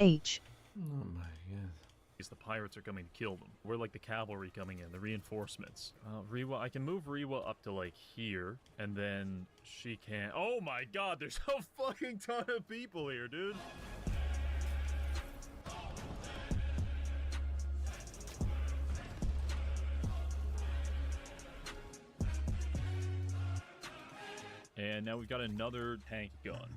H. Oh my god. The pirates are coming to kill them. We're like the cavalry coming in, the reinforcements. Rewa, I can move Rewa up to like here, and then she can't. Oh my god, there's a fucking ton of people here, dude. And now we've got another tank gun.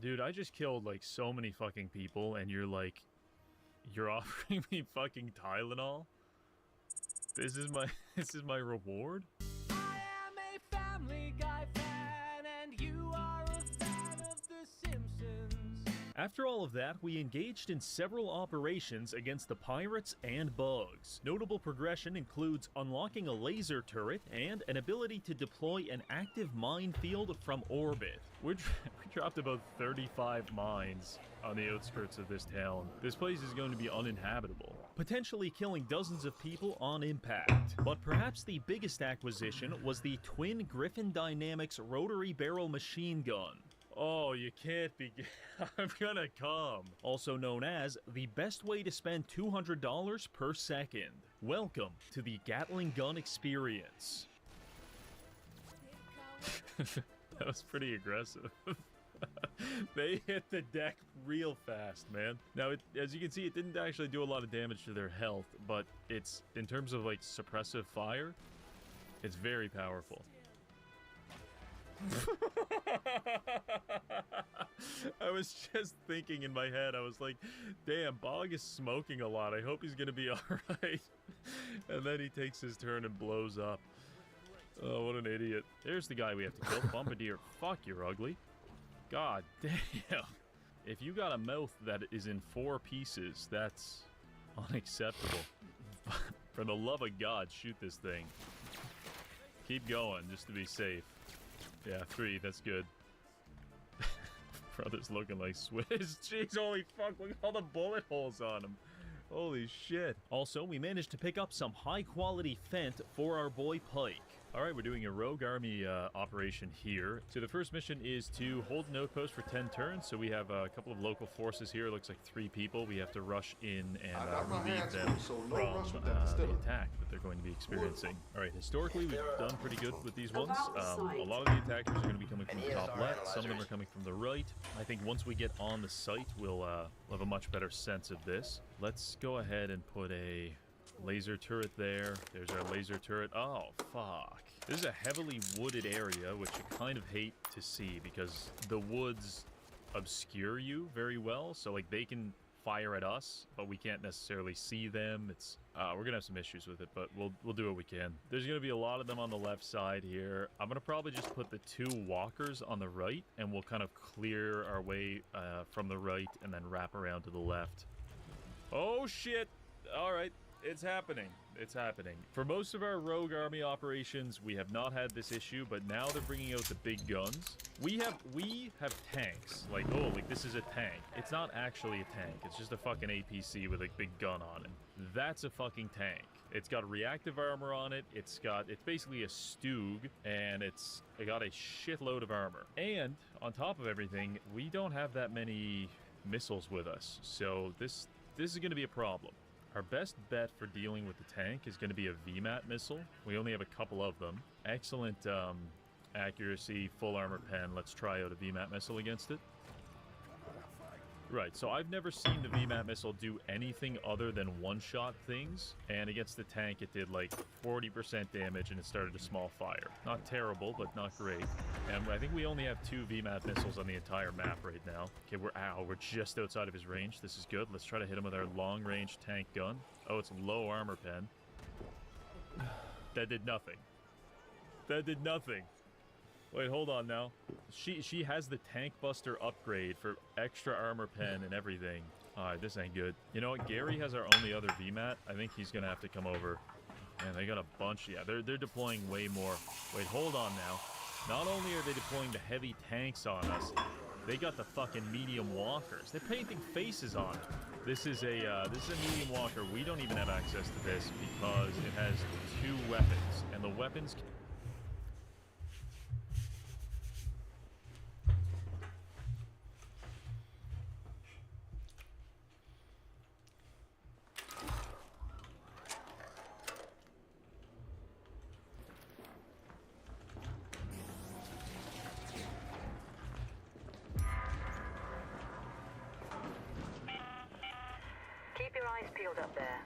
Dude, I just killed like so many fucking people, and you're like, you're offering me fucking Tylenol? This is my reward? I am a Family Guy fan, and you are a fan of The Simpsons. After all of that, we engaged in several operations against the pirates and bugs. Notable progression includes unlocking a laser turret and an ability to deploy an active minefield from orbit. We dropped about 35 mines on the outskirts of this town. This place is going to be uninhabitable, potentially killing dozens of people on impact. But perhaps the biggest acquisition was the Twin Griffin Dynamics rotary barrel machine gun. Oh, you can't be... I'm gonna come. Also known as the best way to spend $200 per second. Welcome to the Gatling gun experience. That was pretty aggressive. They hit the deck real fast, man. Now, as you can see, it didn't actually do a lot of damage to their health, but it's, in terms of like suppressive fire, it's very powerful. I was just thinking in my head, I was like, damn, Bog is smoking a lot. I hope he's gonna be alright. And then he takes his turn and blows up. Oh, what an idiot. There's the guy we have to kill, the Bombardier. Fuck, you're ugly. God damn. If you got a mouth that is in 4 pieces, that's unacceptable. For the love of God, shoot this thing. Keep going, just to be safe. Yeah, 3, that's good. Brother's looking like Swiss. Jeez, holy fuck, look at all the bullet holes on him. Holy shit. Also, we managed to pick up some high-quality Fent for our boy Pike. Alright, we're doing a rogue army operation here. So the first mission is to hold an outpost for 10 turns. So we have a couple of local forces here. It looks like 3 people. We have to rush in and relieve them from the attack that they're going to be experiencing. Alright, historically, we've done pretty good with these ones. A lot of the attackers are going to be coming from the top left. Some of them are coming from the right. I think once we get on the site, we'll have a much better sense of this. Let's go ahead and put a laser turret there. There's our laser turret. Oh, fuck. This is a heavily wooded area, which you kind of hate to see because the woods obscure you very well. So, like, they can fire at us, but we can't necessarily see them. It's we're gonna have some issues with it, but we'll do what we can. There's gonna be a lot of them on the left side here. I'm gonna probably just put the 2 walkers on the right, and we'll kind of clear our way from the right and then wrap around to the left. Oh, shit. All right. It's happening. It's happening. For most of our rogue army operations, we have not had this issue, but now they're bringing out the big guns. We have tanks. Like, oh, like this is a tank. It's not actually a tank. It's just a fucking APC with a big gun on it. That's a fucking tank. It's got reactive armor on it. It's basically a Stug, and it got a shitload of armor. And on top of everything, we don't have that many missiles with us. So this is going to be a problem. Our best bet for dealing with the tank is going to be a VMAT missile. We only have a couple of them. Excellent accuracy, full armor pen. Let's try out a VMAT missile against it. Right, so I've never seen the VMAT missile do anything other than one-shot things, and against the tank it did like 40% damage and it started a small fire. Not terrible, but not great. And I think we only have 2 VMAT missiles on the entire map right now. Okay, we're just outside of his range. This is good. Let's try to hit him with our long-range tank gun. Oh, it's low armor pen. That did nothing. That did nothing. Wait, hold on now. She has the Tank Buster upgrade for extra armor pen and everything. Alright, this ain't good. You know what? Gary has our only other VMAT. I think he's gonna have to come over. Man, they got a bunch. Yeah, they're deploying way more. Wait, hold on now. Not only are they deploying the heavy tanks on us, they got the fucking medium walkers. They're painting faces on it. This is a medium walker. We don't even have access to this because it has 2 weapons, and the weapons. Keep your eyes peeled up there.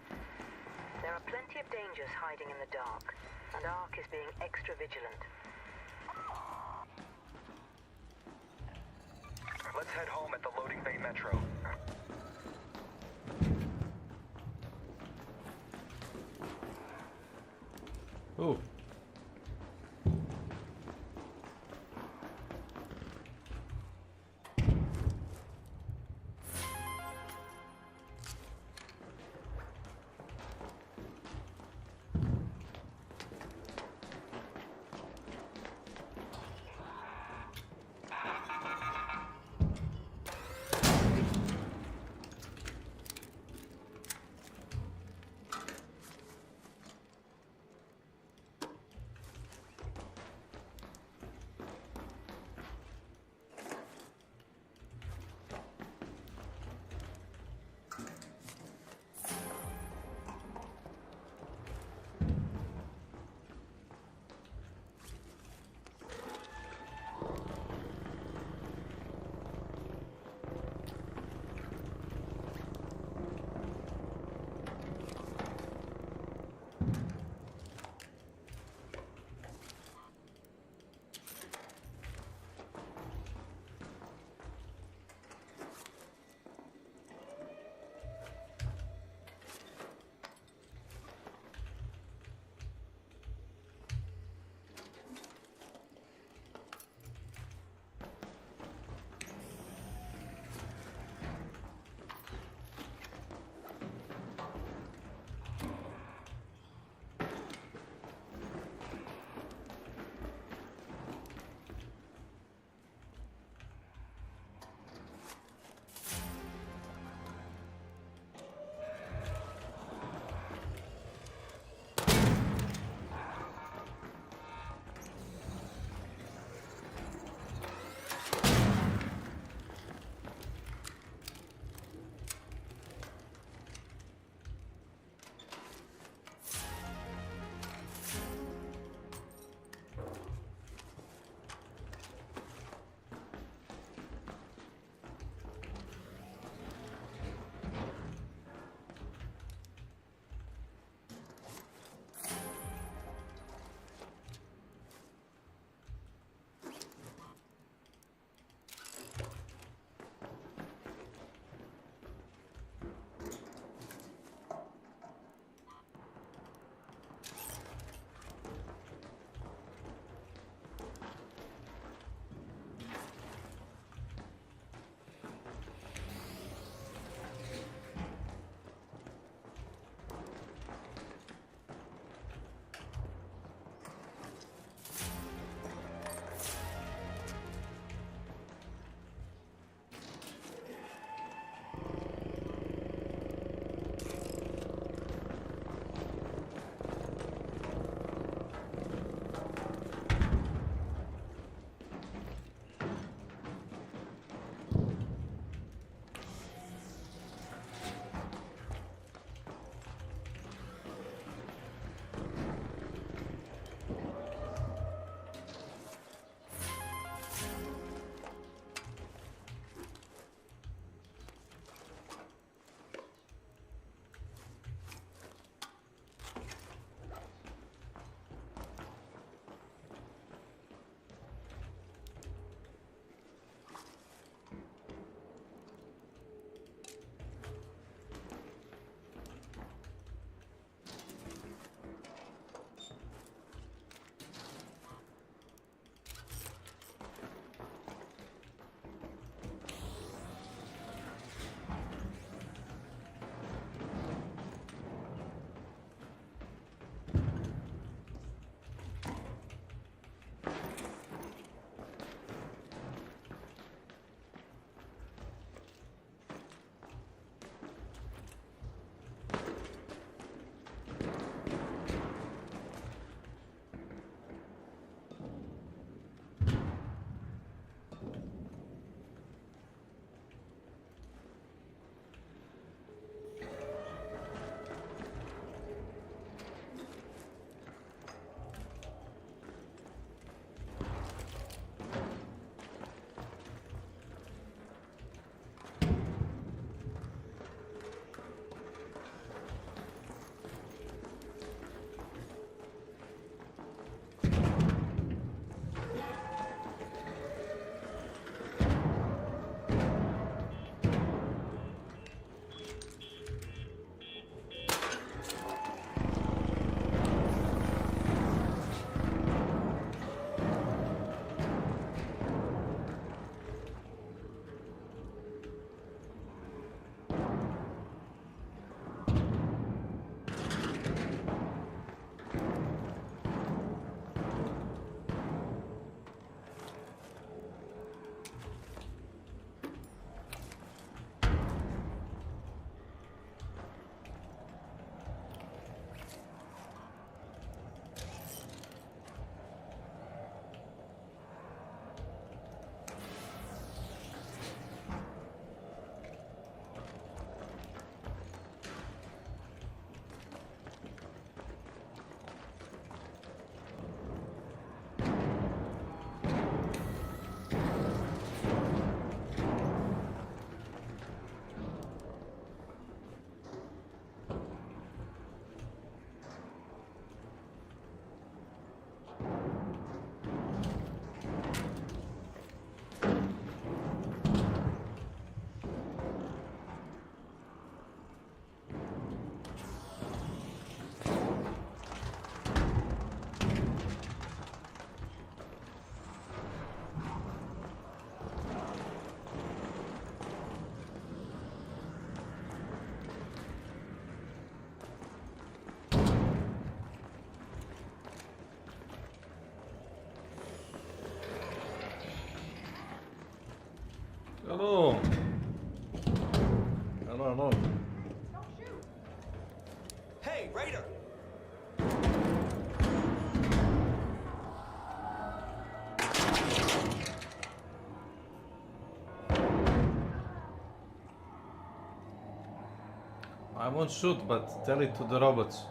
There are plenty of dangers hiding in the dark, and Ark is being extra vigilant. Let's head home at the loading bay metro. Oh. Hello. Hello, hello. Hey, Raider! I won't shoot, but tell it to the robots.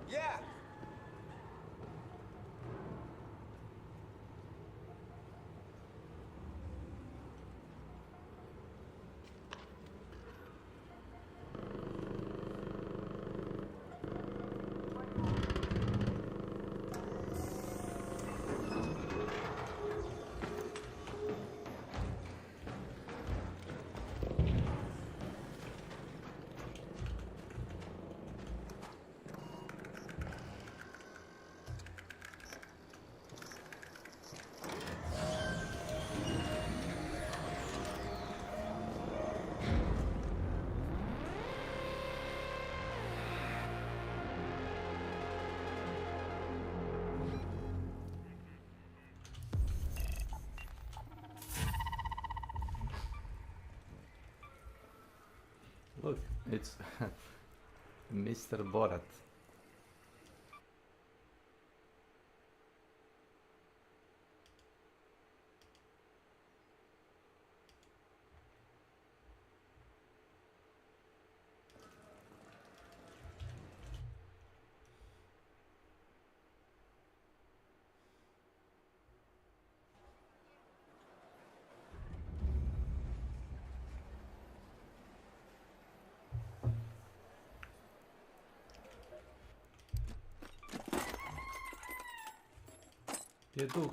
Yeah! Look, it's Mr. Borat. Gdje je duh?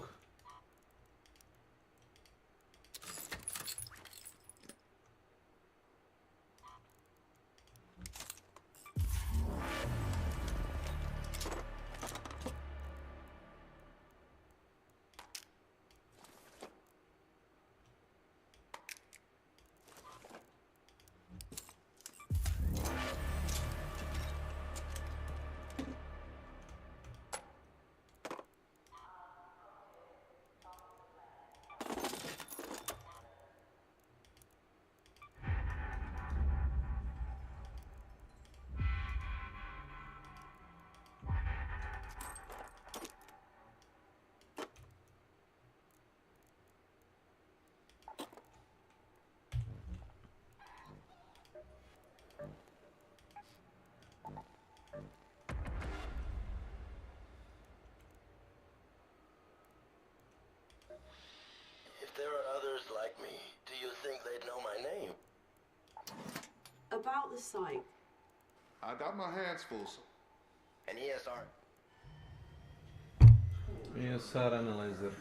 If there are others like me, do you think they'd know my name? About the site. I got my hands full. An ESR. ESR analyzer.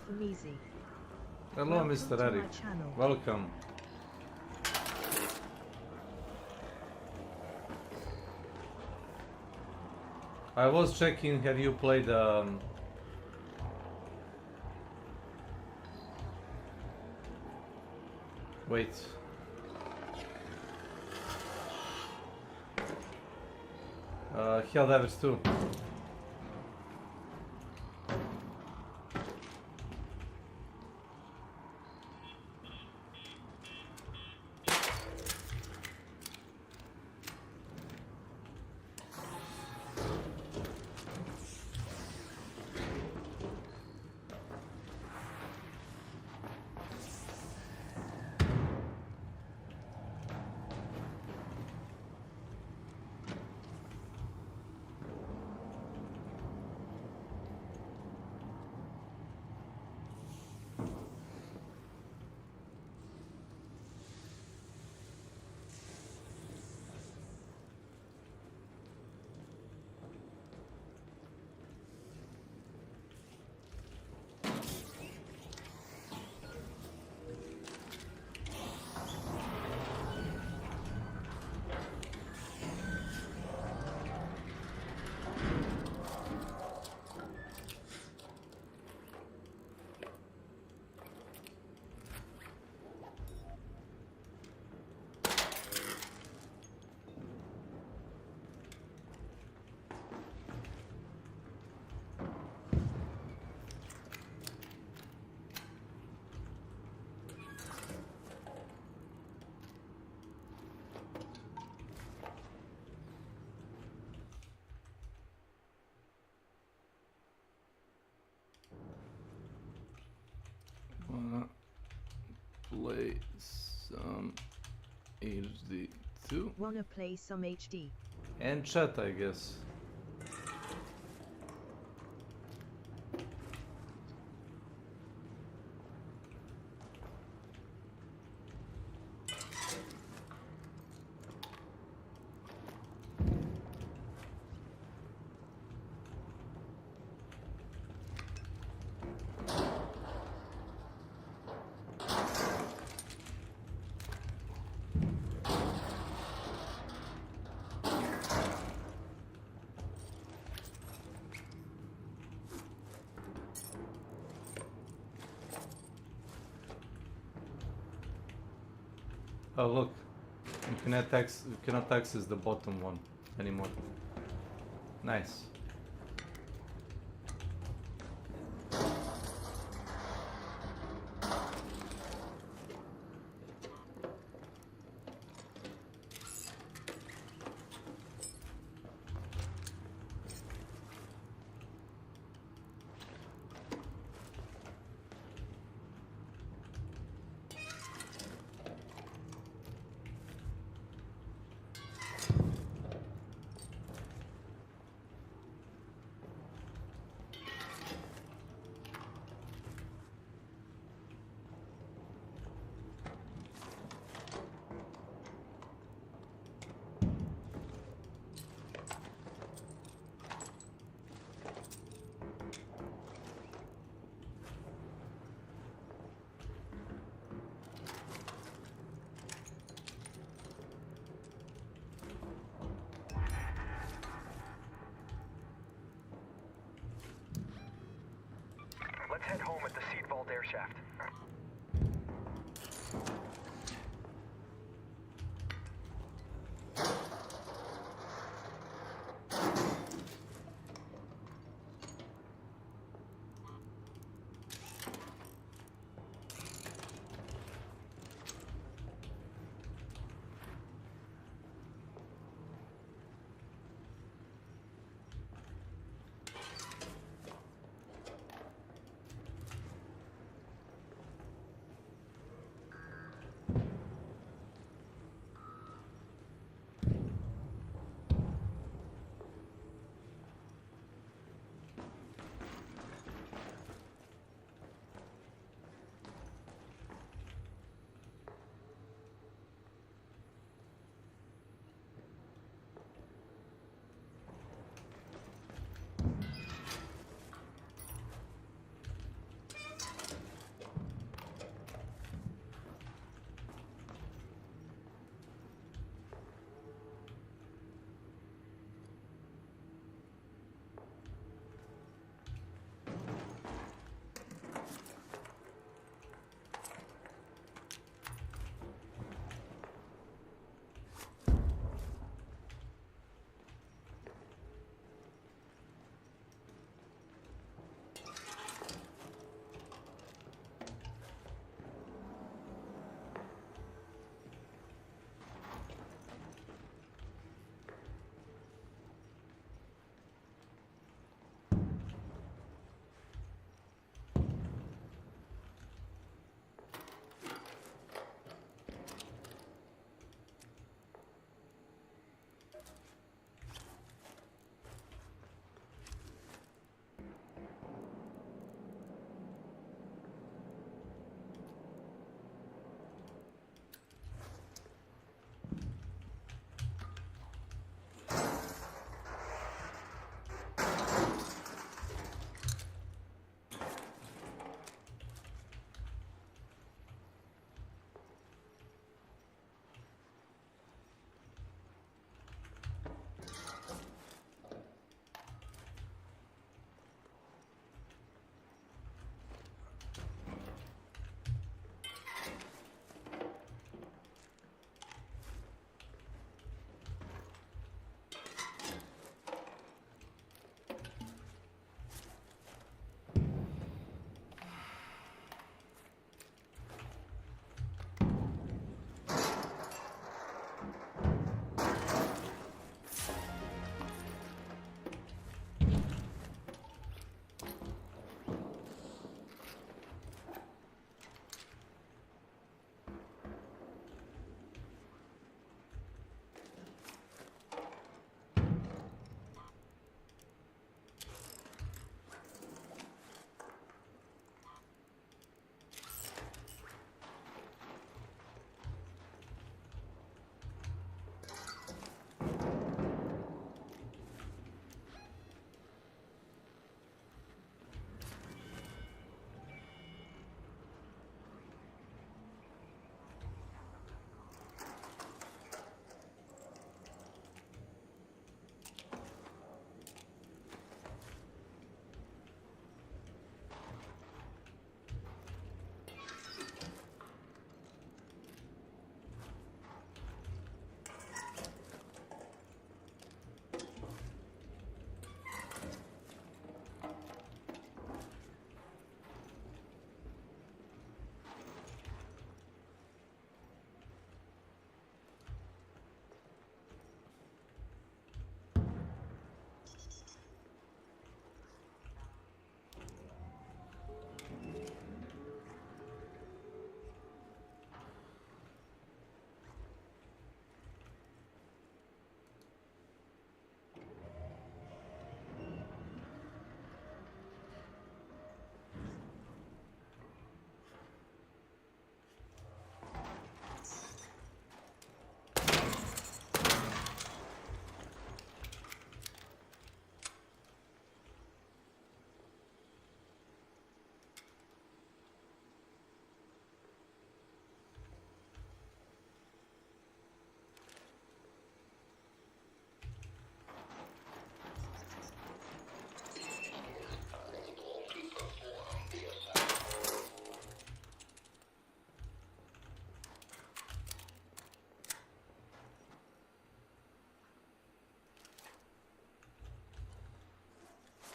From Easy. Hello, Welcome Mr. to my Eric. channel. Welcome. I was checking, have you played Wait. Helldivers 2. Wanna play some HD2 Wanna play some HD? and chat, I guess. Oh look, you cannot access the bottom one anymore. Nice. Let's head home at the Seed Vault air shaft.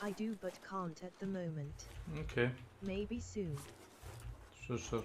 I do but can't at the moment. Okay, Maybe soon. sure.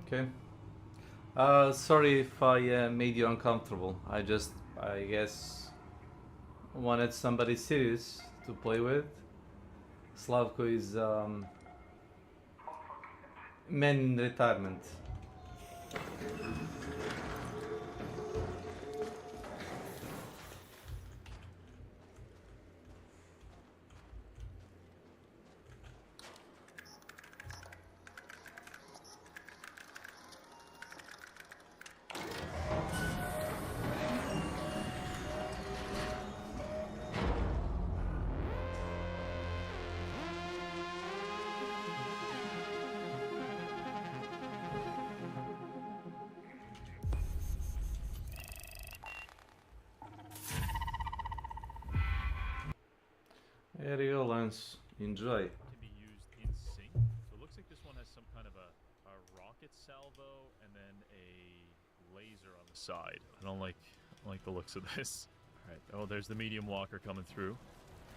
Okay. Sorry if I made you uncomfortable. I guess, wanted somebody serious to play with. Slavko is man in retirement. Here you go, Lance. Enjoy. Can be used in sync. So it looks like this one has some kind of a rocket salvo and then a laser on the side. I don't like the looks of this. All right. Oh, there's the medium walker coming through.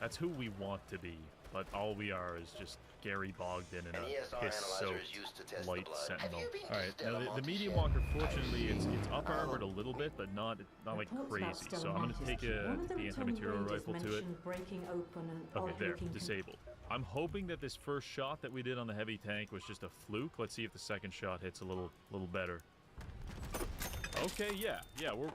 That's who we want to be, but all we are is just Gary Bogdan and An a ESR analyzer is used to piss-soaked test the light blood. sentinel. Have you been All to right, Stella now the Monte medium yet? walker, fortunately, it's Oh. up-armored a little bit, but not like crazy. So I'm gonna take the anti-material rifle to it. Okay, there, disabled. I'm hoping that this first shot that we did on the heavy tank was just a fluke. Let's see if the second shot hits a little better. Okay, yeah, we're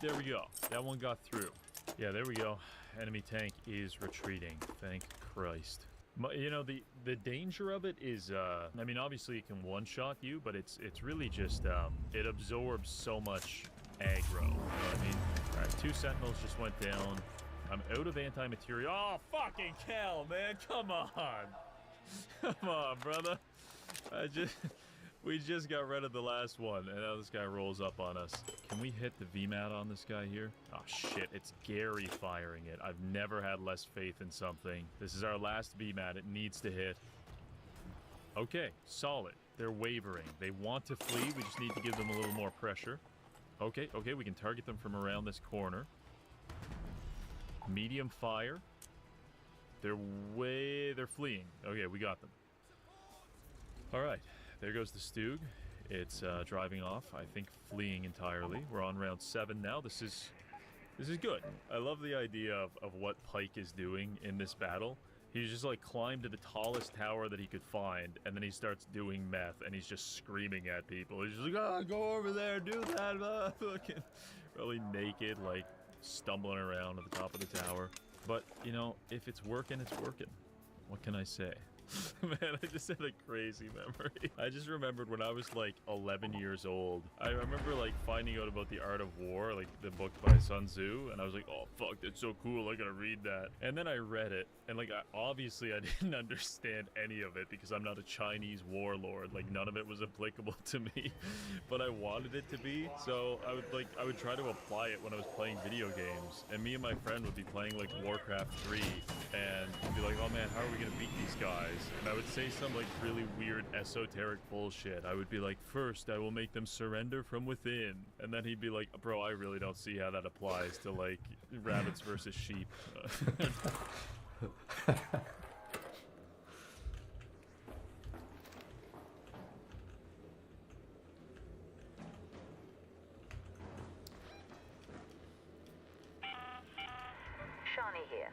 there we go. That one got through. Yeah, there we go. Enemy tank is retreating. Thank Christ. You know, the danger of it is, I mean, obviously it can one-shot you, but it's really just, it absorbs so much aggro. You know what I mean? All right, 2 sentinels just went down. I'm out of anti-material. Oh, fucking hell, man. Come on. Come on, brother. We just got rid of the last one, and now this guy rolls up on us. Can we hit the VMAT on this guy here? Oh, shit. It's Gary firing it. I've never had less faith in something. This is our last VMAT. It needs to hit. Okay, solid. They're wavering. They want to flee. We just need to give them a little more pressure. Okay, we can target them from around this corner. Medium fire. They're fleeing. Okay, we got them. All right. There goes the Stug. It's driving off, I think fleeing entirely. We're on round 7 now. This is good. I love the idea of what Pike is doing in this battle. He's just like climbed to the tallest tower that he could find, and then he starts doing meth, and he's just screaming at people. He's just like, oh, go over there, do that, fucking really naked, like stumbling around at the top of the tower. But, you know, if it's working, it's working. What can I say? Man, I just had a crazy memory. I just remembered when I was like 11 years old. I remember like finding out about The Art of War, like the book by Sun Tzu, and I was like, oh fuck, that's so cool, I gotta read that. And then I read it, and like obviously I didn't understand any of it because I'm not a Chinese warlord. Like none of it was applicable to me, but I wanted it to be. So I would try to apply it when I was playing video games, and me and my friend would be playing like Warcraft 3, and we'd be like, oh man, how are we gonna beat these guys? And I would say some like really weird esoteric bullshit. I would be like, first I will make them surrender from within, and then he'd be like, bro, I really don't see how that applies to like rabbits versus sheep. Shani here.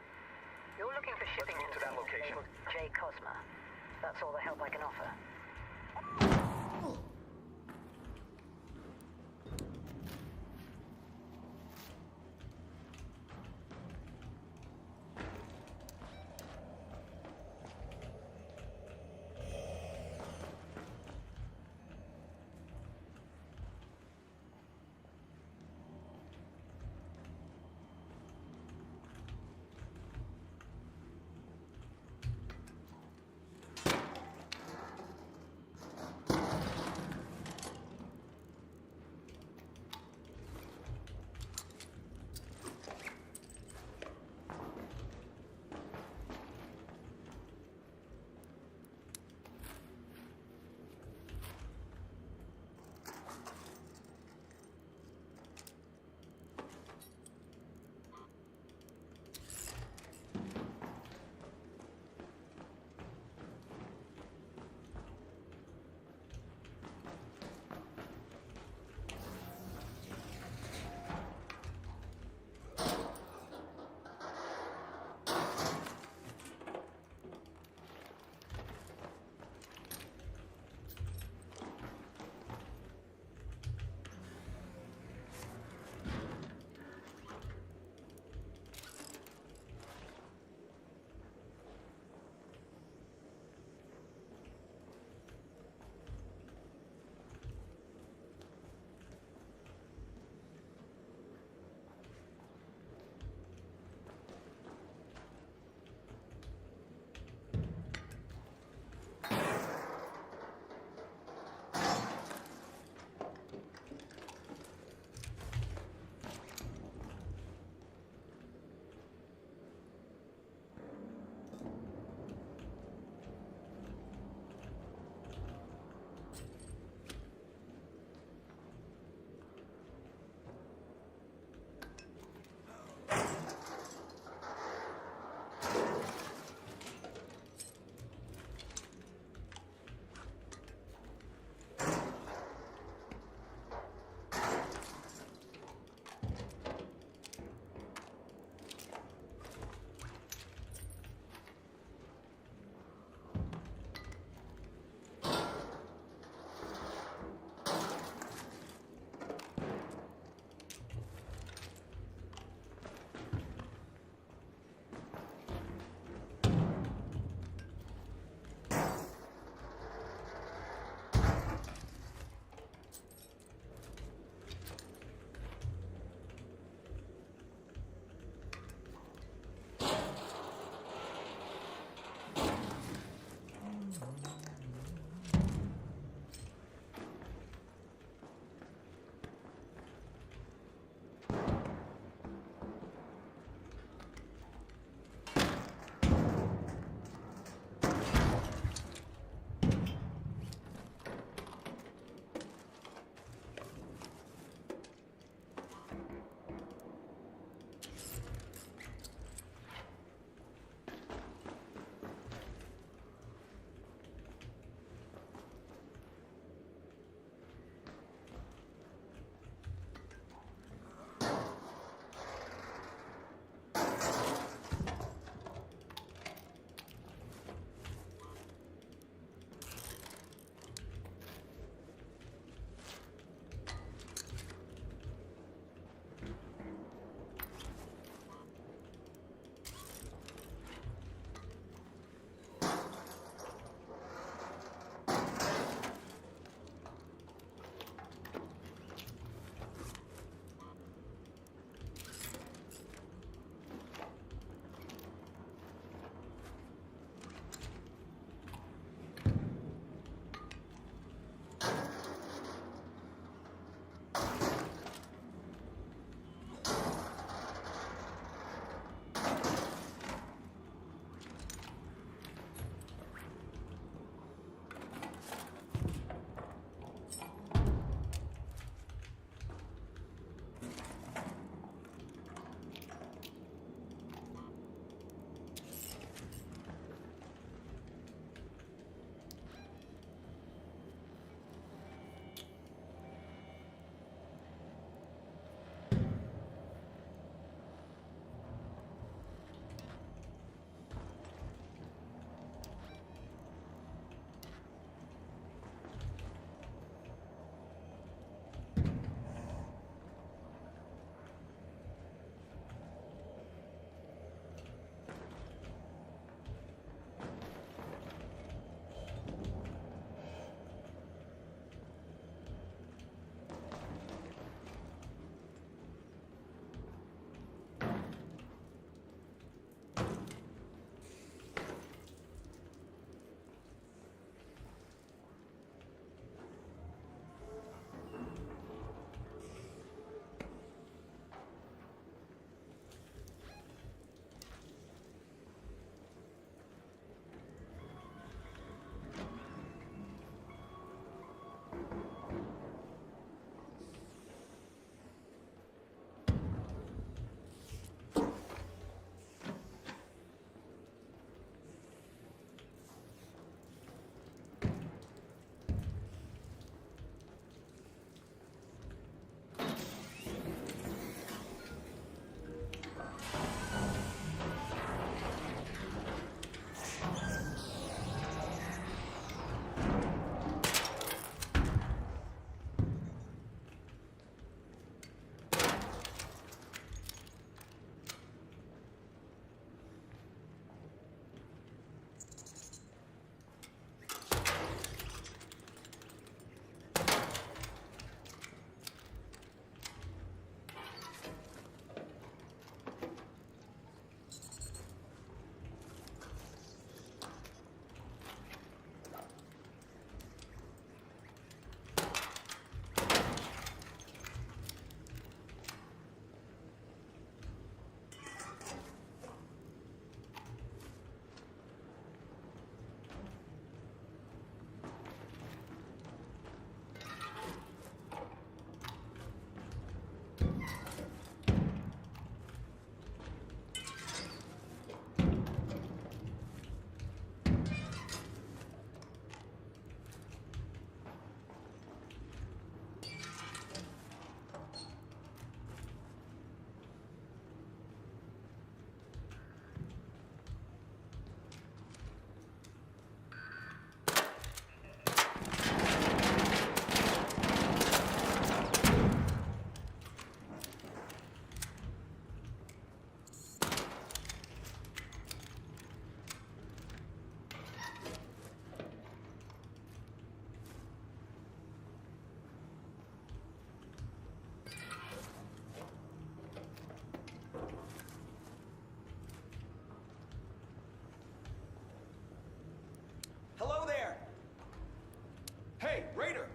You're looking for shipping Let's move to that location. J. Cosma. That's all the help I can offer. Raider!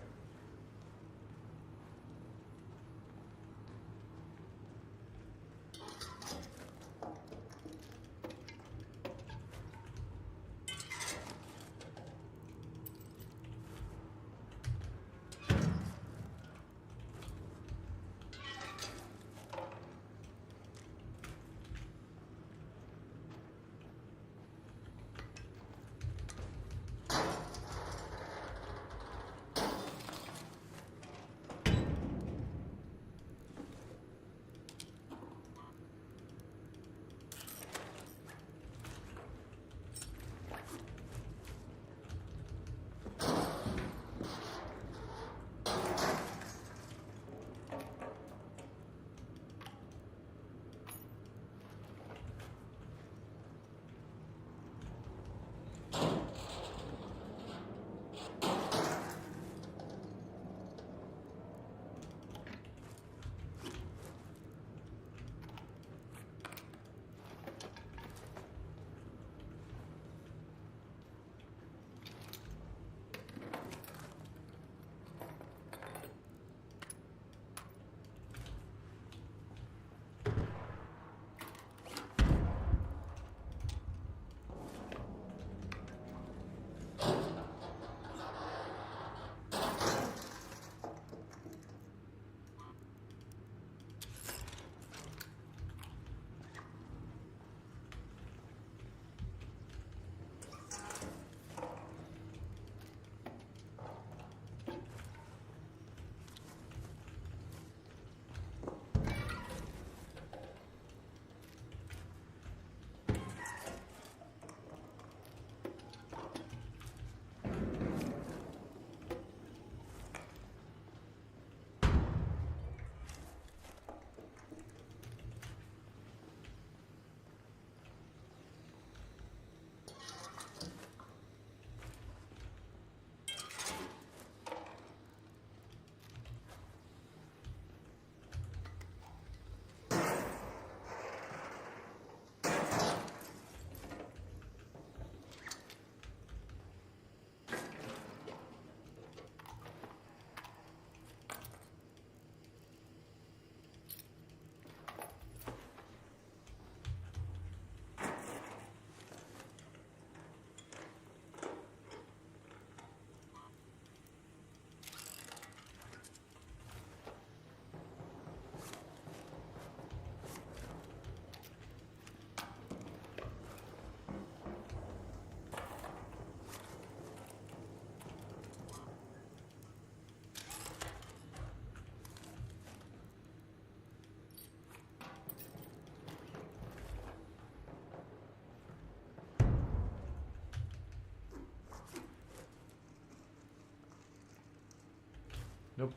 Nope.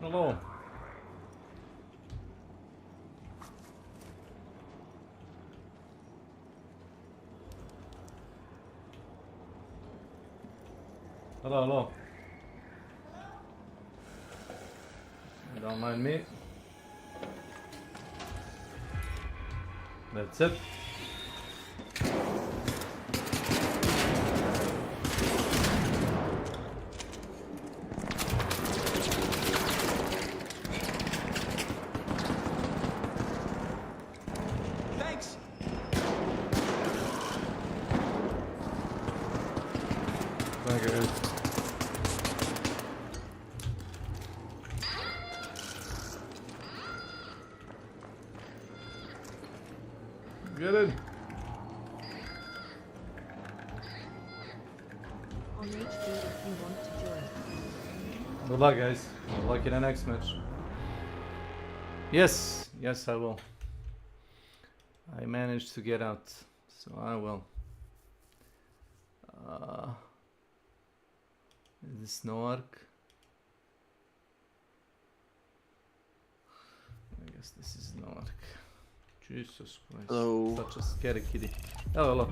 Hello. Hello, hello. Don't mind me. That's it. Thanks. Thank you. Get in. On HB if you want to join. Good luck, guys. Good luck in the next match. Yes, yes, I will. I managed to get out, so I will. Is this no arc? I guess this is no arc. Jesus Christ. Hello. Such a scary kitty. Hello, hello.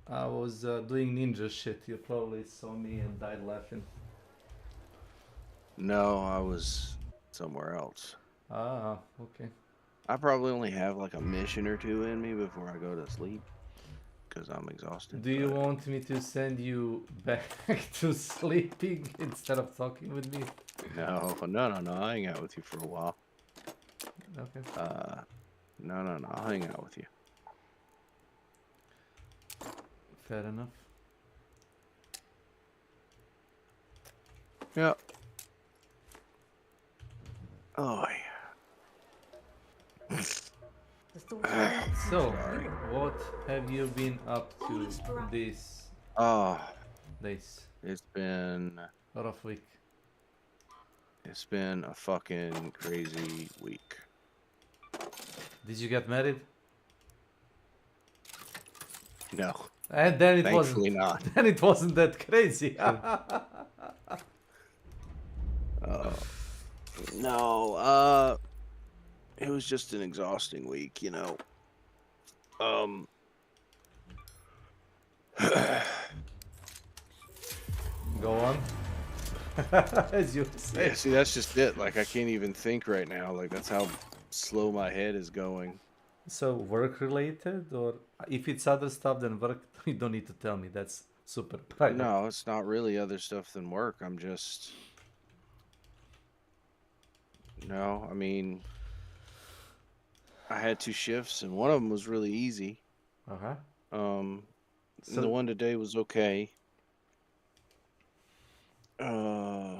I was doing ninja shit. You probably saw me and died laughing. No, I was somewhere else. Ah, okay. I probably only have like a mission or two in me before I go to sleep because I'm exhausted. Do you but- want me to send you back to sleeping instead of talking with me? No, I'll hang out with you for a while. Okay. No, I'll hang out with you. Fair enough. Yeah. Oh, yeah. So, what have you been up to these Oh, days? it's been A rough week. a fucking crazy week. Did you get married? No, And then it thankfully wasn't. not. Then it wasn't that crazy. No, it was just an exhausting week, you know. Go on. As you say. Yeah, see, that's just it. Like, I can't even think right now. Like, that's how slow my head is going. So work related, or if it's other stuff than work, you don't need to tell me. That's super private. No, it's not really other stuff than work. I'm just. No, I mean, I had 2 shifts, and one of them was really easy. Uh-huh. And So- the one today was okay.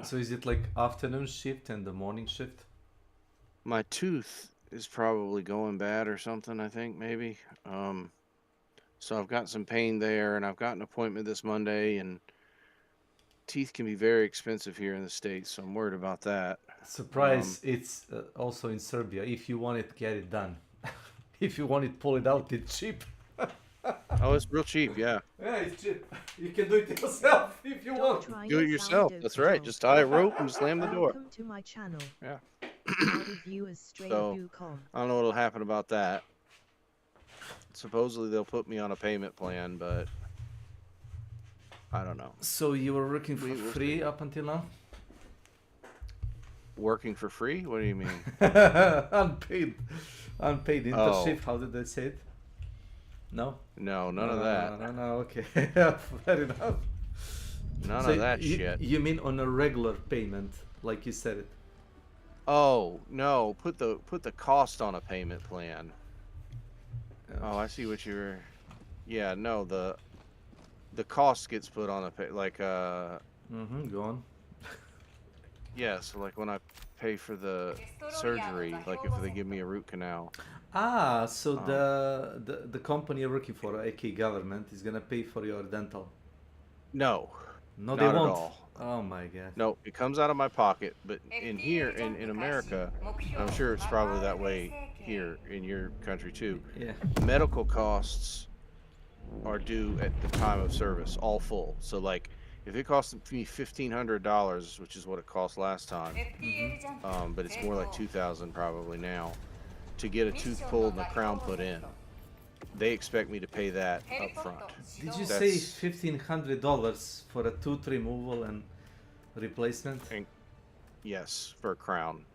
So is it like afternoon shift and the morning shift? My tooth is probably going bad or something, I think, maybe. So I've got some pain there, and I've got an appointment this Monday, and teeth can be very expensive here in the States, so I'm worried about that. Surprise, it's also in Serbia. If you want it, get it done. If you want it, pull it out, it's cheap. Oh, it's real cheap, yeah. Yeah, it's cheap. You can do it yourself if you want. Try Do it your yourself. sourdough That's right. control. Just tie a rope and slam the door. Welcome to my channel. Yeah. Our reviewers straight So- Bucom. I don't know what'll happen about that. Supposedly they'll put me on a payment plan, but I don't know. So you were working for We will free up until now? Working for free? What do you mean? Unpaid internship. Oh. How did they say it? No. No, none of that. No. Okay. Fair enough. None So of that you, shit. You mean on a regular payment, like you said it? Oh, no, put the cost on a payment plan. Oh, I see what you're. Yeah, no, the cost gets put on a pay, like Mm-hmm. Go on. yeah, so like when I pay for the surgery, like if they give me a root canal. Ah, so the company you're working for, aka government, is gonna pay for your dental. No. No, Not they at won't. all. Oh my god. No, it comes out of my pocket, but in here in America, I'm sure it's probably that way here in your country too. Yeah. Medical costs are due at the time of service, all full. So like If it costs me $1,500, which is what it cost last time, but it's more like 2,000 probably now, to get a tooth pulled and a crown put in, they expect me to pay that up front. Did you say $1,500 for a tooth removal and replacement? Yes, for a crown.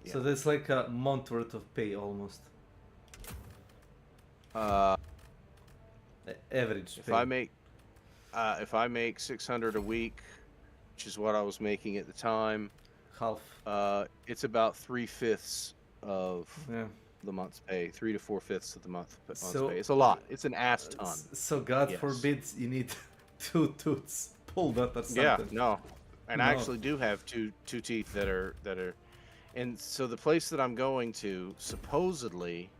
So that's like a month worth of pay almost. Average pay. If I make 600 a week, which is what I was making at the time, half. It's about 3/5 of the month's pay, 3 to 4/5 of the month's pay. It's a lot. It's an ass ton. So God forbids you need 2 tooths pulled up or something. Yeah, no, and I actually do have two teeth that are, and so the place that I'm going to supposedly.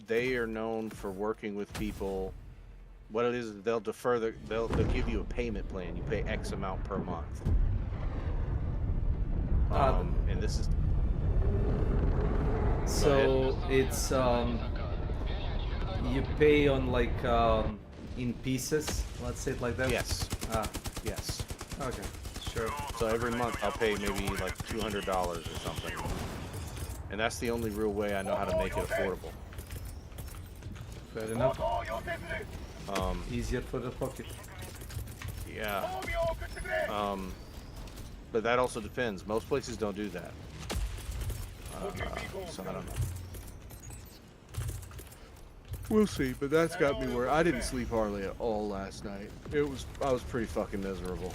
They are known for working with people. What it is, they'll give you a payment plan. You pay X amount per month. And this is. So it's you pay on like in pieces. Let's say it like that. Yes. Yes. Okay. Sure. So every month I'll pay maybe like $200 or something, and that's the only real way I know how to make it affordable. Fair enough. Easier for the pocket. Yeah. But that also depends. Most places don't do that. So I don't know. We'll see, but that's got me where I didn't sleep hardly at all last night. I was pretty fucking miserable.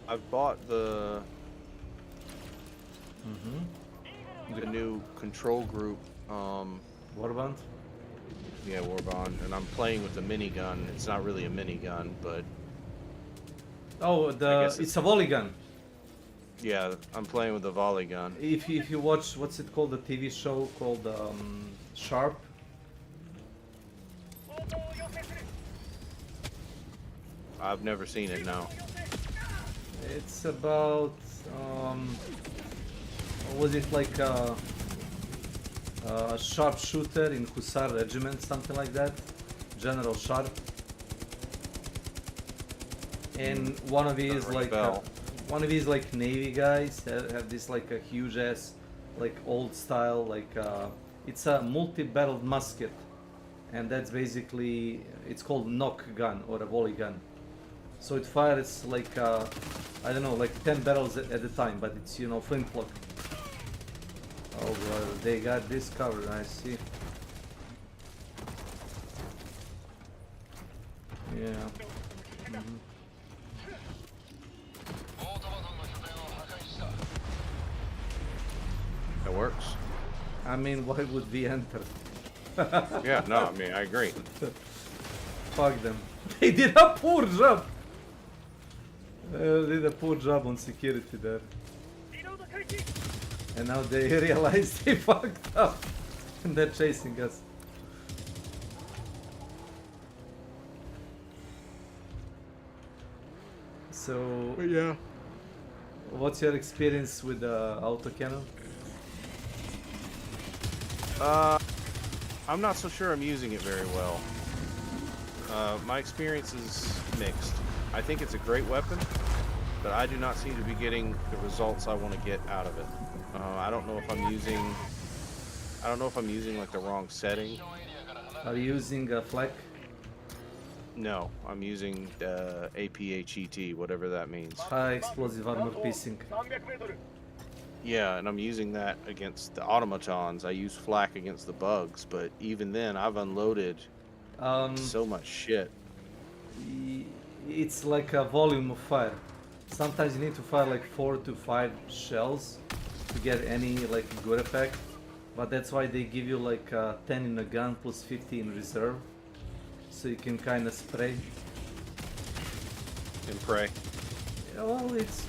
I've bought the new control group. Warband? Yeah, Warband, and I'm playing with the minigun. It's not really a minigun, but it's a volley gun. Yeah, I'm playing with the volley gun. If you watch what's it called, the TV show called Sharp. I've never seen it, no. It's about was it like a sharpshooter in Hussar Regiment, something like that, General Sharp, and one of these like Navy guys have this like a huge ass like old style it's a multi-barreled musket, and that's basically it's called knock gun or a volley gun. So it fires like I don't know, like 10 barrels at a time, but it's, you know, flintlock. Oh brother, they got this covered, I see. Yeah. It works. I mean, why would we enter? Yeah, no, I mean, I agree. Fuck them. They did a poor job. They did a poor job on security there. And now they realize they fucked up. And they're chasing us. So, yeah. What's your experience with the autocannon? I'm not so sure I'm using it very well. My experience is mixed. I think it's a great weapon, but I do not seem to be getting the results I want to get out of it. I don't know if I'm using like the wrong setting. Are you using a flak? No, I'm using APHET, whatever that means. High explosive armor piercing. Yeah, and I'm using that against the automatons. I use flak against the bugs, but even then, I've unloaded so much shit. It's like a volume of fire. Sometimes you need to fire like 4 to 5 shells to get any like good effect, but that's why they give you like 10 in a gun plus 50 in reserve, so you can kind of spray and pray. Yeah, well, it's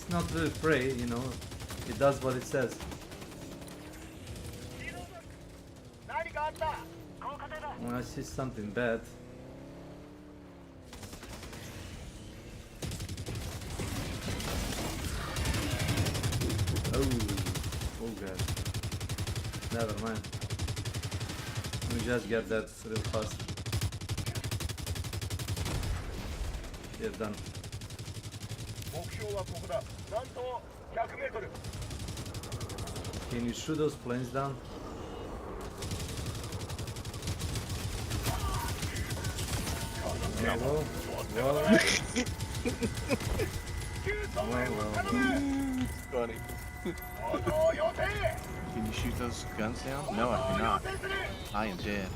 not really pray, you know. It does what it says. When I see something bad. Oh god. Never mind. We just get that real fast. Yeah, done. Can you shoot those planes down? No. Whoa, whoa. Funny. Can you shoot those guns down? No, I cannot. I am dead.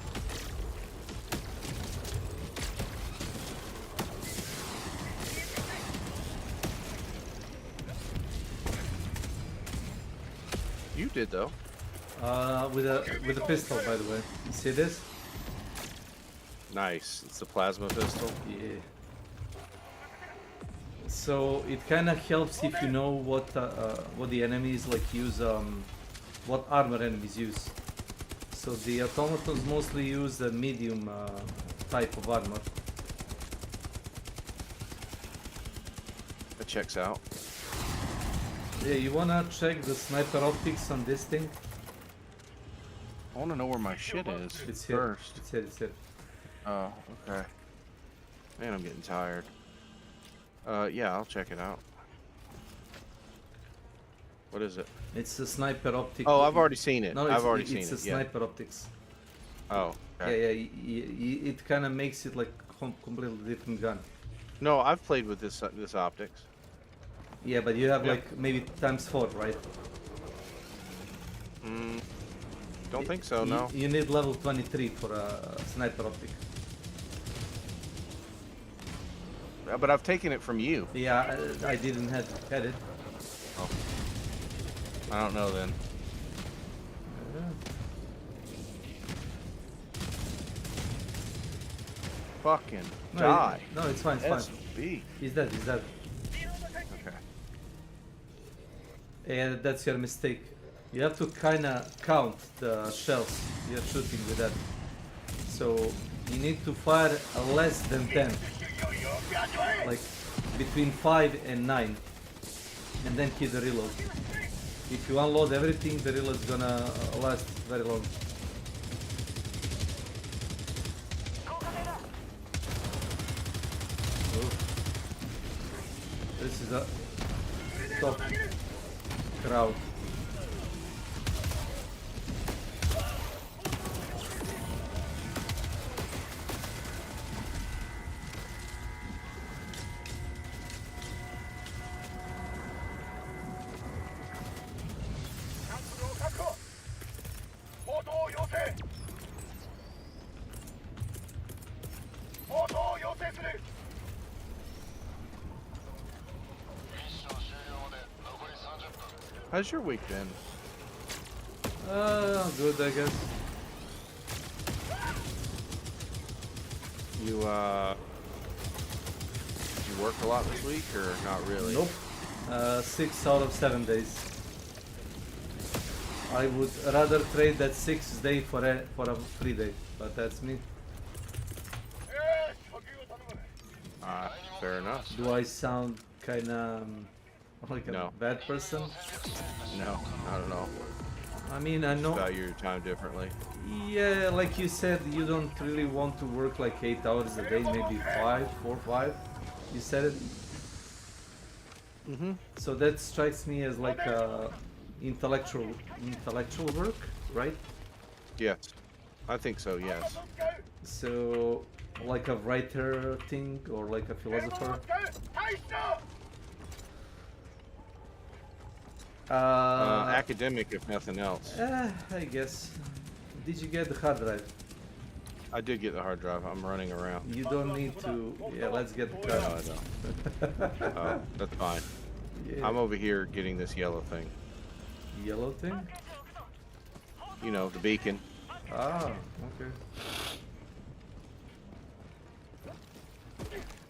You did though. With a pistol, by the way. You see this? Nice. It's the plasma pistol. Yeah. So it kind of helps if you know what the enemies like use, what armor enemies use. So the automatons mostly use a medium type of armor. That checks out. Yeah, you wanna check the sniper optics on this thing? I want to know where my shit is It's here. first. It's here. It's here. Oh, okay. Man, I'm getting tired. Yeah, I'll check it out. What is it? It's a sniper optic. Oh, I've already seen it. No, I've already seen it's a it. Yeah. sniper optics. Oh, okay. Yeah. It kind of makes it like completely different gun. No, I've played with this optics. Yeah, but you have Yeah. like maybe ×4, right? Don't think so. No. You need level 23 for a sniper optic. But I've taken it from you. Yeah, I didn't had it. Oh. I don't know then. Fucking No, die. No, it's fine. It's fine. SB. He's dead. He's dead. Okay. Yeah, that's your mistake. You have to kind of count the shells you're shooting with that. So you need to fire less than 10, like between 5 and 9, and then hit the reload. If you unload everything, the reload is gonna last very long. Oh. This is a top crowd. How's your week been? Good, I guess. You did you work a lot this week or not really? Nope. 6 out of 7 days. I would rather trade that 6th day for a free day, but that's me. Fair enough. Do I sound kinda like a No. bad person? No, I don't know. I mean, I know. Value your time differently. Yeah, like you said, you don't really want to work like 8 hours a day, maybe 4 or 5. You said it. Mm-hmm. So that strikes me as like intellectual work, right? Yes, I think so. Yes. So like a writer thing or like a philosopher. Academic, if nothing else. I guess. Did you get the hard drive? I did get the hard drive. I'm running around. You don't need to. Yeah, let's get the No, car. I don't. Oh, that's fine. Yeah. I'm over here getting this yellow thing. Yellow thing? You know, the beacon. Ah, okay.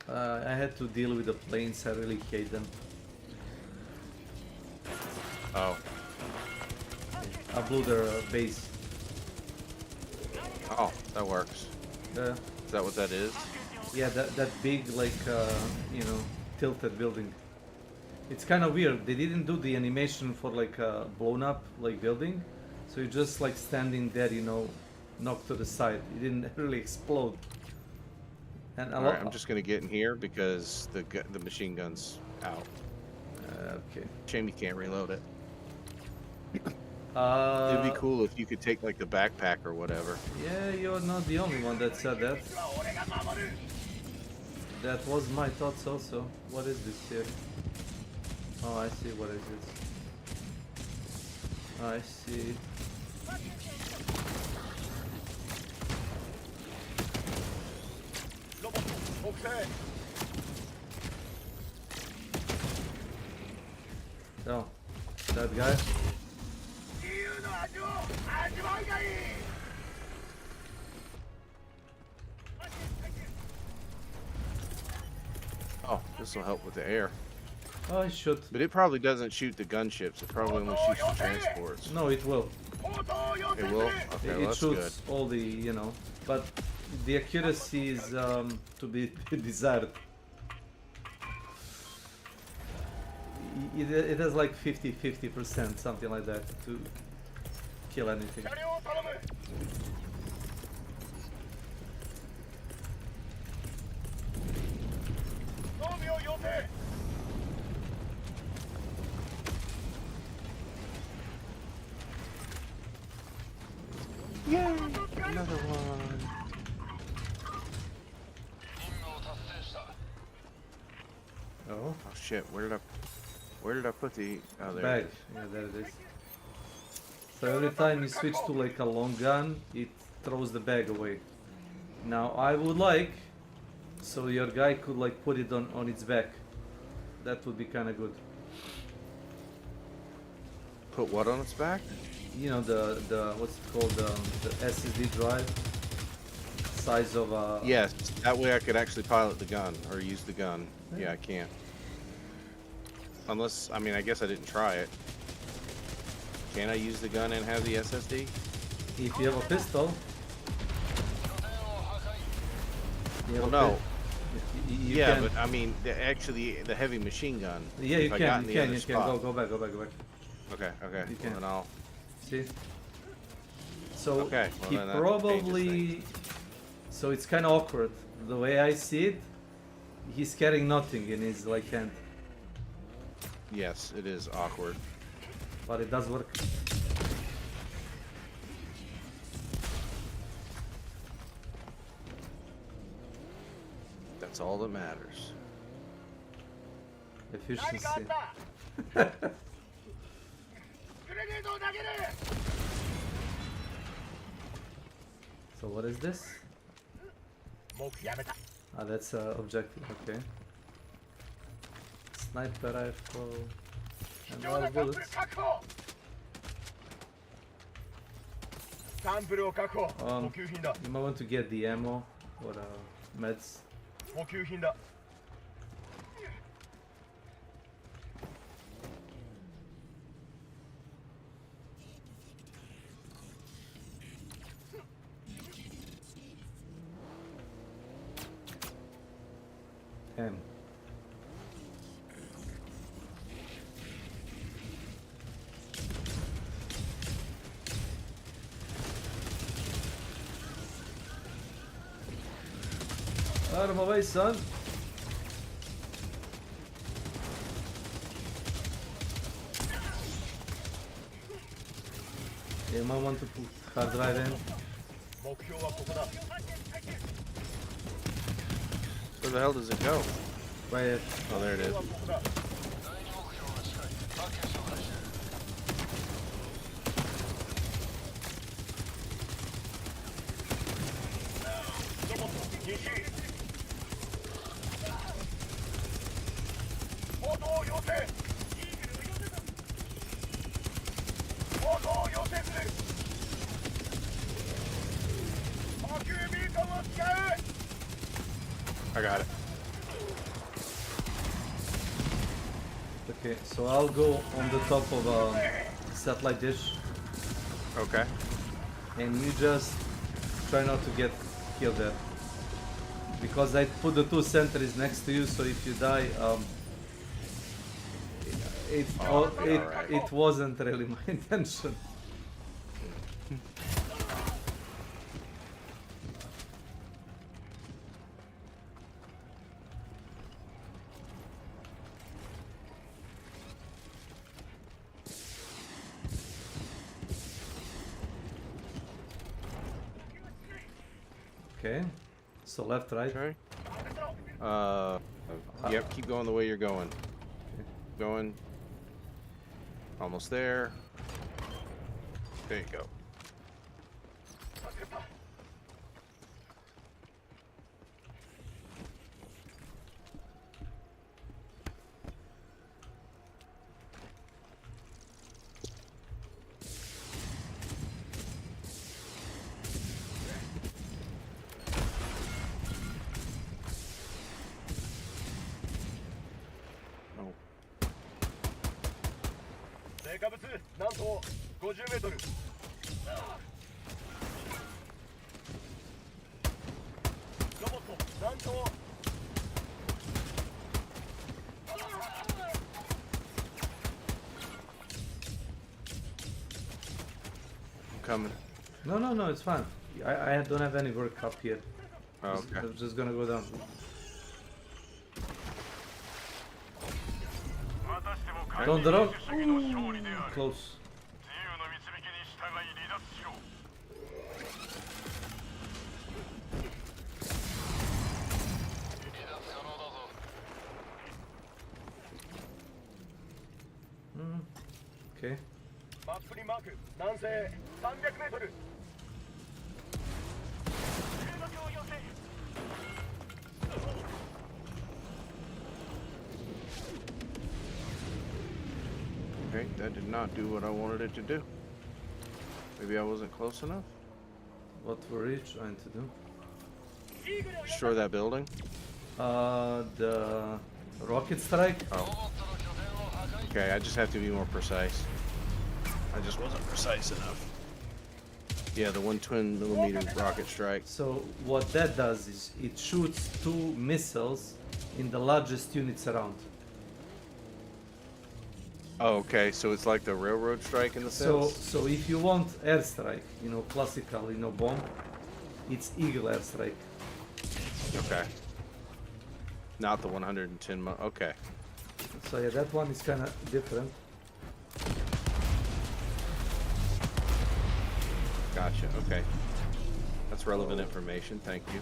I had to deal with the planes. I really hate them. Oh, I blew their base. That works. Uh, Is that what that is? yeah, that big like you know, tilted building. It's kind of weird. They didn't do the animation for like a blown up like building, so you're just like standing there, you know, knocked to the side. It didn't really explode. And a All lot. right, I'm just gonna get in here because the machine gun's out. Okay. Shame you can't reload it. Uh, It'd be cool if you could take like the backpack or whatever. Yeah, you're not the only one that said that. That was my thoughts also. What is this here? Oh, I see. What is this? I see. Oh, that guy. Oh, this will help with the air. Oh, it should. But it probably doesn't shoot the gunships. It probably only shoots the transports. No, it will. It will? Okay, well, It that's shoots good. all the, you know, but the accuracy is to be desired. It has like 50%, something like that, to kill anything. Yay! Another one. Oh, Oh shit! Where did I put the? Oh, there. bag. It is. Yeah, there it is. So every time you switch to like a long gun, it throws the bag away. Now I would like, so your guy could like put it on its back. That would be kind of good. Put what on its back? You know the what's it called, the SSD drive size of a. Yes, that way I could actually pilot the gun or use the gun. Yeah, I can't. Unless, I mean, I guess I didn't try it. Can I use the gun and have the SSD? If you have a pistol. You have Well, a no. you Yeah, can, but I mean, actually, the heavy machine gun. yeah, if you I can, got in you the can, other you can. spot. Go back. Okay, okay. You Well, can. then I'll. See? So Okay, well, he then that probably. So it's kind of awkward. The way I see it, he's carrying nothing in his like hand, Yes, it is awkward. but it does work. That's all that matters. Efficiency. So what is this? Ah, that's objective. Okay. Sniper rifle. And all bullets. You might want to get the ammo or meds. M. Out of my way, son. You might want to put hard drive in. Where the hell does it go? Right. Oh, there it is. I got it. Okay, so I'll go on the top of a satellite dish, Okay. and you just try not to get killed there. Because I put the 2 sentries next to you, so if you die, it wasn't really my intention. Okay, so left, right. Okay. Yep, keep going the way you're going. Going. Almost there. There you go. Oh. 成果物なんと50メートル。ロボットなんと I'm coming. No, it's fine. I don't have any work up here. Oh, okay. I'm just gonna go down. Don't drop. Ooh, close. Okay. マップにマーク南西300メートル。 Okay, that did not do what I wanted it to do. Maybe I wasn't close enough? What were you trying to do? Destroy that building? The rocket strike. Oh. Okay, I just have to be more precise. I just wasn't precise enough. Yeah, the 120mm rocket strike. So what that does is it shoots 2 missiles in the largest units around. Oh, okay, so it's like the railroad strike in the sense? So if you want airstrike, classical, bomb, it's Eagle airstrike. Okay. Not the 110. Okay. So yeah, that one is kind of different. Gotcha. Okay. That's relevant information. Thank you.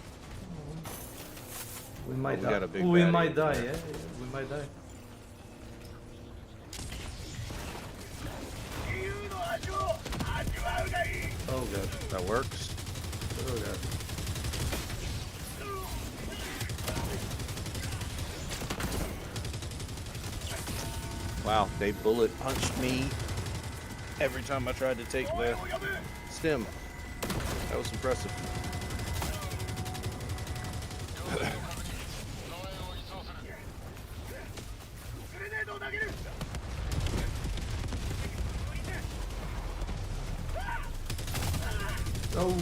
We might we die. got a big We baddie might up die. there. Yeah, we might die. Oh god. That works. Oh god. Wow, they bullet punched me every time I tried to take the stem. That was impressive. Oh,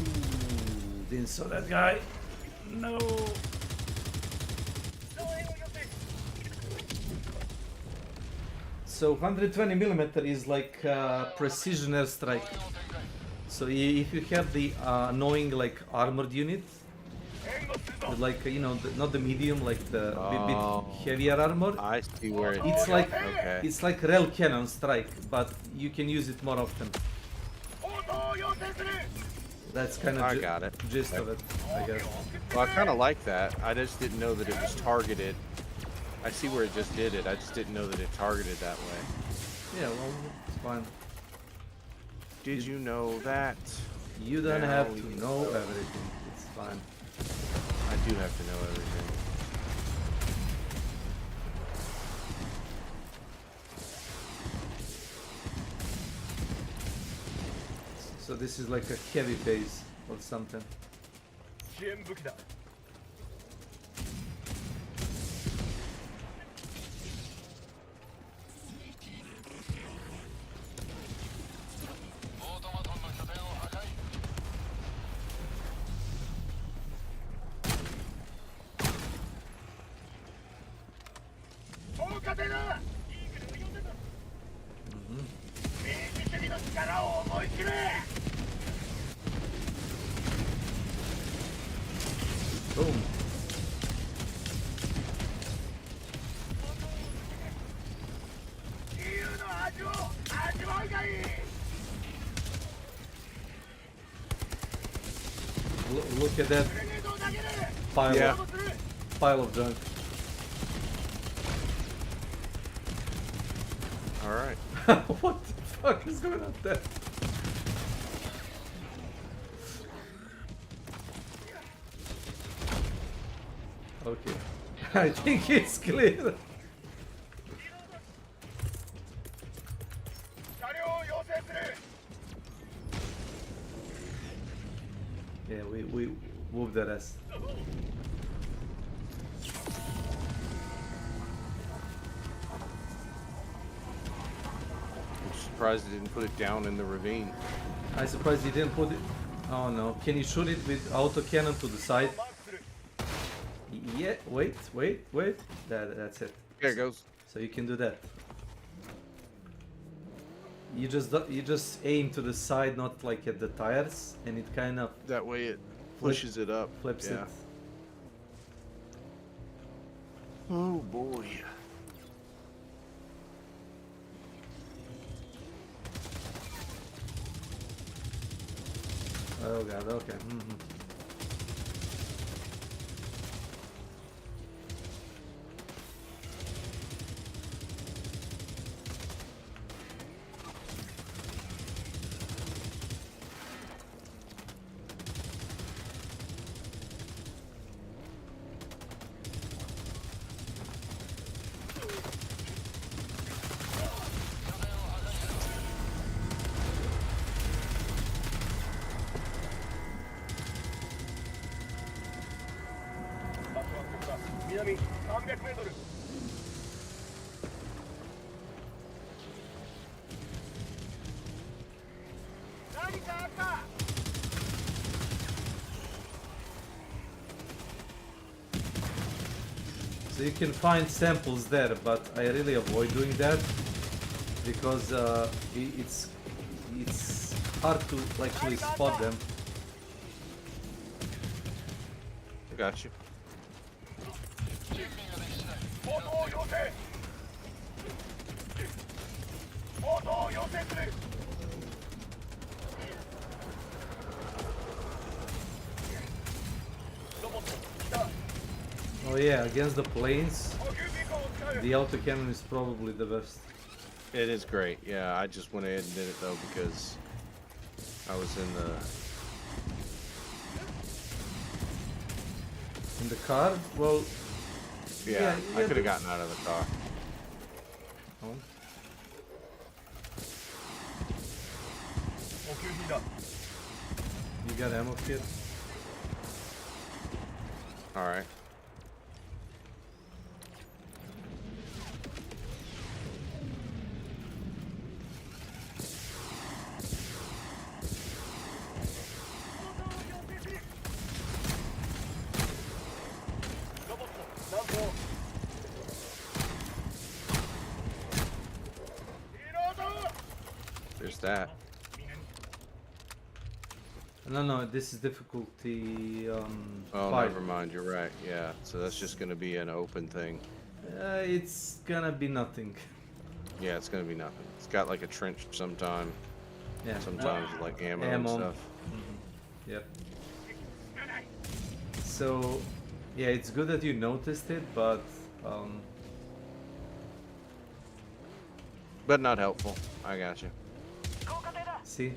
didn't saw that guy. No. So 120mm is like precision airstrike. So if you have the annoying like armored unit, with like not the medium, like the bit heavier armor, I see where it's like okay. it's like rail cannon strike, but you can use it more often. That's kind of I got it. Gist of it, I guess. Well, I kind of like that. I just didn't know that it was targeted. I see where it just did it. I just didn't know that it targeted that way. Yeah, well, it's fine. Did you know that? You don't Now have you to know everything. It's fine. I do have to know everything. So this is like a heavy base or something. 支援武器だ。 Okay. Boom. Look at that pile, Yeah. pile of junk. All right. What the fuck is going on there? Okay. I think it's clear. Yeah, we moved the rest. I'm surprised they didn't put it down in the ravine. I'm surprised you didn't put it. Oh no. Can you shoot it with autocannon to the side? Yeah, wait. That's it. There it goes. So you can do that. You just aim to the side, not like at the tires, and it kind of That way it pushes it up. flips Yeah. it. Oh boy. Oh god, okay. So you can find samples there, but I really avoid doing that because it's hard to actually spot them. I got you. Oh yeah, against the planes, the autocannon is probably the best. It is great. Yeah, I just went ahead and did it though because I was in In the car? Well, yeah, I could the- have gotten out of the car. Oh. You got ammo kit? All right. There's that. No, this is difficulty Oh, 5. never mind. You're right. Yeah. So that's just going to be an open thing. It's gonna be nothing. Yeah, it's going to be nothing. It's got like a trench sometime. Yeah. Sometimes with, like ammo and Ammo. stuff. Yep. So, yeah, it's good that you noticed it, but But not helpful. I got you. see.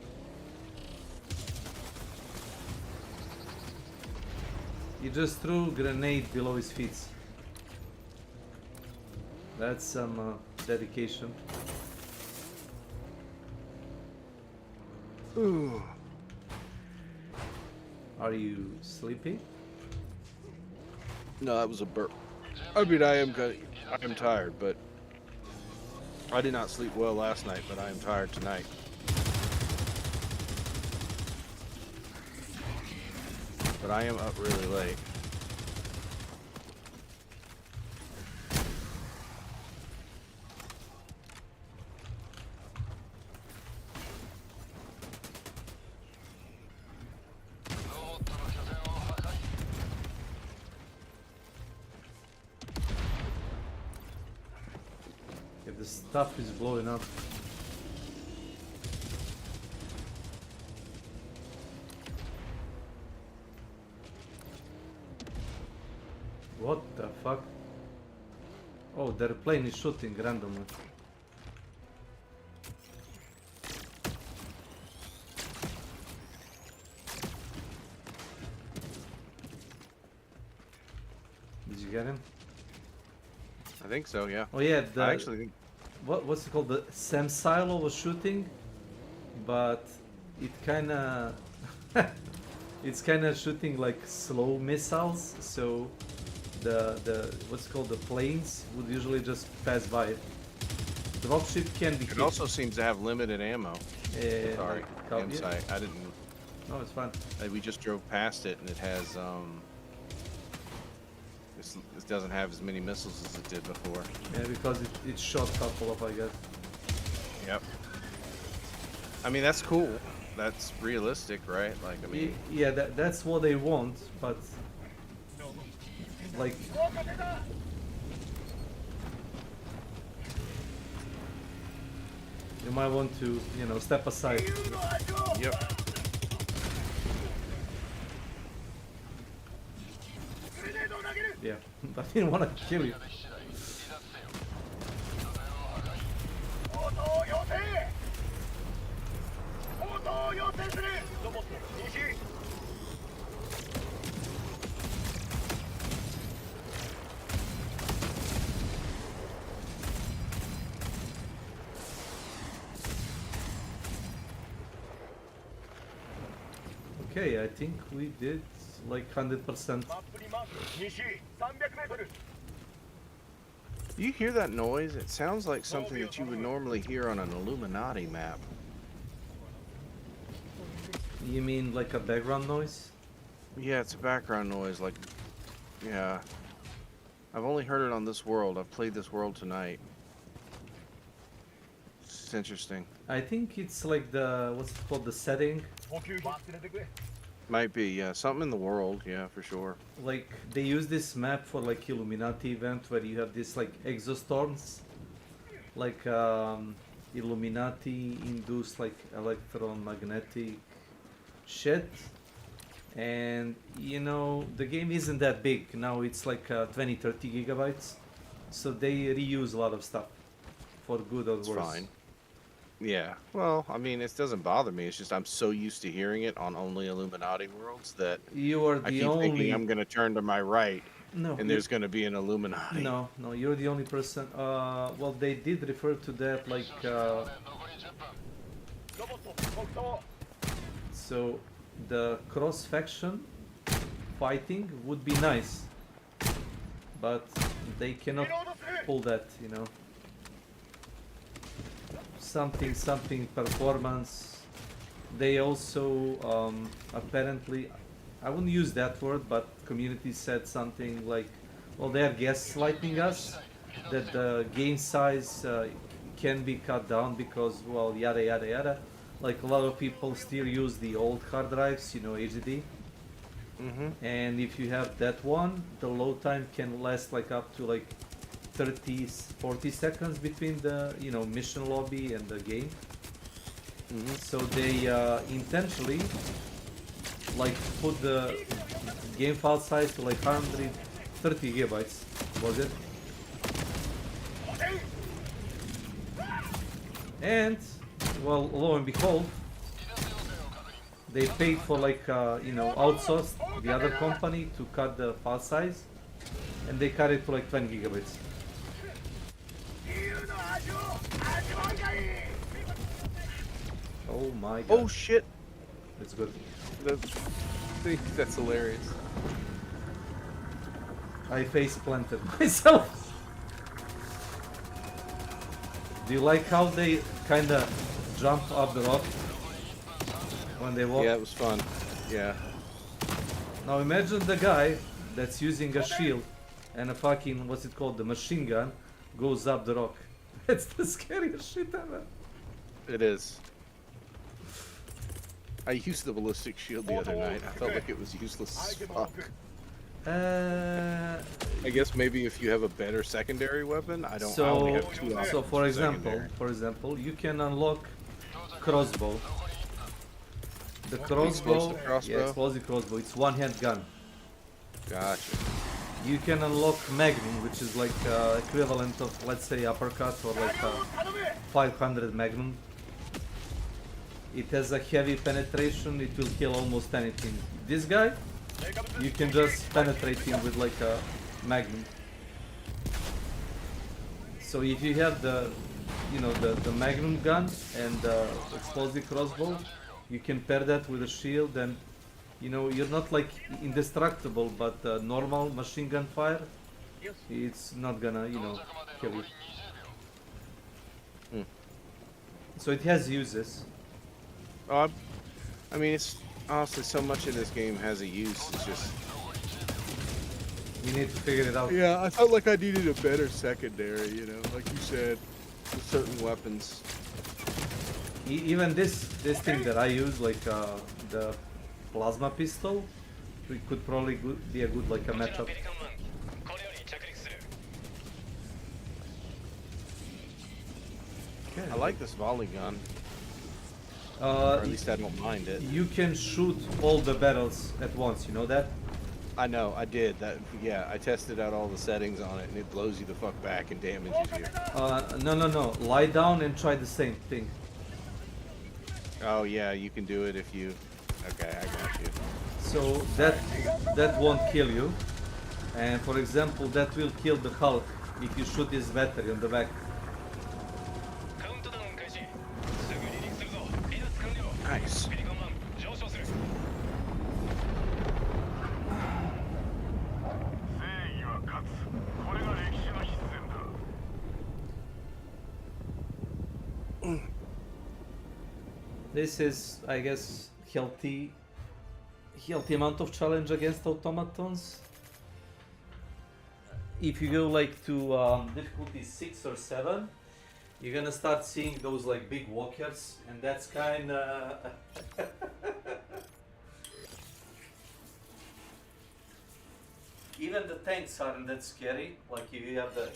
He just threw a grenade below his feet. That's some dedication. Ooh. Are you sleepy? No, that was a burp. I mean, I am tired, but I did not sleep well last night, but I am tired tonight. But I am up really late. The stuff is blowing up. What the fuck? Oh, their plane is shooting randomly. Did you get him? I think so, yeah. Oh yeah, I actually think what's it called? The Sam Silo was shooting, but it kinda it's kinda shooting like slow missiles, so the what's it called, the planes would usually just pass by it. Dropship can be it hit. also seems to have limited ammo. Sorry, yeah. insight. I didn't. No, it's fine. We just drove past it, and it has it doesn't have as many missiles as it did before. Yeah, because it shot a couple of, I guess. Yep. I mean, that's cool. That's realistic, right? Like, I mean, Yeah, that's what they want, but like you might want to, you know, step aside. yep. Yeah, I didn't want to kill you. Okay, I think we did like 100%. You hear that noise? It sounds like something that you would normally hear on an Illuminati map. You mean like a background noise? Yeah, it's a background noise. Like, yeah. I've only heard it on this world. I've played this world tonight. It's interesting. I think it's like the, what's it called, the setting. Might be, yeah. Something in the world, yeah, for sure. Like they use this map for like Illuminati event where you have this like exostorms, like Illuminati induced like electromagnetic shit. And you know, the game isn't that big now. It's like 20-30 gigabytes, so they reuse a lot of stuff for good or It's worse. fine. Yeah. Well, I mean, it doesn't bother me. It's just I'm so used to hearing it on only Illuminati worlds that You are I the keep only. thinking I'm going to turn to my right No, and there's going to be an Illuminati. no, you're the only person. Well, they did refer to that like. So, the cross faction fighting would be nice, but they cannot pull that, you know. Something performance. They also apparently, I wouldn't use that word, but community said something like, well, they are gaslighting us that the game size can be cut down because, well, yada yada yada. Like a lot of people still use the old hard drives, you know, HDD. And if you have that one, the load time can last like up to like 30-40 seconds between the, you know, mission lobby and the game. So they intentionally like put the game file size to like 130 gigabytes, was it? And well, lo and behold, they paid for like you know, outsourced the other company to cut the file size, and they cut it to like 20 gigabytes. Oh my god. Oh shit. That's good. That's hilarious. I face planted myself. Do you like how they kinda jump up the rock when they walk? Yeah, it was fun. Yeah. Now imagine the guy that's using a shield and a fucking, what's it called, the machine gun, goes up the rock. That's the scariest shit ever. It is. I used the ballistic shield the other night. I felt like it was useless as fuck. I guess maybe if you have a better secondary weapon, I only So, have 2 options so for secondary. example, you can unlock crossbow. The Explosive yeah, crossbow? explosive crossbow. It's one-hand gun. Gotcha. You can unlock Magnum, which is like equivalent of, let's say, uppercut or like 500 Magnum. It has a heavy penetration. It will kill almost anything. This guy, you can just penetrate him with like a Magnum. So if you have the, the Magnum gun and the explosive crossbow, you can pair that with a shield, and you're not like indestructible, but normal machine gun fire, it's not gonna, kill you. So it has uses. I mean, it's honestly so much of this game has a use. It's just You need to figure it out. I felt like I needed a better secondary. Like you said, with certain weapons. Even this thing that I use, like the plasma pistol, it could probably be a good like a matchup. Okay. I like this volley gun. Or at least I don't mind it. You can shoot all the barrels at once, you know that? I know, I did. I tested out all the settings on it, and it blows you the fuck back and damages you. No. Lie down and try the same thing. Oh yeah, you can do it if you... Okay, I got you. So that won't kill you. And for example, that will kill the Hulk if you shoot his battery on the back. Nice. This is, I guess, healthy amount of challenge against automatons. If you go like to difficulty 6 or 7, you're gonna start seeing those like big walkers, and that's kinda even the tanks aren't that scary, like if you have the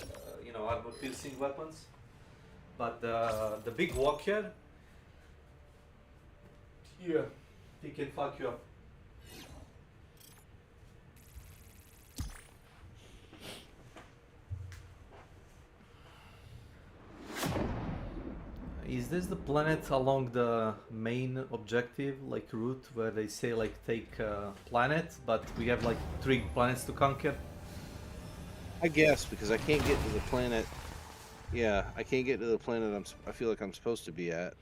armor piercing weapons, but the big walker, yeah, he can fuck you up. Is this the planet along the main objective, like route, where they say like take planet, but we have like 3 planets to conquer? I guess, because I can't get to the planet. Yeah, I can't get to the planet I feel like I'm supposed to be at.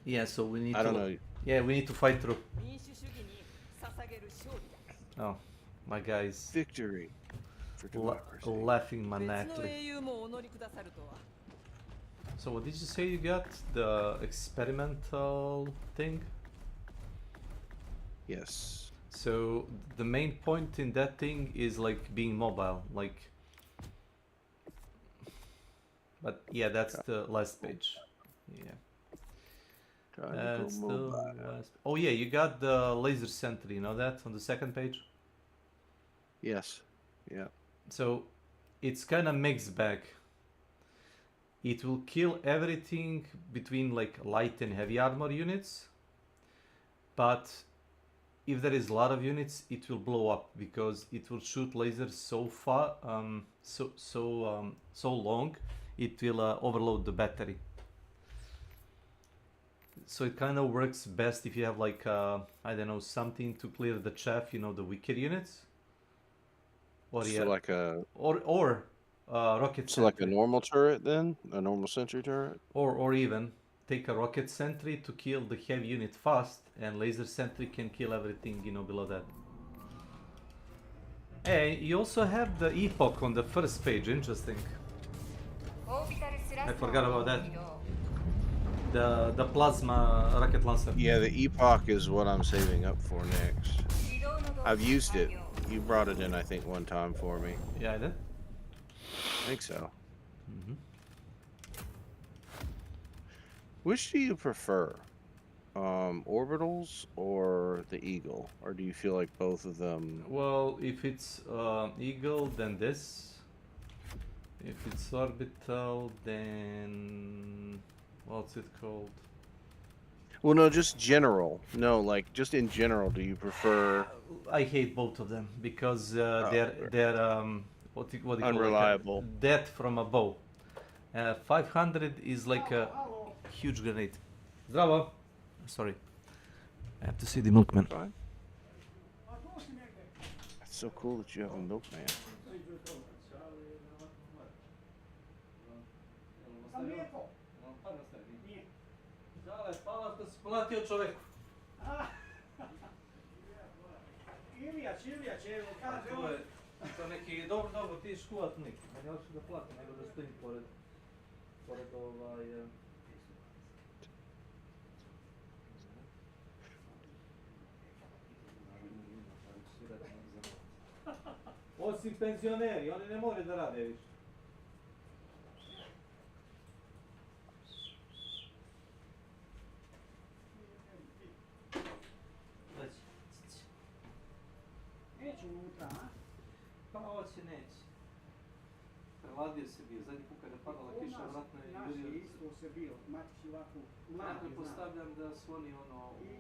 Yeah, so we need I don't know. Yeah, we need to fight through. Oh, my guys. Victory for democracy. Laughing maniacally. So what did you say you got? The experimental thing? Yes. So the main point in that thing is like being mobile, like... But yeah, that's the last page. Yeah. That's the last... Oh yeah, you got the laser sentry, you know that, on the second page? Yes. Yeah. So it's kind of mixed bag. It will kill everything between like light and heavy armor units, but if there is a lot of units, it will blow up because it will shoot lasers so far, so long, it will overload the battery. So it kind of works best if you have like I don't know, something to clear the chaff, you know, the weaker units. Or So yeah, like a rocket so sentry. like a normal turret then? A normal sentry turret? Or even take a rocket sentry to kill the heavy unit fast, and laser sentry can kill everything, you know, below that. Hey, you also have the epoch on the first page, interesting. I forgot about that. The plasma rocket launcher. Yeah, the epoch is what I'm saving up for next. I've used it. You brought it in, I think, one time for me. Yeah, I did. I think so. Which do you prefer? orbitals or the Eagle, or do you feel like both of them? Well, if it's Eagle, then this. If it's orbital, then what's it called? Well, no, just general. No, like just in general, do you prefer I hate both of them because Oh, they're what do you call it? unreliable? Death from a bow. 500 is like a huge grenade. Zdravo. Sorry. I have to see the milkman. Fine. That's so cool that you have a milkman. To neki dobro ti škuvat neki. Meni hoće da platim nego da stojim pored Osim penzioneri, oni ne moraju da rade više. Neće unutra, a? Pa hoće, neće. Preladio se bio, zadnji put kada je padala kiša, vratno je Naš je isto se bio, matić ovako mladi, ja pretpostavljam da su oni ono... I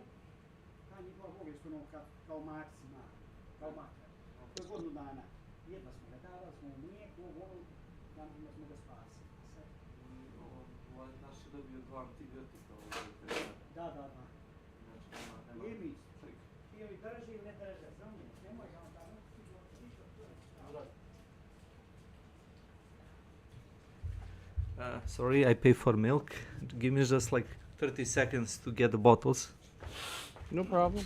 ta njihova bolest ono kao marci mali, kao makar. To je godinu dana. Jedva smo ga dali, smo u mlijeku, danas smo ga spasili. Ovaj naš je dobio 2 antibiotika. Da. Znači, nema Je mi, trika. ti ovi drži ili ne drže, zamiješ, nemoj ga on tamo. Sorry, I pay for milk. Give me just like 30 seconds to get the bottles. No problem.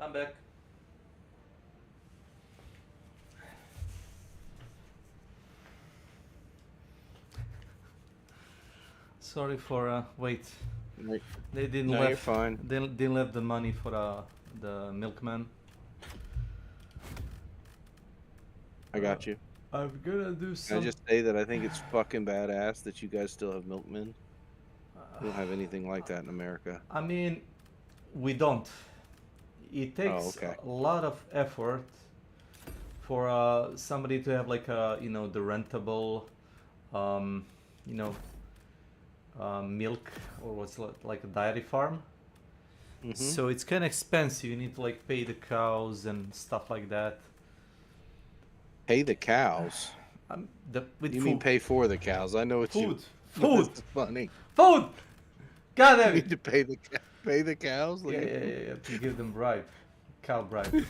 I'm back. Sorry for wait. Right. They didn't No, left. you're fine. They didn't left the money for the milkman. I got you. I'm gonna do Can some. I just say that I think it's fucking badass that you guys still have milkmen? We don't have anything like that in America. I mean, we don't. It takes okay. a lot of effort for somebody to have like a the rentable, milk or what's like a dairy farm. Mhm. So it's kind of expensive. You need to like pay the cows and stuff like that. Pay the cows. With You food. mean pay for the cows? I know what you. Food. That's funny. Food. God You damn need it. to pay the cows. Look Yeah, at yeah, you. yeah, yeah. To give them bribe, cow bribe.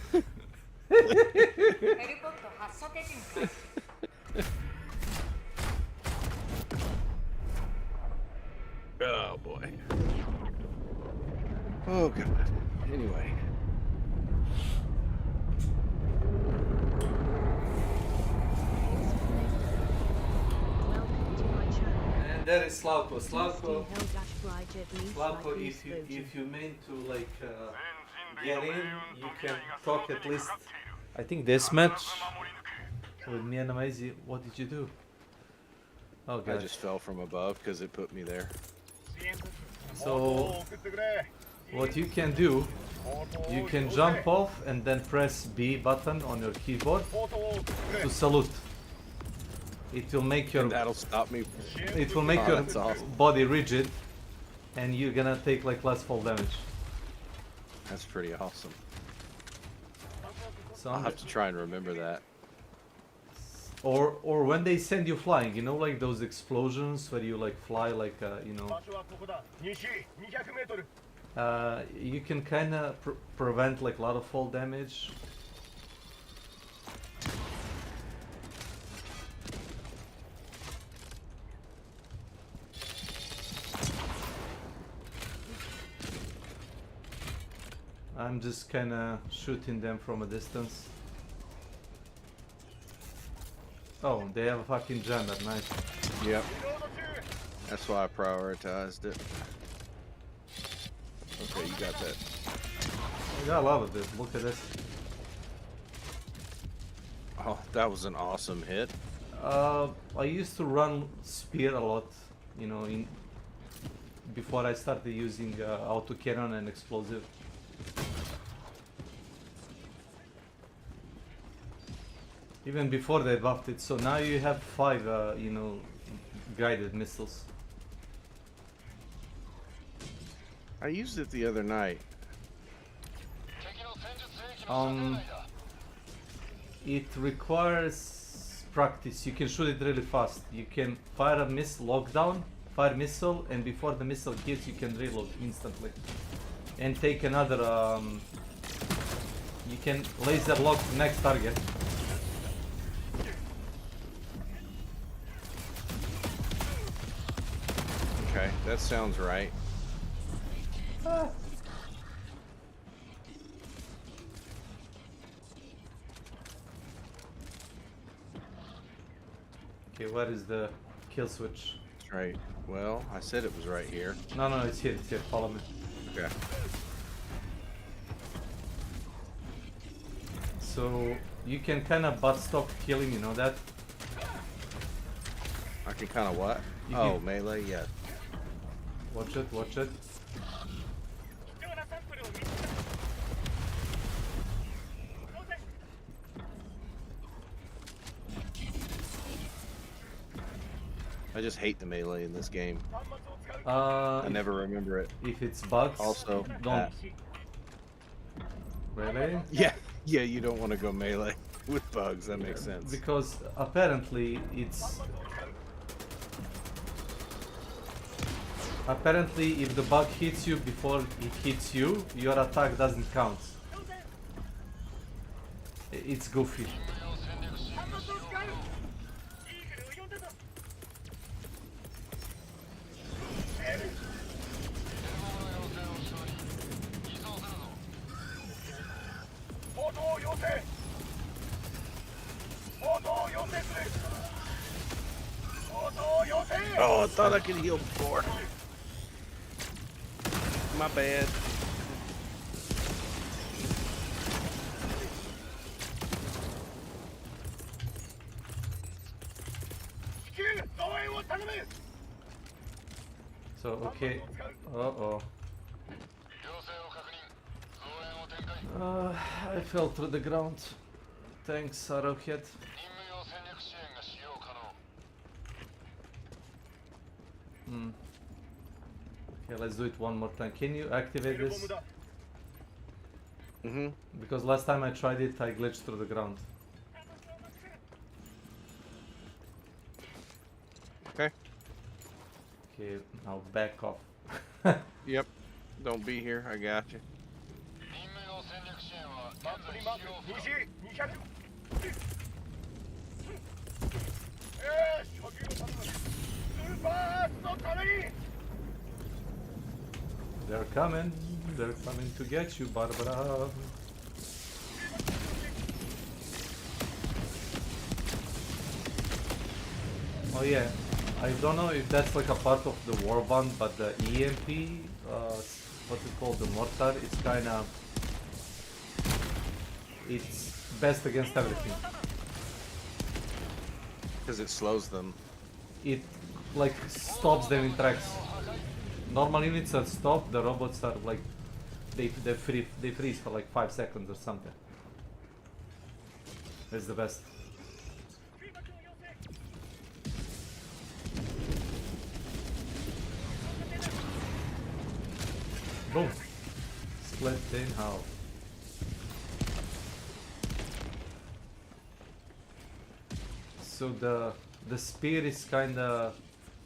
Oh boy. Oh god. Anyway. Welcome to my channel. And that is Slavko. Slavko, Slavko, if you mean to like get in, you can talk at least. I think this match with me and Amazi. What did you do? Oh I god. just fell from above because it put me there. So what you can do, you can jump off and then press B button on your keyboard to salute. It will make your And that'll stop me. it will make Oh, your that's awesome. body rigid, and you're gonna take like less fall damage. That's pretty awesome. So I'll have to try and remember that. or when they send you flying, you know, like those explosions where you like fly like you know, you can kind of prevent like a lot of fall damage. I'm just kind of shooting them from a distance. Oh, they have a fucking jammer, nice. Yep. That's why I prioritized it. Okay, you got that. I got a lot of this, look at this. Oh, that was an awesome hit. I used to run spear a lot, you know, before I started using auto cannon and explosive. Even before they buffed it, so now you have 5, you know, guided missiles. I used it the other night. It requires practice. You can shoot it really fast. You can fire a missile, lockdown, fire missile, and before the missile hits, you can reload instantly. And take another. You can laser lock the next target. Okay, that sounds right. Okay, where is the kill switch? That's right. Well, I said it was right here. No, no, it's here, it's here. Follow me. Okay. So you can kind of butt stop killing, you know that? I can kind of what? You Oh, can- melee, yeah. Watch it, watch it. I just hate the melee in this game. Uh, I never remember it. If it's bugs, Also, don't. Really? Yeah, yeah, you don't want to go melee with bugs. That makes sense. Because apparently it's... Apparently if the bug hits you before it hits you, your attack doesn't count. It's goofy. Oh, I thought I could heal before. My bad. So, okay. Uh-oh. I fell through the ground. Thanks, Arrowhead. Hmm. Okay, let's do it one more time. Can you activate this? Mm-hmm. Because last time I tried it, I glitched through the ground. Okay. Okay, now back off. Yep. Don't be here. I got you. They're coming to get you, Barbara. Oh yeah, I don't know if that's like a part of the warband, but the EMP, what's it called, the mortar, it's best against everything. Because it slows them. It like stops them in tracks. Normal units are stopped, the robots are like, they freeze for like 5 seconds or something. That's the best. Boom! Split in half. So the spear is kinda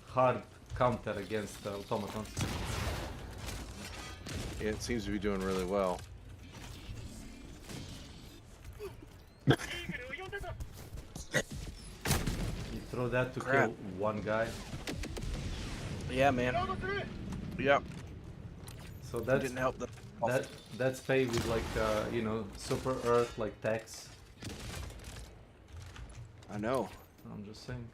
hard counter against the automatons. It seems to be doing really well. You throw that to kill one guy. Yeah, man. Yep. So that's didn't help them. that's paid with like you know, super earth like tax. I know. I'm just saying.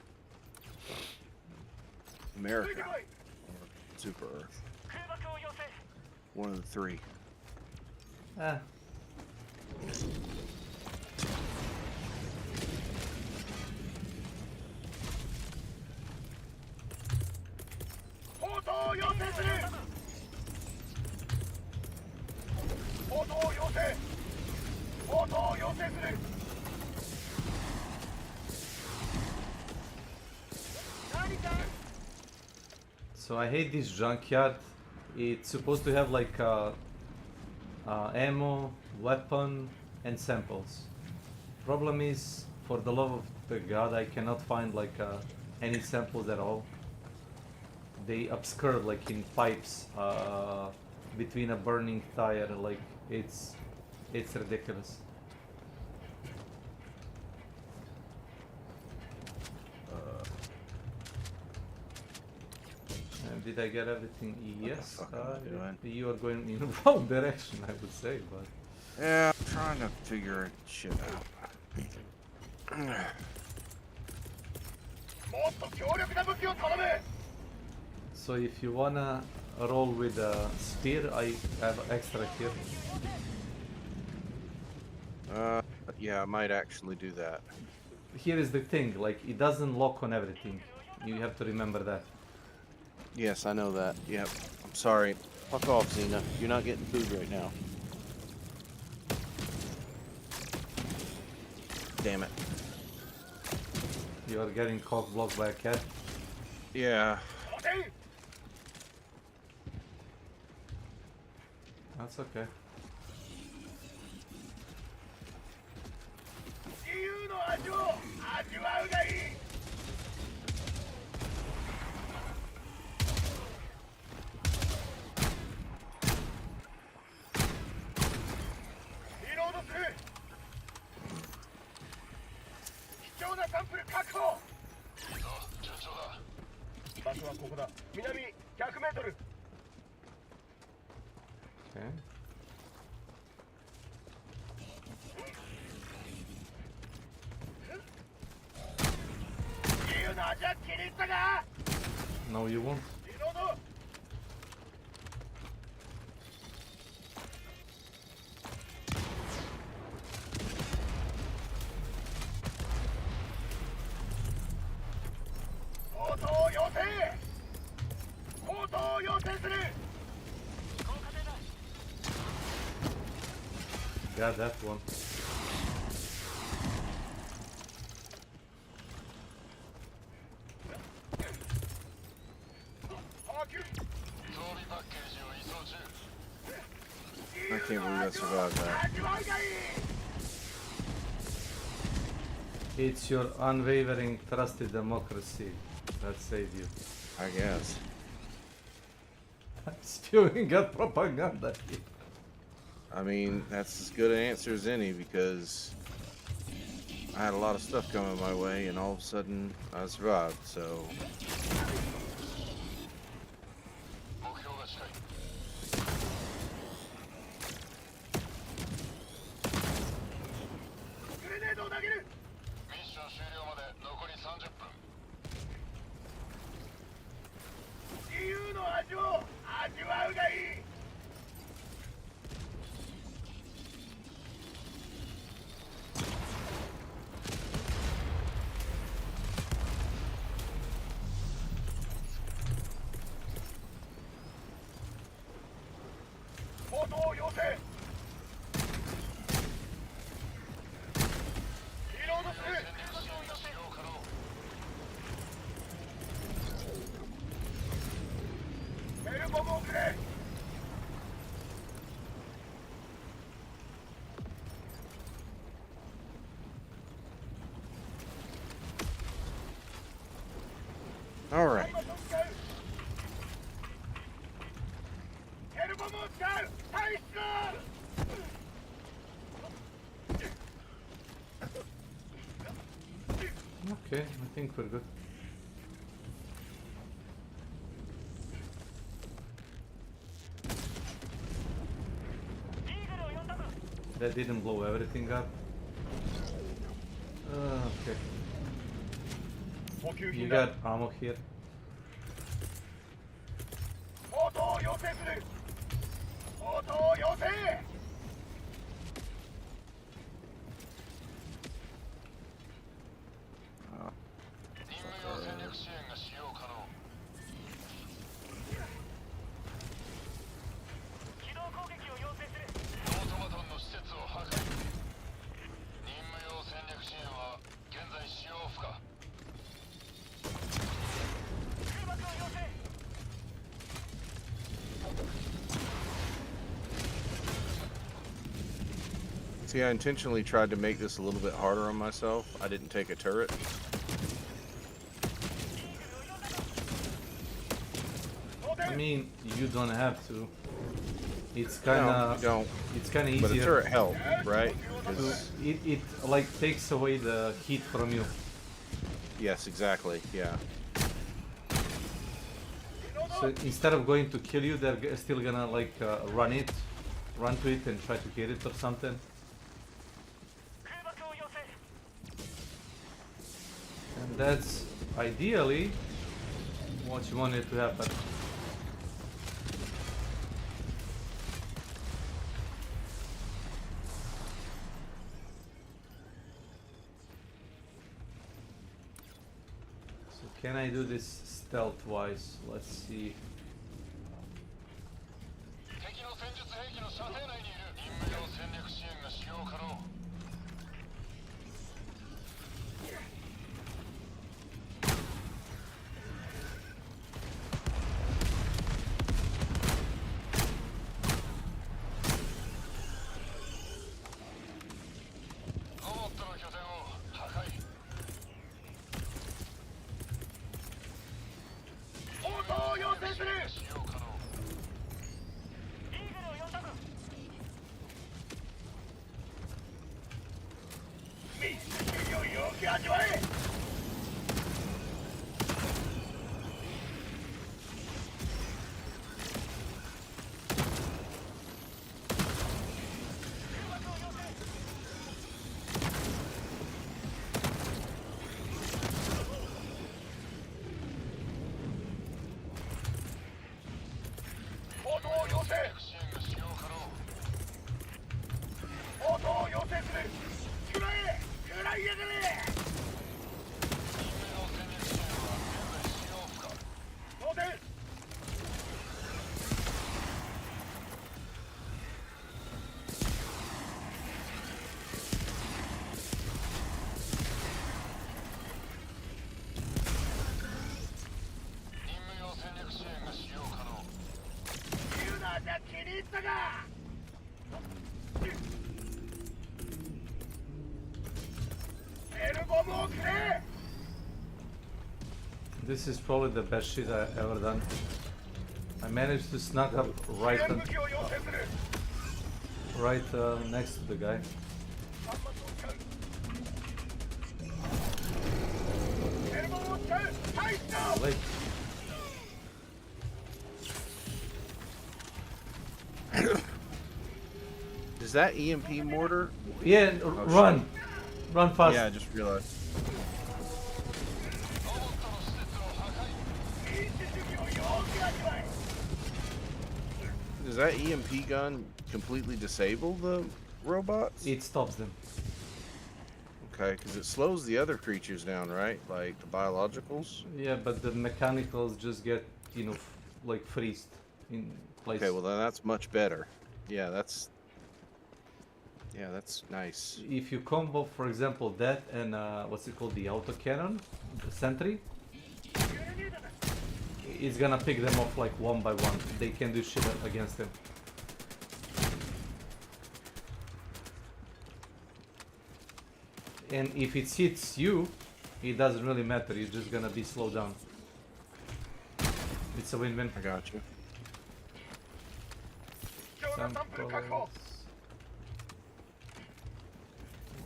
America. Or Super Earth. One of the three. Ah. So I hate this junkyard. It's supposed to have like ammo, weapon, and samples. Problem is, for the love of the god, I cannot find like any samples at all. They obscure like in pipes between a burning tire. Like it's ridiculous. Did I get everything? Yes. You are going in the wrong direction, I would say, but... Yeah, I'm trying to figure shit out. So if you wanna roll with a spear, I have extra here. Yeah, I might actually do that. Here is the thing, like, it doesn't lock on everything. You have to remember that. Yes, I know that. Yep. I'm sorry. Fuck off, Xena. You're not getting food right now. Damn it. You are getting cock blocked by a cat? Yeah. That's okay. Okay. No, you won't. Got that one. I can't believe I survived that. It's your unwavering trust in democracy that saved you. I guess. Spewing out propaganda here. I mean, that's as good an answer as any because I had a lot of stuff coming my way, and all of a sudden, I survived, so... All right. Okay, I think we're good. That didn't blow everything up. Okay. You got ammo here. See, I intentionally tried to make this a little bit harder on myself. I didn't take a turret. I mean, you don't have to. It's kind No, of you don't. It's kind of easier. But a turret helped, right? 'Cause- It like takes away the heat from you. yes, exactly. Yeah. So instead of going to kill you, they're still gonna like run to it and try to hit it or something. And that's ideally what you want it to happen. So can I do this stealth-wise? Let's see. This is probably the best shit I've ever done. I managed to snuck up right next to the guy. Late. Is that EMP mortar? Yeah, run. Run fast. Yeah, I just realized. Does that EMP gun completely disable the robots? It stops them. Okay, because it slows the other creatures down, right? Like the biologicals? Yeah, but the mechanicals just get, you know, like freezed in place. Okay, well then that's much better. Yeah, that's nice. If you combo, for example, that and what's it called, the autocannon, the sentry, it's gonna pick them off like one by one. They can do shit against them. And if it hits you, it doesn't really matter. You're just gonna be slowed down. It's a win-win. I got you. Samples.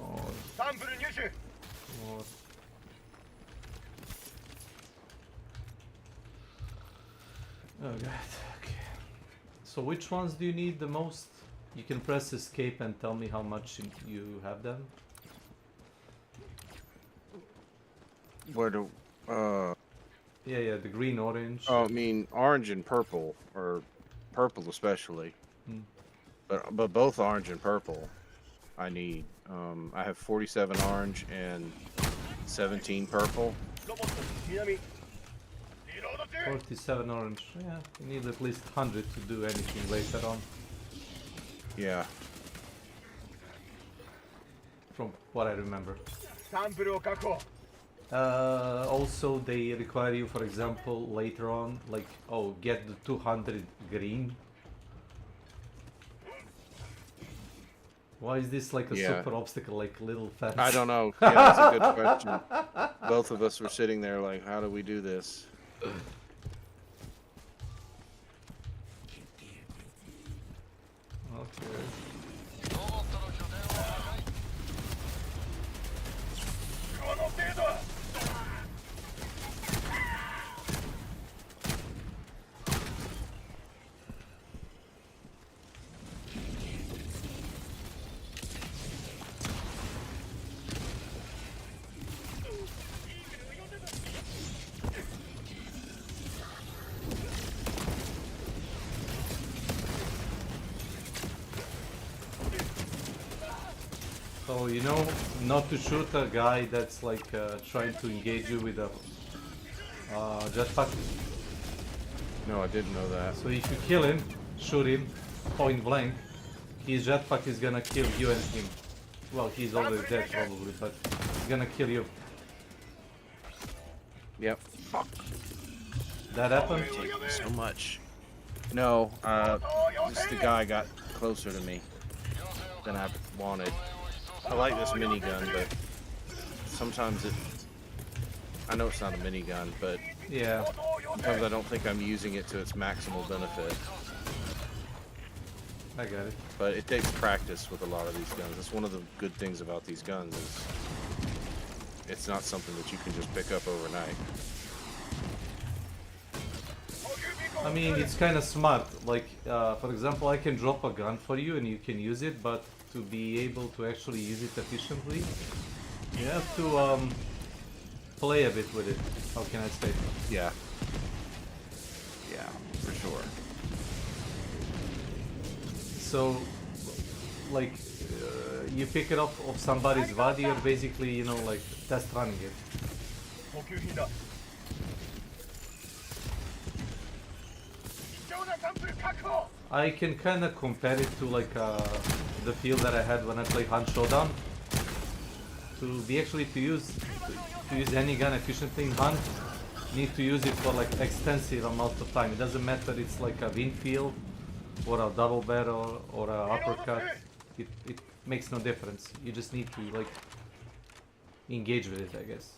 More. More. Oh god, okay. So which ones do you need the most? You can press escape and tell me how much you have them. Where do Yeah, the green, orange. Oh, I mean orange and purple, or purple especially. Hmm. But both orange and purple I need. I have 47 orange and 17 purple. 47 orange. Yeah, you need at least 100 to do anything later on. Yeah. From what I remember. Also, they require you, for example, later on, like, oh, get the 200 green. Why is this like a super obstacle, like little fence? I don't know. Yeah, that's a good question. Both of us were sitting there like, how do we do this? Okay. So, you know, not to shoot a guy that's like trying to engage you with a jetpack. No, I didn't know that. So if you kill him, shoot him, point blank, his jetpack is gonna kill you and him. Well, he's already dead probably, but he's gonna kill you. Yep. That happened? So much. No, just the guy got closer to me than I wanted. I like this minigun, but sometimes I know it's not a minigun, but yeah, sometimes I don't think I'm using it to its maximal benefit. I got it. But it takes practice with a lot of these guns. That's one of the good things about these guns is it's not something that you can just pick up overnight. I mean, it's kind of smart. Like, for example, I can drop a gun for you and you can use it, but to be able to actually use it efficiently, you have to play a bit with it. How can I say? Yeah. Yeah, for sure. So, like, you pick it up of somebody's body, you're basically, you know, like, test running it. I can kind of compare it to like the feel that I had when I played Hunt Showdown. To be actually to use any gun efficiently in Hunt, you need to use it for like extensive amount of time. It doesn't matter it's like a Winfield or a double barrel or a uppercut. It makes no difference. You just need to like engage with it, I guess.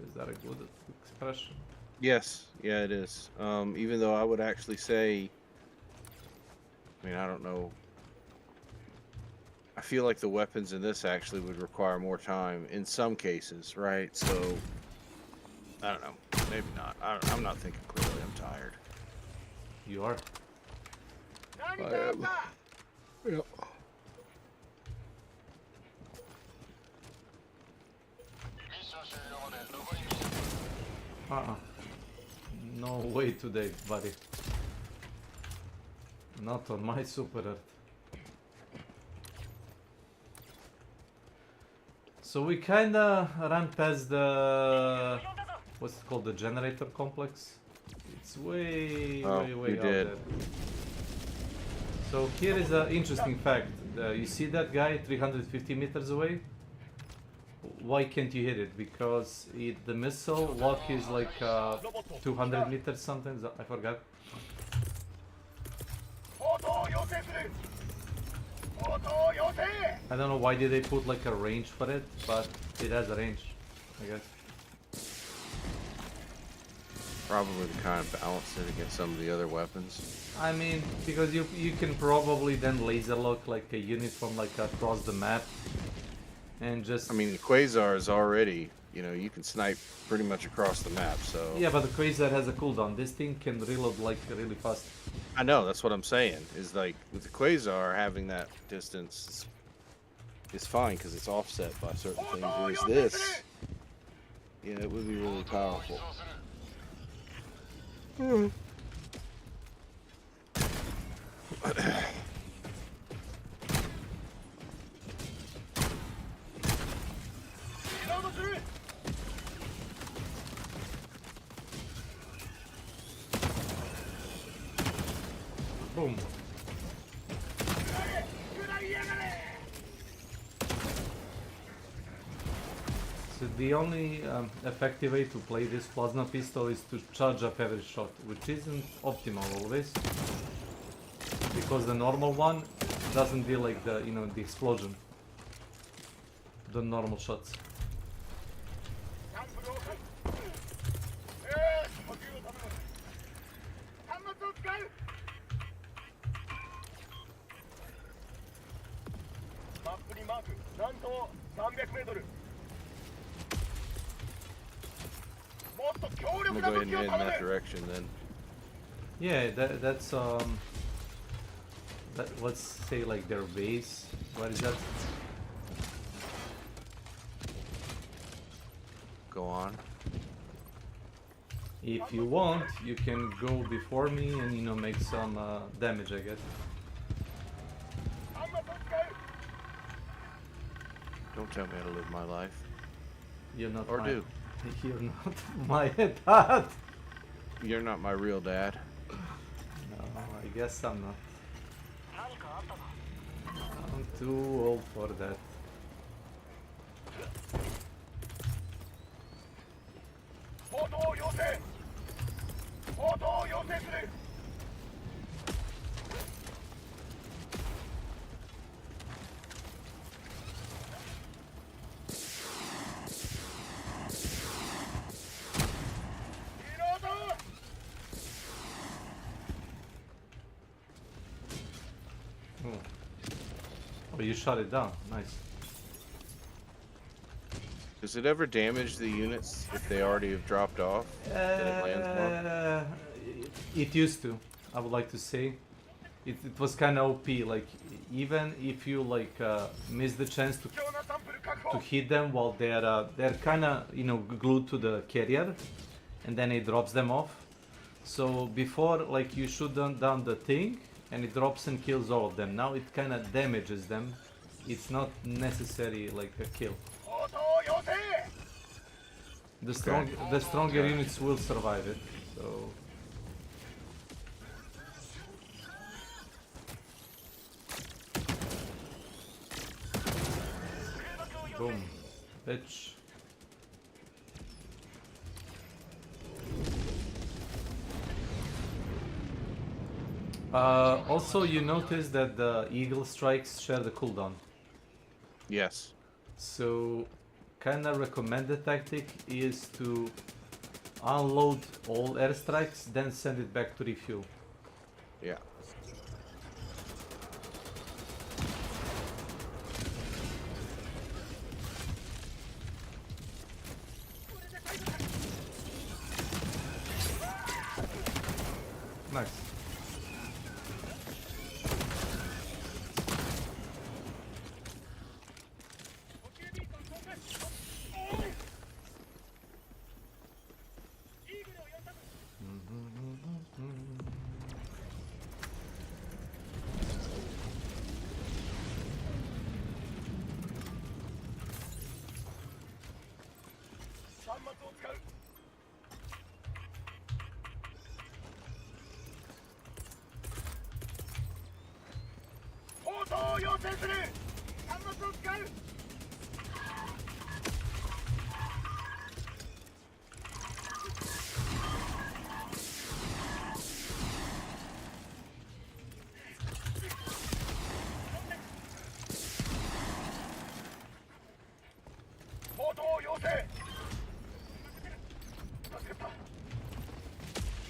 Is that a good expression? Yes, yeah, it is. Even though I would actually say, I mean, I don't know. I feel like the weapons in this actually would require more time in some cases, right? So I don't know. Maybe not. I'm not thinking clearly. I'm tired. You are. I am. Yep. No way today, buddy. Not on my Super Earth. So we kinda ran past the... what's it called? The generator complex? It's way Oh, way you out did. there. So here is an interesting fact. You see that guy 350 meters away? Why can't you hit it? Because the missile lock is like 200 meters something, I forgot. I don't know why did they put like a range for it, but it has a range, I guess. Probably to kind of balance it against some of the other weapons. I mean, because you can probably then laser lock like a unit from like across the map, and just. I mean, the Quasar is already, you know, you can snipe pretty much across the map. So. Yeah, but the Quasar has a cooldown. This thing can reload like really fast. I know, that's what I'm saying. Is like with the Quasar having that distance is fine because it's offset by certain things. Whereas this, yeah, it would be really powerful. Boom. So the only effective way to play this plasma pistol is to charge up every shot, which isn't optimal always, because the normal one doesn't deal like the the explosion, the normal shots. I'm gonna go ahead and head in that direction then. Yeah, that's let's say like their base. What is that? Go on. If you want, you can go before me and make some damage, I guess. Don't tell me how to live my life. You're not Or my, do. You're not my dad. You're not my real dad. No, I guess I'm not. I'm too old for that. Oh, you shot it down. Nice. Does it ever damage the units if they already have dropped off? That it lands more? It used to. I would like to say. It was kind of OP. Like even if you miss the chance to hit them while they're kind of glued to the carrier, and then it drops them off. So before you shoot down the thing, and it drops and kills all of them. Now it kind of damages them. It's not necessarily like a kill. The stronger units will survive it. So. Boom. Bitch. Also, you notice that the Eagle strikes share the cooldown. Yes. So, kind of recommended tactic is to unload all airstrikes, then send it back to refuel. Yeah.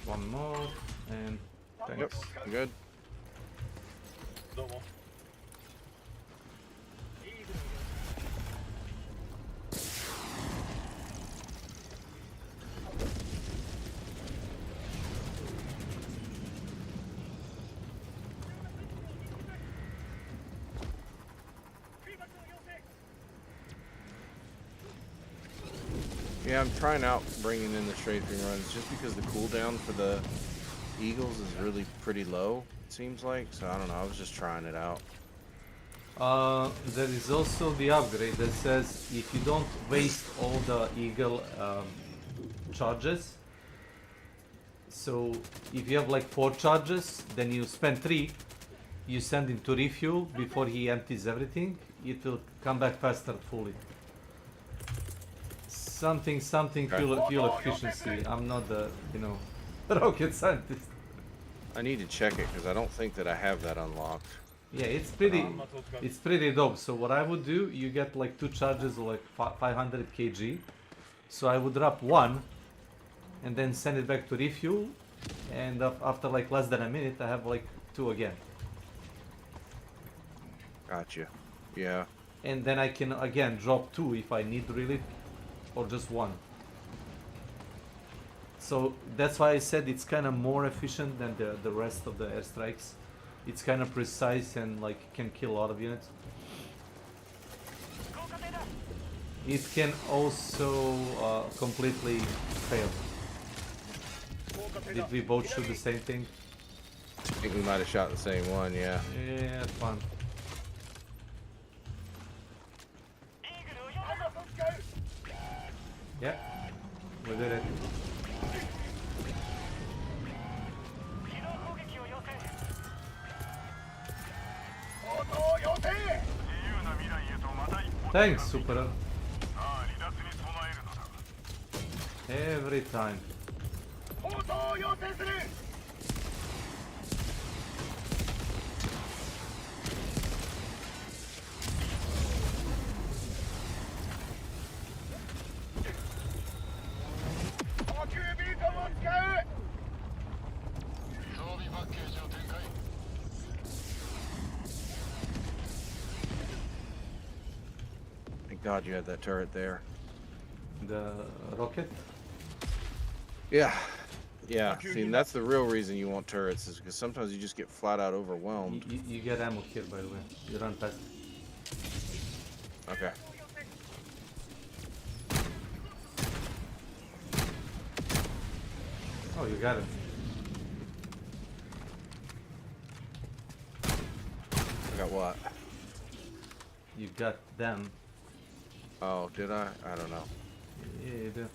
One more, and thanks. Yep, I'm good. Yeah, I'm trying out bringing in the strafing runs just because the cooldown for the Eagles is really pretty low, it seems like. So I don't know, I was just trying it out. There is also the upgrade that says if you don't waste all the Eagle charges, so if you have like 4 charges, then you spend 3, you send him to refuel before he empties everything, it will come back faster fully. Something fuel efficiency. I'm not the, rocket scientist. I need to check it because I don't think that I have that unlocked. Yeah, it's pretty dope. So what I would do, you get like 2 charges of like 500 kg. So I would drop 1 and then send it back to refuel, and after like less than a minute I have like 2 again. Gotcha. Yeah. And then I can again drop 2 if I need really, or just 1. So that's why I said it's kind of more efficient than the rest of the airstrikes. It's kind of precise and like can kill a lot of units. It can also completely fail. Did we both shoot the same thing? I think we might have shot the same one, yeah. Yeah, fun. Yeah, we did it. Thanks, Super. Every time. Thank God you had that turret there. The rocket? Yeah. Yeah. See, and that's the real reason you want turrets, is because sometimes you just get flat out overwhelmed. You get ammo here, by the way. You run past. Okay. Oh, you got it. I got what? You got them. Oh, did I? I don't know. Yeah, you do.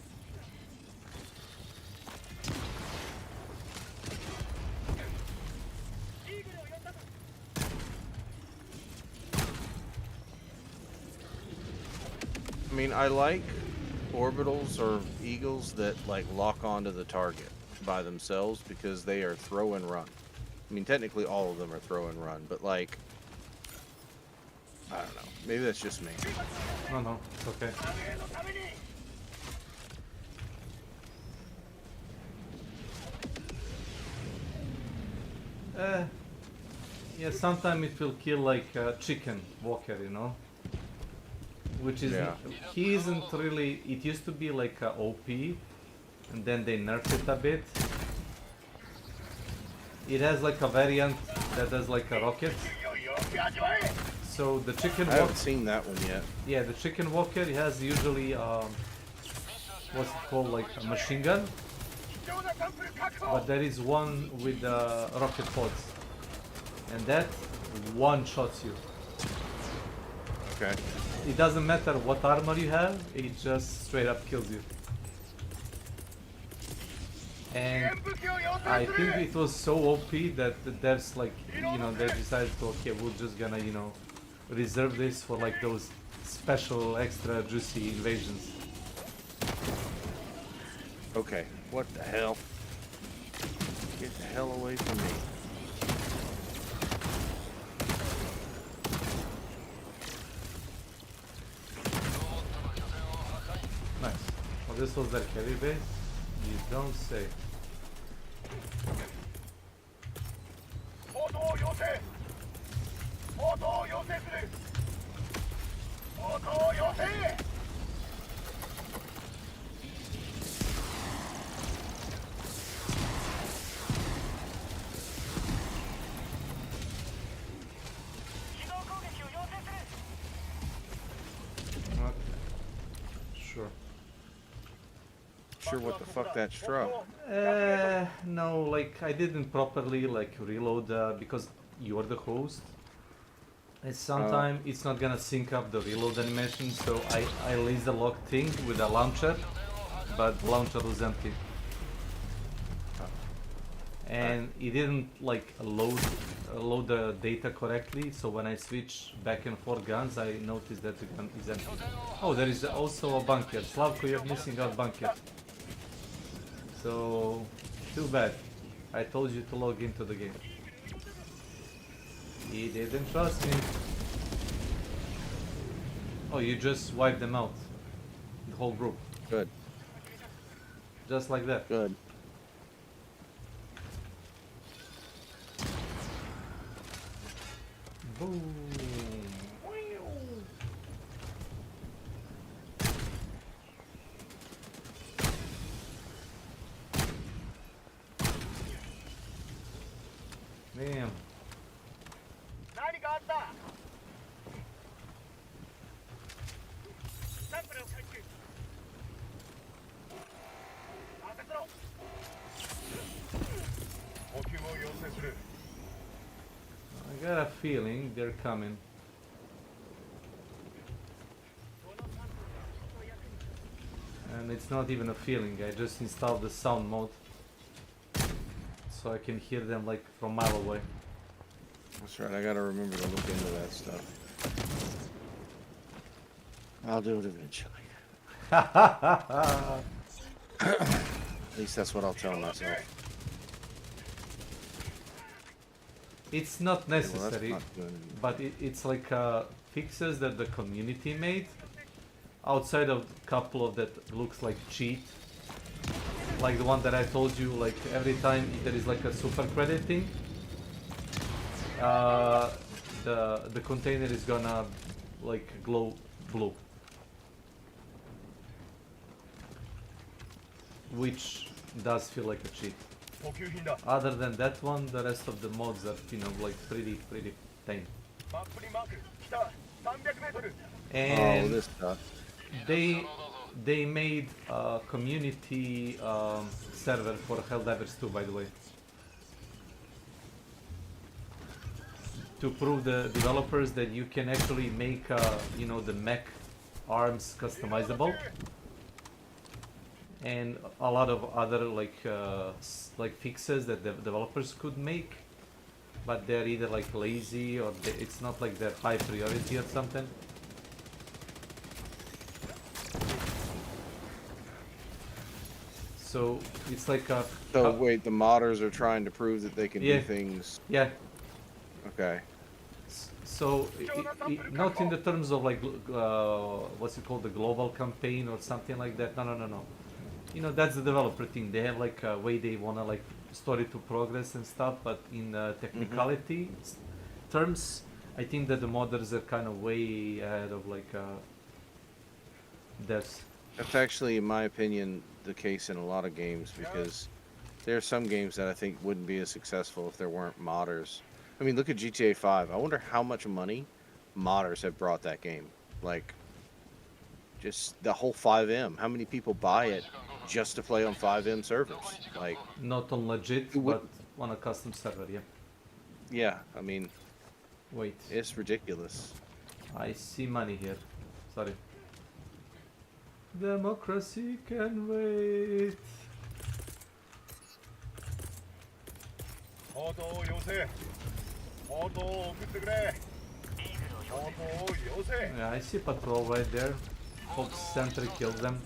I mean, I like orbitals or eagles that like lock onto the target by themselves because they are throw and run. I mean, technically all of them are throw and run, but like, I don't know. Maybe that's just me. No, it's okay. Yeah, sometimes it will kill like a chicken walker, you know? Which is, he isn't really, it used to be like a OP, and then they nerfed it a bit. It has like a variant that has like a rocket. So the chicken walker... I haven't seen that one yet. Yeah, the chicken walker, it has usually, what's it called, like a machine gun. But there is one with rocket pods. And that one-shots you. Okay. It doesn't matter what armor you have, it just straight up kills you. And I think it was so OP that the devs like, you know, they decided to, okay, we're just gonna, you know, reserve this for like those special extra juicy invasions. Okay, what the hell? Get the hell away from me. Nice. Well, this was their heavy base? You don't say. Sure. Sure what the fuck that struck. No, like I didn't properly like reload because you're the host. And sometimes it's not gonna sync up the reload animation, so I released the lock thing with a launcher, but the launcher was empty. And it didn't like load the data correctly, so when I switch back and forth guns, I noticed that the gun is empty. Oh, there is also a bunker. Slavko, you're missing out bunker. So, too bad. I told you to log into the game. He didn't trust me. Oh, you just wiped them out. The whole group. Good. Just like that. Good. Boom. Damn. I got a feeling they're coming. And it's not even a feeling, I just installed the sound mode. So I can hear them like from a mile away. That's right, I gotta remember to look into that stuff. I'll do it eventually. At least that's what I'll tell myself. It's not necessary, well, that's not good. but it's like fixes that the community made. Outside of a couple of that looks like cheat. Like the one that I told you, like every time there is like a super credit thing, the container is gonna like glow blue. Which does feel like a cheat. Other than that one, the rest of the mods are, you know, like pretty tame. And this stuff. they made a community server for Helldivers 2, by the way. To prove the developers that you can actually make, you know, the mech arms customizable. And a lot of other like fixes that the developers could make, but they're either like lazy or it's not like their high priority or something. So it's like a. So wait, the modders are trying to prove that they can Yeah. do things. Yeah. Okay. So not in the terms of like what's it called, the global campaign or something like that. No. You know, that's the developer thing. They have like a way they wanna like story to progress and stuff, but in technicality terms, I think that the modders are kind of way ahead of like devs. That's actually, in my opinion, the case in a lot of games, because there are some games that I think wouldn't be as successful if there weren't modders. I mean, look at GTA 5. I wonder how much money modders have brought that game. Like, just the whole 5M. How many people buy it just to play on 5M servers? Like, not on legit, but on a custom server, yeah. Yeah, I mean, wait, it's ridiculous. I see money here. Sorry. Democracy can wait. Yeah, I see patrol right there. Hope sentry kills them.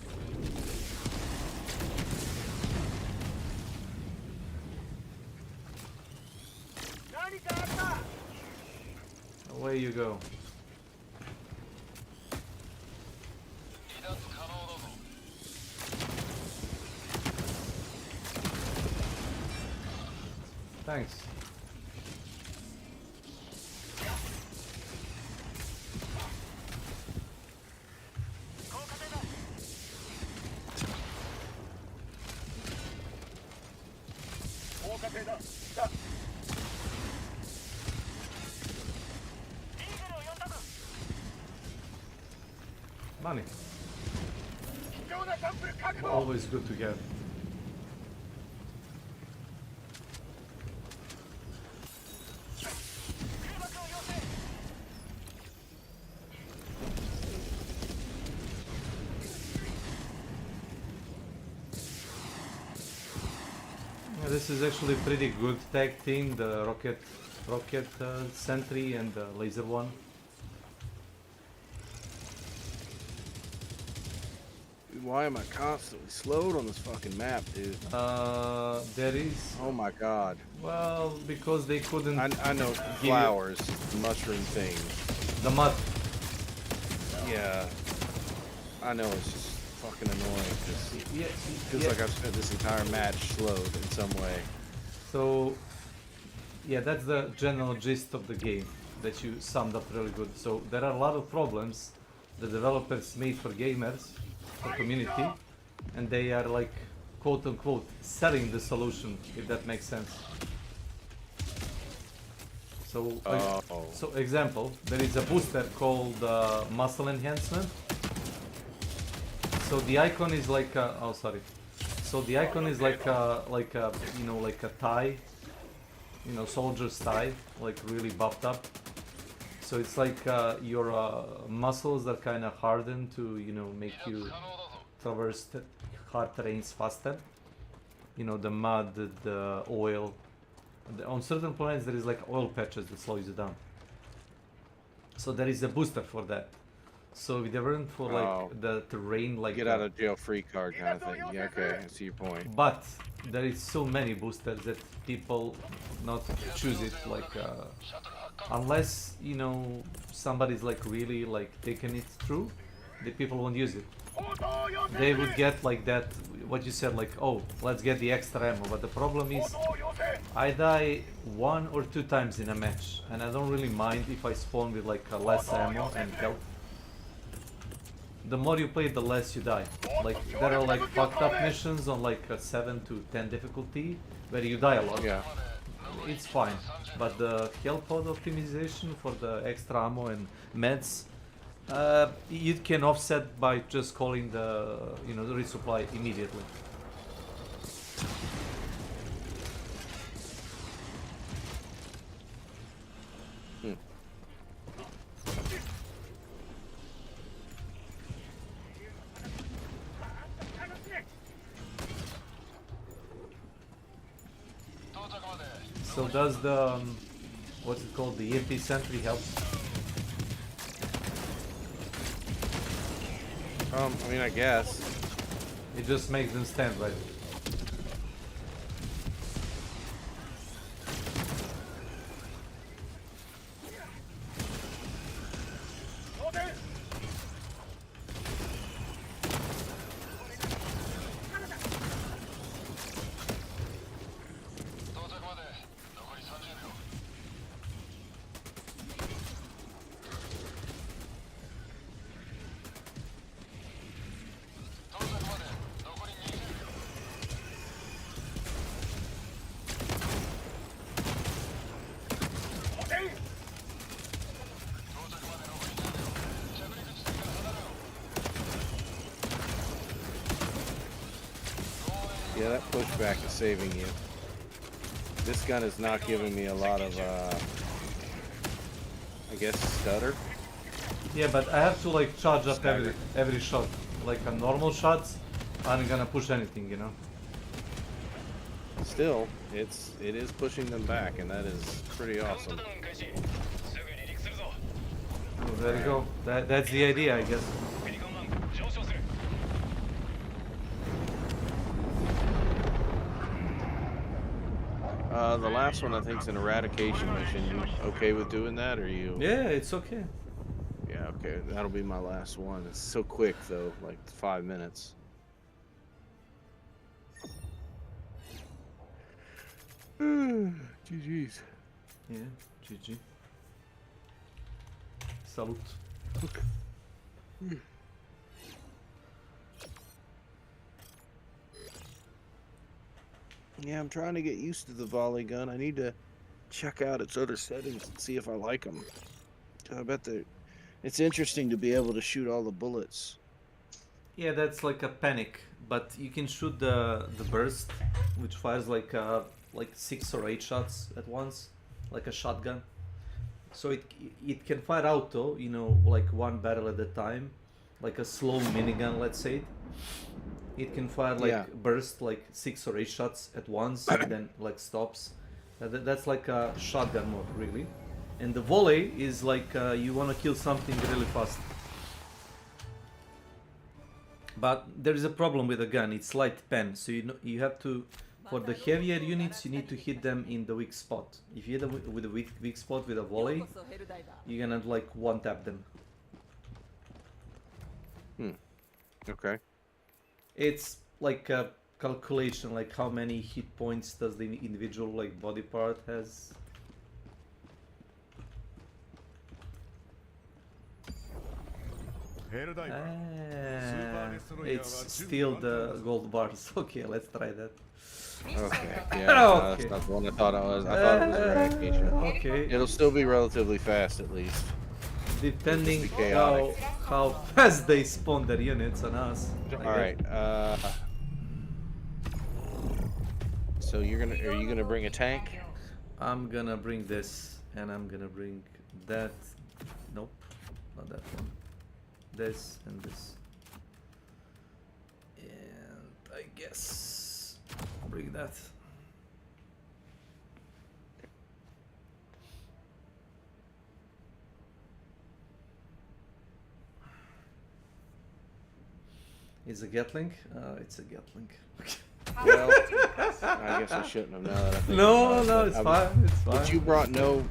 Away you go. Thanks. Money. Always good to get. This is actually pretty good tag team, the rocket sentry and the laser one. Dude, why am I constantly slowed on this fucking map, dude? There is. Oh my god. Well, because they couldn't. I know flowers, mushroom things. The mud. Yeah. I know it's just fucking annoying because Yeah, feels like I've spent this entire match slowed in some way. So, yeah, that's the general gist of the game that you summed up really good. So there are a lot of problems the developers made for gamers, for community, and they are like quote unquote selling the solution, if that makes sense. So, so example, there is a booster called muscle enhancement. So the icon is like a, oh sorry. So the icon is like a you know, like a tie, you know, soldier's tie, like really buffed up. So it's like your muscles are kind of hardened to, you know, make you traverse hard terrains faster. You know, the mud, the oil. On certain planets there is like oil patches that slows you down. So there is a booster for that. So if they weren't for like the terrain, like get out of jail free card kind of thing. Yeah, okay, I see your point. But there is so many boosters that people not choose it, like unless, you know, somebody's like really like taking it through, the people won't use it. They would get like that, what you said, like, oh, let's get the extra ammo. But the problem is I die 1 or 2 times in a match, and I don't really mind if I spawn with like less ammo and health. The more you play, the less you die. Like, there are like fucked up missions on like a 7 to 10 difficulty where you die a lot. Yeah. It's fine. But the health pod optimization for the extra ammo and meds, you can offset by just calling the, you know, the resupply immediately. So does the, what's it called, the EMP sentry help? I mean, I guess. It just makes them stand, right? Yeah, that pushback is saving you. This gun is not giving me a lot of, I guess, stutter. Yeah, but I have to like charge up every shot. Like a normal shots aren't gonna push anything, you know. still, it is pushing them back, and that is pretty awesome. Oh, there you go. That's the idea, I guess. The last one I think is an eradication mission. You okay with doing that, or you? Yeah, it's okay. Yeah, okay. That'll be my last one. It's so quick though, like 5 minutes. GG's. Yeah, GG. Salute. Yeah, I'm trying to get used to the volley gun. I need to check out its other settings and see if I like them. I bet it's interesting to be able to shoot all the bullets. Yeah, that's like a panic, but you can shoot the burst, which fires like 6 or 8 shots at once, like a shotgun. So it can fire auto, you know, like one barrel at a time, like a slow minigun, let's say. It can fire like burst like 6 or 8 shots at once and then like stops. That's like a shotgun mode, really. And the volley is like you want to kill something really fast. But there is a problem with the gun. It's light pen, so you have to, for the heavier units, you need to hit them in the weak spot. If you hit them with a weak spot with a volley, you're gonna like one tap them. Okay. It's like a calculation, like how many hit points does the individual like body part has. It's still the gold bars. Okay, let's try that. Okay, yeah, that's not the one I thought it was. I thought it was eradication. Okay. It'll still be relatively fast, at least. Depending how fast they spawn their units on us. Alright, so are you gonna bring a tank? I'm gonna bring this, and I'm gonna bring that. Nope, not that one. This and this. And I guess I'll bring that. Is a Gatling? It's a Gatling. Well, I guess I shouldn't have. Now that I think No, about it, it's fine. It's fine. But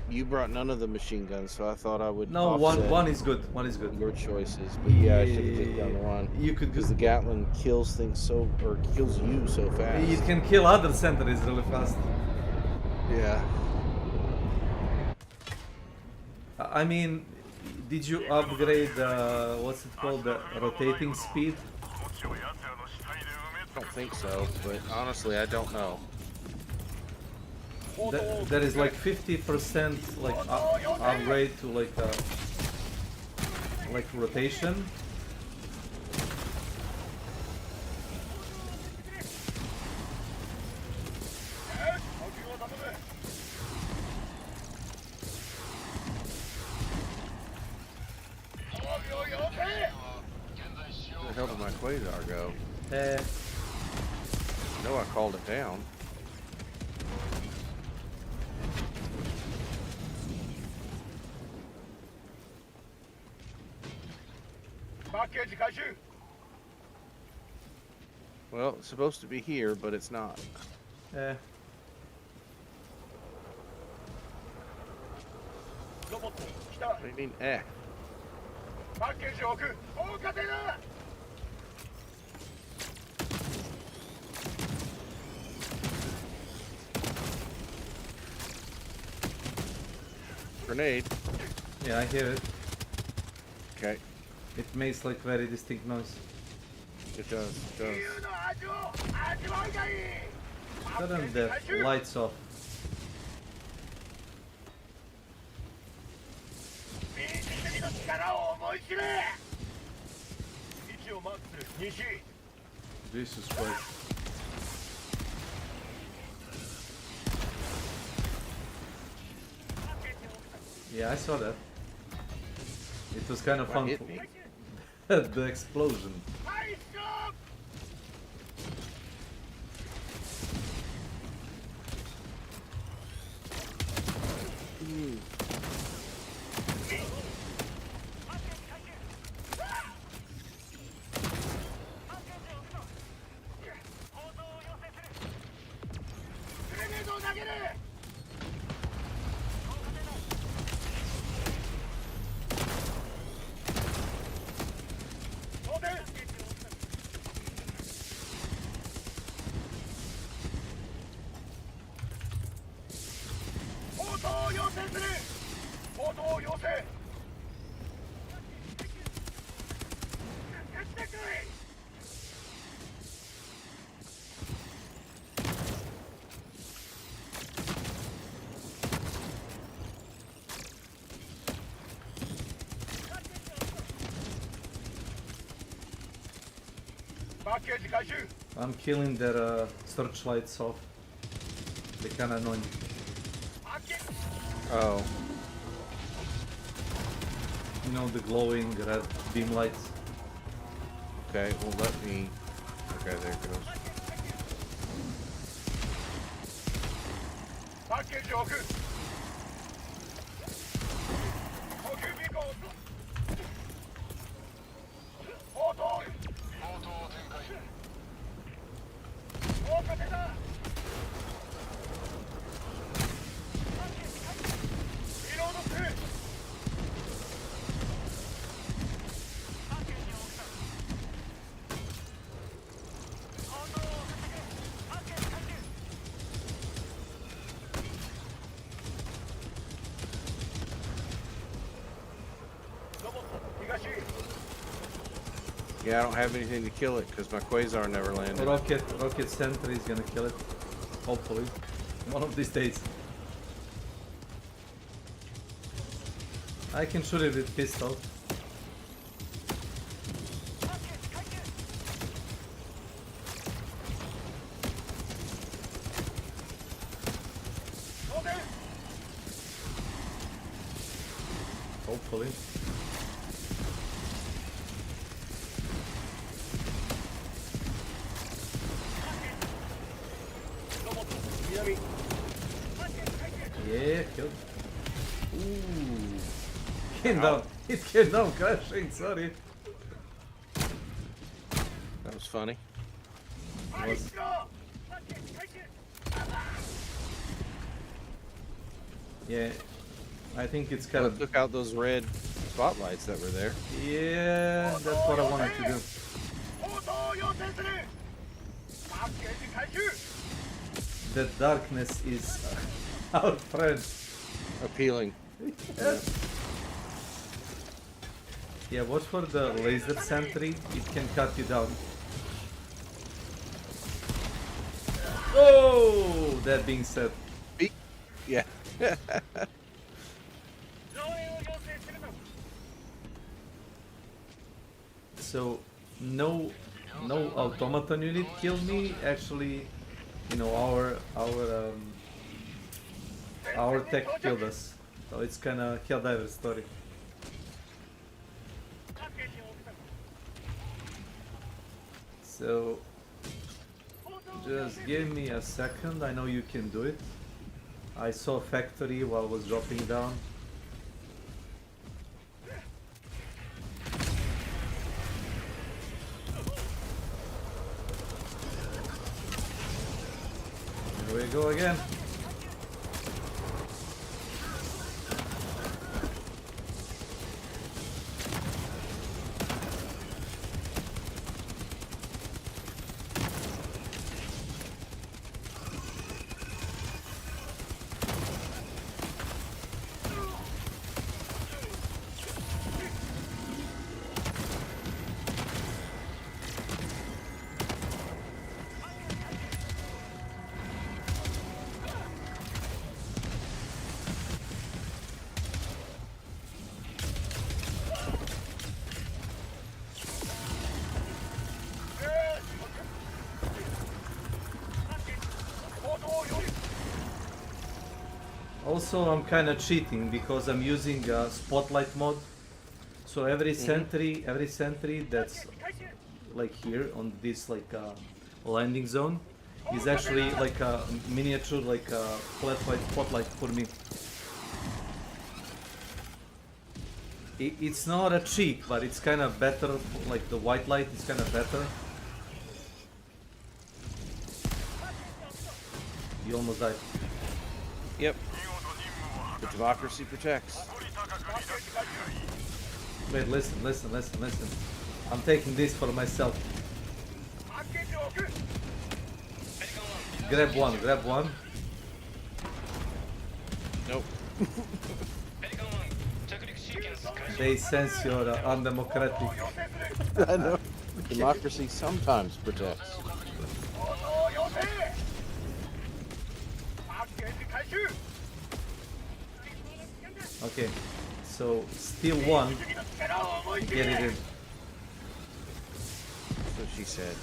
you brought none of the machine guns, so I thought I would. No, offset one is good. One is good. Your choices, but yeah, I should have just done one. You could, because the Gatling kills things kills you so fast. You can kill other sentries really fast. Yeah. I mean, did you upgrade what's it called, the rotating speed? I don't think so, but honestly, I don't know. There is like 50% like upgrade to like rotation. Where the hell did my quasar go? No, I called it down. Well, it's supposed to be here, but it's not. What do you mean, eh? Grenade. Yeah, I hear it. Okay. It makes like very distinct noise. It does. It does. Turn the lights off. Jesus Christ. Yeah, I saw that. It was kind of fun. The explosion. I'm killing their searchlights off. They kinda annoying. Oh. You know, the glowing red beam lights. Okay, well let me... Okay, there it goes. Yeah, I don't have anything to kill it because my quasar never landed. Rocket Sentry is gonna kill it. Hopefully. One of these days. I can shoot it with pistol. Hopefully. Yeah, killed. Ooh. Came down. It came down crashing, sorry. That was funny. Yeah, I think it's kind of... took out those red spotlights that were there. Yeah, that's what I wanted to do. The darkness is our friend. Appealing. Yeah, watch for the laser sentry. It can cut you down. Oh, that being said. Yeah. So, no automaton unit killed me. Actually, you know, our tech killed us. So it's kind of Helldiver story. So, just give me a second. I know you can do it. I saw factory while I was dropping down. Here we go again. Also, I'm kind of cheating because I'm using spotlight mode. So every sentry that's like here on this landing zone is actually like a miniature, like a flat white spotlight for me. It's not a cheek, but it's kind of better. Like the white light is kind of better. You almost died. Yep. The democracy protects. Wait, listen. I'm taking this for myself. Grab one. Nope. They sense you're undemocratic. I know. Democracy sometimes protects. Okay, so steal one, get it in. That's what she said.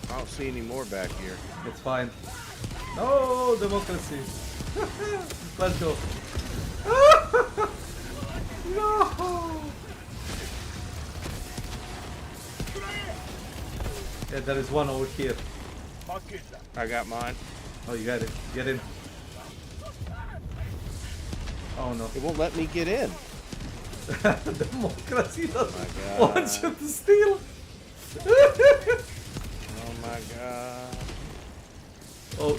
I don't see any more back here. It's fine. No, democracy. Let's go. No. Yeah, there is one over here. I got mine. Oh, you got it. Get in. Oh no. It won't let me get in. Democracy doesn't Oh my want you God. to steal. Oh my god. Oh.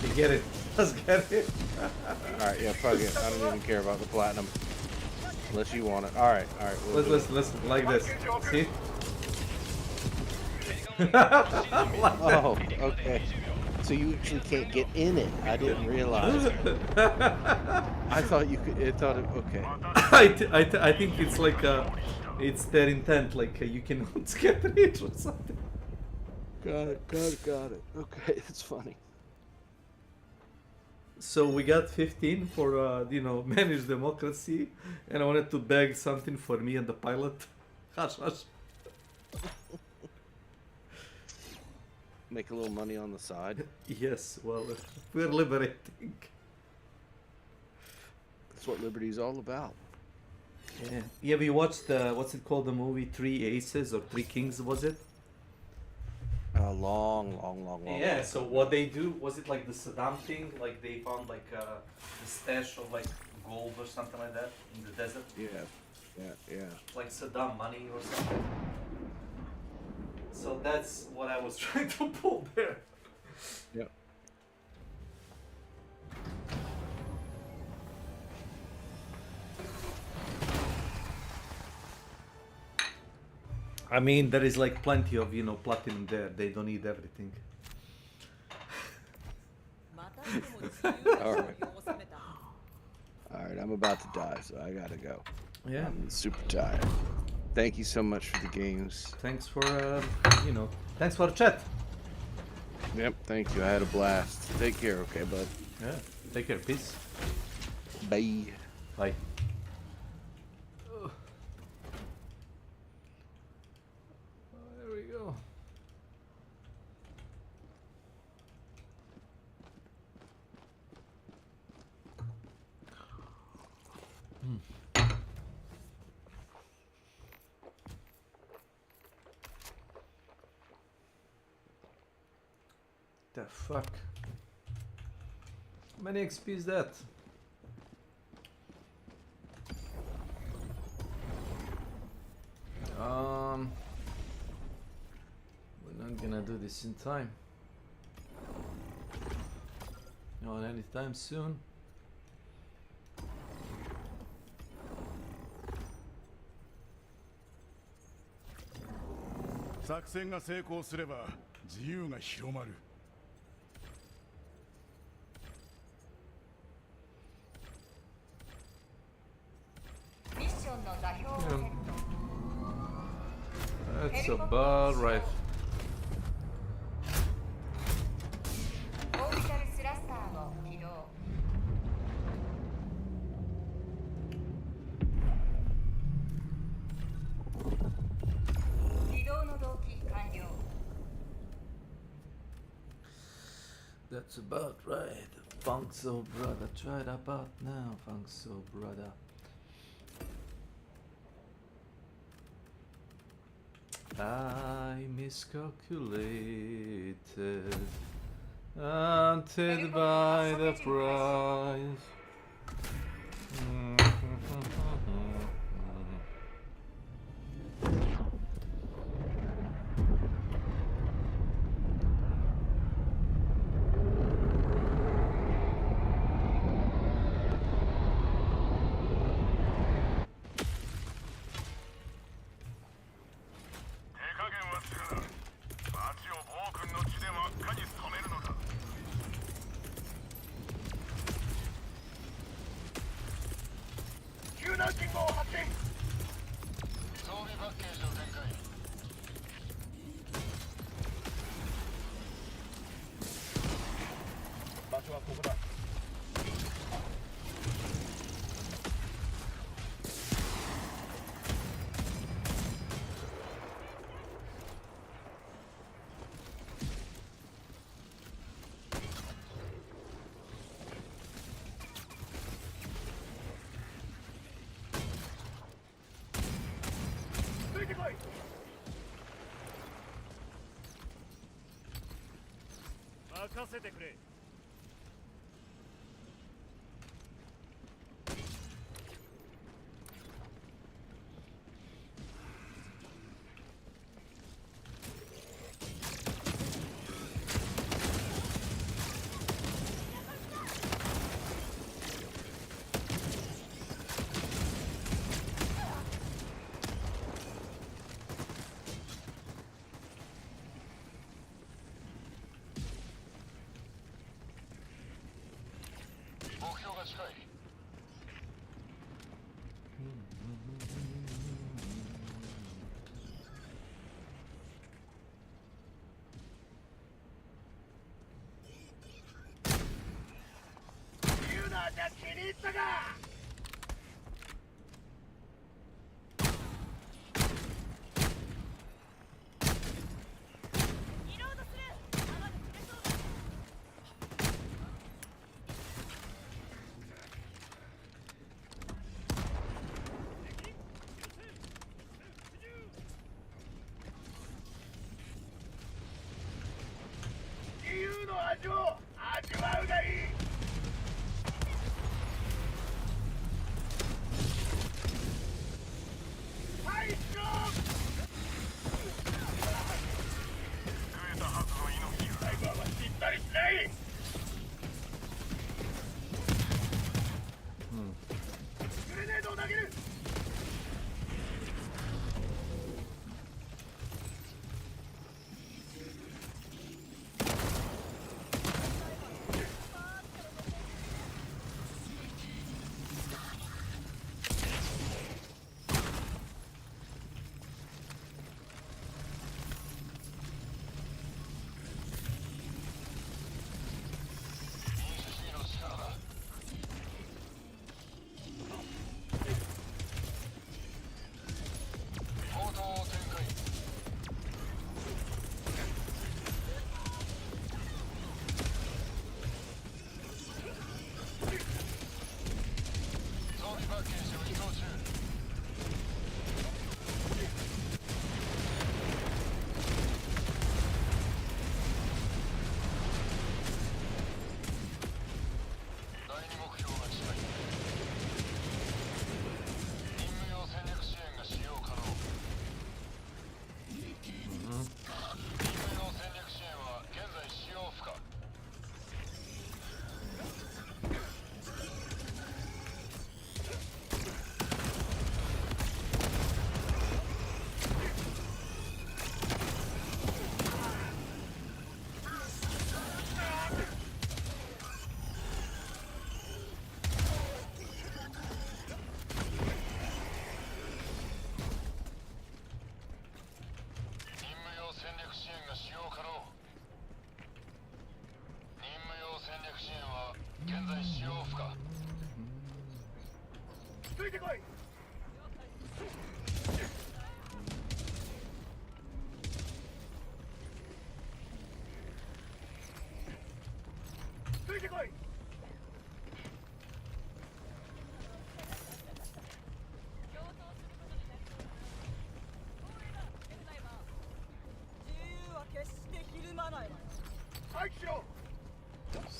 You get it. Let's get it. Alright, yeah, fuck it. I don't even care about the platinum. Unless you want it. Alright. We'll Listen, like this. See? Oh, okay. So you actually can't get in it. I didn't realize. I thought you could. I thought it. Okay. I think it's like it's their intent. Like you can get rich or something. Got it. Okay, it's funny. So we got 15 for manage democracy, and I wanted to beg something for me and the pilot. Hush. Make a little money on the side. Yes, well, we're liberating. That's what liberty's all about. Yeah. Yeah, we watched what's it called, the movie Three Aces or Three Kings, was it? Long. Yeah, so what they do, was it like the Saddam thing? Like they found like a stash of like gold or something like that in the desert? Yeah. Like Saddam money or something. So that's what I was trying to pull there. Yep. I mean, there is like plenty of, platinum there. They don't need everything. Alright, I'm about to die, so I gotta go. Yeah. I'm super tired. Thank you so much for the games. Thanks for, thanks for the chat. Yep, thank you. I had a blast. Take care, okay, bud? Yeah. Take care. Peace. Bye. Bye. There we go. The fuck? How many XP is that? We're not gonna do this in time. Not anytime soon. That's about right. That's about right. Funkso brother, try it about now, Funkso brother. I miscalculated. Haunted by the prize.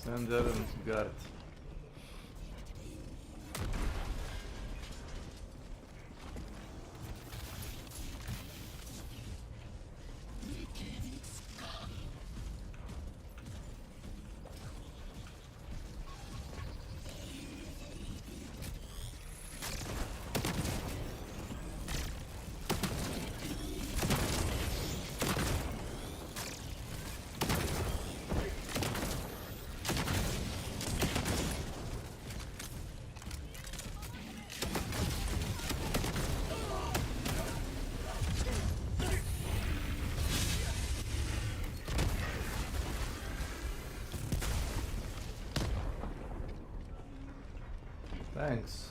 Stand there and guard. Thanks.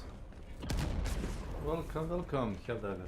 Welcome, welcome, Kjelldager.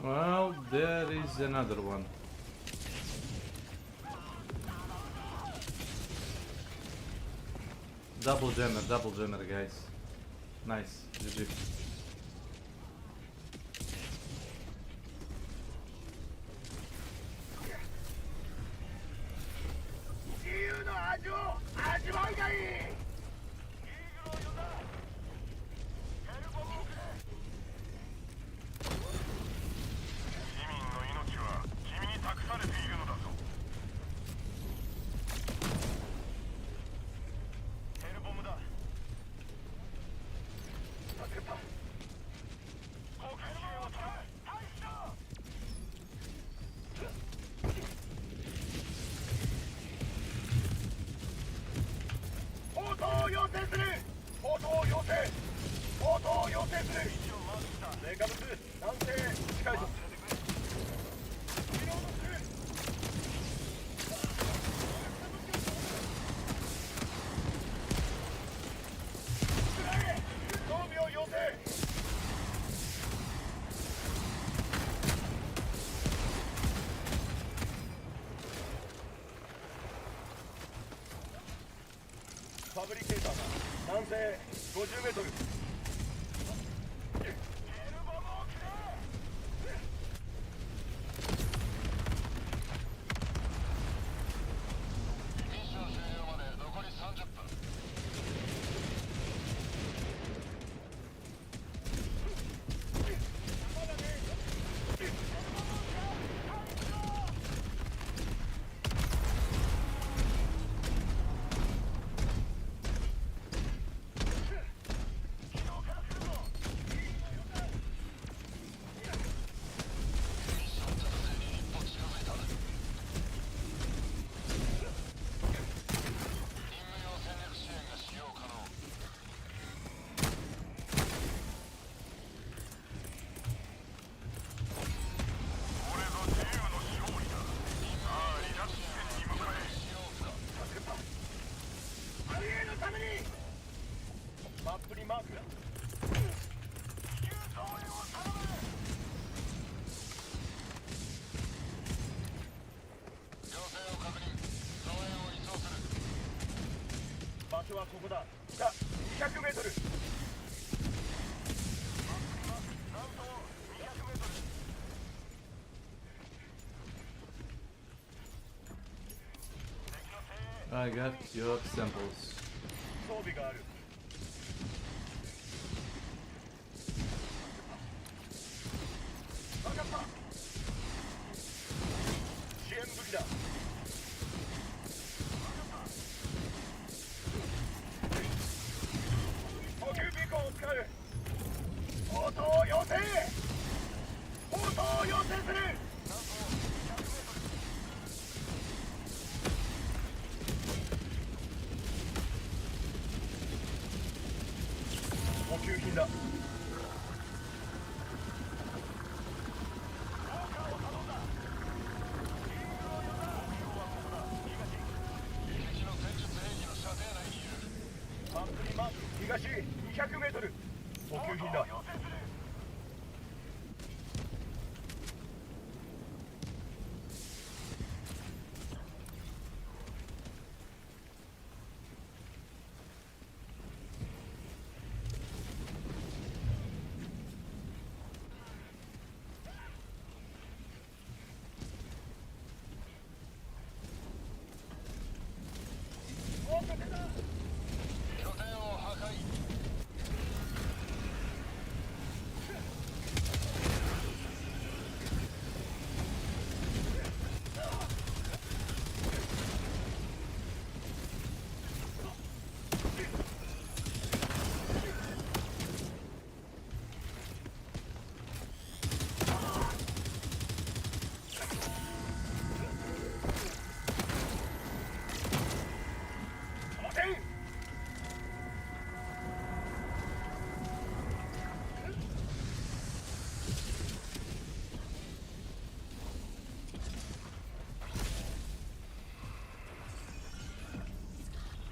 Well, there is another one. Double jammer, guys. Nice, GG. ブリケーターだ。南西50メートル。マップにマークだ。場所はここだ。北200メートル。I got your samples. 装備がある。分かった。支援武器だ。補給ビーコンを使う。砲塔を要請。砲塔を要請する。補給品だ。マップにマーク。東200メートル。補給品だ。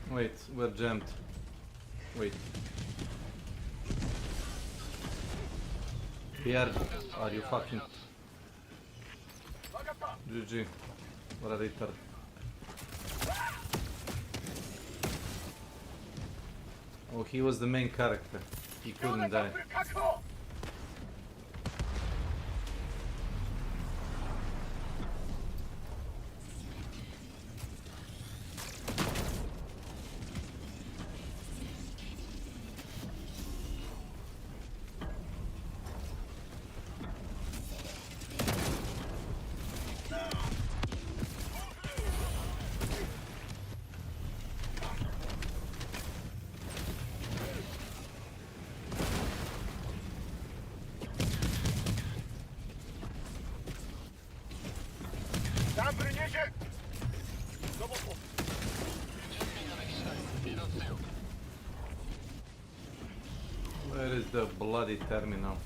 Wait, we're jammed. Wait. Pierre, are you fucking... GG. What a retard. Oh, he was the main character. He couldn't die. Where is the bloody terminal?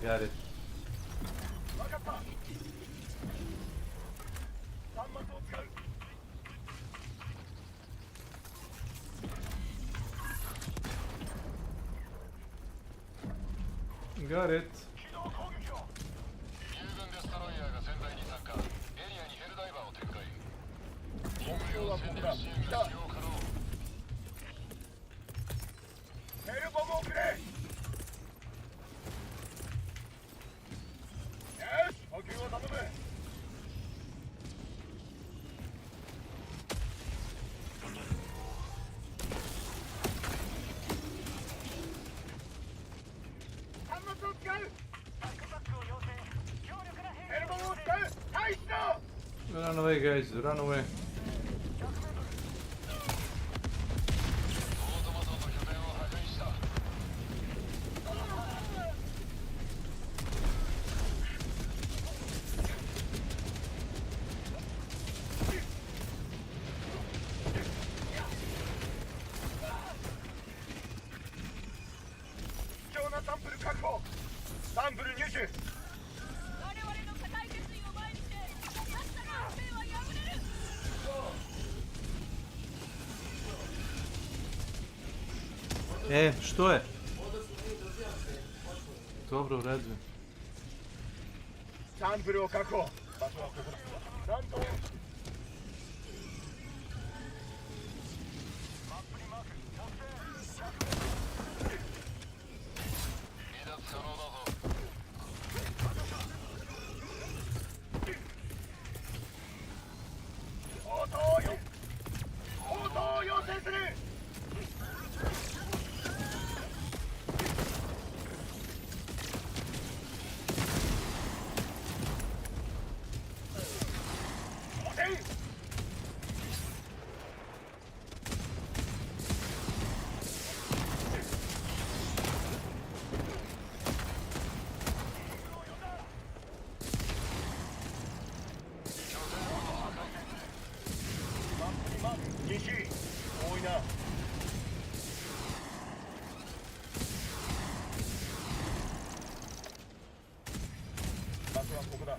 Got it. Got it. はここだ。来た。ヘルボムをくれ。よし、補給を頼む。端末を使う。ヘルボムを使う。退避だ。 Run away, guys, run away. Što je? Dobro, u redu. サンプルを確保。場所はここだ。なんと。応答を要請する。西、多いな。場所はここだ。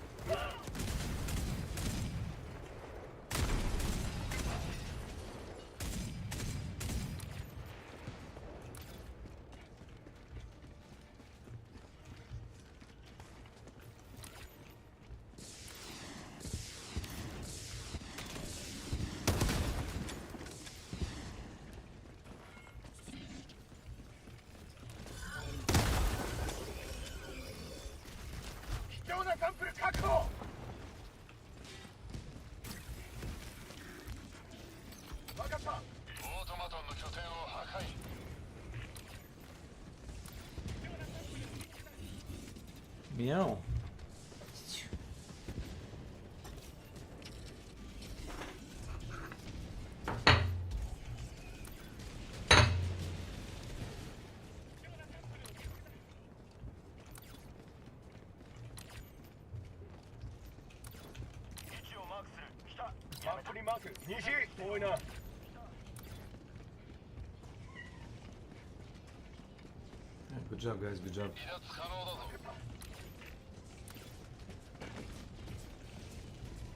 貴重なサンプル確保。分かった。オートマトンの拠点を破壊。Miau.マップにマーク。西、多いな。Good job, guys, good job.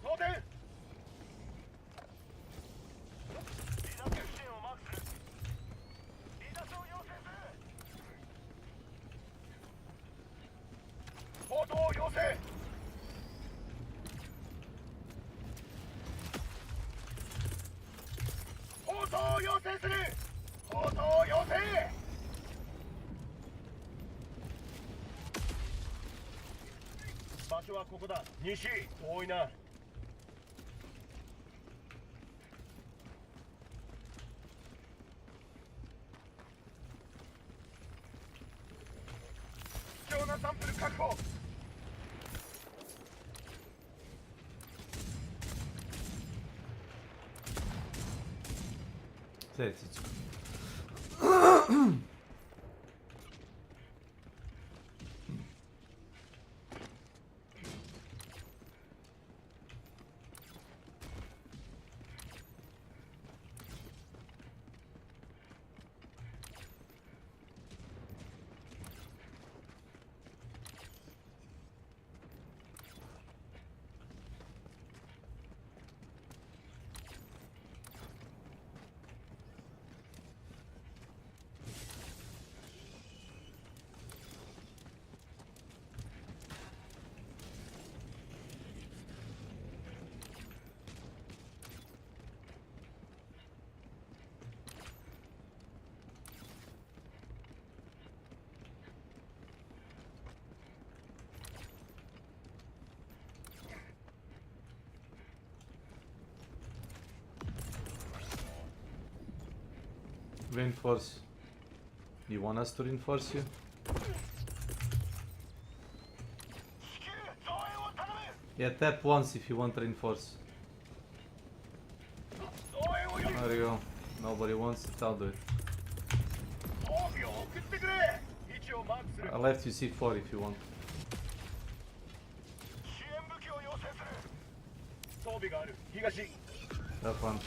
当然。応答を要請。応答を要請する。応答を要請。場所はここだ。西、遠いな。貴重なサンプル確保。Say it's Reinforce. You want us to reinforce you? Yeah, tap once if you want reinforce. There you go. Nobody wants it, I'll do it. I left you C4 if you want. That one.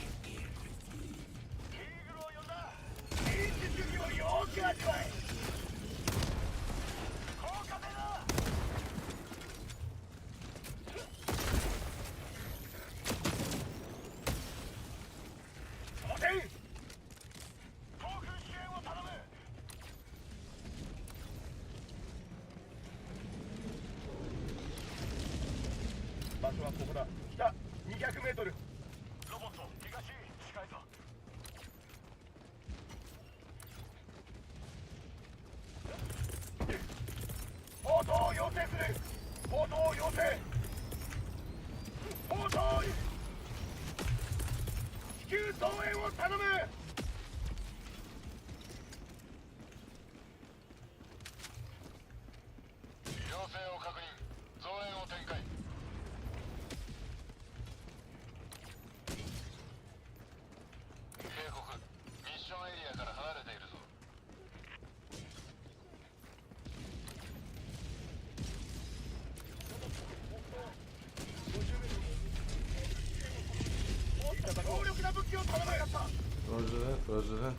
Roger that, roger that.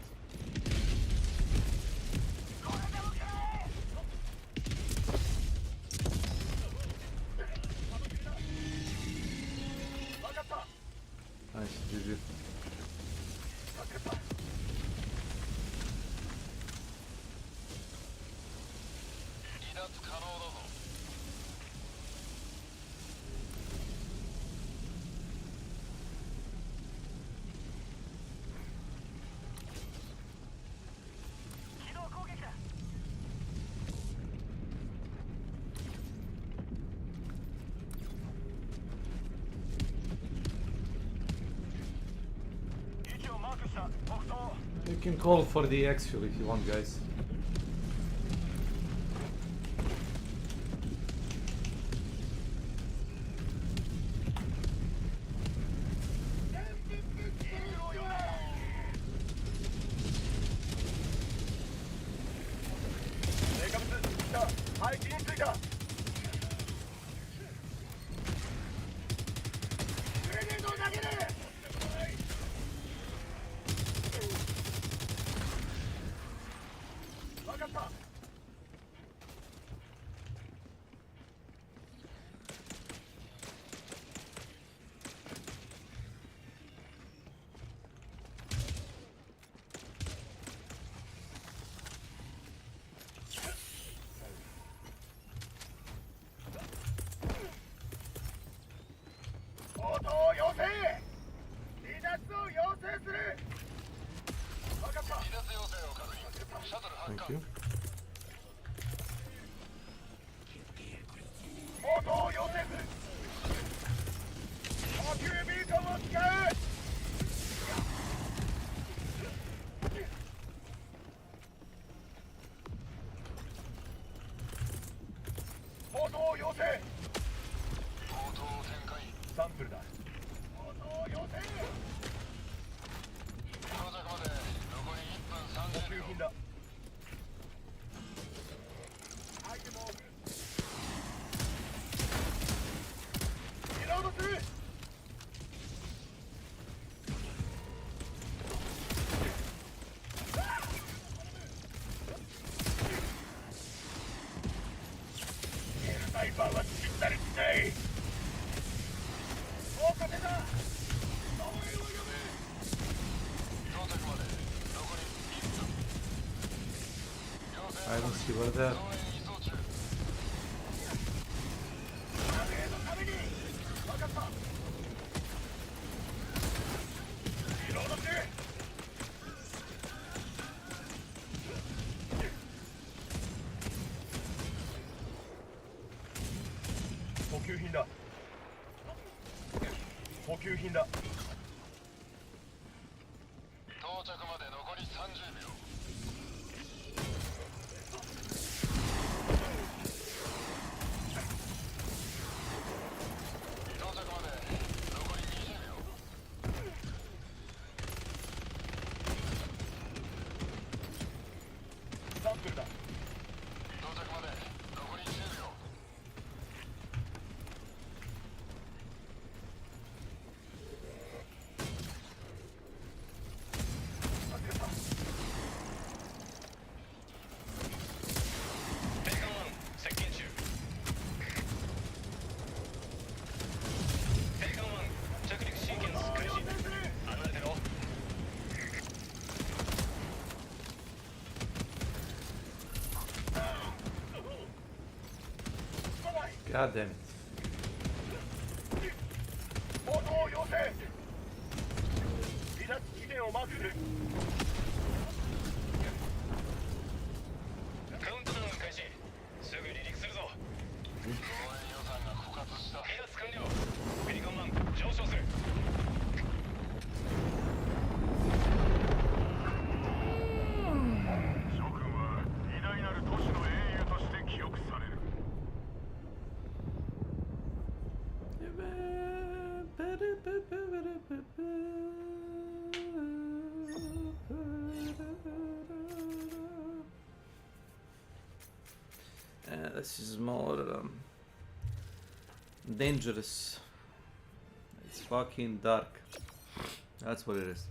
Nice, GG. You can call for the exfil if you want, guys. Thank you. I don't see where they're. God damn it. 応答要請。離脱地点をマークする。カウントダウン開始。すぐ離陸するぞ。防衛予算が枯渇した。離脱完了。ペリカンマン上昇する。諸君は偉大なる都市の英雄として記憶される。This is more dangerous. It's fucking dark. That's what it is.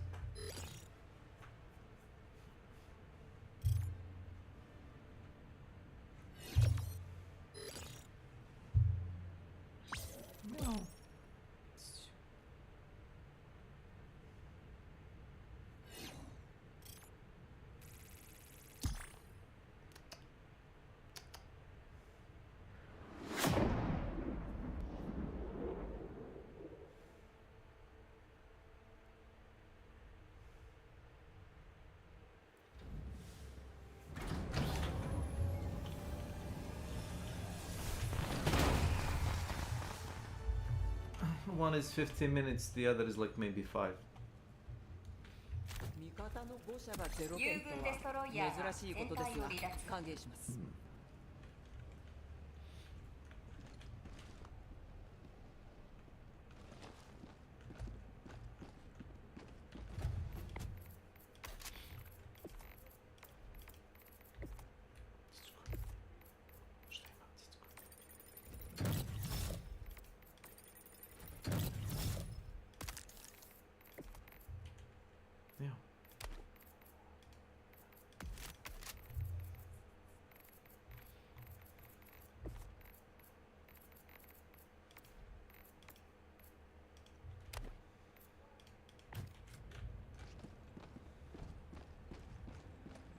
One is 15 minutes, the other is like maybe 5. 味方の誤射がゼロ件とは珍しいことですが歓迎します。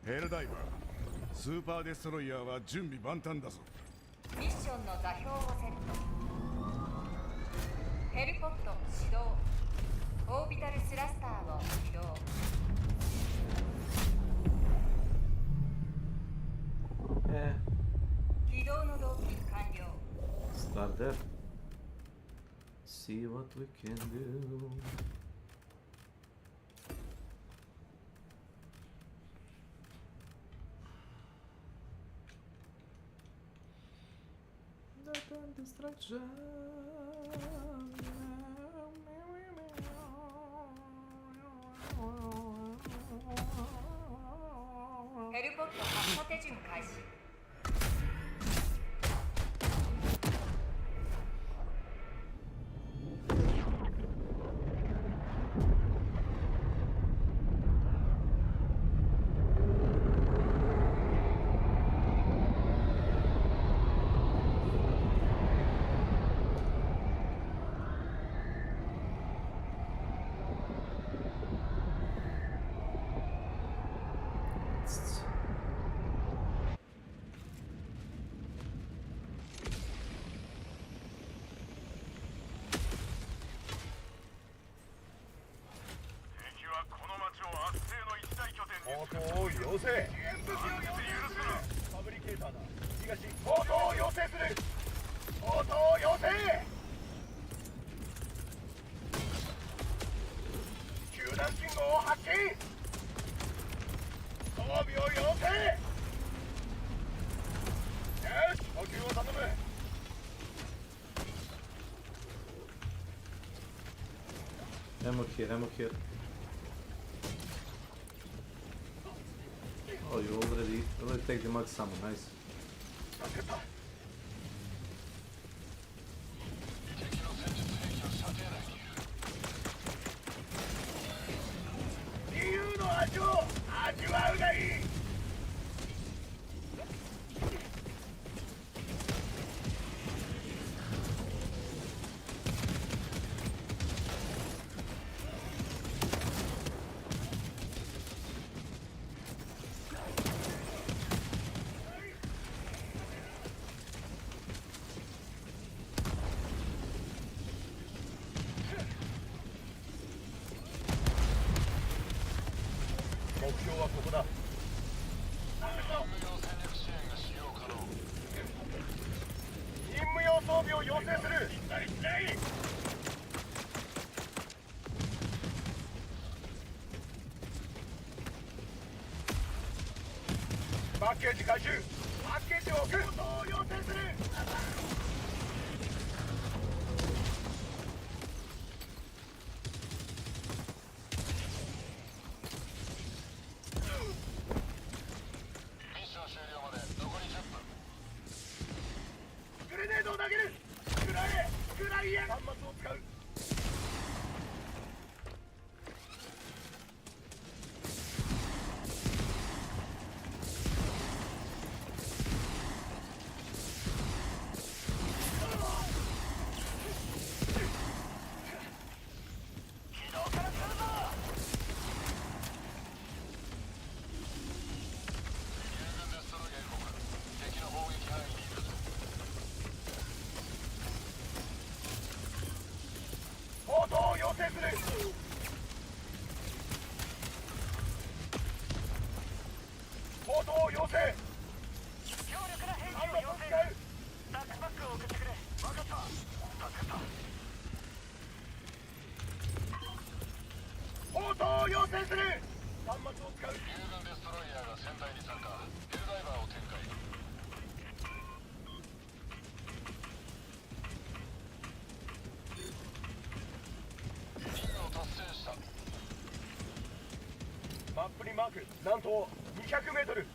ヘルダイバー、スーパーデストロイヤーは準備万端だぞ。ミッションの座標をセット。ヘルポット始動。オービタルスラスターを起動。起動の動機完了。 Start there. See what we can do. Destruction. ヘルポット発射手順開始。応答を要請。ファブリケーターだ。東、応答を要請する。応答を要請。救難信号を発見。装備を要請。よし、補給を頼む。Ammo here, ammo here. Oh, you already take the max ammo, nice. 自由の味を味わうがいい。パッケージ回収。パッケージを送ることを要請する。ミッション終了まで残り10分。グレネードを投げる。食らえ食らいえ。端末を使う。マップにマーク、なんと200メートル。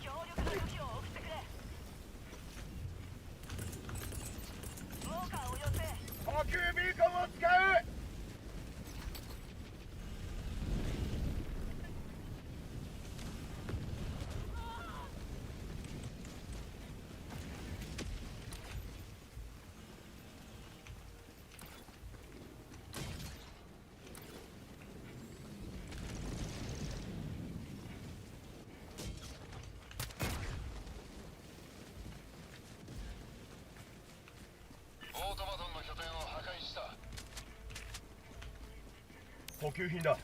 強力な武器を送ってくれ。ウォーカーを寄せ。補給ビーコンを使う。オートマトンの拠点を破壊した。補給品だ。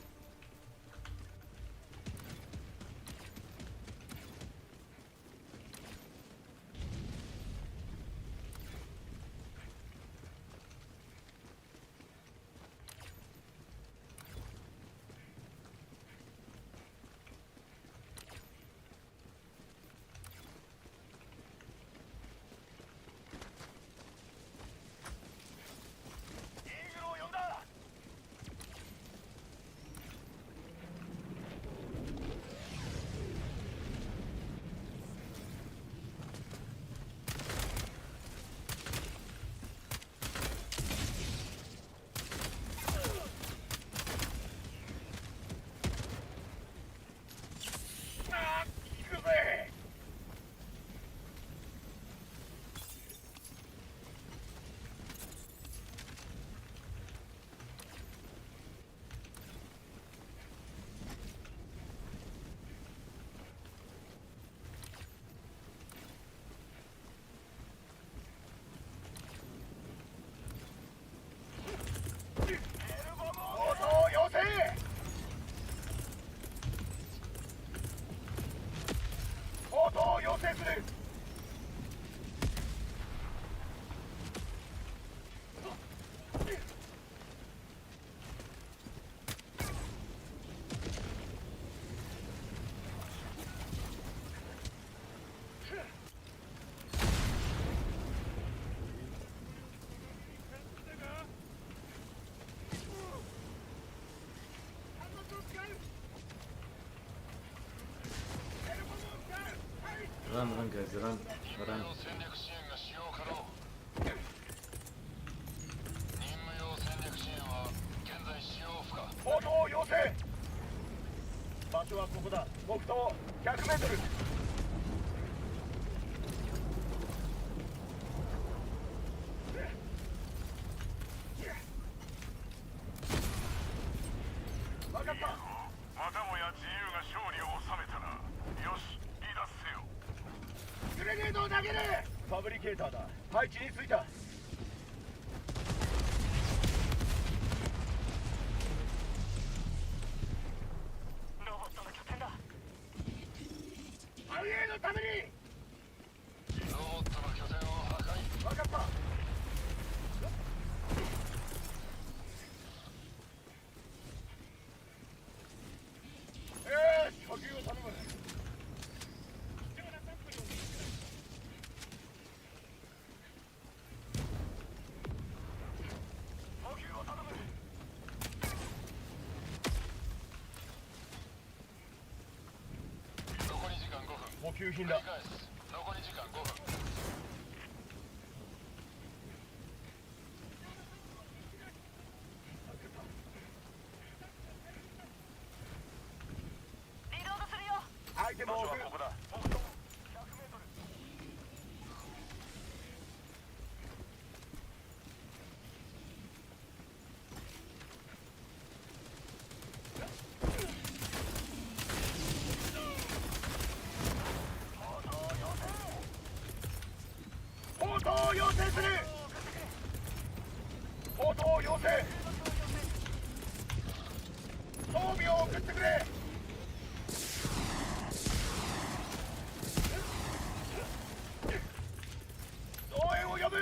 Run, guys, run. 戦略支援が使用可能。任務用戦略支援は現在使用不可。報道を要請。場所はここだ。北東100メートル。分かった。またもや自由が勝利を収めたな。よし、離脱せよ。グレネードを投げる。ファブリケーターだ。配置についた。ロボットの拠点だ。繁栄のために。ロボットの拠点を破壊。分かった。補給を頼む。補給品だ。残り時間5分。リロードするよ。アイテムを置く。ここだ。ポートを要請する。ポートを要請。装備を送ってくれ。増援を呼ぶ。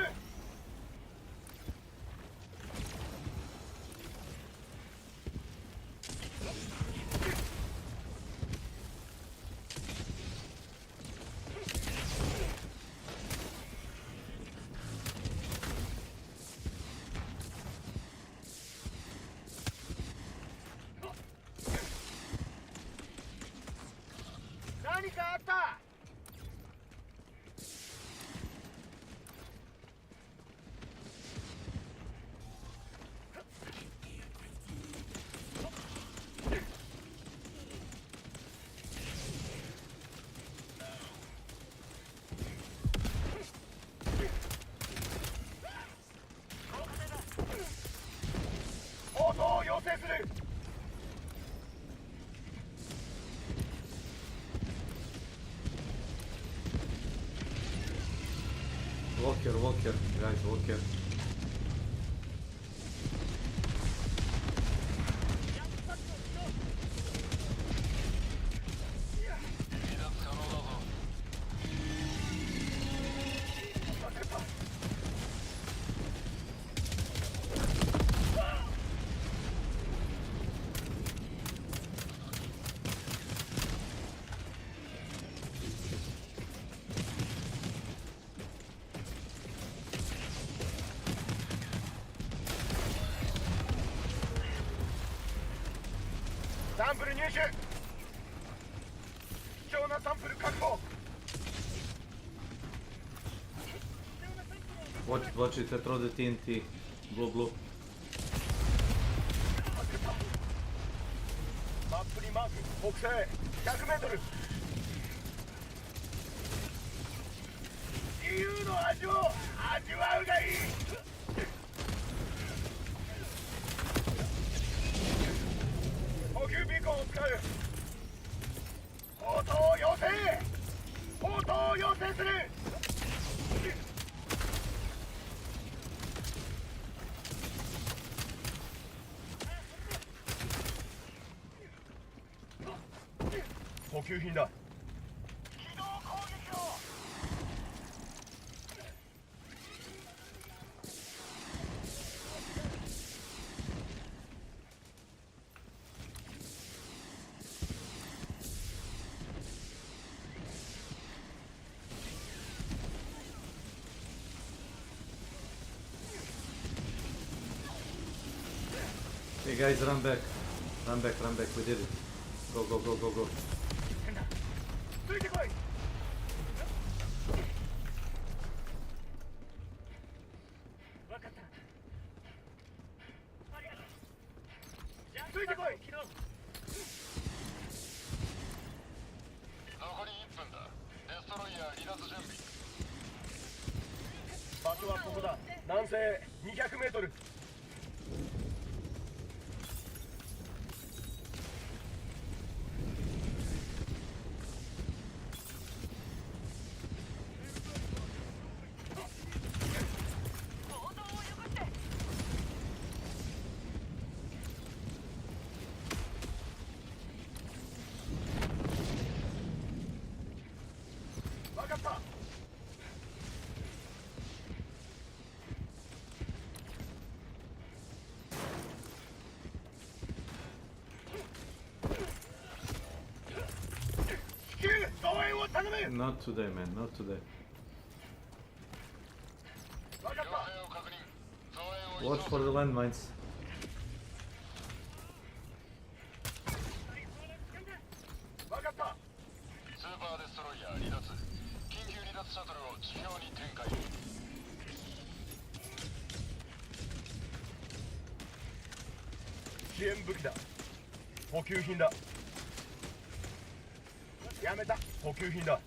何かあった。応答を要請する。Walker, guys, walker.サンプル入手。貴重なサンプル確保。 Watch it, I throw the TNT. Blue. マップにマーク。北西100メートル。自由の味を味わうがいい。補給ビーコンを使う。応答を要請。応答を要請する。補給品だ。機動攻撃を。Hey guys, run back. Run back, we did it. Go. ついてこい。分かった。ついてこい。残り1分だ。デストロイヤー離脱準備。場所はここだ。南西200メートル。分かった。Not today, man, not today. Watch for the landmines. スーパーデストロイヤー離脱。緊急離脱シャトルを地表に展開。支援武器だ。補給品だ。やめた。補給品だ。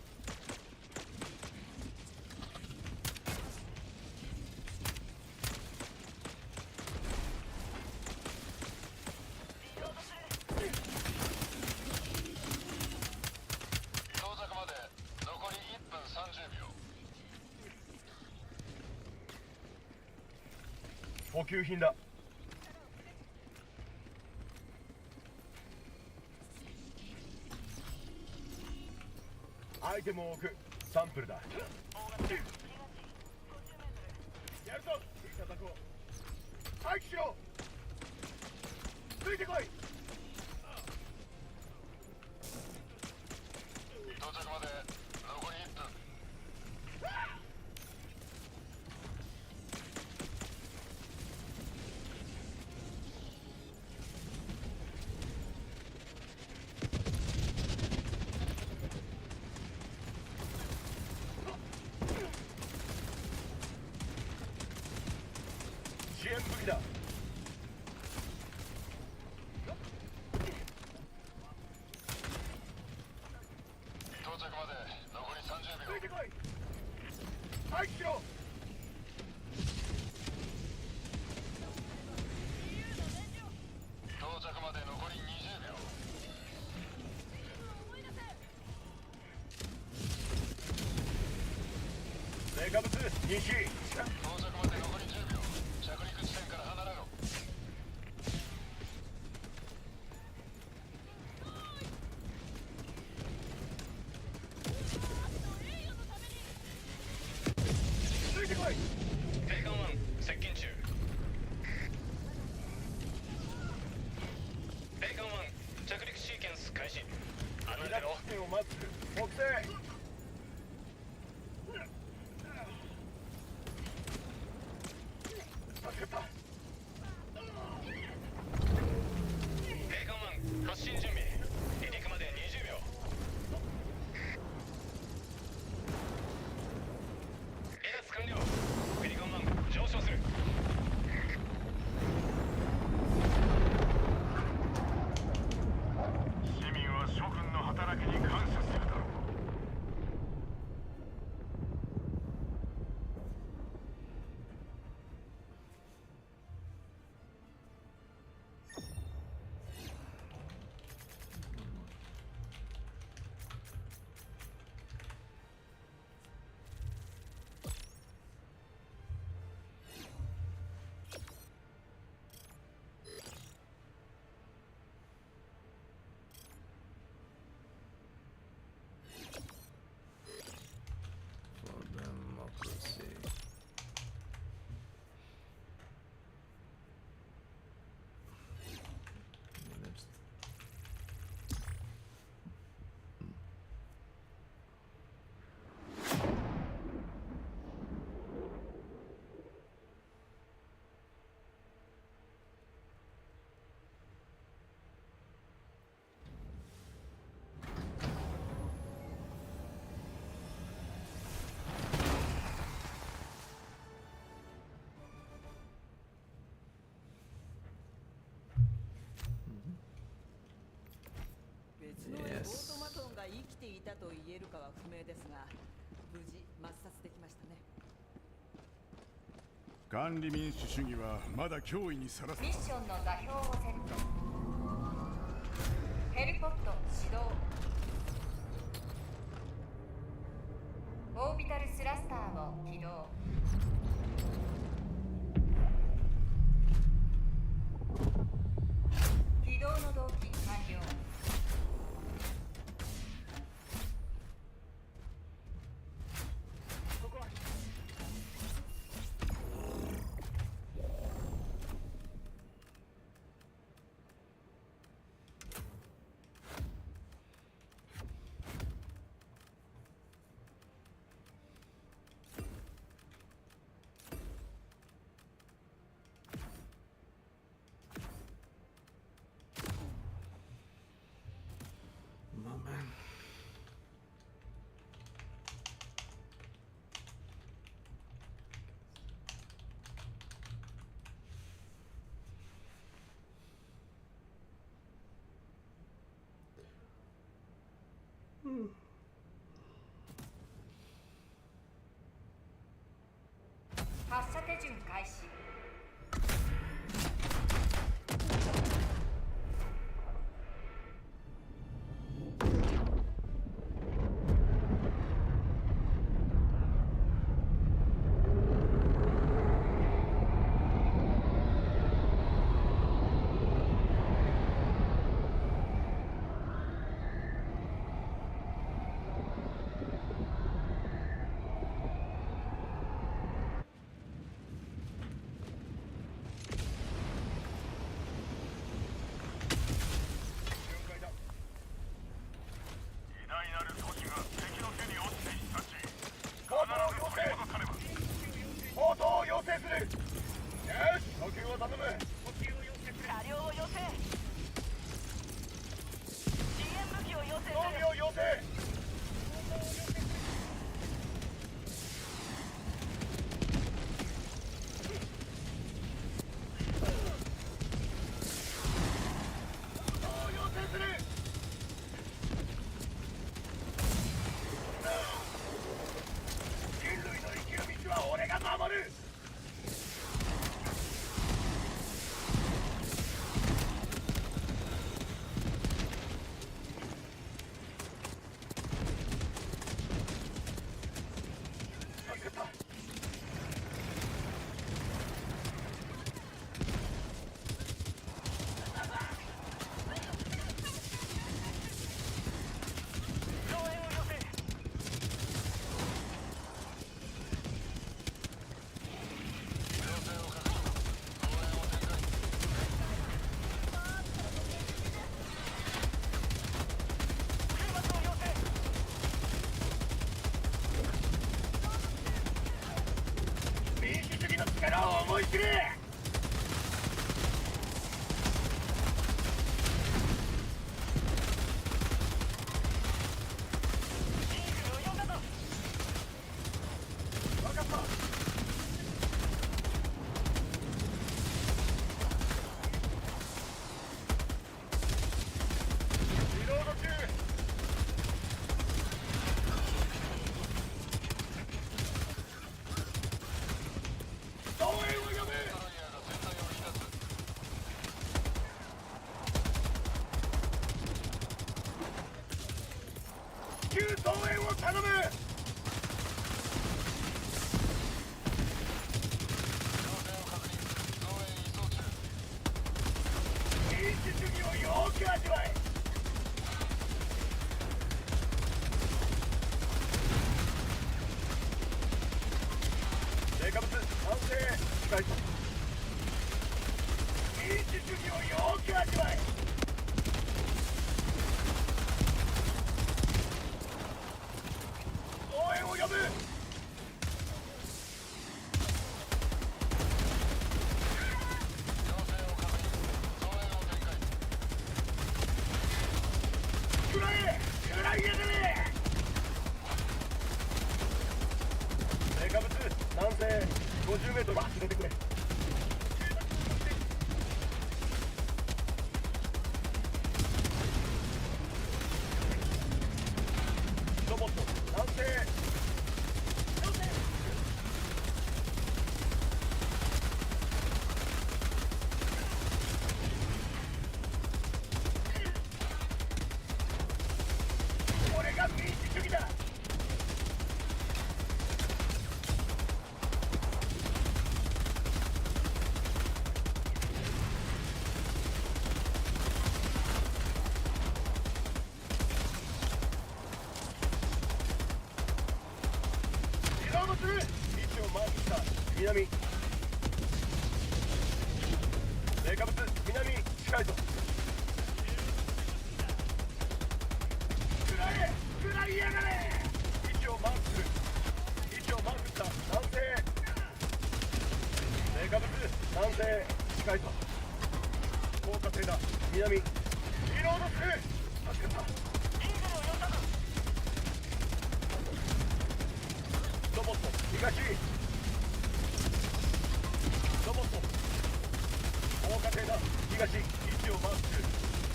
到着まで残り1分30秒。補給品だ。アイテムを置く。サンプルだ。やるぞ。いただこう。待機しろ。ついてこい。到着まで残り1分。支援武器だ。到着まで残り30秒。ついてこい。待機しろ。到着まで残り20秒。成果物認識。到着まで残り10秒。着陸地点から離れろ。ついてこい。ペリカン1接近中。ペリカン1着陸シーケンス開始。離れ離脱ろ。地点を待つ。北西。助かった。ペリカン1発進準備。離陸まで20秒。離脱完了。ペリカン1上昇する。市民は諸君の働きに感謝するだろう。For democracy. Managed. Yes. オートマトンが生きていたと言えるかは不明ですが、無事抹殺できましたね。管理民主主義はまだ脅威にさらす。ミッションの座標をセット。ヘリポット始動。オービタルスラスターを起動。起動の動機完了。発射手順開始。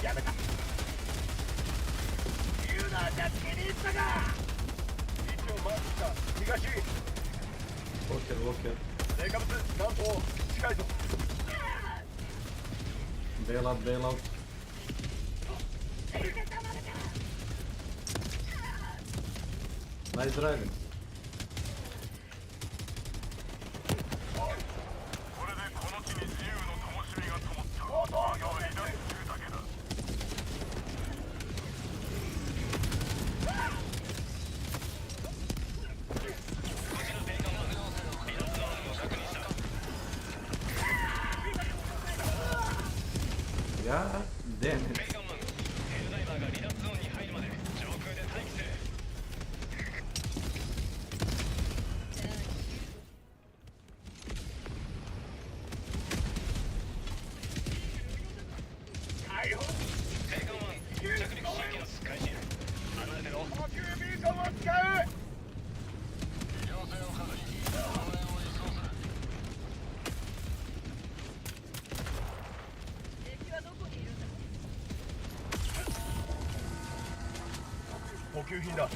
やめた。言うな、ジャッキーに東 Walker, walker. 生化物南東近いぞ Bail out, bail out. Nice driving. これでこの地に自由の灯火が灯ったあとは離脱するだけだ God damn it. ベイガンマンヘルダイバーが離脱ゾーンに入るまで上空で待機する ベイガンマン着陸シーケンス開始離れてろ 補給ビーコンを使う 要請を確認応援を移送する 補給品だ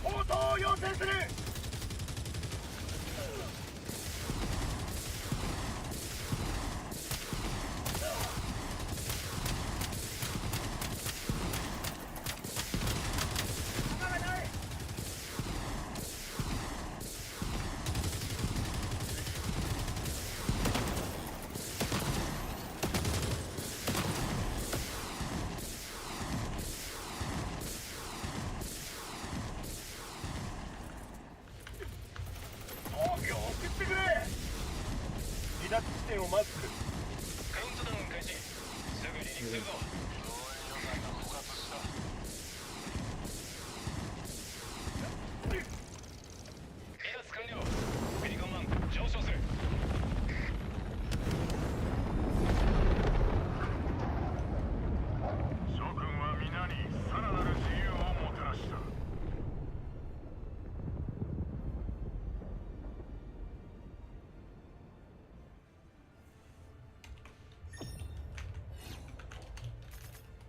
応答を要請する 装備を送ってくれ離脱地点をマークする カウントダウン開始すぐ離陸するぞ 離脱完了ペリカンマン上昇する 諸君は皆にさらなる自由をもたらした Alright.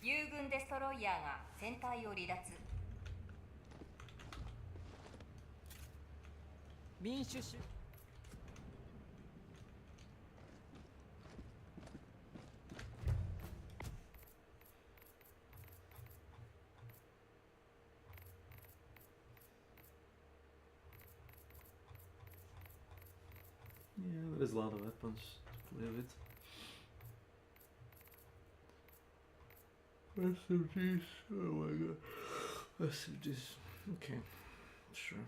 友軍デストロイヤーが船体を離脱。民主主義 Yeah, there's a lot of weapons to play with. SMGs, oh my god. SMGs, okay, sure.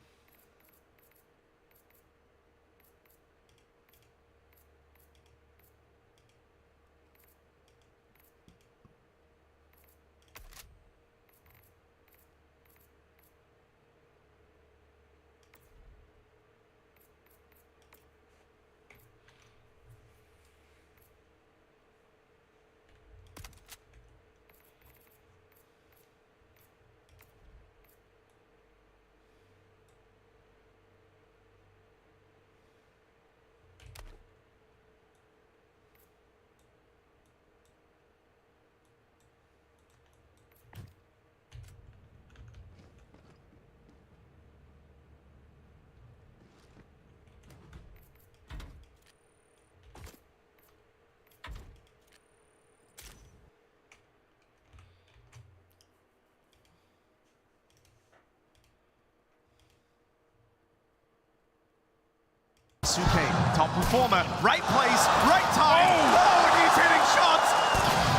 Suke, top performer, right place, right time. Oh, and he's hitting shots.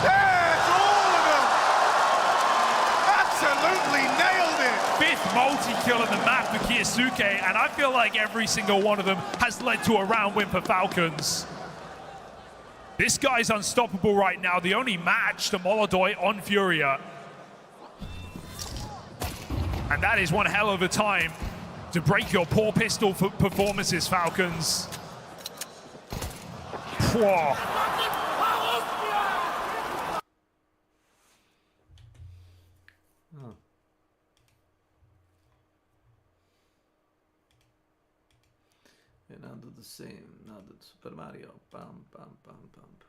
There's all of them. Absolutely nailed it. Fifth multi-kill in the map for Kiyosuke, and I feel like every single one of them has led to a round win for Falcons. This guy's unstoppable right now, the only match to Molodoi on Furia. And that is one hell of a time to break your poor pistol performances, Falcons. Whoa. Oh. And now do the same. Now do Super Mario. Bam, bam, bam, bam, bam.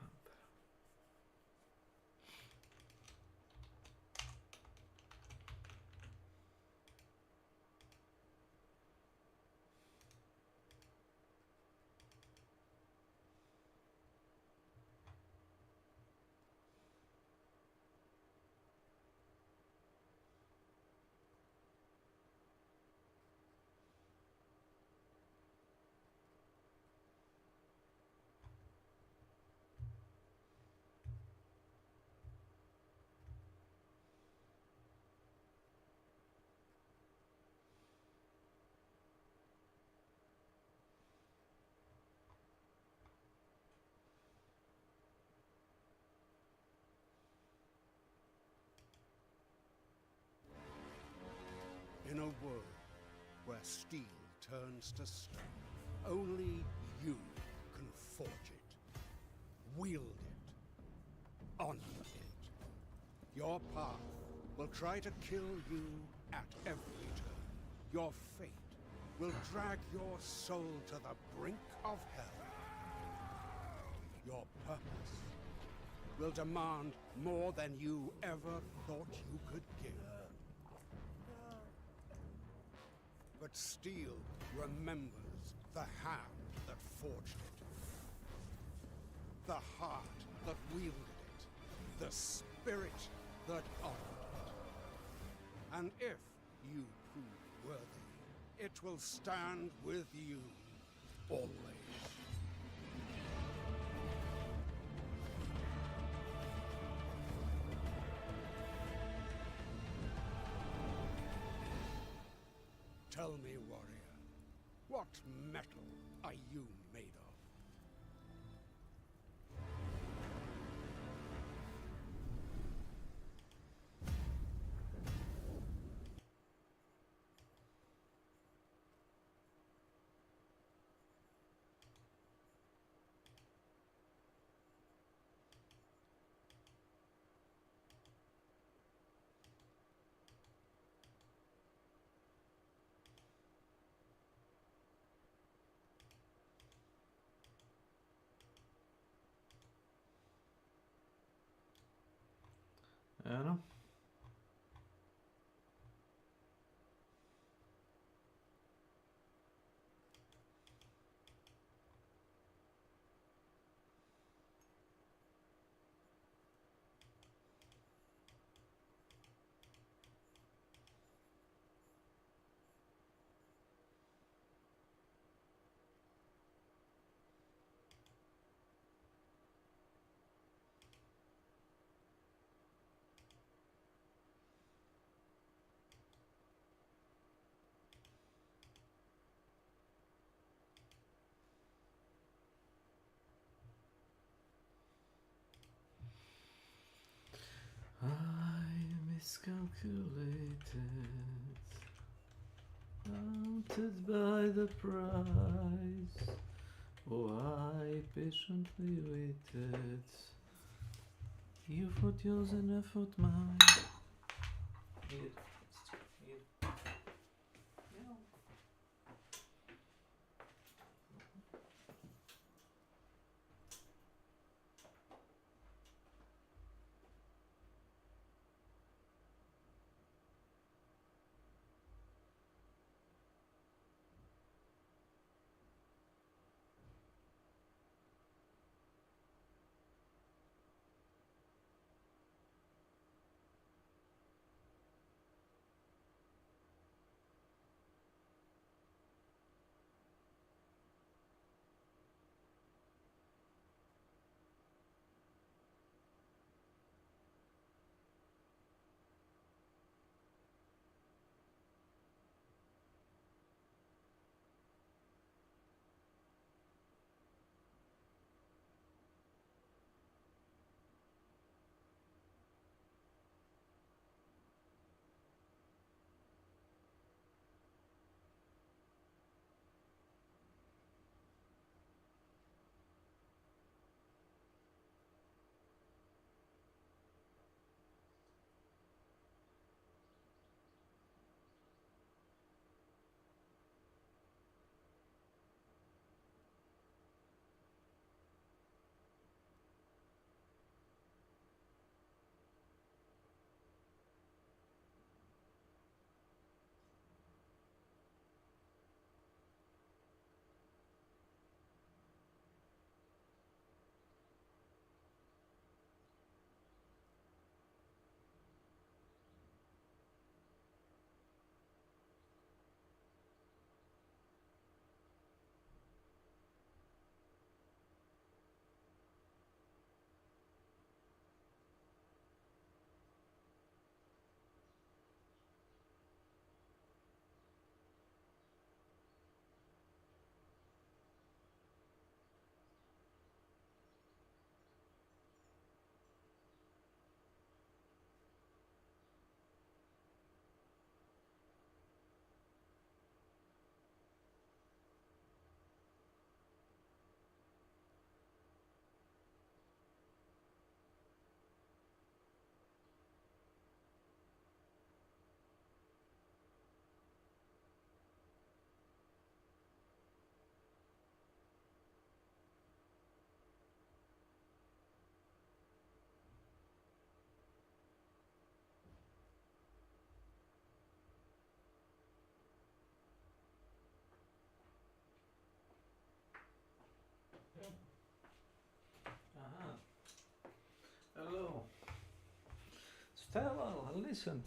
In a world where steel turns to stone, only you can forge it, wield it, honor it. Your path will try to kill you at every turn. Your fate will drag your soul to the brink of hell. Your purpose will demand more than you ever thought you could give. But steel remembers the hand that forged it, the heart that wielded it, the spirit that honored it. And if you prove worthy, it will stand with you always. Tell me, warrior, what metal are you made of? You know? I miscalculated, haunted by the price. Oh, I patiently waited. You thought yours and I thought mine. Hello. Stella, listen.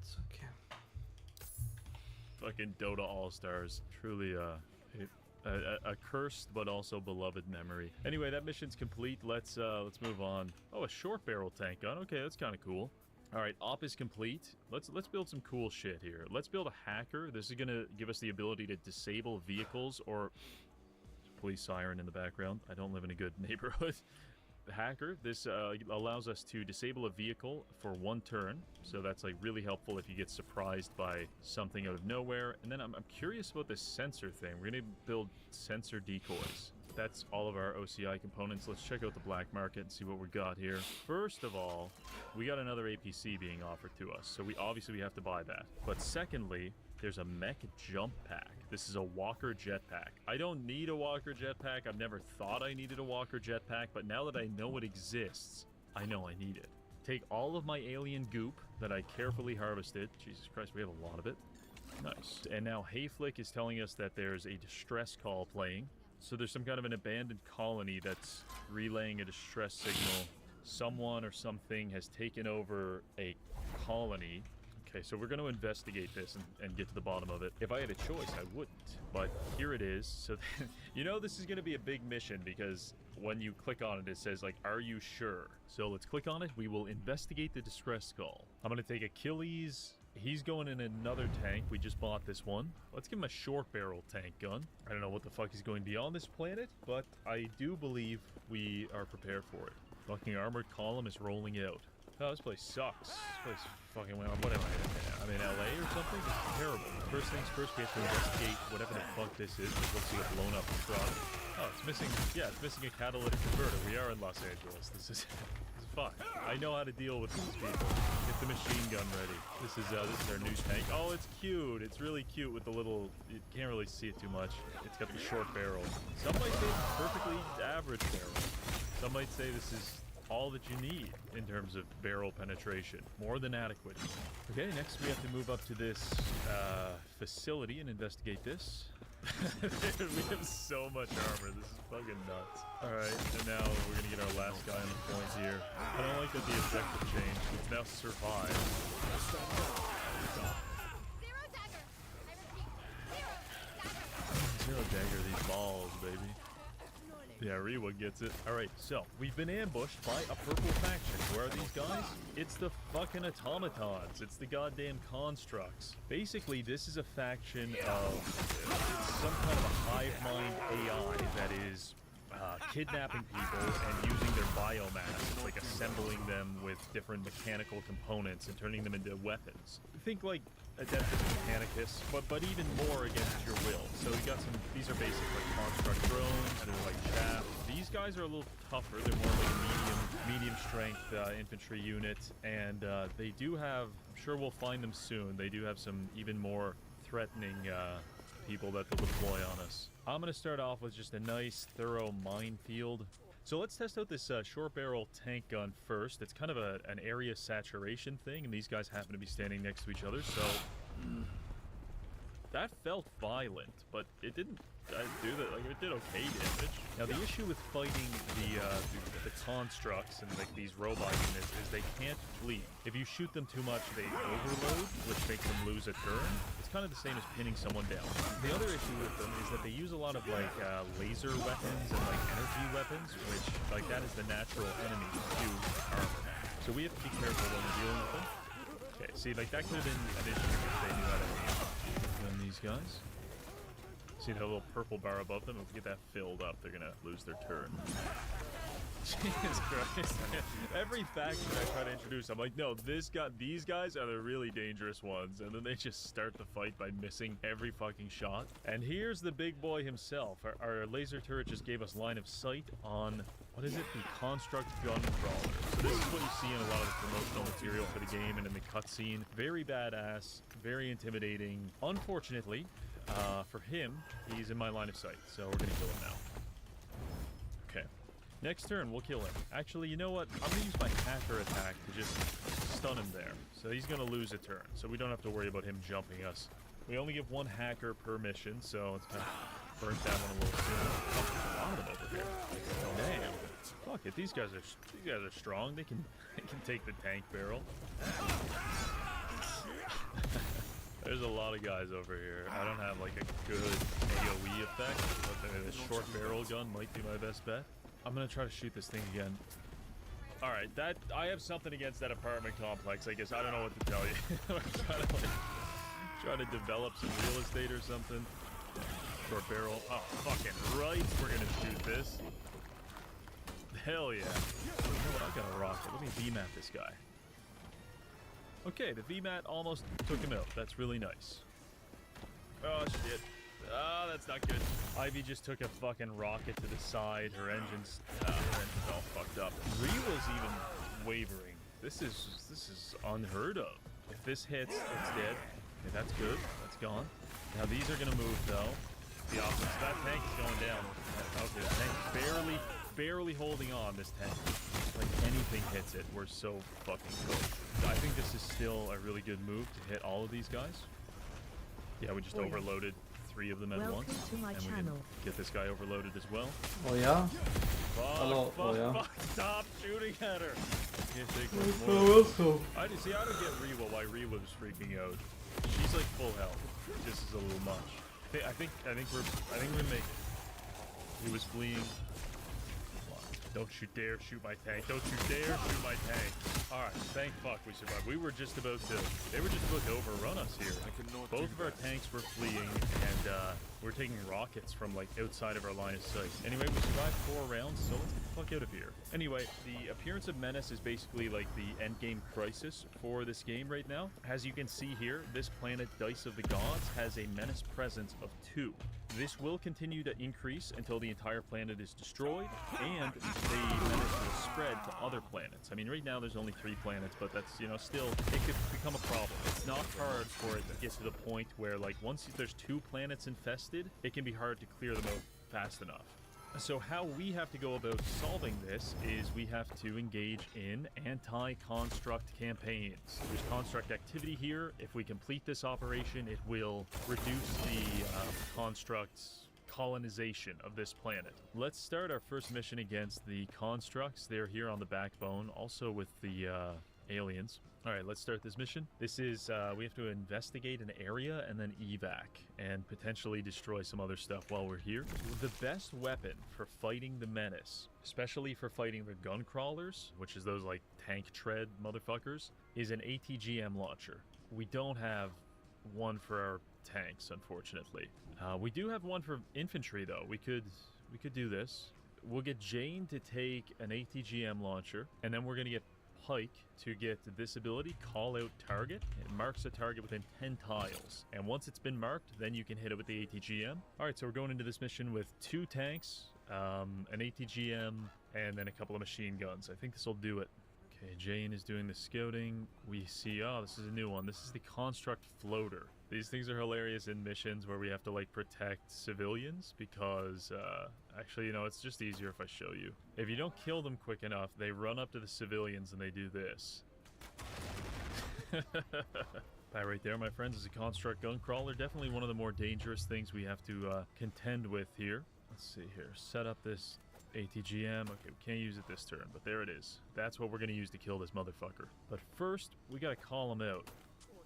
It's okay. Fucking Dota All-Stars. Truly a cursed but also beloved memory. Anyway, that mission's complete. Let's move on. Oh, a short barrel tank gun. Okay, that's kind of cool. All right, op is complete. Let's build some cool shit here. Let's build a hacker. This is gonna give us the ability to disable vehicles or police siren in the background. I don't live in a good neighborhood. Hacker. This allows us to disable a vehicle for 1 turn, so that's like really helpful if you get surprised by something out of nowhere. And then I'm curious about this sensor thing. We're gonna build sensor decoys. that's all of our OCI components. Let's check out the black market and see what we got here. First of all, we got another APC being offered to us, so we have to buy that. But secondly, there's a mech jump pack. This is a walker jetpack. I don't need a walker jetpack. I've never thought I needed a walker jetpack, but now that I know it exists, I know I need it. Take all of my alien goop that I carefully harvested. Jesus Christ, we have a lot of it. Nice. And now Hayflick is telling us that there's a distress call playing. So there's some kind of an abandoned colony that's relaying a distress signal. Someone or something has taken over a colony. Okay, so we're going to investigate this and get to the bottom of it. If I had a choice, I wouldn't. But here it is. So, you know, this is going to be a big mission because when you click on it, it says, like, are you sure? So let's click on it. We will investigate the distress call. I'm going to take Achilles. He's going in another tank. We just bought this one. Let's give him a short barrel tank gun. I don't know what the fuck he's going to be on this planet, but I do believe we are prepared for it. Fucking armored column is rolling out. Oh, this place sucks. This place fucking, what am I in? I'm in LA or something? This is terrible. First things first, we have to investigate whatever the fuck this is. It looks like a blown up truck. Oh, it's missing, yeah, it's missing a catalytic converter. We are in Los Angeles. This is fine. I know how to deal with these people. Get the machine gun ready. This is our new tank. Oh, it's cute. It's really cute with the little, you can't really see it too much. It's got the short barrel. Some might say it's perfectly average barrel. Some might say this is all that you need in terms of barrel penetration. More than adequate. Okay, next we have to move up to this facility and investigate this. We have so much armor. This is fucking nuts. Alright, and now we're gonna get our last guy on the point here. I don't like that the objective changed. It's now survive. Zero dagger these balls, baby. Yeah, Rewa gets it. Alright, so we've been ambushed by a purple faction. Who are these guys? It's the fucking automatons. It's the goddamn constructs. Basically, this is a faction of some kind of a hive mind AI that is kidnapping people and using their biomass, like assembling them with different mechanical components and turning them into weapons. Think like Adeptus Mechanicus, but even more against your will. So we got some, these are basic like construct drones, they're like chaff. These guys are a little tougher, they're more like a medium strength infantry unit, and they do have, I'm sure we'll find them soon, they do have some even more threatening people that they'll deploy on us. I'm going to start off with just a nice, thorough minefield. So let's test out this short barrel tank gun first. It's kind of an area saturation thing, and these guys happen to be standing next to each other, so that felt violent, but it didn't do that. Like, it did okay damage. Now the issue with fighting the constructs and like these robot units is they can't flee. If you shoot them too much, they overload, which makes them lose a turn. It's kind of the same as pinning someone down. The other issue with them is that they use a lot of like laser weapons and like energy weapons, which like that is the natural enemy to armor. So we have to be careful when we're dealing with them. Okay, see, like that could have been an issue if they knew how to aim these guys. See that little purple bar above them? If we get that filled up, they're gonna lose their turn. Jesus Christ. Every faction I try to introduce, I'm like, no, these guys are the really dangerous ones. And then they just start the fight by missing every fucking shot. And here's the big boy himself. Our laser turret just gave us line of sight on, what is it? The construct gun crawler. So this is what you see in a lot of the promotional material for the game and in the cutscene. Very badass, very intimidating. Unfortunately, for him, he's in my line of sight. So we're gonna kill him now. Okay. Next turn, we'll kill him. Actually, you know what? I'm going to use my hacker attack to just stun him there. So he's going to lose a turn. So we don't have to worry about him jumping us. We only give one hacker per mission, so let's kind of burn that one a little sooner. Oh, there's a lot of them over here. Oh, damn. Fuck it. These guys are strong. They can take the tank barrel. There's a lot of guys over here. I don't have like a good AoE effect, but the short barrel gun might be my best bet. I'm gonna try to shoot this thing again. All right, I have something against that apartment complex. I guess I don't know what to tell you. I'm trying to develop some real estate or something. Short barrel. Oh, fucking right. We're gonna shoot this. Hell yeah. You know what? I got a rocket. Let me VMAT this guy. Okay, the VMAT almost took him out. That's really nice. Oh shit. Ah, that's not good. Ivy just took a fucking rocket to the side. Her engine's all fucked up. Riwa's even wavering. This is unheard of. If this hits, it's dead. Okay, that's good. That's gone. Now these are gonna move though. The offense. That tank is going down. Okay, the tank barely holding on. This tank. Like anything hits it, we're so fucking cooked. I think this is still a really good move to hit all of these guys. Yeah, we just overloaded 3 of them at once. To my and we channel. can get this guy overloaded as well. Oh yeah? Fuck, Hello. fuck, Oh yeah? fuck, stop shooting at her. Can't take much Oh, more. also. I don't get Rewa why Rewa was freaking out. She's like full health. This is a little much. I think we're gonna make it. He was fleeing. Don't you dare shoot my tank. Don't you dare shoot my tank. Alright, thank fuck we survived. They were just about to overrun us here. Both of our tanks were fleeing, and we're taking rockets from like outside of our line of sight. Anyway, we survived 4 rounds, so let's get the fuck out of here. Anyway, the appearance of Menace is basically like the endgame crisis for this game right now. As you can see here, this planet Dice of the Gods has a Menace presence of 2. This will continue to increase until the entire planet is destroyed, and the Menace will spread to other planets. I mean, right now there's only 3 planets, but that's, you know, still, it could become a problem. It's not hard for it to get to the point where, like, once there's 2 planets infested, it can be hard to clear them out fast enough. So how we have to go about solving this is we have to engage in anti-construct campaigns. There's construct activity here. If we complete this operation, it will reduce the construct's colonization of this planet. Let's start our first mission against the constructs. They're here on the backbone, also with the aliens. All right, let's start this mission. This is, we have to investigate an area and then evac and potentially destroy some other stuff while we're here. The best weapon for fighting the Menace, especially for fighting the gun crawlers, which is those like tank tread motherfuckers, is an ATGM launcher. We don't have one for our tanks, unfortunately. We do have one for infantry though. We could do this. We'll get Jane to take an ATGM launcher, and then we're gonna get Pike to get this ability, Call Out Target. It marks a target within 10 tiles, and once it's been marked, then you can hit it with the ATGM. Alright, so we're going into this mission with 2 tanks, an ATGM, and then a couple of machine guns. I think this will do it. Okay, Jane is doing the scouting. We see, oh, this is a new one. This is the Construct Floater. These things are hilarious in missions where we have to like protect civilians because actually, you know, it's just easier if I show you. If you don't kill them quick enough, they run up to the civilians and they do this. That right there, my friends, is a construct gun crawler. Definitely one of the more dangerous things we have to contend with here. Let's see here. Set up this ATGM. Okay, we can't use it this turn, but there it is. That's what we're going to use to kill this motherfucker. But first, we got to call him out.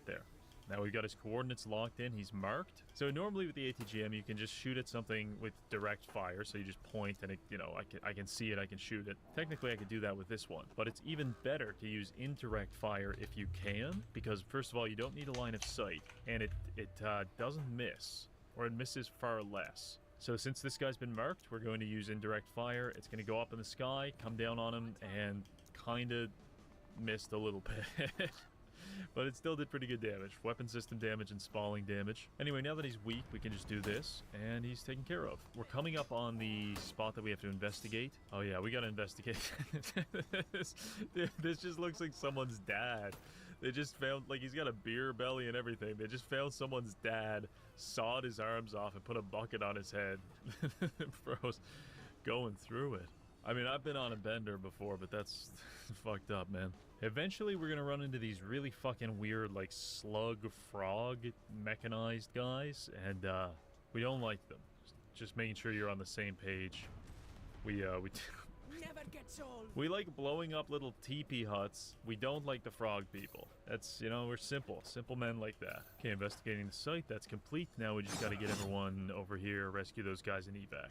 There. Now we've got his coordinates locked in. He's marked. So normally with the ATGM, you can just shoot at something with direct fire. So you just point and it, you know, I can see it, I can shoot it. Technically, I could do that with this one. But it's even better to use indirect fire if you can, because first of all, you don't need a line of sight, and it doesn't miss, or it misses far less. So since this guy's been marked, we're going to use indirect fire. It's going to go up in the sky, come down on him, and kind of missed a little bit. But it still did pretty good damage. Weapon system damage and spalling damage. Anyway, now that he's weak, we can just do this, and he's taken care of. We're coming up on the spot that we have to investigate. Oh yeah, we gotta investigate. This just looks like someone's dad. They just found, like, he's got a beer belly and everything. They just found someone's dad, sawed his arms off, and put a bucket on his head. Bro's going through it. I mean, I've been on a bender before, but that's fucked up, man. Eventually, we're gonna run into these really fucking weird, like, slug, frog, mechanized guys, and, we don't like them. Just making sure you're on the same page. Never gets old. We like blowing up little teepee huts. We don't like the frog people. That's, you know, we're simple men like that. Okay, investigating the site, that's complete. Now we just gotta get everyone over here, rescue those guys in evac.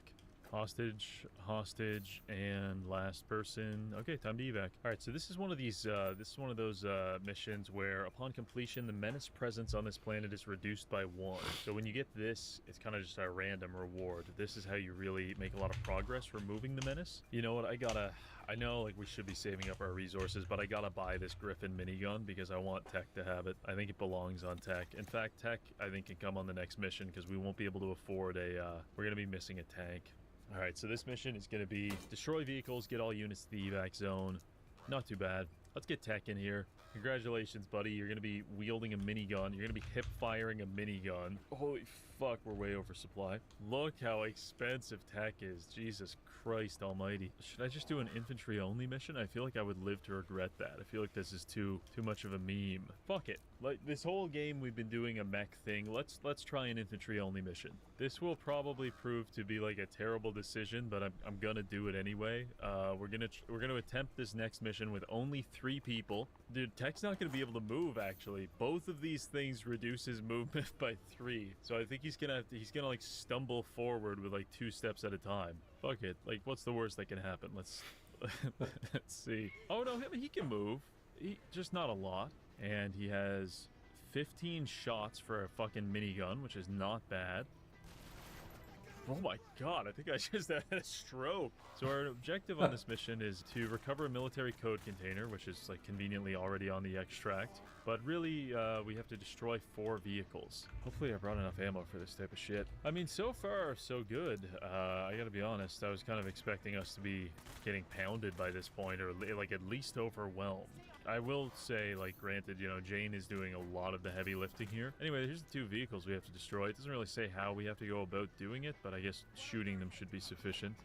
Hostage, and last person. Okay, time to evac. All right, so this is one of these. This is one of those missions where, upon completion, the Menace presence on this planet is reduced by 1. So when you get this, it's kind of just a random reward. This is how you really make a lot of progress removing the Menace. You know what? I I know, like, we should be saving up our resources, but I gotta buy this Griffin minigun because I want Tech to have it. I think it belongs on Tech. In fact, Tech, I think, can come on the next mission because we won't be able to afford a, we're gonna be missing a tank. Alright, so this mission is gonna be destroy vehicles, get all units to the evac zone. Not too bad. Let's get Tech in here. Congratulations, buddy. You're gonna be wielding a minigun. You're gonna be hip-firing a minigun. Holy fuck, we're way oversupply. Look how expensive Tech is. Jesus Christ almighty. Should I just do an infantry-only mission? I feel like I would live to regret that. I feel like this is too much of a meme. Fuck it. Like, this whole game we've been doing a mech thing. Let's try an infantry-only mission. This will probably prove to be like a terrible decision, but I'm gonna do it anyway. We're gonna attempt this next mission with only 3 people. Dude, Tech's not gonna be able to move, actually. Both of these things reduce his movement by 3. So I think he's gonna like stumble forward with like 2 steps at a time. Fuck it. Like, what's the worst that can happen? Let's see. Oh no, he can move. Just not a lot. And he has 15 shots for a fucking minigun, which is not bad. Oh my god, I think I just had a stroke. So our objective on this mission is to recover a military code container, which is like conveniently already on the extract. But really, we have to destroy 4 vehicles. Hopefully I brought enough ammo for this type of shit. I mean, so far, so good. I gotta be honest, I was kind of expecting us to be getting pounded by this point, or like at least overwhelmed. I will say, like, granted, you know, Jane is doing a lot of the heavy lifting here. Anyway, here's the 2 vehicles we have to destroy. It doesn't really say how we have to go about doing it, but I guess shooting them should be sufficient.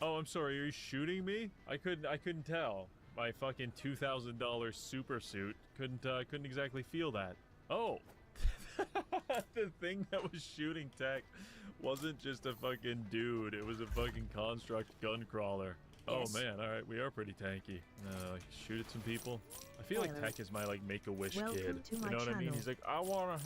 Oh, I'm sorry, are you shooting me? I couldn't tell. My fucking $2,000 super suit couldn't exactly feel that. Oh, the thing that was shooting Tech wasn't just a fucking dude. It was a fucking construct gun crawler. Yes. Oh man, alright, we are pretty tanky. Shoot at some people. I feel like Tech is my like Make-A-Wish kid. You know what I mean? He's like, I wanna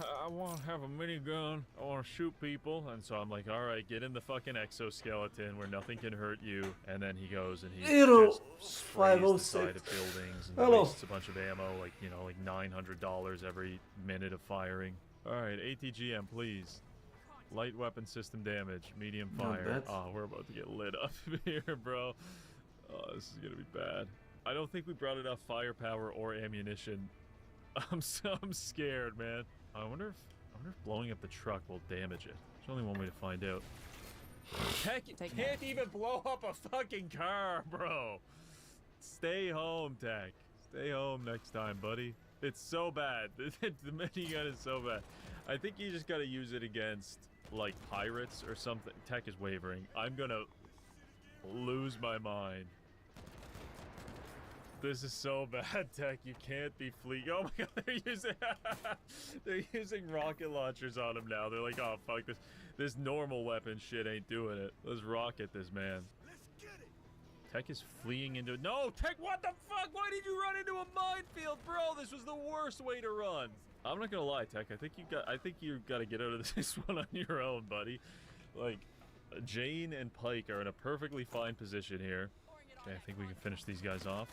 have a minigun, I wanna shoot people, and so I'm like, alright, get in the fucking exoskeleton where nothing can hurt you, and then he goes and he just sprays the side of buildings and wastes a bunch of ammo, like, you know, like $900 every minute of firing. Alright, ATGM, please. Light weapon system damage, medium fire. Oh, we're about to get lit up here, bro. Oh, this is gonna be bad. I don't think we brought enough firepower or ammunition. I'm scared, man. I wonder if blowing up the truck will damage it. There's only one way to find out. Tech can't even blow up a fucking car, bro. Stay home, Tech. Stay home next time, buddy. It's so bad. The minigun is so bad. I think you just gotta use it against like pirates or something. Tech is wavering. I'm gonna lose my mind. This is so bad, Tech. You can't be fleeing. Oh my god, they're using rocket launchers on him now. They're like, oh fuck this. This normal weapon shit ain't doing it. Let's rocket this man. Tech is fleeing into. No, Tech, what the fuck? Why did you run into a minefield, bro? This was the worst way to run. I'm not gonna lie, Tech. I think you got to get out of this one on your own, buddy. Like, Jane and Pike are in a perfectly fine position here. Okay, I think we can finish these guys off.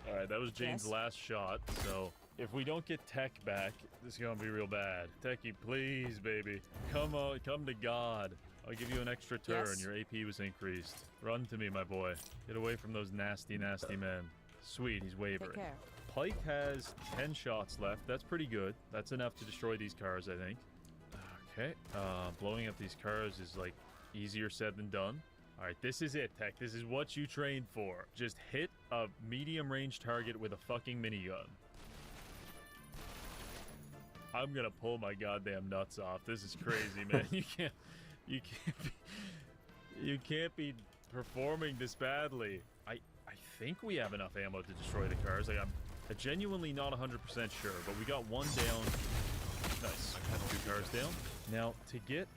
All right, that was Jane's last shot. So if we don't get Tech back, this is gonna be real bad. Techie, please, baby, come on, come to God. I'll give you an extra turn. Your AP was increased. Run to me, my boy. Get away from those nasty, nasty men. Sweet, he's wavering. Take care. Pike has 10 shots left. That's pretty good. That's enough to destroy these cars, I think. Okay. Blowing up these cars is like easier said than done. All right, this is it, Tech. This is what you trained for. Just hit a medium range target with a fucking minigun. I'm gonna pull my goddamn nuts off. This is crazy, man. You can't be performing this badly. I think we have enough ammo to destroy the cars. Like, I'm genuinely not 100% sure, but we got one down. Nice. That's 2 cars down. Now, to get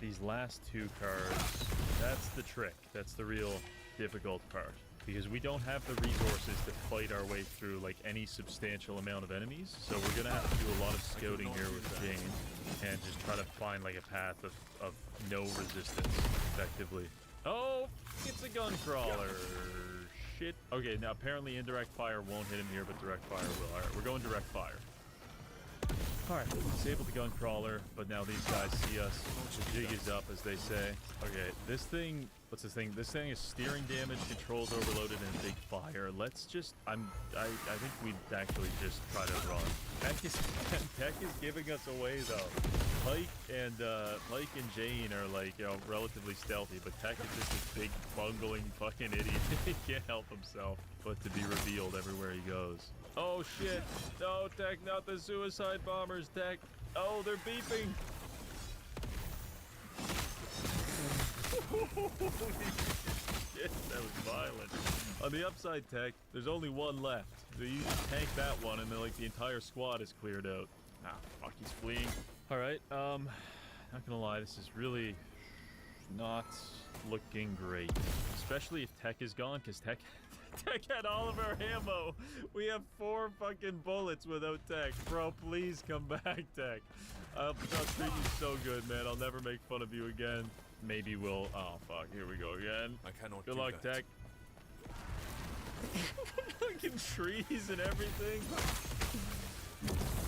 these last 2 cars, that's the trick. That's the real difficult part. Because we don't have the resources to fight our way through, like, any substantial amount of enemies. So we're going to have to do a lot of scouting here with Jane and just try to find, like, a path of no resistance, effectively. Oh, it's a gun crawler. Shit. Okay, now apparently indirect fire won't hit him here, but direct fire will. All right, we're going direct fire. All right, disabled the gun crawler, but now these guys see us. The jig is up, as they say. Okay, this thing, What's this thing? This thing is steering damage, controls overloaded, and big fire. Let's just, I think we'd actually just try to run. Tech is giving us away though. Pike and Jane are like, you know, relatively stealthy, but Tech is just this big bungling fucking idiot. He can't help himself but to be revealed everywhere he goes. Oh shit! No, Tech, not the suicide bombers, Tech. Oh, they're beeping. Holy shit, that was violent. On the upside, Tech, there's only one left. So you just tank that one, and then like the entire squad is cleared out. Ah, fuck, he's fleeing. All right, not gonna lie, this is really not looking great. Especially if Tech is gone, because Tech had all of our ammo. We have 4 fucking bullets without Tech. Bro, please come back, Tech. I'll treat you so good, man. I'll never make fun of you again. Maybe we'll... Oh, fuck. Here we go again. I cannot Good luck, Tech. Fucking trees and everything.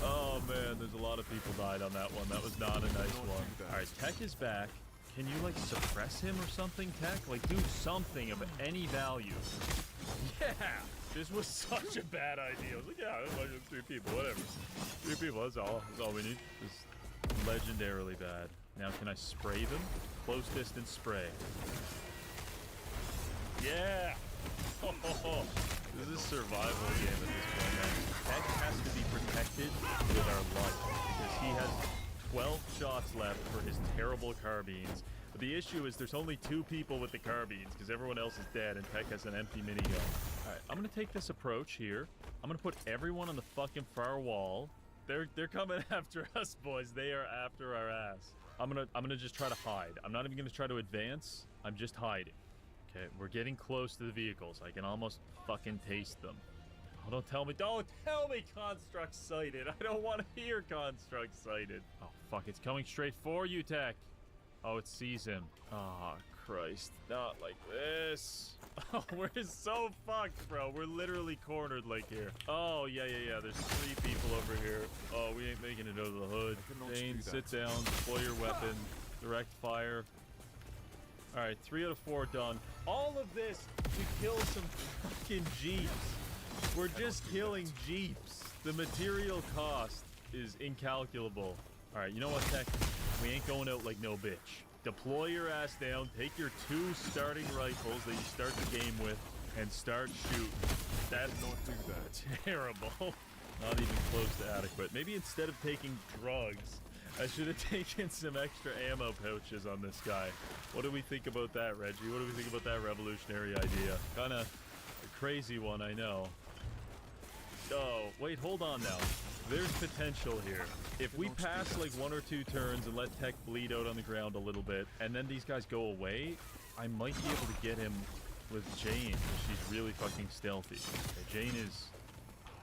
Oh, man. There's a lot of people died on that one. That was not a nice one. All right, Tech is back. Can you, like, suppress him or something, Tech? Like, do something of any value. Yeah! This was such a bad idea. I was like, yeah, it's like 3 people, whatever. 3 people, that's all. That's all we need. Just legendarily bad. Now, can I spray them? Close distance spray. Yeah! Oh, this is a survival game at this point, man. Tech has to be protected with our life because he has 12 shots left for his terrible carbines. But the issue is there's only 2 people with the carbines because everyone else is dead and Tech has an empty minigun. Alright, I'm gonna take this approach here. I'm gonna put everyone on the fucking far wall. They're coming after us, boys. They are after our ass. I'm gonna just try to hide. I'm not even gonna try to advance. I'm just hiding. Okay, we're getting close to the vehicles. I can almost fucking taste them. Oh, don't tell me Construct sighted. I don't want to hear Construct sighted. Oh, fuck, it's coming straight for you, Tech. Oh, it sees him. Oh, Christ. Not like this. Oh, we're so fucked, bro. We're literally cornered like here. Oh, yeah. There's 3 people over here. Oh, we ain't making it out of the hood. Jane, sit down. Deploy your weapon. Direct fire. All right, 3 out of 4 done. All of this to kill some fucking Jeeps. We're just killing Jeeps. The material cost is incalculable. All right, you know what, Tech? We ain't going out like no bitch. Deploy your ass down, take your 2 starting rifles that you start the game with, and start shooting. That's not do that. Terrible. Not even close to adequate. Maybe instead of taking drugs, I should have taken some extra ammo pouches on this guy. What do we think about that, Reggie? What do we think about that revolutionary idea? Kind of a crazy one, I know. Oh, wait, hold on now. There's potential here. If we pass like 1 or 2 turns and let Tech bleed out on the ground a little bit, and then these guys go away, I might be able to get him with Jane. She's really fucking stealthy. Okay, Jane is...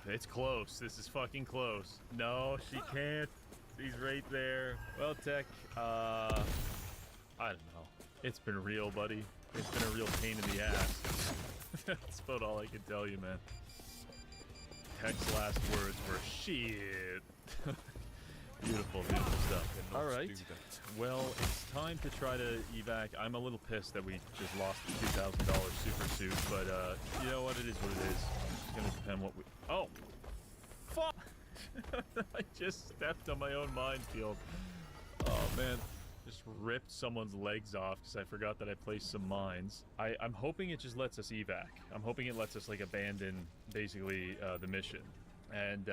It's close. This is fucking close. No, she can't. She's right there. Well, Tech, I don't know. It's been real, buddy. It's been a real pain in the ass. That's about all I can tell you, man. Tech's last words were shit. Beautiful stuff. All right. Well, it's time to try to evac. I'm a little pissed that we just lost the $2,000 super suit, but you know what? It is what it is. It's gonna depend what we. Oh, fuck! I just stepped on my own minefield. Oh man. Just ripped someone's legs off because I forgot that I placed some mines. I'm hoping it just lets us evac. I'm hoping it lets us like abandon basically the mission. And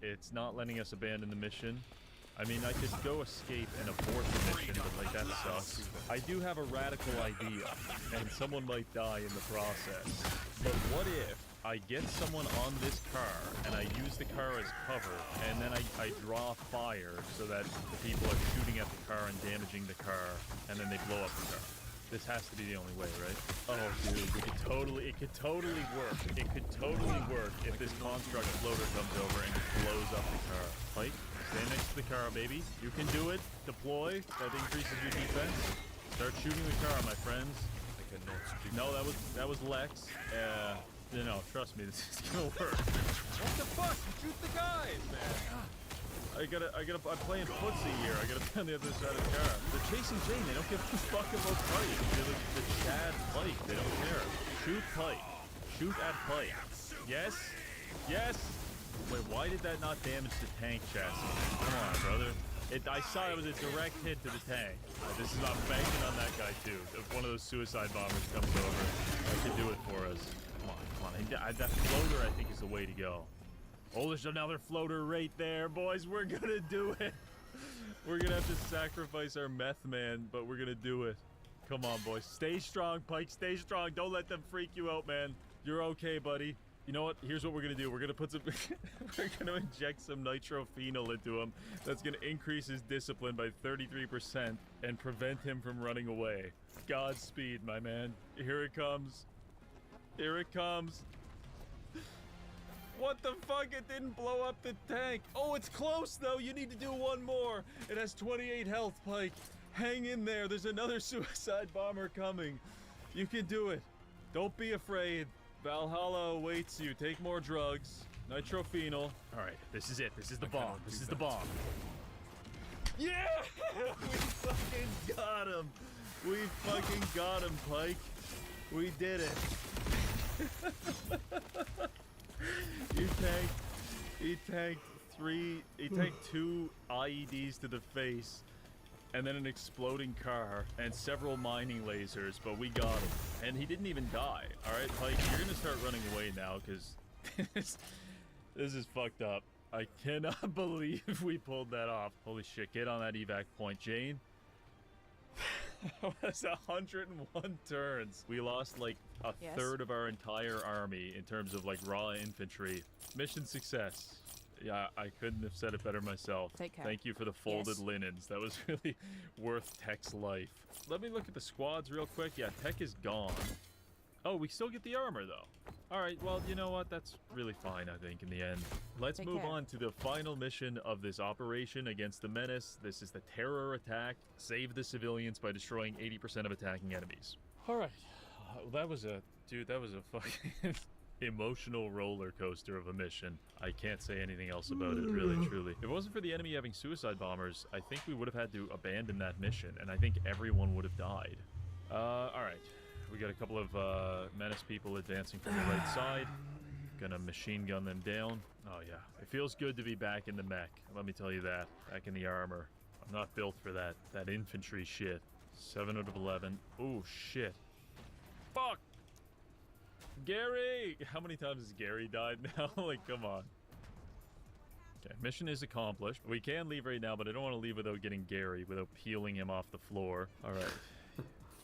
it's not letting us abandon the mission. I mean, I could go escape and abort the mission, but like that sucks. I do have a radical idea, and someone might die in the process. But what if I get someone on this car, and I use the car as cover, and then I draw fire so that the people are shooting at the car and damaging the car, and then they blow up the car. This has to be the only way, right? Oh, dude, it could totally work. It could totally work if this construct floater comes over and just blows up the car. Pike, stay next to the car, baby. You can do it. Deploy. That increases your defense. Start shooting the car, my friends. No, that was Lex. No, trust me, this is gonna work. What the fuck? You shoot the guys, man. I'm playing footsie here. I gotta be on the other side of the car. They're chasing Jane. They don't give a fuck about Pike. They're the Chad Pike. They don't care. Shoot Pike. Shoot at Pike. Yes. Yes. Wait, why did that not damage the tank chassis? Come on, brother. I saw it was a direct hit to the tank. This is, I'm banking on that guy too. If one of those suicide bombers comes over, that could do it for us. Come on. That floater, I think, is the way to go. Oh, there's another floater right there, boys. We're gonna do it. We're gonna have to sacrifice our meth man, but we're gonna do it. Come on, boys. Stay strong, Pike. Stay strong. Don't let them freak you out, man. You're okay, buddy. You know what? Here's what we're gonna do. We're gonna put some we're gonna inject some nitrophenol into him. That's gonna increase his discipline by 33% and prevent him from running away. Godspeed, my man. Here it comes. Here it comes. What the fuck? It didn't blow up the tank. Oh, it's close though. You need to do one more. It has 28 health, Pike. Hang in there. There's another suicide bomber coming. You can do it. Don't be afraid. Valhalla awaits you. Take more drugs. Nitrophenol. All right, this is it. This is the bomb. This is the bomb. Yeah! We fucking got him. We fucking got him, Pike. We did it. He tanked 2 IEDs to the face, and then an exploding car, and several mining lasers, but we got him. And he didn't even die. Alright, Pike, you're gonna start running away now, because this is fucked up. I cannot believe we pulled that off. Holy shit, get on that evac point, Jane. That was 101 turns. We lost like a third of our entire army in terms of like raw infantry. Mission success. Yeah, I couldn't have said it better myself. Take care. Thank you for the folded linens. That was really worth Tech's life. Let me look at the squads real quick. Yeah, Tech is gone. Oh, we still get the armor though. All right, well, you know what? That's really fine, I think, in the end. Let's move on to the final mission of this operation against the Menace. This is the terror attack. Save the civilians by destroying 80% of attacking enemies. All right. That was a fucking emotional roller coaster of a mission. I can't say anything else about it, really, truly. If it wasn't for the enemy having suicide bombers, I think we would have had to abandon that mission, and I think everyone would have died. All right. We got a couple of Menace people advancing from the right side. Gonna machine gun them down. Oh yeah, it feels good to be back in the mech. Let me tell you that. Back in the armor. I'm not built for that infantry shit. 7 out of 11. Oh shit. Fuck! Gary! How many times has Gary died now? Like, come on. Okay, mission is accomplished. We can leave right now, but I don't want to leave without getting Gary, without peeling him off the floor. All right.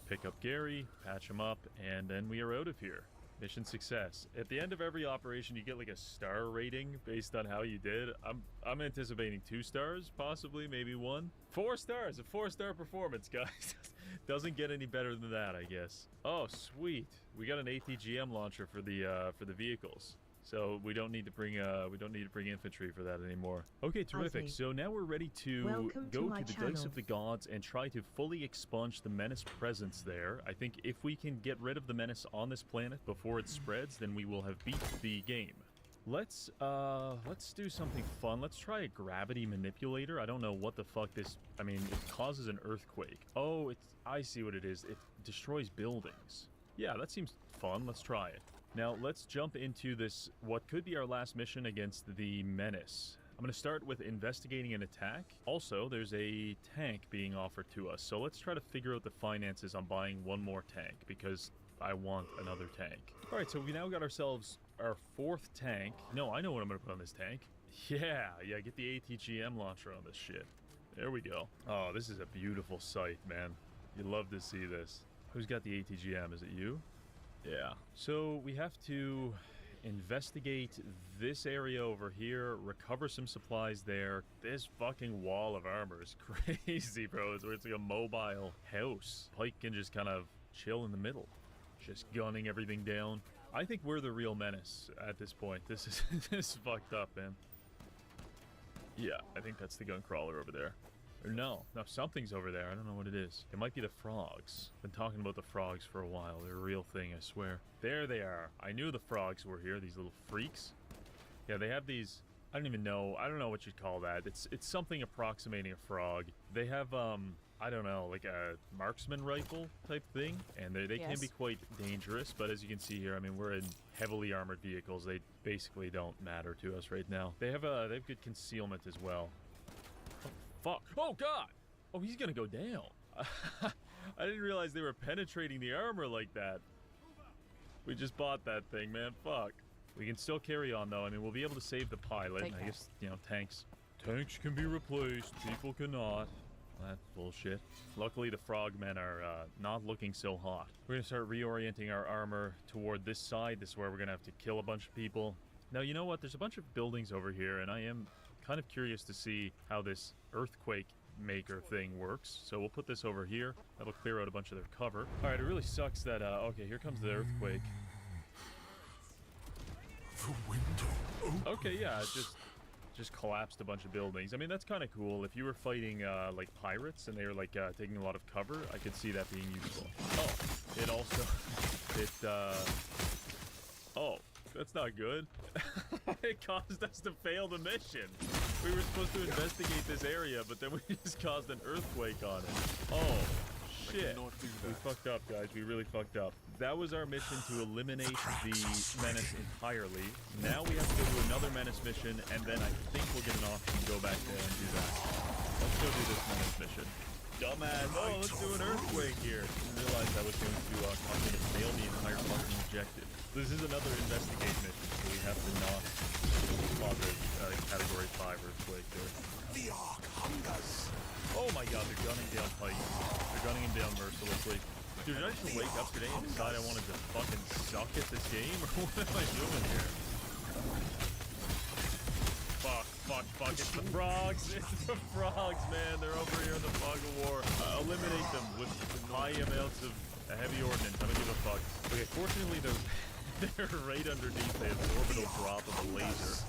Pick up Gary, patch him up, and then we are out of here. Mission success. At the end of every operation, you get like a star rating based on how you did. I'm anticipating 2 stars, possibly, maybe 1. 4 stars, a 4-star performance, guys. Doesn't get any better than that, I guess. Oh, sweet. We got an ATGM launcher for the vehicles. So we don't need to bring infantry for that anymore. Okay, terrific. So now we're ready to go to the Dice of the Gods and try to fully expunge the Menace presence there. I think if we can get rid of the Menace on this planet before it spreads, then we will have beat the game. Let's do something fun. Let's try a gravity manipulator. I don't know what the fuck this... I mean, it causes an earthquake. Oh, I see what it is. It destroys buildings. Yeah, that seems fun. Let's try it. Now, let's jump into this, what could be our last mission against the Menace. I'm going to start with investigating an attack. Also, there's a tank being offered to us, so let's try to figure out the finances on buying one more tank, because I want another tank. All right, so we now got ourselves our 4th tank. No, I know what I'm going to put on this tank. Yeah, get the ATGM launcher on this shit. There we go. Oh, this is a beautiful sight, man. You love to see this. Who's got the ATGM? Is it you? Yeah. So we have to investigate this area over here, recover some supplies there. This fucking wall of armor is crazy, bro. It's like a mobile house. Pike can just kind of chill in the middle, just gunning everything down. I think we're the real Menace at this point. This is fucked up, man. Yeah, I think that's the gun crawler over there. Or no, something's over there. I don't know what it is. It might be the frogs. Been talking about the frogs for a while. They're a real thing, I swear. There they are. I knew the frogs were here, these little freaks. Yeah, they have these I don't even know. I don't know what you'd call that. It's something approximating a frog. They have I don't know, like a marksman rifle type thing, and they can be quite dangerous. But as you can see here, I mean, we're in heavily armored vehicles. They basically don't matter to us right now. They have good concealment as well. Oh, fuck! Oh god! Oh, he's gonna go down. I didn't realize they were penetrating the armor like that. We just bought that thing, man. Fuck. We can still carry on though. I mean, we'll be able to save the pilot. I guess, you know, tanks can be replaced. People cannot. That's bullshit. Luckily, the frogmen are not looking so hot. We're gonna start reorienting our armor toward this side. This is where we're gonna have to kill a bunch of people. Now, you know what? There's a bunch of buildings over here, and I am kind of curious to see how this earthquake maker thing works. So we'll put this over here. That'll clear out a bunch of their cover. All right, it really sucks that, okay, here comes the earthquake. The window. Okay, yeah, it just collapsed a bunch of buildings. I mean, that's kind of cool. If you were fighting like pirates and they were like taking a lot of cover, I could see that being useful. Oh, it also oh, that's not good. It caused us to fail the mission. We were supposed to investigate this area, but then we just caused an earthquake on it. Oh shit, we fucked up, guys. We really fucked up. That was our mission to eliminate the menace entirely. Now we have to go to another menace mission, and then I think we'll get an option to go back there and do that. Let's go do this menace mission. Dumbass. Oh, let's do an earthquake here. Didn't realize I was going to cause me to fail the entire fucking objective. This is another investigate mission, so we have to not cause a category 5 earthquake there. The Ark hungers. Oh my god, they're gunning down Pike. They're gunning him down mercilessly. Dude, did I just wake up today and decide I wanted to fucking suck at this game? Or what am I doing here? Fuck, fuck, fuck. It's the frogs. It's the frogs, man. They're over here in the fog of war. Eliminate them with high amounts of heavy ordnance. I don't give a fuck. Okay, fortunately, they're right underneath the orbital drop of a laser.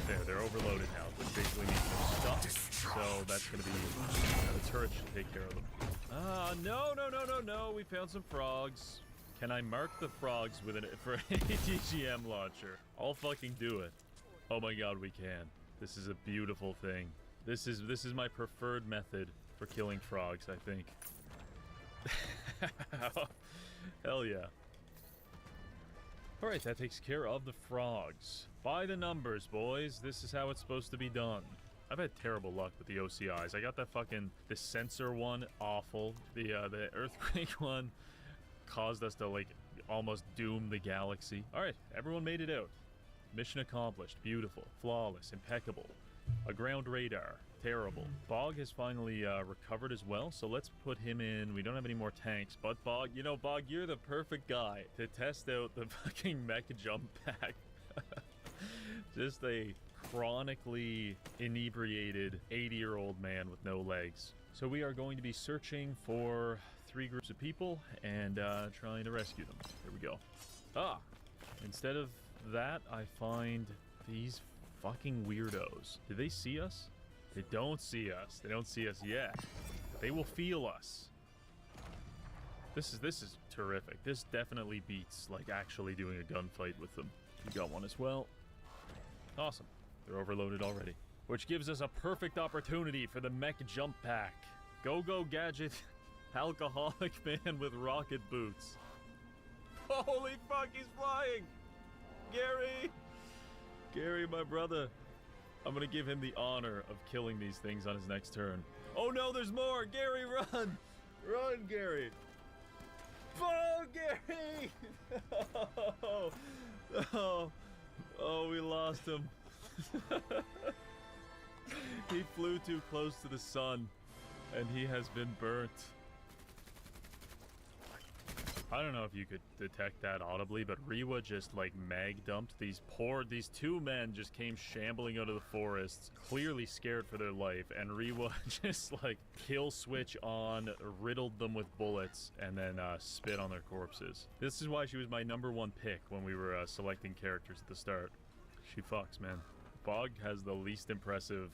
There, they're overloaded now, which basically means they're stuck. So that's going to be the turret should take care of them. No. We found some frogs. Can I mark the frogs with for an ATGM launcher? I'll fucking do it. Oh my god, we can. This is a beautiful thing. This is my preferred method for killing frogs, I think. Hell yeah. Alright, that takes care of the frogs. By the numbers, boys. This is how it's supposed to be done. I've had terrible luck with the OCIs. I got that fucking, the sensor one, awful. The earthquake one caused us to, like, almost doom the galaxy. Alright, everyone made it out. Mission accomplished. Beautiful. Flawless. Impeccable. A ground radar. Terrible. Bog has finally recovered as well, so let's put him in. We don't have any more tanks, but Bog, you know, Bog, you're the perfect guy to test out the fucking mech jump pack. Just a chronically inebriated 80-year-old man with no legs. So we are going to be searching for 3 groups of people and trying to rescue them. Here we go. Ah, instead of that, I find these fucking weirdos. Do they see us? They don't see us. They don't see us yet. They will feel us. This is terrific. This definitely beats like actually doing a gunfight with them. You got one as well. Awesome. They're overloaded already. Which gives us a perfect opportunity for the mech jump pack. Go gadget alcoholic man with rocket boots. Holy fuck, he's flying! Gary! Gary, my brother. I'm gonna give him the honor of killing these things on his next turn. Oh no, there's more! Gary, run! Run, Gary! Oh, Gary! Oh, we lost him. He flew too close to the sun, and he has been burnt. I don't know if you could detect that audibly, but Rewa just like mag dumped these 2 men just came shambling out of the forests, clearly scared for their life, and Rewa just like kill switch on, riddled them with bullets, and then spit on their corpses. This is why she was my #1 pick when we were selecting characters at the start. She fucks, man. Bog has the least impressive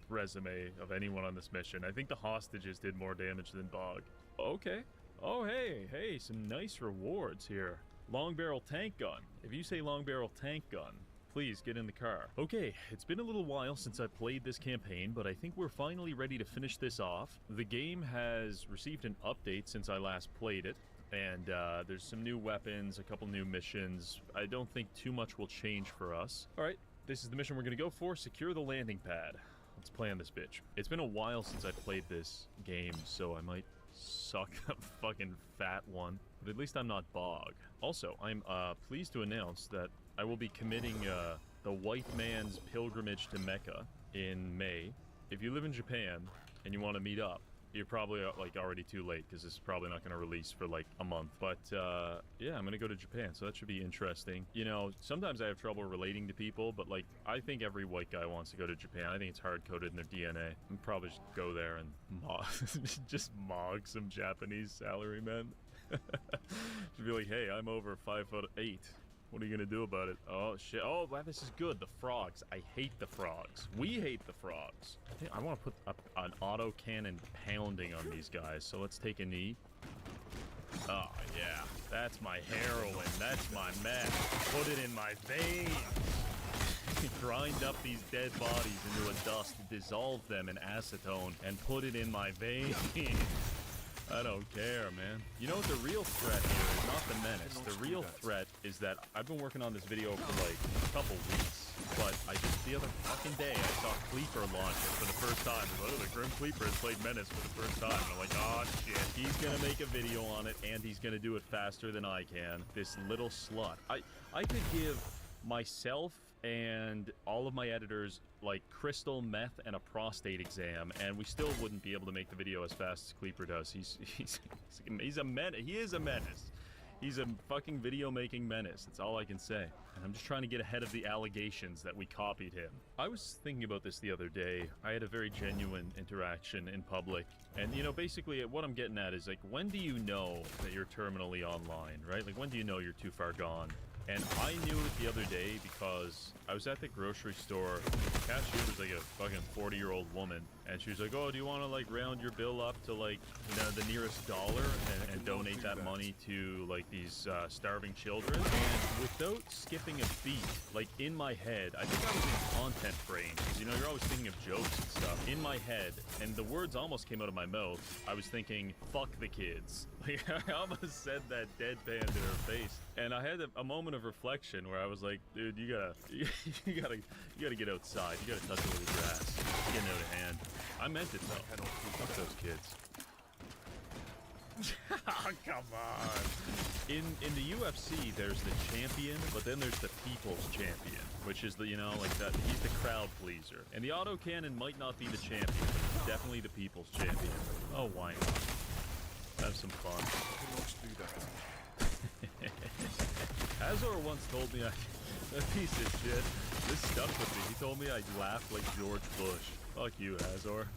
resume of anyone on this mission. I think the hostages did more damage than Bog. Okay. Oh, hey, some nice rewards here. Long barrel tank gun. If you say long barrel tank gun, please get in the car. Okay, it's been a little while since I played this campaign, but I think we're finally ready to finish this off. The game has received an update since I last played it, and there's some new weapons, a couple new missions. I don't think too much will change for us. All right, this is the mission we're gonna go for. Secure the landing pad. Let's play on this bitch. It's been a while since I played this game, so I might suck a fucking fat one, but at least I'm not Bog. Also, I'm pleased to announce that I will be committing the white man's pilgrimage to Mecca in May. If you live in Japan and you want to meet up, you're probably like already too late because this is probably not going to release for like a month. But yeah, I'm going to go to Japan, so that should be interesting. You know, sometimes I have trouble relating to people, but like I think every white guy wants to go to Japan. I think it's hard-coded in their DNA. I'm probably just go there and just mog some Japanese salarymen. Just be like, hey, I'm over 5'8". What are you gonna do about it? Oh shit! Oh wow, this is good. The frogs. I hate the frogs. We hate the frogs. I want to put an auto cannon pounding on these guys. So let's take a knee. Oh yeah, that's my heroin. That's my meth. Put it in my veins. Grind up these dead bodies into a dust, dissolve them in acetone, and put it in my veins. I don't care, man. You know what the real threat here is? Not the menace. The real threat is that I've been working on this video for like a couple weeks, but I just the other fucking day I saw Cleaper launch it for the first time. Oh, the Grim Cleaper has played Menace for the first time. And I'm like, oh shit. He's gonna make a video on it, and he's gonna do it faster than I can. This little slut. I could give myself and all of my editors like crystal meth and a prostate exam, and we still wouldn't be able to make the video as fast as Cleaper does. He's a menace. He is a menace. He's a fucking video making menace. That's all I can say. And I'm just trying to get ahead of the allegations that we copied him. I was thinking about this the other day. I had a very genuine interaction in public. And you know, basically what I'm getting at is like, when do you know that you're terminally online, right? Like, when do you know you're too far gone? And I knew it the other day because I was at the grocery store. The cashier was like a fucking 40-year-old woman, and she was like, "Oh, do you want to like round your bill up to like the nearest dollar and donate that money to like these starving children?" And without skipping a beat, like in my head, I think I was in content frame, because you know you're always thinking of jokes and stuff. In my head, and the words almost came out of my mouth. I was thinking, "Fuck the kids." Like I almost said that deadpan to her face. And I had a moment of reflection where I was like, dude, you gotta get outside. You gotta touch a little grass. You're getting out of hand. I meant it though. Fuck those kids. Oh, come on. In the UFC, there's the champion, but then there's the people's champion, which is the, you know, like that. He's the crowd pleaser. And the autocannon might not be the champion, but he's definitely the people's champion. Oh, why not? Have some fun. Azor once told me that piece of shit. This stuck with me. He told me I'd laugh like George Bush. Fuck you, Azor.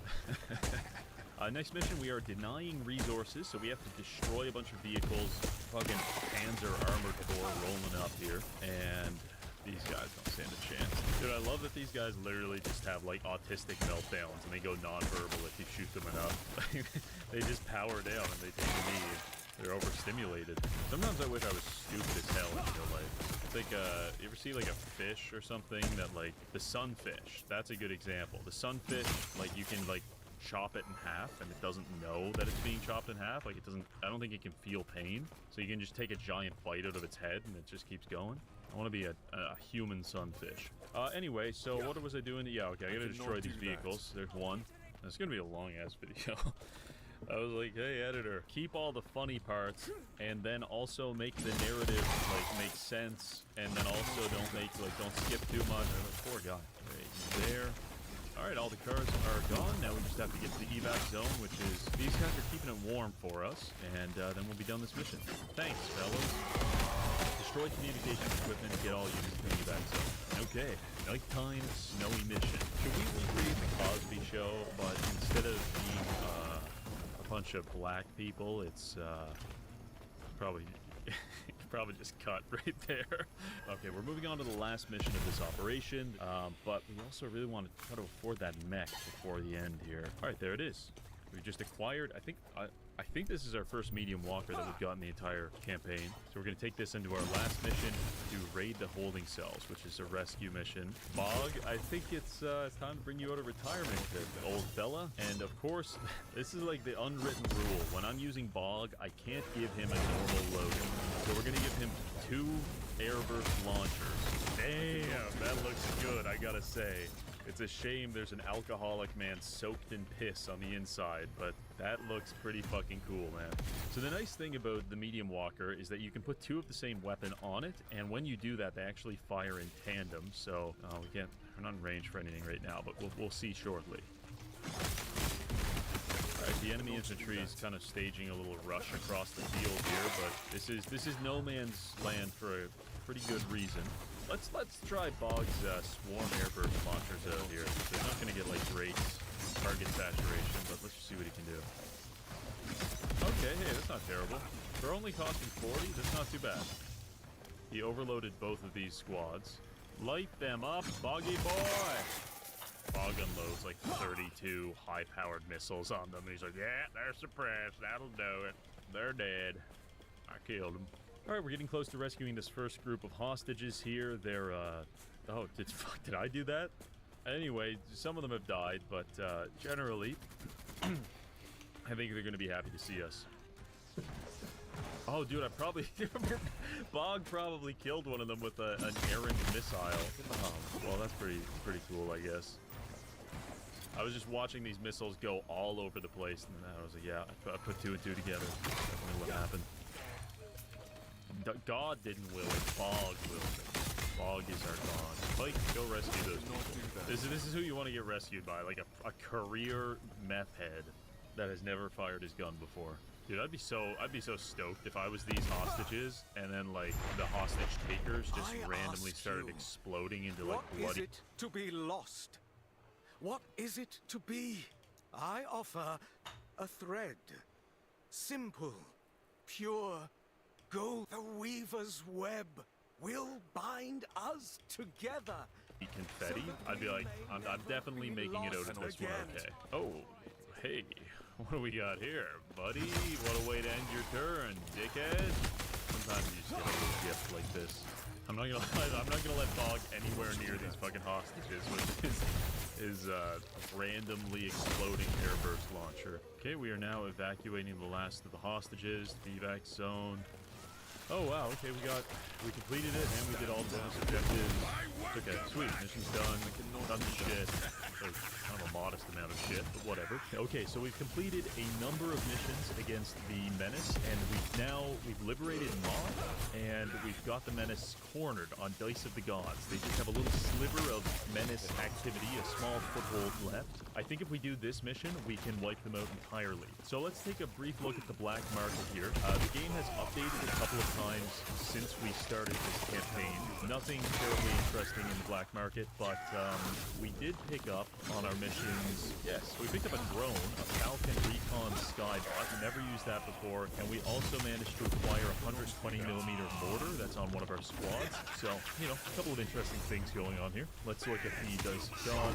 Next mission, we are denying resources, so we have to destroy a bunch of vehicles. Fucking Panzer Armored Corps rolling up here, and these guys don't stand a chance. Dude, I love that these guys literally just have like autistic meltdowns, and they go non-verbal if you shoot them enough. They just power down and they take a knee. They're overstimulated. Sometimes I wish I was stupid as hell in real life. It's like, you ever see like a fish or something that like, the sunfish, that's a good example. The sunfish, like you can like chop it in half and it doesn't know that it's being chopped in half. Like it doesn't, I don't think it can feel pain. So you can just take a giant bite out of its head and it just keeps going. I want to be a human sunfish. Anyway, so what was I doing? Yeah, okay, I gotta destroy these vehicles. There's one. It's gonna be a long ass video. I was like, hey editor, keep all the funny parts and then also make the narrative like make sense, and then also don't skip too much. Oh, poor guy. Right there. Alright, all the cars are gone. Now we just have to get to the evac zone, which is, these guys are keeping it warm for us, and then we'll be done this mission. Thanks, fellas. Destroy communications equipment, get all units to the evac zone. Okay, nighttime snowy mission. Should we recreate the Cosby Show, but instead of being a bunch of black people, it's probably just cut right there. Okay, we're moving on to the last mission of this operation, but we also really want to try to afford that mech before the end here. All right, there it is. We just acquired, I think this is our first medium walker that we've got in the entire campaign. So we're going to take this into our last mission to raid the holding cells, which is a rescue mission. Bog, I think it's time to bring you out of retirement, old fella. And of course, this is like the unwritten rule. When I'm using Bog, I can't give him a normal loading. So we're going to give him 2 airburst launchers. Damn, that looks good, I gotta say. It's a shame there's an alcoholic man soaked in piss on the inside, but that looks pretty fucking cool, man. So the nice thing about the medium walker is that you can put 2 of the same weapon on it, and when you do that, they actually fire in tandem. So we're not in range for anything right now, but we'll see shortly. Alright, the enemy infantry is kind of staging a little rush across the field here, but this is no man's land for a pretty good reason. Let's try Bog's swarm airburst launchers out here. They're not going to get like great target saturation, but let's just see what he can do. Okay, hey, that's not terrible. For only costing 40, that's not too bad. He overloaded both of these squads. Light them up, Boggy boy! Bog unloads like 32 high-powered missiles on them. And he's like, yeah, they're suppressed. That'll do it. They're dead. I killed them. All right, we're getting close to rescuing this first group of hostages here. They're, oh, did I do that? Anyway, some of them have died, but generally, I think they're going to be happy to see us. Oh, dude, I probably... Bog probably killed one of them with an errant missile. Oh, well, that's pretty cool, I guess. I was just watching these missiles go all over the place, and then I was like, yeah, I put 2 and 2 together. That's definitely what happened. God didn't will it. Bog willed it. Bog is our god. Pike, go rescue those people. This is who you want to get rescued by, like a career meth head that has never fired his gun before. Dude, I'd be so stoked if I was these hostages, and then like the hostage takers just randomly started exploding into like bloody. What is it to be lost? What is it to be? I offer a thread, simple, pure. Go, the weaver's web will bind us together. Confetti? I'd be like, I'm definitely making it out of this one, okay. Oh, hey, what do we got here, buddy? What a way to end your turn, dickhead. Sometimes you just get a little gift like this. I'm not gonna let Bog anywhere near these fucking hostages with his randomly exploding airburst launcher. Okay, we are now evacuating the last of the hostages, the evac zone. Oh wow, okay, we completed it and we did all the bonus objectives. Okay, sweet, mission's done. Done the shit. So kind of a modest amount of shit, but whatever. Okay, so we've completed a number of missions against the Menace, and we've liberated Maw, and we've got the Menace cornered on Dice of the Gods. They just have a little sliver of Menace activity, a small foothold left. I think if we do this mission, we can wipe them out entirely. So let's take a brief look at the black market here. The game has updated a couple of times since we started this campaign. Nothing terribly interesting in the black market, but we did pick up on our missions. Yes, we picked up a drone, a Falcon Recon Skybot. Never used that before, and we also managed to acquire a 120mm mortar that's on one of our squads. So, you know, a couple of interesting things going on here. Let's look at the Dice of God,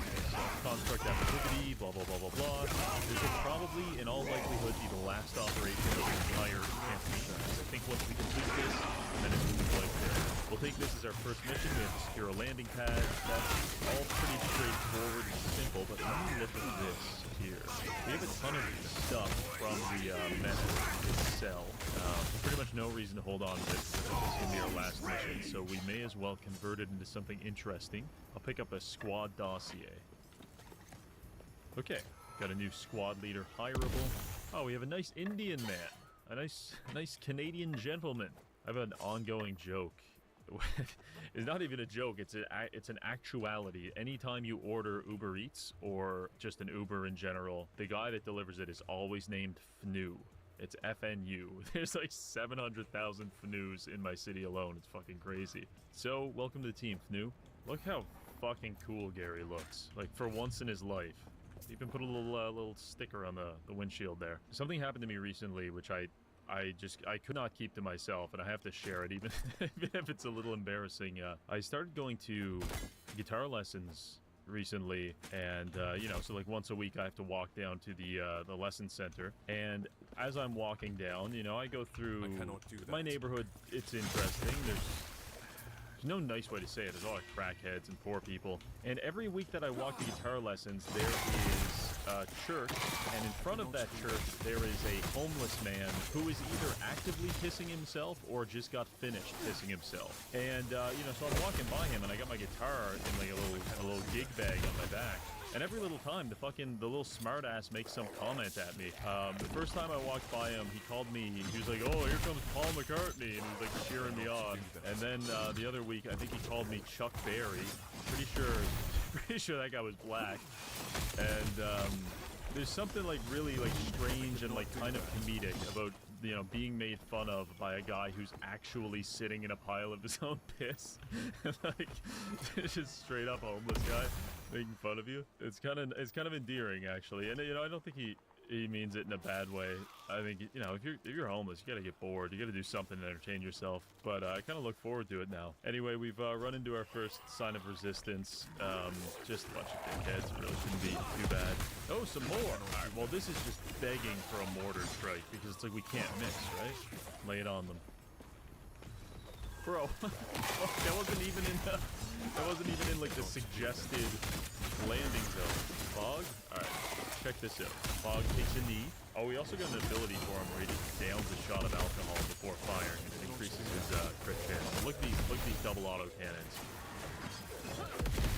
Construct Activity, blah, blah, blah, blah, blah. This will probably, in all likelihood, be the last operation of the entire campaign. I think once we complete this, then it will be like there. We'll take this as our first mission. We have to secure a landing pad. That's all pretty straightforward and simple, but let me look at this here. We have a ton of stuff from the Menace itself. Pretty much no reason to hold on to this. This is going to be our last mission, so we may as well convert it into something interesting. I'll pick up a squad dossier. Okay, got a new squad leader hireable. Oh, we have a nice Indian man. A nice Canadian gentleman. I have an ongoing joke. It's not even a joke, it's an actuality. Anytime you order Uber Eats or just an Uber in general, the guy that delivers it is always named FNU. It's FNU. There's like 700,000 FNUs in my city alone. It's fucking crazy. So, welcome to the team, FNU. Look how fucking cool Gary looks. Like, for once in his life. Even put a little sticker on the windshield there. Something happened to me recently, which I could not keep to myself, and I have to share it, even if it's a little embarrassing. I started going to guitar lessons recently, and you know, so like once a week I have to walk down to the lesson center, and as I'm walking down, you know, I go through my neighborhood. It's interesting. There's no nice way to say it. There's a lot of crackheads and poor people, and every week that I walk to guitar lessons, there is a church, and in front of that church there is a homeless man who is either actively pissing himself or just got finished pissing himself. And you know, so I'm walking by him, and I got my guitar in like a little gig bag on my back. And every little time, the little smartass makes some comment at me. The first time I walked by him, he called me, he was like, "Oh, here comes Paul McCartney," and he was like cheering me on. And then the other week, I think he called me Chuck Berry. Pretty sure that guy was black. And there's something like really like strange and like kind of comedic about, you know, being made fun of by a guy who's actually sitting in a pile of his own piss. Like, it's just straight up homeless guy making fun of you. It's kind of endearing, actually. And you know, I don't think he means it in a bad way. I think, you know, if you're homeless, you gotta get bored. You gotta do something to entertain yourself. But I kind of look forward to it now. Anyway, we've run into our first sign of resistance. Just a bunch of dickheads. It really shouldn't be too bad. Oh, some more. All right, well, this is just begging for a mortar strike because it's like we can't miss, right? Lay it on them. Bro, that wasn't even in like the suggested landing zone. Fog? Alright, check this out. Fog takes a knee. Oh, we also got an ability for him where he just downs a shot of alcohol before firing, and it increases his crit chance. Look at these double auto cannons.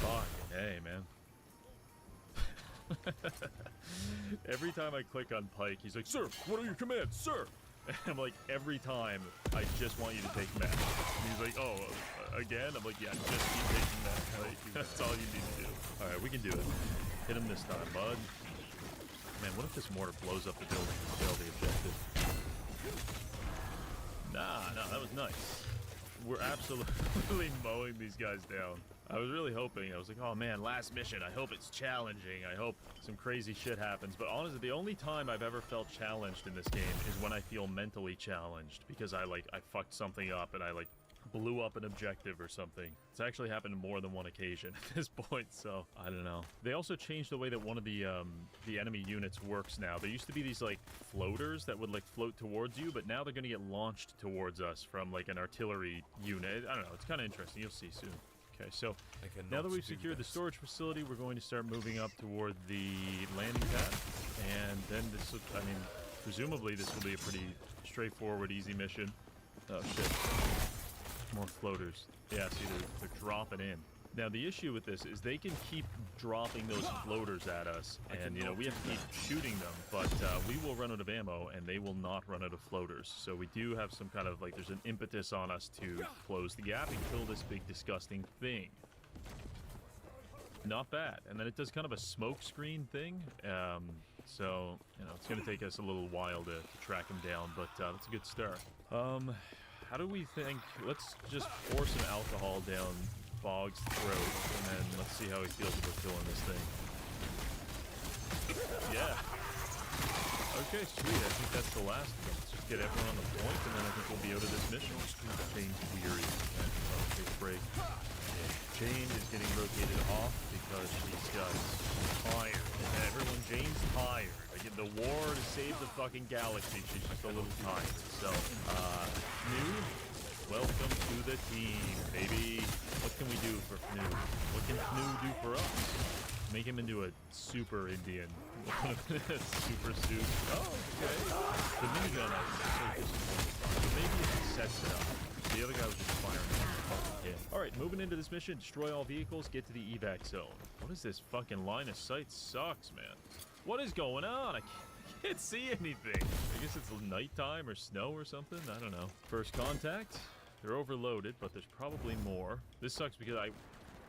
Fucking hey, man. Every time I click on Pike, he's like, "Sir, what are your commands, sir?" And I'm like, every time, I just want you to take meth. And he's like, "Oh, again?" I'm like, "Yeah, just keep taking meth. Like, that's all you need to do." Alright, we can do it. Hit him this time, bud. Man, what if this mortar blows up the building and fail the objective? Nah, that was nice. We're absolutely mowing these guys down. I was really hoping, I was like, oh man, last mission, I hope it's challenging, I hope some crazy shit happens. But honestly, the only time I've ever felt challenged in this game is when I feel mentally challenged, because I fucked something up and I like blew up an objective or something. It's actually happened more than one occasion at this point, so I don't know. They also changed the way that one of the enemy units works now. There used to be these like floaters that would like float towards you, but now they're gonna get launched towards us from like an artillery unit. I don't know, it's kind of interesting. You'll see soon. Okay, so now that we've secured the storage facility, we're going to start moving up toward the landing pad, and then this will, I mean, presumably this will be a pretty straightforward, easy mission. Oh shit. More floaters. Yeah, see, they're dropping in. Now, the issue with this is they can keep dropping those floaters at us, and, you know, we have to keep shooting them, but we will run out of ammo, and they will not run out of floaters. So we do have some kind of, like, there's an impetus on us to close the gap and kill this big, disgusting thing. Not bad. And then it does kind of a smoke screen thing, so, you know, it's going to take us a little while to track him down, but that's a good start. How do we think? Let's just pour some alcohol down Bog's throat, and then let's see how he feels about killing this thing. Yeah. Okay, sweet. I think that's the last of them. Let's just get everyone on the point, and then I think we'll be out of this mission. Jane's weary. Okay, I'll take a break. Jane is getting rotated off because she's tired. And Jane's tired. Like, in the war to save the fucking galaxy, she's just a little tired. So, Fnu, welcome to the team, baby. What can we do for Fnu? What can Fnu do for us? Make him into a super Indian. Super suit. Oh, okay. The minigun I was so disappointed by. But maybe if he sets it up. The other guy was just firing at him. Alright, moving into this mission. Destroy all vehicles. Get to the evac zone. What is this fucking line of sight? Sucks, man. What is going on? I can't see anything. I guess it's nighttime or snow or something. I don't know. First contact. They're overloaded, but there's probably more. This sucks because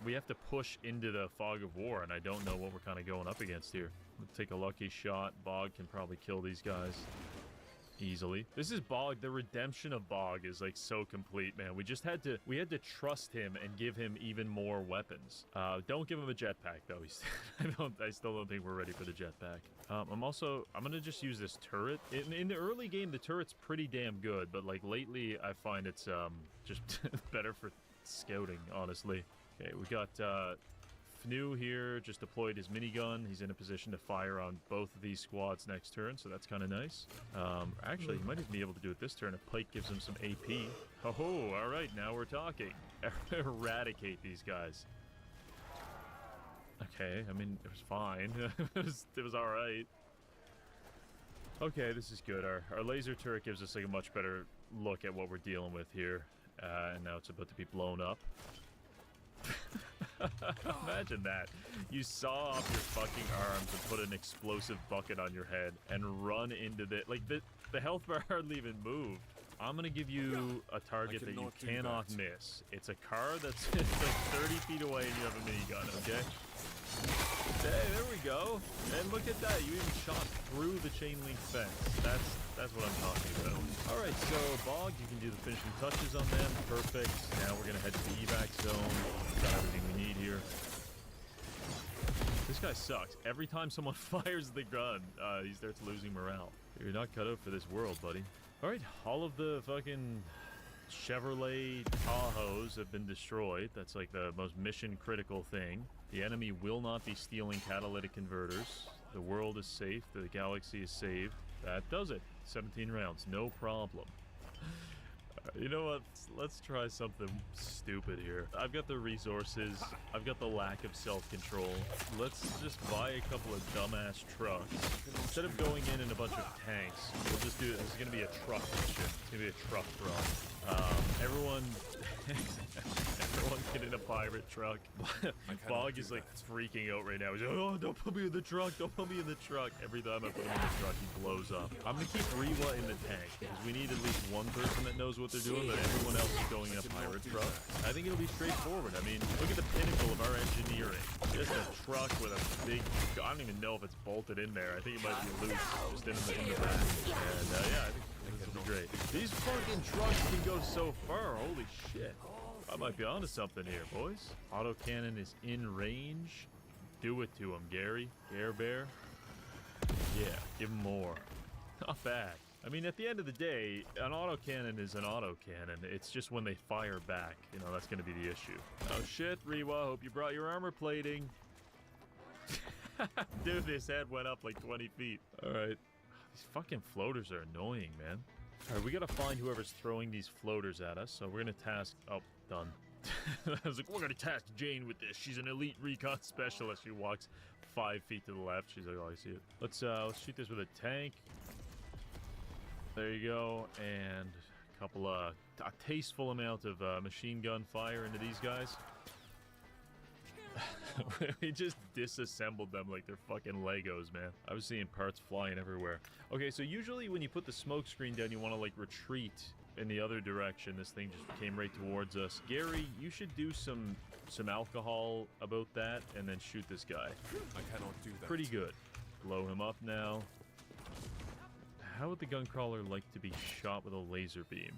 we have to push into the fog of war, and I don't know what we're kind of going up against here. Let's take a lucky shot. Bog can probably kill these guys easily. This is Bog. The redemption of Bog is like so complete, man. We had to trust him and give him even more weapons. Don't give him a jetpack though. I still don't think we're ready for the jetpack. I'm gonna just use this turret. In the early game, the turret's pretty damn good, but like lately, I find it's just better for scouting, honestly. Okay, we got Fnu here just deployed his minigun. He's in a position to fire on both of these squads next turn, so that's kind of nice. Actually, he might even be able to do it this turn if Pike gives him some AP. Oh, all right, now we're talking. Eradicate these guys. Okay, I mean, it was fine. it was all right. Okay, this is good. Our laser turret gives us like a much better look at what we're dealing with here. And now it's about to be blown up. Imagine that. You saw off your fucking arms and put an explosive bucket on your head and run into the... Like, the health bar hardly even moved. I'm gonna give you a target that you cannot miss. It's a car that's like 30 feet away and you have a minigun, okay? Hey, there we go. And look at that. You even shot through the chain link fence. That's what I'm talking about. All right, so Bog, you can do the finishing touches on them. Perfect. Now we're gonna head to the evac zone. Got everything we need here. This guy sucks. Every time someone fires the gun, he starts losing morale. You're not cut out for this world, buddy. All right, all of the fucking Chevrolet Tahoes have been destroyed. That's like the most mission critical thing. The enemy will not be stealing catalytic converters. The world is safe. The galaxy is saved. That does it. 17 rounds, no problem. You know what? Let's try something stupid here. I've got the resources. I've got the lack of self-control. Let's just buy a couple of dumbass trucks. Instead of going in a bunch of tanks, we'll just do it. This is going to be a truck mission. It's going to be a truck run. Everyone get in a pirate truck. Bog is like freaking out right now. He's like, oh, don't put me in the truck. Don't put me in the truck. Every time I put him in the truck, he blows up. I'm going to keep Rewa in the tank because we need at least one person that knows what they're doing, but everyone else is going in a pirate truck. I think it'll be straightforward. I mean, look at the pinnacle of our engineering. Just a truck with a big... I don't even know if it's bolted in there. I think it might be loose just in the back. And yeah, I think this will be great. These fucking trucks can go so far. Holy shit. I might be onto something here, boys. Autocannon is in range. Do it to him, Gary. Gare Bear. Yeah, give him more. Not bad. I mean, at the end of the day, an autocannon is an autocannon. It's just when they fire back, you know, that's going to be the issue. Oh shit, Rewa, hope you brought your armor plating. Dude, his head went up like 20 feet. All right. These fucking floaters are annoying, man. All right, we got to find whoever's throwing these floaters at us. So we're going to task... Oh, done. I was like, we're going to task Jane with this. She's an elite recon specialist. She walks 5 feet to the left. She's like, oh, I see it. Let's shoot this with a tank. There you go. And a couple of... A tasteful amount of machine gun fire into these guys. We just disassembled them like they're fucking Legos, man. I was seeing parts flying everywhere. Okay, so usually when you put the smoke screen down, you want to like retreat in the other direction. This thing just came right towards us. Gary, you should do some alcohol about that and then shoot this guy. I cannot do that. Pretty good. Blow him up now. How would the gun crawler like to be shot with a laser beam?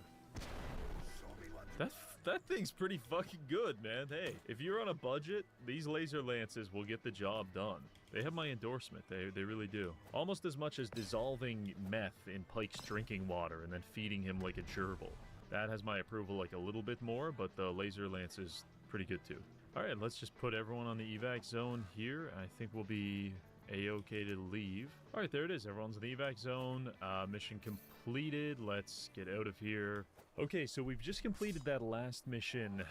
That thing's pretty fucking good, man. Hey, if you're on a budget, these laser lances will get the job done. They have my endorsement. They really do. Almost as much as dissolving meth in Pike's drinking water and then feeding him like a gerbil. That has my approval like a little bit more, but the laser lance is pretty good too. All right, let's just put everyone on the evac zone here. I think we'll be a-okay to leave. All right, there it is. Everyone's in the evac zone. Mission completed. Let's get out of here. Okay, so we've just completed that last mission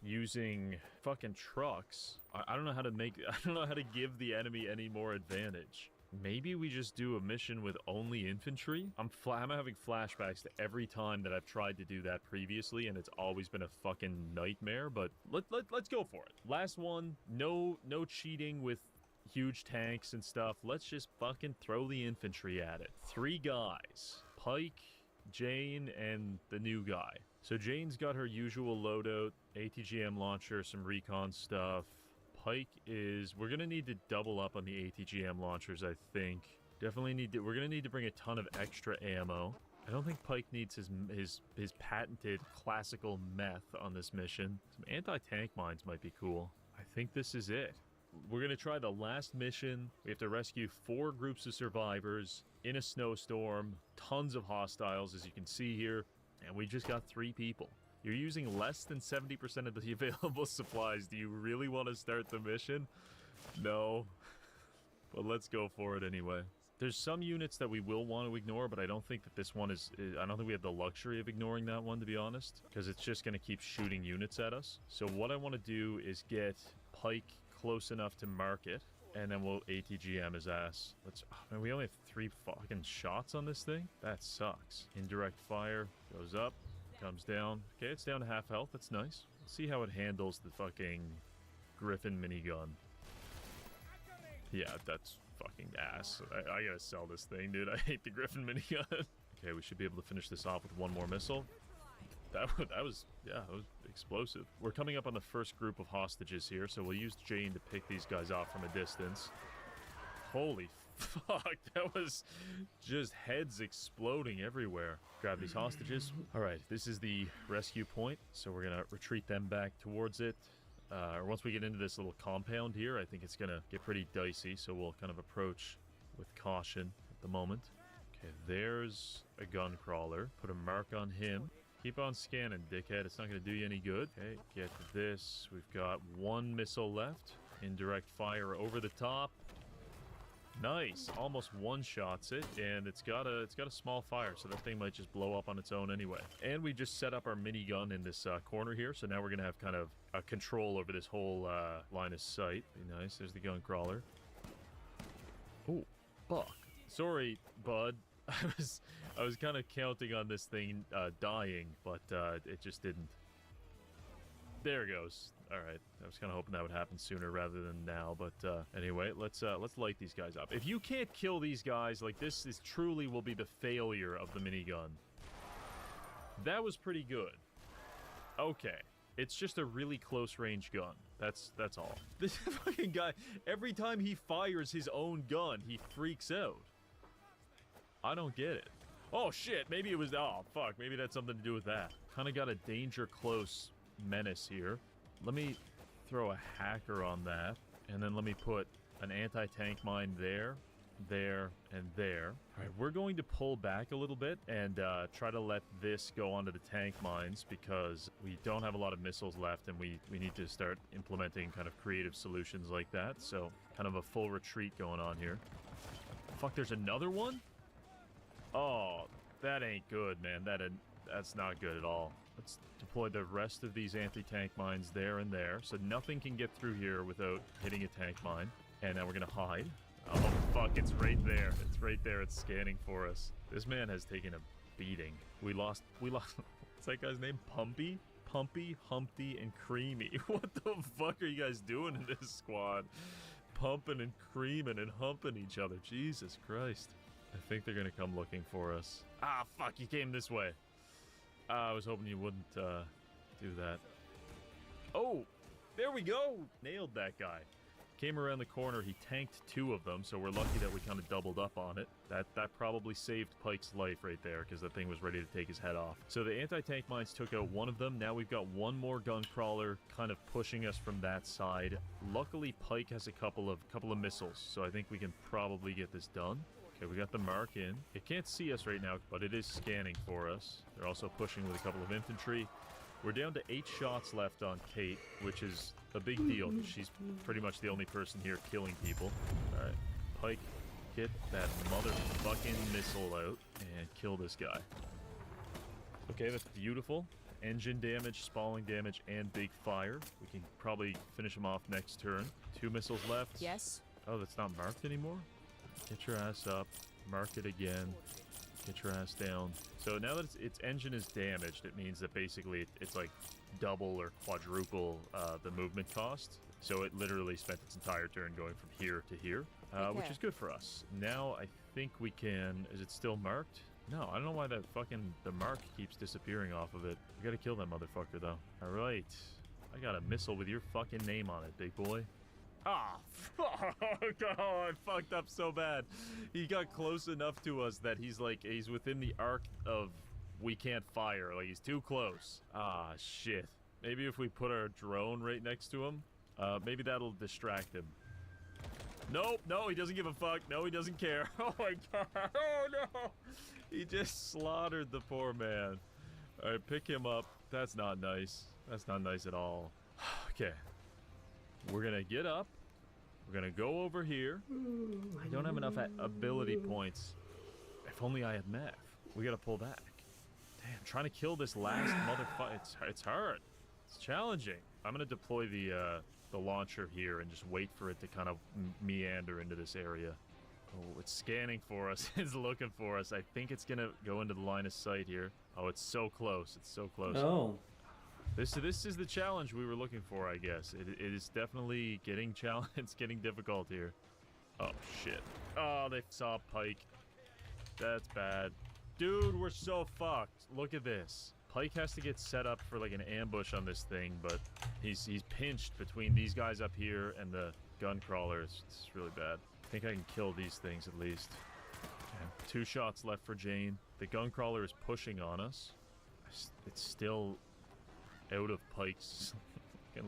using fucking trucks. I don't know how to give the enemy any more advantage. Maybe we just do a mission with only infantry? I'm having flashbacks to every time that I've tried to do that previously, and it's always been a fucking nightmare, but let's go for it. Last one, no cheating with huge tanks and stuff. Let's just fucking throw the infantry at it. 3 guys. Pike, Jane, and the new guy. So Jane's got her usual loadout, ATGM launcher, some recon stuff. Pike is... We're going to need to double up on the ATGM launchers, I think. Definitely need to... We're going to need to bring a ton of extra ammo. I don't think Pike needs his patented classical meth on this mission. Some anti-tank mines might be cool. I think this is it. We're going to try the last mission. We have to rescue 4 groups of survivors in a snowstorm. Tons of hostiles, as you can see here. And we just got 3 people. You're using less than 70% of the available supplies. Do you really want to start the mission? No. But let's go for it anyway. There's some units that we will want to ignore, but I don't think that this one is... I don't think we have the luxury of ignoring that one, to be honest. Because it's just going to keep shooting units at us. So what I want to do is get Pike close enough to mark it. And then we'll ATGM his ass. Let's... Oh, man, we only have 3 fucking shots on this thing? That sucks. Indirect fire. Goes up. Comes down. Okay, it's down to half health. That's nice. Let's see how it handles the fucking Griffin minigun. Yeah, that's fucking ass. I gotta sell this thing, dude. I hate the Griffin minigun. Okay, we should be able to finish this off with one more missile. That was explosive. We're coming up on the first group of hostages here, so we'll use Jane to pick these guys off from a distance. Holy fuck, that was just heads exploding everywhere. Grab these hostages. All right, this is the rescue point, so we're gonna retreat them back towards it. Once we get into this little compound here, I think it's gonna get pretty dicey, so we'll kind of approach with caution at the moment. Okay, there's a gun crawler. Put a mark on him. Keep on scanning, dickhead. It's not gonna do you any good. Okay, get this. We've got 1 missile left. Indirect fire over the top. Nice. Almost one-shots it, and it's got a small fire, so that thing might just blow up on its own anyway. And we just set up our minigun in this corner here, so now we're gonna have kind of a control over this whole line of sight. Be nice. There's the gun crawler. Oh, fuck. Sorry, bud. I was kind of counting on this thing dying, but it just didn't. There it goes. All right, I was kind of hoping that would happen sooner rather than now, but anyway, let's light these guys up. If you can't kill these guys, like this is truly will be the failure of the minigun. That was pretty good. Okay, it's just a really close range gun. That's all. This fucking guy, every time he fires his own gun, he freaks out. I don't get it. Oh shit, maybe it was, oh fuck, maybe that's something to do with that. Kind of got a danger close menace here. Let me throw a hacker on that, and then let me put an anti-tank mine there, there, and there. All right, we're going to pull back a little bit and try to let this go onto the tank mines because we don't have a lot of missiles left, and we need to start implementing kind of creative solutions like that. So kind of a full retreat going on here. Fuck, there's another one? Oh, that ain't good, man. That's not good at all. Let's deploy the rest of these anti-tank mines there and there, so nothing can get through here without hitting a tank mine. And now we're gonna hide. Oh, fuck, it's right there. It's right there. It's scanning for us. This man has taken a beating. We lost, what's that guy's name? Pumpy, Humpty, and Creamy. What the fuck are you guys doing in this squad? Pumping and creaming and humping each other. Jesus Christ. I think they're gonna come looking for us. Ah, fuck, you came this way. I was hoping you wouldn't do that. Oh, there we go. Nailed that guy. Came around the corner. He tanked 2 of them, so we're lucky that we kind of doubled up on it. That probably saved Pike's life right there because the thing was ready to take his head off. So the anti-tank mines took out 1 of them. Now we've got 1 more gun crawler kind of pushing us from that side. Luckily, Pike has a couple of missiles, so I think we can probably get this done. Okay, we got the mark in. It can't see us right now, but it is scanning for us. They're also pushing with a couple of infantry. We're down to 8 shots left on Kate, which is a big deal. She's pretty much the only person here killing people. All right, Pike, get that motherfucking missile out and kill this guy. Okay, that's beautiful. Engine damage, spalling damage, and big fire. We can probably finish him off next turn. 2 missiles left. Yes. Oh, that's not marked anymore? Get your ass up, mark it again, get your ass down. So now that its engine is damaged, it means that basically it's like double or quadruple the movement cost. So it literally spent its entire turn going from here to here, which is good for us. Now I think we can, is it still marked? No, I don't know why the mark keeps disappearing off of it. We gotta kill that motherfucker though. All right, I got a missile with your fucking name on it, big boy. Ah, fuck. Oh, I fucked up so bad. He got close enough to us that he's within the arc of we can't fire. Like, he's too close. Ah, shit. Maybe if we put our drone right next to him, maybe that'll distract him. Nope, no, he doesn't give a fuck. No, he doesn't care. Oh my god. Oh no. He just slaughtered the poor man. All right, pick him up. That's not nice. That's not nice at all. Okay. We're gonna get up. We're gonna go over here. I don't have enough ability points. If only I had meth. We gotta pull back. Damn, trying to kill this last motherfucker. It's hard. It's challenging. I'm gonna deploy the launcher here and just wait for it to kind of meander into this area. Oh, it's scanning for us. It's looking for us. I think it's gonna go into the line of sight here. Oh, it's so close. It's so close. Oh. This is the challenge we were looking for, I guess. It is definitely getting it's getting difficult here. Oh, shit. Oh, they saw Pike. That's bad. Dude, we're so fucked. Look at this. Pike has to get set up for like an ambush on this thing, but he's pinched between these guys up here and the gun crawlers. It's really bad. I think I can kill these things at least. Okay. 2 shots left for Jane. The gun crawler is pushing on us. It's still out of Pike's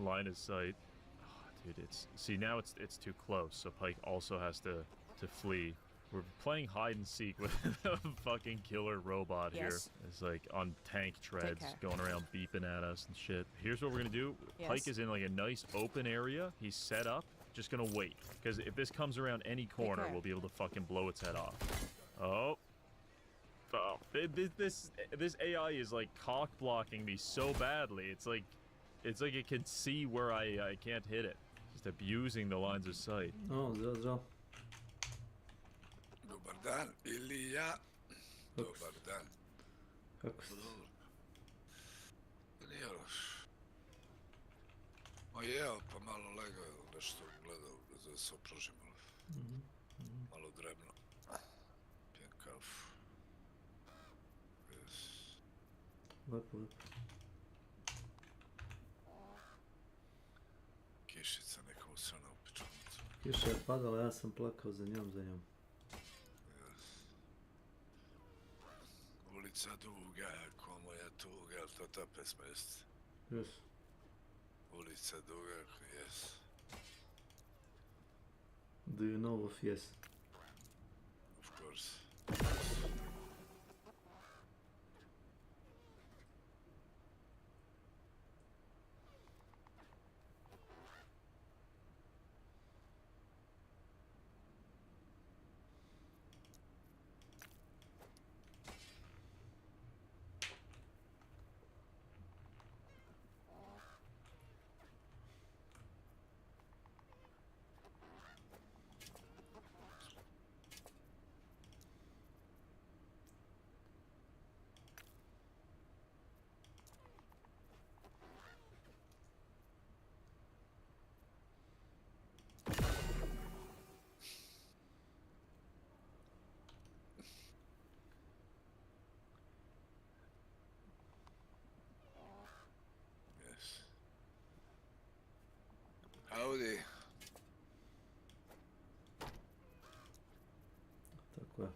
line of sight. Oh, dude, see now it's too close, so Pike also has to flee. We're playing hide and seek with a fucking killer robot here. It's like on tank treads going around beeping at us and shit. Here's what we're gonna do. Pike is in like a nice open area. He's set up. Just gonna wait, because if this comes around any corner, we'll be able to fucking blow its head off. Oh. Oh. This AI is like cock blocking me so badly. It's like it can see where I can't hit it. Just abusing the lines of sight. Oh, zero. Dobar dan, Ilija. Dobar dan. Kako ste? Nije loš. Ma jeo, pa malo legao, nešto gledao, da se opražim malo drevno. Pijem kafu. Lepo, lepo. Kišica neka usrana u pečunicu. Kiša je padala, ja sam plakao za njom. Ulica duga, ko moja tuga, ali to ta pesma jest? Yes. Ulica duga, yes. Do you know of yes? Of course. Howdy. Tako je.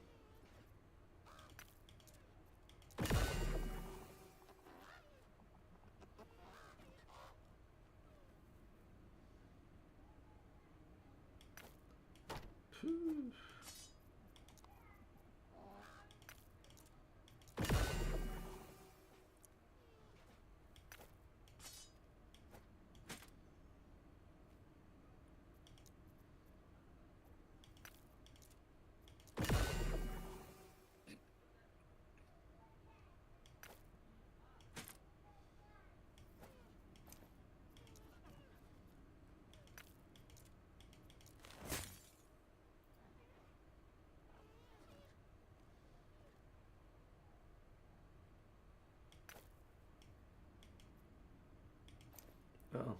Uh-oh.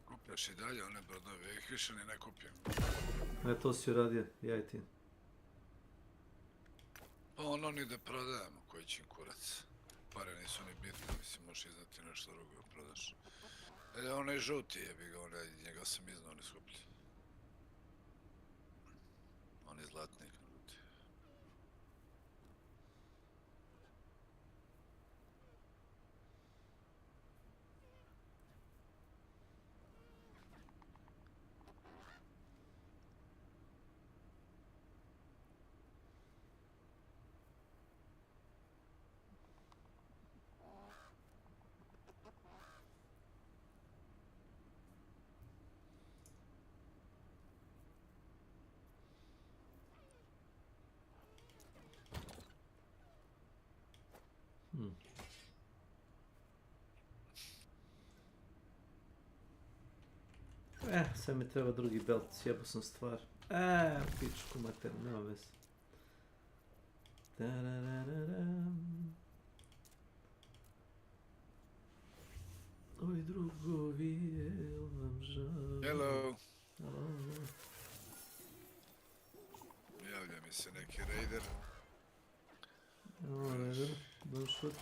Kupljaš i dalje one brodove, ja ih više ni ne kupim. To si uradio, ja i ti. Pa ono ni da prodajemo, koji će im kurac. Pare nisu ni bitne, mislim, možeš iznati nešto drugo da prodaš. Onaj žuti jebi ga, njega sam iznao, on je skuplji. On je zlatnik, žuti. Sad mi treba drugi belt, sjebo sam stvar. Pičku mater, nema veze. Oj drugovi, jel vam žao? Hello. Hello. Javlja mi se neki raider. Don't shoot.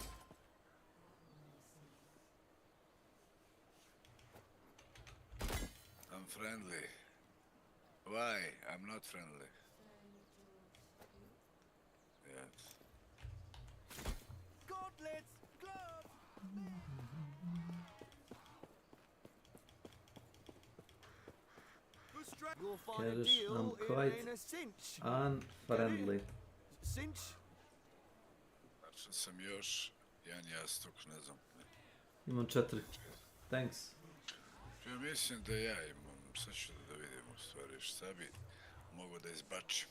I'm friendly. Why? I'm not friendly. Yes. Gauntlets! Gloves! You'll find a Kažeš, deal I'm quite in a cinch. unfriendly. Cinch? Znači sam još jedan jastuk, ne znam. Imam 4. Thanks. Ja mislim da ja imam, sad ću da vidim u stvari šta bi mogu da izbačim.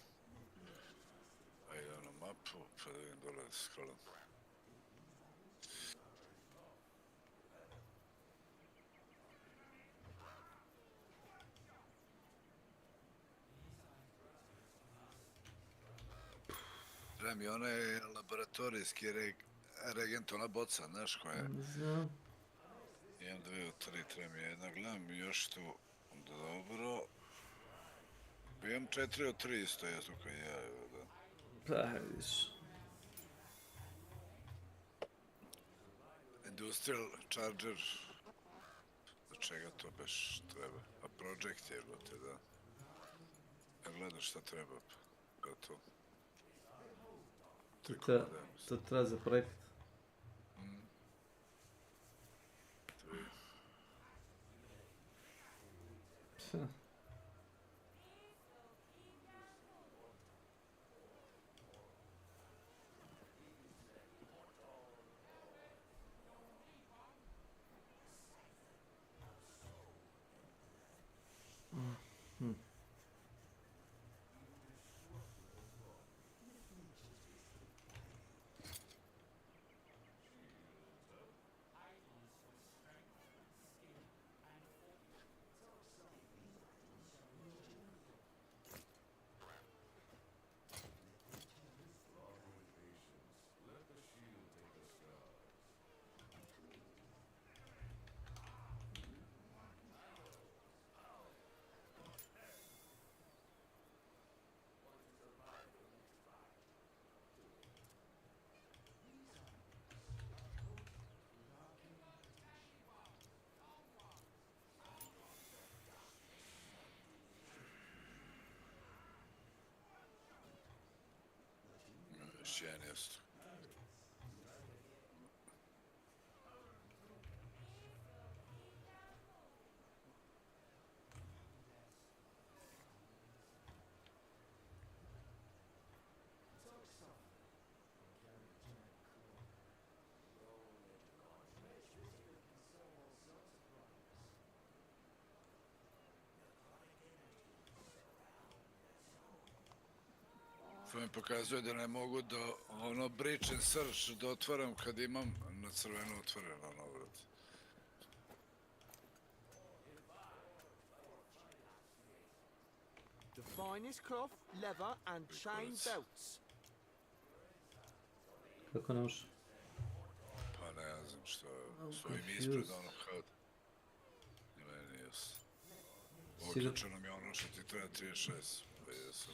Ajde na mapu, pa da vidim dole da scrollam. Treba mi onaj laboratorijski reagent, ona boca, znaš koja je? Znam. 1, 2, 3, treba mi jedna, gledam još tu, dobro. Imam 4 od 3 isto, ja tukaj ja, evo da. Pa, vidiš. Industrial Charger, za čega to baš treba? A Project je, te da. Ja gledam šta treba, pa to. To treba za projekt. Još jedan jastuk. To mi pokazuje da ne mogu da ono breach and search da otvaram kad imam na crveno otvoreno ono vrat. The finest cloth, leather and chain belts. Kako ne može? Pa ne znam što im ispred onog hada. Meni nije jasno. Odlučeno mi je ono što ti treba 36. Pa jesam.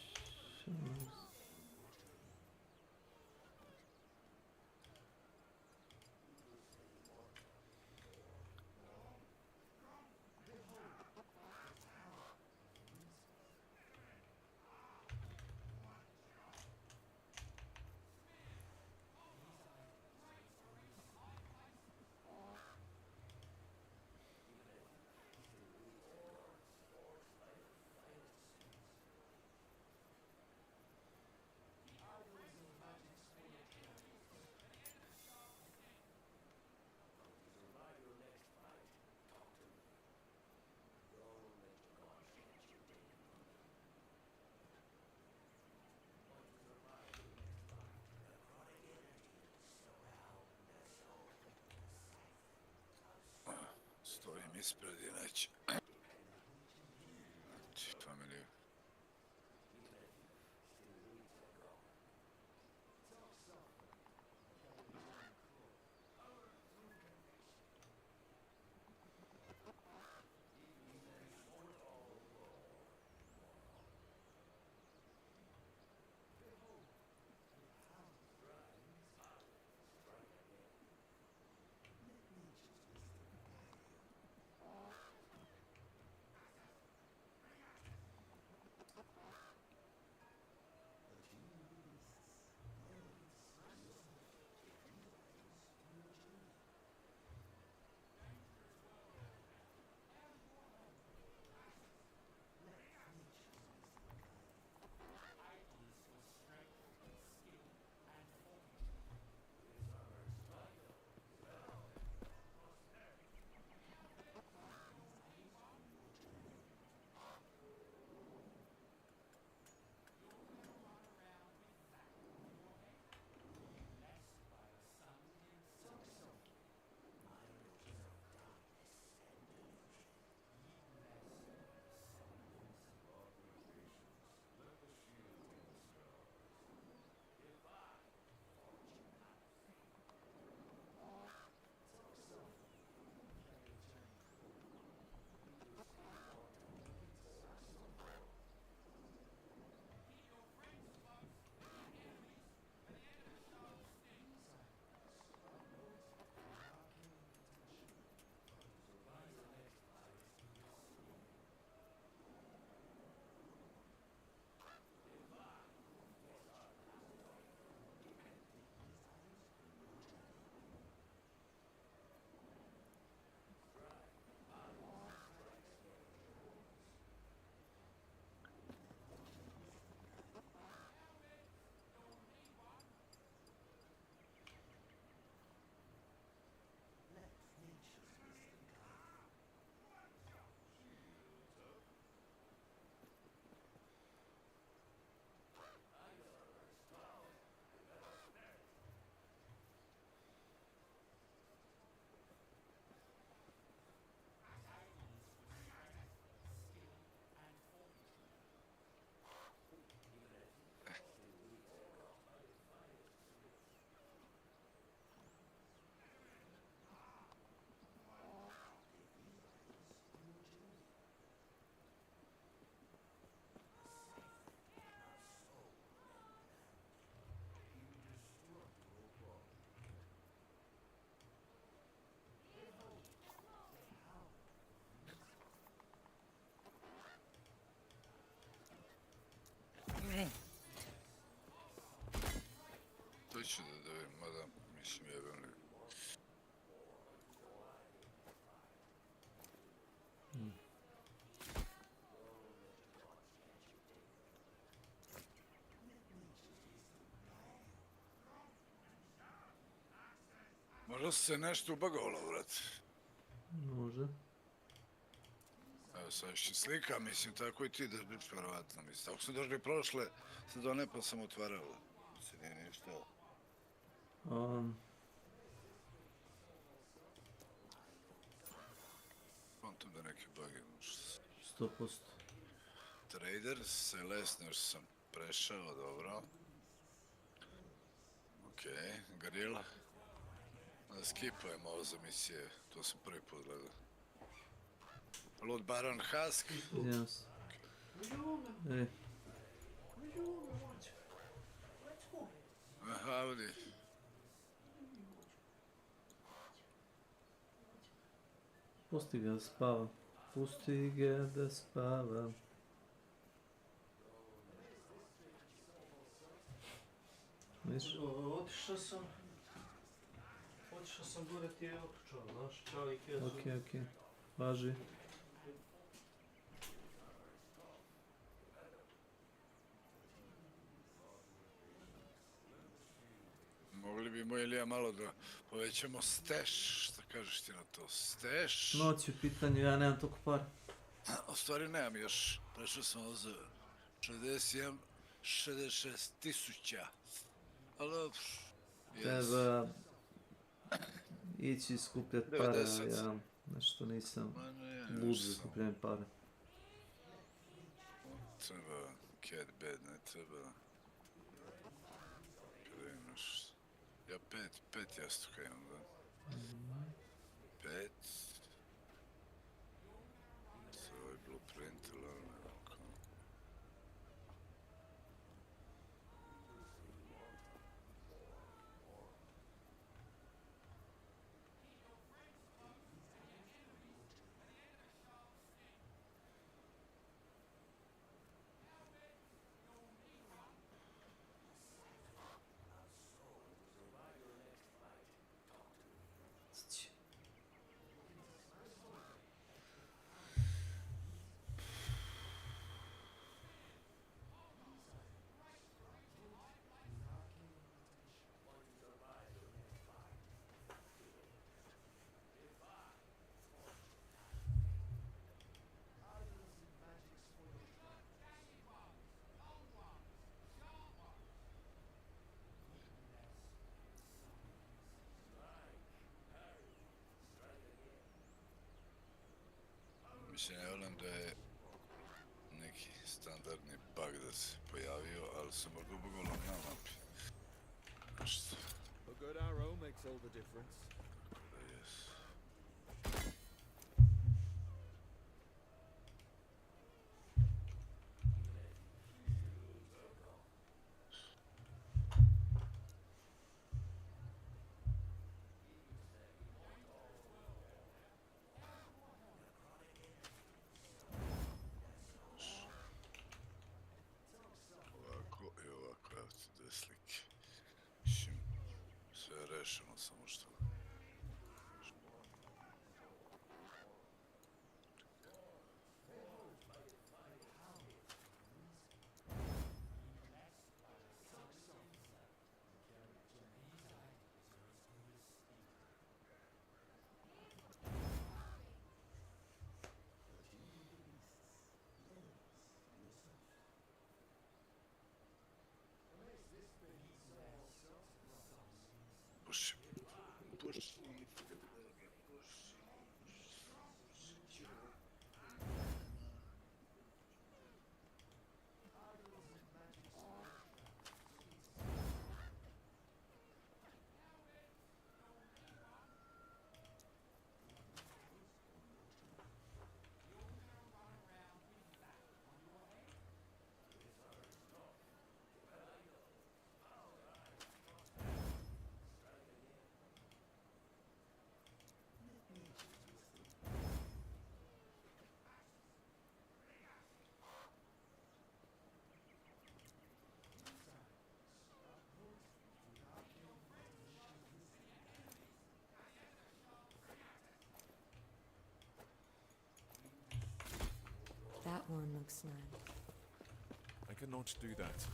ispred inače. Familiju. To ću da vidim, mada mislim jebem li. Možda se nešto ubagalo, brate. Može. Evo sad još slika, mislim, tako i ti da biš verovatno, mislim. Ako su došli prošle, sad one pa sam otvarao. Se nije ništa. Kontam da neki bug je možda. 100%. Trader, Celeste sam prešao, dobro. Okej, Gorilla. Da skipujem ovo za misije, to sam prvi put gledao. Lord Baron Husk. Izvinjam se. Ej. Aha, vidi. Pusti ga da spava. Pusti ga da spava. Viš? Otišao sam gore ti je otručao, znaš, čao i kezu. Okej. Važi. Mogli bi moj Ilija malo da povećamo stash, šta kažeš ti na to? Stash? Noć u pitanju, ja nemam toliko para. U stvari nemam još, prešao sam ovo za 66 000. Ali dobro, Treba ići skupljati 90. para, ja nešto nisam lud za skupljanje para. Treba, cat bed, ne treba. Kada imaš... Ja 5 jastuka imam, da. 5. Sve ovaj blueprint ili ono, ne znam kao. Mislim, ne volim da je neki standardni bug da se pojavio, ali sam ga bugalo na mapi. Nešto. A good arrow makes all the difference. Da jes. Rešeno, samo što... That one looks nice. I cannot do that.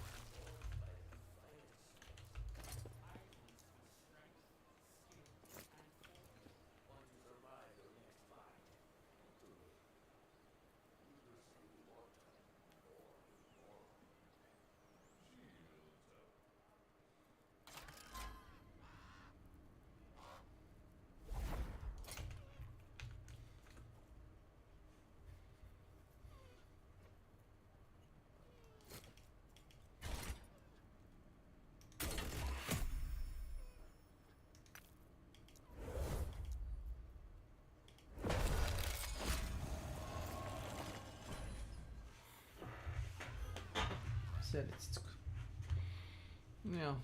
Selitsko. Ja.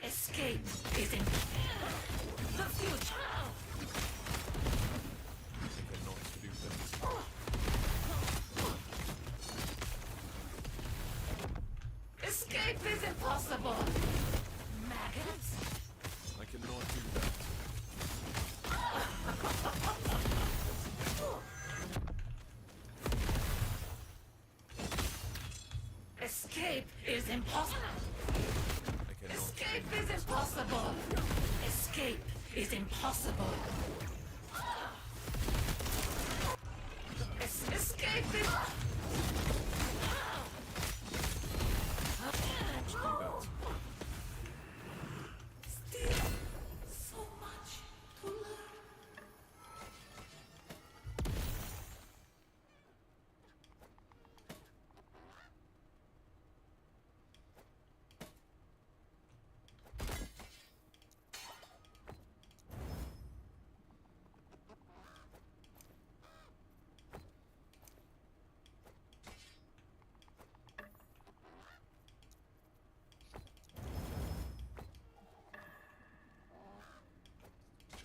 Escape is in the future. I cannot do that. Escape is impossible. Maggots? I cannot do that. Escape is impossible. Escape is impossible. Escape is impossible. Escape is... Still so much to learn.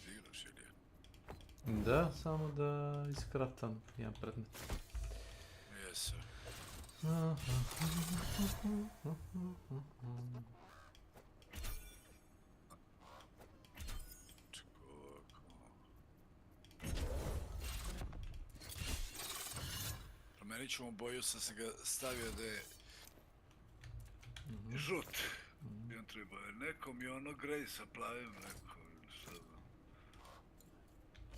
Ti igraš ili? Da, samo da iskraftam jedan predmet. Jesu. Promenit ću mu boju, sam se ga stavio da je žut. I on treba, nekom je ono grej sa plavim, rekao, šta znam.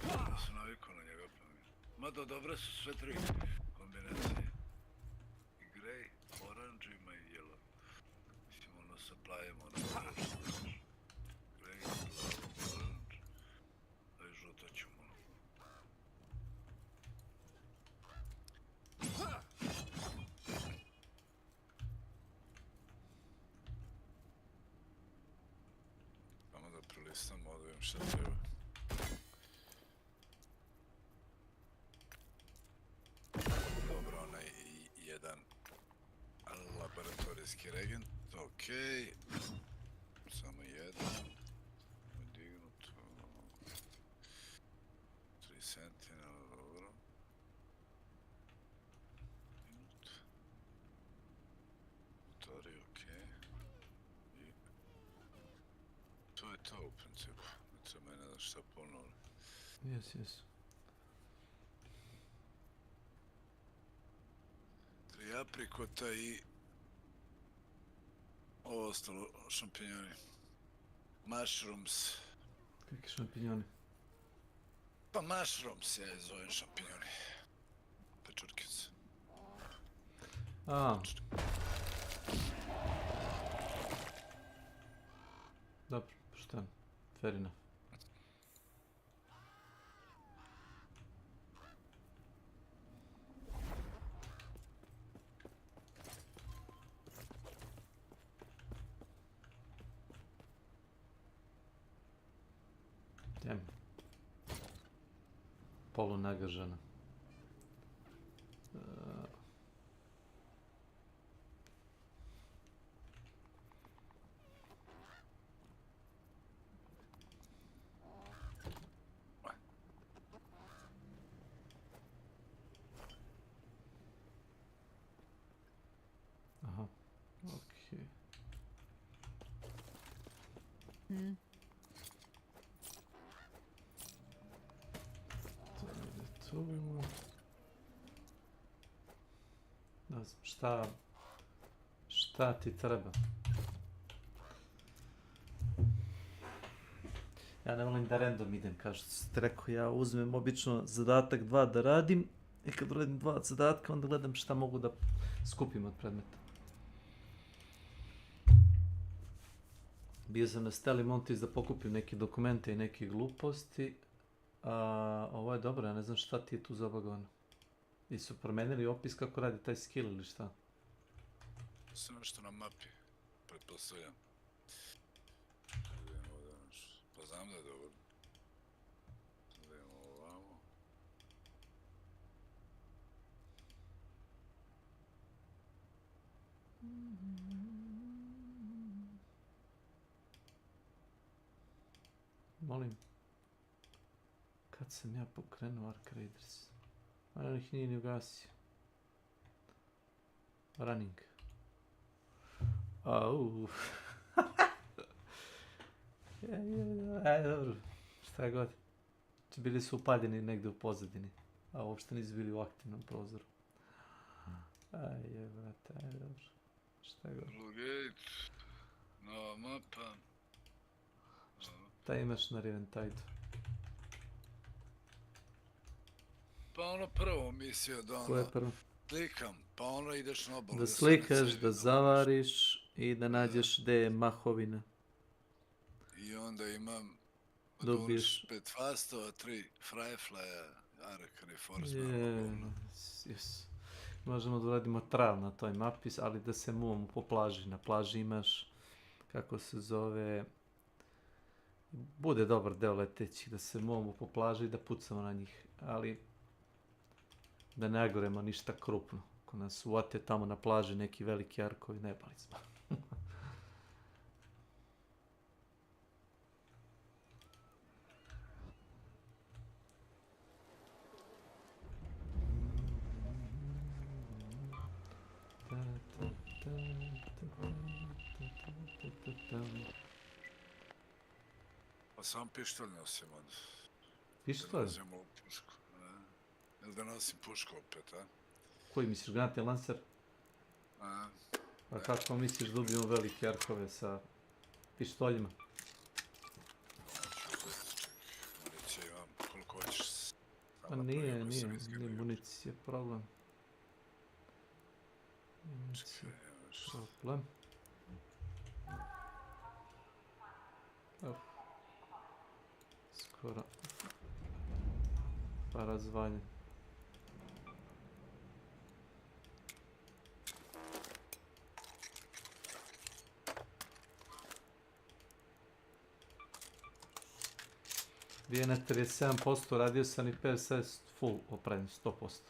Ja sam navikao na njega, pa mi. Mada dobre su sve tri kombinacije. I grej, oranđima i jelo. Mislim, ono sa plavim, ono oranž, grej, plavo, oranž, a i žuto ću mu. Samo da prelistam, odvijem šta treba. Dobro, onaj jedan laboratorijski regent, okej. Samo jedan. Dignuto. 3 sentinela, dobro. Minut. Motori, okej. I... to je to u principu. Neće mene da šta ponovno. Jes. 3 aprikota i ovo ostalo šampinjoni. Mushrooms. Kakvi šampinjoni? Pa mushrooms ja zovem šampinjoni. Pečurkice. A. Dobro, pošteno. Fair enough. Damn. Polunaga žena. Aha, okej. Tu. Ne znam, šta ti treba? Ja ne volim da random idem, kao što ste rekao, ja uzmem obično zadatak 2 da radim i kad uradim 2 zadatka onda gledam šta mogu da skupim od predmeta. Bio sam na Steli Montis da pokupim neke dokumente i neke gluposti. Ovo je dobro, ja ne znam šta ti je tu zabagovano. I su promenili opis kako radi taj skill ili šta? Sve nešto na mapi, pretpostavljam. Pa znam da je dobro. Sad idemo ovamo. Molim. Kad sam ja pokrenuo Ark Raiders? A ih nije ni ugasio. Running. Au. Dobro. Šta god. Znači bili su upaljeni negdje u pozadini, a uopšte nisu bili u aktivnom prozoru. Aj jebate, aj dobro. Šta je gore? Lugate, nova mapa. Šta imaš na Reventajdu? Pa ono prvo misija da Koje ono prvo? slikam, pa ono ideš na obalu. Da slikaš, da zavariš i da nađeš gdje je mahovina. I onda imam Dobiješ. 5 fastova, 3 frajflaja, arekani force. Yes. Možemo da uradimo trail na toj mapi, ali da se muvamo po plaži. Na plaži imaš, kako se zove, bude dobar deo letećih, da se muvamo po plaži i da pucamo na njih, ali da ne agoremo ništa krupno. Ako nas uvate tamo na plaži neki veliki arkovi, ne bali smo. Pa sam pištolj nosim od... Pištolj? Da nosim ovu pušku, ne? Ili da nosim pušku opet, a? Koji misliš, granatni lancer? A? Pa kako misliš da ubijemo velike arkove sa pištoljima? Municije imam koliko hoćeš. Pa nije municije problem. Problem. Skoro. Pa razvaljen. Bio je na 37%, radio sam i PSS full opremljen, 100%.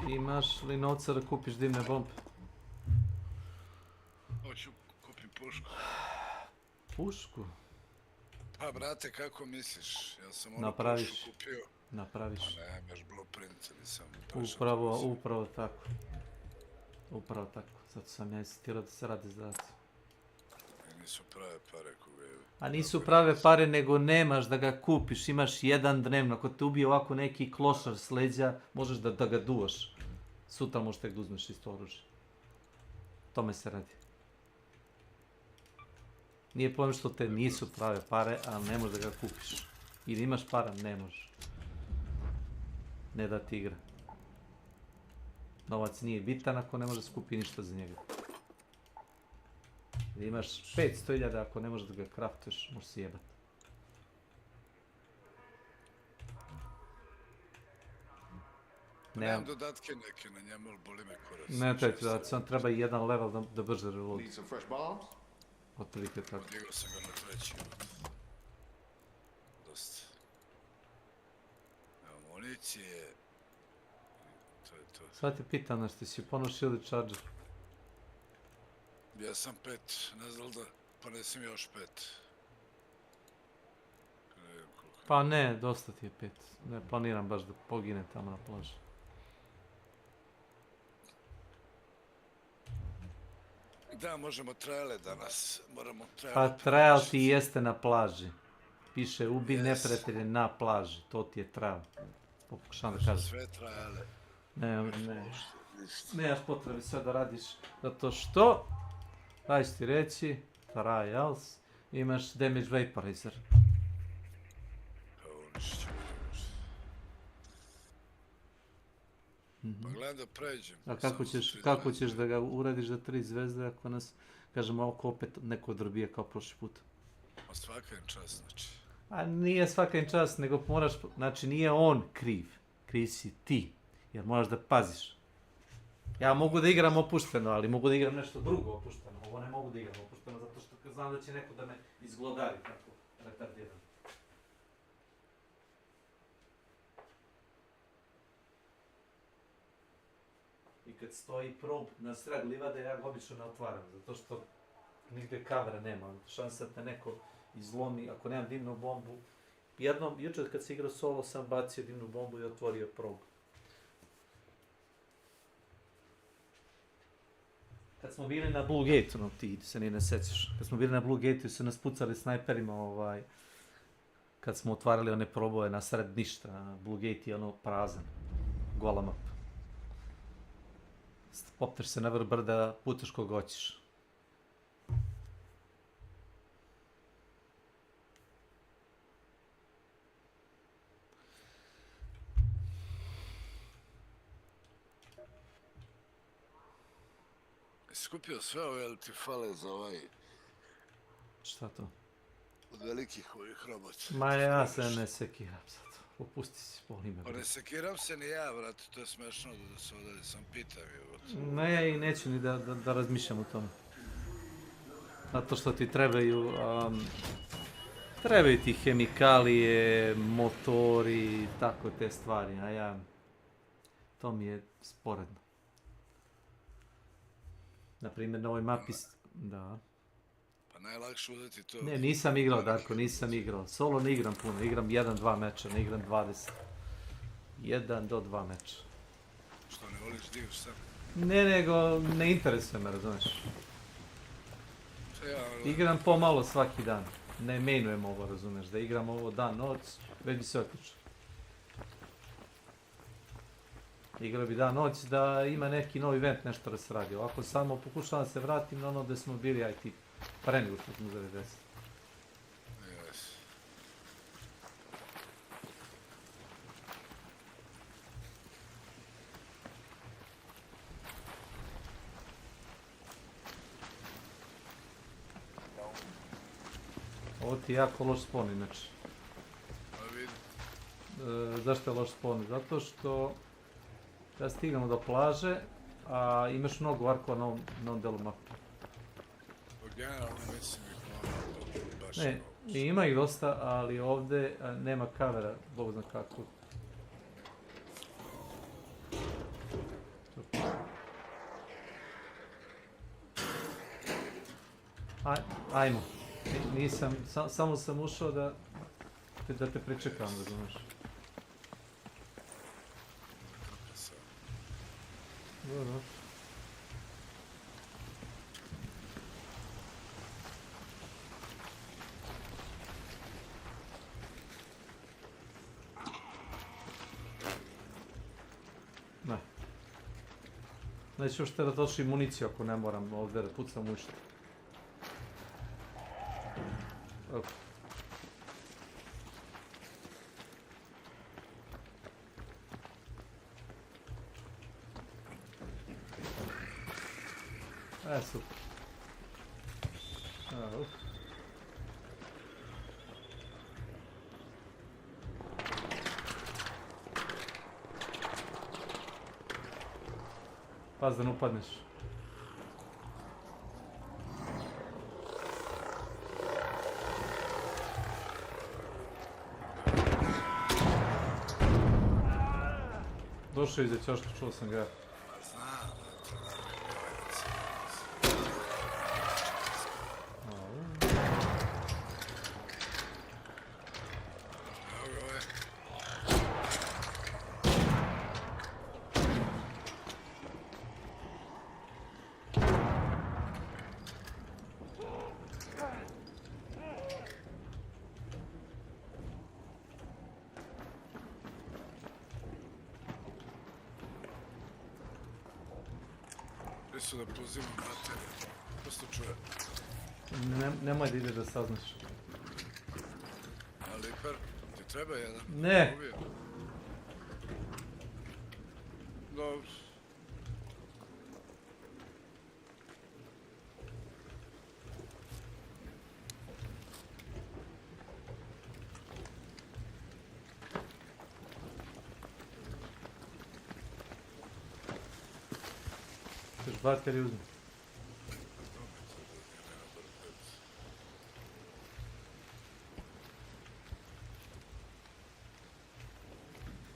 Imaš li novca da kupiš dimne bombe? Hoću kupim pušku. Pušku? Pa brate, kako misliš? Ja sam onu pušku kupio. Napraviš. Pa ne, imaš blueprint, nisam... Upravo tako. Upravo tako. Zato sam ja insistirao da se radi zadaci. Nisu prave pare koga je... A nisu prave pare, nego nemaš da ga kupiš. Imaš jedan dnevno. Ako te ubije ovako neki klošar s leđa, možeš da ga duvaš. Sutra možeš tek da uzmeš isto oružje. Tome se radi. Nije problem što te nisu prave pare, ali ne možeš da ga kupiš. Ili imaš para, ne možeš. Ne da ti igra. Novac nije bitan ako ne možeš skupi ništa za njega. Ili imaš 500.000 ako ne možeš da ga kraftuješ, možeš si jebati. Nemam dodatke neke na njemu, ali boli me kurac. Ne trebate dodatke, samo treba i jedan level da brže reload. Otprilike tako. Podigao sam ga na treći. Dosta. Evo municije. To je to. Sad te pitam nešto, si ponoš ili charger? Ja sam 5, ne znam da ponesem još 5. Pa ne, dosta ti je 5. Ne planiram baš da poginem tamo na plaži. Da, možemo trajale danas. Moramo Pa trial ti jeste na plaži. Piše ubi neprijatelje na plaži. To ti je trial. Pokušavam da kažem. Sve trajale. Nemaš potrebe sve da radiš. Zato što, daj ću ti reći, trials, imaš damage vaporizer. Pa gledam da pređem. A kako ćeš da ga uradiš za 3 zvezde ako nas, kažemo, oko opet neko odrobije kao prošli put? A svaka im čast, znači. A nije svaka im čast, nego moraš, znači nije on kriv. Kriv si ti, jer moraš da paziš. Ja mogu da igram opušteno, ali mogu da igram nešto drugo opušteno. Ovo ne mogu da igram opušteno, zato što znam da će neko da me izglodari tako retardiran. kad stoji prob na sred livade, ja ga obično ne otvaram, zato što nigde kavera nema, šansa da neko izlomi, ako nemam dimnu bombu. Jednom, jučer kad se igrao solo, sam bacio dimnu bombu i otvorio prob. Kad smo bili na Blue Gate, no ti se ni ne sećaš, kad smo bili na Blue Gate-u su nas pucali snajperima, kad smo otvarali one probove na sred ništa, Blue Gate je ono prazan, gola mapa. Popneš se na vrh brda, putaš koga hoćeš. Skupio sve ove, ali ti fale za ovaj... Šta to? Od velikih ovih robota. Ma ja se ne sekiram sad. Opusti si, boli me. Pa ne sekiram se ni ja, brate, to je smešno da se odali, sam pitam je. Ne, ja i neću ni da razmišljam o tome. Zato što ti trebaju ti hemikalije, motori, tako te stvari, a ja... To mi je sporedno. Naprimjer, na ovoj mapi... Da. Pa najlakše uzeti to... Ne, nisam igrao, Darko, nisam igrao. Solo ne igram puno, igram 1-2 meča, ne igram 20. 1 do 2 meča. Što, ne voliš div sam? Ne, nego ne interesuje me, razumiješ. Igram pomalo svaki dan. Ne mainujem ovo, razumiješ, da igram ovo dan, noć, već bi se otičao. Igrao bi dan, noć, da ima neki novi event, nešto da se radi. Ovako samo pokušavam da se vratim na ono gde smo bili, aj tip. Pre nego što smo uzeli 10. Yes. Ovo ti je jako loš spon, inače. Pa vidim. Zašto je loš spon? Zato što da stignemo do plaže, a imaš mnogo arkova na ovom delu mape. Generalno mislim ih baš... Ne, ima ih dosta, ali ovdje nema kavera, bog zna kako. Ajmo. Nisam, samo sam ušao da te pričekam, razumiješ. Dobro. Ne. Neću ušte da trošim municiju ako ne moram ovdje da pucam ušte. Super. Paz da ne upadneš. Došao iza ćoška, čuo sam ga. Su da pozivam materiju. Prosto čuje. Nemoj da ide da saznaš. A Liper, ti treba jedan? Ne. Dobro. Baterij uzmi.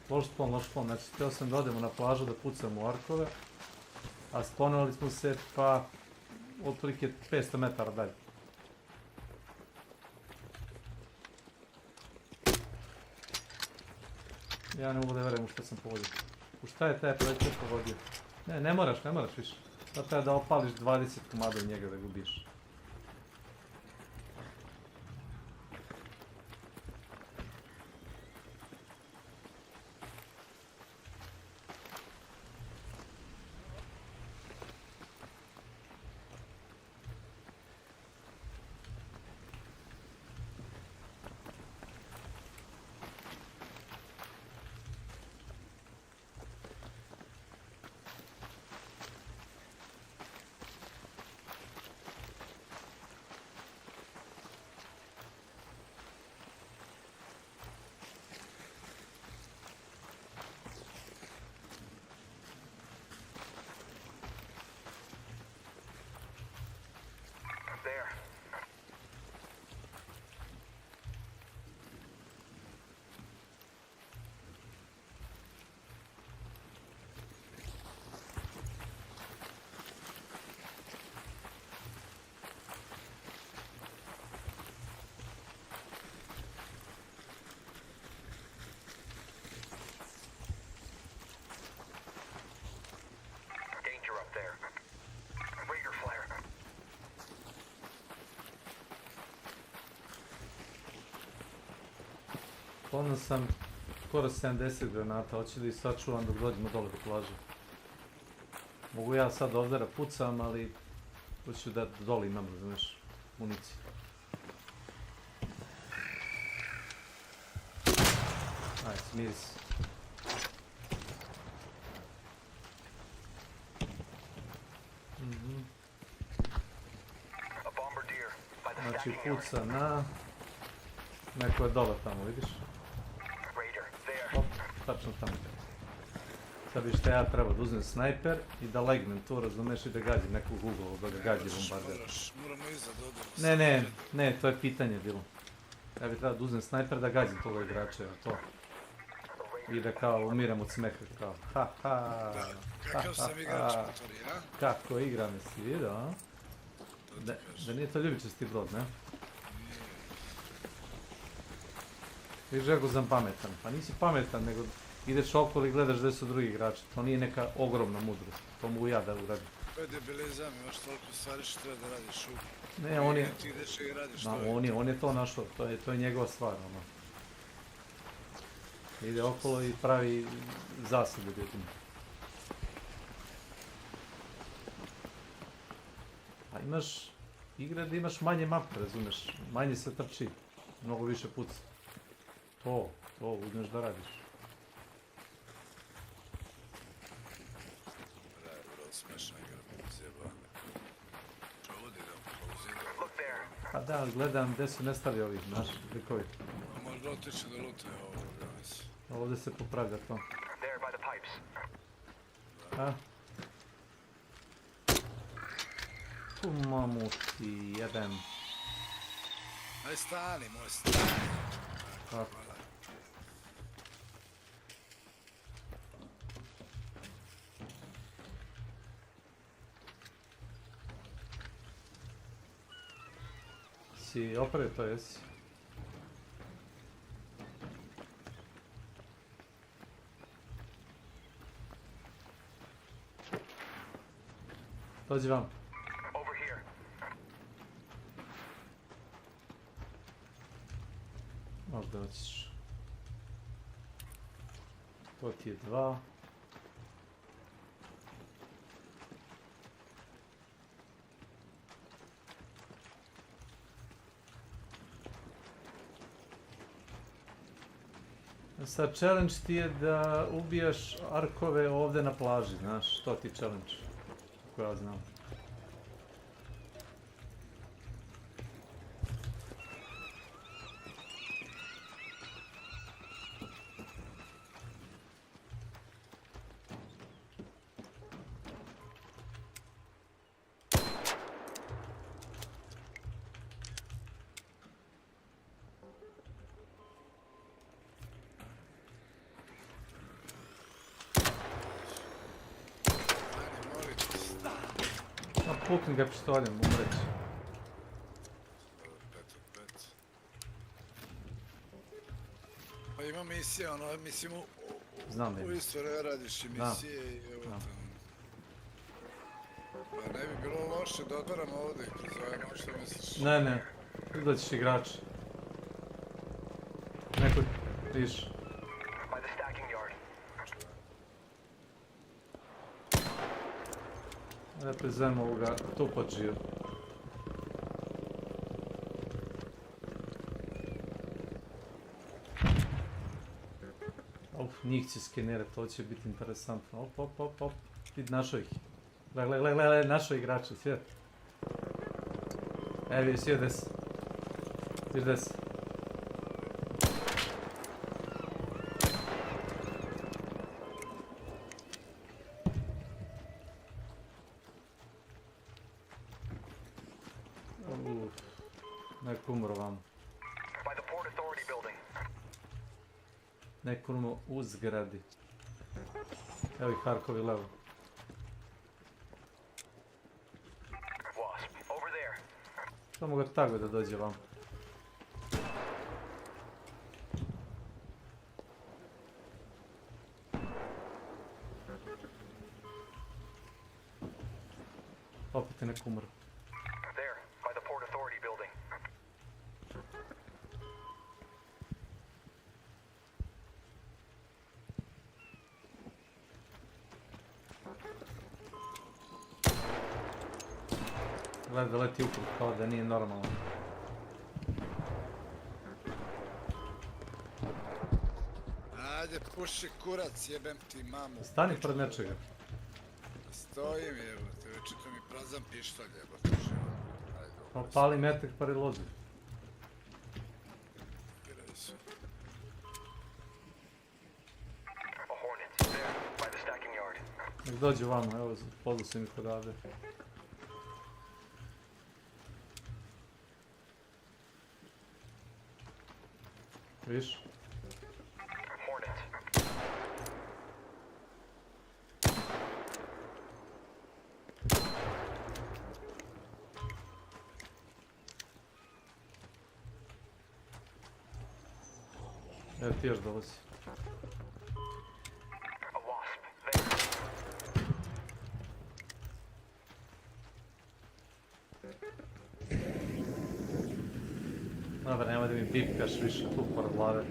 Loš spawn. Znači, htio sam da odemo na plažu da pucam u arkove. A spawnali smo se pa otprilike 500 metara dalje. Ja ne mogu da verujem u što sam pogodio. U šta je taj projekt pogodio? Ne, ne moraš više. Sad treba da opališ 20 komada u njega da ga ubiješ. There. Danger up there. Raider flare. Polno sam skoro 70 granata, hoću da ih sačuvam dok dođemo dole do plaže. Mogu ja sad ovdje da pucam, ali hoću da dole imam, znaš, municiju. Aj, smiri se. Znači puca na... Neko je dole tamo, vidiš? Op, tačno tamo. Sad bi šta ja treba da uzmem snajper i da legnem tu, razumeš, i da gađim nekog ugla, da ga gađim bombarder. Ne, to je pitanje bilo. Ja bi trebao da uzmem snajper da gađim toga igrača, to. I da kao umiram od smeha, kao ha ha. Kakav sam igrač motori, a? Kako igram, jesi vidio, a? Da nije to ljubičasti brod, ne? Viš kako sam pametan, pa nisi pametan, nego ideš okolo i gledaš gdje su drugi igrači. To nije neka ogromna mudrost, to mogu ja da uradim. To je debelizam, imaš toliko stvari što treba da radiš u... Ne, on je... Ti ideš i radiš Da, to. on je to našao, to je njegova stvar, ono. Ide okolo i pravi zasebe ljudima. A imaš igre da imaš manje mape, razumeš, manje se trči, mnogo više puca. To uzmeš da radiš. Da je vrlo smešna igra, zjebane. Čo ovdje idem, pauzirao. Pa da, gledam gdje su nestali ovi naši likovi. A možda otići da lute ovo, danas. Ovdje se popravlja to. There by the pipes. A? Tu mamu ti jebem. Aj stani, moj stani. Tako. Si opravo to jesi? Dođi vam. Over here. Možda hoćeš. To ti je 2. Sad challenge ti je da ubijaš arkove ovdje na plaži, znaš, to ti je challenge, kako ja znam. Pukni ga pištoljem, umreći. Pa ima misija, ono, mislim, Znam da u ima. isto radiš i misije i evo tamo. Pa ne bi bilo loše da odvaramo ovdje i prizovemo, što misliš? Ne, izaćeš igrači. Neko tiš. Da prizovemo ovoga tupađiju. Njih će skenirati, to će biti interesantno. Op. Vidi, našao ih. Gle, našao igrača, svijet. Vidi, svijet des. Vidi des. Neko umro vam. Neko umro u zgradi. Evo ih Harkovi levo. Samo ga tako da dođe vam. Opet je neko umro. Gleda da leti ukrug, kao da nije normalno. Ajde, puši kurac, jebem ti mamu. Stani pred nečega. Stojim, jebote, večito mi prazan pištolj, jebote, živo. Pa pali metak pa relozi. Biraj se. Nek dođe vamo, evo, pozvao sam ih odavde. Viš? Evo ti još dolazi. Dobar, nemoj da mi pipkaš više tu pored glave.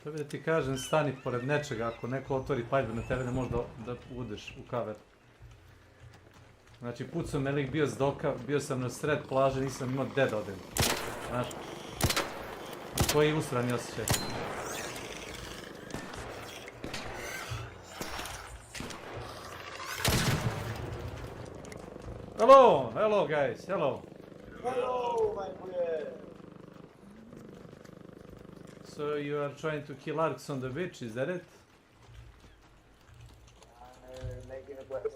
Treba da ti kažem, stani pored nečega, ako neko otvori paljbu na tebe ne možeš da udeš u kaver. Znači, pucao me lik bio s doka, bio sam na sred plaže, nisam imao gde da odem. Znaš? Koji usrani osjećaj. Hello guys, hello. Hello, my friend. So you are trying to kill Arks on the beach, is that it? I'm making a quest.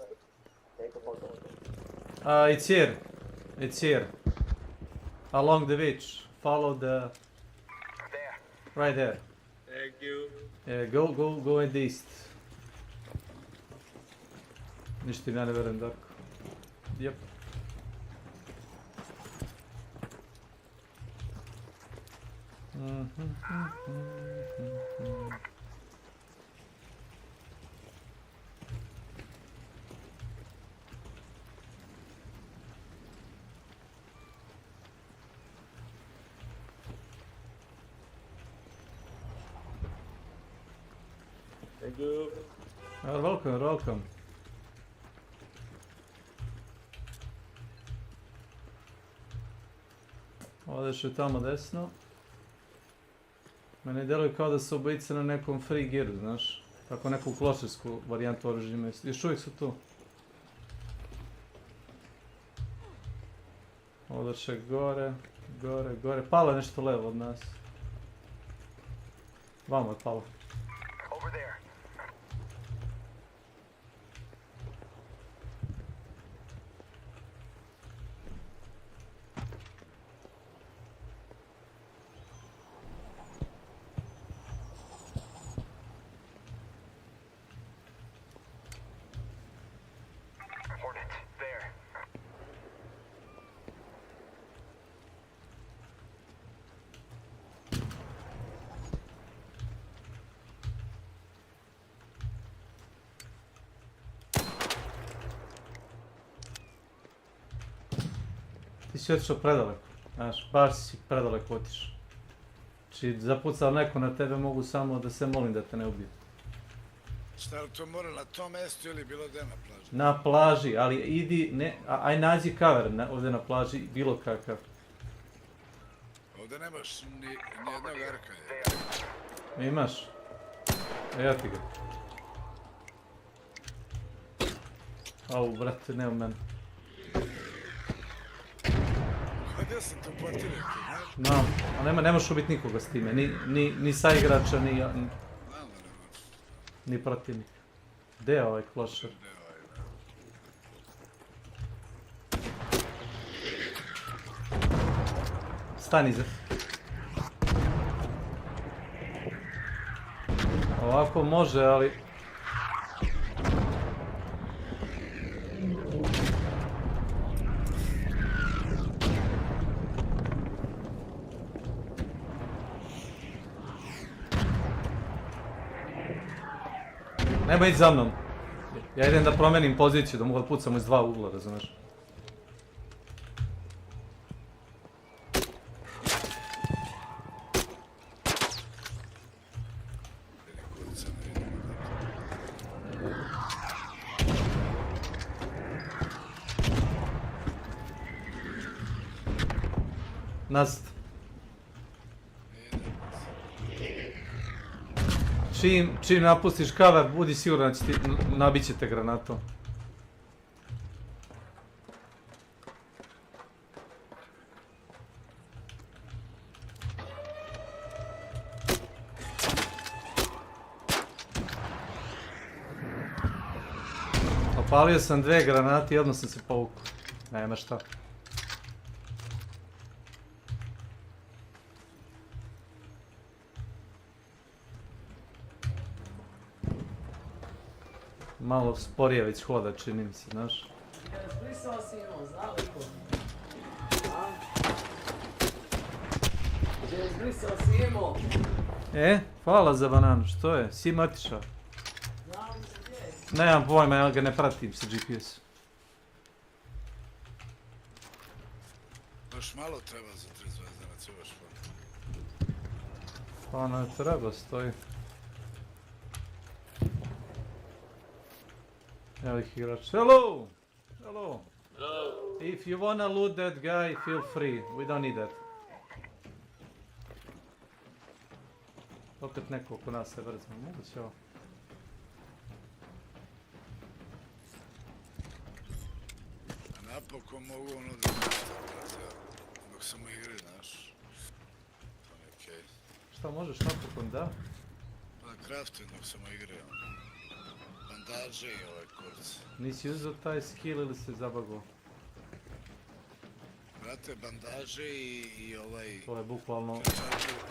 Take a photo. It's here. It's here. Along the beach. Follow the... There. Right there. Thank you. Go in the east. Ništa im ja ne verujem, Darko. Yep. Thank you. You're welcome, you're welcome. Odeš je tamo desno. Meni djeluje kao da su obojice na nekom free gearu, znaš. Tako neku klošarsku varijantu oružja imaju. Još uvijek su tu. Odeš je gore. Palo je nešto levo od nas. Vamo je palo. Ti si otišao predaleko. Znaš, baš si predaleko otišao. Znači, zapucao neko na tebe, mogu samo da se molim da te ne ubiju. Šta li to mora na tom mjestu ili bilo gdje na plaži? Na plaži, ali idi, ne, aj nađi cover ovdje na plaži, bilo kakav. Ovdje nemaš ni jednog arka. Imaš? Ja ti ga. Au, brate, ne u mene. Gdje sam tu portirao, znaš? No, ali ne možeš ubiti nikoga s time, ni saigrača, ni protivnika. Gdje je ovaj klošar? Stani iza. Ovako može, ali... Nemoj ići za mnom. Ja idem da promenim poziciju, da mogu da pucam iz dva ugla, razumeš? Nazad. Čim napustiš cover, budi siguran da će ti nabit će te granatom. Opalio sam 2 granate i odmah sam se povukao. Nema šta. Malo sporije već hoda, čini mi se, znaš. Zbrisao si imao, zna li ko? Gdje zbrisao si imao? Hvala za bananu, što je? Si im otišao? Znam se gdje je. Nemam pojma, ja ga ne pratim sa GPS. Baš malo treba za 3 zvezde na civaš foru. Pa ne treba, stoji. Evo ih igrač. Hello! Hello! If you wanna loot that guy, feel free. We don't need that. Opet neko oko nas se vrzme. Moguće ovo. A napokon mogu ono da brate, dok sam u igri, znaš. To mi je okej. Šta možeš napokon, da? Pa craftujem dok sam u igri, ono. Bandaže i ovaj kurc. Nisi uzeo taj skill ili se zabagao? Brate, bandaže i ovaj... To je bukvalno...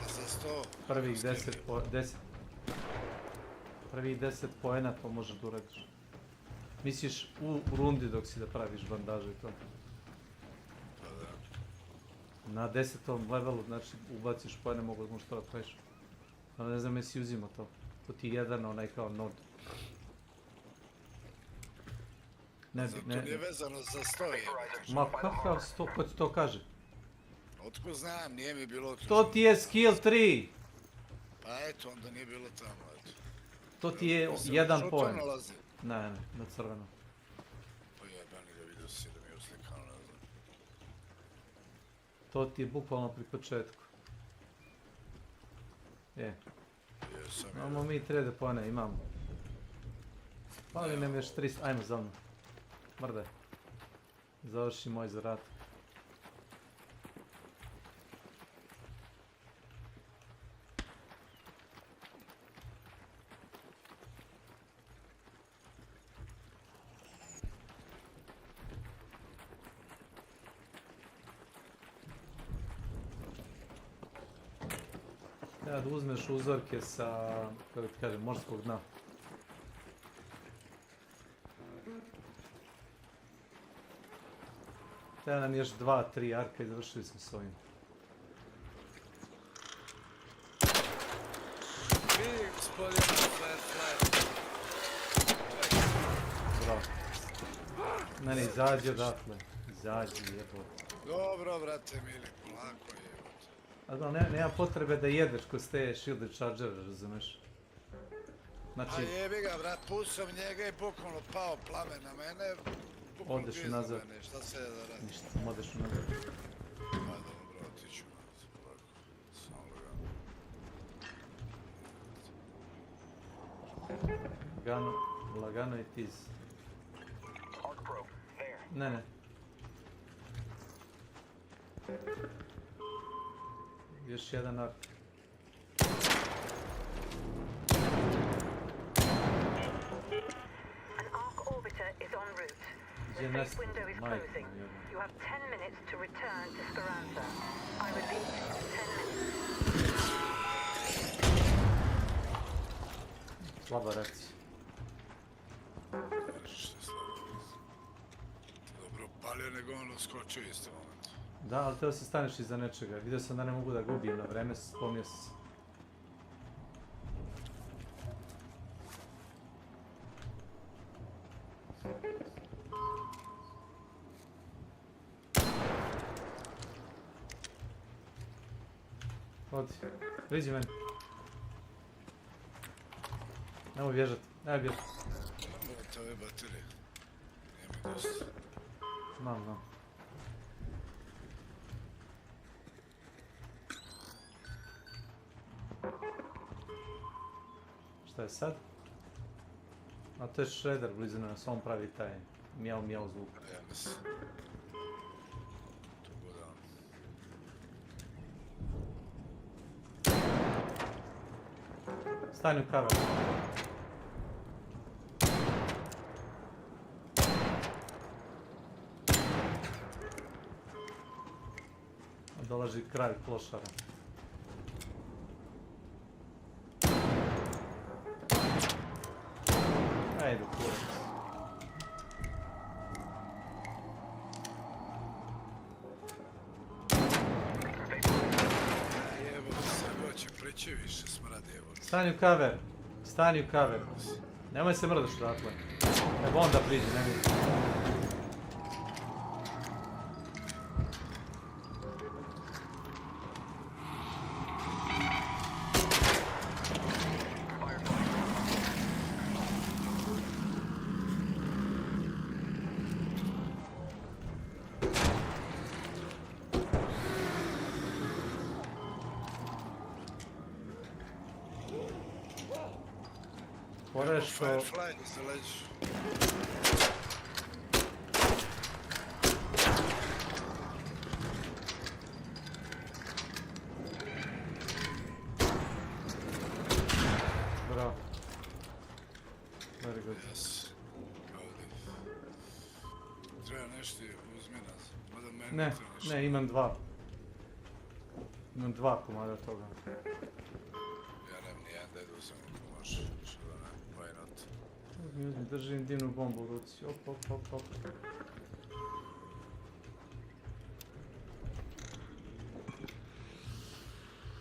Za 100. Prvih 10 poena to možeš da uradiš. Misliš u rundi dok si da praviš bandaže i to? Pa da. Na 10. levelu, znači ubaciš poene, možeš to da praviš. Ali ne znam jesi uzima to. To ti je jedan onaj kao nod. To nije vezano za 100 jebate. Ma kakav 100, ko ti to kaže? Otko znam, nije mi bilo to. To ti je skill 3! Pa eto, onda nije bilo tamo, eto. To ti je jedan poen. Ne, na crveno. Pa jebani da vidio si da mi je uslikao, ne znam. To ti je bukvalno pri početku. Imamo mi 30 poena, imamo. Pali nam još 300, ajmo za mnom. Mrdaj. Završi moj zadatak. Treba da uzmeš uzorke sa, kako ti kažem, morskog dna. Treba nam još 2-3 arka i završili smo s ovim. Bravo. Meni izađi odatle. Izađi, jebo. Dobro, brate mili, polako je. A da, nema potrebe da jedeš ko ste shield charger, razumeš? Znači... A jebi ga, brat, pusam njega i bukvalno pao plamen na mene. Odeš unazad. Šta se da radi? Ništa, odeš unazad. Pa dobro, otiću nazad, polako. Samo lagano. Lagano i tiz. Ne. Još jedan ark. An arc orbiter is en route. The Gdzie safe window is closing. You have 10 minutes to return to Speranza. I repeat, 10 minutes. Slaba reakcija. Dobro, palio nego on skočio isto moment. Da, ali teo se staneš iza nečega. Vidio sam da ne mogu da ga ubijem na vreme, spomnio sam se. Odi, priđi meni. Nemoj bježati, nemoj bježati. To je baterije. Nije mi dosta. Znam. Šta je sad? A to je shredder blizu nas, on pravi taj mjau zvuk. Ja mislim. To god on. Stani u kaver. Dolazi kraj klošara. Ajde, kurac. Jebo se hoće, preći više smradi, evo. Stani u kaver. Nemoj se mrdaš odatle. Evo onda priđi, ne vidim. Što... Firefly se leđi. Bravo. Very good. Yes. Treba nešto uzmi nas. Mada meni Ne, imam dva. Imam dva komada toga. Ja nemam nijedan da je uzem ako može. Uzmi, držim dimnu bombu u ruci. Op.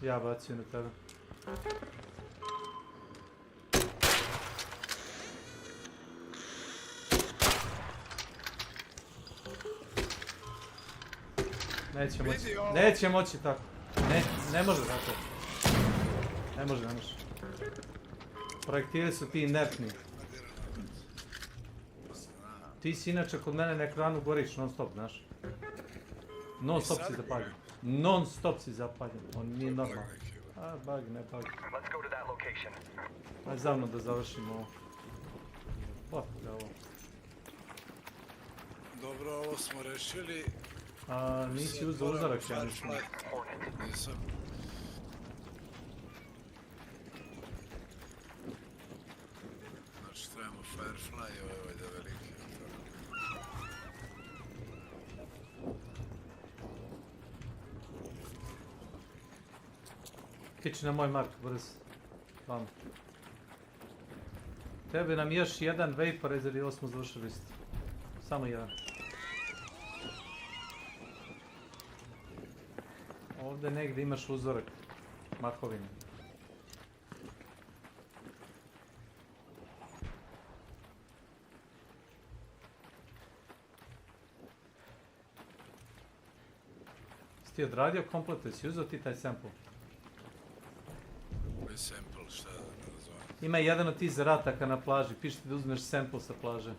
Ja bacio na tebe. Neće moći tako. Ne može tako. Ne može. Projektili su ti inertni. Ti si inače kod mene na ekranu goriš non stop, znaš. Non stop si zapaljen. On nije normalno. A, bug, ne bug. Ajde za mnom da završimo ovo. Fuck da ovo. Dobro, ovo smo rešili. Nisi uzeo uzorak, ja mislim. Nisam. Znači, trebamo Firefly i ovaj da veliki. Kići na moj mark, brz. Vamo. Tebe nam još jedan vaporizer ili smo završili isto. Samo jedan. Ovdje negdje imaš uzorak. Mahovine. ti odradio kompleto, jesi uzeo ti taj sample? Koji sample, šta, ne razumijem. Ima jedan od tih zarataka na plaži, piše ti da uzmeš sample sa plaže.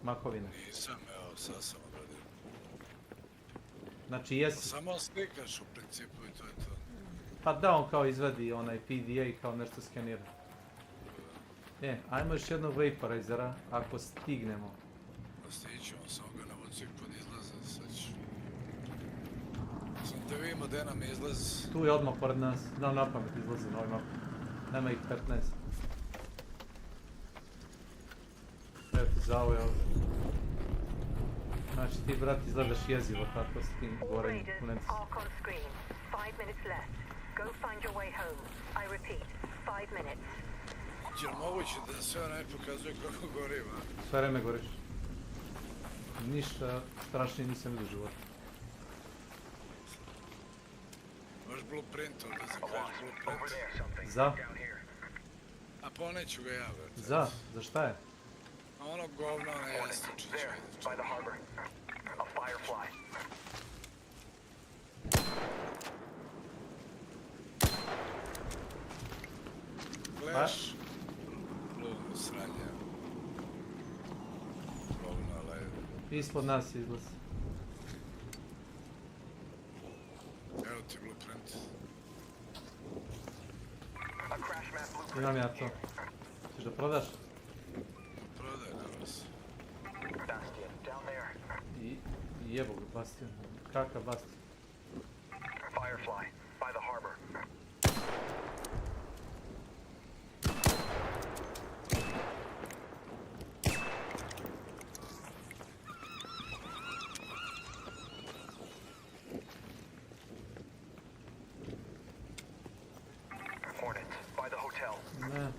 Mahovine. Nisam, evo, sad sam odradio. Znači jesi... Samo slikaš u principu i to je to. Pa da, on kao izvadi onaj PDA i kao nešto skenira. Ajmo još jednog vaporizera, ako stignemo. Pa stićemo, samo ga navuci pod izlaze, sad ću. Sam te vidimo gdje nam izlaz. Tu je odmah pored nas, znam napamet izlazi na ovoj mapi. Nema ih 15. Evo ti zauje ovdje. Znači ti, brat, izgledaš jezivo tako s tim gorenjem u nemci. Je li moguće da sve ne pokazuje kako gorim, a? Sve vreme goriš. Ništa strašnije nisam vidio u životu. Možeš blueprint ovdje, zakriješ blueprint. Za? A poneću ga ja, brate. Za šta je? Ono govno ne jeste čiće. Gledaš? Ludno sranje. Govno levo. Ispod nas izlaz. Evo ti blueprint. Imam ja to. Ćeš da prodaš? Prodaj, nema se. I jebo ga Bastion. Kakav Bastion? Firefly, by the harbor. Hornet, by the hotel. Ne.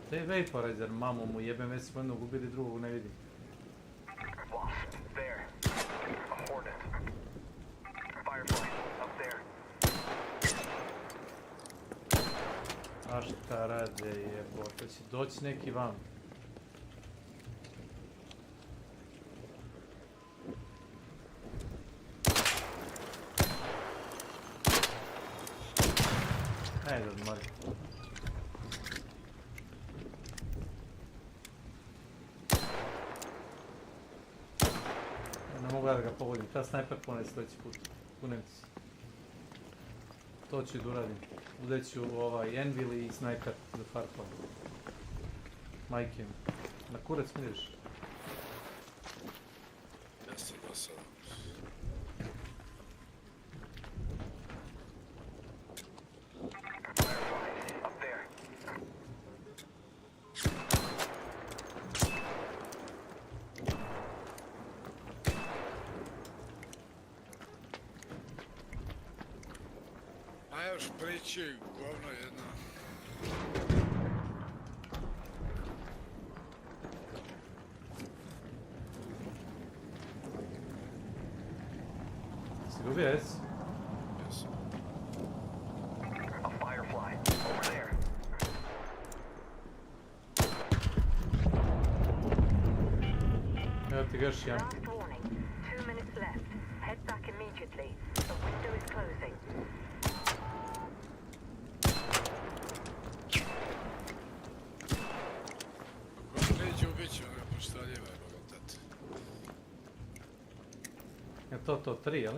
Te je vaporizer, mamu mu jebem, već smo jednog ubili, drugog ne vidim. Wasp, there. A hornet. Firefly, up there. A šta rade jebote, će doći neki van. Ajde odmori. Ne mogu ja da ga pogodim, ta snajper poneti sljedeći put. U Nemci. To ću da uradim. Uzet ću Anvil i snajper za farpal. Majke mi. Na kurac mi ideš. Jeste do sada. Up there. A još priči, govno jedno. Si ga ubija, jesi? Jesu. A firefly, over there. Evo ti ga još jedan. Last warning. 2 minutes left. Head back immediately. The window is closing. Ako priđe ubit ćemo ga poštaljiva, evo ga tate. Je to 3, jel?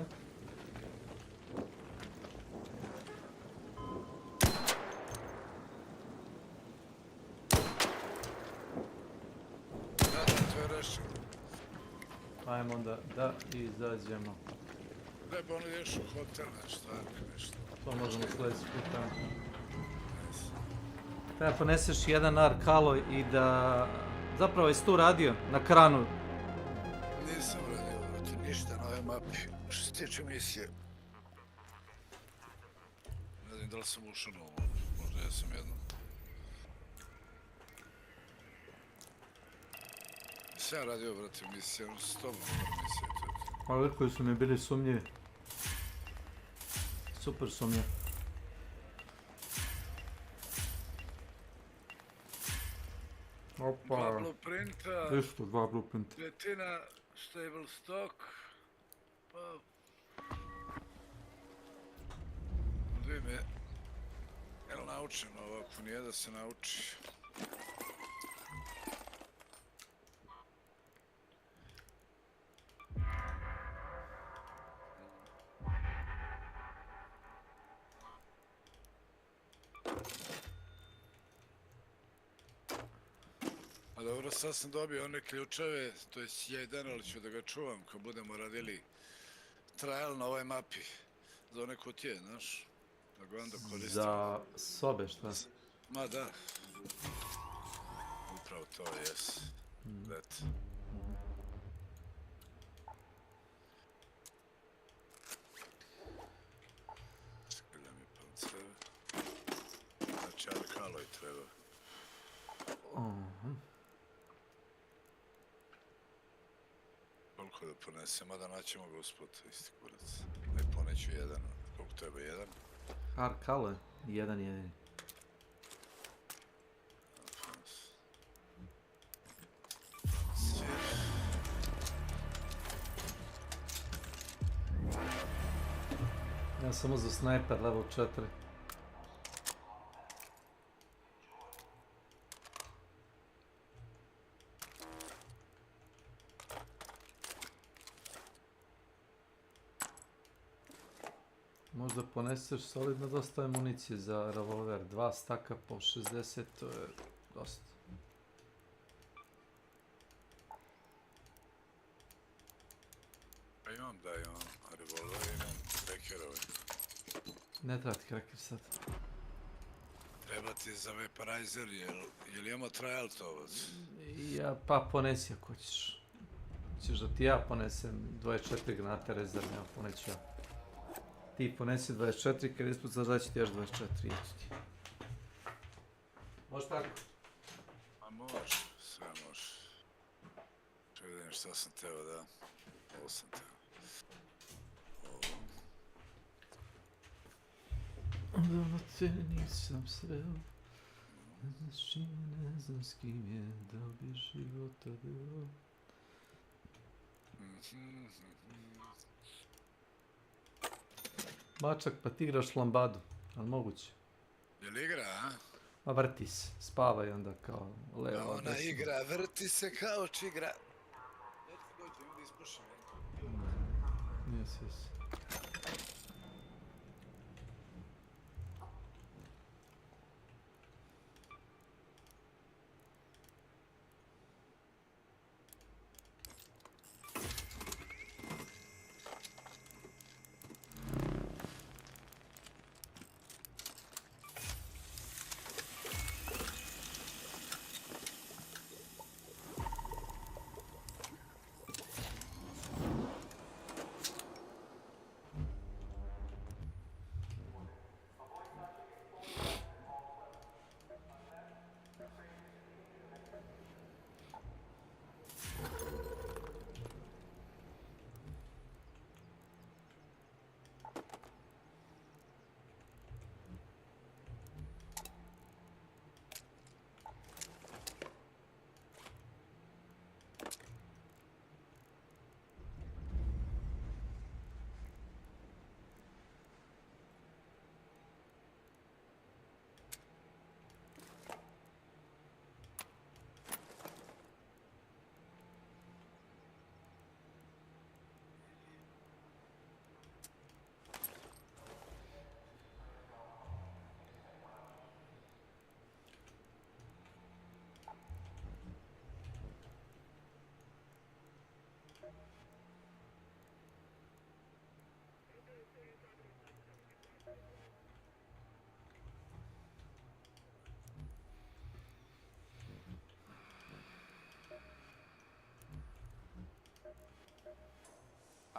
Da, to je rešeno. Ajmo onda da izađemo. Treba ono ideš u hotel, nešto, nešto. To možemo sljedeći put tamo. Treba poneseš jedan arkalo i da... Zapravo jesi tu radio na kranu. Nisam radio, brate, ništa na ovoj mapi. Što se tiče misije. Ne znam da li sam ušao na ovo, možda ja sam jednom. Sam radio, brate, misije, s tobom misije, to je to. Ovi koji su mi bili sumnjivi. Super sumnje. Opa. 2 blueprinta. Isto, 2 blueprinta. Tretina stable stock. Pa... Vime, jel naučeno ovako, nije da se nauči. A dobro, sad sam dobio one ključeve, to je jedan, ali ću da ga čuvam kad budemo radili trial na ovoj mapi. Za one kutije, znaš, da ga onda koristim. Za sobe, šta? Ma da. Upravo to, jes. Eto. Skida mi palceve. Znači, alkaloj treba. Koliko da ponesem, a da naćemo ga usput, isti kurac. Ne poneću jedan, koliko treba jedan? Arkale, jedan jedini. Ja samo za snajper level 4. Možda poneseš solidno dosta amunicije za revolver. 2 staka po 60, to je dosta. Pa imam revolver, imam krekerove. Ne treba ti kreker sad. Treba ti za vaporizer, jel imamo trial tovac? Ja, pa ponesi ako ćeš. Ćeš da ti ja ponesem 24 granate rezervne, a poneću ja. Ti ponesi 24, kad ispod sad daći ti još 24, jeći ti. Može tako? A može, sve može. Čekaj da vidim šta sam teo da... Ovo sam teo. Davno te nisam sreo. Ne znaš čime, ne znam s kim je, da bi života bilo. Mačak, pa ti igraš lambadu, ali moguće. Jel igra, a? Ma vrti se, spava i onda kao levo. Da ona igra, vrti se kao čigra. Dečki dođe, onda ispušim. Jes.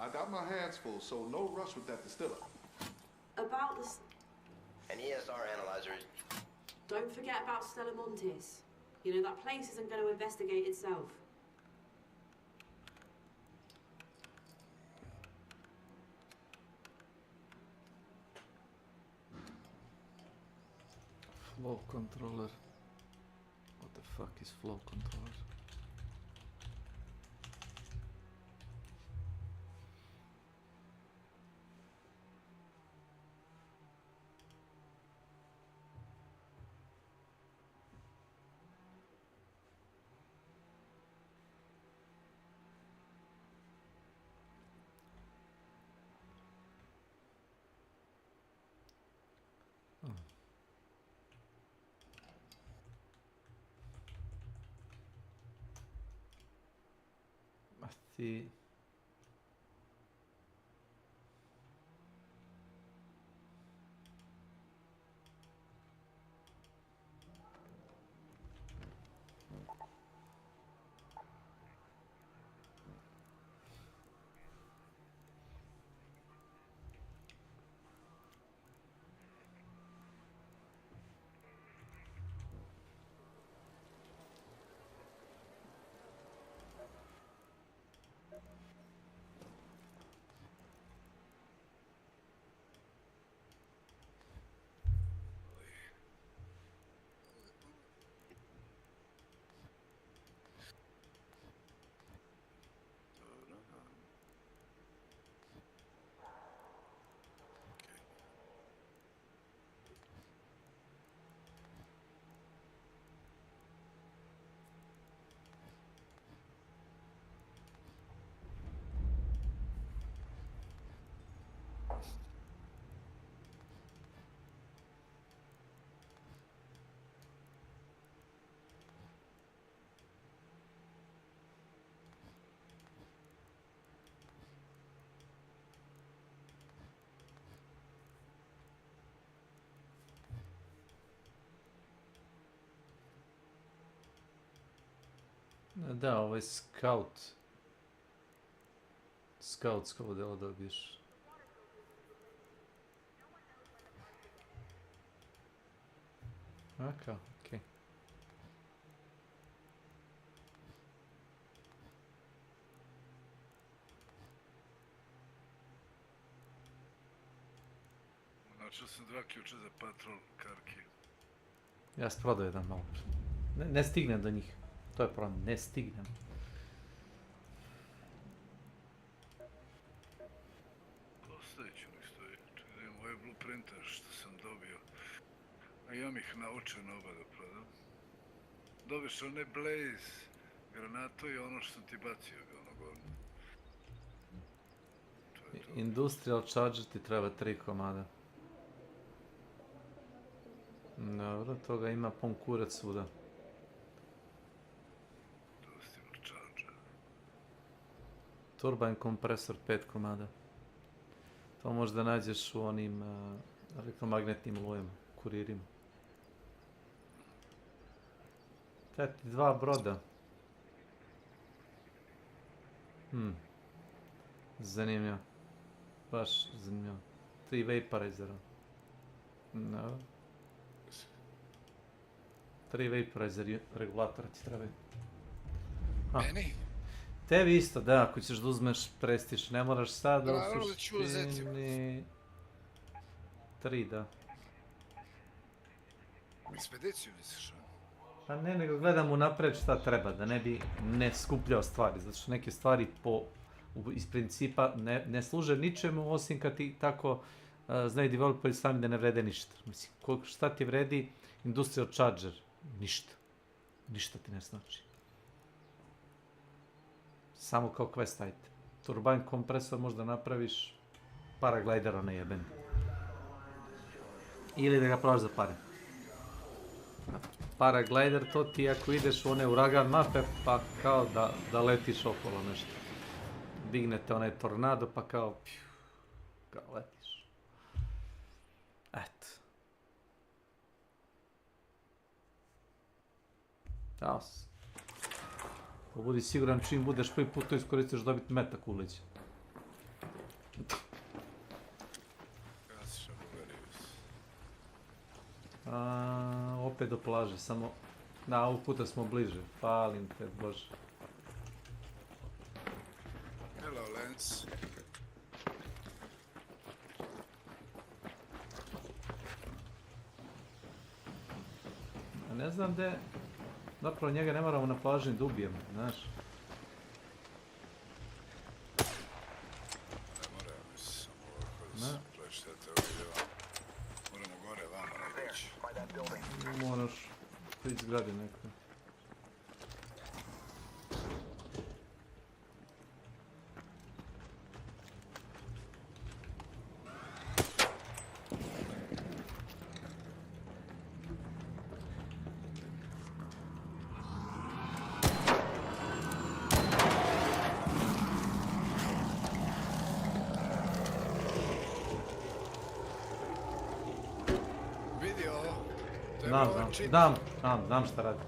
I got my hands full, so no rush with that distiller. About this... An ESR analyzer is... Don't forget about Stella Montes. You know, that place isn't going to investigate itself. Flow controller. What the fuck is flow controller? ti... Da, ovo je scout. Scoutsko delo dobiješ. Aka, okej. Načeo sam 2 ključa za patrol karki. Ja sam prodao jedan malo. Ne stignem do njih. To je problem, ne stignem. Postavit ću nek stoji. Čekaj, moje blueprinte što sam dobio. A imam ih naučeno oba da prodam. Dobiš one blaze, granato i ono što sam ti bacio, ono gorno. Industrial Charger ti treba 3 komada. Dobro, toga ima pun kurac svuda. Turbine kompresor 5 komada. To možda nađeš u onim elektromagnetnim lujama, kuririma. Teti 2 broda. Zanimljivo. Baš zanimljivo. 3 vaporizera. No. 3 vaporizer regulatora ti trebaju. Meni? Tebi isto, da, ako ćeš da uzmeš prestiž, ne moraš sad da naravno da ću uzeti. 3, da. Ekspediciju misliš? Pa ne, nego gledam unapred šta treba, da ne bi ne skupljao stvari, zato što neke stvari iz principa ne služe ničemu, osim kad ti tako znaju developeri sami da ne vrede ništa. Mislim, šta ti vredi Industrial Charger? Ništa. Ništa ti ne znači. Samo kao quest item. Turbine kompresor možda napraviš, paraglider onaj jeben. Ili da ga prodaš za pare. Paraglider to ti ako ideš u one uragan mape pa kao da letiš okolo nešto. Dignete onaj tornado pa kao letiš. Eto. Taos. Budi siguran čim budeš prvi put to iskoristiš dobiti metak u leđe. Opet do plaže, samo... Da, ovog puta smo bliže. Palim te, bože. Hello, Lance. Ne znam gdje... Zapravo njega ne moramo na plaži da ubijemo, znaš. Ne moramo samo ovako pleštate ovdje. Moramo gore vamo nekoći. Moraš prići zgradi neko. Znam šta radi.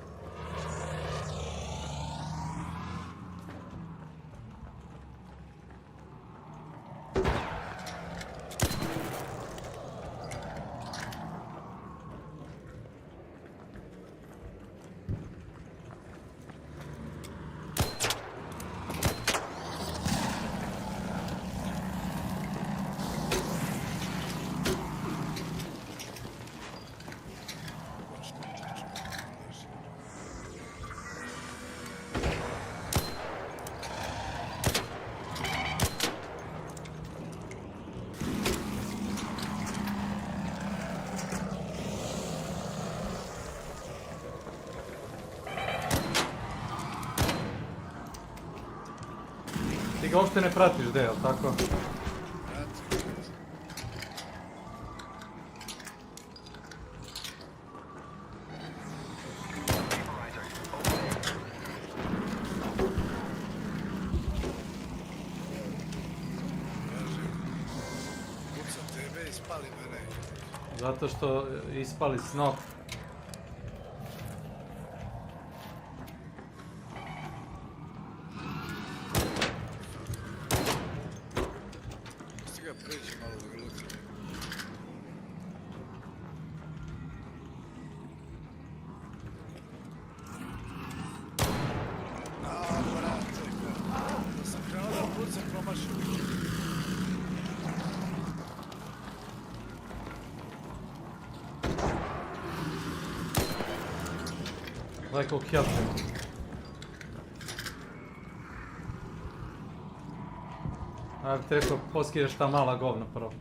Ti ga uopšte ne pratiš, de, jel tako? Pucam tebe i spali mene. Zato što ispali snop. Pusti ga pređi malo da ga luti. Brate, da sam krenuo da pucam promašio. Gledaj koliko health ima. Ja bih ti rekao, poskideš ta mala govna prvo.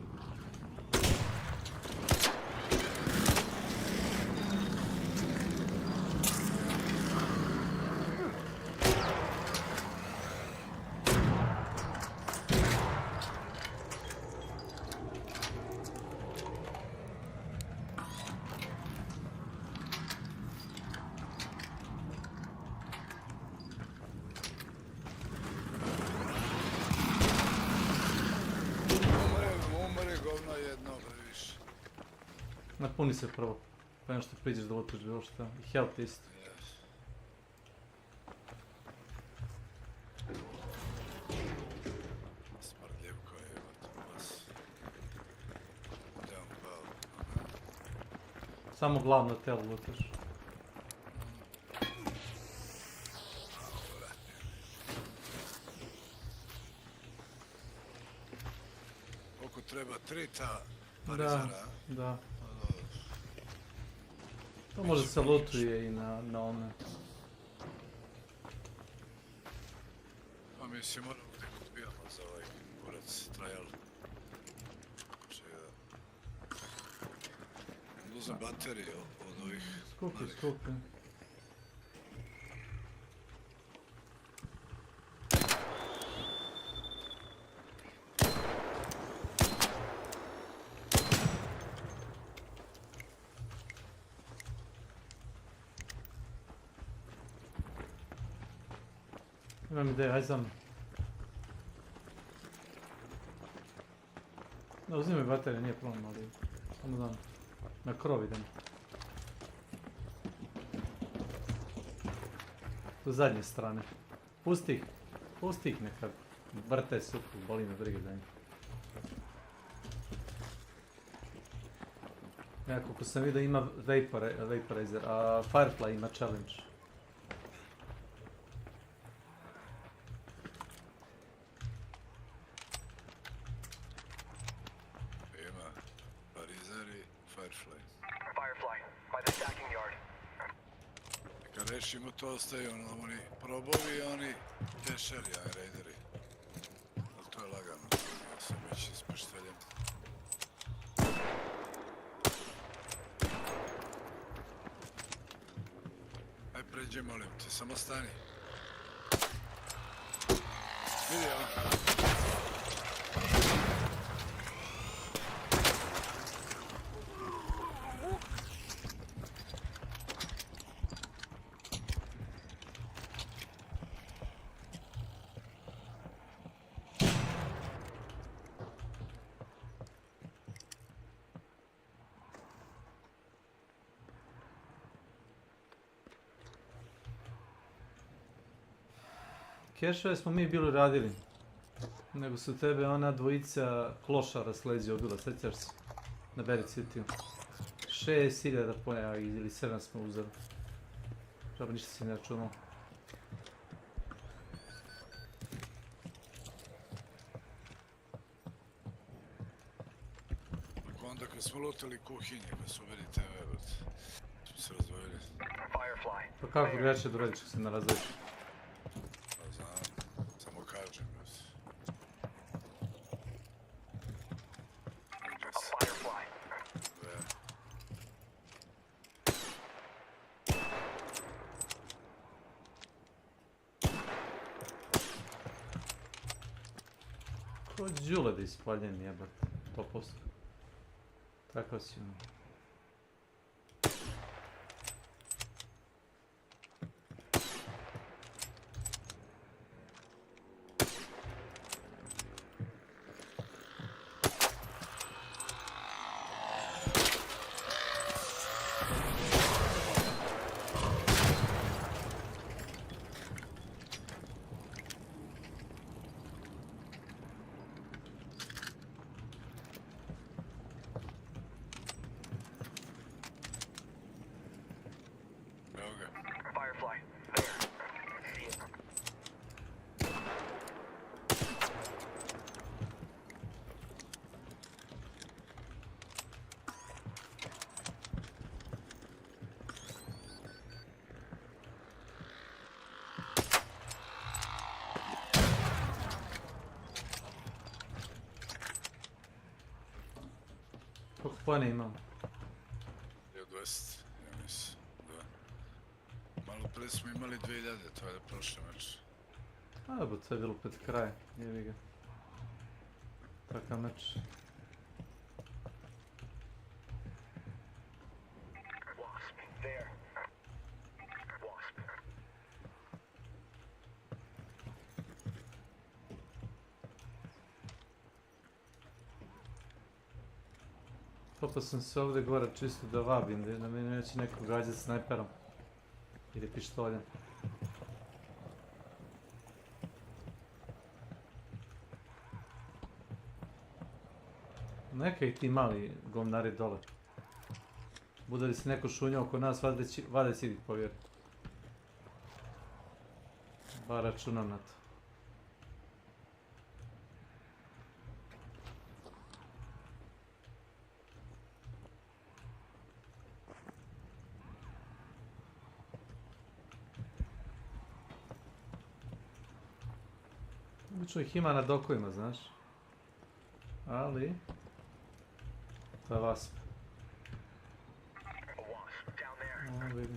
Umre govno jedno, previše. Napuni se prvo. Pa nešto priđeš da otiš bilo šta. I health isto. Smrdljivko je, vas. Idem pao. Samo glavno telo lutaš. Koliko treba 3 ta Da, parizara? da. To možda se lutuje i na one. Pa mislim, moramo da kupijamo za ovaj kurac trajal. Čekaj da... Uzem baterije od ovih... Skupi. Imam ideju, hajde za mnom. Da, uzimaj baterije, nije problem, ali... Samo da na krov idem. Do zadnje strane. Pusti ih nekad. Vrte suku, boli me briga za njih. Ja, koliko sam vidio ima Vaporizer, a Firefly ima challenge. Ima parizer i Firefly. Firefly, by the stacking yard. Kad rešimo to, ostaju oni probovi i oni tešeri, aj raideri. Ali to je lagano. Ja sam već ispršteljen. Aj pređe, molim te, samo stani. Vidio? Kešove smo mi bili radili. Nego su tebe ona dvojica klošara s leđa ubila, sjećaš se? Na Bad City. 6000 poja ili 7 smo uzeli. Žaba ništa si ne računao. Onda kad smo lutali kuhinje, kad su uveli TV, smo se razdvojili. Pa kako drugačije doradit ću se na razdvojiš? Pa znam, samo kažem. Ko džule da ispaljem jebat, 100%. Tako si ono. Koliko pojene imam? 20, ja mislim, da. Malo pre smo imali 2000, to je prošle meč. A, bo to je bilo pred kraj, jevi ga. Takav meč. Popao sam se ovdje gore čisto da vabim, da me neće neko gađat snajperom. Ili pištoljem. Neka ih ti mali govnari dole. Bude li se neko šunjao oko nas, vade će ih povjeri. Bar računam na to. Obično ih ima na dokovima, znaš. Ali... To je Wasp. O, vidi.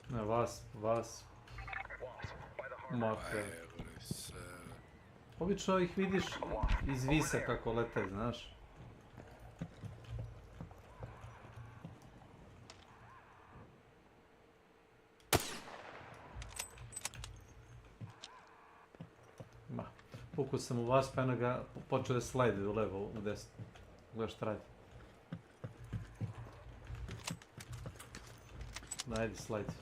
Ne, Wasp. Mate. Obično ih vidiš iz visa kako lete, znaš. Ma, pukao sam u vas, pa jedno ga počeo da slajde u levo, u desno. Gledaš šta radi. Ajde, slajde.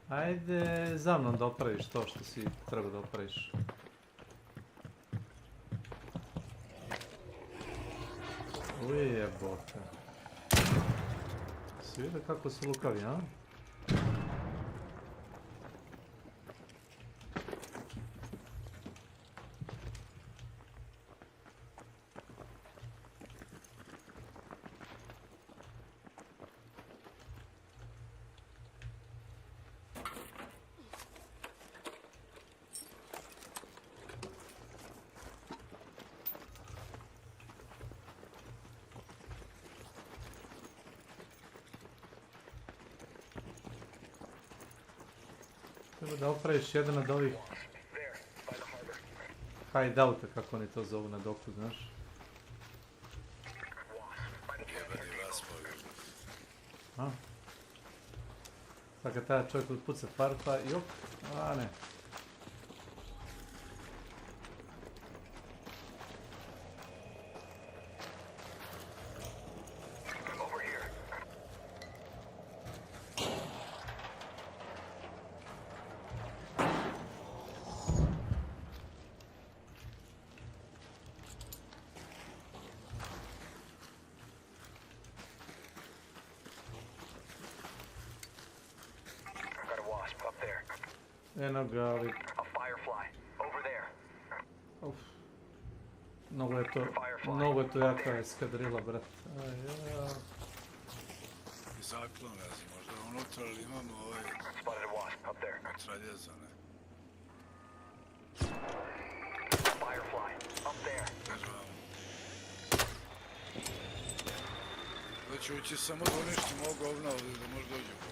Ajde za mnom da opraviš to što si treba da opraviš. Ujebote. Si vidio kako su lukavi, a? Treba da opraviš jedan od ovih hideouta, kako oni to zovu na doku, znaš. Jebeni raspovi. A? Pa kad taj čovjek puca farta i op, a ne. Eno ga, ali... Uf. Mnogo je to jaka eskadrila, brat. Zaklo, ne znam, možda unutra, ali imamo ovaj... Mitraljeza, ne? Državam. Da ću ući samo da uništim ovog govna ovdje, da možda dođu ovdje.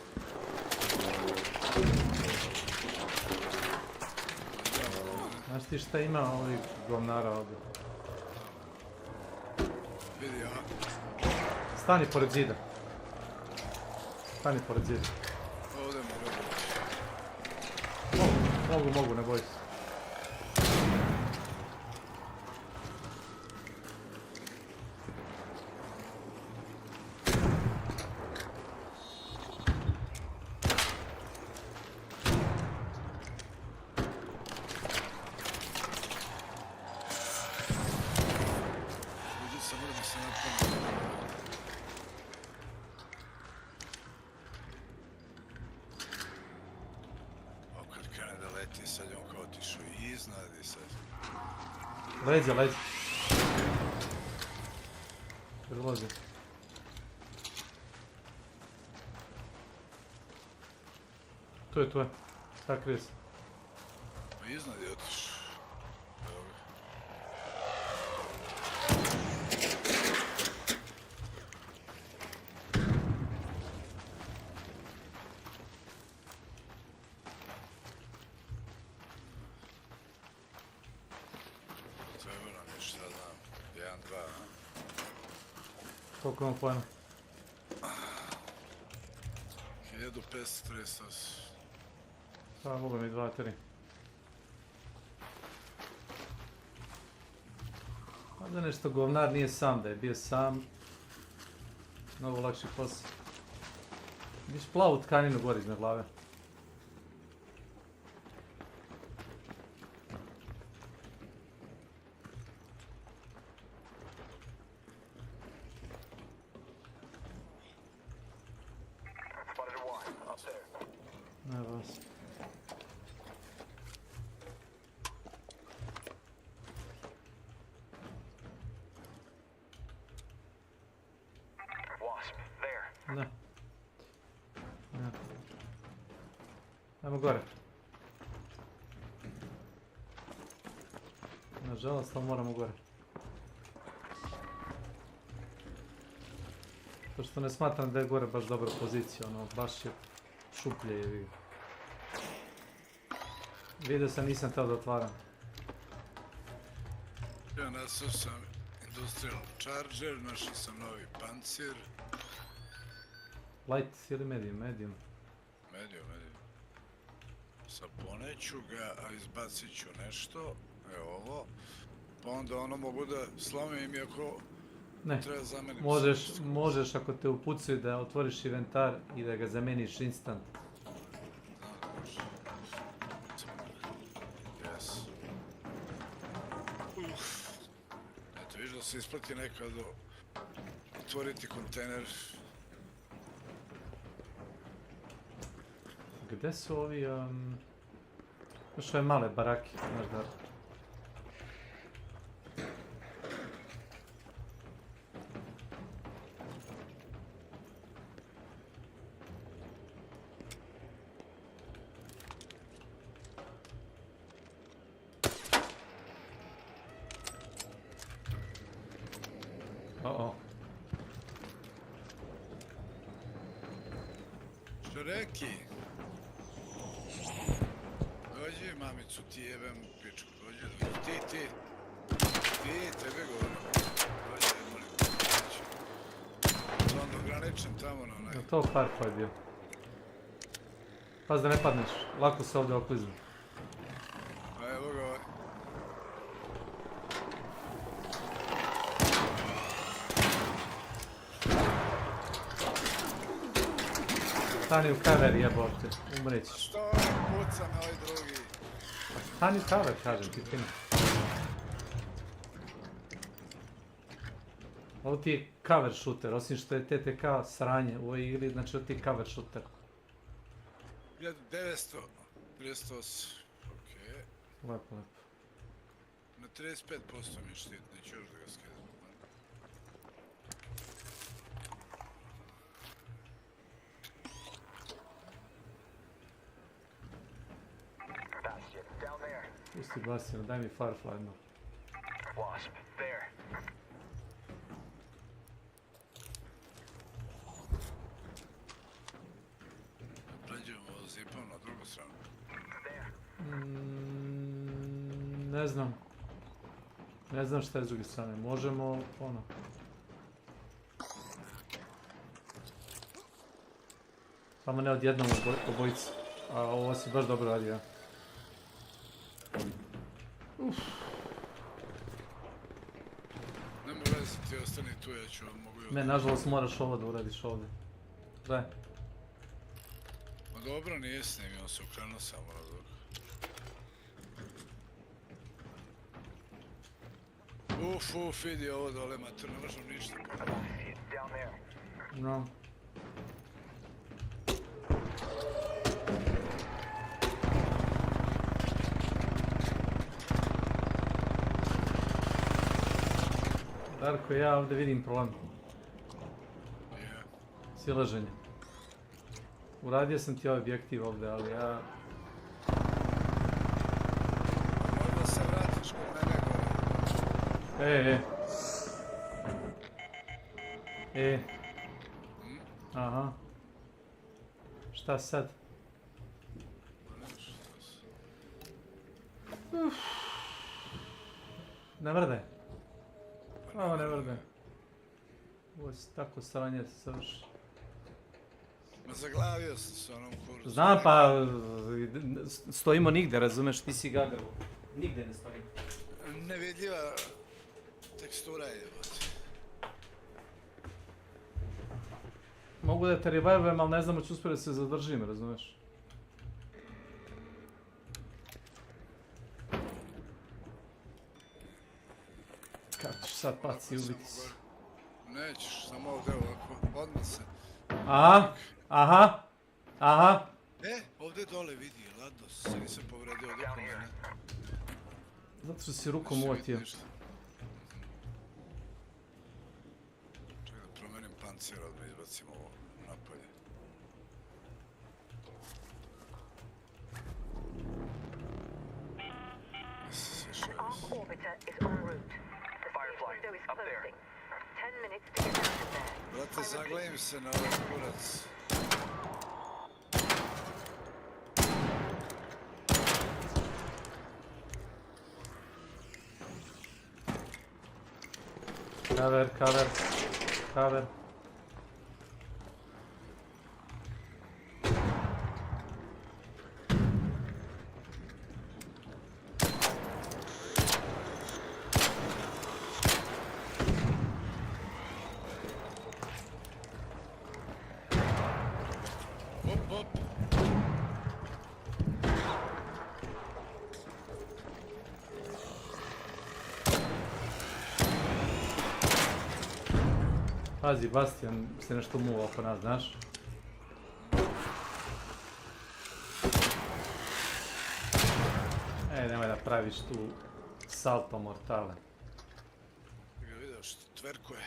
Znaš ti šta ima ovih govnara ovdje? Vidi, ja. Stani pored zida. Stani pored zida. Ovdje Mogu, ne boj se. Leđa. Prilozi. Tu je. Tak krije se. Iznad je otišao. Koliko imam pojena? 1538. Pa mogu mi 2, 3. Možda nešto govnar nije sam, da je bio sam. Mnogo lakši posao. Viš plavu tkaninu gori iznad glave. Ajmo gore. Nažalost, ali moramo gore. To što ne smatram da je gore baš dobra pozicija, ono, baš je šuplje je vidio. Vidio sam, nisam teo da otvaram. Ja nasao sam Industrial Charger, našao sam novi pancir. Light ili medium? Medium. Saponeću ga, a izbacit ću nešto, evo ovo. Pa onda ono mogu da slomim iako treba zamenim. Možeš ako te upucaju da otvoriš inventar i da ga zameniš instant. Yes. Eto, viš da se isplati nekad otvoriti kontejner. Gde su ovi, još ove male barake, znaš da... Šreki! Dođi mamicu, ti jebem pičku, dođi, ti, tebe govorim, dođi, molim, dođi. To onda ograničen tamo na onaj. Je to hardcore bio? Paz da ne padneš, lako se ovdje okliznu. Evo ga ovaj. Stani u kaver, jebote, umrećiš. Što puca me ovaj drugi? Stani u kaver, kažem ti, fino. Ovo ti je cover shooter, osim što je TTK sranje u ovoj igri, znači ovo ti je cover shooter. 1938, okej. Lepo. Na 35% mi je štit, neću još da ga skidam. Pusti Bastion, daj mi Firefly jedno. Wasp, there. Pređemo zipom na drugu stranu. Ne znam. Ne znam šta je s druge strane. Možemo, ono... Samo ne odjednom obojici. A ovo si baš dobro radio. Nema veze, ti ostani tu, ja ću mogu još... Ne, nažalost moraš ovo da uradiš ovdje. Daj. Ma dobro, nije snimio, on se okrenuo samo na dok. Vidi ovo dole, mater, ne možem ništa pogledati. No. Darko, ja ovdje vidim problem. Silaženje. Uradio sam ti ovaj objektiv ovdje, ali ja... Možda se vratiš kod mene gore. Aha. Šta sad? Ne vrde. Ovo ne vrde. Ovo si tako sranje savrši. Ma zaglavio sam se onom kursu. Znam pa, stojimo nigde, razumeš, ti si gagav. Nigde ne stojimo. Nevidljiva tekstura je, jebote. Mogu da te revivujem, ali ne znam ću uspjeti da se zadržim, razumeš? Kako ćeš sad paci i ubiti se? Nećeš, samo ovdje ovako, odmah se. Aha. Ovdje dole vidi, ladno se nisam povredio od oko mene. Zato što si rukom uvatio. Čekaj da promenim pancir, odmah izbacim ovo napolje. Arc orbiter is en route. The space window is closing. 10 minutes to get out of there. Brate, zaglavim se na ovaj kurac. Cover. Pazi, Bastian se nešto muva oko nas, znaš? Nemoj da praviš tu salto mortale. Ga vidio što tverkuje.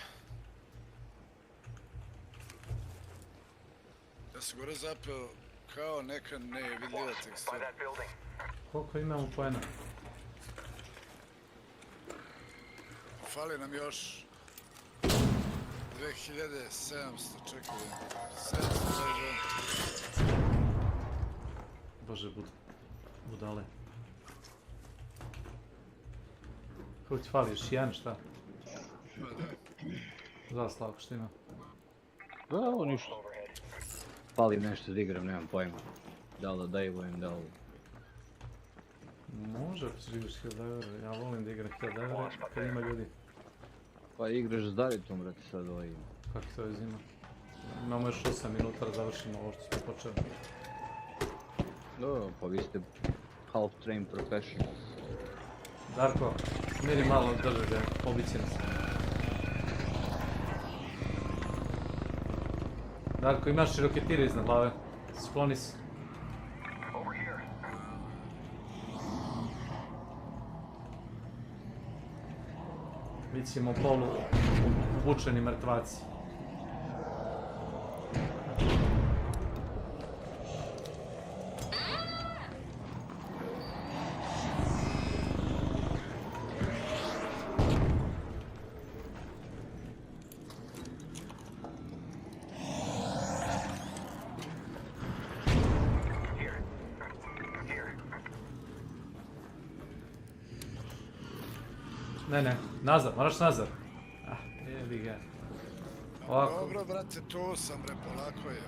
Ja sam gore zapeo kao neka nevidljiva tekstura. Koliko imamo poena? Fali nam još 2700, čekaj, 700 Bože, budale. Koliko ti fali, još jedan, šta? Zna Slavko, što ima? Da, ovo ništa. Fali nešto da igram, nemam pojma. Da li da dajvujem, da li... Može, ako si igraš 1000 eura, ja volim da igram 1000 eura kad ima ljudi. Pa igraš s Daritom, brate, sad ovaj... Kako to je zima? Imamo još 8 minuta da završimo ovo što smo počeli. Da, pa vi ste half-trained professionals. Darko, smiri malo drži ga, pobici nas. Darko, imaš roketire iznad glave. Skloni se. Mi ćemo polu obučeni mrtvaci. Ne, nazad, moraš nazad. Ah, jebi ga. Ovako. Dobro, brate, tu sam, bre, polako je.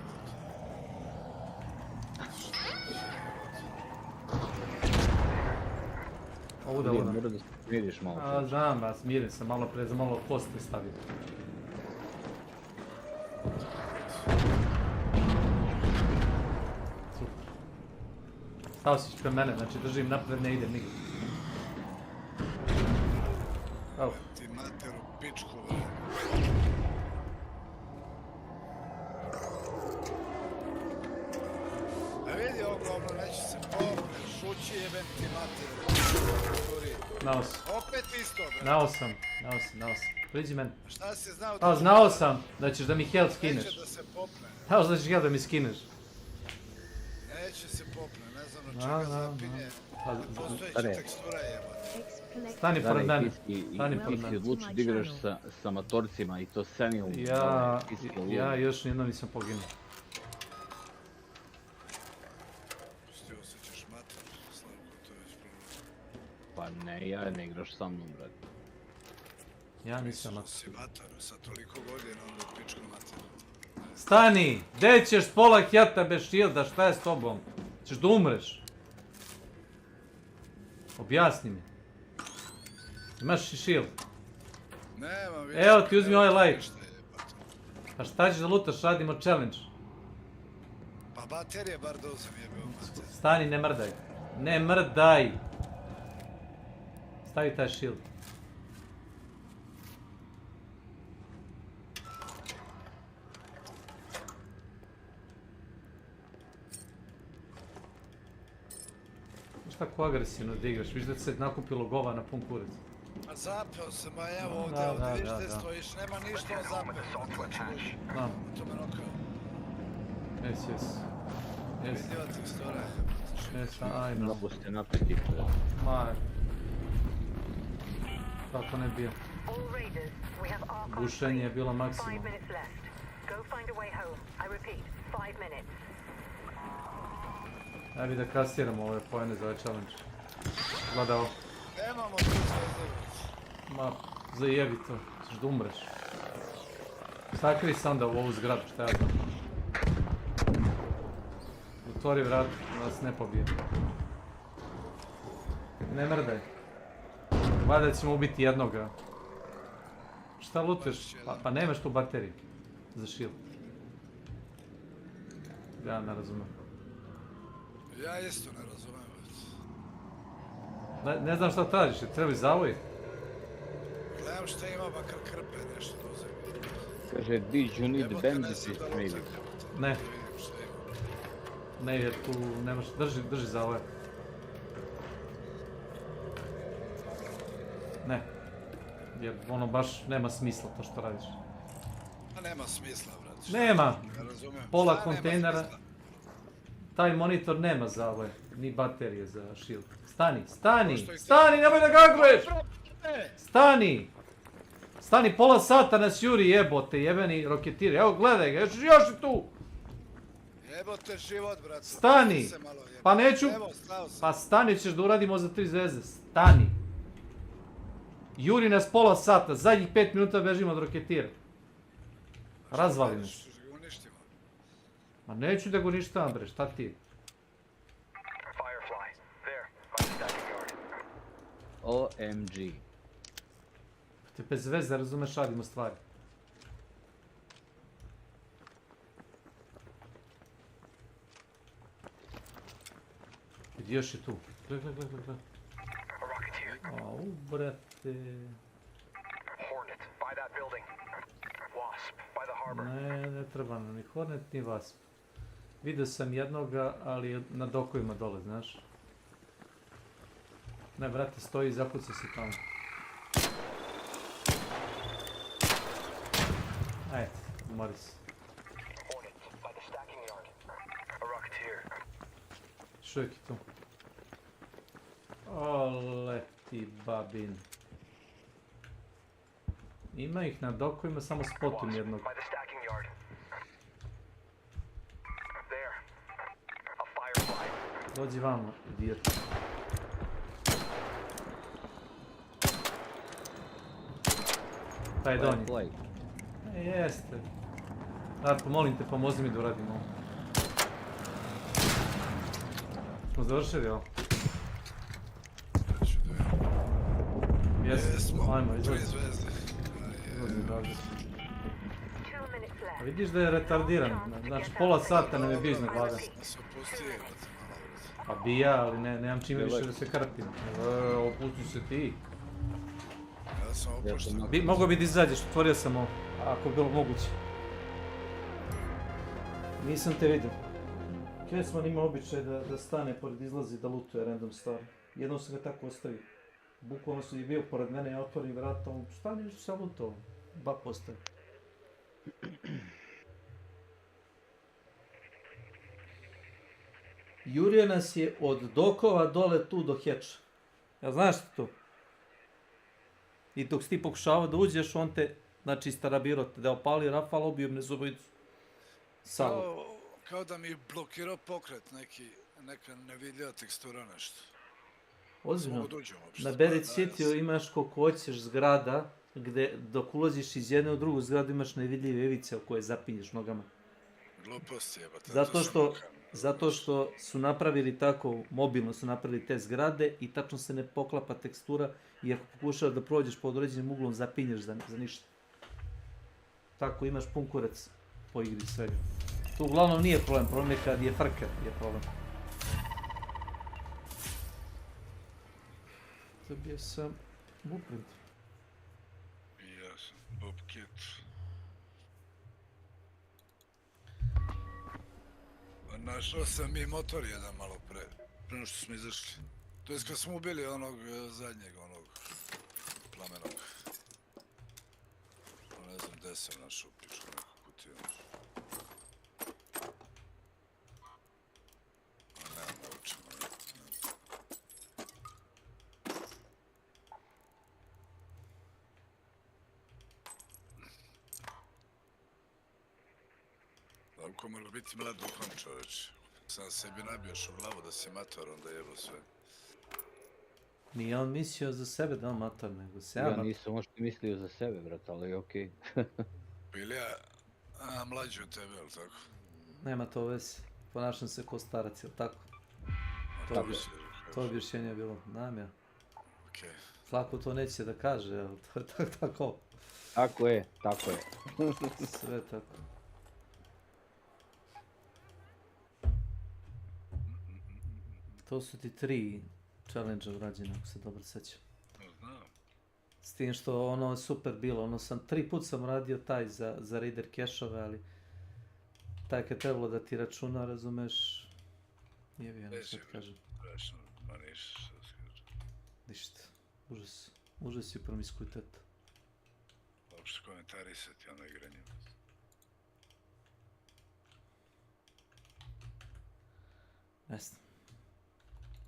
Ovuda. Mora da se smiriš malo. A, znam, ba, smirim se malo prije, za malo kosti stavio. Super. Stao si pre mene, znači držim napred, ne idem nigdje. Evo. Ti materu pičku, bre. A vidi ogromno, neće se popne, šući jebem ti materu. Znao sam. Opet isto, bre. Znao sam. Priđi men. Šta si znao? A, znao sam da ćeš da mi health skineš. Neće da se popne. Znao da ćeš health da mi skineš. Neće se popne, ne znam od čega zapinje. Postojeća tekstura jebate. Stani pored mene. Ti si odlučio da igraš sa matorcima i to senil. Ja još nijedno nisam poginuo. Ti osjećaš mater, Slavko, to je već problem. Pa ne, ja ne igraš sa mnom, brate. Ja nisam mater. Si mater, sa toliko godina onda pičku mater. Stani! Gdje ćeš s pola hjata bez shielda, šta je s tobom? Ćeš da umreš? Objasni mi. Imaš i shield? Nemam više. Evo ti uzmi ovaj light. Pa šta ćeš da lutaš, radimo challenge. Pa baterije bar da uzem jebeo mater. Stani, ne mrdaj. Ne mrdaj! Stavi taj shield. Znaš tako agresivno da igraš, viš da ti se nakupilo gova na pun kurac. A zapeo sam, a evo ovdje, vidiš gdje stojiš, nema ništa o zapeo. Znam. To me nokao. Jes. Vidljiva tekstura je. Jes, ajme. Mnogo ste napeti. Ma. Kako ne bio. Bušenje je bilo maksimum. Ajde da kasiramo ove pojene za ovaj challenge. Gleda ovo. Nemamo tu zvezdović. Ma, zajebi to, ćeš da umreš. Sakri se onda u ovu zgradu, šta ja znam. Otvori vrat, da nas ne pobije. Ne mrdaj. Valjda ćemo ubiti jednoga. Šta luteš? Pa nemaš tu bateriju. Za shield. Ja ne razumem. Ja isto ne razumem. Ne znam šta tražiš, treba zavoj? Gledam šta ima, bakar krpe nešto da uzem. Kaže, did you need bandages, maybe? Ne. Ne, jer tu nemaš, drži zavoj. Ne. Jer ono baš nema smisla to što radiš. A nema smisla, brać. Nema! Ne razumem. Pola kontejnera. Taj monitor nema zavoj, ni baterije za shield. Stani, nemoj da gaguješ! Stani, pola sata nas juri jebote, jebeni roketiri. Evo gledaj ga, još je tu! Jebote život, brate. Stani! Pa neću... Pa stani ćeš da uradimo za 3 zvezde. Stani! Juri nas pola sata, zadnjih 5 minuta bežimo od roketira. Razvali nas. Ma neću da go ništa, bre, šta ti? OMG. Te bez veze, razumeš, radimo stvari. Vidi, još je tu. Gle. Au, brate. Ne treba nam ni Hornet, ni Wasp. Vidio sam jednoga, ali je na dokovima dole, znaš. Ne, brate, stoji i zapuca se tamo. Ajde, umori se. Što je tu? Ole ti babin. Ima ih na dokovima, samo spotim jednog. Dođi vamo, idiot. Taj donji. Jeste. Darko, molim te, pomozi mi da uradim ovo. Smo završili ovo? Jesmo. Ajmo, izlazi. Izlazi, bravo. Vidiš da je retardiran, znači pola sata nam je bio iznad glave. Pa bi ja, ali nemam čime više da se krpim. Opusti se ti. Mogao bi da izađeš, otvorio sam ovo, ako je bilo moguće. Nisam te vidio. Kesman ima običaj da stane pored izlazi da lutuje random stvari. Jednom sam ga tako ostavio. Bukvalno su i bio pored mene, ja otvorim vrata, on stani nešto sam lutao. Ba postaje. Jurio nas je od dokova dole tu do heča. Ja znaš što to? I dok si ti pokušavao da uđeš, on te, znači, starabirao te, da opali rafal, obio me zubovicu. Kao da mi blokirao pokret, neka nevidljiva tekstura, nešto. Ozbiljno, na Buried City imaš koliko hoćeš zgrada, gde dok ulaziš iz jedne u drugu zgradu imaš nevidljive ivice o koje zapinješ nogama. Gluposti jebate. Zato što su napravili tako, mobilno su napravili te zgrade i tačno se ne poklapa tekstura i ako pokušavaš da prođeš pod određenim uglom zapinješ za ništa. Tako imaš pun kurac po igri svega. To uglavnom nije problem, problem je kad je frka je problem. Zabio sam blueprint. I ja sam Bobcat. Našao sam i motor jedan malo pre nego što smo izašli. To je kad smo ubili onog zadnjeg, onog plamenog. Ne znam gde sam našao pičku neku kutiju. Nemam da učimo. Davko mora biti mlad duhom, čoveč. Sam sebi nabijaš u glavu da si mator, onda jebo sve. Nije on mislio za sebe da on mator, nego se ja Ja mator. nisam možda mislio za sebe, brat, ali okej. Bili ja mlađi od tebe, ali tako? Nema to veze. Ponašam se ko starac, jel tako? To bi rješenje bilo. Znam ja. Flako to neće da kaže, ali to je tako. Tako je, tako je. Sve tako. To su ti 3 challenge urađene, ako se dobro sećam. Znam. S tim što ono je super bilo, ono sam 3 put sam radio taj za Raider cache-ove, ali taj kad trebalo da ti računa, razumeš, nije bio, ono što ti kažem. Ma ništa, što se kaže. Ništa, užas, užas i promiskuitet. Uopšte komentarisati ono igranje. Ne znam.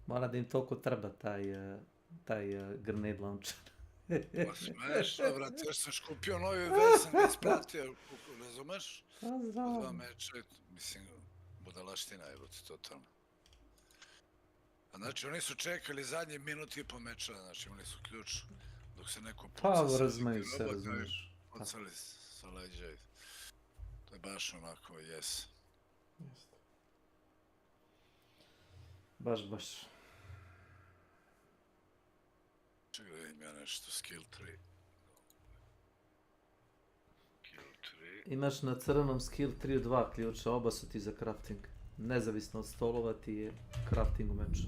Mora da im toliko treba taj grenade launcher. Ma smešno, brate, još sam kupio novi vez, sam ga isplatio, razumeš? Pa znam. 2 meče, mislim, budalaština je, totalno. A znači, oni su čekali zadnji minut i po meča, znači imali su ključ Dok se neko Pa, puca razmeju se, robota, razumiješ. pucali sa leđa. To je baš onako, yes. Baš. Čekaj da im ja nešto, skill 3. Skill 3. Imaš na crvenom skill 3 2 ključa, oba su ti za crafting. Nezavisno od stolova ti je crafting u meču.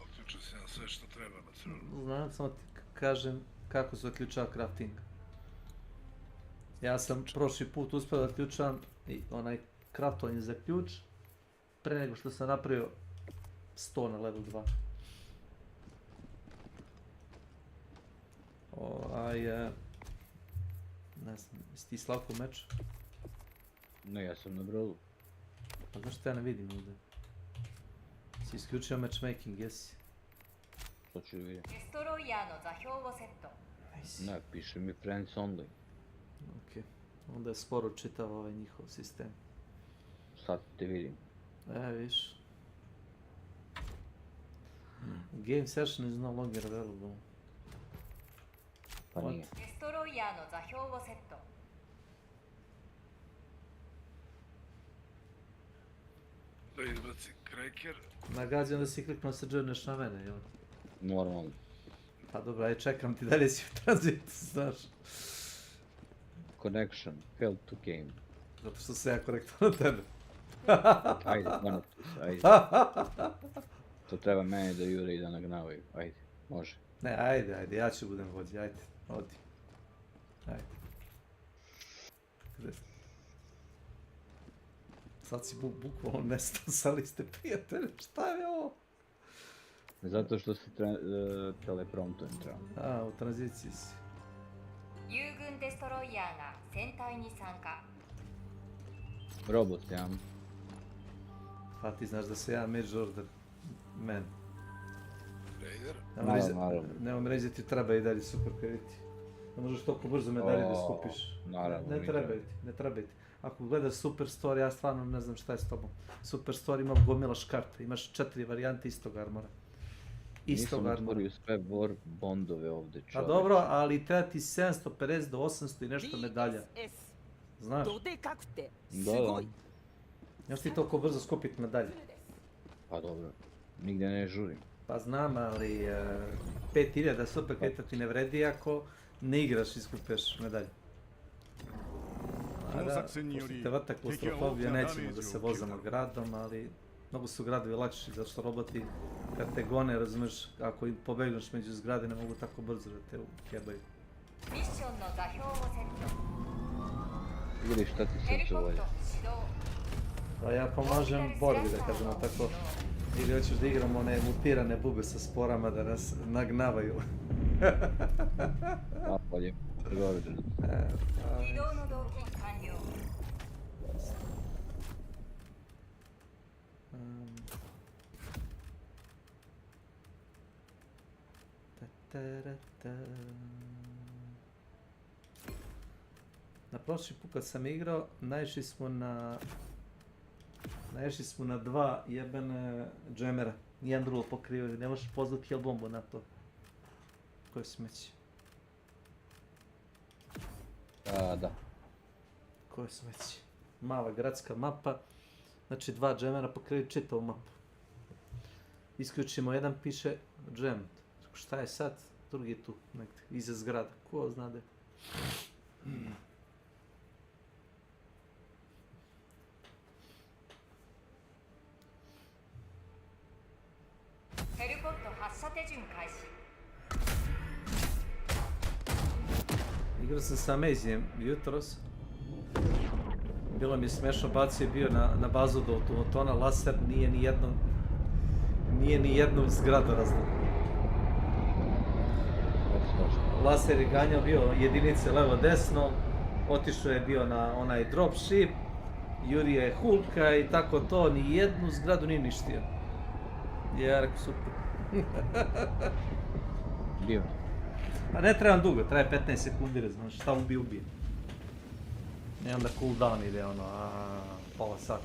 Uključio sam ja sve što treba na crvenom. Znam, samo ti kažem kako se otključava crafting. Ja sam prošli put uspio da ključam i onaj craftovanje za ključ pre nego što sam napravio 100 na level 2. Ne znam, jesi ti Slavko u meču? Ne, ja sam na brodu. Pa znaš što ja ne vidim ovdje? Si isključio matchmaking, jesi? To ću vidjeti. デストロイヤーの座標をセット Ne, piše mi friends only. Ok, onda je sporo čitao ovaj njihov sistem. Sad te vidim. Viš. Game session is no longer available. Pa nije. デストロイヤーの座標をセット Da izbaci kreker. Nagađam da si kliknuo sa journeš na mene, jel? Normalno. Pa dobro, aj čekam ti dalje si u tranzitu, znaš. Connection, failed to game. Zato što se ja korektor na tebe. Ajde, ajde. To treba mene da jure i da nagnavaju. Ajde, može. Ne, ajde, ja ću budem vođi, ajde, odi. Ajde. Gde? Sad si bukvalno nestao sa liste prijatelja, šta je ovo? Zato što se telepromptujem treba. U tranziciji si. 友軍デストロイヤーが戦隊に参加 Robot, ja. Pa ti znaš da se ja mage order man. Raider? Naravno. Nemam reći da ti treba i dalje super krediti. Ne možeš toliko brzo medalje da skupiš. Naravno. Ne treba ti. Ako gledaš Super Story, ja stvarno ne znam šta je s tobom. Super Story ima gomila škarta, imaš 4 varijante istog armora. Nisam otvorio sve war bondove ovdje, čovječ. Pa dobro, ali treba ti 750 do 800 i nešto medalja. Znaš? Da. Još ti toliko brzo skupiti medalje. Pa dobro, nigdje ne žurim. Pa znam, ali 5000 super kredita ti ne vredi ako ne igraš i skupeš medalje. Pošto te vrta klaustrofobija, nećemo da se vozamo gradom, ali mnogo su gradovi lakši, zato što roboti kad te gone, razumiješ, ako im pobegneš među zgrade, ne mogu tako brzo da te ukebaju. Vidiš šta ti srce volje. Pa ja pomažem borbi, da kažemo tako. Ili hoćeš da igramo one mutirane bube sa sporama da nas nagnavaju. Napolje, gore. Na prošli put kad sam igrao, naišli smo na 2 jebene džemera. Nijedan drugo pokrivaju, ne možeš pozvati kill bombu na to. Koje smeći? Da. Koje smeći? Mala gradska mapa, znači 2 džemera pokrivaju čitavu mapu. Isključimo jedan, piše džem. Šta je sad? Drugi je tu, negdje, iza zgrada. Ko znade? Igrao sam sa Amazijem jutros. Bilo mi je smešno, bacio je bio na bazu do automatona, laser nije ni jednu zgradu razlika. Laser je ganjao bio jedinice levo-desno, otišao je bio na onaj dropship, jurio je Hulka i tako to, ni jednu zgradu nije ništio. Ja rekao super. Bio. Pa ne trebam dugo, traje 15 sekundi, znaš, šta ubije. I onda cooldown ide pola sata.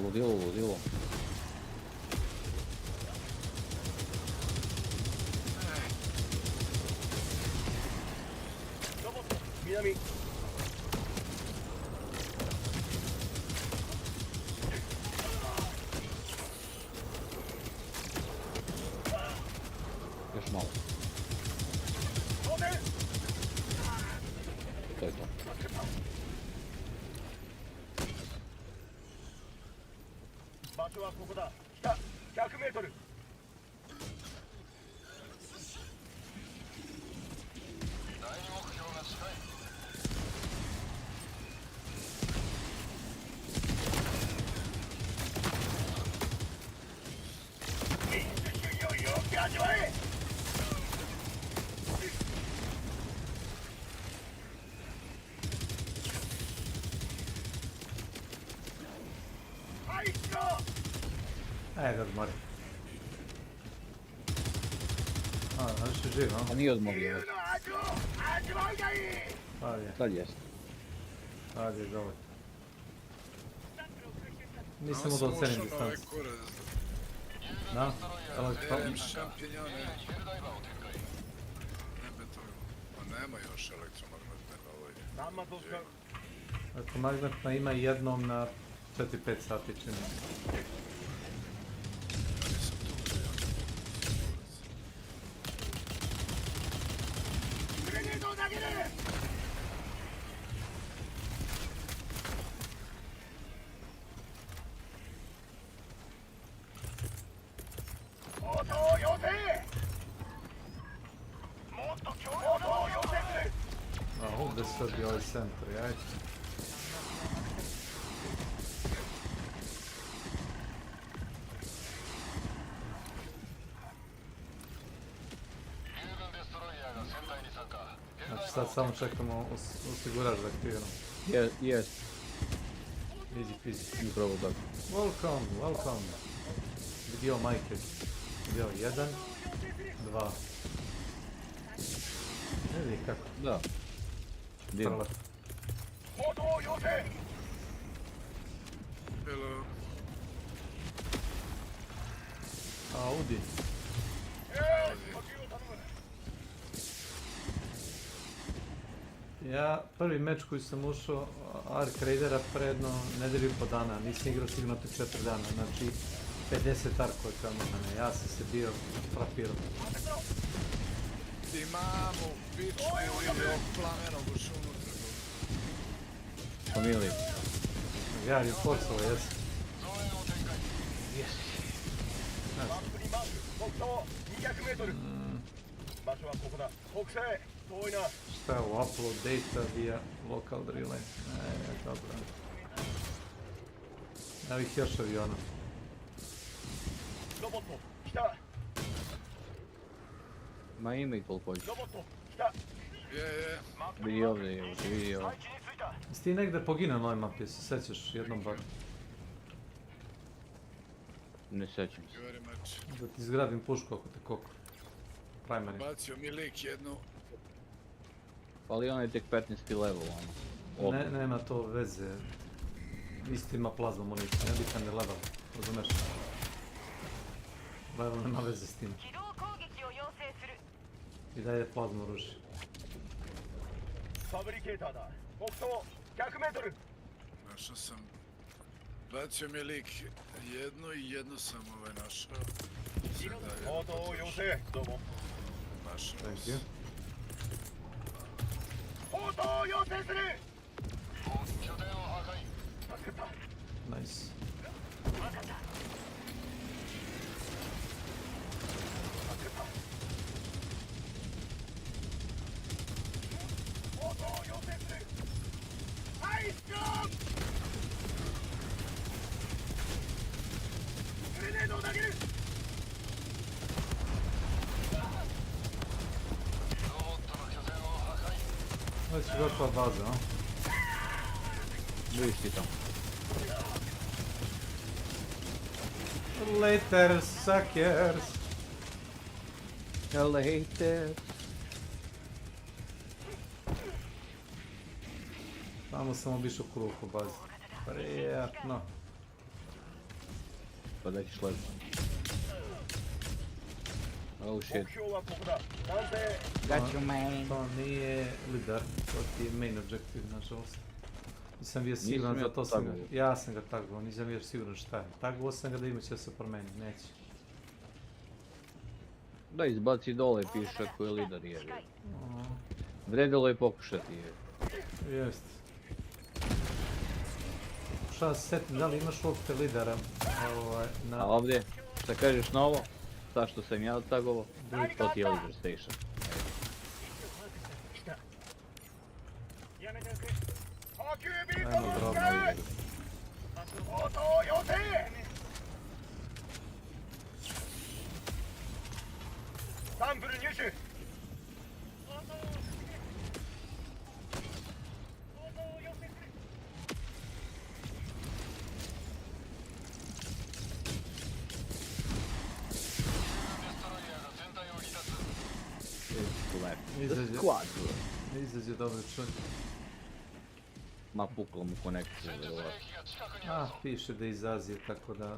ludilo. Minami. Još malo. To je to. 場所はここだ。北100メートル。第二目標が近い。民主主義をよく味わえ。はい、しろ。Da odmori. Još je živ, a? A nije odmorio. Sad jest. Sad je dovoljno. Nisam mu da ocenim distancu. Da? Šampinjone. Pa nema još elektromagnetne na ovoj. Elektromagnetna ima jednom na 4-5 sati čini. A ovdje sad je ovaj centar, ajde. Znači sad samo čekamo osigurač da aktiviramo. Yes. Easy peasy. Upravo tako. Welcome. Vidio majke. Vidio 1, 2. Ne vidi kako. Da. Divno. Hello. Audi. Ja prvi meč koji sam ušao Ark Raidera predno nedelju i po dana, nisam igrao sigurno te 4 dana, znači 50 arkova kao mene, ja sam se bio frapirao. Imamo pičku ili plamenog ušu unutra. Familiju. Ja je forcao, jesi. Jesi. Šta je ovo, upload data via local relay? Ne, dobro. Evo ih još aviona. Ma ima ih toliko više. Je. Vidi ovdje, vidi ovdje. Jesi ti negdje poginuo na ovoj mapi, se sećaš jednom bar? Ne sjećam se. Very much. Da ti izgradim pušku ako te koku. Primary. Bacio mi lik jednu. Ali on je tek 15. level, ono. Nema to veze. Isti ima plazma municiju, nebitan je level, razumeš? Level nema veze s tim. I dalje plazma ruši. Našao sam. Bacio mi lik jednu i jednu sam našao. Našao Thank sam. you. Nice. Već je gotova baza, a? Vidiš ti tamo. Later, suckers! Later! Tamo sam obišao krug po bazi. Prijatno. Pa da ćeš lepo. Oh shit. Got you, man. To nije lider, to ti je main objective, nažalost. Nisam bio siguran, zato sam ga... Ja sam ga tagovao, nisam bio siguran šta je. Tagovao sam ga da ima će se promeni, neće. Da, izbaci dole, piše ako je lider je. Vredilo je pokušati je. Jest. Pokušava se setim, da li imaš uopšte lidera? A ovdje, šta kažeš na ovo? Ta što sam ja tagovo, to ti je lider station. Ajmo drobno lider. Izađe dobro čovjek. Ma puklo mu konekcija, vjerovatno. Piše da je iz Azije, tako da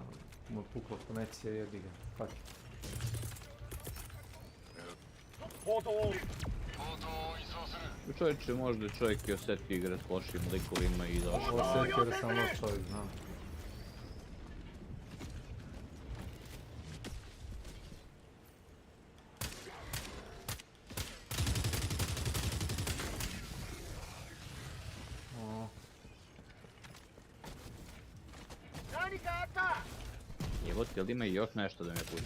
mu je pukla konekcija i jebi ga. Fuck. Čovječe, možda čovjek i osjeti igre s lošim likovima i došao. Osjetio da sam loš čovjek, znam. Jebot, jel ima još nešto da me pusti?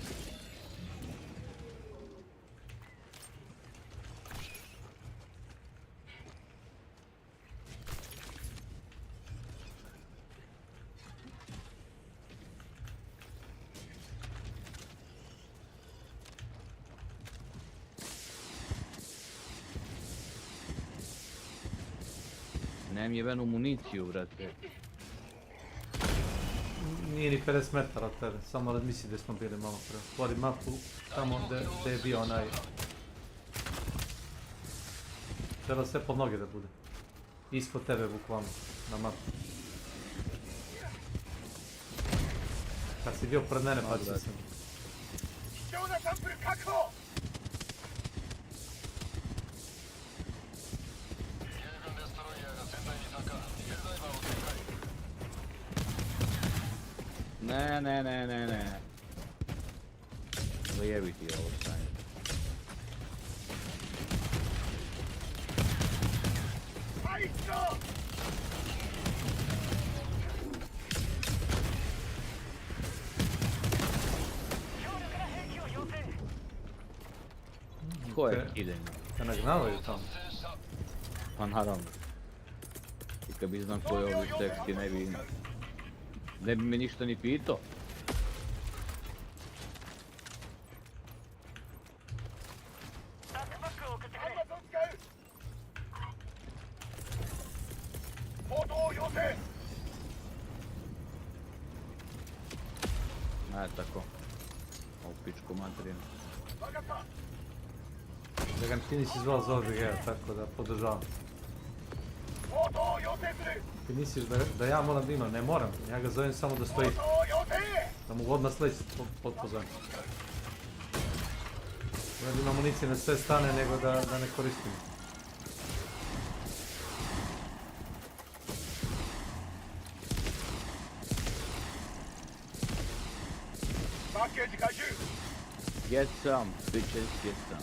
Nemam jebenu municiju, brate. Nije ni 50 metara od tebe, samo razmisli gdje smo bili malo pre. Otvori mapu, tamo gdje je bio onaj... Treba sve pod noge da bude. Ispod tebe bukvalno, na mapu. Kad si bio pred mene, bacio sam. Ne. Lijevi ti je ovo stanje. Ko je kidanje? Te nagnavaju tamo? Pa naravno. I kad bi znam ko je ovdje tekst i ne bi me ništa ni pitao. Tako. Ovu pičku materinu. Da ga ti nisi zvao za OVG-a, tako da podržavam. Ti misliš da ja moram da imam? Ne moram, ja ga zovem samo da stoji. Da mu odmah sleći pod pozorem. Da ima municije na sve strane nego da ne koristim. Get some, bitches, get some.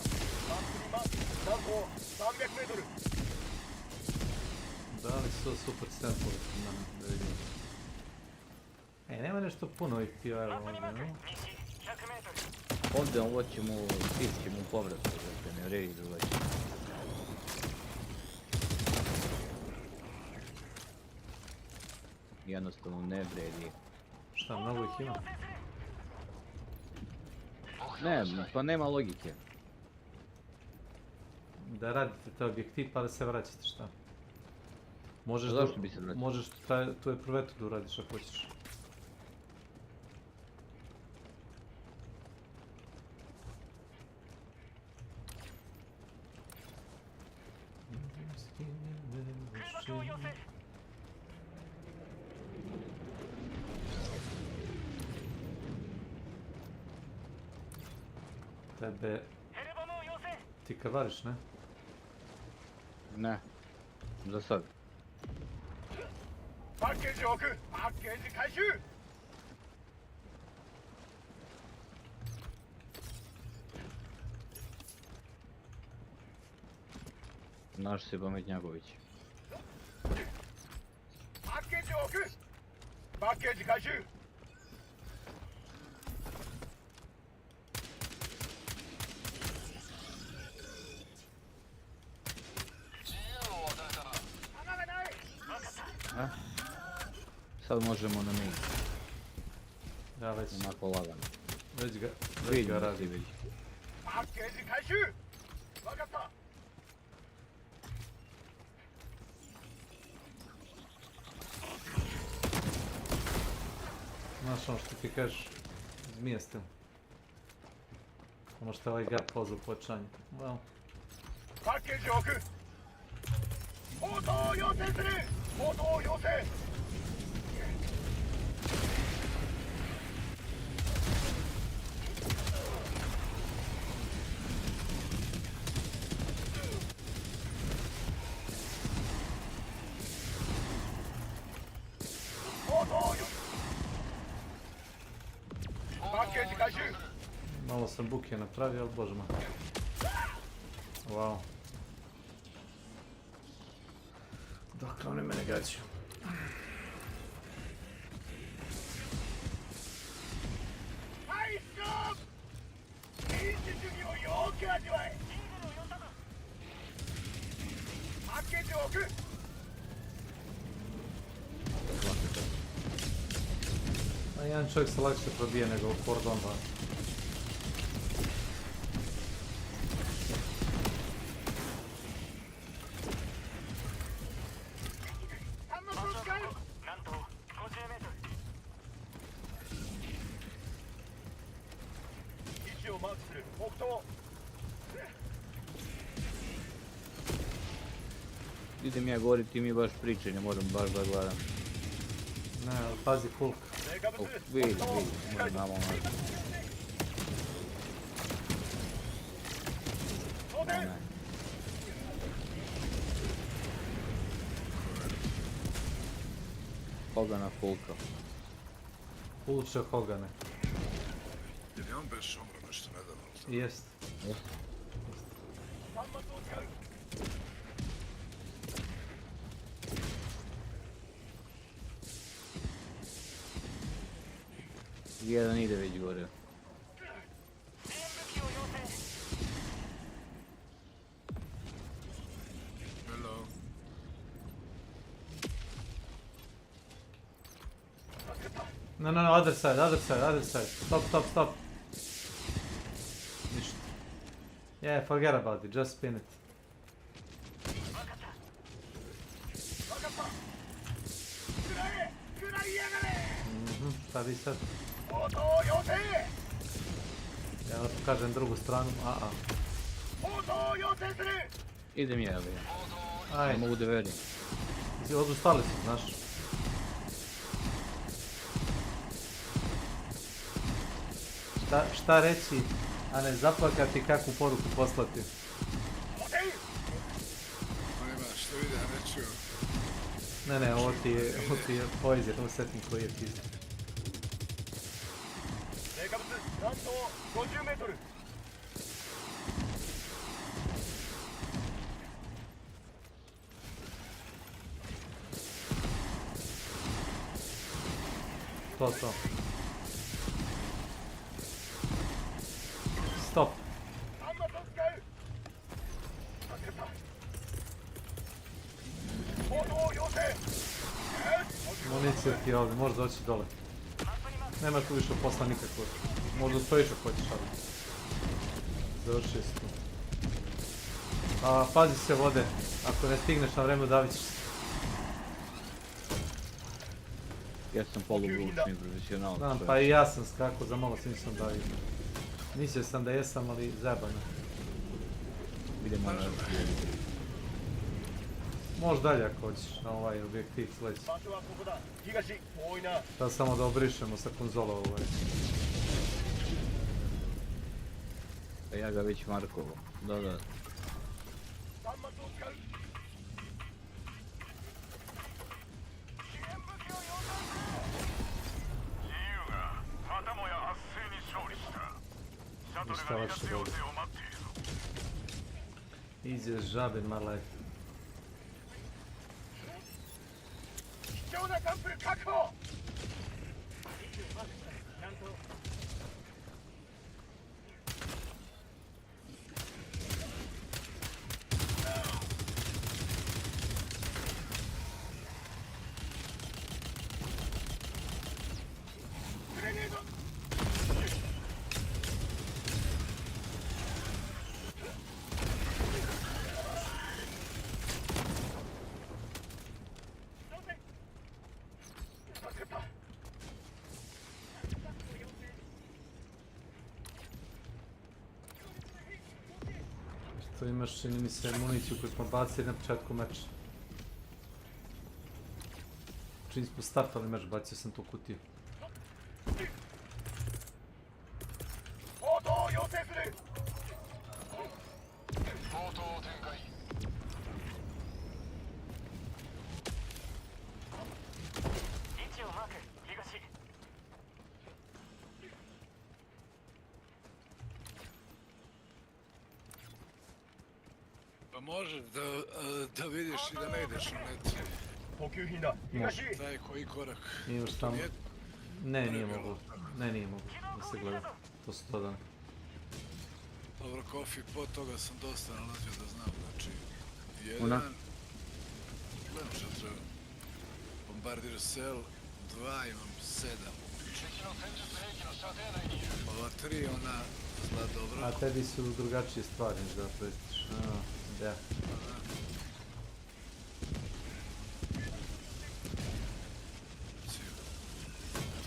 Da li su super sample da vidim. Nema nešto puno ovih PO-eva ovdje, no? Ovdje ovo ćemo, ćemo u povratu, da ne vredi drugačije. Jednostavno ne vredi. Šta, mnogo ih ima? Ne, pa nema logike. Da radite taj objektiv pa da se vraćate, šta? Možeš zašto bi se vratio? Možeš tu je prvetu da uradiš ako hoćeš. Tebe... Ti krvariš, ne? Ne. Za sad. パッケージを置く。パッケージ回収。 Naš si Pametnjaković. パッケージを置く。パッケージ回収。 A? Sad možemo na mi. Ja već... Onako lagano. Već ga Vidim da radi. ti vidi. パッケージ回収。分かった。 Znaš ono što ti kažeš, zmijestim. Ono što je ovaj gap pozao pojačanje. Well. パッケージを置く。応答を要請する。応答を要請。 Malo sam buke napravio, ali bože moj. Wow. Dakle, oni mene gađaju. A jedan čovjek se lakše probije nego Cordon 2. Idem ja govorit, ti mi baš pričaj, ne moram baš da gledam. Ne, pazi Hulk. Vidim, moram namo naći. Ne. Hogana Hulka. Hulče Hogane. Je li on baš umro nešto nedavno? Jest. Jedan ide već gore. Hello. No, other side. Stop. Ništa. Yeah, forget about it, just spin it. Šta vi sad? Ja da pokažem drugu stranu, Idem ja, be. Ajde. Ne mogu da verim. Odustali su, znaš. Šta reći, a ne zaplakati, kakvu poruku poslati. Što vidi, ja ne čuo. Ne, ovo ti je poezija, ovo setting koji je pizda. 成果物南東50メートル。 To. Stop. Municija ti je ovdje, možeš doći dole. Nema tu više posla nikakvog. Možda stojiš ako hoćeš, ali... Završio si tu. Pazi se vode, ako ne stigneš na vreme davit ćeš se. Ja sam polubučni profesional. Znam, pa i ja sam skakao, za malo se nisam davio. Mislio sam da jesam, ali zajebano. Idemo na... Možeš dalje ako hoćeš, na ovaj objektiv sledeći. Da samo da obrišemo sa konzola ovaj. Ja ga već markovo. Da, da. 端末を使う。支援武器を要塞する。自由がまたもや圧政に勝利した。シャトルが離脱要請を待っているぞ。 Easiest job in my life. 貴重なサンプル確保。To imaš, čini mi se, municiju koju smo bacili na početku meča. Čini smo startali meč, bacio sam tu kutiju. Pa može da vidiš i da ne ideš u net. Daj koji korak. Imaš tamo... Ne, nije mogu. Ne, nije mogu da se gleda. To su to dane. Dobro, kofi, po toga sam dosta nalazio da znam, znači... Jedan... Gledam što treba. Bombardir cell, 2 imam 7. Ova 3, ona zna dobro. A tebi su drugačije stvari, da prestiš. Da.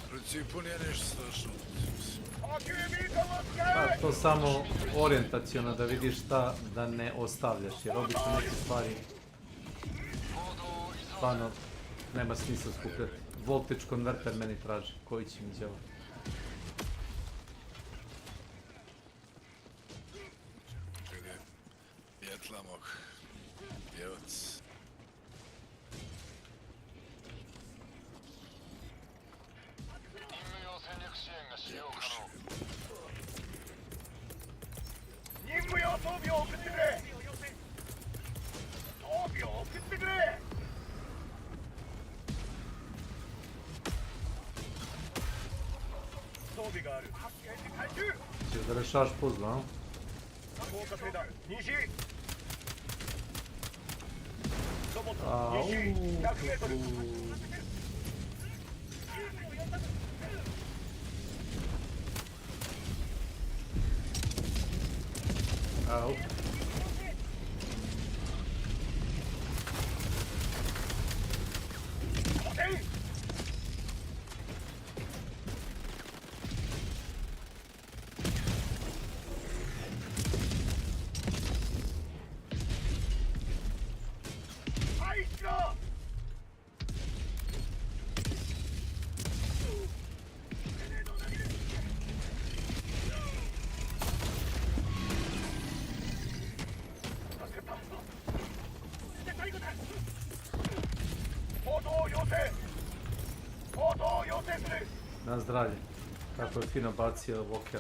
U principu nije ništa strašno. Pa to samo orijentacijono da vidiš šta da ne ostavljaš, jer obično neke stvari stvarno nema smisla skupljati. Voltage konverter meni traži, koji će mi djelo. Jetlamog, pjevac. Ćeš da rešavaš puzzle, a? Au. Na zdravlje. Kako je fino bacio Walker.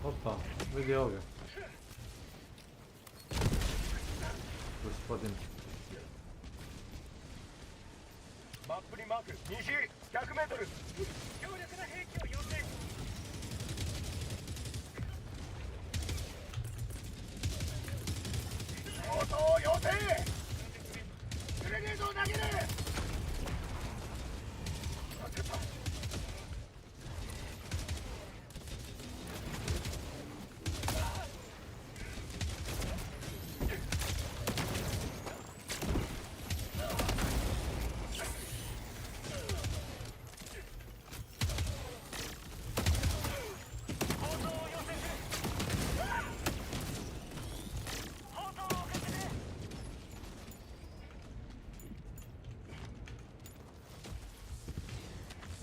Opa, vidi ovdje. Gospodin.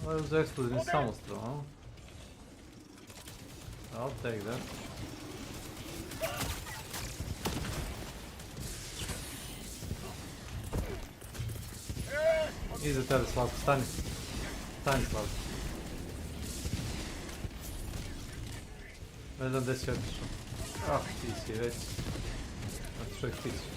Well, it was exploded in samostra, huh? I'll take that. Iza tebe, Slavko, stani. Stani, Slavko. Ne znam gdje si otišao. Ah, ti si već. Otišao ih ti si.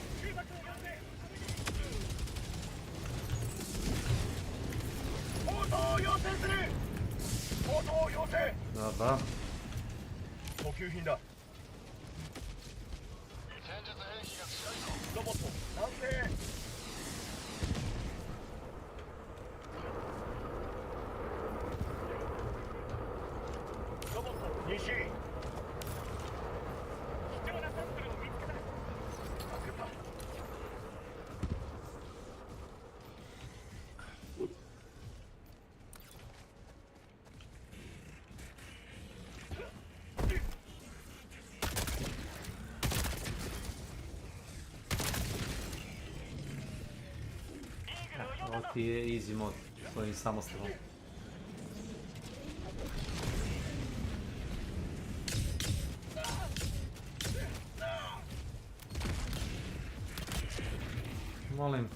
Dobra. 補給品だ。戦術兵器が近いぞ。ロボット、南西。ロボット、西。貴重なサンプルを見つけた。助かった。Ovo ti je easy mod s ovim samostrelom. Molim.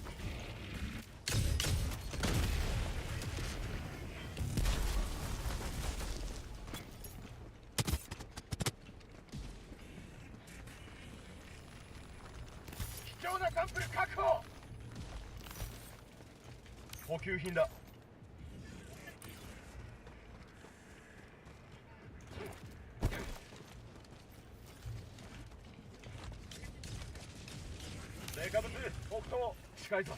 Sakura, 補給品だ。成果物、北東、近いぞ。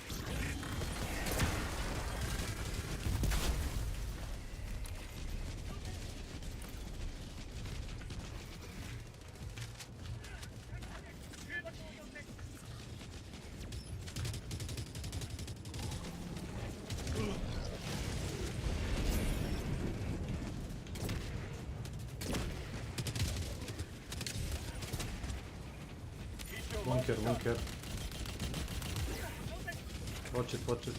Bunker, bunker. Watch it, watch it.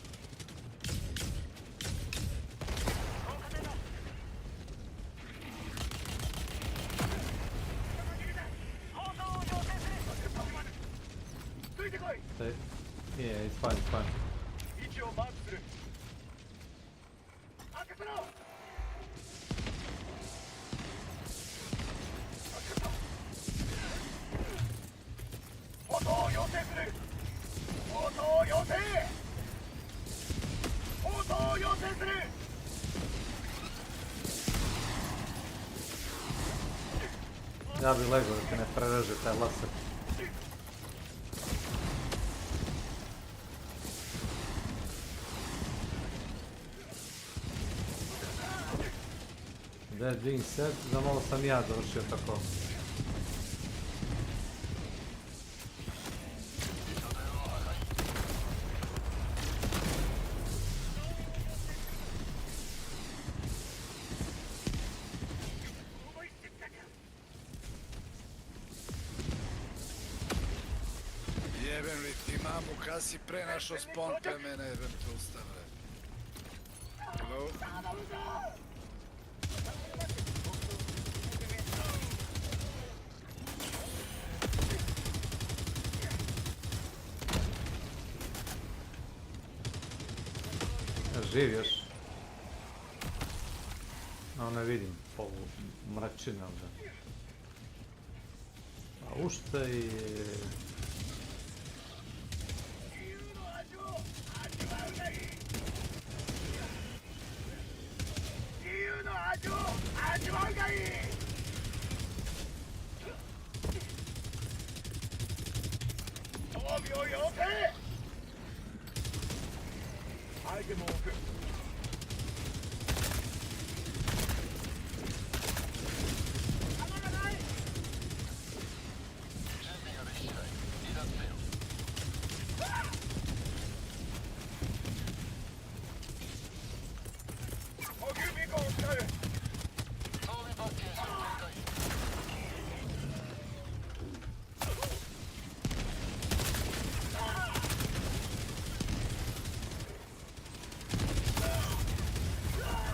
Yeah, it's fine, it's fine. Ja bi legao da te ne prereže taj laser. That being said, za malo sam ja završio tako. Jebem li ti mamu, kad si prenašao spawn pre mene, jebem te usta, bre. Hello? Živ još. No, ne vidim polu mračine ovdje. A ušte je...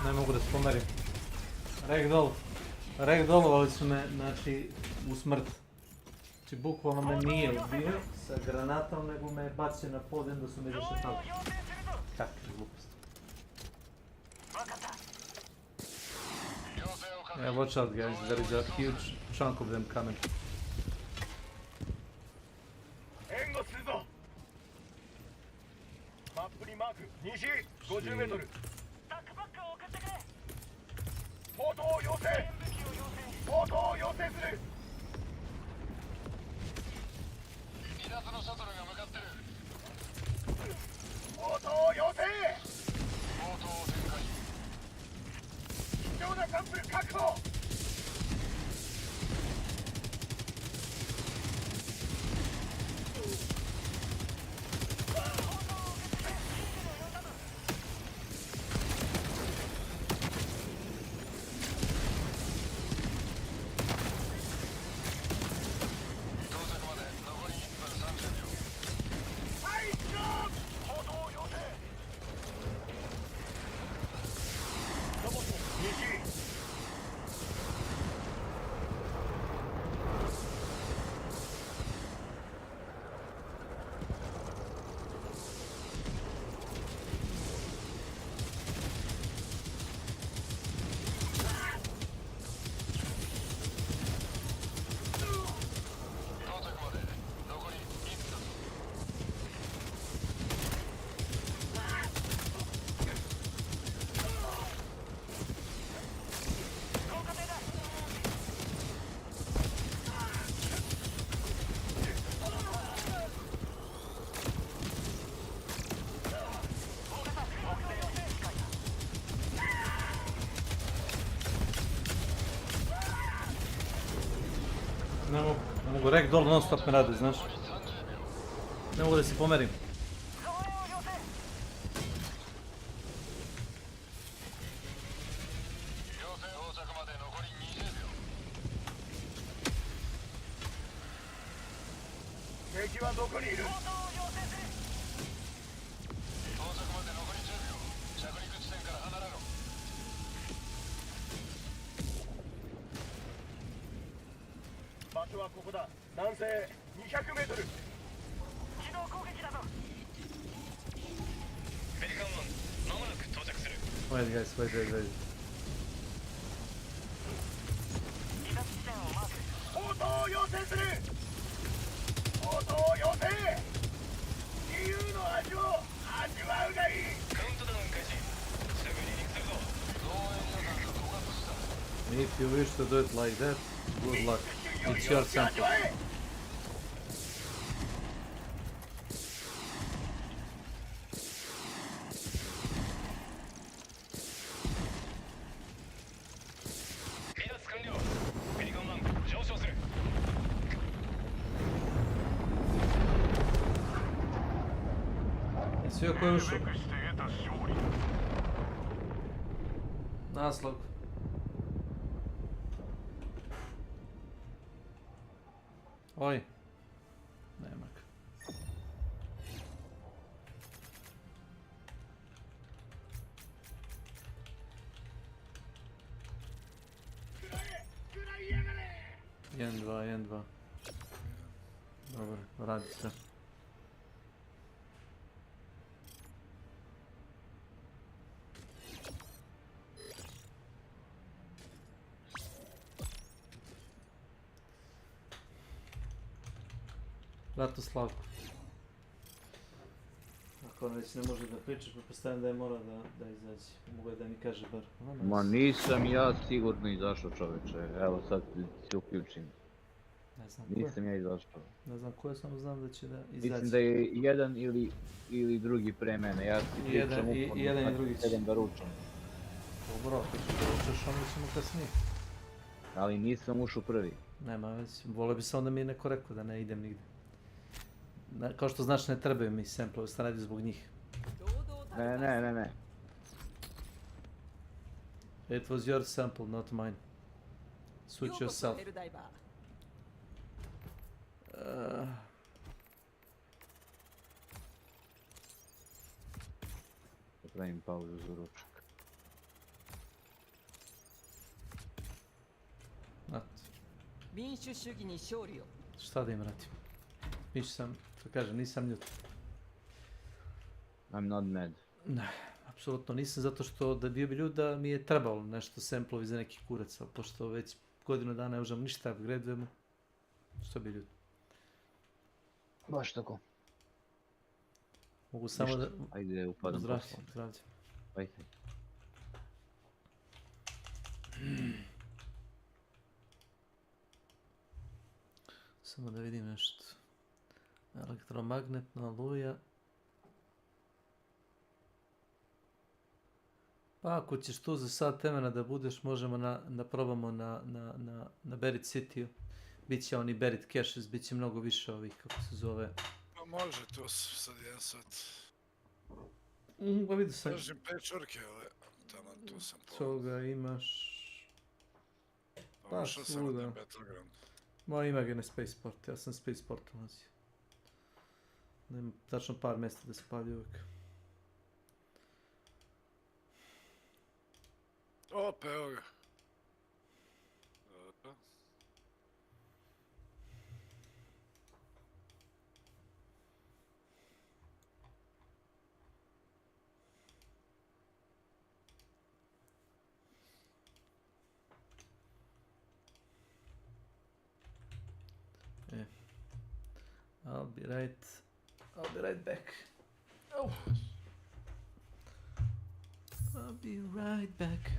Ne mogu da se pomerim. Ragdollovali su me, znači, u smrt. Znači, bukvalno me nije ubio sa granatom, nego me je bacio na pod i onda su me zašetali. Kakve gluposti. Yeah, watch out guys, there is a huge chunk of them coming. Ne mogu ragdoll non stop me radi, znaš. Ne mogu da se pomerim. Wait guys, wait. If you wish to do it like that, good luck. It's your sample. Sve ko je ušao. Naslov. Oj. Nema ga. Jen dva. Dobro, radi se. Ratoslavko. Ako on već ne može da priča, pretpostavljam da je mora da izađe. Mogu da mi kaže bar. Ma nisam ja sigurno izašao čoveče, evo sad se uključim. Ne znam ko je. Nisam ja izašao. Ne znam ko je, samo znam da će da izaći. Mislim da je jedan ili drugi pre mene. Ja ti pričam uporno, jedan i drugi će. sedem da ručam. Dobro, ako ćeš da ručaš, onda ćemo kasnije. Ali nisam ušao prvi. Nema već, volio bi se onda mi je neko rekao da ne idem nigde. Kao što znaš, ne trebaju mi sample, sam radio zbog njih. Ne. It was your sample, not mine. Switch yourself. Pravim pauzu za ručak. Šta da im radim? Nisam, to kažem, nisam ljut. I'm not mad. Ne, apsolutno nisam, zato što da bio bi ljud da mi je trebalo nešto samplovi za neki kurac, ali pošto već godinu dana ne možemo ništa upgradeujemo, što bi ljud? Baš tako. Mogu samo da... Ajde, upadam poslom. Zdravlje. Ajde. Samo da vidim nešto. Elektromagnetna oluja. Pa ako ćeš tu za sat vremena da budeš, možemo da probamo na Berit City-u. Biće oni Berit Caches, bit će mnogo više ovih, kako se zove. Pa može to sad jedan sat. Pa vidio sam. Držim pečorke, ali tamo tu sam po... Toga imaš... Pa ušao sam na ten Battleground. Ma ima ga na Spaceport, ja sam Spaceport ulazio. Nema tačno par mjesta da se pali uvijek. Opa, evo ga. I'll be right back. Oh. I'll be right back.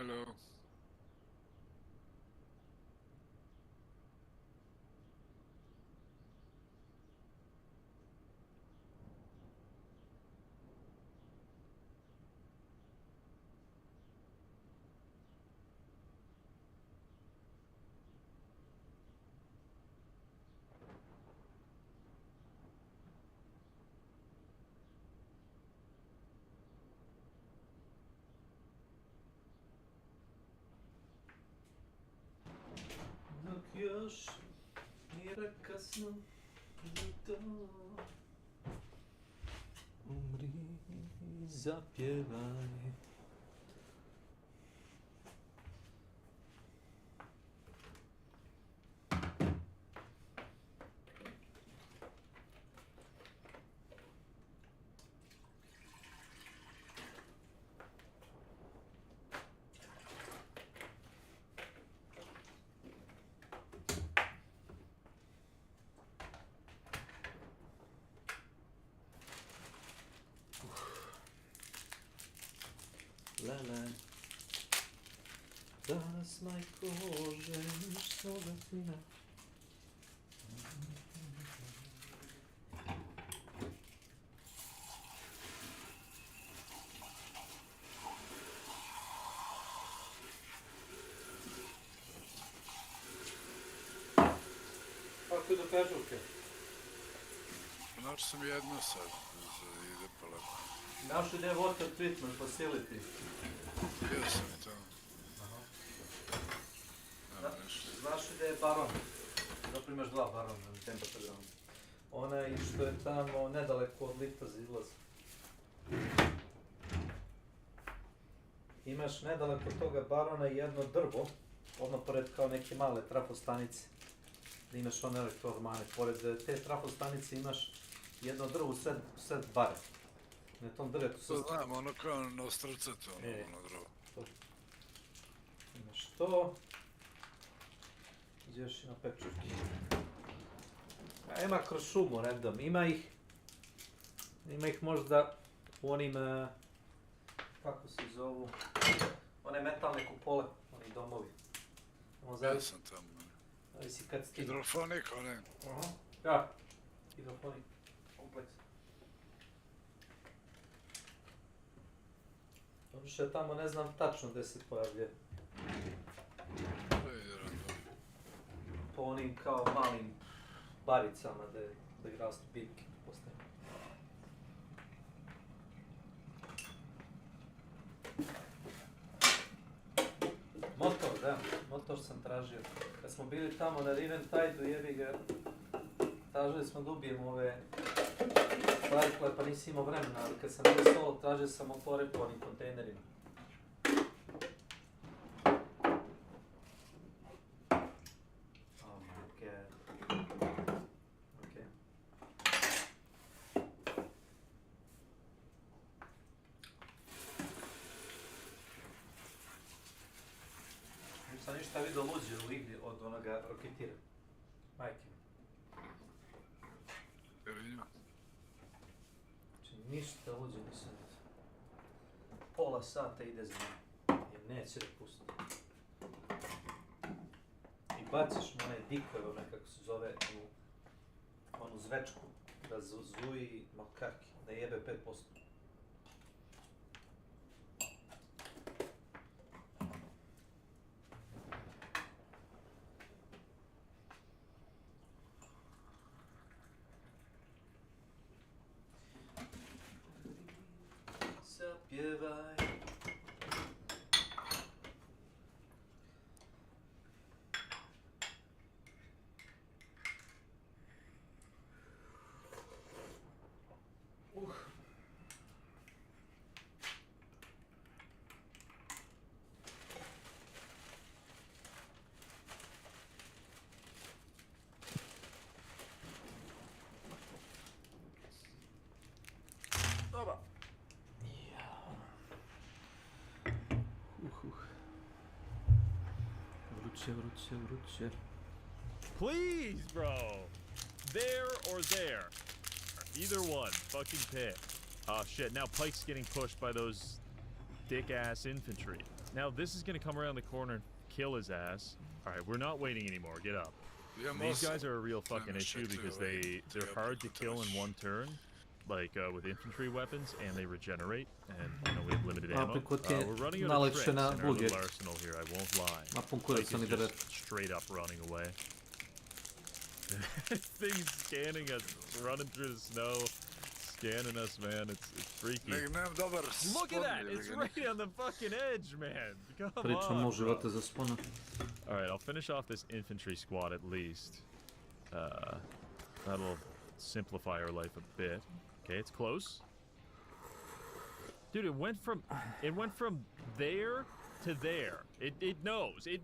Hello. Dok još nije kasno za to, umri i zapjevaj. Lele, danas majko ženiš svoga sina. Kako do kažuvke? Našao sam jedno sad, ide polako. Našao ide water treatment facility. Bio sam i tamo. Znaš da je baron, zapravo imaš dva barona na tempatogramu. Onaj što je tamo nedaleko od lifta za izlaz. Imaš nedaleko od toga barona jedno drvo, odmah pored kao neke male trafostanice. Da imaš one elektroormane. Pored te trafostanice imaš jedno drvo u sred bare. Na tom drvetu se... To znam, ono kao na ostrvcetu, ono drvo. Imaš to. Ideš i na pečurki. Ima kroz šumu random. Ima ih možda u onim... kako se zovu? One metalne kupole, oni domovi. Ja sam tamo. Zavisi kad stigne. Hidrofonik, one. Da, hidrofonik. Kompleks. Dobro što je tamo ne znam tačno gdje se pojavlje. Po onim kao malim baricama gdje rastu bitke postaje. Motor, da, motor sam tražio. Kad smo bili tamo na Riventidu, jebi ga, tražili smo da ubijemo ove Firefly, pa nisi imao vremena, ali kad sam bio solo, tražio sam motore po onim kontejnerima. Oh my god. Okay. Nisam ništa vidio luđe u igri od onoga roketira. Majke. Znači ništa luđe nisam vidio. Pola sata ide za njim. Jer neće da pusti. I baciš mu one dikove, one kako se zove, onu zvečku, da zuji makaki, da jebe 5%. Zapjevaj. Dobar. Vruće. Please, bro. There or there. Either one. Fucking pick. Oh shit, now Pike's getting pushed by those dick-ass infantry. Now this is gonna come around the corner and kill his ass. All right, we're not waiting anymore. Get up. These guys are a real fucking issue because they're hard to kill in one turn, like with infantry weapons, and they regenerate, and you know we have limited ammo. We're running out of tricks in our little arsenal here. I won't lie. Like it's just straight up running away. Thing's scanning us, running through the snow, scanning us, man. It's freaky. Look at that! It's right on the fucking edge, man. Come on, bro. All right, I'll finish off this infantry squad at least. That'll simplify our life a bit. Okay, it's close. Dude, it went from there to there. It knows. It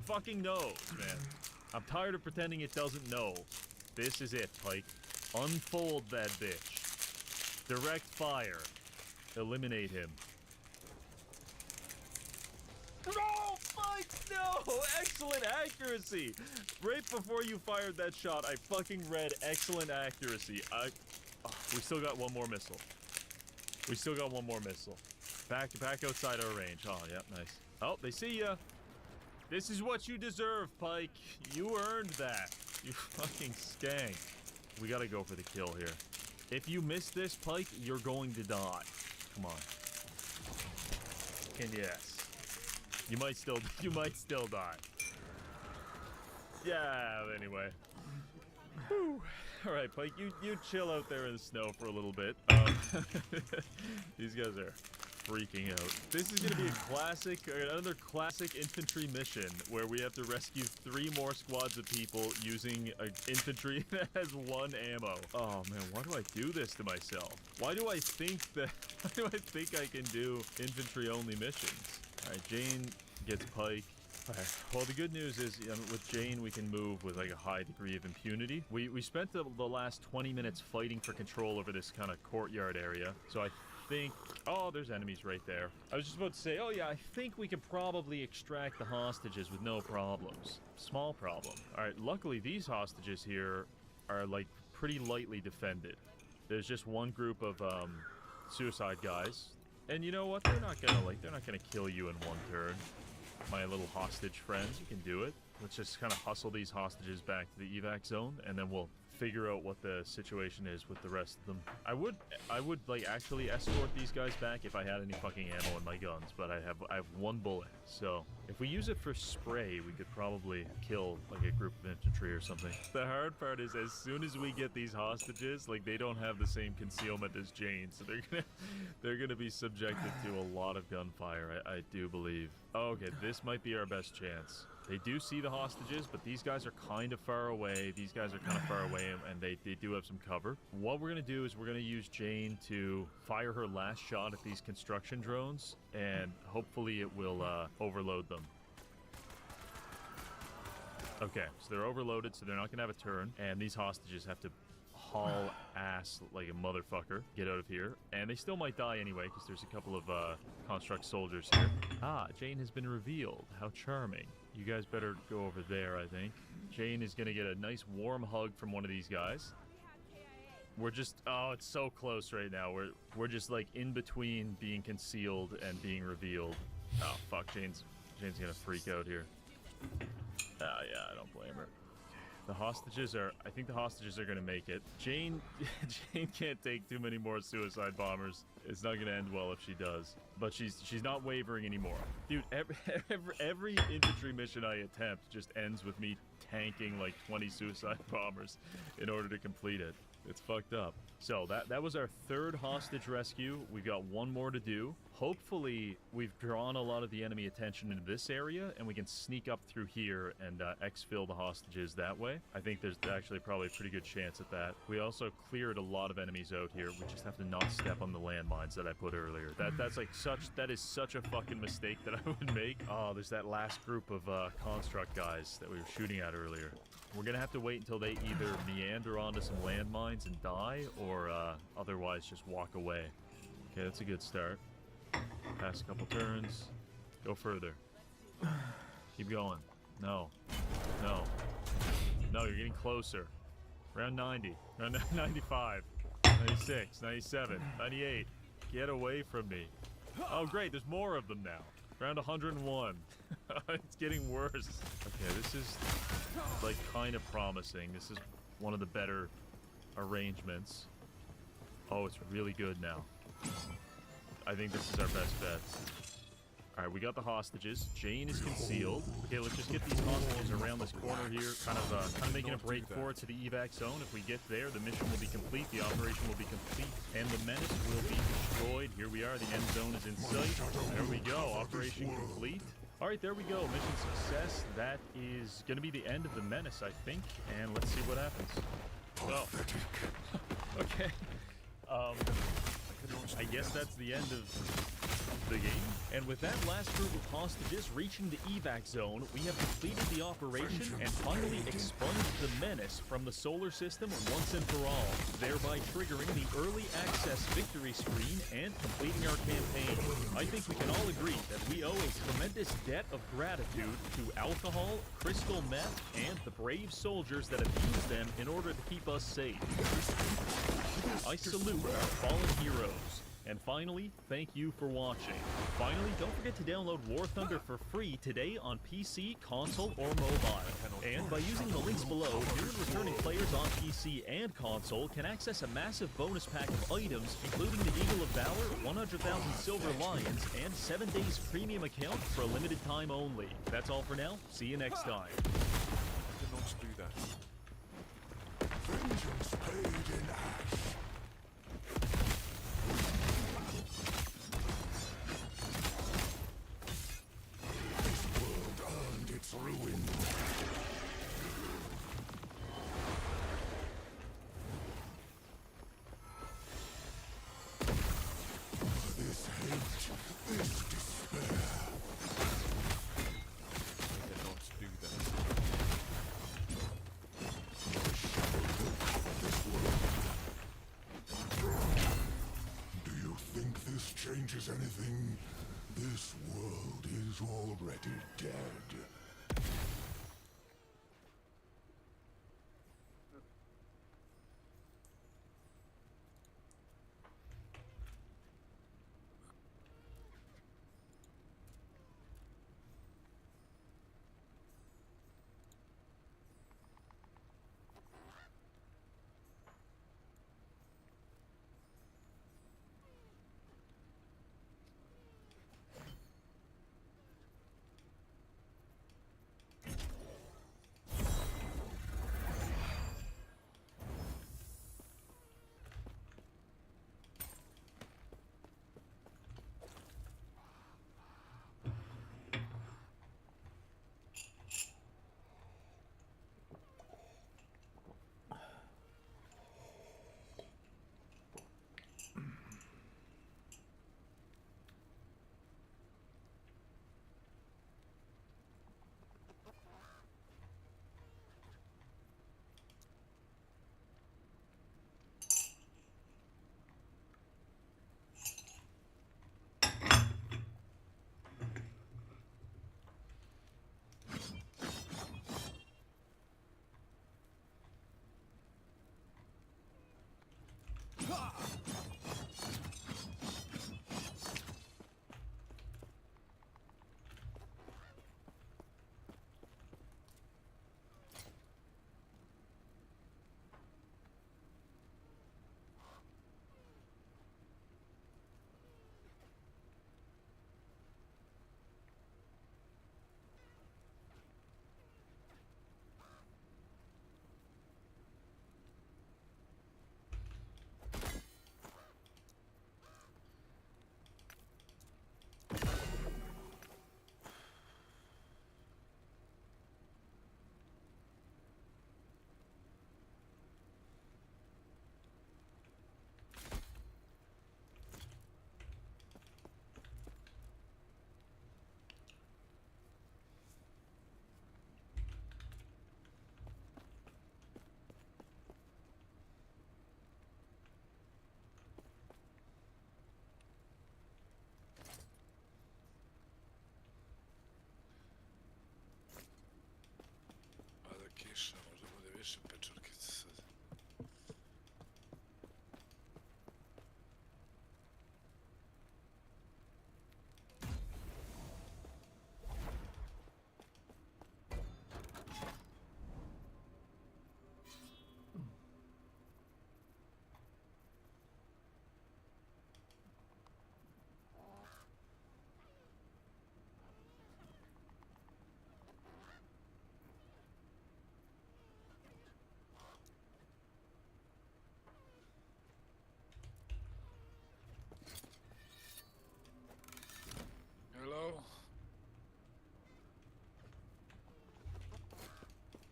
fucking knows, man. I'm tired of pretending it doesn't know. This is it, Pike. Unfold that bitch. Direct fire. Eliminate him. No, Pike, no! Excellent accuracy. Right before you fired that shot, I fucking read excellent accuracy. We still got one more missile. Back outside our range. Oh, yeah, nice. Oh, they see ya. This is what you deserve, Pike. You earned that. You fucking skank. We gotta go for the kill here. If you miss this, Pike, you're going to die. Come on. And yes. You might still die. Yeah, anyway. Whew. All right, Pike, you chill out there in the snow for a little bit. These guys are freaking out. This is gonna be another classic infantry mission where we have to rescue 3 more squads of people using infantry that has 1 ammo. Oh man, why do I do this to myself? Why do I think I can do infantry only missions? All right, Jane gets Pike. Alright, well the good news is with Jane we can move with like a high degree of impunity. We spent the last 20 minutes fighting for control over this kind of courtyard area, so I think... Oh, there's enemies right there. I was just about to say, oh yeah, I think we could probably extract the hostages with no problems. Small problem. Alright, luckily these hostages here are like pretty lightly defended. There's just one group of suicide guys. And you know what? They're not gonna kill you in one turn. My little hostage friends, you can do it. Let's just kind of hustle these hostages back to the evac zone, and then we'll figure out what the situation is with the rest of them. I would like actually escort these guys back if I had any fucking ammo in my guns, but I have 1 bullet. So if we use it for spray, we could probably kill like a group of infantry or something. The hard part is as soon as we get these hostages, like they don't have the same concealment as Jane, so they're gonna be subjected to a lot of gunfire. I do believe. Oh, okay, this might be our best chance. They do see the hostages, but these guys are kind of far away. And they do have some cover. What we're going to do is we're going to use Jane to fire her last shot at these construction drones, and hopefully it will overload them. Okay, so they're overloaded, so they're not going to have a turn, and these hostages have to haul ass like a motherfucker. Get out of here. And they still might die anyway, because there's a couple of construct soldiers here. Ah, Jane has been revealed. How charming. You guys better go over there, I think. Jane is gonna get a nice warm hug from one of these guys. We're just, oh, it's so close right now. We're just like in between being concealed and being revealed. Oh fuck, Jane's gonna freak out here. Ah, yeah, I don't blame her. The hostages are, I think the hostages are gonna make it. Jane can't take too many more suicide bombers. It's not gonna end well if she does. But she's not wavering anymore. Dude, every infantry mission I attempt just ends with me tanking like 20 suicide bombers in order to complete it. It's fucked up. So that was our 3rd hostage rescue. We've got 1 more to do. Hopefully we've drawn a lot of the enemy attention into this area and we can sneak up through here and exfil the hostages that way. I think there's actually probably a pretty good chance at that. We also cleared a lot of enemies out here. We just have to not step on the landmines that I put earlier. That is such a fucking mistake that I would make. Oh, there's that last group of construct guys that we were shooting at earlier. We're gonna have to wait until they either meander onto some landmines and die, or otherwise just walk away. Okay, that's a good start. Pass a couple turns. Go further. Keep going. No. No. No, you're getting closer. Around 90. Around 95. 96. 97. 98. Get away from me. Oh, great. There's more of them now. Round 101. It's getting worse. Okay, this is like kind of promising. This is one of the better arrangements. Oh, it's really good now. I think this is our best bet. Alright, we got the hostages. Jane is concealed. Okay, let's just get these hostages around this corner here, kind of making a break for it to the evac zone. If we get there, the mission will be complete, the operation will be complete, and the menace will be destroyed. Here we are, the end zone is in sight. There we go, operation complete. Alright, there we go, mission success. That is going to be the end of the menace, I think, and let's see what happens. Oh. Okay. I guess that's the end of the game. And with that last group of hostages reaching the evac zone, we have completed the operation and finally expunged the menace from the solar system once and for all, thereby triggering the early access victory screen and completing our campaign. I think we can all agree that we owe a tremendous debt of gratitude to alcohol, crystal meth, and the brave soldiers that have used them in order to keep us safe. I salute our fallen heroes. And finally, thank you for watching. Finally, don't forget to download War Thunder for free today on PC, console, or mobile. And by using the links below, new and returning players on PC and console can access a massive bonus pack of items, including the Eagle of Valor, 100,000 Silver Lions, and 7 days premium account for a limited time only. That's all for now. See you next time. I cannot do that. Vengeance paid in ash. Its ruin. This hate, this despair. I cannot do that. The shadow will cover this world.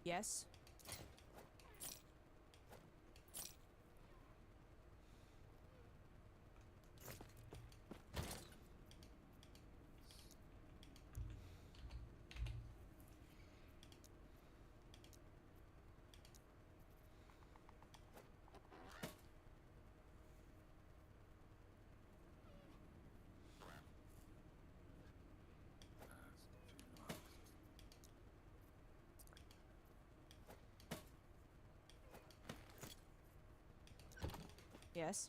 Yes. Yes.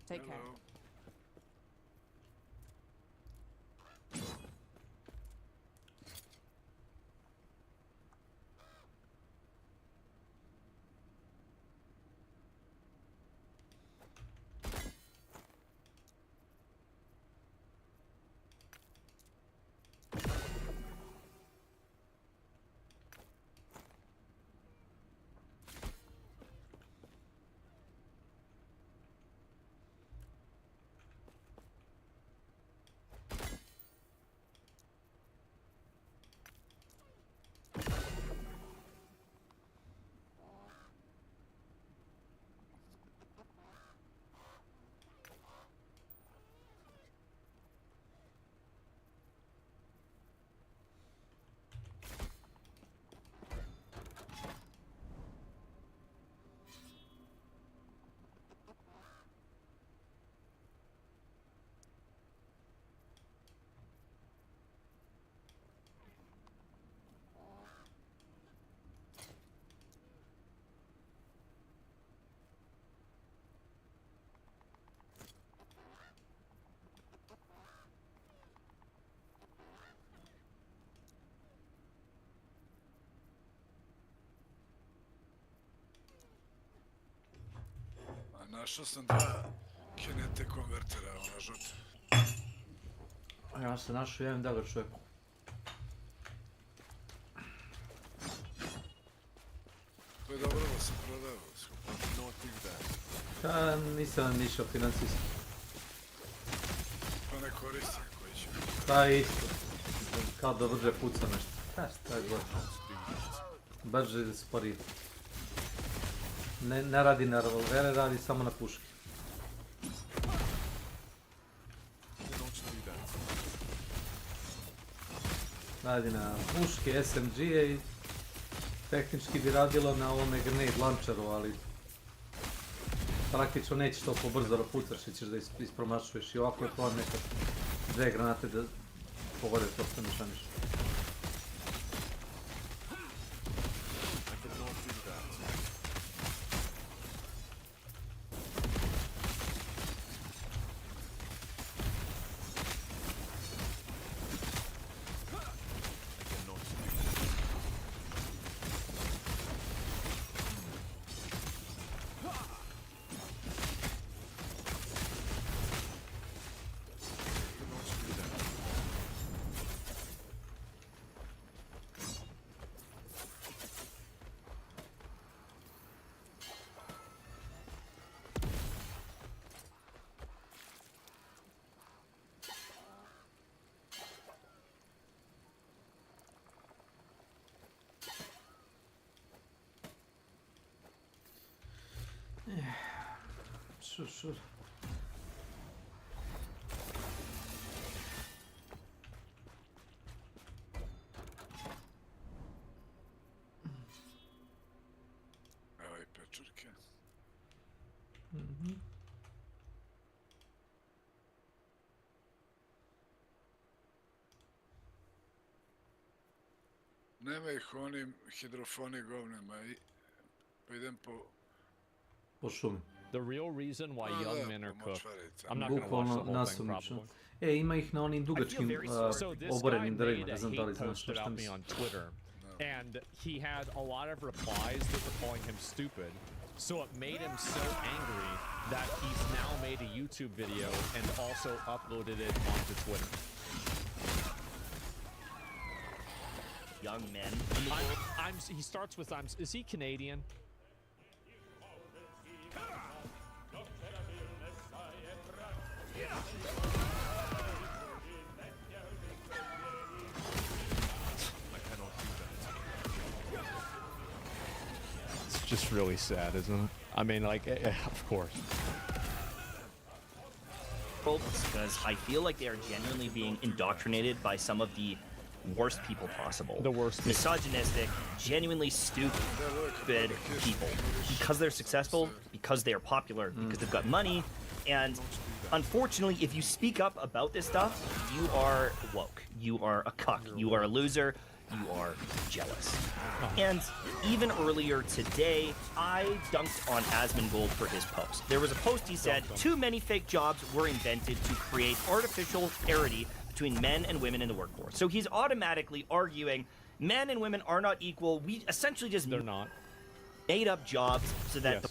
Take care. Našao sam 2 kinete konvertera, ona žuta. Ja sam našao jedan dagger čovjek. To je dobro da se prodava. Nisam nišao financijski. Pa ne koristim koji će. Pa isto. Kao da brže puca nešto. Šta je god. Brže sporije. Ne radi na revolvere, radi samo na puške. Radi na puške, SMG-e i tehnički bi radilo na ovome grenade launcheru, ali praktično nećeš toliko brzo da pucaš i ćeš da ispromašuješ i ovako je plan nekad 2 granate da pogode to što ne šaniš. Sure. Evo i pečurke. Nema ih u onim hidrofoni govnima i pa idem po šumi. The real reason why young men are cooked. I'm not gonna watch the whole thing probably. Ima ih na onim dugačkim oborenim drevima, ne znam da li znaš šta mislim. On Twitter, and he had a lot of replies that were calling him stupid. So it made him so angry that he's now made a YouTube video and also uploaded it onto Twitter. Young men. He starts with is he Canadian? just really sad, isn't it? I mean, like, of course. Because I feel like they are genuinely being indoctrinated by some of the worst people possible. The worst people. Misogynistic, genuinely stupid people. Because they're successful, because they are popular, because they've got money, and unfortunately, if you speak up about this stuff, you are woke. You are a cuck. You are a loser. You are jealous. And even earlier today, I dunked on Asmongold for his post. There was a post he said, too many fake jobs were invented to create artificial parity between men and women in the workforce. So he's automatically arguing men and women are not equal. We essentially just made up jobs so that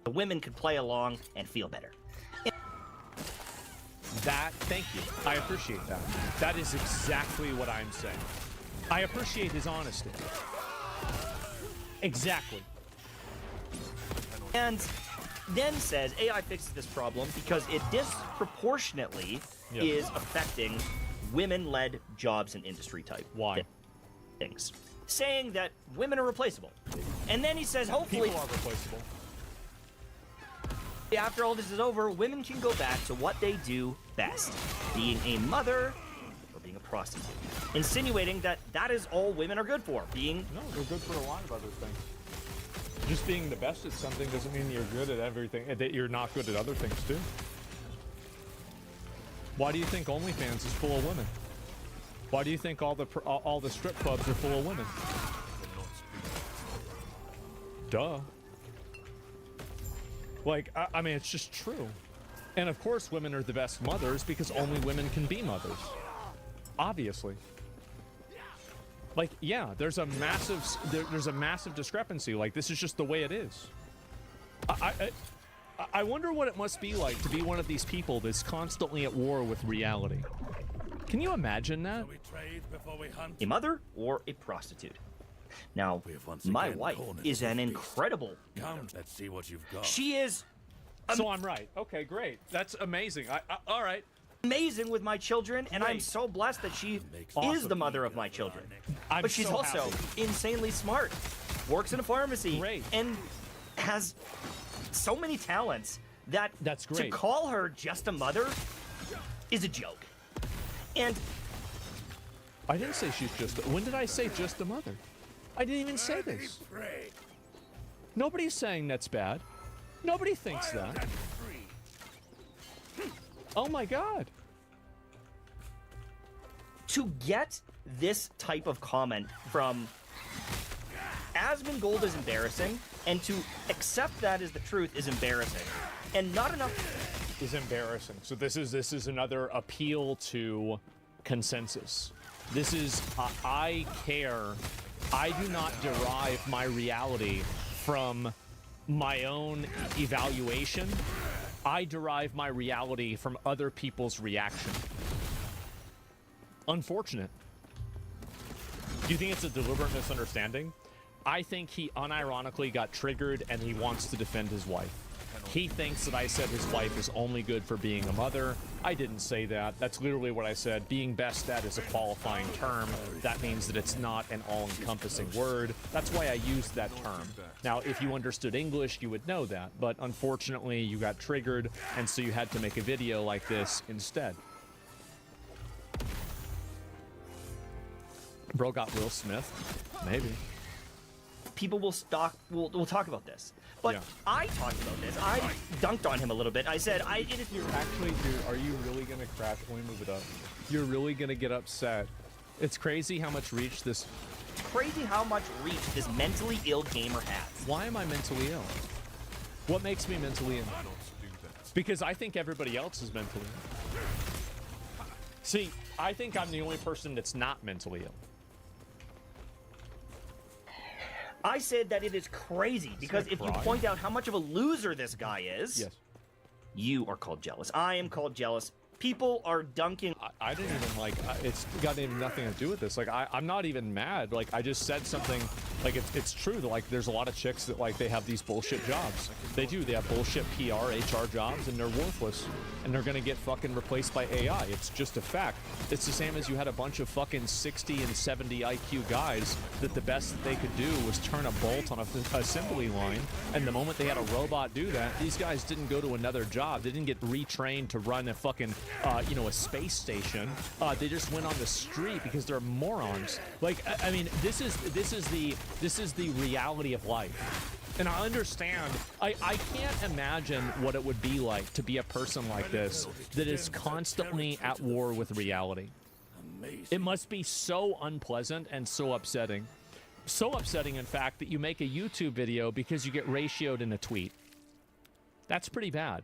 the women could play along and feel better. Thank you. I appreciate that. That is exactly what I'm saying. I appreciate his honesty. Exactly. And then says AI fixes this problem because it disproportionately is affecting women-led jobs and industry type things. Saying that women are replaceable. And then he says, hopefully... People are replaceable. After all this is over, women can go back to what they do best. Being a mother or being a prostitute. Insinuating that that is all women are good for. Being... No, they're good for a lot of other things. Just being the best at something doesn't mean you're good at everything, that you're not good at other things too. Why do you think OnlyFans is full of women? Why do you think all the strip clubs are full of women? Duh. Like, I mean, it's just true. And of course women are the best mothers because only women can be mothers. Obviously. Like, yeah, there's a massive discrepancy. Like, this is just the way it is. I wonder what it must be like to be one of these people that's constantly at war with reality. Can you imagine that? A mother or a prostitute. Now, my wife is an incredible mother. Let's see what you've got. She is... So I'm right. Okay, great. That's amazing. All right. Amazing with my children, and I'm so blessed that she is the mother of my children. But she's also insanely smart, works in a pharmacy, and has so many talents that that's great. To call her just a mother is a joke. And I didn't say she's just... When did I say just a mother? I didn't even say this. Nobody's saying that's bad. Nobody thinks that. Oh my god. To get this type of comment from Asmongold is embarrassing, and to accept that as the truth is embarrassing. And not enough is embarrassing. So this is another appeal to consensus. This is I care. I do not derive my reality from my own evaluation. I derive my reality from other people's reaction. Unfortunate. Do you think it's a deliberate misunderstanding? I think he unironically got triggered and he wants to defend his wife. He thinks that I said his wife is only good for being a mother. I didn't say that. That's literally what I said. Being best at is a qualifying term. That means that it's not an all-encompassing word. That's why I used that term. Now, if you understood English, you would know that. But unfortunately, you got triggered, and so you had to make a video like this instead. Bro got Will Smith. Maybe. People will talk about this. But I talked about this. I dunked on him a little bit. I said, You're actually, dude, are you really gonna crash? Let me move it up. You're really gonna get upset. It's crazy how much reach this... It's crazy how much reach this mentally ill gamer has. Why am I mentally ill? What makes me mentally ill? Because I think everybody else is mentally ill. See, I think I'm the only person that's not mentally ill. I said that it is crazy because if you point out how much of a loser this guy is, you are called jealous. I am called jealous. People are dunking. I didn't even it's got even nothing to do with this. Like, I'm not even mad. Like, I just said something Like it's true that like there's a lot of chicks that like they have these bullshit jobs. They do. They have bullshit PR, HR jobs, and they're worthless, and they're gonna get fucking replaced by AI. It's just a fact. It's the same as you had a bunch of fucking 60 and 70 IQ guys that the best that they could do was turn a bolt on a assembly line, and the moment they had a robot do that, these guys didn't go to another job. They didn't get retrained to run a fucking you know, a space station. They just went on the street because they're morons. Like I mean, this is the reality of life. And I understand, I can't imagine what it would be like to be a person like this that is constantly at war with reality. It must be so unpleasant and so upsetting. So upsetting, in fact, that you make a YouTube video because you get ratioed in a tweet. That's pretty bad.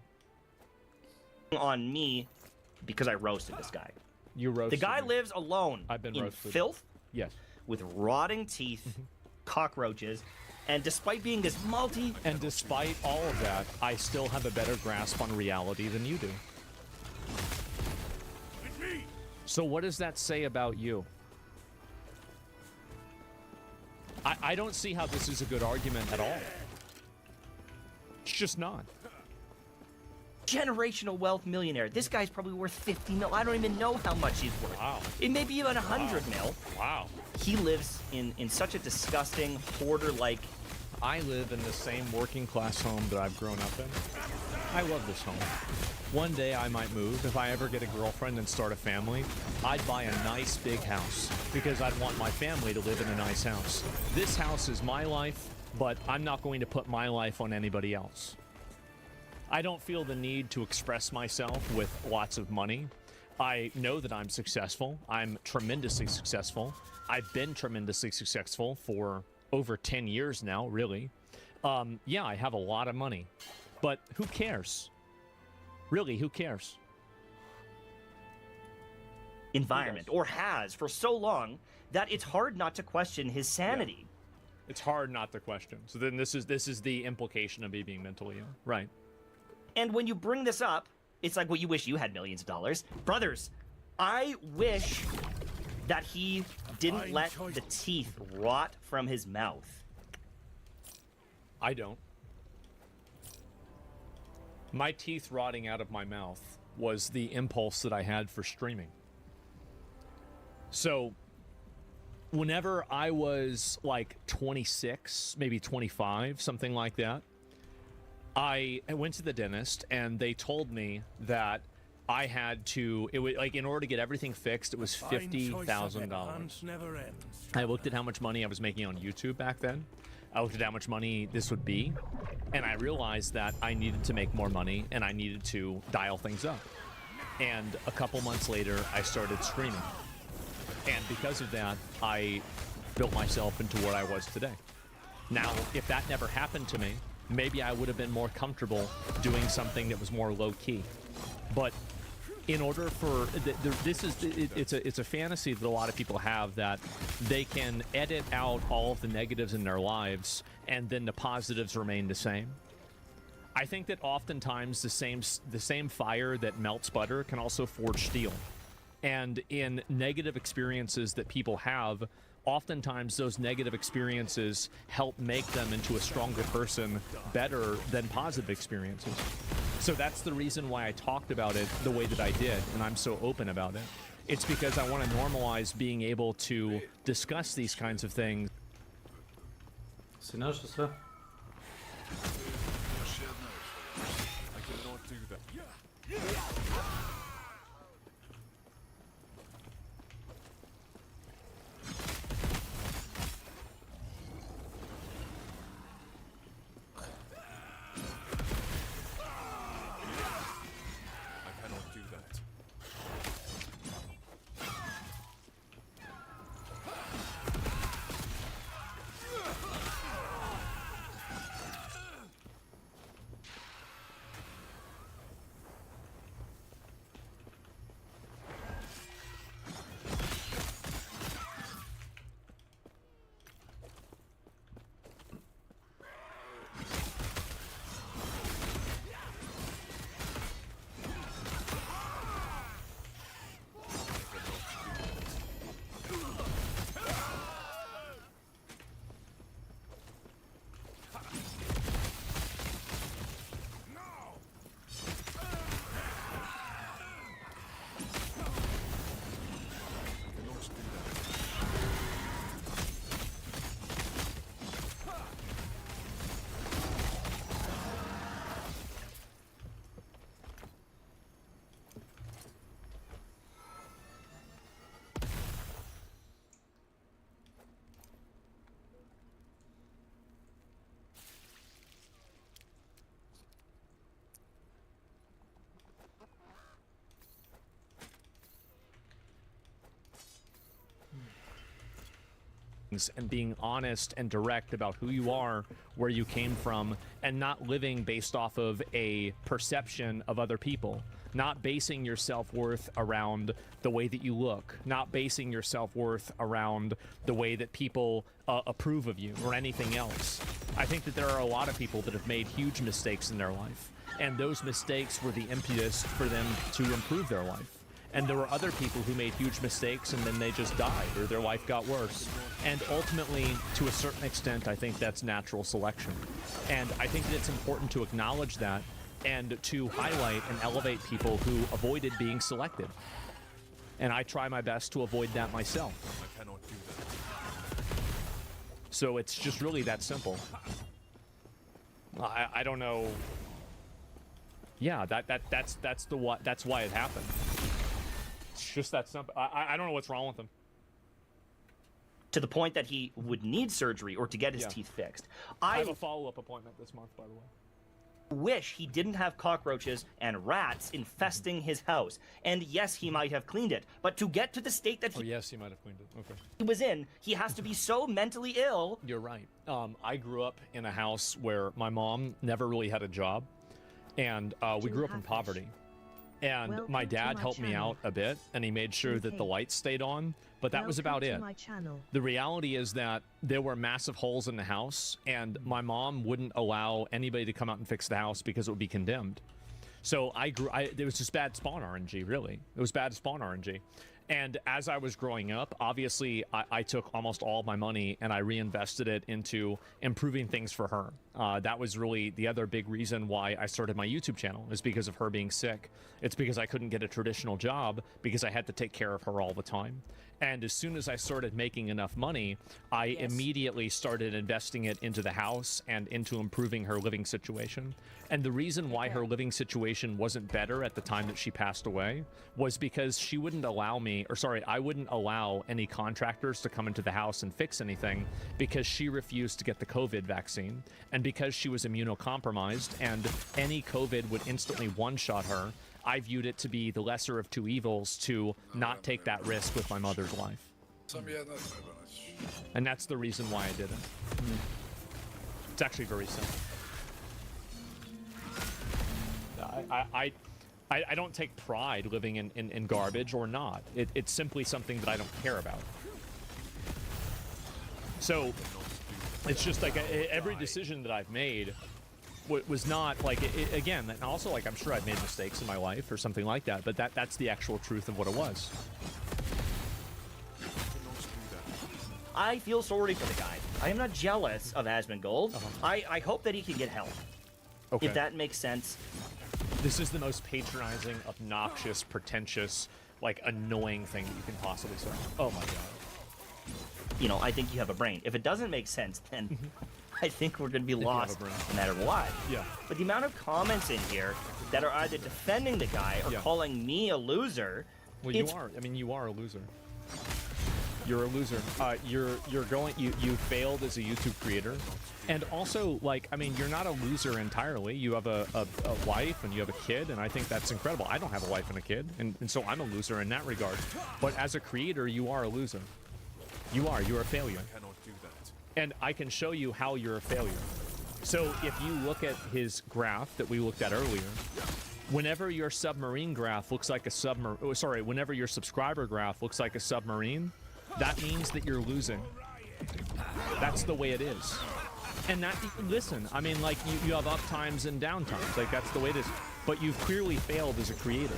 On me because I roasted this guy. You roasted The guy me. lives alone I've been in roasted. filth. Yes. With rotting teeth, cockroaches, and despite being this And despite all of that, I still have a better grasp on reality than you do. So what does that say about you? I don't see how this is a good argument at all. It's just not. Generational wealth millionaire. This guy's probably worth 50 mil. I don't even know how much he's worth. Wow. It may be even 100 mil. Wow. He lives in such a disgusting, hoarder-like... I live in the same working class home that I've grown up in. I love this home. One day I might move. If I ever get a girlfriend and start a family, I'd buy a nice big house because I'd want my family to live in a nice house. This house is my life, but I'm not going to put my life on anybody else. I don't feel the need to express myself with lots of money. I know that I'm successful. I'm tremendously successful. I've been tremendously successful for over 10 years now, really. Yeah, I have a lot of money, but who cares? Really, who cares? Environment, or has for so long that it's hard not to question his sanity. Yeah. It's hard not to question. So then this is the implication of me being mentally ill, right? And when you bring this up, it's like, well, you wish you had millions of dollars. Brothers, I wish that he didn't let the teeth rot from his mouth. I don't. My teeth rotting out of my mouth was the impulse that I had for streaming. So, whenever I was like 26, maybe 25, something like that, I went to the dentist and they told me that I had to, it was like, in order to get everything fixed, it was $50,000. I looked at how much money I was making on YouTube back then. I looked at how much money this would be, and I realized that I needed to make more money and I needed to dial things up. And a couple months later, I started streaming. And because of that, I built myself into what I was today. Now, if that never happened to me, maybe I would have been more comfortable doing something that was more low-key. But in order for it's a fantasy that a lot of people have, that they can edit out all of the negatives in their lives and then the positives remain the same. I think that oftentimes the same fire that melts butter can also forge steel. And in negative experiences that people have, oftentimes those negative experiences help make them into a stronger person better than positive experiences. So that's the reason why I talked about it the way that I did, and I'm so open about it. It's because I want to normalize being able to discuss these kinds of things. I cannot do that. and being honest and direct about who you are, where you came from, and not living based off of a perception of other people. Not basing your self-worth around the way that you look, not basing your self-worth around the way that people approve of you or anything else. I think that there are a lot of people that have made huge mistakes in their life, and those mistakes were the impetus for them to improve their life. And there were other people who made huge mistakes and then they just died or their life got worse. And ultimately, to a certain extent, I think that's natural selection. And I think that it's important to acknowledge that and to highlight and elevate people who avoided being selected. And I try my best to avoid that myself. I cannot do that. So it's just really that simple. I don't know. Yeah, that's why it happened. It's just that simple. I don't know what's wrong with him. To the point that he would need surgery or to get his teeth fixed. I have a follow-up appointment this month, by the way. Wish he didn't have cockroaches and rats infesting his house. And yes, he might have cleaned it, but to get to the state that yes, he might have cleaned it. Okay. He was in, he has to be so mentally ill. You're right. I grew up in a house where my mom never really had a job, and we grew up in poverty. And my dad helped me out a bit, and he made sure that the lights stayed on, but that was about it. The reality is that there were massive holes in the house, and my mom wouldn't allow anybody to come out and fix the house because it would be condemned. So it was just bad spawn RNG, really. It was bad spawn RNG. And as I was growing up, obviously, I took almost all of my money and I reinvested it into improving things for her. That was really the other big reason why I started my YouTube channel, is because of her being sick. It's because I couldn't get a traditional job because I had to take care of her all the time. And as soon as I started making enough money, I immediately started investing it into the house and into improving her living situation. And the reason why her living situation wasn't better at the time that she passed away was because she wouldn't allow me, or sorry, I wouldn't allow any contractors to come into the house and fix anything because she refused to get the COVID vaccine. And because she was immunocompromised and any COVID would instantly one-shot her, I viewed it to be the lesser of two evils to not take that risk with my mother's life. And that's the reason why I did it. It's actually very simple. I don't take pride living in garbage or not. It's simply something that I don't care about. So it's just like every decision that I've made was not like again, and also like I'm sure I've made mistakes in my life or something like that, but that's the actual truth of what it was. I feel sorry for the guy. I am not jealous of Asmongold. I hope that he can get help. Okay. If that makes sense. This is the most patronizing, obnoxious, pretentious, like annoying thing that you can possibly say. Oh my god. You know, I think you have a brain. If it doesn't make sense, then I think we're going to be lost no matter what. Yeah. But the amount of comments in here that are either defending the guy or calling me a loser. Well, you are. I mean, you are a loser. You're a loser. You failed as a YouTube creator. And also, like, I mean, you're not a loser entirely. You have a wife and you have a kid, and I think that's incredible. I don't have a wife and a kid, and so I'm a loser in that regard. But as a creator, you are a loser. You're a failure. I cannot do that. And I can show you how you're a failure. So if you look at his graph that we looked at earlier, whenever your submarine graph looks like a submarine, sorry, whenever your subscriber graph looks like a submarine, that means that you're losing. That's the way it is. And that, listen, I mean, like, you have up times and down times. Like, that's the way it is. But you've clearly failed as a creator.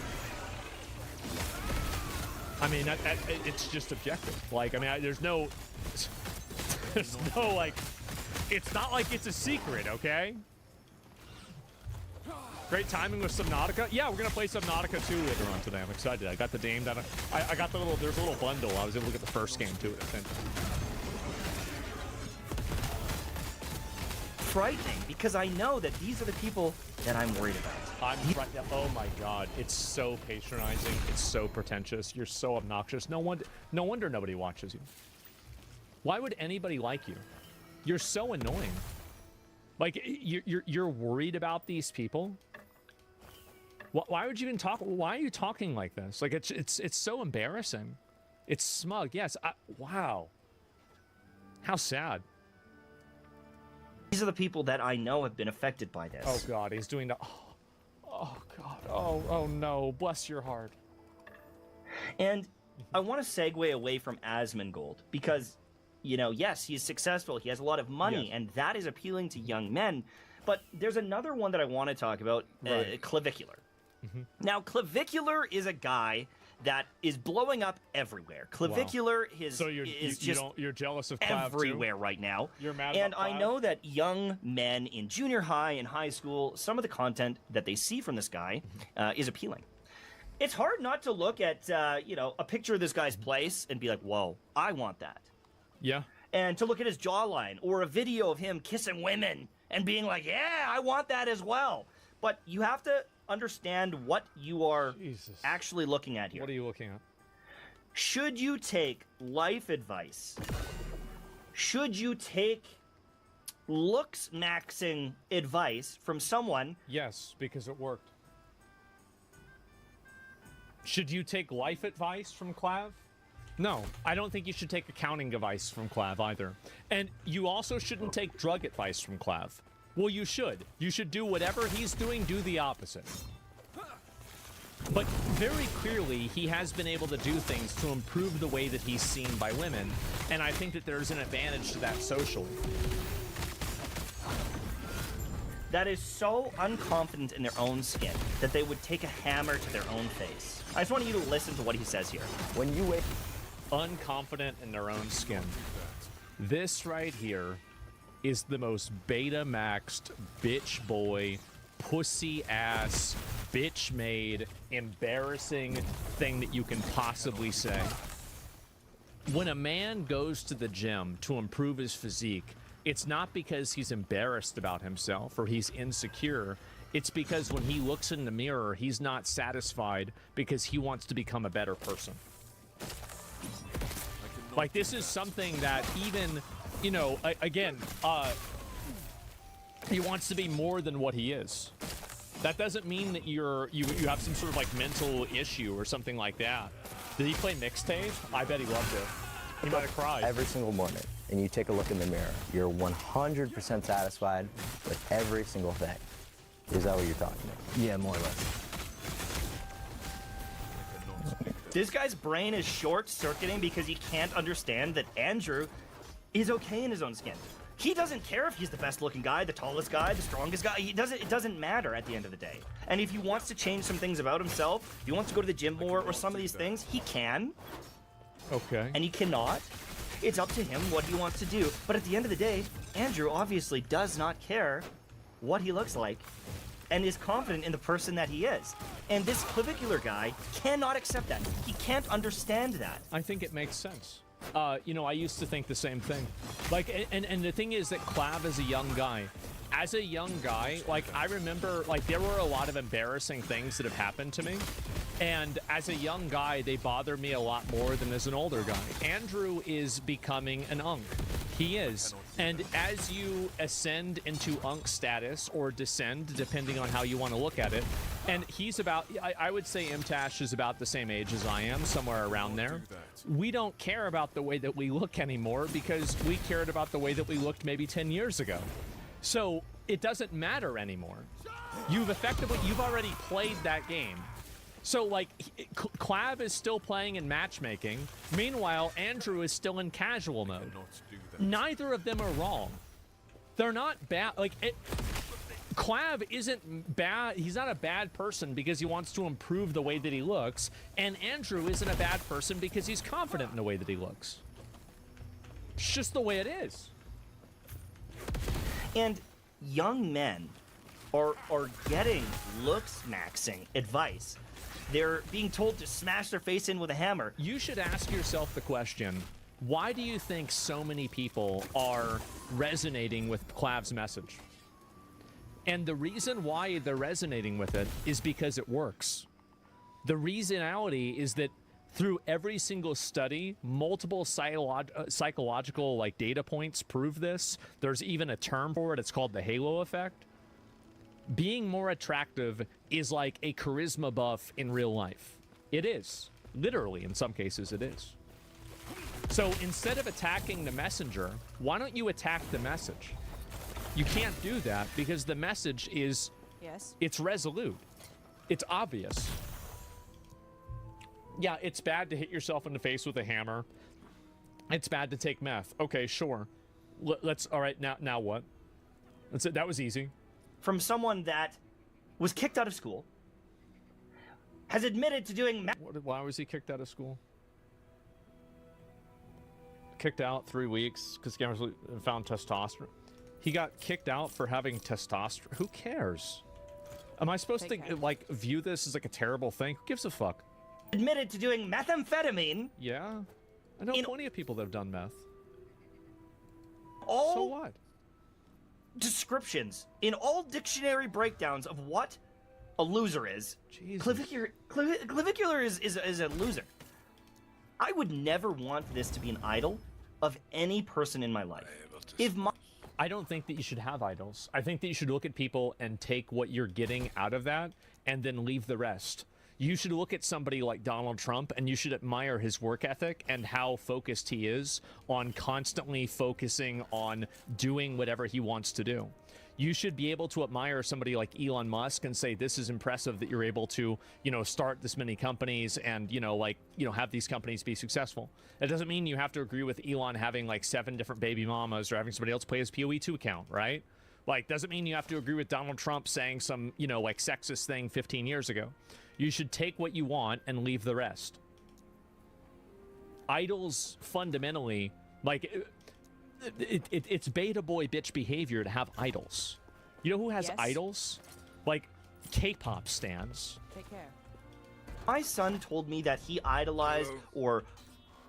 I mean, it's just objective. Like, I mean, there's no, like, it's not like it's a secret, okay? Great timing with Subnautica. Yeah, we're going to play Subnautica 2 later on today. I'm excited. I got the game down. I got the little, there's a little bundle. I was able to get the first game to it, I think. Frightening, because I know that these are the people that I'm worried about. Oh my god, it's so patronizing. It's so pretentious. You're so obnoxious. No wonder nobody watches you. Why would anybody like you? You're so annoying. Like, you're worried about these people? Why would you even talk? Why are you talking like this? Like, it's so embarrassing. It's smug. Yes. Wow. How sad. These are the people that I know have been affected by this. Oh God, he's doing the. Oh God. Oh no. Bless your heart. And I want to segue away from Asmongold because, you know, yes, he's successful. He has a lot of money, Yes. and that is appealing to young men. But there's another one that I want to talk about, Right. Clavicular. Now, Clavicular is a guy that is blowing up everywhere. Clavicular So you're jealous of Clav everywhere too? right now. You're mad And about I Clav? know that young men in junior high and high school, some of the content that they see from this guy is appealing. It's hard not to look at, a picture of this guy's place and be like, whoa, I want that. Yeah. And to look at his jawline or a video of him kissing women and being like, yeah, I want that as well. But you have to understand what you are actually looking at here. What are you looking at? Should you take life advice? Should you take looks maxing advice from someone? Yes, because it worked. Should you take life advice from Clav? No, I don't think you should take accounting advice from Clav either. And you also shouldn't take drug advice from Clav. Well, you should. You should do whatever he's doing, do the opposite. But very clearly, he has been able to do things to improve the way that he's seen by women, and I think that there's an advantage to that socially. That is so unconfident in their own skin that they would take a hammer to their own face. I just want you to listen to what he says here. When you wake unconfident in their own skin, this right here is the most beta maxed bitch boy, pussy ass, bitch made, embarrassing thing that you can possibly say. When a man goes to the gym to improve his physique, it's not because he's embarrassed about himself or he's insecure. It's because when he looks in the mirror, he's not satisfied because he wants to become a better person. Like, this is something that even, you know, he wants to be more than what he is. That doesn't mean that you have some sort of like mental issue or something like that. Did he play mixtape? I bet he loved it. He might have cried. Every single morning, and you take a look in the mirror, you're 100% satisfied with every single thing. Is that what you're talking about? Yeah, more or less. This guy's brain is short-circuiting because he can't understand that Andrew is okay in his own skin. He doesn't care if he's the best-looking guy, the tallest guy, the strongest guy. It doesn't matter at the end of the day. And if he wants to change some things about himself, if he wants to go to the gym more or some of these things, he can. Okay. And he cannot. It's up to him what he wants to do. But at the end of the day, Andrew obviously does not care what he looks like and is confident in the person that he is. And this clavicular guy cannot accept that. He can't understand that. I think it makes sense. You know, I used to think the same thing. Like, and the thing is that Clav is a young guy. As a young guy, like, I remember, like, there were a lot of embarrassing things that have happened to me. And as a young guy, they bother me a lot more than as an older guy. Andrew is becoming an unk. He is. And as you ascend into unk status or descend, depending on how you want to look at it, and he's about, I would say Imtash is about the same age as I am, somewhere around there. We don't care about the way that we look anymore because we cared about the way that we looked maybe 10 years ago. So it doesn't matter anymore. You've already played that game. So, like, Clav is still playing in matchmaking. Meanwhile, Andrew is still in casual mode. Neither of them are wrong. They're not bad. Like, Clav isn't bad. He's not a bad person because he wants to improve the way that he looks. And Andrew isn't a bad person because he's confident in the way that he looks. It's just the way it is. And young men are getting looks maxing advice. They're being told to smash their face in with a hammer. You should ask yourself the question, why do you think so many people are resonating with Clav's message? And the reason why they're resonating with it is because it works. The reasonality is that through every single study, multiple psychological like data points prove this. There's even a term for it. It's called the halo effect. Being more attractive is like a charisma buff in real life. It is. Literally, in some cases, it is. So instead of attacking the messenger, why don't you attack the message? You can't do that because the message is... Yes. It's resolute. It's obvious. Yeah, it's bad to hit yourself in the face with a hammer. It's bad to take meth. Okay, sure. Let's... All right, now what? That's it. That was easy. From someone that was kicked out of school, has admitted to doing... Why was he kicked out of school? Kicked out 3 weeks because gamers found testosterone. He got kicked out for having testosterone. Who cares? Am I supposed to like view this as like a terrible thing? Who gives a fuck? Admitted to doing methamphetamine. Yeah, I know plenty of people that have done meth. All so what? Descriptions in all dictionary breakdowns of what a loser is. Clavicular is a loser. I would never want this to be an idol of any person in my life. I don't think that you should have idols. I think that you should look at people and take what you're getting out of that and then leave the rest. You should look at somebody like Donald Trump and you should admire his work ethic and how focused he is on constantly focusing on doing whatever he wants to do. You should be able to admire somebody like Elon Musk and say, this is impressive that you're able to, start this many companies and, have these companies be successful. That doesn't mean you have to agree with Elon having like 7 different baby mamas or having somebody else play his PoE2 account, right? Like, doesn't mean you have to agree with Donald Trump saying some, like sexist thing 15 years ago. You should take what you want and leave the rest. Idols, fundamentally, like... It's beta boy bitch behavior to have idols. You know who has idols? Like K-pop stans. Take care. My son told me that he idolized or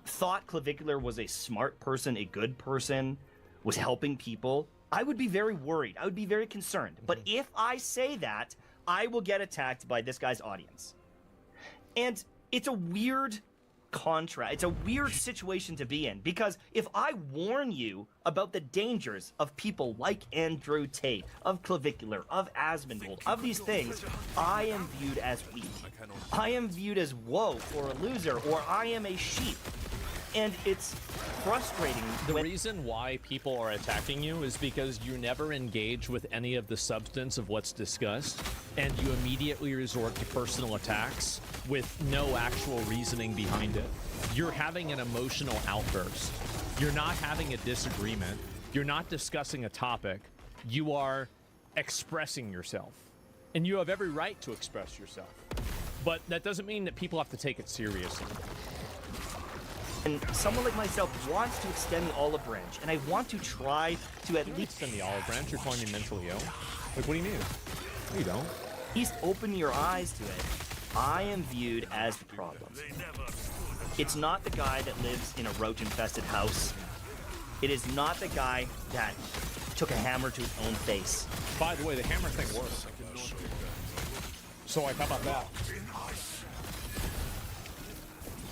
thought Clavicular was a smart person, a good person, was helping people. I would be very worried. I would be very concerned. But if I say that, I will get attacked by this guy's audience. And it's a weird contrast. It's a weird situation to be in, because if I warn you about the dangers of people like Andrew Tate, of Clavicular, of Asmongold, of these things, I am viewed as weak. I am viewed as woke or a loser, or I am a sheep. And it's frustrating. The reason why people are attacking you is because you never engage with any of the substance of what's discussed, and you immediately resort to personal attacks with no actual reasoning behind it. You're having an emotional outburst. You're not having a disagreement. You're not discussing a topic. You are expressing yourself. And you have every right to express yourself. But that doesn't mean that people have to take it seriously. And someone like myself wants to extend the olive branch, and I want to try to at least extend the olive branch. You're calling me mentally ill? Like, what do you mean? No, you don't. At least open your eyes to it. I am viewed as the problem. It's not the guy that lives in a roach-infested house. It is not the guy that took a hammer to his own face. By the way, the hammer thing works. So, like, how about that?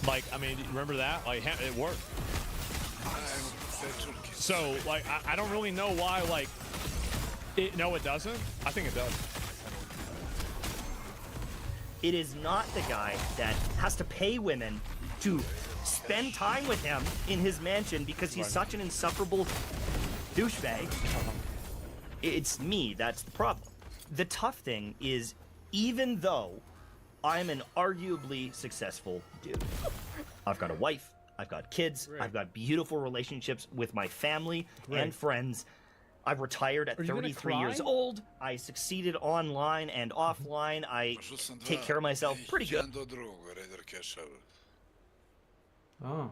Like, I mean, remember that? Like, it worked. So, like, I don't really know why, like... No, it doesn't? I think it does. It is not the guy that has to pay women to spend time with him in his mansion because he's such an insufferable douchebag. It's me that's the problem. The tough thing is, even though I'm an arguably successful dude, I've got a wife, I've got kids, I've got beautiful relationships with my family and friends. I've retired at 33 years old. I succeeded online and offline. I take care of myself pretty good. Oh.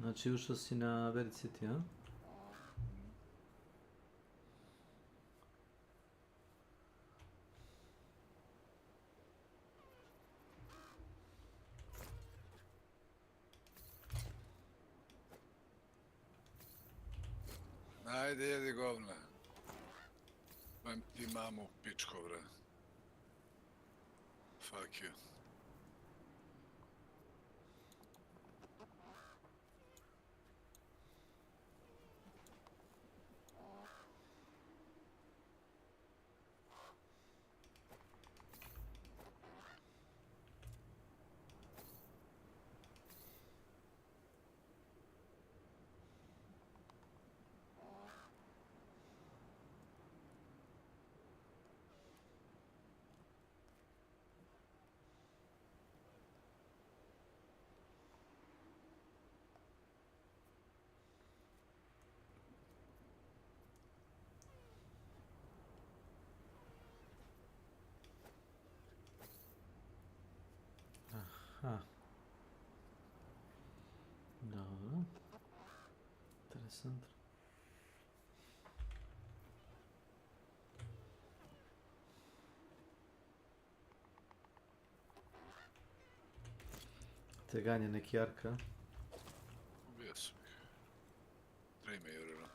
Znači ušao si na Vericity, a? Ajde, jedi govna. Mam ti mamu u pičko, bre. Fuck you. Aha. Dobro. Interesantno. Teganje neki jarka. Ubio sam ih. 3 me jurilo.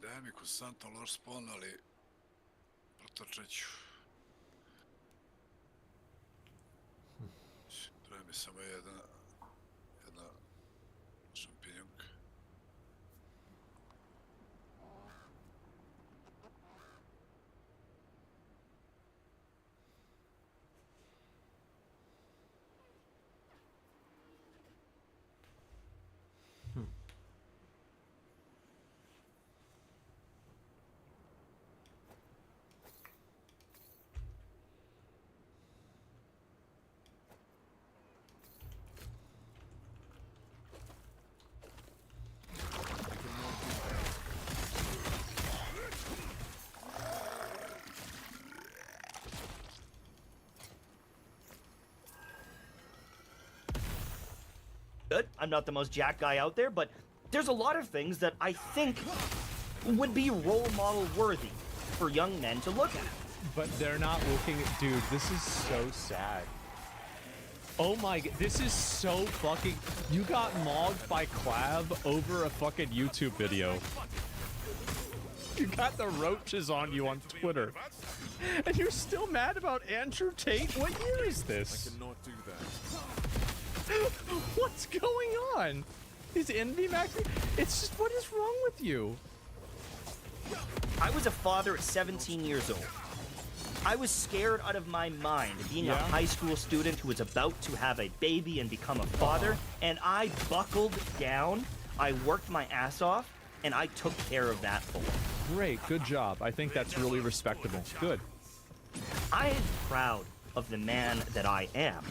Daj mi konstantno loš spawn, ali protrčat ću. Treba mi samo jedna šampinjonka. Good. I'm not the most jacked guy out there, but there's a lot of things that I think would be role model worthy for young men to look at. But they're not looking at... Dude, this is so sad. Oh my god, this is so fucking... You got mogged by Clav over a fucking YouTube video. You got the roaches on you on Twitter. And you're still mad about Andrew Tate? What year is this? I cannot do that. What's going on? Is envy maxing? It's just, what is wrong with you? I was a father at 17 years old. I was scared out of my mind being a high school student who was about to have a baby and become a father, and I buckled down, I worked my ass off, and I took care of that boy. Great, good job. I think that's really respectable. Good. I am proud of the man that I am.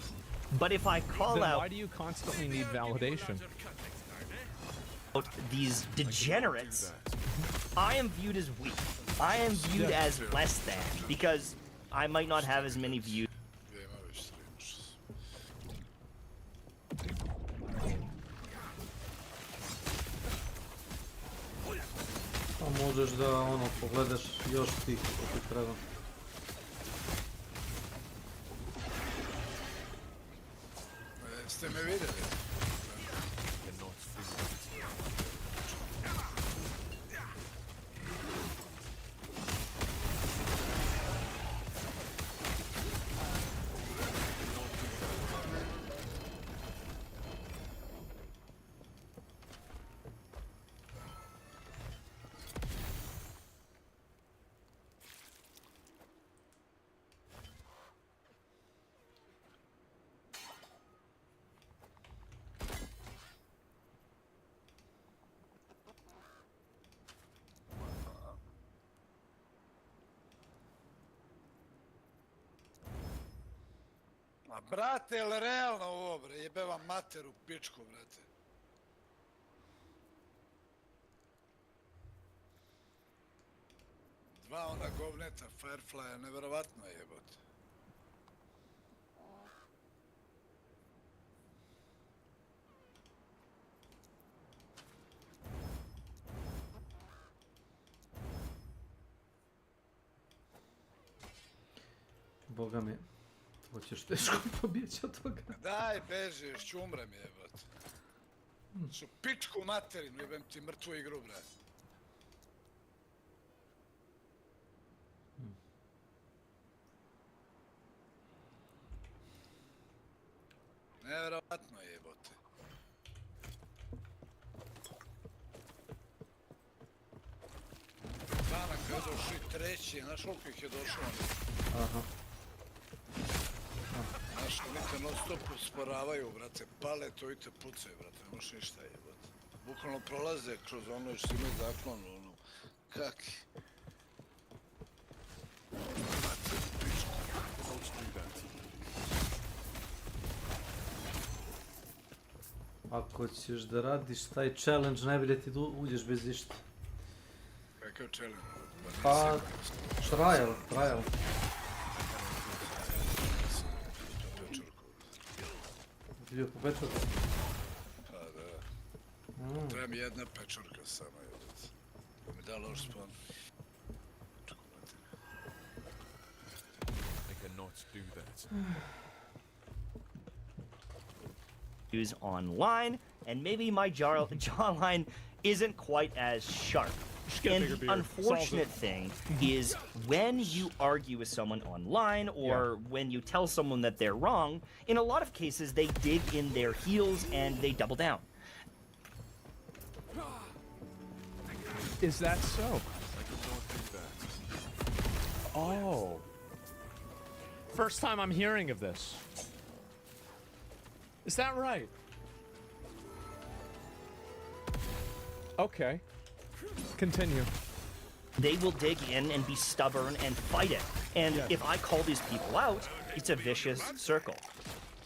But if I call then out... why do you constantly need validation? These degenerates, I am viewed as weak. I am viewed as less than, because I might not have as many views. Pa možeš da pogledaš još tih koji treba. Jeste me vidjeli? Ma brate, jel realno ovo bre, jebe vam mater u pičku brate. Dva ona govneta Fireflya, nevjerovatno je jebote. Boga mi, to ćeš teško pobjeći od toga. Daj, beži, još ću umrem jebate. Su pičku materinu, jebem ti mrtvu igru, bre. Nevjerovatno jebote. Danak je došli treći, znaš koliko ih je došlo? Aha. Znaš, oni te non stop usporavaju, brate, pale to i te pucaju, brate, ne možeš ništa jebate. Bukvalno prolaze kroz ono, još si imaju zaklon, ono, kaki. Ako ćeš da radiš taj challenge, najbolje ti uđeš bez išta. Kakav challenge? Pa, trial. Vidio po pečurku? Pa da. Treba mi jedna pečurka sama, jebate. Da mi da loš spawn. I cannot do that. Use online, and maybe my jawline isn't quite as sharp. And the unfortunate thing is when you argue with someone online or when you tell someone that they're wrong, in a lot of cases they dig in their heels and they double down. Is that so? Oh. First time I'm hearing of this. Is that right? Okay. Continue. They will dig in and be stubborn and fight it. And if I call these people out, it's a vicious circle.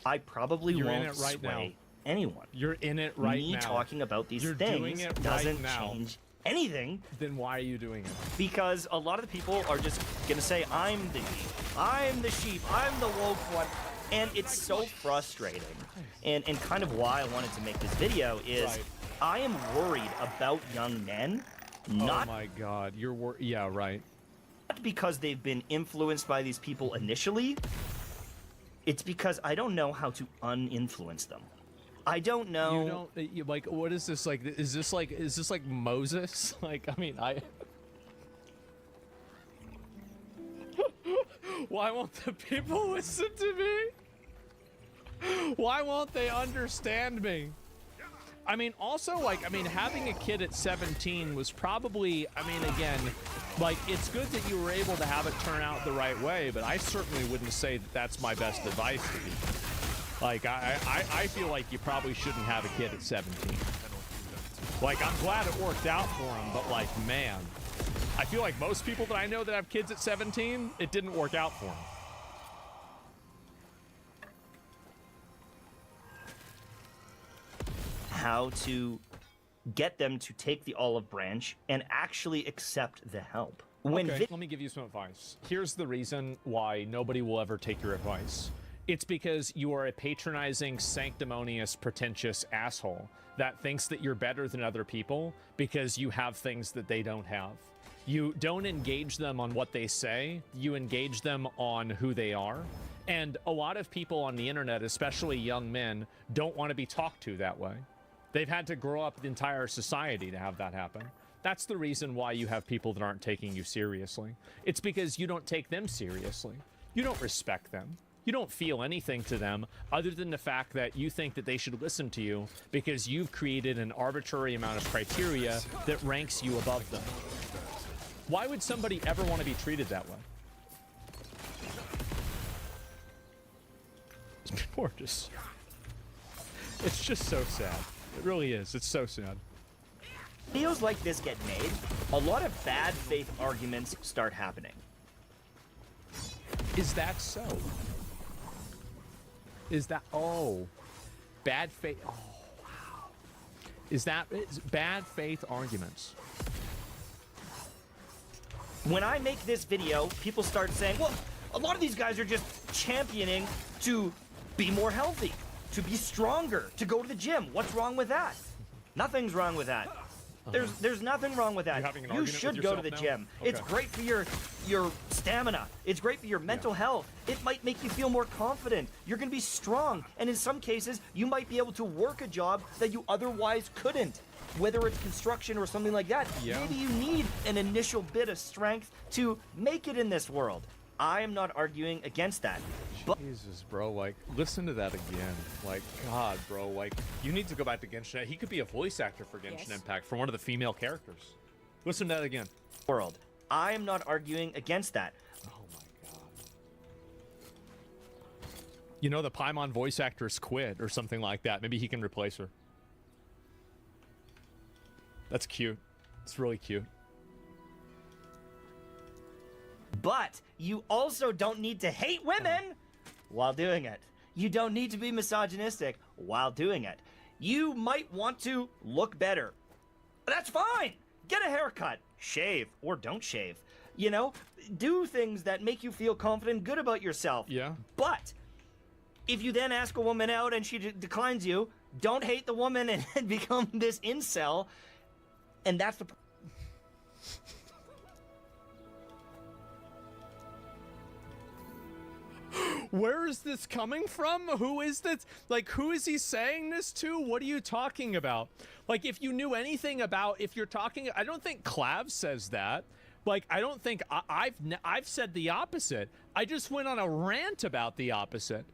I probably won't sway anyone. You're in it right now. Me talking about these things doesn't change anything. Then why are you doing it? Because a lot of the people are just gonna say, I'm the sheep, I'm the woke one. And it's so frustrating. And kind of why I wanted to make this video is I am worried about young men. Not, oh my god, yeah, right. Not because they've been influenced by these people initially. It's because I don't know how to uninfluence them. I don't know. You don't, like, what is this like? Is this like Moses? Like, I mean, why won't the people listen to me? Why won't they understand me? I mean, also, like, I mean, having a kid at 17 was probably, I mean, again, like, it's good that you were able to have it turn out the right way, but I certainly wouldn't say that that's my best advice to you. Like, I feel like you probably shouldn't have a kid at 17. Like, I'm glad it worked out for him, but, like, man, I feel like most people that I know that have kids at 17, it didn't work out for them. How to get them to take the olive branch and actually accept the help. Okay, let me give you some advice. Here's the reason why nobody will ever take your advice. It's because you are a patronizing, sanctimonious, pretentious asshole that thinks that you're better than other people because you have things that they don't have. You don't engage them on what they say, you engage them on who they are. And a lot of people on the internet, especially young men, don't want to be talked to that way. They've had to grow up the entire society to have that happen. That's the reason why you have people that aren't taking you seriously. It's because you don't take them seriously. You don't respect them. You don't feel anything to them other than the fact that you think that they should listen to you because you've created an arbitrary amount of criteria that ranks you above them. Why would somebody ever want to be treated that way? It's just so sad. It really is. It's so sad. Videos like this get made, a lot of bad faith arguments start happening. Is that so? Is that, oh, bad faith, oh, wow. Is bad faith arguments? When I make this video, people start saying, well, a lot of these guys are just championing to be more healthy, to be stronger, to go to the gym. What's wrong with that? Nothing's wrong with that. There's nothing wrong with that. You should go to the gym. It's great for your your stamina. It's great for your mental health. It might make you feel more confident. You're going to be strong. And in some cases, you might be able to work a job that you otherwise couldn't. Whether it's construction or something like that, maybe you need an initial bit of strength to make it in this world. I am not arguing against that. Jesus, bro, like, listen to that again. Like, God, bro, like, you need to go back to Genshin. He could be a voice actor for Genshin Impact, for one of the female characters. Listen to that again. World. I am not arguing against that. Oh my God. You know, the Paimon voice actress quit or something like that. Maybe he can replace her. That's cute. It's really cute. But you also don't need to hate women while doing it. You don't need to be misogynistic while doing it. You might want to look better. That's fine. Get a haircut, shave, or don't shave. You know, do things that make you feel confident, good about yourself. Yeah. But if you then ask a woman out and she declines you, don't hate the woman and become this incel. And that's the... Where is this coming from? Who is this? Like, who is he saying this to? What are you talking about? Like, if you knew anything about, if you're talking, I don't think Clav says that. Like, I don't think I've said the opposite. I just went on a rant about the opposite.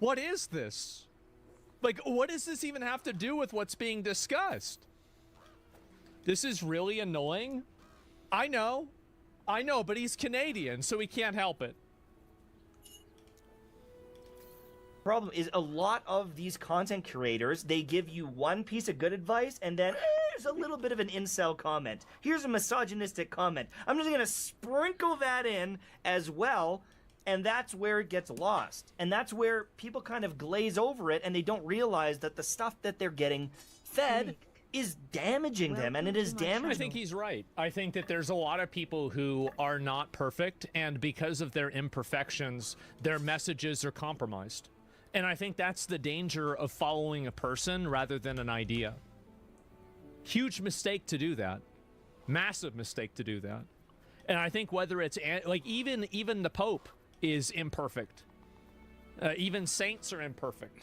What is this? Like, what does this even have to do with what's being discussed? This is really annoying. I know, but he's Canadian, so he can't help it. Problem is, a lot of these content curators, they give you one piece of good advice and then there's a little bit of an incel comment. Here's a misogynistic comment. I'm just gonna sprinkle that in as well, and that's where it gets lost. And that's where people kind of glaze over it and they don't realize that the stuff that they're getting fed is damaging them, and it is damaging. I think he's right. I think that there's a lot of people who are not perfect, and because of their imperfections, their messages are compromised. And I think that's the danger of following a person rather than an idea. Huge mistake to do that. Massive mistake to do that. And I think whether it's, like, even the Pope is imperfect. Even saints are imperfect.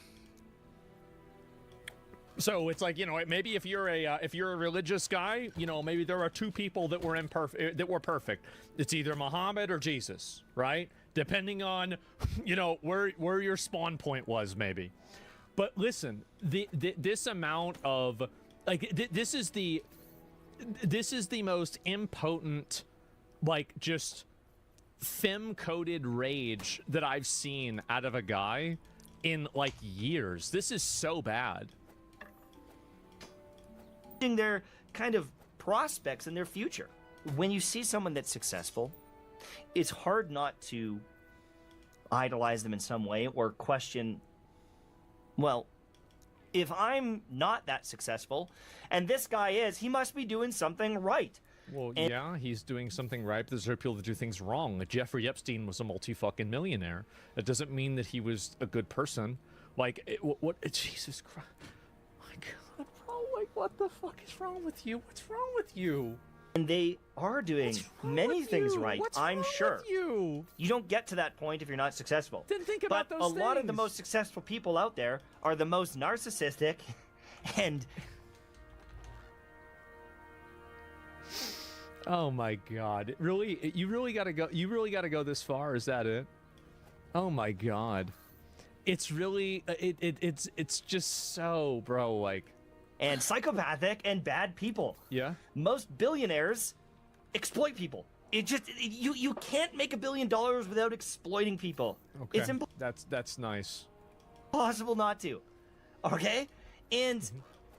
So it's like, you know, maybe if you're a religious guy, you know, maybe there are two people that were perfect. It's either Muhammad or Jesus, right? Depending on, you know, where your spawn point was, maybe. But listen, this amount of, like, this is the most impotent, like, just femme-coded rage that I've seen out of a guy in, like, years. This is so bad. Their kind of prospects in their future. When you see someone that's successful, it's hard not to idolize them in some way or question, well, if I'm not that successful and this guy is, he must be doing something right. Well, yeah, he's doing something right, but there's other people that do things wrong. Jeffrey Epstein was a multi-fucking-millionaire. That doesn't mean that he was a good person. Like, what Jesus Christ. My God, bro, like, what the fuck is wrong with you? What's wrong with you? And they are doing many things right, I'm sure. You don't get to that point if you're not successful. Then think about those things. But a lot of the most successful people out there are the most narcissistic and... Oh my God! Really, you really gotta go. You really gotta go this far. Is that it? Oh my God! It's really it's just so, bro. Like, and psychopathic and bad people. Yeah. Most billionaires exploit people. It just you can't make $1 billion without exploiting people. Okay. It's that's nice. Impossible not to. Okay, and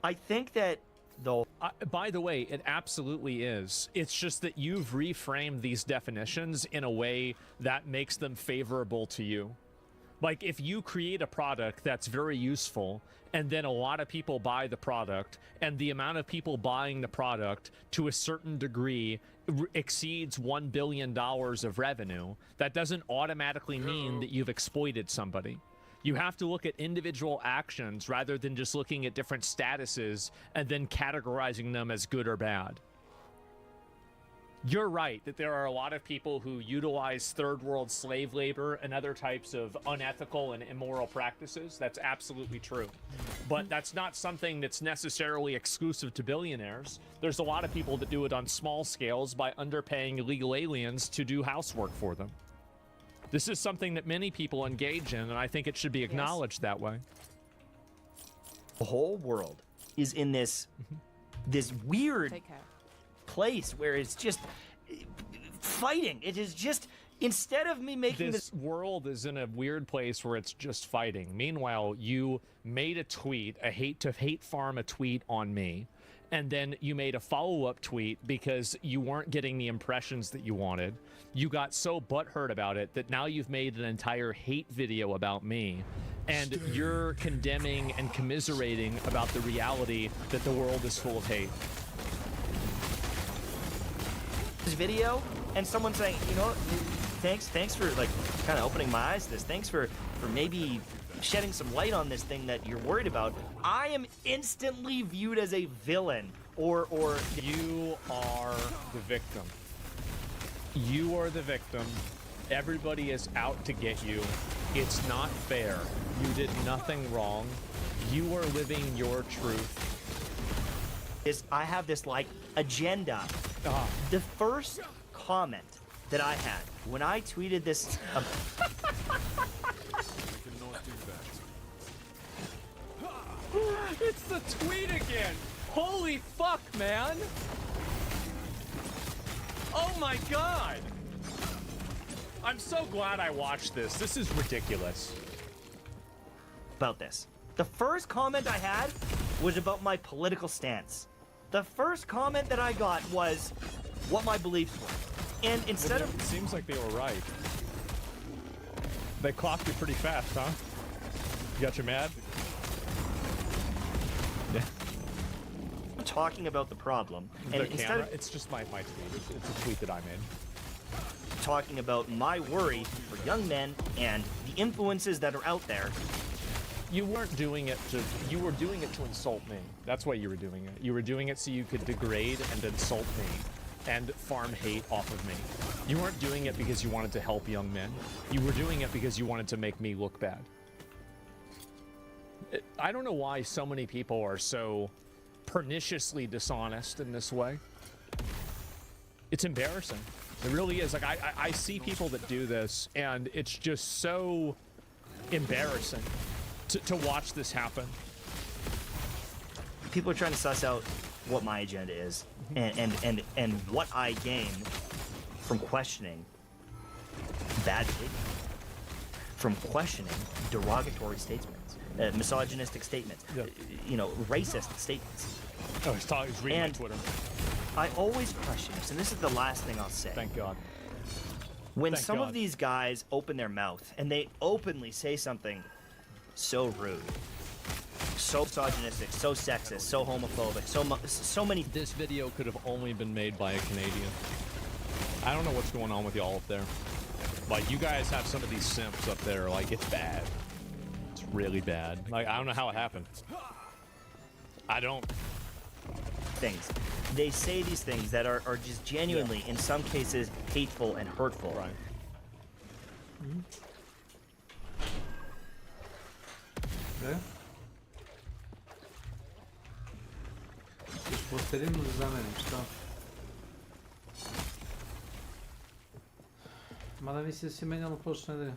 I think that. Though, by the way, it absolutely is. It's just that you've reframed these definitions in a way that makes them favorable to you. Like, if you create a product that's very useful, and then a lot of people buy the product, and the amount of people buying the product to a certain degree exceeds $1 billion of revenue, that doesn't automatically mean that you've exploited somebody. You have to look at individual actions rather than just looking at different statuses and then categorizing them as good or bad. You're right that there are a lot of people who utilize third world slave labor and other types of unethical and immoral practices. That's absolutely true. But that's not something that's necessarily exclusive to billionaires. There's a lot of people that do it on small scales by underpaying illegal aliens to do housework for them. This is something that many people engage in, and I think it should be acknowledged that way. The whole world is in this weird place where it's just fighting. It is just, instead of me making this world is in a weird place where it's just fighting. Meanwhile, you made a tweet, a hate farm a tweet on me, and then you made a follow-up tweet because you weren't getting the impressions that you wanted. You got so butthurt about it that now you've made an entire hate video about me, and you're condemning and commiserating about the reality that the world is full of hate. this video and someone saying, you know, thanks for like kind of opening my eyes to this. Thanks for maybe shedding some light on this thing that you're worried about. I am instantly viewed as a villain, or you are the victim. You are the victim. Everybody is out to get you. It's not fair. You did nothing wrong. You are living your truth. I have this like agenda. The first comment that I had when I tweeted this. It's the tweet again. Holy fuck, man. Oh my god. I'm so glad I watched this. This is ridiculous. About this. The first comment I had was about my political stance. The first comment that I got was what my beliefs were. And instead of... It seems like they were right. They clocked you pretty fast, huh? You got you mad? Yeah. I'm talking about the problem. The And instead camera? of It's just my tweet. It's a tweet that I made. talking about my worry for young men and the influences that are out there. You weren't doing it to... You were doing it to insult me. That's why you were doing it. You were doing it so you could degrade and insult me and farm hate off of me. You weren't doing it because you wanted to help young men. You were doing it because you wanted to make me look bad. I don't know why so many people are so perniciously dishonest in this way. It's embarrassing. It really is. Like, I see people that do this, and it's just so embarrassing to watch this happen. People are trying to suss out what my agenda is and what I gain from questioning bad behavior, from questioning derogatory statements, misogynistic statements, you know, racist statements. Oh, he's reading my Twitter. I always question this, and this is the last thing I'll say. Thank God. When some of these guys open their mouth and they openly say something so rude, so misogynistic, so sexist, so homophobic, so many... This video could have only been made by a Canadian. I don't know what's going on with y'all up there. Like, you guys have some of these simps up there, like, it's bad. It's really bad. Like, I don't know how it happened. I don't. Things. They say these things that are just genuinely, in some cases, hateful and hurtful. Right. Okay. Повторим или заменим, что? Mada mislim da si menjalo prošle nedelje.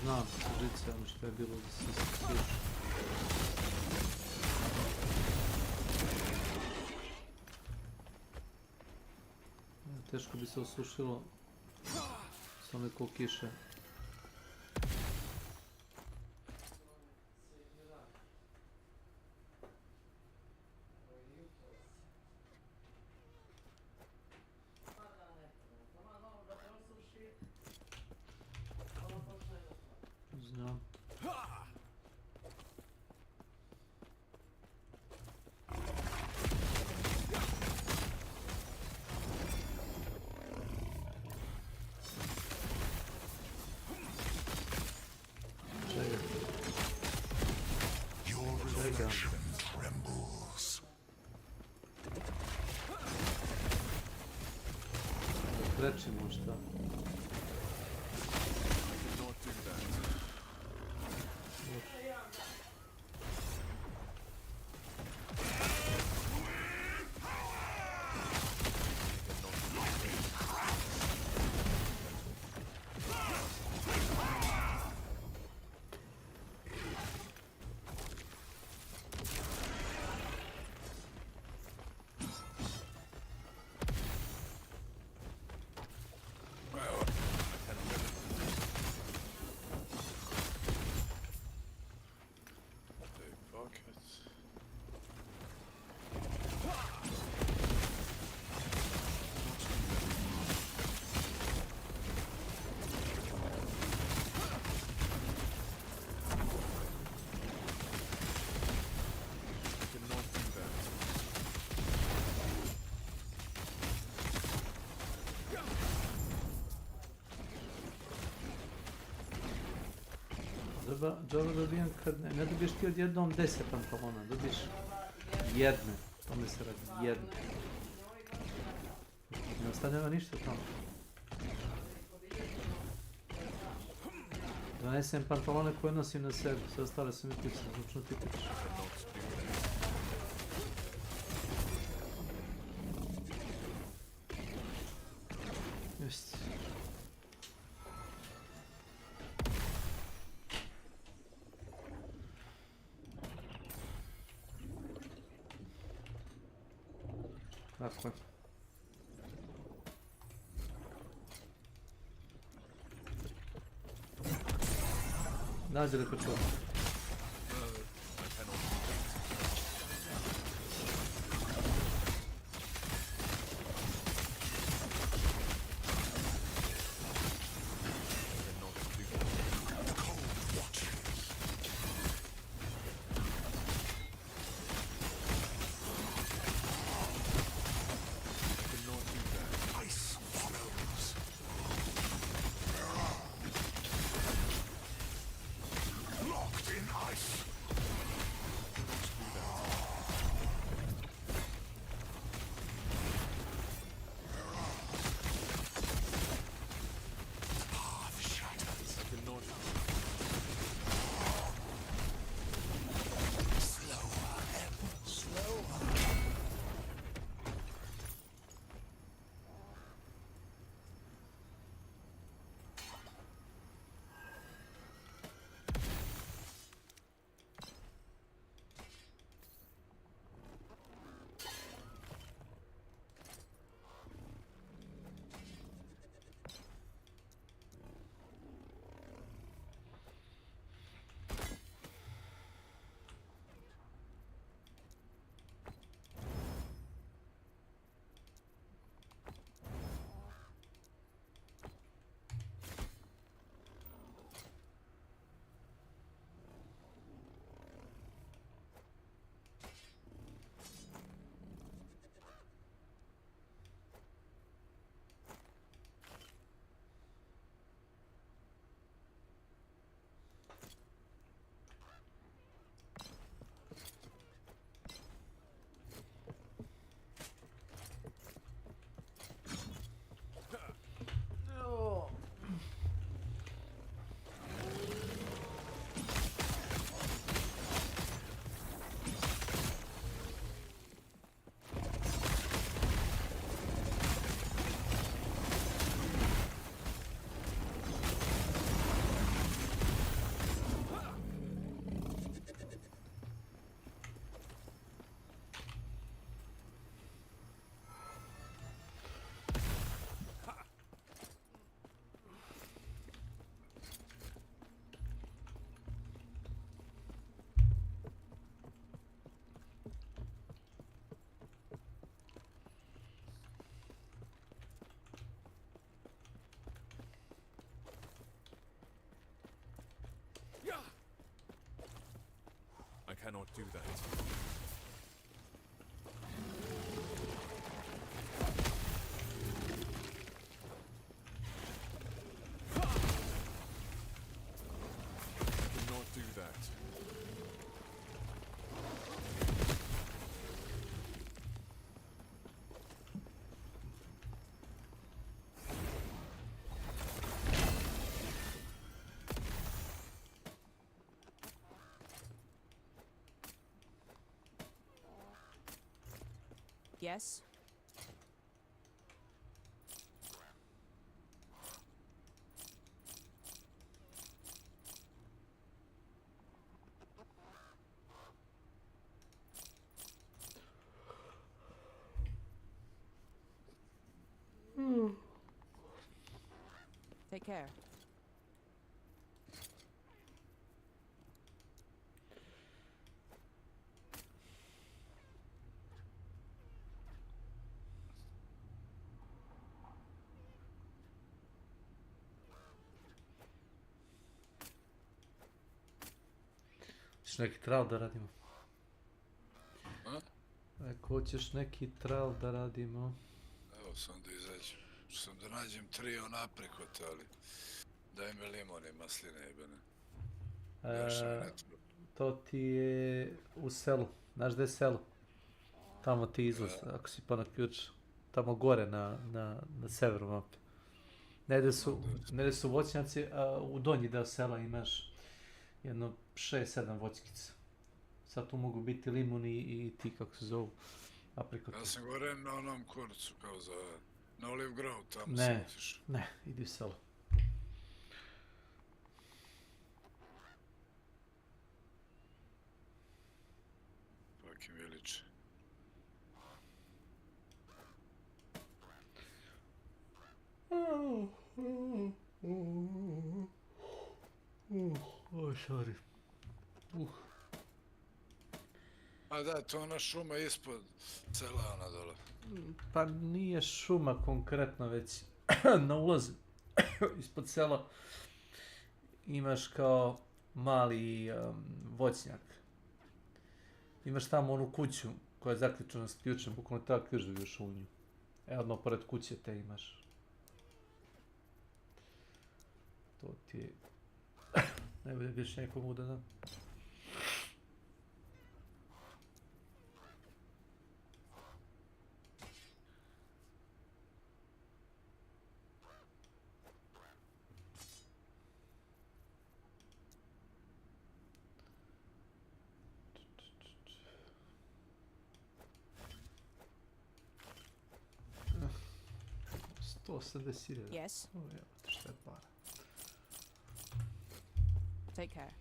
Znam, žice, ono što je bilo da se suši. Teško bi se osušilo s onoliko kiše. Znam. Your krečimo, šta? Cannot do that. Džava dobijem kad ne dobiješ ti odjednom 10 pantalona, dobiješ jedne, tome se radi, jedne. Ne ostane ništa tamo. Donesem pantalone koje nosim na sebi, sve ostale su mi tiče, zvučno ti tiče. Jeste. Tako je. Nađe li počeo? Locked Yes? Take care. Hoćeš neki tral da radimo? A? Ako hoćeš neki tral da radimo? Evo sam da izađem. Sam da nađem 3 naprikot, ali daj mi limone i masline jebene. Još mi ne treba. To ti je u selu. Znaš gdje je selo? Tamo ti izlaz, ako si pa na ključ. Tamo gore na severu mape. Ne gdje su voćnjaci, a u donji deo sela imaš jedno 6-7 voćkica. Sad tu mogu biti limuni i ti kako se zovu aprikoti. Ja sam gore na onom kurcu kao za... Na Olive Grove, tamo sam otišao. Ne, idi u selo. Fucking village. Sorry. A da, to ona šuma ispod sela, ona dole. Pa nije šuma konkretno, već na ulazu ispod sela imaš kao mali voćnjak. Imaš tamo onu kuću koja je zaključena s ključem, bukvalno treba ključ da ideš u nju. Evo odmah pored kuće te imaš. To ti je najbolje objašnjenje koje mogu da dam. Yes. Oh, evo ti šta je para. Take care.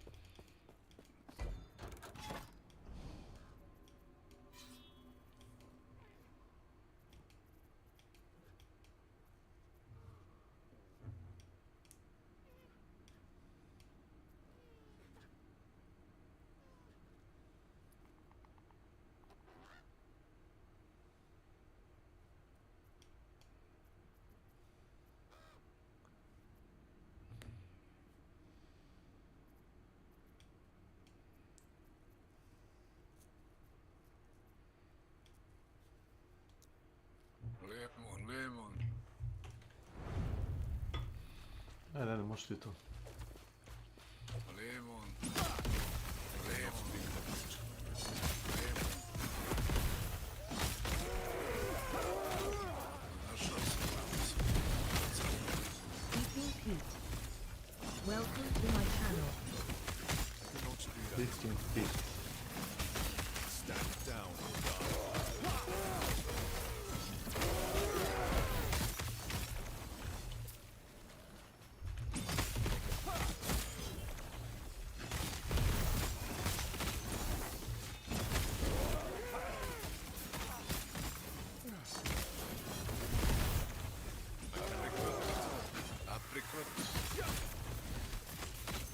Lemon. Ne, možeš ti to. Lemon. Welcome to my channel. 15 feet. Stand down,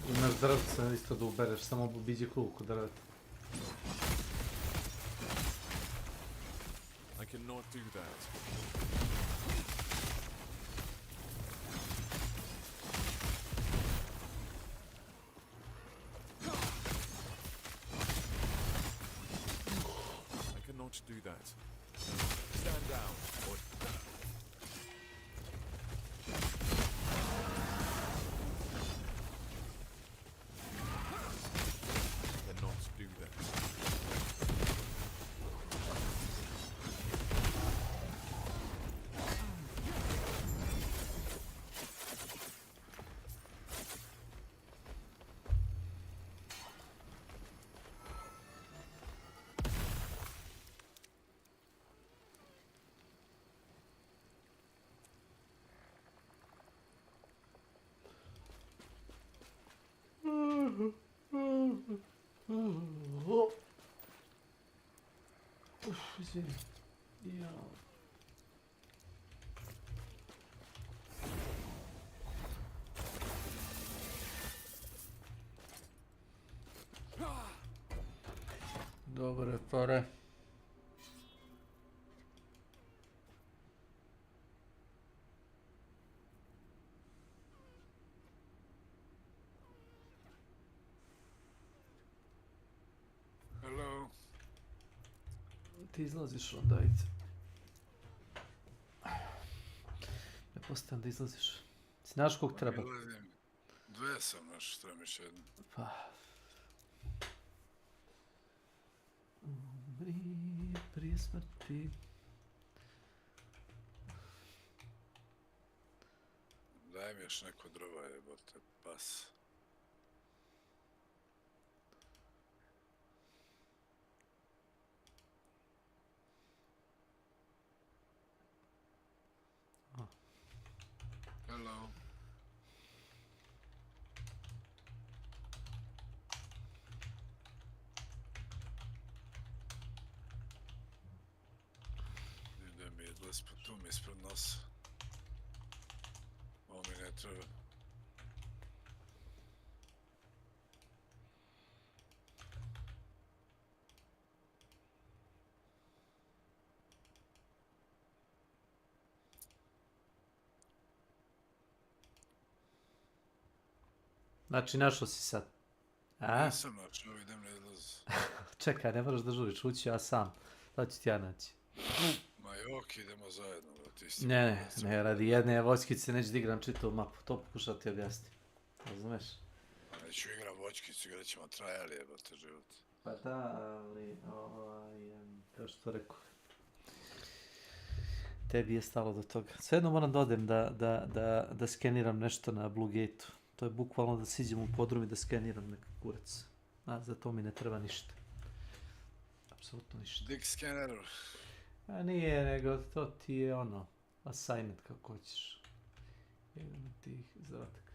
Imaš drvca isto da ubereš, samo biđe kulku drveta. I cannot do that. I cannot do that. Stand down, or... Cannot do that. Iđi. Jao. Dobre fore. Hello. Ti izlaziš onda, ajde. Ne postavim da izlaziš. Znaš kog treba? Dve sam naš, trebam još jednu. Pa... Umri prije smrti. Daj mi još neko drva, jebote, pas. Hello. Ide mi jedles po tu mi ispred nosa. Ovo mi ne treba. Znači, našao si sad. A? Nisam našao, idem na izlaz. Čekaj, ne moraš da žuriš, ući ja sam. Sad ću ti ja naći. Ma jok, idemo zajedno, bro, ti si... Ne, radi jedne voćkice neću da igram čitavu mapu, to pokušati ti objasniti. Razumeš? Neću igram voćkicu, igrat ćemo trajali, jebate, život. Pa da, ali, kao što rekao, tebi je stalo do toga. Svejedno moram da odem da skeniram nešto na Blue Gate-u. To je bukvalno da siđem u podrum i da skeniram nekak kurac. A za to mi ne treba ništa. Apsolutno ništa. Dick scanner. A nije, nego to ti je ono, assignment kako hoćeš. Jedan od tih zadataka.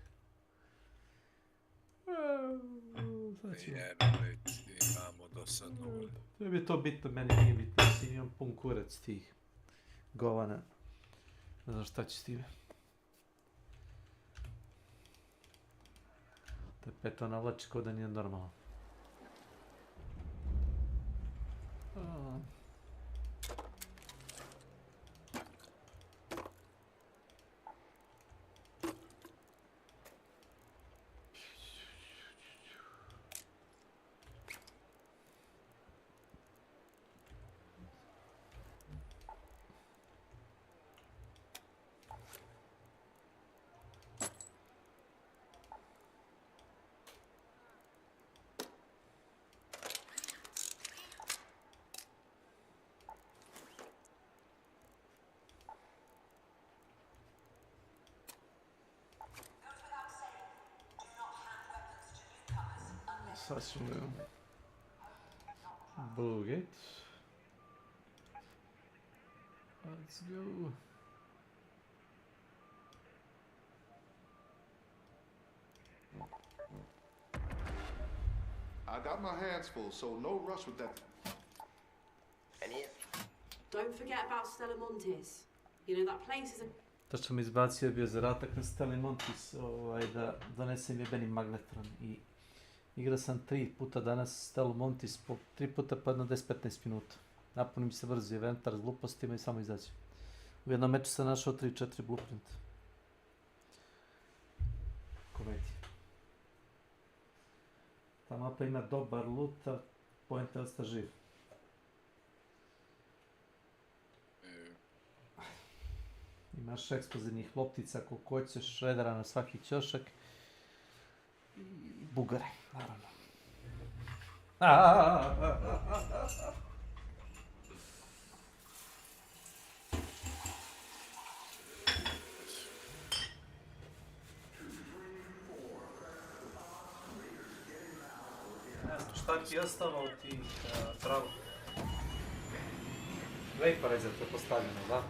Imamo dosadno volje. Tebi je to bitno, meni nije bitno. Mislim, imam pun kurac tih govana. Ne znam šta ću s time. Te peto navlači kao da nije normalno. Sad ćemo Blue Gate. Let's go. I got my hands full, so no rush with that. Don't forget about Stella Montes. You know, that place is a... To što mi izbacio je bio zadatak na Stella Montes, da donesem jebeni magnetron i igrao sam 3 puta danas Stella Montes, po 3 puta pa jedno 10-15 minuta. Napunim se brzo inventar s glupostima i samo izađem. U jednom meču sam našao 3-4 blueprint. Komedija. Ta mapa ima dobar loot, a point je osta živ. Imaš eksplozivnih loptica koliko hoćeš, šredera na svaki ćošak i bugare, naravno. Šta ti je ostalo od tih pravo? Vaporizer to je postavljeno, da?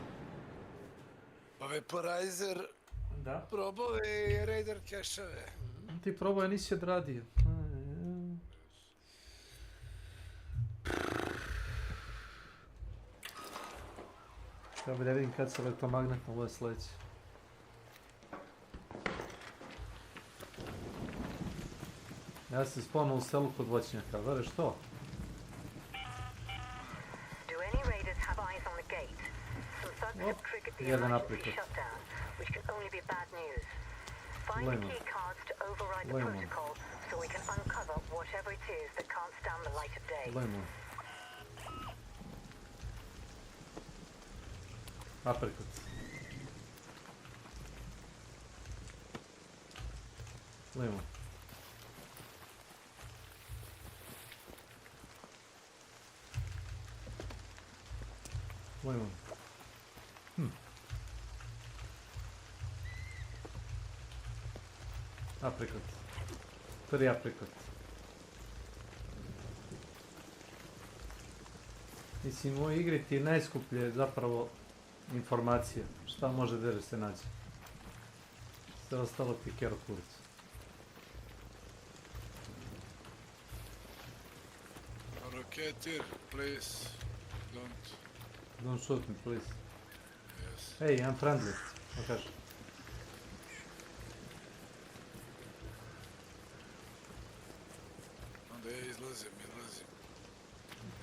Pa Vaporizer... Da? Probao je Raider cache-eve. Ti probao je, nisi odradio. Treba bi da vidim kad se elektromagnetno ovo je sledeće. Ja sam spavno u selu kod voćnjaka, vereš to? Do any raiders have eyes on the gate? Some thugs have triggered the Jedan emergency aprikot. shutdown, which can only be bad news. Find the Lemon. key cards to override the Lemon. protocol so we can uncover whatever it is that can't stand the light of day. Lemon. Aprikot. Lemon. Lemon. Aprikot. 3 aprikot. Mislim, u ovoj igri ti je najskuplje zapravo informacija. Šta može da se nađe. Sve ostalo ti kero kuricu. Rocketeer, please. Don't shoot me, please. Yes. Hey, I'm friendly. Okaž. Onda ja izlazim.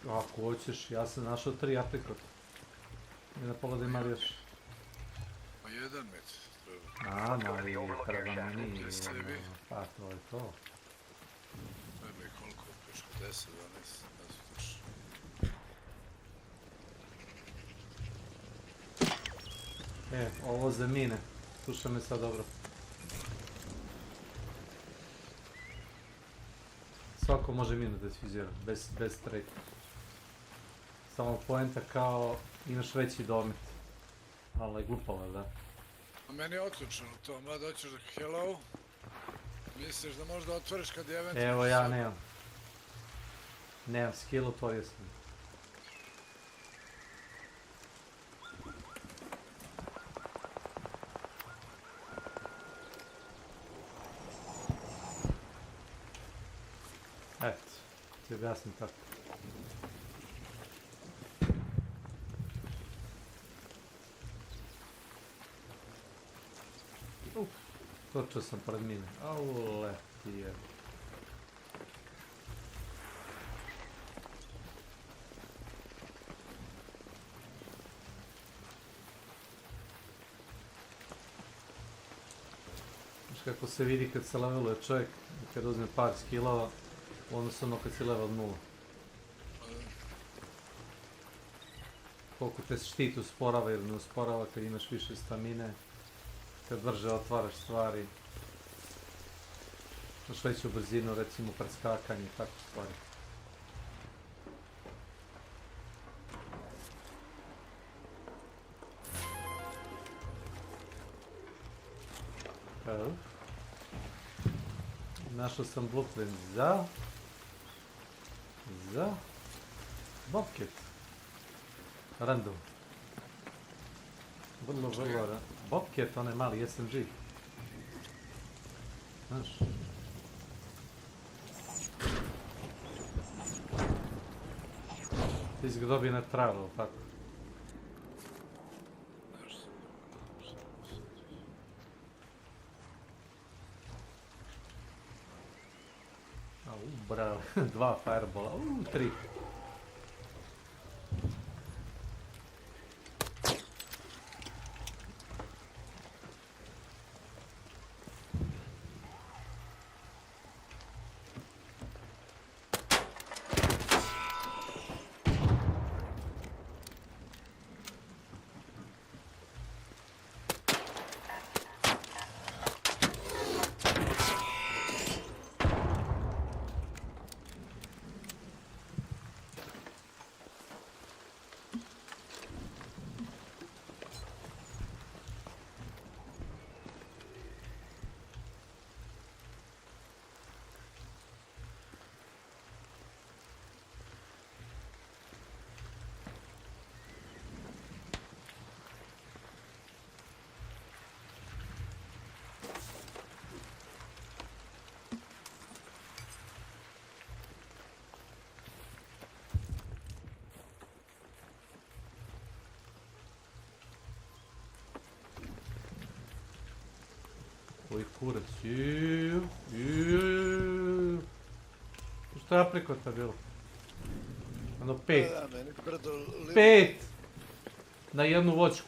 Ako hoćeš, ja sam našao 3 aprikota. I na pola da ima još. Pa jedan met treba. A, no i treba meni. Gdje ste vi? Pa, to je to. Treba i koliko? Peško 10, 12, ne znam točno. Ovo za mine. Slušaj me sad dobro. Svako može minu da sfizira, bez trejta. Samo poenta kao imaš veći domet. Ali je glupalo, da? A meni je otključeno to, mlad hoćeš da hello? Misliš da možda otvoriš kad je eventualno... Evo ja nemam. Nemam skill, otvorio sam. Eto, ti objasnim tako. Skočio sam pored mine. Au, leti je. Znaš kako se vidi kad se leveluje čovjek i kad uzme par skillova, odnosno ono kad si level 0. Koliko te štit usporava ili ne usporava kad imaš više stamine, kad brže otvaraš stvari, imaš veću brzinu, recimo preskakanje i tako stvari. Evo. Našao sam blueprint za Bobcat. Random. Vrlo Bobcat, onaj mali SMG. Znaš. Ti si ga dobio na travel, tako. Bravo, 2 firebola, 3. Tvoj kurac. Što je aprikota bilo? Ono 5. Da, meni brdo limuna. 5! Na jednu voćku.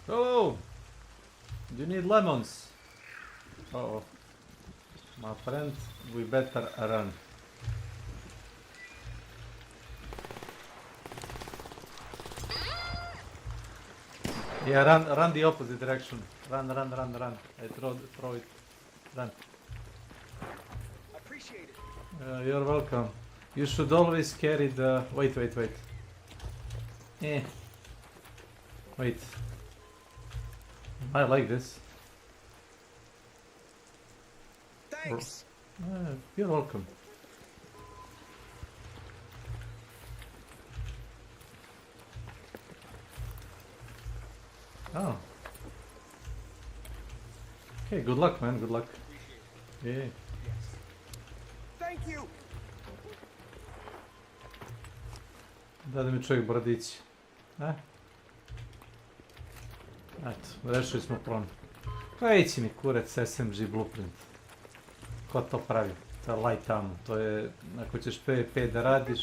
Oh! Do you need lemons? Uh-oh. My friend, we better run. Yeah, run the opposite direction. Run. I throw it. Run. Appreciate it. You're welcome. You should always carry the... Wait. Wait. I like this. Thanks. You're welcome. Oh. Okay, good luck, man. Good luck. Yeah. Thank you. Da mi čovjek bradići. Eto, rešili smo problem. Pa ići mi kurac SMG Blueprint. Ko to pravi? To je light ammo. To je, ako ćeš PvP da radiš,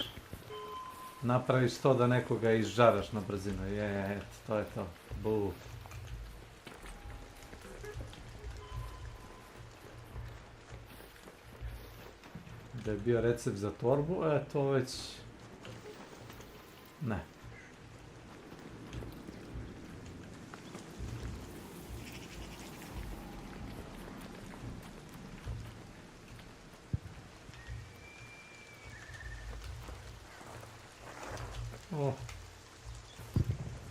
napraviš to da nekoga izžaraš na brzinu. Eto, to je to. Buu. Da je bio recept za torbu, to već... Ne.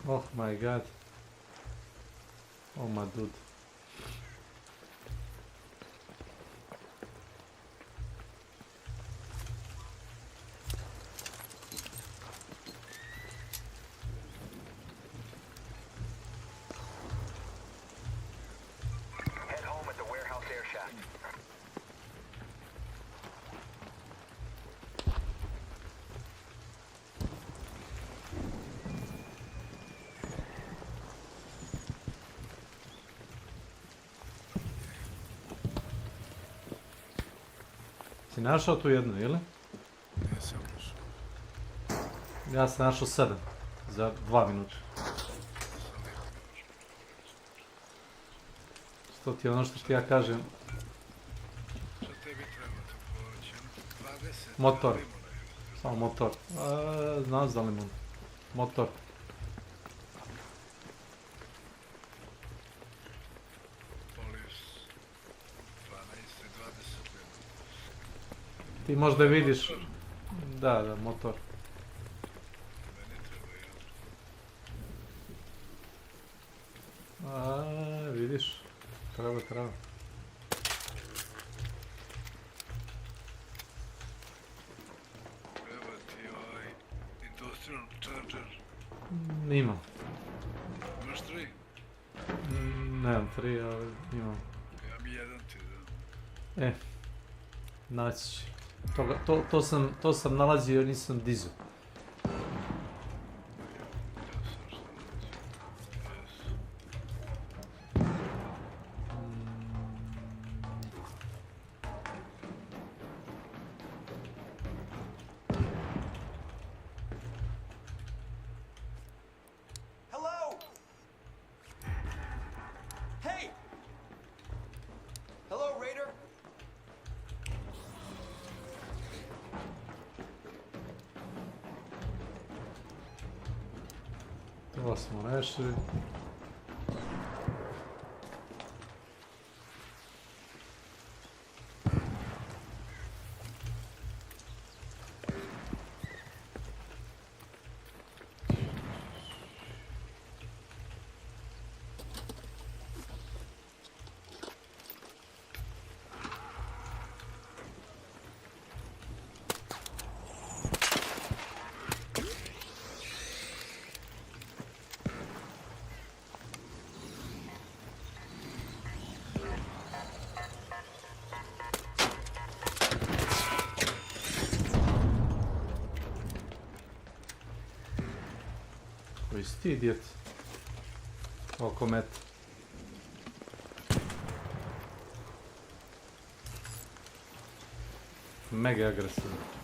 Oh my god. Oh my dude. Head home at the warehouse air shaft. Si našao tu jednu, ili? Jesam našao. Ja sam našao 7. Za 2 minuta. Što ti je ono što ti ja kažem? Što tebi treba to povećem? 20? Motor. limuna. Samo motor. Znam za limun. Motor. Polis 12 i 20 limuna. Ti možda vidiš... Da, motor. Meni treba jedan. Vidiš. Treba. Treba ti ovaj industrial charger. Imam. Imaš 3? Nemam 3, ali imam. Imam jedan ti da. Naći ću. To sam nalazio, nisam dizao. Hello. Hey. Hello, Raider. To smo rešili. ti idiot? O komet. Mega agresivno.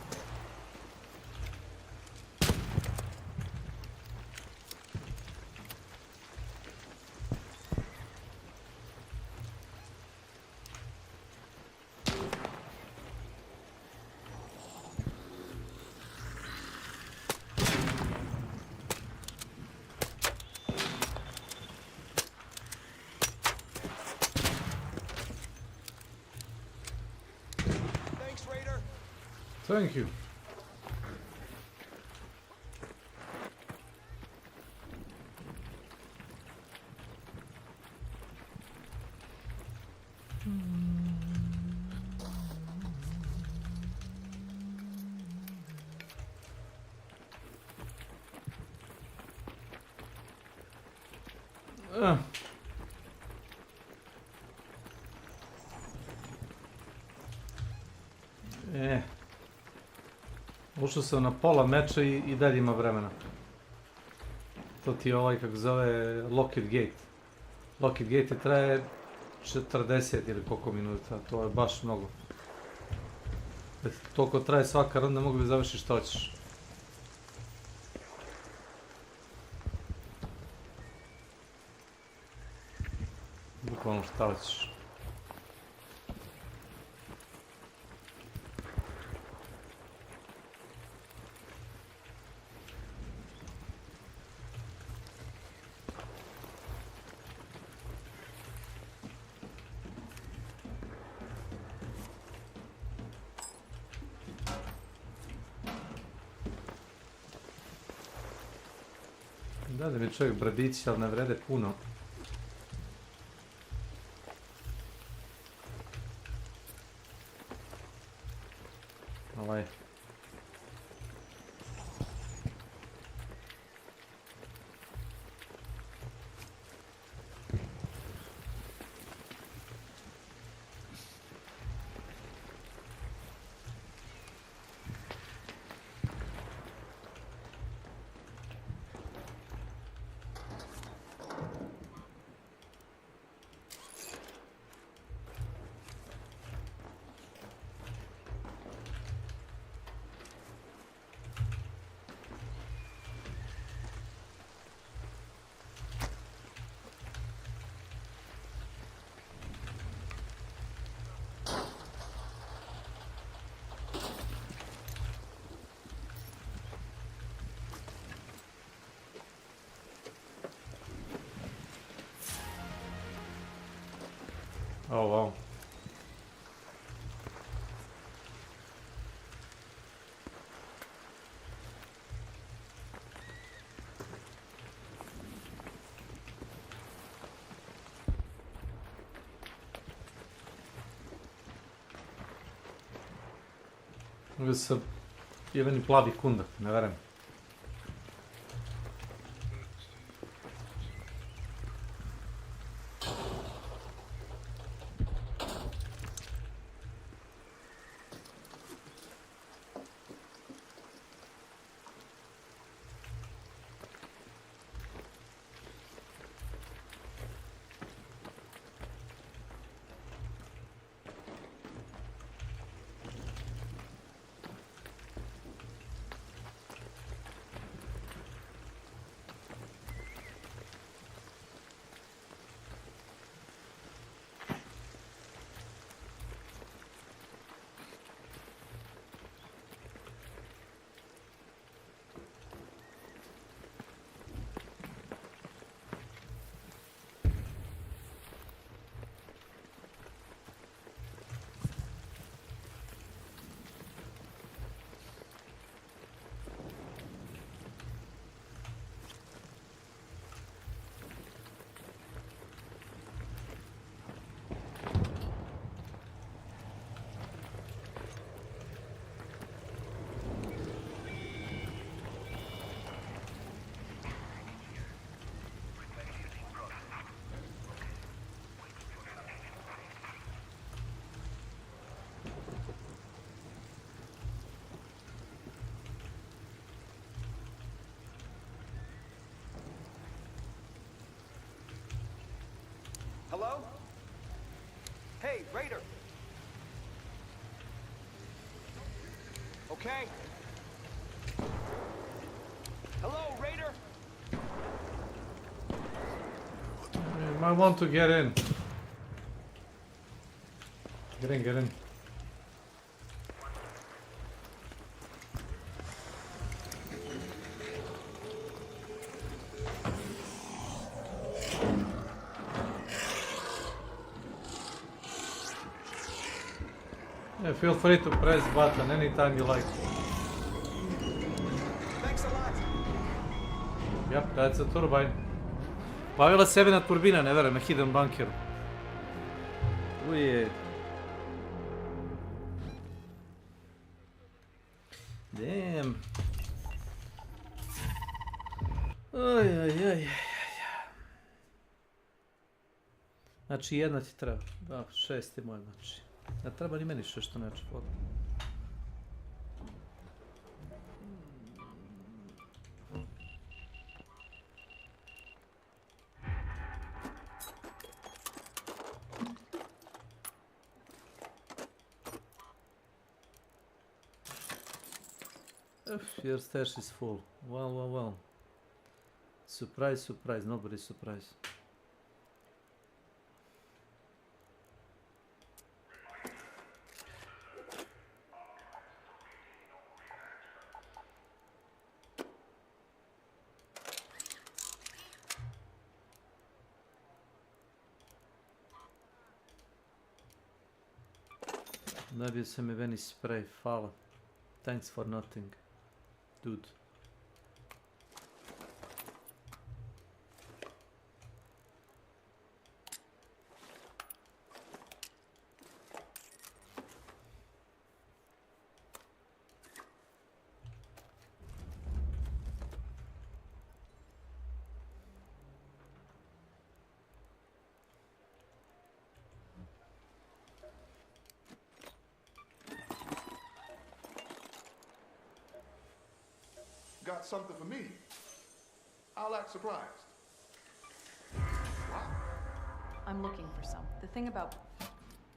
Thank you. Ušao sam na pola meča i dalje ima vremena. To ti je ovaj, kako zove, Lockheed Gate. Lockheed Gate traje 40 ili koliko minuta, to je baš mnogo. Toliko traje svaka runda, mogu bi završiti što hoćeš. Bukvalno šta hoćeš. Da mi čovjek bradići, ali ne vrede puno. Ovaj. Oh wow. Ovo je jeveni plavi kundak, ne verujem. Hello? Hey, Raider. Okay. Hello, Raider. You might want to get in. Get in, get in. Yeah, feel free to press button anytime you like. Thanks a lot. Yep, that's a turbine. Pavila se jedna turbina, ne verujem, na hidden bunkeru. Uje. Damn. Oj. Znači jedna ti treba. Da, 6 je moj, znači. Ne treba ni meni što neće voda. Your stash is full. Well. Surprise, nobody's surprised. Dobio sam i Venice spray, hvala. Thanks for nothing, dude. Got something for me. I'll act surprised. I'm looking for some. The thing about...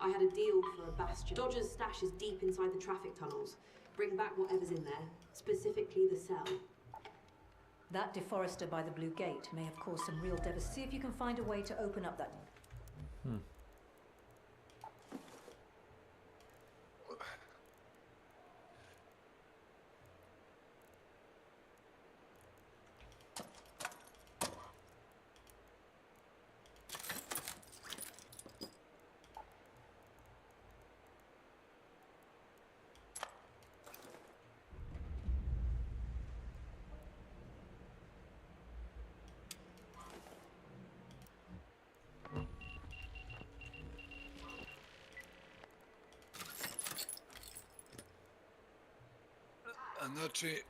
I had a deal for a bastion. Dodger's stash is deep inside the traffic tunnels. Bring back whatever's in there, specifically the cell. That deforester by the Blue Gate may have caused some real devastation. See if you can find a way to open up that... Znači,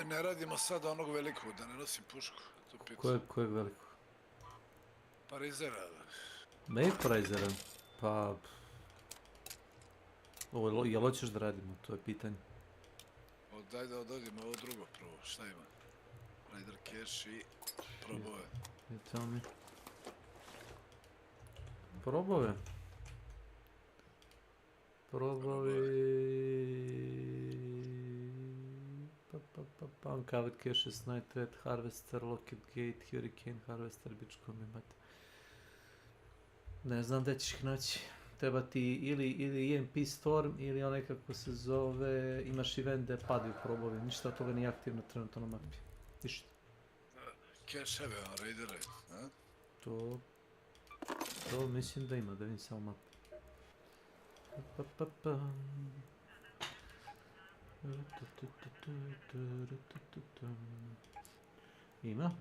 ne radimo sada onog velikog, da ne nosim pušku. To pitanje. Kojeg velikog? Parizera. Vaporizera? Pa... Ovo, jel hoćeš da radimo? To je pitanje. Daj da odradimo ovo drugo prvo, šta ima? Raider cache i probove. Tell me. Probove? Uncovered caches, Night Red, Harvester, Locket Gate, Hurricane, Harvester, bičko mi mate. Ne znam da ćeš ih naći. Treba ti ili EMP Storm ili onaj kako se zove, imaš event da padaju probovi. Ništa od toga nije aktivno trenutno na mapi. Ništa. Cache-eve, raidere, a? To mislim da ima, da vidim samo mapu. Ima.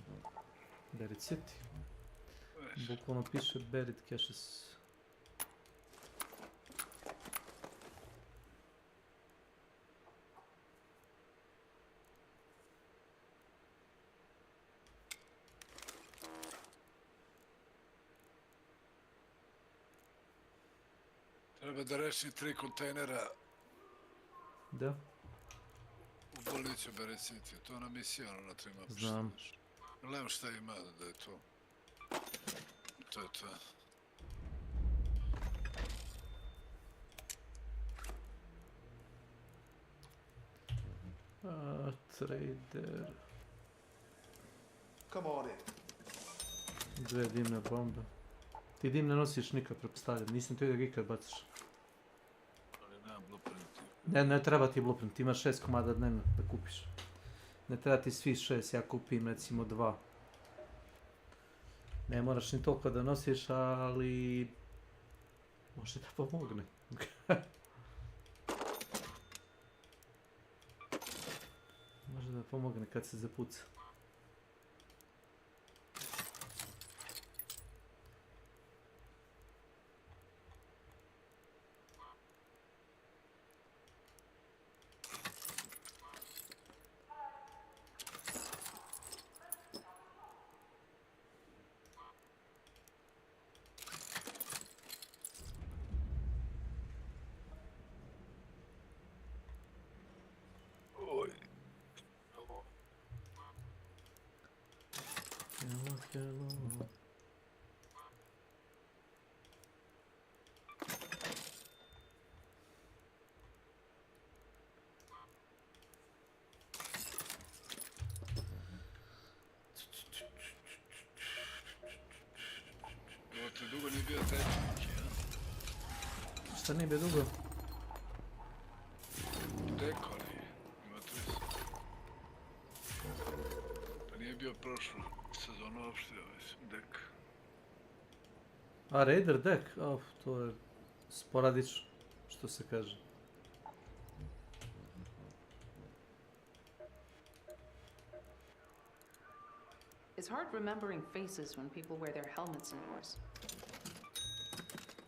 Buried City. Bukvalno piše Buried Caches. Treba da rešim 3 kontejnera. Da? U bolnicu Buried City, to je ona misija na 3 mapu. Znam. Gledam šta ima da je to. To je to. Trader. Come on in. 2 dimne bombe. Ti dim ne nosiš nikad, pretpostavljam. Nisam ti vidio ga ikad baciš. Ali nemam blueprint. Ne treba ti blueprint, ti imaš 6 komada dnevno da kupiš. Ne treba ti svi 6, ja kupim recimo 2. Ne moraš ni toliko da nosiš, ali može da pomogne. Može da pomogne kad se zapuca. Hello. Ovo ti dugo nije bio treći, ja? Šta nije bio dugo? Deko nije, ima 30. Pa nije bio prošlu sezonu uopšte, mislim, dek. A Raider deck? To je sporadično, što se kaže. It's hard remembering faces when people wear their helmets indoors.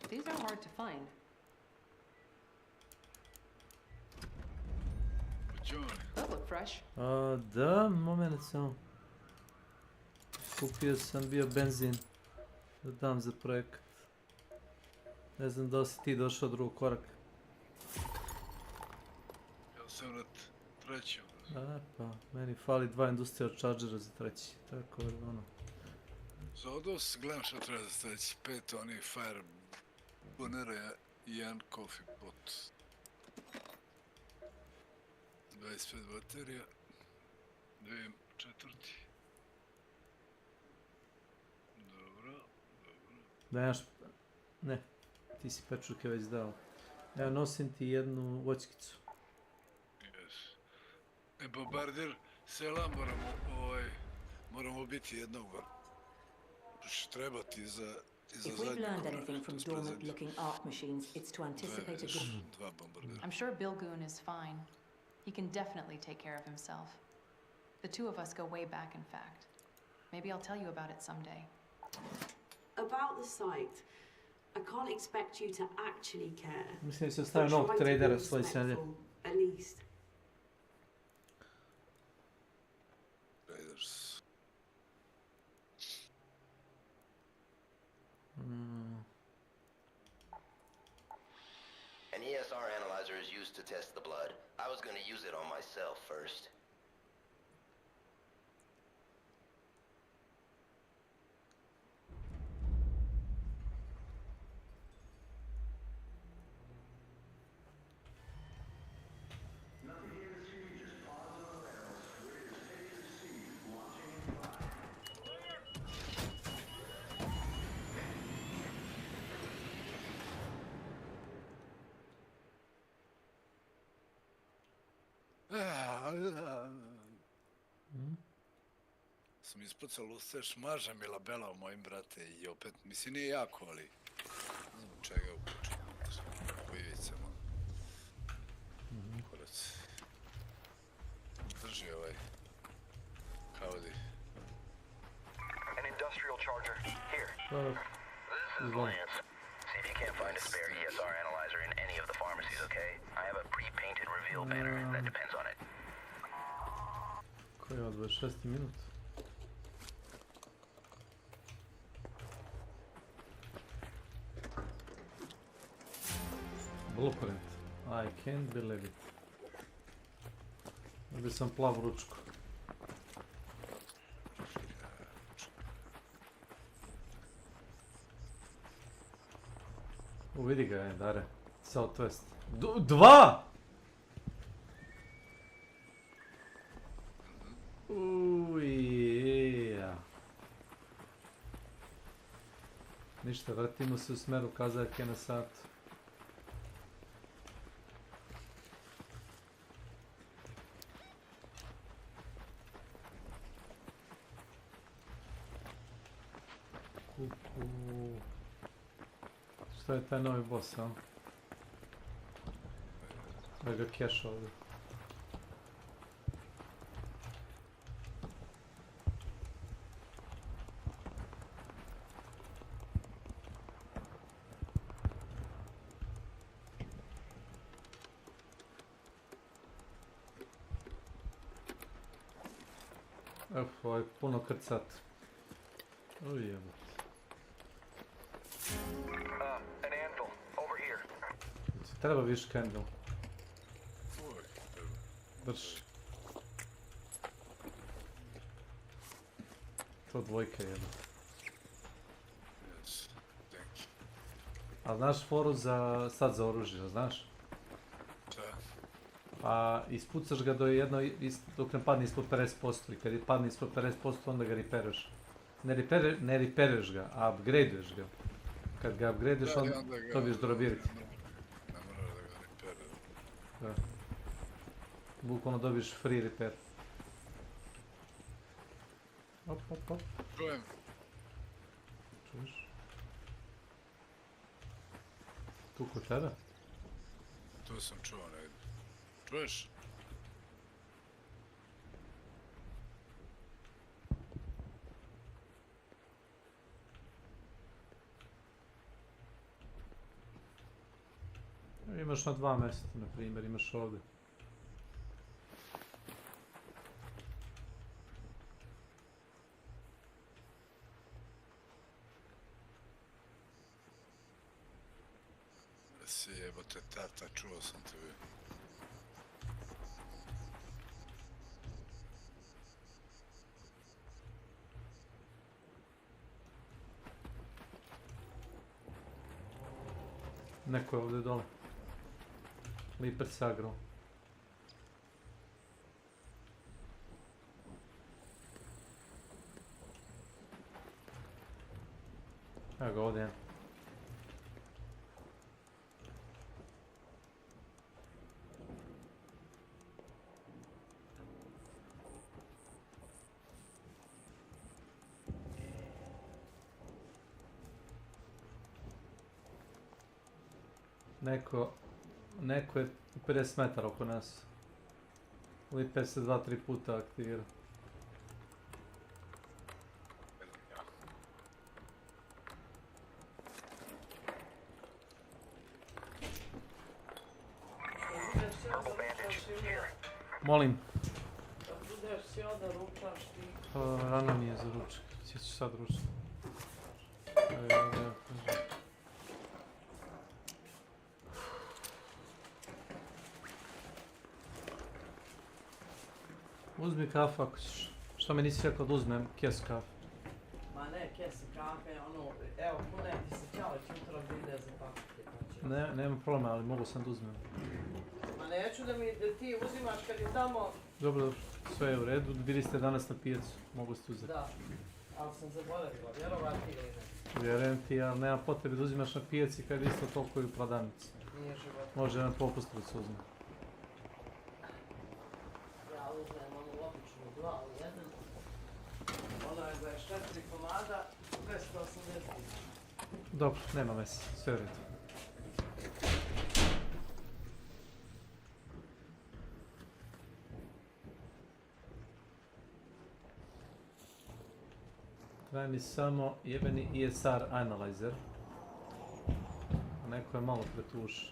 These are hard to find. That look fresh. Da, moment samo. Kupio sam bio benzin da dam za projekat. Ne znam da li si ti došao od drugog koraka. Ja sam na trećem. Pa, meni fali 2 industrial chargera za treći, tako je ono. Za odos gledam što treba za treći. 5 onih fire bonera i 1 coffee pot. 25 baterija. 2 četvrti. Dobro. Dajaš... Ne, ti si pečurke već dao. Ja nosim ti jednu voćkicu. Bombardir sela moramo ubiti jednog. Trebati za If we've learned anything from dormant-looking arc machines, it's to anticipate a good... I'm sure Bilgoon is fine. He can definitely take care of himself. The two of us go way back, in fact. Maybe I'll tell you about it someday. About the site, I can't expect you to actually care. Mislim da se ostaje novog tradera svoj sede. At least. Raiders. An ESR analyzer is used to test the blood. I was going to use it on myself first. Sam ispucao luster, šmaža mi labela u mojim, brate, i opet, mislim nije jako, ali ne znam čega upučem, po ivicama. Kurac. Drži ovaj, kaudi. An industrial charger, here. This is Lance. See if you can't find a spare ESR analyzer in any of the pharmacies, okay? I have a pre-painted reveal banner that depends on it. Koji je 26 minut? Blueprint. I can't believe it. Dobio sam plavu ručku. Vidi ga je, Dare. Southwest. 2! Ništa, vratimo se u smeru kazaljke na sat. Šta je taj novi boss, a? Da ga keša ovdje. Ovo je puno krcat. Ujebot. An anvil, over here. Ti treba više candle. Drž. To dvojka jebe. Yes, thank you. A znaš foru za, sad za oružje, znaš? Šta? A ispucaš ga do jedno, dok ne padne ispod 50% i kad je padne ispod 50% onda ga reperaš. Ne repereš ga, a upgradeuješ ga. Kad ga upgradeuješ onda dobiješ durability. Ne mora da ga repere. Da. Bukvalno dobiješ free repair. Op, op, op. Čujem. Čuješ? Tu kod tebe? Tu sam čuo negdje. Čuješ? Imaš na dva mjesta, na primjer, imaš ovdje. Si jebote tata, čuo sam te vi. Neko je ovdje dole. Liper se agro. Evo ga ovdje. Neko je 50 metara oko nas. Liper se 2-3 puta aktivira. Molim. Rano mi je za ručak. Gdje ću sad ručak? Uzmi kafu ako ćeš. Što mi nisi rekao da uzmem kesu kafe? Ma ne, kesu kafe, ono, evo, pune ti se čao, jutro vide za paket. Ne, nema problema, ali mogu sam da uzmem. Ma neću da ti uzimaš kad je tamo... Dobro, sve je u redu. Bili ste danas na pijacu, mogu ste uzeti. Da, ali sam zaboravila, vjerovati ili ne. Vjerujem ti, ali nema potrebe da uzimaš na pijaci kad je isto toliko i u prodavnici. Nije život. Može jedan popustricu uzme. Ja uzmem onu običnu glavu, jedan. Ono je 24 komada, 280. Dobro, nema veze, sve u redu. Treba mi samo jebeni ESR analyzer. Neko je malo pretuš.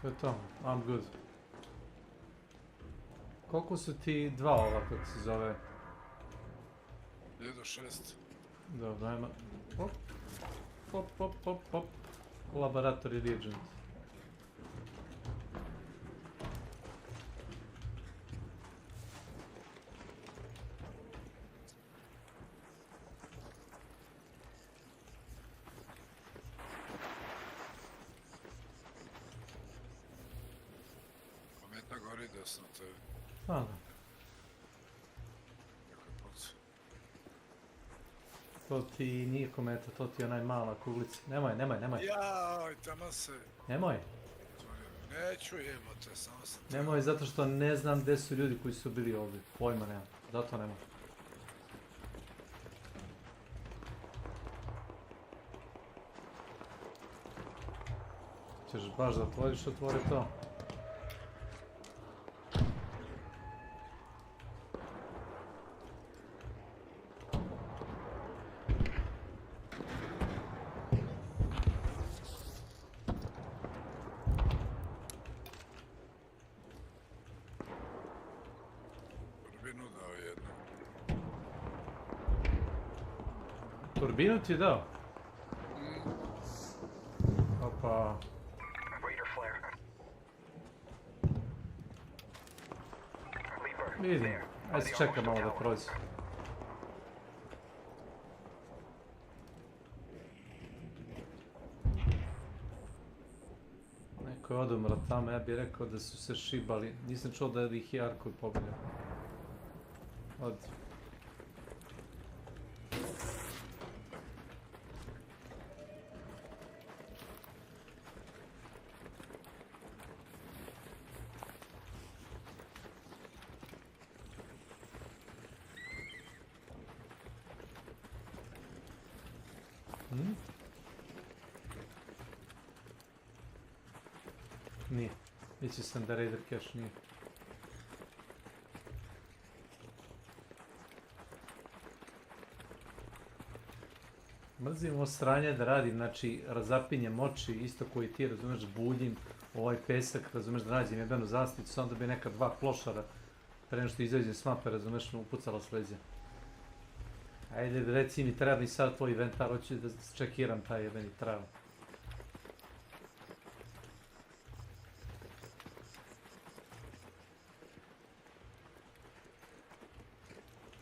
To je to, I'm good. Koliko su ti dva ova, kako se zove? 1 do 6. Dobro, ajmo. Hop, hop, hop, hop, hop. Laboratory reagent. desno od tebi. Stvarno. To ti nije kometa, to ti je onaj mala kuglica. Nemoj. Jaj, tamo se... Nemoj. Neću jebote, samo sam... Nemoj, zato što ne znam gdje su ljudi koji su bili ovdje. Pojma nemam. Zato nemoj. Ćeš baš da otvoriš, otvori to. Turbinu dao jednu. Turbinu ti je dao? Opa. Raider flare. Leaper. Vidim. Ajde se čekaj malo da prođe. Neko je odumro tamo, ja bih rekao da su se šibali. Nisam čuo da ih je Arko pobio. Odi. Nije. Mislio sam da Raider Cache nije. Mrzim ovo sranje da radim, znači razapinjem oči, isto koji ti, razumeš, buljim ovaj pesak, razumeš, da nađem jednu zasticu, onda bi neka dva klošara, pre nego što izađem s mape, razumeš, me upucala s leđa. Ajde, reci mi, treba mi sad tvoj inventar, hoću da čekiram taj jebeni trav.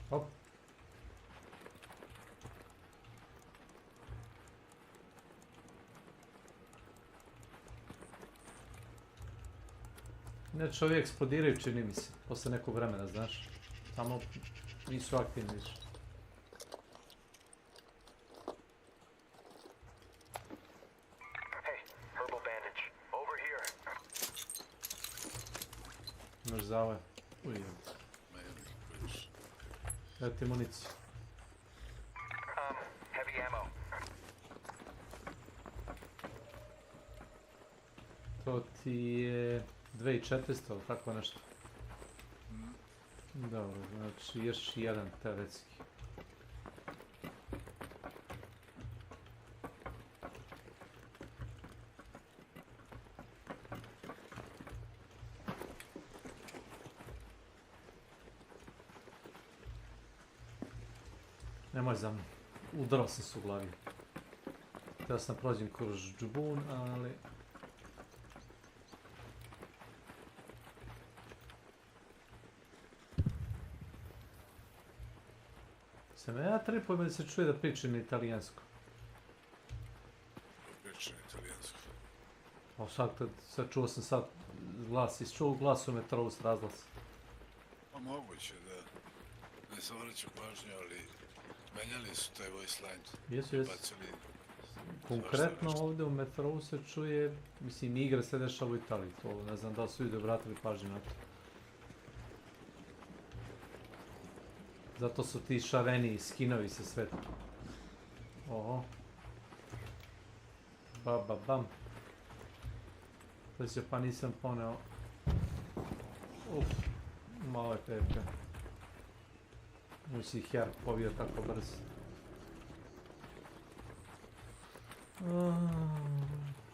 Hop. Inače ovi eksplodiraju, čini mi se, posle nekog vremena, znaš. Tamo nisu aktivni više. Hey, herbal bandage. Over here. Imaš za ove. Ujem. Evo ti municiju. Heavy ammo. To ti je 2400, ali tako nešto. Dobro, znači još jedan teoretski. Nemoj za mnom. Udrao sam se u glavi. Htio sam prođem kroz džubun, ali... Sam ja tripujem da se čuje da pričam na italijansku. Pričam italijansko. O sad čuo sam sad glas, čuo glas u metrovu s razglas. Pa moguće da. Ne sam vraćao pažnju, ali menjali su taj voice line. Jesu. Bacili Konkretno ovdje u metrovu se čuje, mislim, igra se dešava u Italiji, to ne znam da li su ljudi obratili pažnju na to. Zato su ti šareni skinovi sa sveta. Oho. Bam. To pa nisam poneo. Malo je teško. Musi ih ja pobio tako brzo.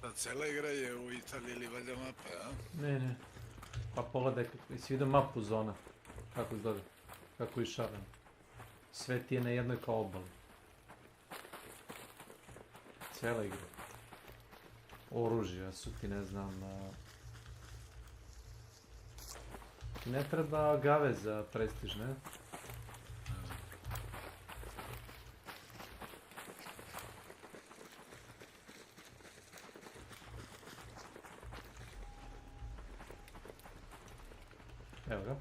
Da cela igra je u Italiji ili valjda mapa, a? Ne. Pa pogledaj, jesi vidio mapu zona? Kako izgleda? Kako je šaran? Sve ti je na jednoj kao obali. Cijela igra. Oružja su ti, ne znam... Ne treba agave za prestiž, ne? Evo ga.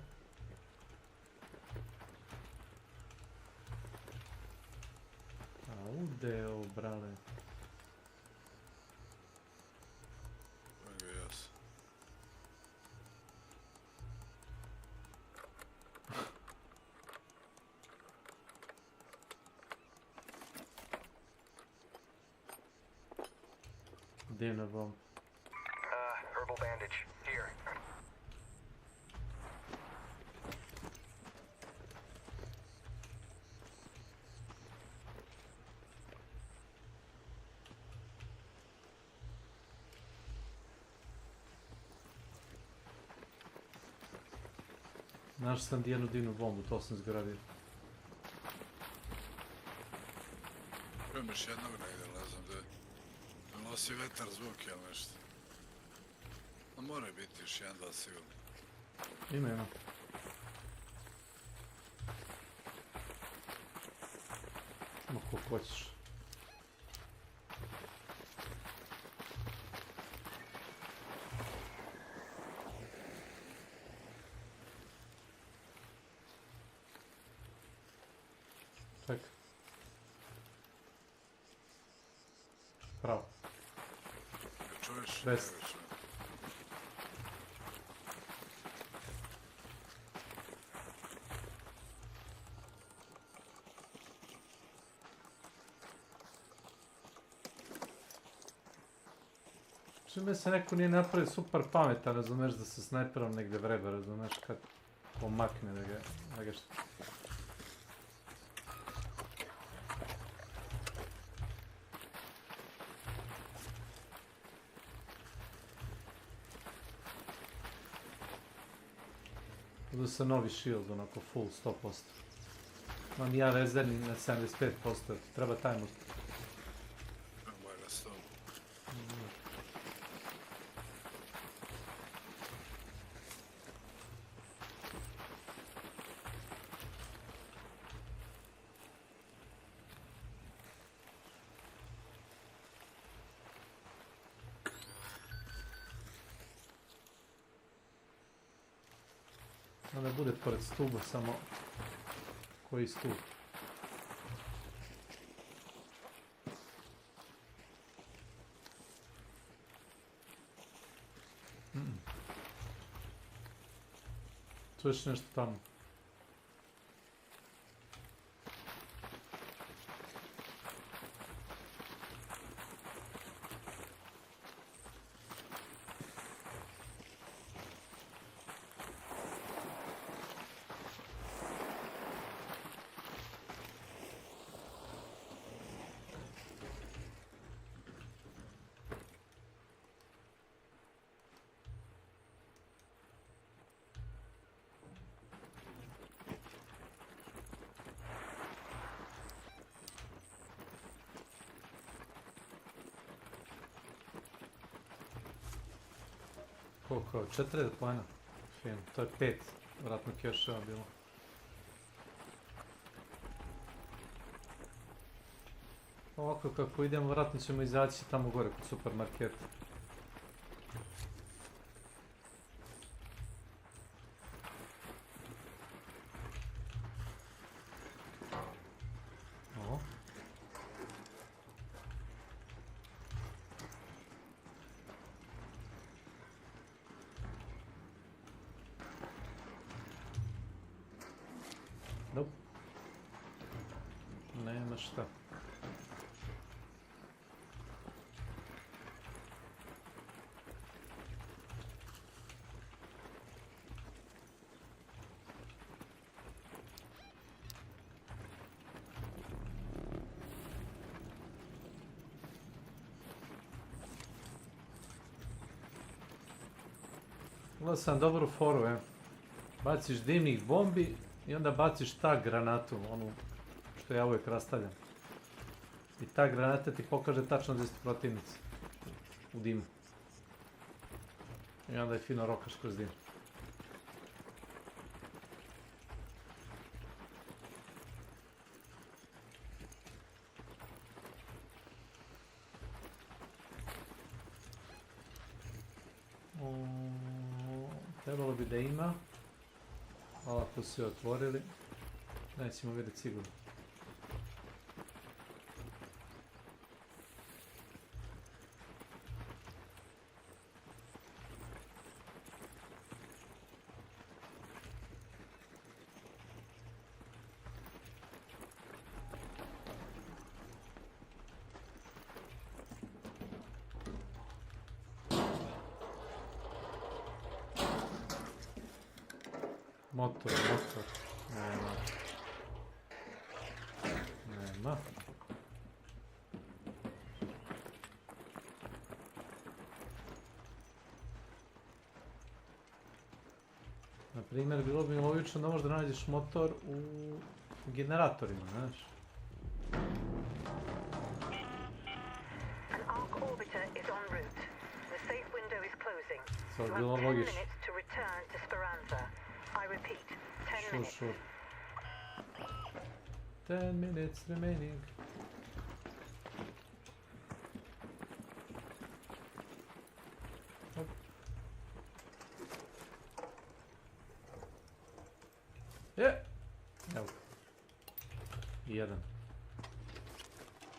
A udeo, brale. Yes. Divna bomb. Herbal bandage. Here. Našao sam jednu divnu bombu, to sam zgradio. Čujem još jednog negdje, ne znam gdje. Nosi vetar zvuk ili nešto. A mora biti još jedan, da sigurno. Ima. Ima koliko hoćeš. Čekaj. Pravo. Čuješ? Best. Čime se neko nije napravio super pametan, razumeš, da se snajperom negdje vreba, razumeš, kad pomakne da ga što... Uzeo sam novi shield, onako full 100%. Imam ja rezervni na 75%, treba timer. Da ne bude pored stuba, samo koji stup. Čuješ nešto tamo? Koliko? 4 pojena? Fin, to je 5. Vratno keševa bilo. Ovako kako idemo, vratno ćemo izaći tamo gore kod supermarketa. O. Nope. Nema šta. Gledao sam dobru foru, baciš dimnih bombi i onda baciš tak granatu, onu što ja uvijek rastavljam. I ta granata ti pokaže tačno gdje su protivnici. U dimu. I onda je fino rokaš kroz dim. Trebalo bi da ima. Ovako su je otvorili. Nećemo vidjeti sigurno. Motor. Nema. Na primjer, bilo bi logično da možda nađeš motor u generatorima, znaš. An arc orbiter is en route. The safe window is closing. So, You bilo have 10 logično. minutes to return to Speranza. I repeat, 10 minutes. Sure. 10 minutes remaining. Hop. Evo. Jedan.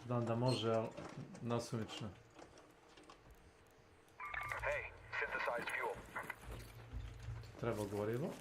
Znam da može, ali nasumično. Hey, synthesized fuel. Treba gorivo.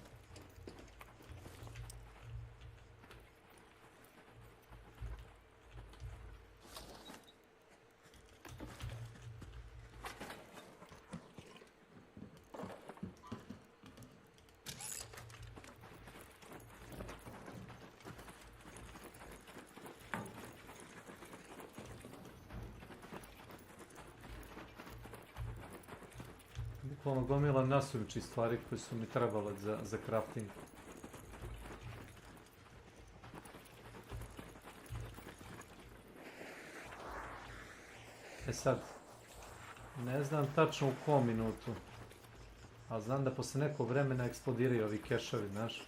Bukvalno gomila nasumičnih stvari koje su mi trebale za crafting. E sad, ne znam tačno u kom minutu, ali znam da posle nekog vremena eksplodiraju ovi keševi, znaš.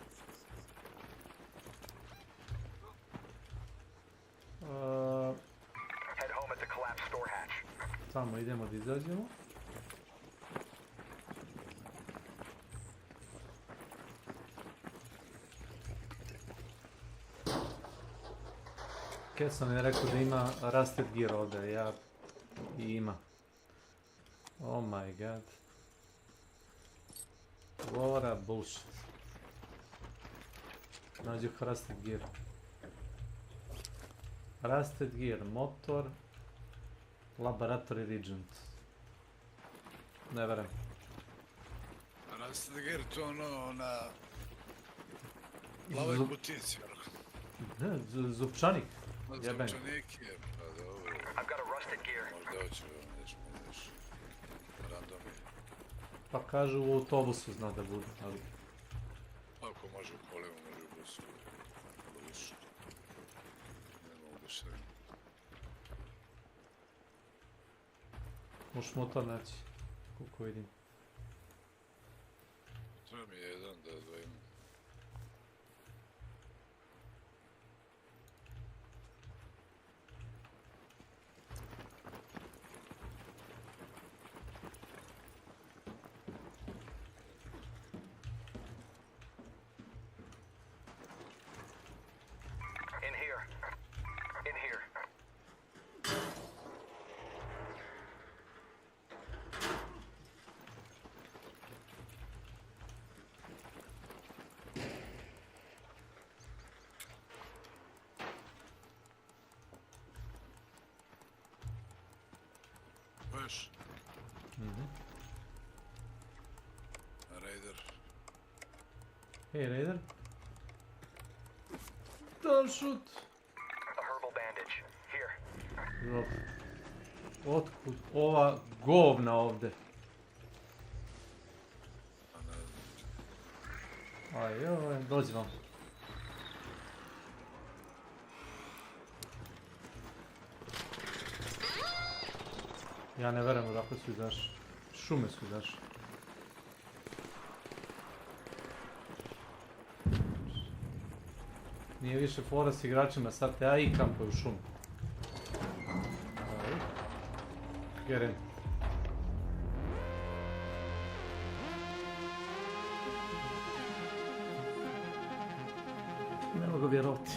Head home at the collapsed store hatch. Tamo idemo da izađemo. Keson je rekao da ima rusted gear ovdje, ja i ima. Oh my god. What a bullshit. Nađu rusted gear. Rusted gear, motor, laboratory regent. Ne verujem. Rusted gear, to ono na plavoj butici. Ne, zupčanik. Jeben. Zupčanik je, pa dobro. I've got a rusted gear. Možda hoće nešto random je. Pa kažu u autobusu zna da bude, ali... Ako može u kolima, može u busu. Više. Ne mogu da šarim. Možeš motor naći, koliko vidim. Treba mi jedan da odvojim. In here. In here. Baš. Raider. Hej, Raider. Don't shoot! A herbal bandage. Here. Otkud ova govna ovdje? Ajoj, dođi vam. Ja ne verujem odakle su izašli. Šume su izašli. Nije više fora s igračima, sad te AI kampuju u šumu. Get in. Ne mogu vjerovati.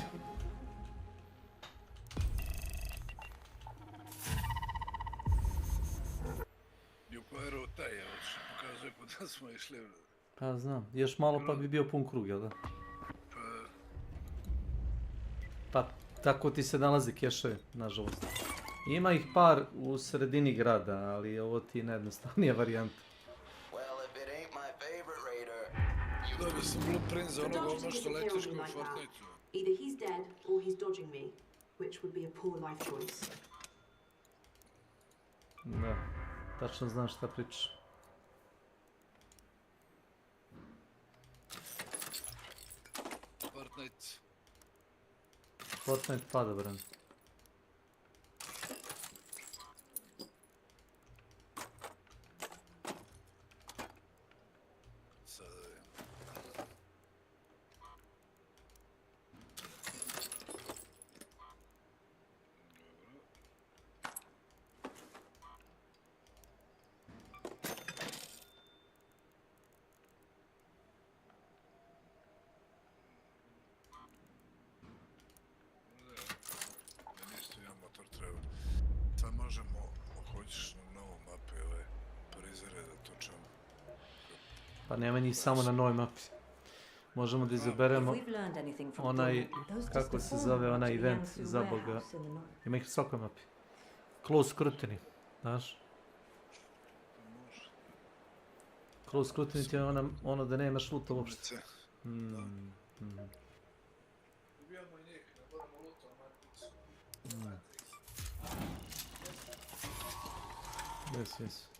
Juko je ruta, je, što pokazuje kuda smo išli. Pa znam, još malo pa bi bio pun krug, jel da? Pa tako ti se nalazi keševi, nažalost. Ima ih par u sredini grada, ali ovo ti je najjednostavnija varijanta. Dobio sam blueprint za onog ono što letiš kao u Fortniteu. Either he's dead or he's dodging me, which would be a poor life choice. Da, tačno znam šta pričaš. Fortnite pada, bran. Pa nema njih samo na novoj mapi. Možemo da izaberemo onaj, kako se zove, onaj event za Boga. Ima ih u svakoj mapi. Close scrutiny, znaš? Close scrutiny ti je ono da nemaš luta uopšte. Yes.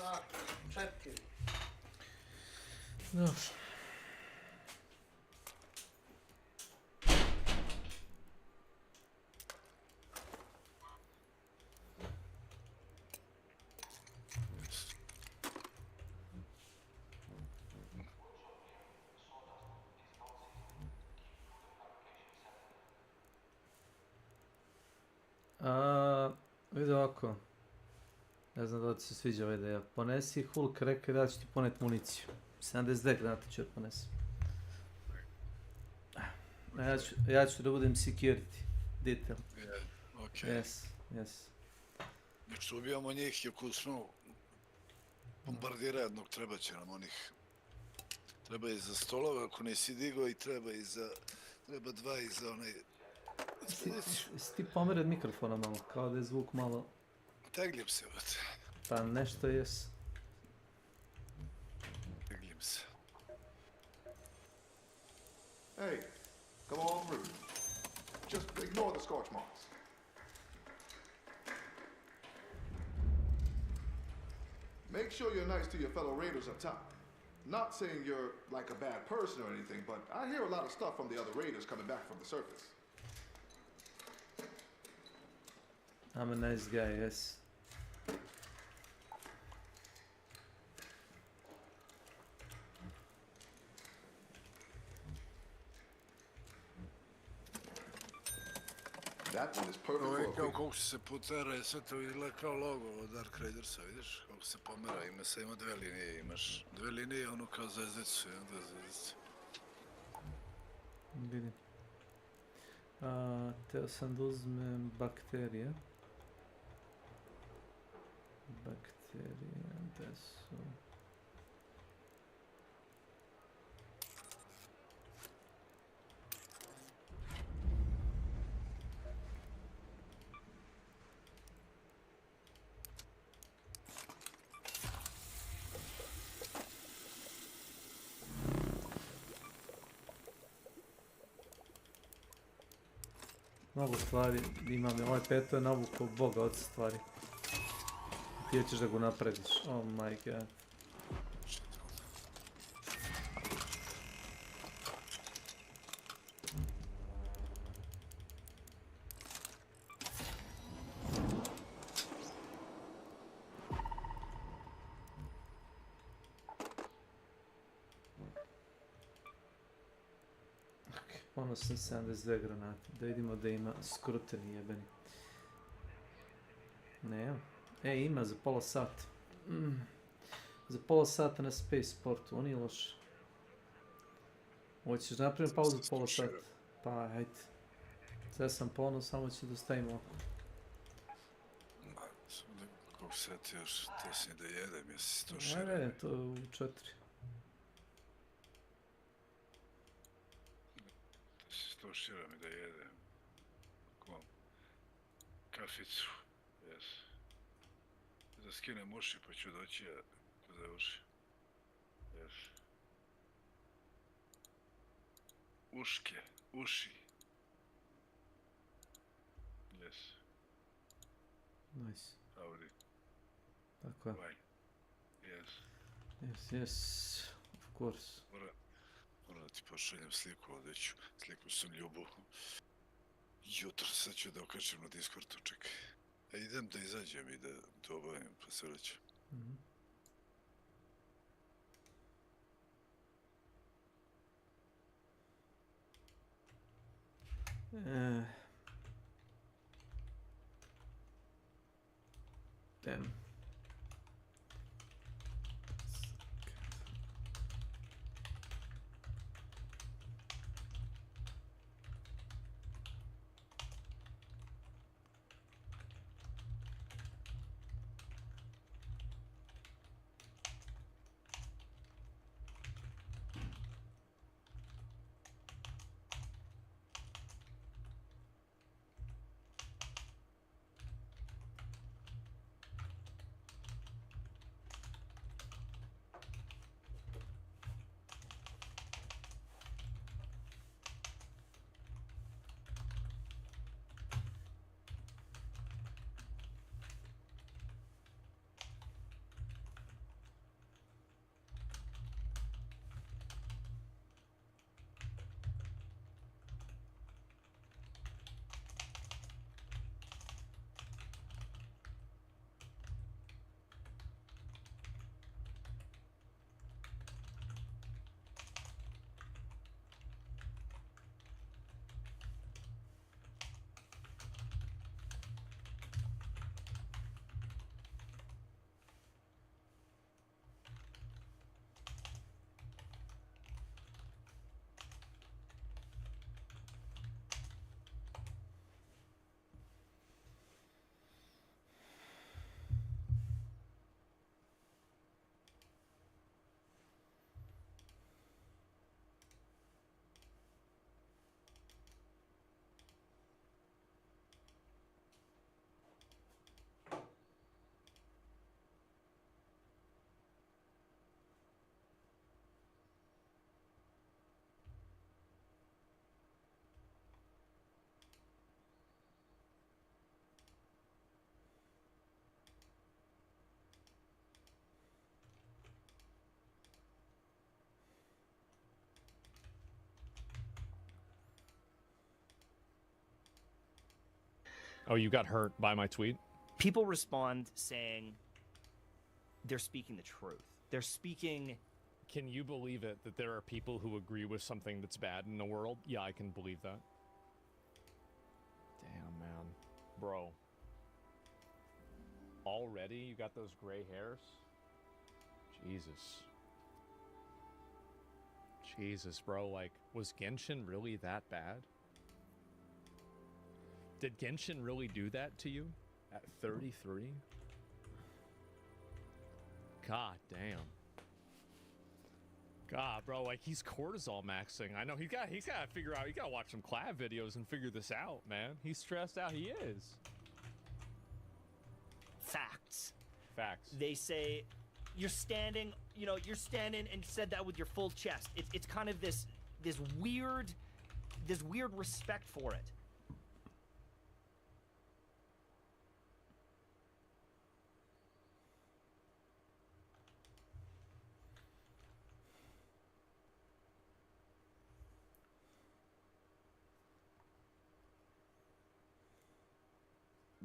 sat, 4. Dobro. Vidi ovako. Ne znam da ti se sviđa ova ideja. Ponesi Hulk reke da ću ti poneti municiju. 70 granata ću ponesi. Ja ću da budem security. Detail. Okej. Yes. Nek što ubijamo njih i ako smo bombardira jednog, treba će nam onih. Treba i za stolove ako nisi digo i treba i za... Treba 2 i za onaj... Jesi ti pomered mikrofona malo, kao da je zvuk malo... Tegljim se, brate. Pa nešto jes. Tegljim se. Hey, come on through. Just ignore the scorch marks. Make sure you're nice to your fellow raiders up top. Not saying you're like a bad person or anything, but I hear a lot of stuff from the other raiders coming back from the surface. I'm a nice guy, yes. That one is perfect Ovo for je a kao quick. koliko se putera i sve to izgleda kao logo od Dark Raidersa, vidiš? Kako se pomera, ima 2 linije, imaš 2 linije, ono kao zvezdicu, jedan da zvezdicu. Vidim. Teo sam da uzmem bakterije. Bakterije, gdje su? Mnogo stvari imam, ovaj peto je navukao boga od stvari. Ti hoćeš da go naprediš, oh my god. Ponosan 72 granate, da vidimo da ima skruteni jebeni. Ne, ima za pola sata. Za pola sata na spaceportu, on nije loš. Hoćeš napravim pauzu pola sata? Pa hajde. Sve sam ponos, samo ću da stavim oko. Kako se ti još, to si da jedem, jesi to šira? Ne, to u 4. To šira mi da jedem. Kom? Kaficu. Jes. Da skinem uši pa ću doći ja za uši. Jes. Uške. Uši. Jes. Nice. Audi. Tako je. Why? Yes. Yes, of course. Moram da ti pošaljem sliku, ovdje ću. Sliku sam ljubu. Jutro sad ću da okačem na Discordu, čekaj. Idem da izađem i da to obavim, pa se vraćam. Damn. Oh, you got hurt by my tweet? People respond saying they're speaking the truth. They're speaking... Can you believe it that there are people who agree with something that's bad in the world? Yeah, I can believe that. Damn, man. Bro. Already you got those gray hairs? Jesus. Jesus, bro. Like, was Genshin really that bad? Did Genshin really do that to you at 33? God damn. God, bro, like he's cortisol maxing. I know he's got to figure out. He got to watch some Clav videos and figure this out, man. He's stressed out. He is. Facts. Facts. They say you're standing, you're standing and said that with your full chest. It's kind of this weird respect for it.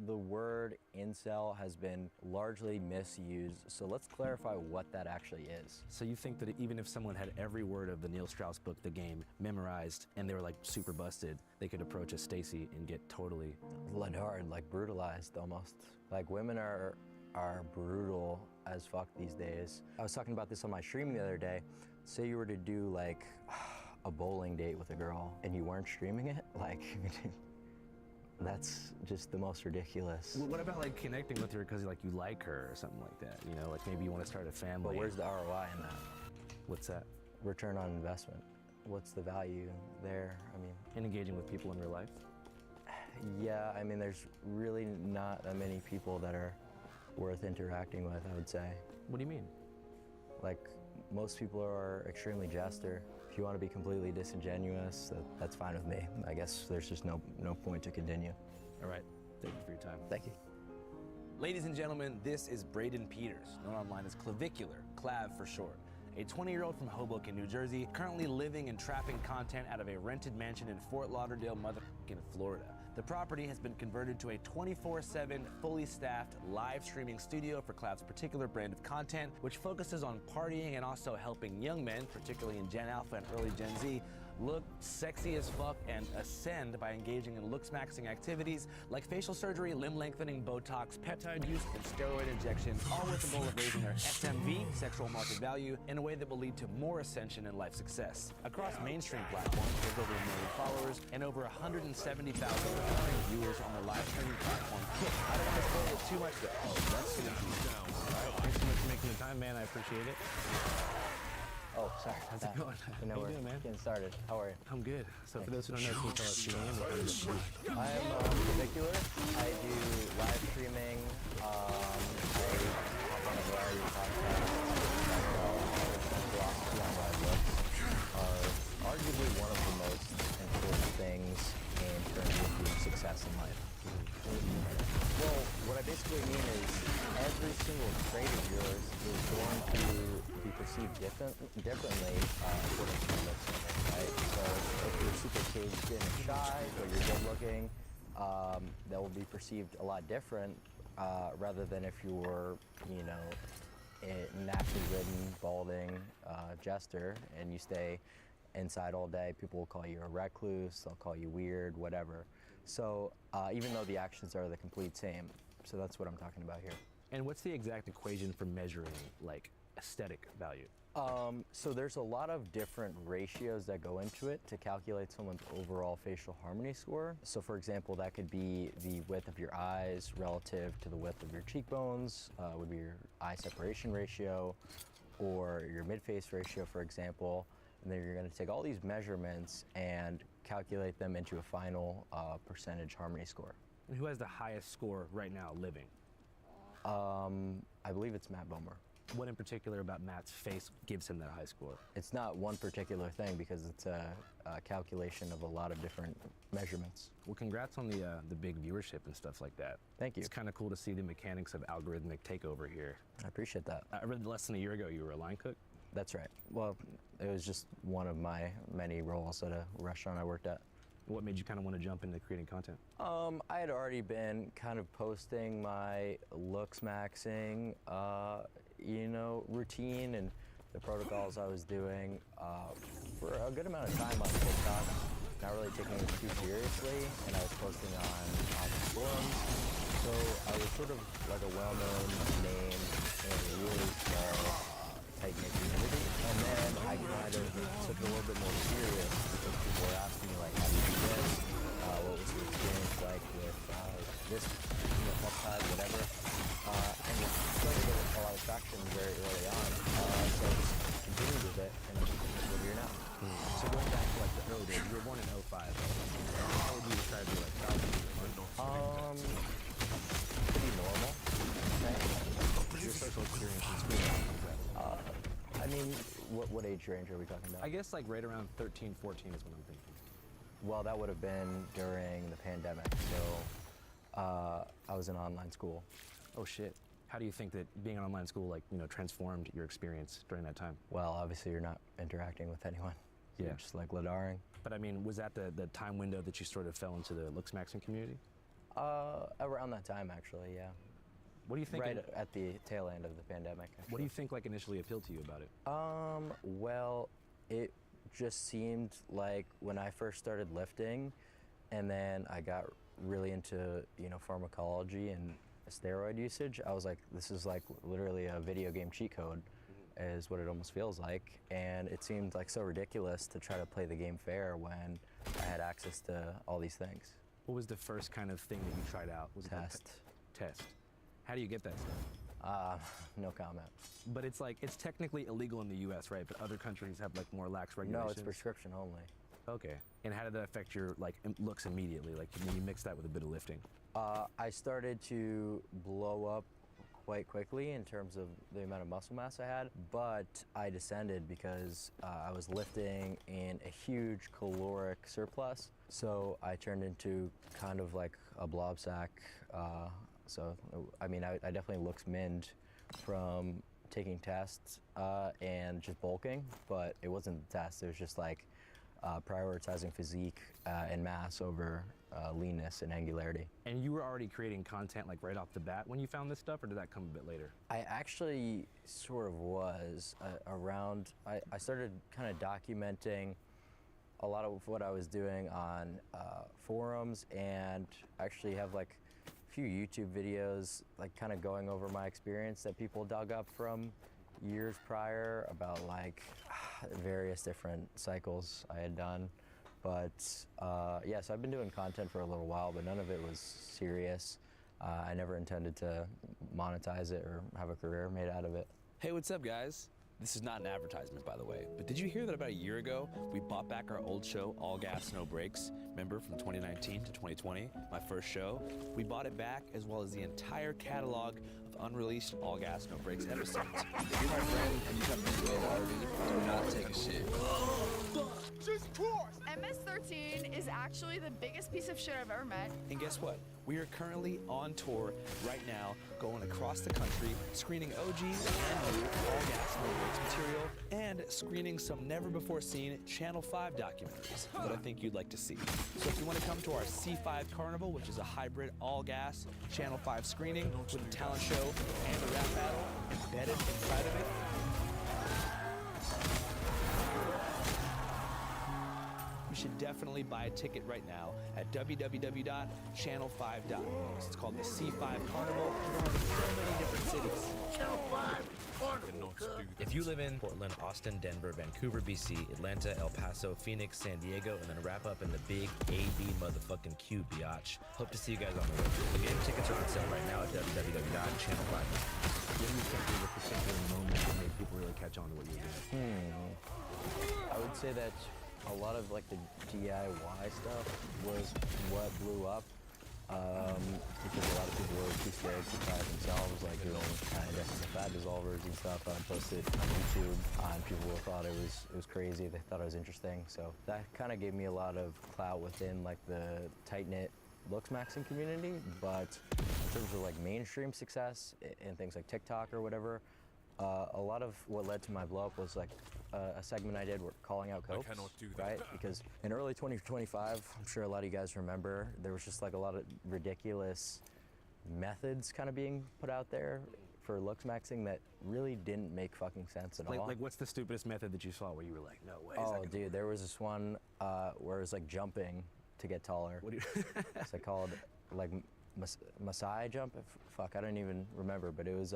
The word incel has been largely misused, so let's clarify what that actually is. So you think that even if someone had every word of the Neil Strauss book, The Game, memorized, and they were like super busted, they could approach a Stacy and get totally... led hard, like brutalized almost. Like women are brutal as fuck these days. I was talking about this on my stream the other day. Say you were to do like a bowling date with a girl and you weren't streaming it, like... That's just the most ridiculous. Well, what about like connecting with her because like you like her or something like that? You know, like maybe you want to start a family. But where's the ROI in that? What's that? Return on investment. What's the value there? I mean, in engaging with people in real life? Yeah, I mean, there's really not that many people that are worth interacting with, I would say. What do you mean? Like, most people are extremely jester. If you want to be completely disingenuous, that's fine with me. I guess there's just no point to continue. All right. Thank you for your time. Thank you. Ladies and gentlemen, this is Braden Peters, known online as Clavicular, Clav for short. A 20-year-old from Hoboken, New Jersey, currently living and trapping content out of a rented mansion in Fort Lauderdale, motherfucking Florida. The property has been converted to a 24/7, fully staffed live streaming studio for Clav's particular brand of content, which focuses on partying and also helping young men, particularly in Gen Alpha and early Gen Z, look sexy as fuck and ascend by engaging in looks-maxing activities like facial surgery, limb lengthening, Botox, peptide use, and steroid injections, all with the goal of raising their SMV, sexual market value, in a way that will lead to more ascension and life success. Across mainstream platforms, there's over 1 million followers and over 170,000 recurring viewers on the live streaming platform Kick. I don't want to spoil it too much, but that's gonna be down. All right, thanks so much for making the time, man. I appreciate it. Oh, sorry. How's it going? You know, How you we're doing, man? getting started. How are you? I'm good. So for those who don't know, can you tell us your name? I am Clavicular. I do live streaming. I hop on a variety of podcasts. Philosophy on live looks are arguably one of the most important things in terms of being success in life. Well, what I basically mean is every single trait of yours is going to be perceived differently according to your looks, right? So if you're super caged in and shy, but you're good looking, that will be perceived a lot different rather than if you were, you know, a naturally ridden, balding jester and you stay inside all day. People will call you a recluse, they'll call you weird, whatever. So even though the actions are the complete same, so that's what I'm talking about here. And what's the exact equation for measuring like aesthetic value? So there's a lot of different ratios that go into it to calculate someone's overall facial harmony score. So for example, that could be the width of your eyes relative to the width of your cheekbones, would be your eye separation ratio, or your mid-face ratio, for example. And then you're going to take all these measurements and calculate them into a final percentage harmony score. And who has the highest score right now living? I believe it's Matt Bomer. What in particular about Matt's face gives him that high score? It's not one particular thing because it's a calculation of a lot of different measurements. Well, congrats on the big viewership and stuff like that. Thank you. It's kind of cool to see the mechanics of algorithmic takeover here. I appreciate that. I read less than a year ago you were a line cook. That's right. Well, it was just one of my many roles at a restaurant I worked at. What made you kind of want to jump into creating content? I had already been kind of posting my looks maxing, routine and the protocols I was doing for a good amount of time on TikTok. Not really taking it too seriously, and I was posting on forums. So I was sort of like a well-known name in a really small, tight-knit community. And then I kind of took it a little bit more serious because people were asking me like, how do you do this? What was your experience like with this, peptide, whatever? And it started to get a lot of traction very early on. So I just continued with it, and we're here now. So going back to like the early days, you were born in 05. How would you describe your like childhood? Pretty normal. Your social experience in school, how comes that? I mean, what age range are we talking about? I guess like right around 13, 14 is what I'm thinking. Well, that would have been during the pandemic, so I was in online school. Oh shit. How do you think that being in online school transformed your experience during that time? Well, obviously you're not interacting with anyone. Yeah. You're just like ladaring. But I mean, was that the time window that you sort of fell into the looks maxing community? Around that time, actually, yeah. What do you think? Right at the tail end of the pandemic. Actually. What do you think like initially appealed to you about it? Well, it just seemed like when I first started lifting, and then I got really into pharmacology and steroid usage, I was like, this is like literally a video game cheat code, is what it almost feels like. And it seemed like so ridiculous to try to play the game fair when I had access to all these things. What was the first kind of thing that you tried out? Was Test. Test. How do you get that stuff? No comment. But it's technically illegal in the U.S., right? But other countries have like more lax regulations. No, it's prescription only. Okay. And how did that affect your looks immediately? Like when you mix that with a bit of lifting? I started to blow up quite quickly in terms of the amount of muscle mass I had, but I descended because I was lifting in a huge caloric surplus. So I turned into kind of like a blob sack. So, I mean, I definitely looks minned from taking tests and just bulking, but it wasn't the test. It was just like prioritizing physique and mass over leanness and angularity. And you were already creating content like right off the bat when you found this stuff, or did that come a bit later? I actually sort of was I started kind of documenting a lot of what I was doing on forums, and actually have like a few YouTube videos like kind of going over my experience that people dug up from years prior about like various different cycles I had done. But yeah, so I've been doing content for a little while, but none of it was serious. I never intended to monetize it or have a career made out of it. Hey, what's up, guys? This is not an advertisement, by the way, but did you hear that about a year ago, we bought back our old show, All Gas, No Brakes? Remember, from 2019 to 2020, my first show? We bought it back, as well as the entire catalog of unreleased All Gas, No Brakes episodes. If you're my friend and you come to me in RV, do not take a shit. MS-13 is actually the biggest piece of shit I've ever met. And guess what? We are currently on tour right now, going across the country, screening OG and new All Gas, No Brakes material, and screening some never-before-seen Channel 5 documentaries that I think you'd like to see. So if you want to come to our C5 Carnival, which is a hybrid all-gas Channel 5 screening with a talent show and a rap battle embedded inside of it, you should definitely buy a ticket right now at www.channel5.news. It's called the C5 Carnival. We're in so many different cities. Channel 5 Carnival. If you live in Portland, Austin, Denver, Vancouver, BC, Atlanta, El Paso, Phoenix, San Diego, and then wrap up in the big AB motherfucking Q, biatch. Hope to see you guys on the road. The game tickets are on sale right now at www.channel5.news. What do you think was a particular moment that made people really catch on to what you were doing? I would say that a lot of like the DIY stuff was what blew up because a lot of people were too scared to try it themselves, like doing injecting fat dissolvers and stuff. I posted on YouTube, and people thought it was crazy. They thought it was interesting, so that kind of gave me a lot of clout within like the tight-knit looks maxing community. But in terms of like mainstream success and things like TikTok or whatever, A lot of what led to my blow up was like a segment I did calling out copes, cannot do that. right? Because in early 2025, I'm sure a lot of you guys remember, there was just like a lot of ridiculous methods kind of being put out there for looks maxing that really didn't make fucking sense at all. Like what's the stupidest method that you saw where you were like, no way? Oh, dude, there was this one where it was like jumping to get taller. What do you? It's like called like Messiah jump. Fuck, I don't even remember, but it was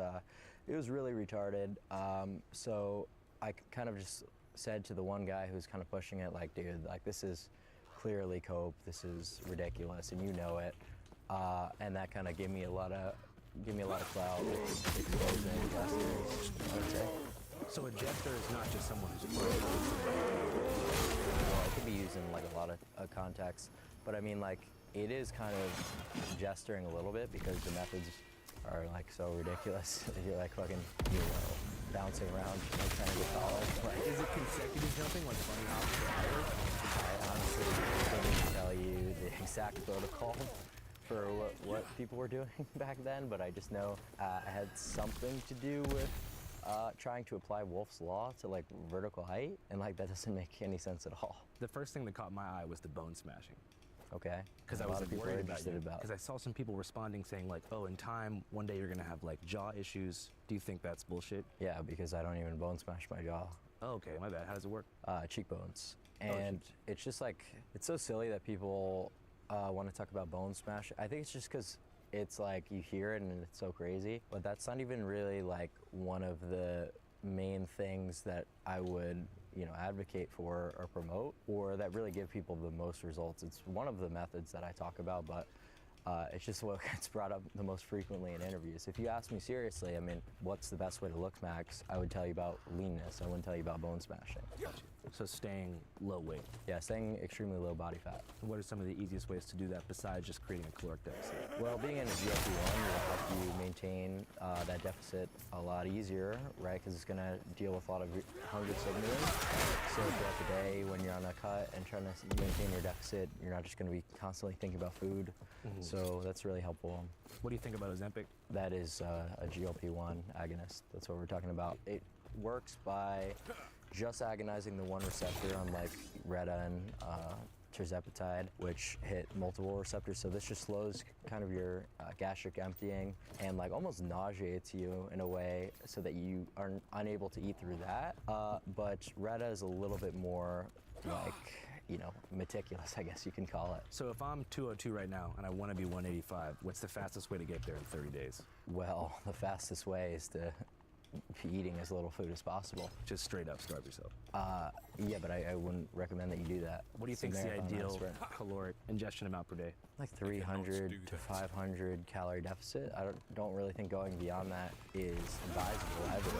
really retarded. So I kind of just said to the one guy who's kind of pushing it, like, dude, like this is clearly cope. This is ridiculous, and you know it. And that kind of gave me a lot of clout, exposing gestures, I would say. So a jester is not just someone who's playing. Well, it can be used in like a lot of contexts, but I mean like it is kind of gesturing a little bit because the methods are like so ridiculous. You're like fucking, you know, bouncing around like trying to get taller. Like, is it consecutive jumping like funny opposite hours? I honestly couldn't tell you the exact protocol for what people were doing back then, but I just know it had something to do with trying to apply Wolf's Law to like vertical height, and like that doesn't make any sense at all. The first thing that caught my eye was the bone smashing. Okay. Because I was worried about you. Because I saw some people responding saying like, oh, in time, one day you're gonna have like jaw issues. Do you think that's bullshit? Yeah, because I don't even bone smash my jaw. Oh, okay, my bad. How does it work? Cheekbones. And it's just like, it's so silly that people want to talk about bone smash. I think it's just because it's like you hear it and it's so crazy, but that's not even really like one of the main things that I would, you know, advocate for or promote, or that really give people the most results. It's one of the methods that I talk about, but it's just what gets brought up the most frequently in interviews. If you ask me seriously, I mean, what's the best way to look max? I would tell you about leanness. I wouldn't tell you about bone smashing. So staying low weight. Yeah, staying extremely low body fat. What are some of the easiest ways to do that besides just creating a caloric deficit? Well, being in a GLP-1 will help you maintain that deficit a lot easier, right? Because it's going to deal with a lot of hunger signaling. So throughout the day, when you're on a cut and trying to maintain your deficit, you're not just going to be constantly thinking about food. So that's really helpful. What do you think about Ozempic? That is a GLP-1 agonist. That's what we're talking about. It works by just agonizing the one receptor, unlike Reta and tirzepatide, which hit multiple receptors. So this just slows kind of your gastric emptying and like almost nauseates you in a way so that you are unable to eat through that. But Reta is a little bit more like, you know, meticulous, I guess you can call it. So if I'm 202 right now and I want to be 185, what's the fastest way to get there in 30 days? Well, the fastest way is to be eating as little food as possible. Just straight up starve yourself. Yeah, but I wouldn't recommend that you do that. What do you think is the ideal caloric ingestion amount per day? Like 300 to 500 calorie deficit. I don't really think going beyond that is advisable either.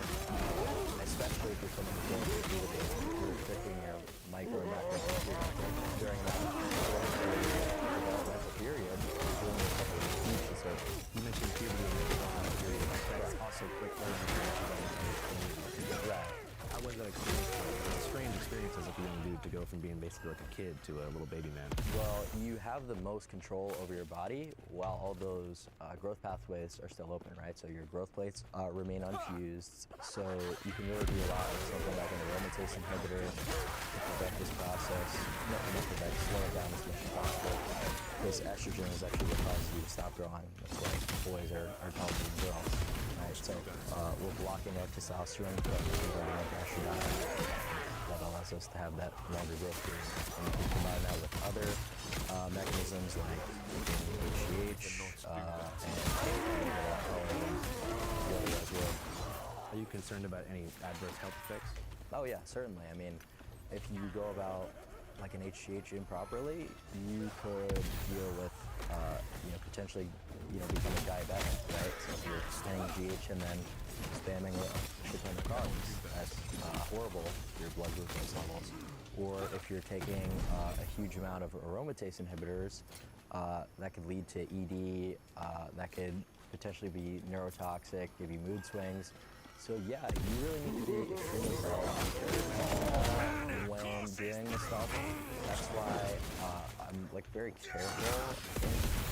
Especially if you're someone who's going through the days, you're restricting your micro and macronutrients during that developmental period. Doing a couple of huge surgeries. You mentioned puberty period. That's also quick learning. Right. How was that experience? It's a strange experience as a young dude to go from being basically like a kid to a little baby man. Well, you have the most control over your body while all those growth pathways are still open, right? So your growth plates remain unfused. So you can really do a lot with something like an aromatase inhibitor to prevent this process. Not prevent, slow it down as much as possible. Because estrogen is actually what causes you to stop growing. That's why boys are taller than girls. Right, so we're blocking our testosterone, but we're converting it to estrogen. That allows us to have that longer growth period. And you can combine that with other mechanisms like HGH Are you concerned about any adverse health effects? Oh yeah, certainly. I mean, if you go about like an HGH improperly, you could deal with, potentially, becoming diabetic, right? So if you're spending GH and then spamming a shit ton of carbs, that's horrible for your blood glucose levels. Or if you're taking a huge amount of aromatase inhibitors, that could lead to ED, that could potentially be neurotoxic, give you mood swings. So yeah, you really need to be extremely careful when doing this stuff. That's why I'm like very careful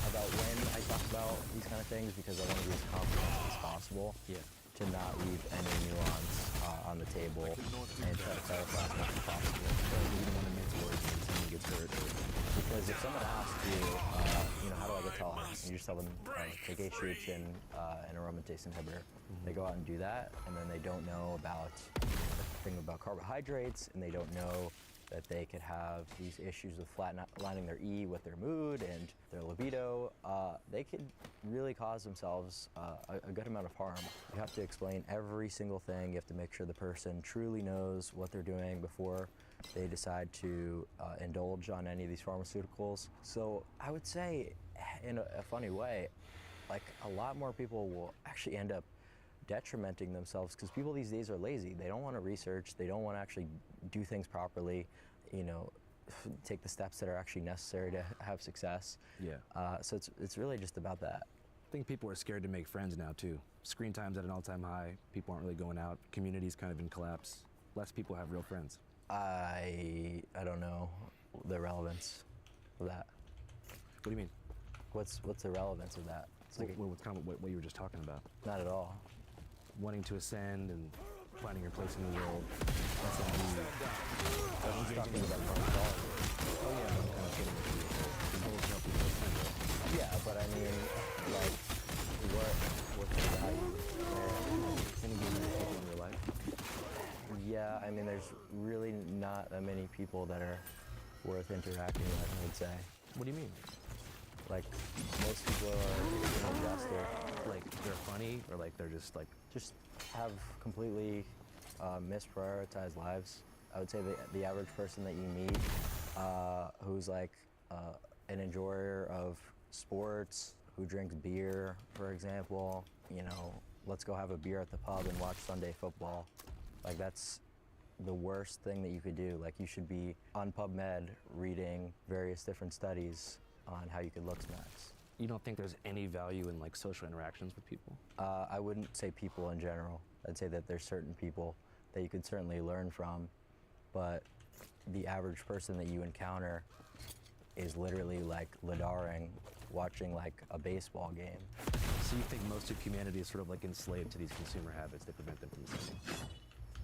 about when I talk about these kind of things because I want to be as confident as possible. Yeah. to not leave any nuance on the table and try to clarify as much as possible. So you don't want to mince words when someone gets hurt. Because if someone asks you, how do I get taller? And you just tell them, take H2 and an aromatase inhibitor. They go out and do that, and then they don't know about thing about carbohydrates, and they don't know that they could have these issues with flatlining their E with their mood and their libido. They could really cause themselves a good amount of harm. You have to explain every single thing. You have to make sure the person truly knows what they're doing before they decide to indulge on any of these pharmaceuticals. So I would say, in a funny way, like a lot more people will actually end up detrimenting themselves because people these days are lazy. They don't want to research. They don't want to actually do things properly, take the steps that are actually necessary to have success. Yeah. So it's really just about that. I think people are scared to make friends now too. Screen time's at an all-time high. People aren't really going out. Community's kind of in collapse. Less people have real friends. I don't know the relevance of that. What do you mean? What's the relevance of that? It's like what's kind of what you were just talking about? Not at all. Wanting to ascend and finding your place in the world. That's not easy. I was just talking about pharmacology. Oh yeah, I'm kind of kidding with you. The whole help you make friends. Yeah, but I mean, like, what's the value there? Any people in your life? Yeah, I mean, there's really not that many people that are worth interacting with, I would say. What do you mean? Like, most people are just like they're funny, or like they're just like have completely misprioritized lives. I would say the average person that you meet who's like an enjoyer of sports, who drinks beer, for example, let's go have a beer at the pub and watch Sunday football. Like, that's the worst thing that you could do. Like, you should be on PubMed reading various different studies on how you could look max. You don't think there's any value in like social interactions with people? I wouldn't say people in general. I'd say that there's certain people that you could certainly learn from, but the average person that you encounter is literally like lidaring, watching like a baseball game. So you think most of humanity is sort of like enslaved to these consumer habits that prevent them from listening?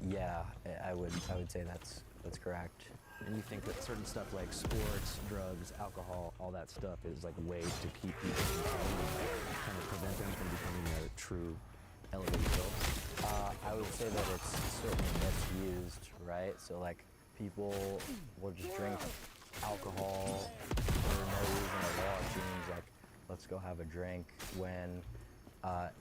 Yeah, I would say that's correct. And you think that certain stuff like sports, drugs, alcohol, all that stuff is like ways to keep people contained and kind of prevent them from becoming their true elevated selves? I would say that it's certainly misused, right? So like people will just drink alcohol for no reason at all. It seems like, let's go have a drink, when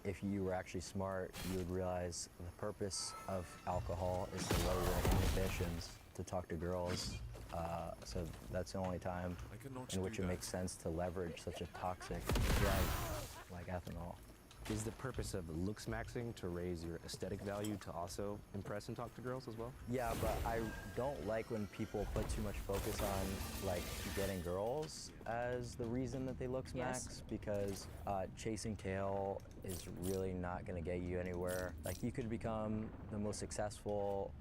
if you were actually smart, you would realize the purpose of alcohol is to lower your inhibitions, to talk to girls. So that's the only time in which it makes sense to leverage such a toxic drug like ethanol. Is the purpose of looks maxing to raise your aesthetic value to also impress and talk to girls as well? Yeah, but I don't like when people put too much focus on like getting girls as the reason that they looks max, because chasing tail is really not going to get you anywhere. Like, you could become the most successful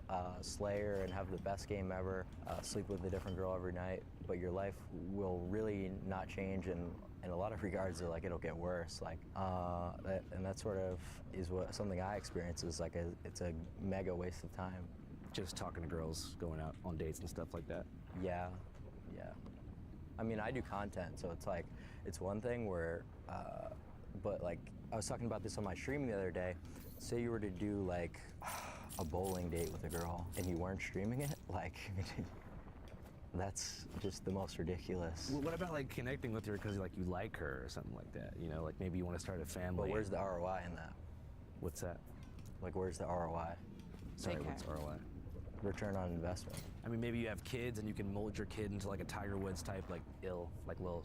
slayer and have the best game ever, sleep with a different girl every night, but your life will really not change, and in a lot of regards, like, it'll get worse. Like, and that sort of is something I experience is like it's a mega waste of time. Just talking to girls, going out on dates and stuff like that. Yeah. I mean, I do content, so it's like, it's one thing where, but like, I was talking about this on my stream the other day. Say you were to do like a bowling date with a girl and you weren't streaming it, like, that's just the most ridiculous. Well, what about like connecting with her because you like her or something like that? Like maybe you want to start a family. But where's the ROI in that? What's that? Like, where's the ROI? Sorry, what's ROI? Return on investment. I mean, maybe you have kids and you can mold your kid into like a Tiger Woods type, like little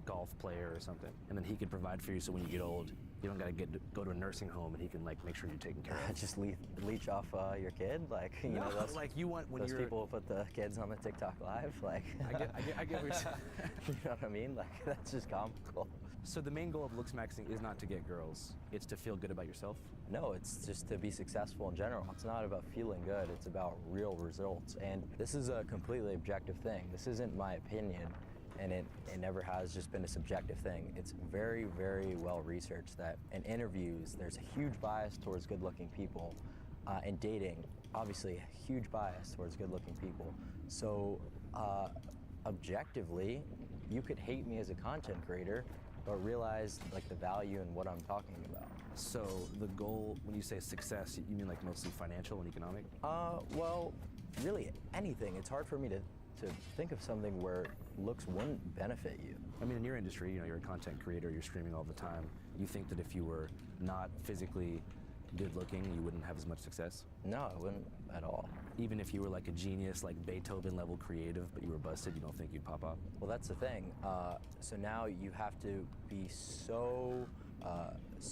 golf player or something, and then he could provide for you. So when you get old, you don't gotta go to a nursing home, and he can like make sure you're taken care of. Just leech off your kid, like that's like you want when those people who put the kids on the TikTok live, like. I get what you're saying. You know what I mean? Like, that's just comical. So the main goal of looks maxing is not to get girls; it's to feel good about yourself. No, it's just to be successful in general. It's not about feeling good. It's about real results. And this is a completely objective thing. This isn't my opinion. and it never has just been a subjective thing. It's very, very well researched that in interviews, there's a huge bias towards good-looking people. In dating, obviously, a huge bias towards good-looking people. So, objectively, you could hate me as a content creator, but realize like the value in what I'm talking about. So the goal, when you say success, you mean like mostly financial and economic? Well, really anything. It's hard for me to think of something where looks wouldn't benefit you. I mean, in your industry, you know, you're a content creator, you're streaming all the time. You think that if you were not physically good looking, you wouldn't have as much success? No, I wouldn't at all. Even if you were like a genius, like Beethoven level creative, but you were busted, you don't think you'd pop off? Well, that's the thing. So now you have to be so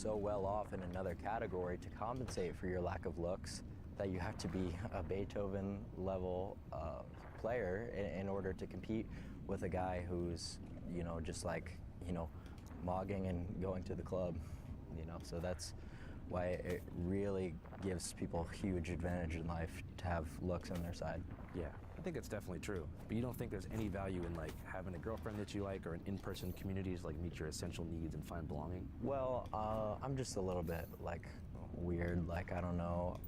well off in another category to compensate for your lack of looks that you have to be a Beethoven level player in order to compete with a guy who's, you know, just like, you know, mogging and going to the club, you know, so that's why it really gives people a huge advantage in life to have looks on their side. Yeah, I think it's definitely true. But you don't think there's any value in like having a girlfriend that you like or an in-person community to like meet your essential needs and find belonging? Well, I'm just a little bit like weird, like I don't know.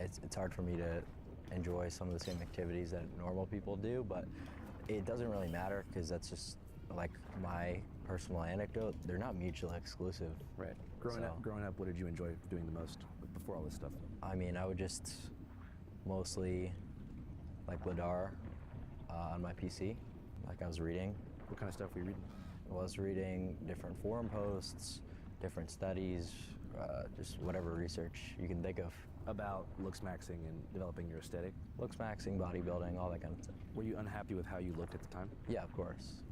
It's hard for me to enjoy some of the same activities that normal people do, but it doesn't really matter because that's just like my personal anecdote. They're not mutually exclusive. Right. Growing up, what did you enjoy doing the most before all this stuff? I mean, I would just mostly like Ladar on my PC. Like I was reading. What kind of stuff were you reading? I was reading different forum posts, different studies, just whatever research you can think of. About looks maxing and developing your aesthetic? Looks maxing, bodybuilding, all that kind of stuff. Were you unhappy with how you looked at the time? Yeah, of course.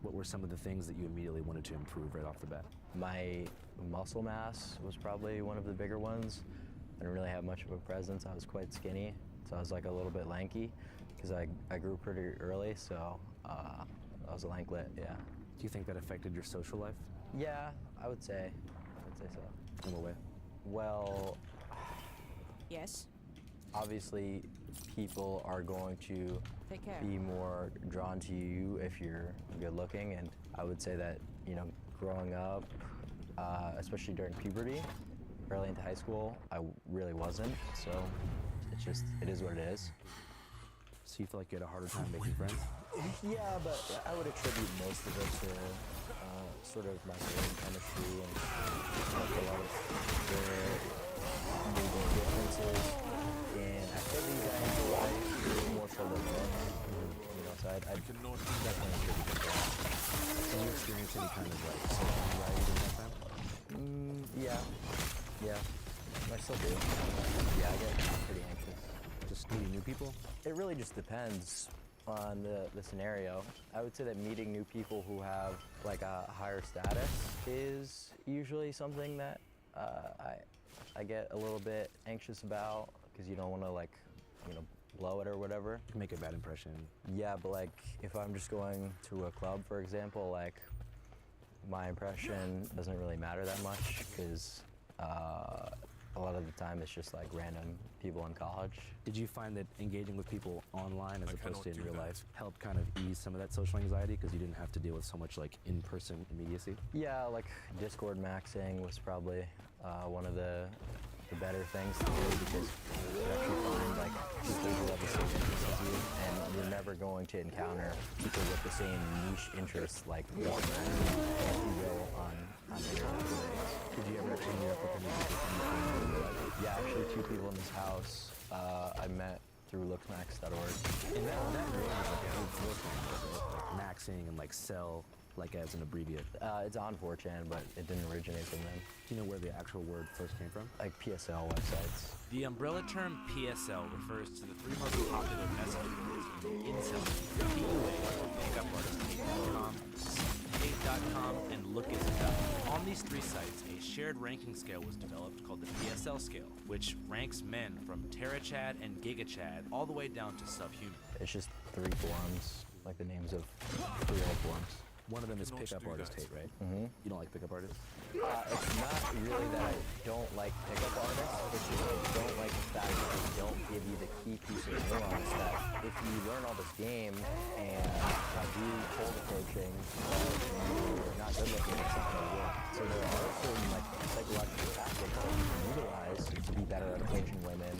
What were some of the things that you immediately wanted to improve right off the bat? My muscle mass was probably one of the bigger ones. I didn't really have much of a presence. I was quite skinny, so I was like a little bit lanky because I grew pretty early, so I was a lanklet, yeah. Do you think that affected your social life? Yeah, I would say so. In what way? Well, yes. Obviously, people are going to Take care. be more drawn to you if you're good looking, and I would say that, you know, growing up, especially during puberty, early into high school, I really wasn't, so it is what it is. So you feel like you had a harder time making friends? Yeah, but I would attribute most of it to sort of my brain chemistry and like a lot of the differences in activities I enjoy more so than looks. You know, so I definitely attribute it to that. Did you experience any kind of like social anxiety during that time? Yeah. I still do. Yeah, I get pretty anxious. Just meeting new people? It really just depends on the scenario. I would say that meeting new people who have like a higher status is usually something that I get a little bit anxious about because you don't want to like, you know, blow it or whatever. Make a bad impression. Yeah, but like if I'm just going to a club, for example, like my impression doesn't really matter that much because a lot of the time it's just like random people in college. Did you find that engaging with people online as opposed to in real life helped kind of ease some of that social anxiety because you didn't have to deal with so much like in-person immediacy? Yeah, like Discord maxing was probably one of the better things to do because you actually find like people who have the same interests as you, and you're never going to encounter people with the same niche interests like you will on internet today. Did you ever actually meet up with any people? Yeah, actually 2 people in this house I met through looksmax.org. And that name is like a whole 4chan, right? Like maxing and like sell, like as an abbreviate. It's on 4chan, but it didn't originate from them. Do you know where the actual word first came from? Like PSL websites. The umbrella term PSL refers to the 3 most popular messaging boards in incel, PUA, makeup artist.com, Skate.com, and Lookism.com. On these 3 sites, a shared ranking scale was developed called the PSL scale, which ranks men from Terachad and Gigachad all the way down to subhuman. It's just 3 forums, like the names of 3 old forums. One of them is pickup artist hate, right? Mm-hmm. You don't like pickup artists? It's not really that I don't like pickup artists, it's just I don't like the fact that they don't give you the key piece of nuance that if you learn all this game and do pole approaching, you're not good looking, it's not going to work. So there are certain like psychological tactics that you can utilize to be better at approaching women,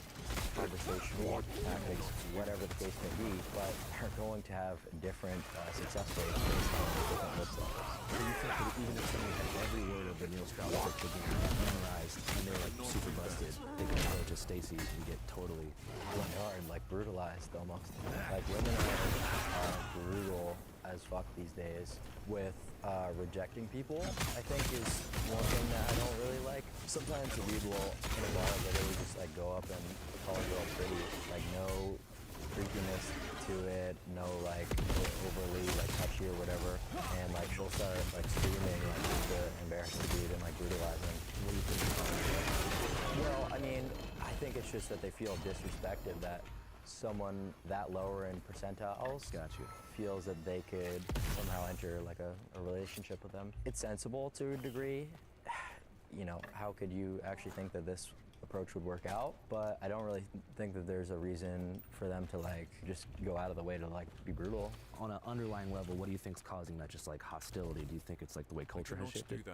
conversational tactics, whatever the case may be, but are going to have different success rates based on different lip levels. So you think that even if somebody had every word of the Neil Strauss picture being memorized and they're like super busted, they can approach a Stacy and get totally run hard, like brutalized almost. Like women are brutal as fuck these days with rejecting people, I think is one thing that I don't really like. Sometimes a dude will in a bar literally just like go up and call a girl pretty, like no freakiness to it, no like overly like touchy or whatever, and like she'll start like screaming like just to embarrass the dude and like brutalizing. What do you think? Well, I mean, I think it's just that they feel disrespected that someone that lower in percentiles feels that they could somehow enter like a relationship with them. It's sensible to a degree. You know, how could you actually think that this approach would work out? But I don't really think that there's a reason for them to like just go out of the way to like be brutal. On an underlying level, what do you think's causing that just like hostility? Do you think it's like the way culture has shifted?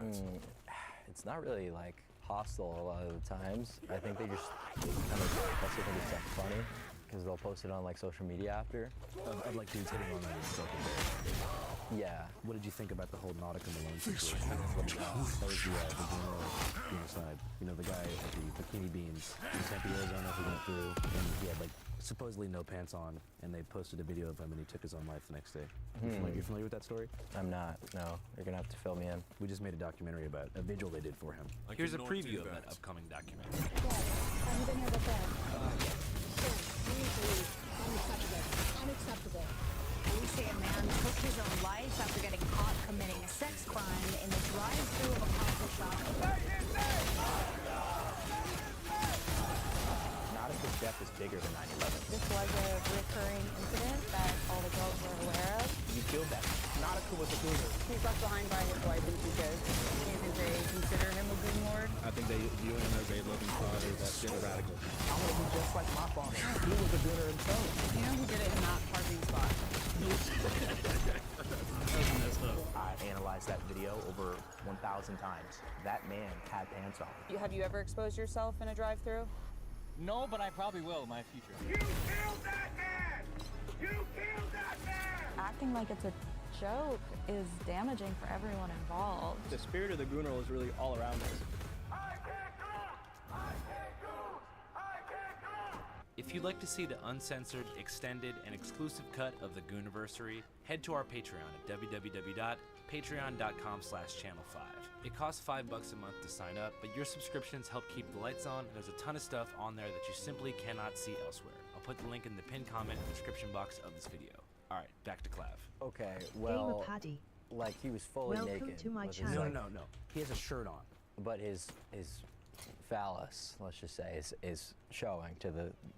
It's not really like hostile a lot of the times. I think they kind of also think it's like funny because they'll post it on like social media after. Of like dudes hitting on that broken Yeah. What did you think about the whole Nautica Malone situation? That was the general genocide. You know, the guy at the Bikini Beans in Tempe, Arizona who went through and he had like supposedly no pants on and they posted a video of him and he took his own life the next day. You familiar with that story? I'm not, no. You're gonna have to fill me in. We just made a documentary about a vigil they did for him. Here's a preview of that upcoming documentary. Have you been here before? Seriously, unacceptable. We say a man took his own life after getting caught committing a sex crime in the drive-thru of a coffee shop. Nautica's death is bigger than 9/11. This was a recurring incident that all the girls were aware of. You killed that. Nautica was a gooner. He's left behind by his wife and two kids. Do you think they consider him a goon lord? I think they view him as a loving father that's been a radical. I want to be just like my father. He was a gooner himself. You know who did it in that parking spot? I analyzed that video over 1,000 times. That man had pants on. Have you ever exposed yourself in a drive-thru? No, but I probably will in my future. You killed that man! You killed that man! Acting like it's a joke is damaging for everyone involved. The spirit of the Gooner is really all around us. If you'd like to see the uncensored, extended, and exclusive cut of the Gooniversary, head to our Patreon at www.patreon.com/channel5. It costs $5 a month to sign up, but your subscriptions help keep the lights on, and there's a ton of stuff on there that you simply cannot see elsewhere. I'll put the link in the pinned comment and description box of this video. Alright, back to Clav. Okay, well, like he was fully naked. to my with his, channel. like- No. He has a shirt on. But his phallus, let's just say, is showing to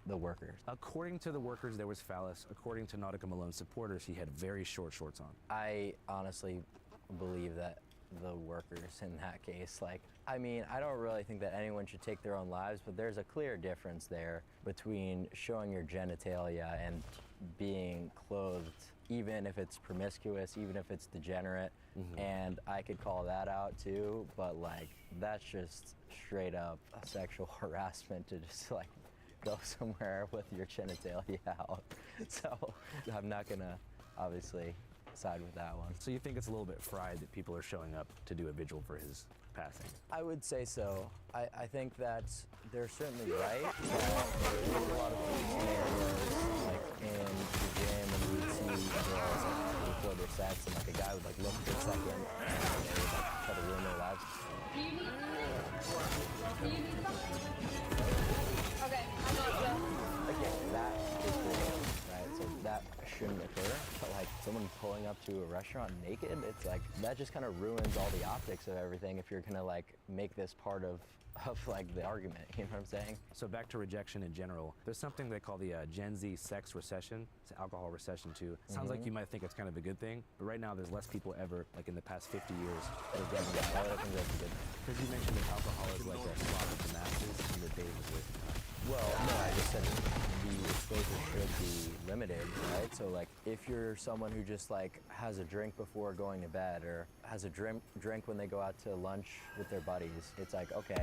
the workers. According to the workers, there was phallus. According to Nautica Malone supporters, he had very short shorts on. I honestly believe that the workers in that case, like, I mean, I don't really think that anyone should take their own lives, but there's a clear difference there between showing your genitalia and being clothed, even if it's promiscuous, even if it's degenerate, and I could call that out too, but like, that's just straight up a sexual harassment to just like go somewhere with your genitalia out. So I'm not gonna obviously side with that one. So you think it's a little bit fried that people are showing up to do a vigil for his passing? I would say so. I think that they're certainly right. There's a lot of scenarios, like in the gym, and we would see girls like, before their sets, and like a guy would like look for a second, and they would like try to ruin their lives. Okay, I know it's Again, that is real, right? So that shouldn't occur, but like someone pulling up to a restaurant naked, it's like, that just kind of ruins all the optics of everything if you're gonna like make this part of like the argument, you know what I'm saying? So back to rejection in general, there's something they call the Gen Z sex recession. It's alcohol recession too. Sounds like you might think it's kind of a good thing, but right now there's less people ever, like in the past 50 years, that are getting that. I think that's a good thing. Because you mentioned that alcohol is like a slaughter of the masses and the days is wasting time. Well, no, I just said the exposure should be limited, right? So like if you're someone who just like has a drink before going to bed or has a drink when they go out to lunch with their buddies, it's like, okay,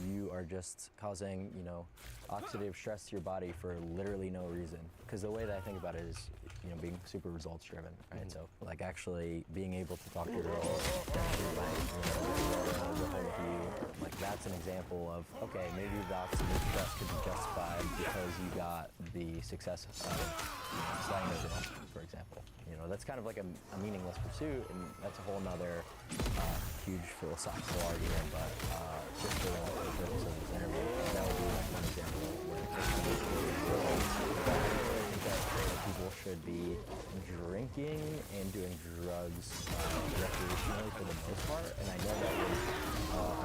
you are just causing, you know, oxidative stress to your body for literally no reason. Because the way that I think about it is, you know, being super results driven, right? So like actually being able to talk to your girl, actually like, you know, go home with you, like that's an example of, okay, maybe the oxidative stress could be justified because you got the success of slaying a girl, for example. You know, that's kind of like a meaningless pursuit, and that's a whole nother huge philosophical argument, but just for the purpose of this interview, that would be like one example where I think that people should be drinking and doing drugs recreationally for the most part, and I know that would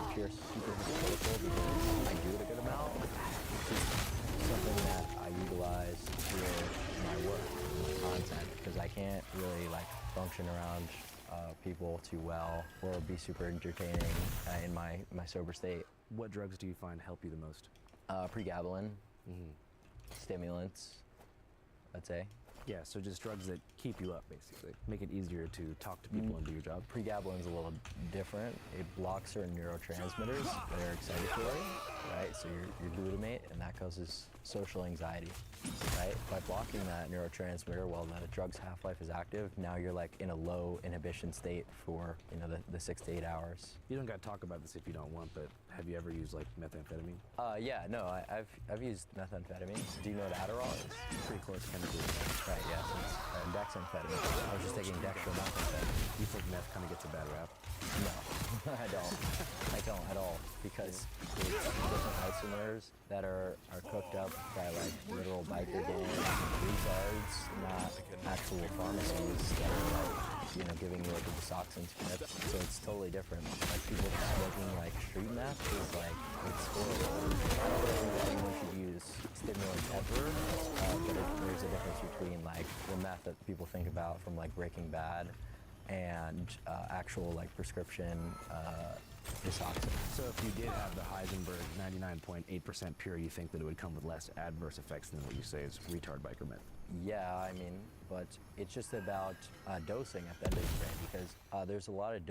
appear super hypocritical because I do it a good amount. It's just something that I utilize for my work, my content, because I can't really like function around people too well or be super entertaining in my sober state. What drugs do you find help you the most? Pregabalin, stimulants, I'd say. Yeah, so just drugs that keep you up, basically. Make it easier to talk to people and do your job. Pregabalin's a little different. It blocks certain neurotransmitters that are excitatory, right? So your glutamate, and that causes social anxiety, right? By blocking that neurotransmitter while the drug's half-life is active, now you're like in a low inhibition state for, you know, the 6 to 8 hours. You don't got to talk about this if you don't want, but have you ever used like methamphetamine? Yeah, no, I've used methamphetamine. Do you know what Adderall is? Pretty close chemically. Right, yeah, so it's dexamphetamine. I was just taking dextromethamphetamine. You think meth kind of gets a bad rap? No, I don't. I don't at all, because it's different isomers that are cooked up by like literal biker gangs and retards, not actual pharmacies that are like, you know, giving you like a Desoxyn script. So it's totally different. Like people smoking like street meth is like, it's horrible. I don't think that anyone should use stimulants ever, but there's a difference between like the meth that people think about from like Breaking Bad and actual like prescription Desoxyn. So if you did have the Heisenberg 99.8% pure, you think that it would come with less adverse effects than what you say is retard biker meth? Yeah, I mean, but it's just about dosing at the end of the day, because there's a lot of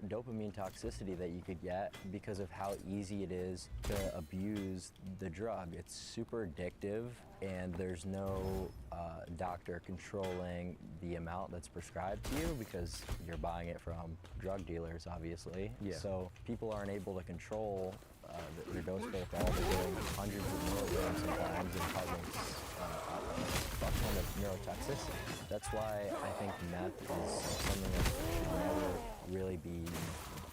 dopamine toxicity that you could get because of how easy it is to abuse the drug. It's super addictive, and there's no doctor controlling the amount that's prescribed to you because you're buying it from drug dealers, obviously. Yeah. So people aren't able to control their dose protocol. They're doing hundreds of milligrams sometimes and causing fuck ton of neurotoxicity. That's why I think meth is something that should never really be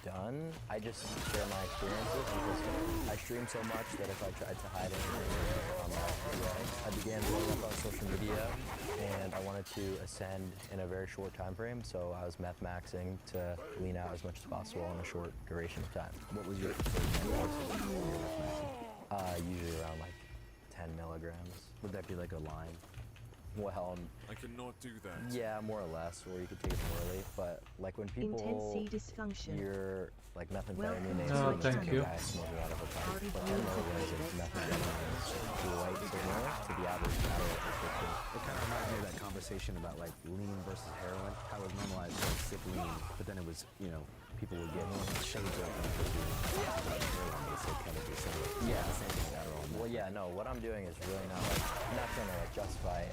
done. I just share my experiences because I stream so much that if I tried to hide it, I began blowing up on social media, and I wanted to ascend in a very short time frame, so I was meth maxing to lean out as much as possible in a short duration of time. What was your usually around like 10 milligrams. Would that be like a line? Well, I cannot do that. Yeah, more or less, or you could take it orally. But like when people hear like methamphetamine, they no, thank you. Guy smoking out of a pipe. But 10 milligrams of methamphetamine is too light signal to the average adult prescription. It kind of reminds me of that conversation about like lean versus heroin. How it was normalized to like sip lean, but then it was, you know, people would get shaved up and put heroin, but it's like kind of the same. Yeah, same thing with Adderall. Well, yeah, no. What I'm doing is really not like, I'm not trying to like justify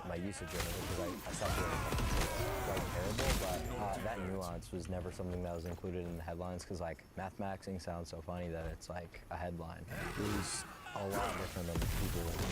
my usage of it because I stopped doing it. It's quite terrible, but that nuance was never something that was included in the headlines because like math maxing sounds so funny that it's like a headline. It was a lot different than people would do.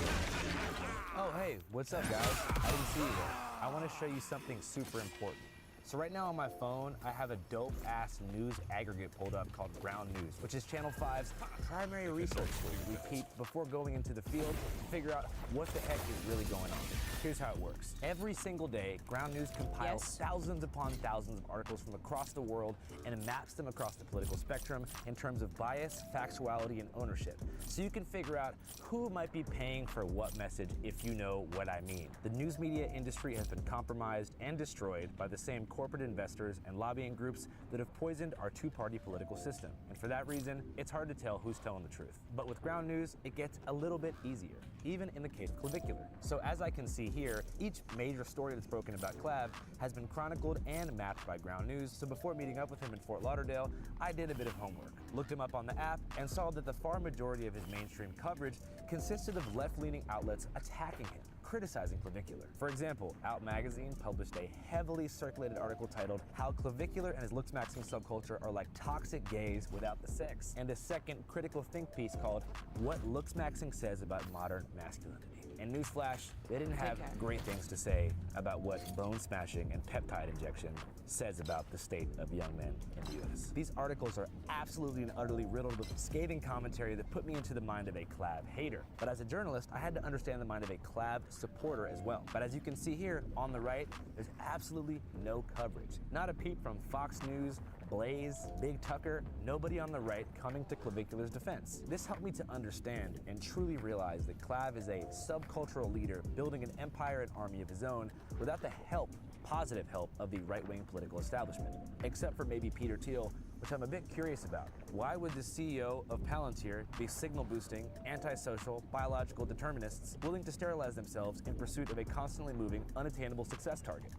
Oh, hey, what's up, guys? I didn't see you there. I want to show you something super important. So right now on my phone, I have a dope-ass news aggregate pulled up called Ground News, which is Channel 5's primary research tool we peep before going into the field to figure out what the heck is really going on. Here's how it works. Every single day, Ground News compiles thousands upon thousands of articles from across the world and maps them across the political spectrum in terms of bias, factuality, and ownership. So you can figure out who might be paying for what message if you know what I mean. The news media industry has been compromised and destroyed by the same corporate investors and lobbying groups that have poisoned our two-party political system. And for that reason, it's hard to tell who's telling the truth. But with Ground News, it gets a little bit easier, even in the case of Clavicular. So as I can see here, each major story that's broken about Clav has been chronicled and mapped by Ground News. So before meeting up with him in Fort Lauderdale, I did a bit of homework, looked him up on the app, and saw that the far majority of his mainstream coverage consisted of left-leaning outlets attacking him, criticizing Clavicular. For example, Out Magazine published a heavily circulated article titled "How Clavicular and His Looks-Maxing Subculture Are Like Toxic Gays Without the Sex," and a second critical think piece called "What Looks-Maxing Says About Modern Masculinity." And newsflash, they didn't have great things to say about what bone smashing and peptide injection says about the state of young men in the US. These articles are absolutely and utterly riddled with scathing commentary that put me into the mind of a Clav hater. But as a journalist, I had to understand the mind of a Clav supporter as well. But as you can see here on the right, there's absolutely no coverage. Not a peep from Fox News, Blaze, Big Tucker, nobody on the right coming to Clavicular's defense. This helped me to understand and truly realize that Clav is a subcultural leader building an empire and army of his own without the help, positive help, of the right-wing political establishment. Except for maybe Peter Thiel, which I'm a bit curious about. Why would the CEO of Palantir be signal-boosting, antisocial, biological determinists willing to sterilize themselves in pursuit of a constantly moving, unattainable success target?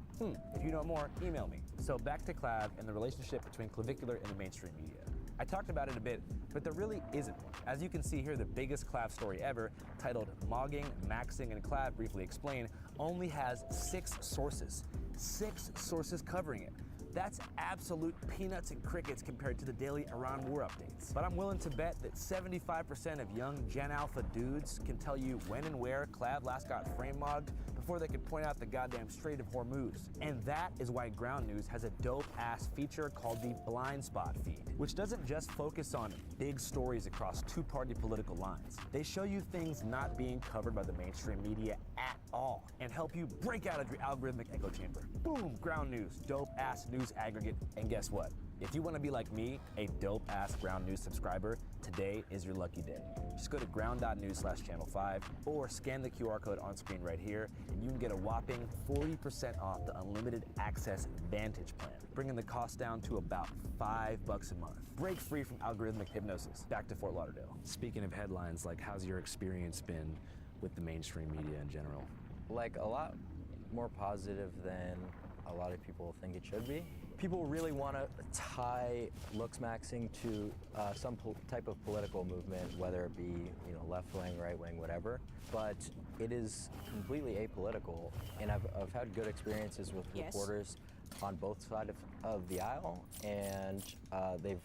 If you know more, email me. So back to Clav and the relationship between Clavicular and the mainstream media. I talked about it a bit, but there really isn't one. As you can see here, the biggest Clav story ever, titled "Mogging, Maxing, and Clav Briefly Explain," only has 6 sources. 6 sources covering it. That's absolute peanuts and crickets compared to the daily Iran war updates. But I'm willing to bet that 75% of young Gen Alpha dudes can tell you when and where Clav last got frame mogged before they could point out the goddamn Strait of Hormuz. And that is why Ground News has a dope-ass feature called the Blind Spot feed, which doesn't just focus on big stories across two-party political lines. They show you things not being covered by the mainstream media at all and help you break out of your algorithmic echo chamber. Boom, Ground News, dope-ass news aggregate. And guess what? If you want to be like me, a dope-ass Ground News subscriber, today is your lucky day. Just go to ground.news/channel5 or scan the QR code on screen right here, and you can get a whopping 40% off the unlimited access Vantage plan, bringing the cost down to about $5 a month. Break free from algorithmic hypnosis. Back to Fort Lauderdale. Speaking of headlines, like, how's your experience been with the mainstream media in general? Like, a lot more positive than a lot of people think it should be. People really want to tie looks maxing to some type of political movement, whether it be left wing, right wing, whatever. But it is completely apolitical, and I've had good experiences with reporters on both sides of the aisle, and they've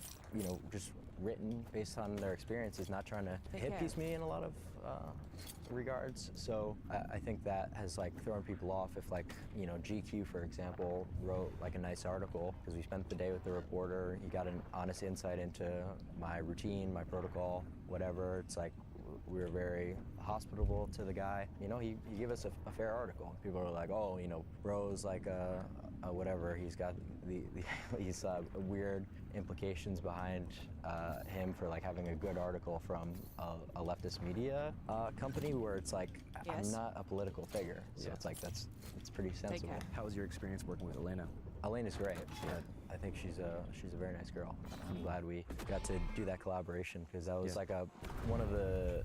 just written based on their experiences, not trying to hit piece me in a lot of regards. So I think that has thrown people off. If GQ, for example, wrote a nice article because we spent the day with the reporter, he got an honest insight into my routine, my protocol, whatever. It's we were very hospitable to the guy. He gave us a fair article. People are like, oh, bro's whatever. He's got these weird implications behind him for having a good article from a leftist media company where it's I'm not a political figure, so it's pretty sensible. How was your experience working with Elena? Elena's great. Yeah, I think she's a very nice girl. I'm glad we got to do that collaboration because that was one of the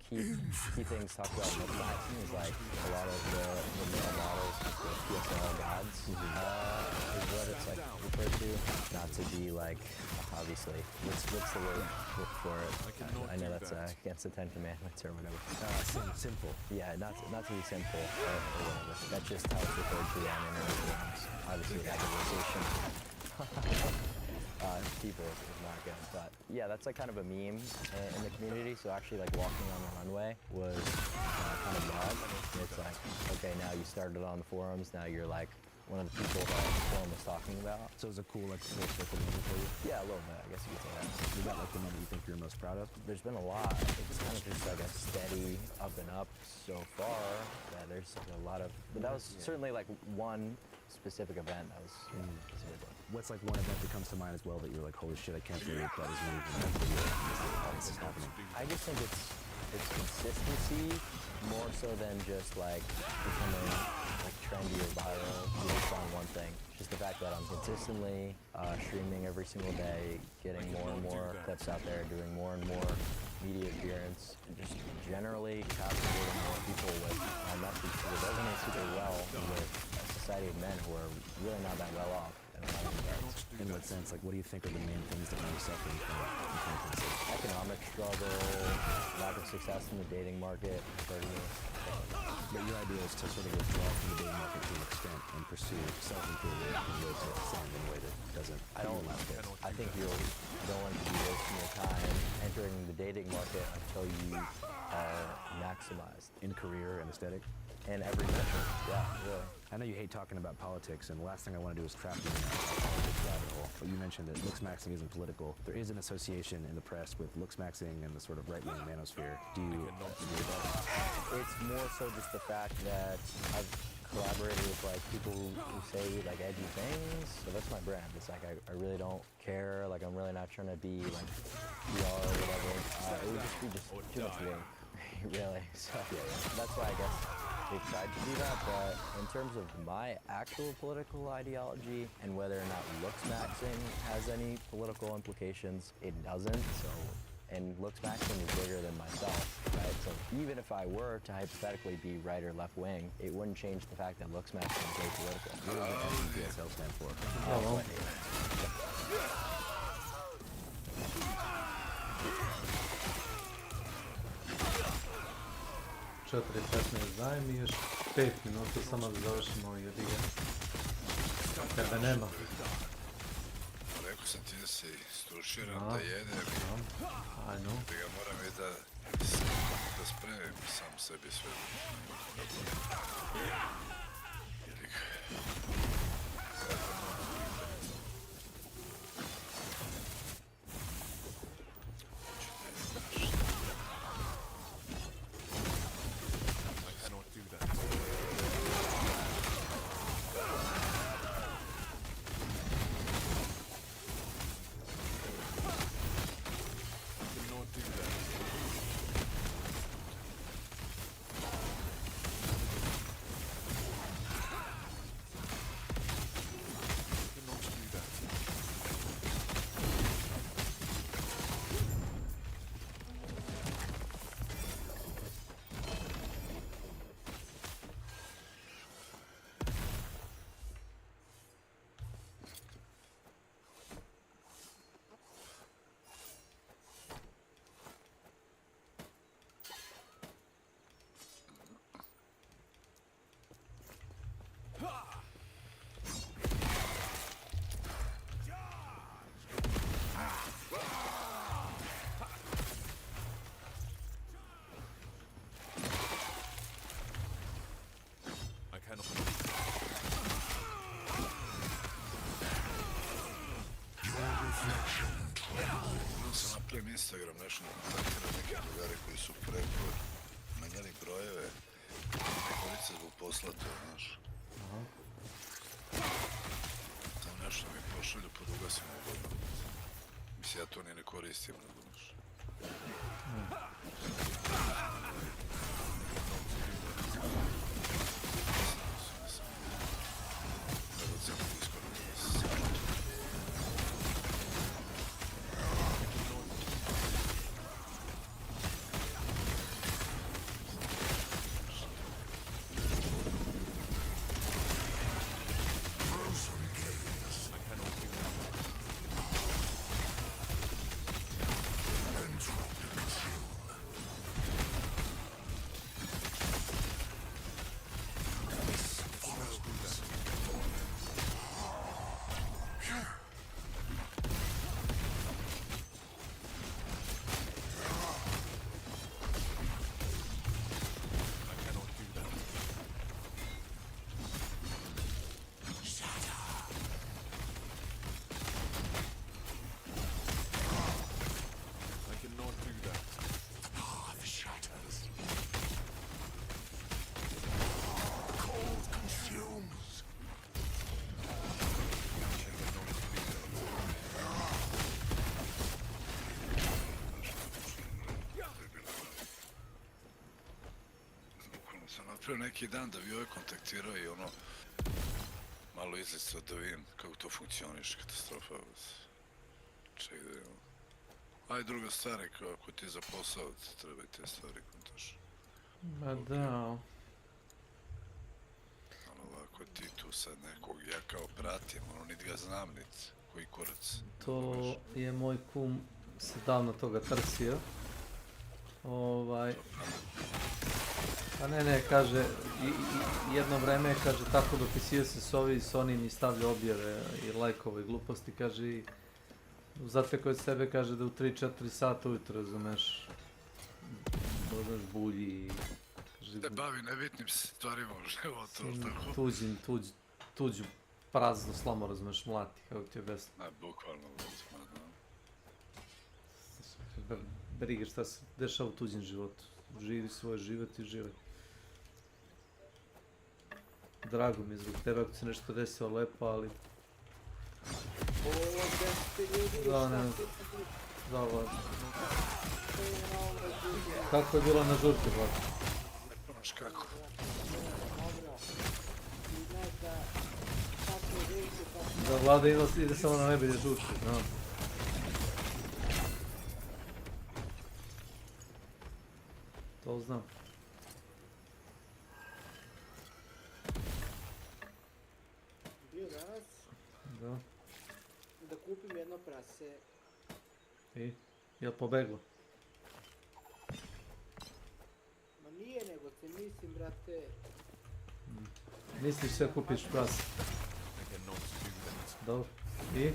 key things talked about in boxing is a lot of the male models, the PSL gods, is what it's referred to. Not to be obviously, what's the word for it? I know that's against the 10 Commandments or whatever. Sinful. Yeah, not to be sinful or whatever. That's just how it's referred to on internet forums. Obviously, categorization. People is not good, but yeah, that's kind of a meme in the community. So actually, walking on the runway was kind of odd. It's okay, now you started on the forums, now you're one of the people that the film was talking about. So it was a cool, like, full circle moment for you? Yeah, a little bit, I guess you could say that. Is that like the moment you think you're most proud of? There's been a lot. It's kind of just like a steady up and up so far. Yeah, there's like a lot of, but that was certainly like one specific event that was a big one. What's like one event that comes to mind as well that you're like, holy shit, I can't believe that is moving. This is happening. I just think it's consistency more so than just like becoming like trendy or viral based on one thing. Just the fact that I'm consistently streaming every single day, getting more and more clips out there, doing more and more media appearance, and just generally captivating more people with my message because it resonates super well with a society of men who are really not that well off. In what sense? Like, what do you think are the main things that are suffering from in 2026? Economic struggle, lack of success in the dating market, But your idea is to sort of withdraw from the dating market to an extent and pursue self-improvement in ways that sound in a way that doesn't. I think you're going to be wasting your time entering the dating market until you are maximized in career and aesthetic. And every measure, yeah, really. I know you hate talking about politics, and the last thing I want to do is trap you in that politics rabbit hole. But you mentioned that looks maxing isn't political. There is an association in the press with looks maxing and the sort of right-wing manosphere. Do you agree with that? It's more so just the fact that I've collaborated with like people who say like edgy things, so that's my brand. It's like I really don't care. Like I'm really not trying to be like PR or whatever. It would just be too much work, really. So that's why I guess they've tried to do that, but in terms of my actual political ideology and whether or not looks maxing has any political implications, it doesn't. And looks maxing is bigger than myself, right? So even if I were to hypothetically be right or left wing, it wouldn't change the fact that looks maxing is apolitical. What does the SDPSL stand for? Četiri 15, daj mi još 5 minuta samo da završimo jebi ga. Tebe nema. Rekao sam ti da si struširan da jedem. I know. Da ga moram i da spremim sam sebi sve. Napravim Instagram, nešto kontaktiram neke drugare koji su preko menjali brojeve, nekolice zbog posla to, znaš. Tam nešto mi pošalju, pa da ugasim ugodno. Mislim, ja to ni ne koristim, znaš. pre neki dan da bi ove kontaktirao i ono malo izlicao da vidim kako to funkcioniš, katastrofa. Ček da vidimo. Aj druga stvar je kao ako ti je za posao, treba i te stvari kontaš. Ma da. Ali ovako ti tu sad nekog, ja kao pratim, ono niti ga znam niti koji kurac. To je moj kum se davno toga trsio. A ne, kaže, jedno vreme, kaže, tako dopisio se s ovim i s onim i stavlja objave i lajkove i gluposti, kaže, i zateko od sebe, kaže, da u 3-4 sata ujutro, razumeš, dodaš bulji i... Se bavi nebitnim stvarima u životu, tako? Tuđu praznu slamu, razumeš, mlati, kako ti je besno. Bukvalno, Briga šta se dešava u tuđem životu. Živi svoj život i živaj. Drago mi je zbog tebe ako se nešto desilo lepo, ali... Da, ne. Da, Vlad. Kako je bilo na žurke, Vlad? Ne znaš kako. Da, Vlada ide samo na najbolje žurke, znam. To znam. Bio danas da kupim jedno prase. I? Jel pobeglo? Ma nije, nego se mislim, brate. Misliš sve kupiš prase? Dobro. I?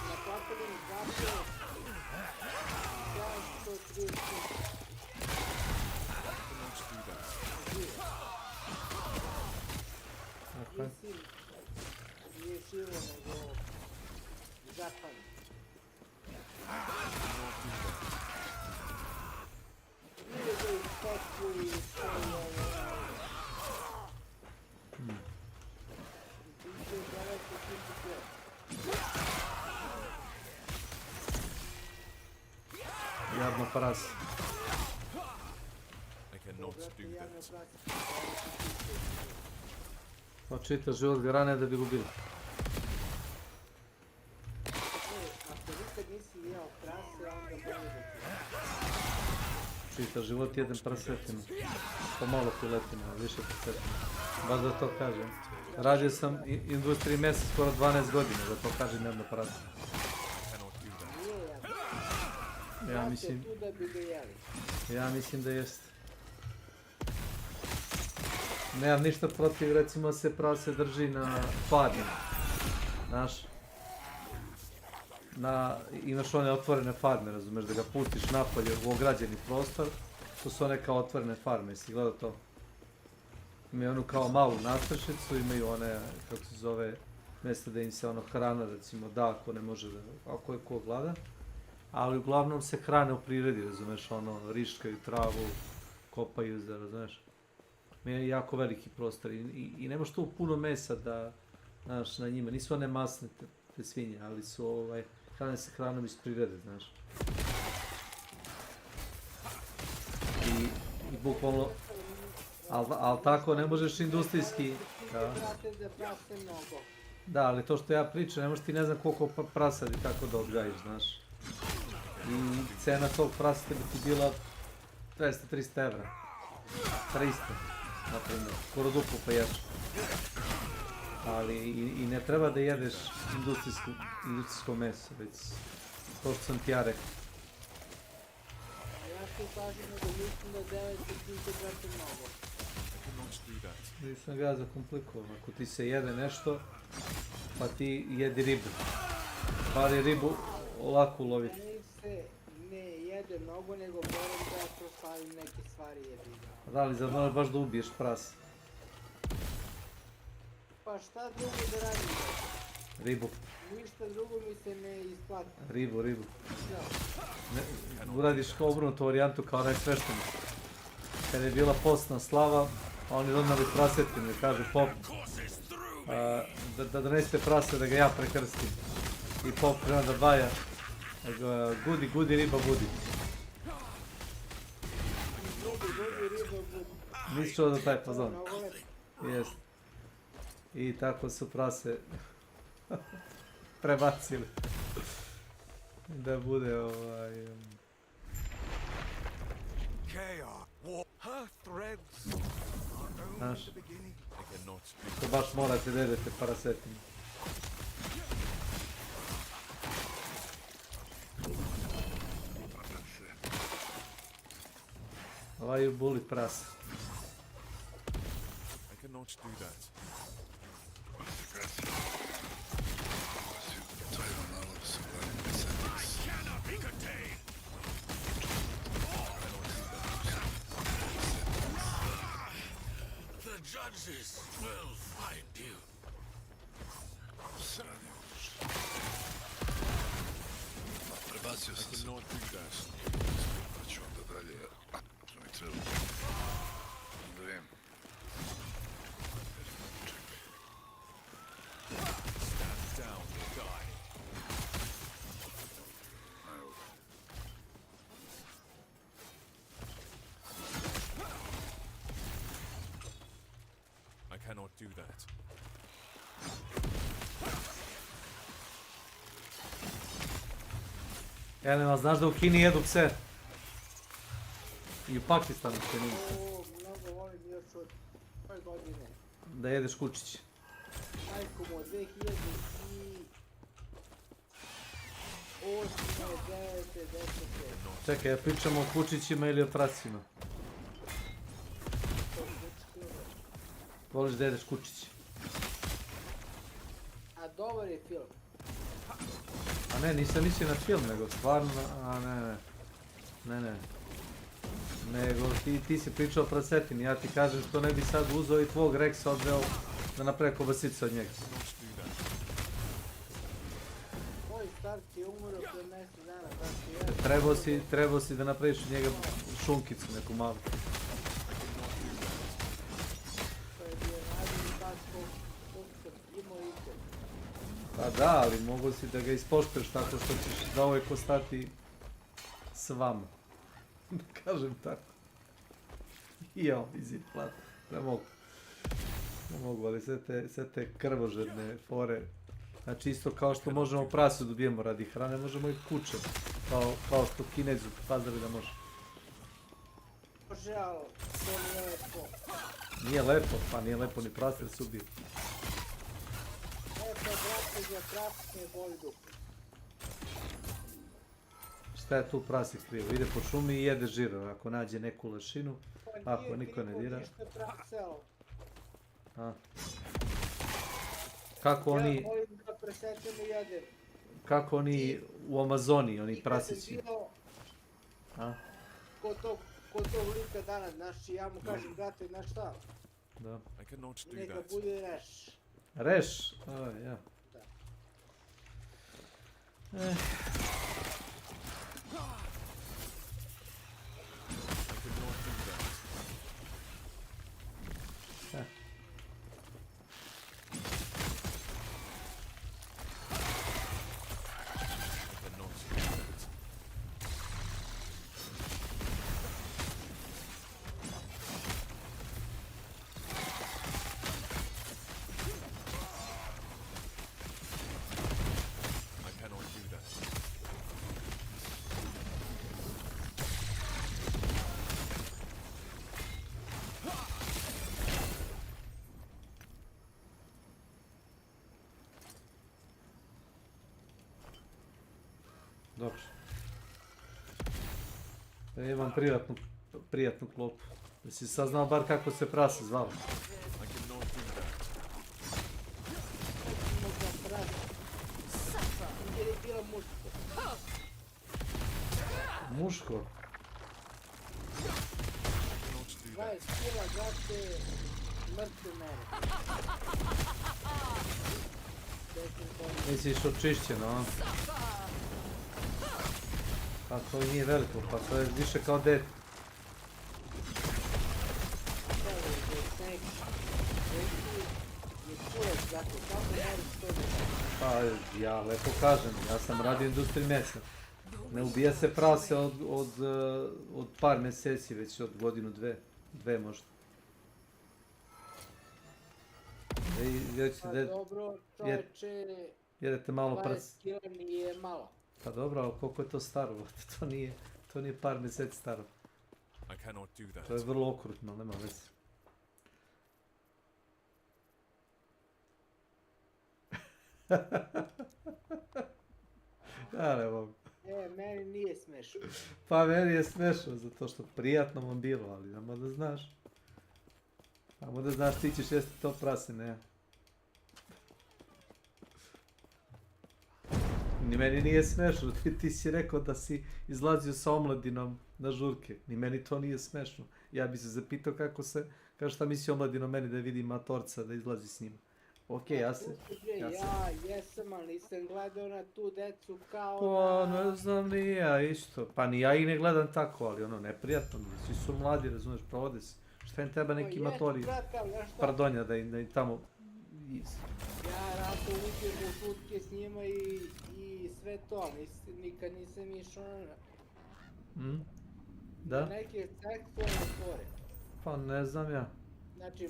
Naplatili mi prase. 130. Mislim, nije živo, nego Japan. Nije da ih petku i stoji ovo. Biće daleko kući sve. Jadno prase. Pa čita život garane da bi gubili. Ako nikad nisi jeo prase, onda bolje da ti. Čita život jedan prasetina. Pa malo piletina, više prasetina. Baš da to kažem. Radio sam industriji mesa skoro 12 godina, da to kažem jedno prase. Ja mislim da jeste. Nemam ništa protiv, recimo se prase drži na farmi, znaš. Imaš one otvorene farme, razumeš, da ga pustiš napolje u ograđeni prostor, to su one kao otvorene farme, jesi gledao to? Imaju onu kao malu nastrešnicu, imaju one, kako se zove, mjesto da im se ono hrana, recimo, da, ako ne može da, ako je ko gladan. Ali uglavnom se hrane u prirodi, razumeš, ono, riškaju travu, kopaju za, razumeš. Je jako veliki prostor i nemaš tu puno mesa da, znaš, na njima. Nisu one masne te svinje, ali su, hrane se hranom iz prirode, znaš. I bukvalno, ali tako ne možeš industrijski, da, ali to što ja pričam, ne možeš ti ne znam koliko prasadi tako da odgajiš, znaš. I cena tog praseta bi ti bila 200-300 evra. 300, na primjer, skoro duplo pa jače. Ali i ne treba da jedeš industrijsko meso, već to što sam ti ja rekao. Ja ti kažem da mislim da 9 sekundi brate mnogo. Nisam ga zakomplikovan, ako ti se jede nešto, pa ti jedi ribu. Bar je ribu lako uloviti. Ne jede mnogo, nego moram da prostavim neke stvari jebiga. Da li za moraš baš da ubiješ prase? Pa šta drugo da radim? Ribu. Ništa drugo mi se ne isplati. Ribu. Uradiš kao obrnutu varijantu kao onaj sveštenik. Kad je bila postna slava, oni donali prasetinu i kaže pop da donesete prase da ga ja prekrstim. I pop krena da baja. Gudi riba budi. Nisi čuo da taj fazon. Jest. I tako su prase prebacili. Da bude znaš, to baš morate da jedete parasetin. Ovaj buli pras. Judges will find you. Prebacio sam se. Pa ću onda dalje. Što mi treba. Da vidim. Stand down or die. Evo ga. I cannot do that. Elena, znaš da u Kini jedu pse? I u Pakistanu se nije. Mnogo volim još od koje godine. Da jedeš kučići. Majko mu, 2008, 2009, 2010. Čekaj, ja pričamo o kučićima ili o prasima? Voliš da jedeš kučići? A dobar je film. A ne, nisam mislio na film, nego stvarno, ne. Nego ti si pričao o prasetini, ja ti kažem što ne bi sad uzeo i tvog Rexa odveo da napravi kobasice od njega. Moj start je umro pre mjesec dana, tako ja. Trebao si da napraviš od njega šunkicu, neku malu. To je bio nađeni pas koliko sam imao ikad. Pa da, ali mogu si da ga ispoštuješ tako što ćeš za ovaj ostati s vama. Kažem tako. Jao, izid plat. Ne mogu, ali sve te krvožedne fore. Znači isto kao što možemo prasu da ubijemo radi hrane, možemo i kuće. Kao što Kinezu pazari da može. Može, ali to nije lepo. Nije lepo, pa nije lepo ni prase da se ubije. Lepo je brate za krasnije boli dupe. Šta je tu prasik krivo? Ide po šumi i jede žiro, ako nađe neku lešinu, ako niko ne dira. Kako oni... Ja volim da presećem i jedem. Kako oni u Amazoni, oni prasići. Kod tog lika danas, znaš, ja mu kažem, brate, znaš šta? Da. Neka bude reš. Reš? Ja. Da. Dobro. Ja imam prijatnu klopu. Da si saznao bar kako se prase zvalo. Jer je bilo muško. Muško? 20 kila, brate, mrtve mere. Misliš očišćeno, a? Pa to i nije veliko, pa to je više kao dete. Pa ja lepo kažem, ja sam radio industriji mesa. Ne ubija se prase od par mjeseci, već od godinu, dve možda. Pa dobro, čoveče, jedete malo 20 kila nije malo. Pa dobro, ali koliko je to staro? To nije par mjeseci staro. To je vrlo okrutno, ali nema veze. Ja ne mogu. Meni nije smešno. Pa meni je smešno, zato što prijatno vam bilo, ali samo da znaš. Samo da znaš, ti ćeš jesti to prase, ne. Ni meni nije smešno, ti si rekao da si izlazio sa omladinom na žurke. Ni meni to nije smešno. Ja bi se zapitao kako šta misli omladinom meni da vidi matorca da izlazi s njima. Okej, ja jesam, ali nisam gledao na tu decu kao Pa, ne znam, ni ja isto. Pa ni ja ih ne gledam tako, ali ono, neprijatno mi. Svi su mladi, razumiješ, provode se. Šta im treba neki matori? Pardonja, da im tamo... Ja rado uđem u šutke s njima i sve to, nikad nisam išao na neke seksualne fore. Pa ne znam ja. Znači,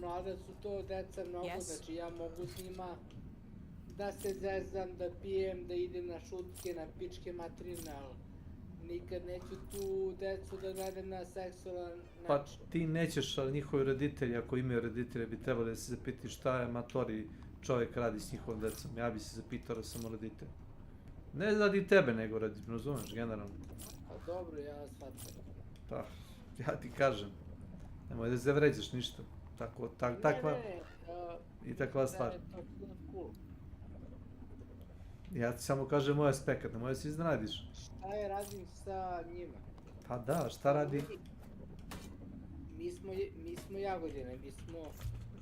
mlada su to deca mnogo, znači ja mogu s njima da se zezam, da pijem, da idem na šutke, na pičke materine, ali nikad neću tu decu da gledam na seksualan način. Pa ti nećeš, ali njihovi roditelji, ako imaju roditelje, bi trebali da se zapiti šta je matori čovjek radi s njihovom decom. Ja bi se zapitao da sam roditelj. Ne radi tebe, nego radi, razumeš, generalno. Pa dobro, ja shvatam. Pa, ja ti kažem. Nemoj da se vređaš ništa. Takva stvar. Ja ti samo kažem moj aspekt, nemoj da se iznenadiš. Šta je radim sa njima? Pa da, šta radi? Mi smo Jagodina,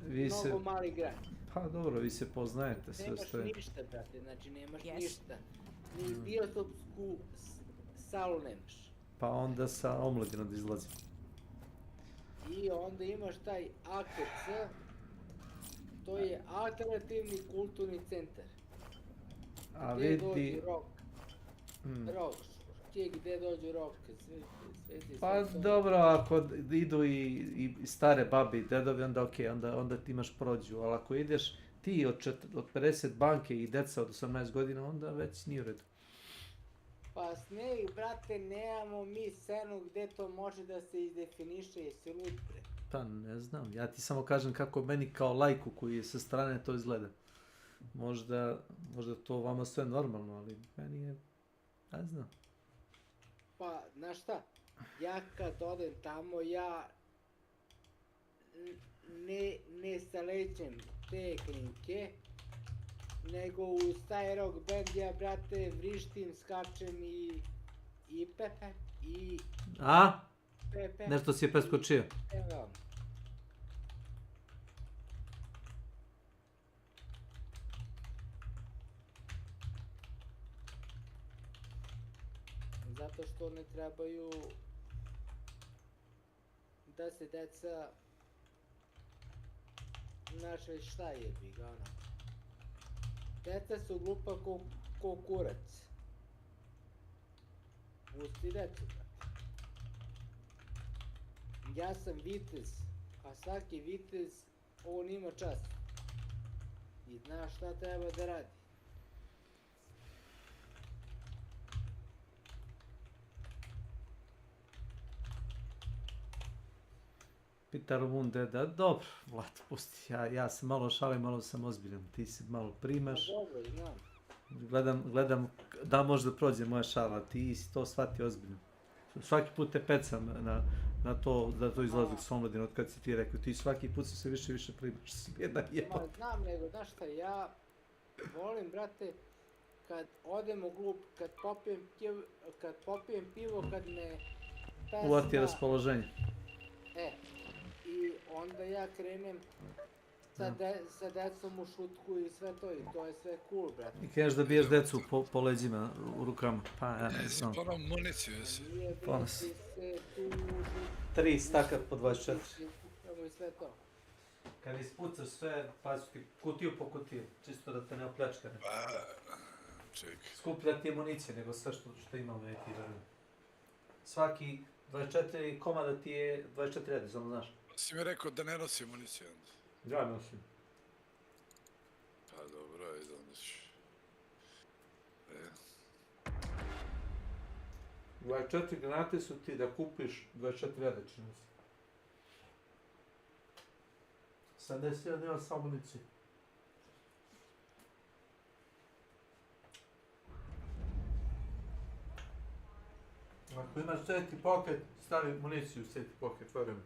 mi smo mnogo mali grad. Pa dobro, vi se poznajete sve što je. Nemaš ništa, brate, znači nemaš ništa. Ni biotopsku salu nemaš. Pa onda sa omladinom da izlazi. I onda imaš taj AKC, to je alternativni kulturni centar. A vidi... Gdje dođu rock, sve. Pa dobro, ako idu i stare babi i dedovi, onda okej, onda ti imaš prođu, ali ako ideš ti od 50 banke i deca od 18 godina, onda već nije u redu. Pa sneg, brate, nemamo mi scenu gdje to može da se izdefiniše, jesi lud, bre. Pa ne znam, ja ti samo kažem kako meni kao lajku koji je sa strane to izgleda. Možda to vama sve normalno, ali meni je, ne znam. Pa, znaš šta, ja kad odem tamo, ja ne salećem te klinke, nego uz taj rock band ja, brate, vrištim, skačem i pepe, i... A? Nešto si je preskočio? Evo. Zato što ne trebaju da se deca našli šta jebi ga, ono. Deca su glupa ko kurac. Pusti decu, brate. Ja sam vitez, a svaki vitez on ima čast. I zna šta treba da radi. Pita Rumun deda, dobro, Vlad, pusti, ja se malo šalim, malo sam ozbiljan, ti se malo primaš. Dobro, znam. Gledam da možda prođe moja šala, ti si to shvati ozbiljno. Svaki put te pecam na to izlazak s omladine, od kad si ti rekao, ti svaki put se više i više primaš, jedna jeba. Znam, nego, znaš šta, ja volim, brate, kad odem u klub, kad popijem pivo, kad me pesma... Uvati raspoloženje. I onda ja krenem sa decom u šutku i sve to, i to je sve cool, brate. I kreneš da biješ decu po leđima, u rukama, pa ja ne znam. Ponom municiju jesi. Ponos. 3 staka po 24. I sve to. Kad ispucaš sve, pa ti kutiju po kutiju, čisto da te ne opljačka. Čekaj. Skuplja ti je municija nego sve što imamo, ja ti verujem. Svaki 24 komada ti je 24 redi, samo znaš. Si mi rekao da ne nosi municiju onda? Ja nosim. Pa dobro, ajde onda ću. 24 granate su ti da kupiš 24.000 čini se. 70.000 nema samo municije. Ako imaš safety pocket, stavi municiju u safety pocket, verujem.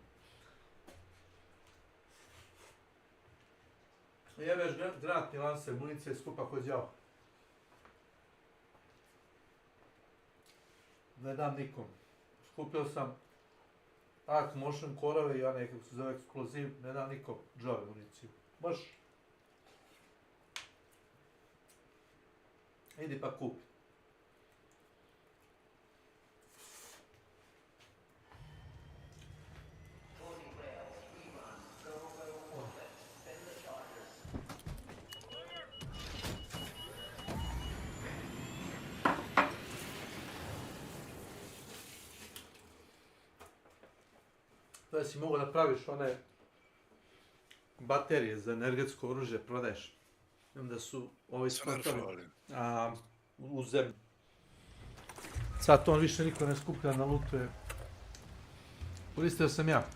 Jebeš granatni lancer, municija je skupa kod đavo. Ne dam nikom. Skupio sam Arc Motion korove i onaj kako se zove eksploziv, ne dam nikom džave municiju. Baš. Idi pa kupi. Da si mogu da praviš one baterije za energetsko oružje, prodaješ. Onda su ovi skotovi u zemlji. Sad to on više niko ne skuplja na lutuje. Koristio sam ja.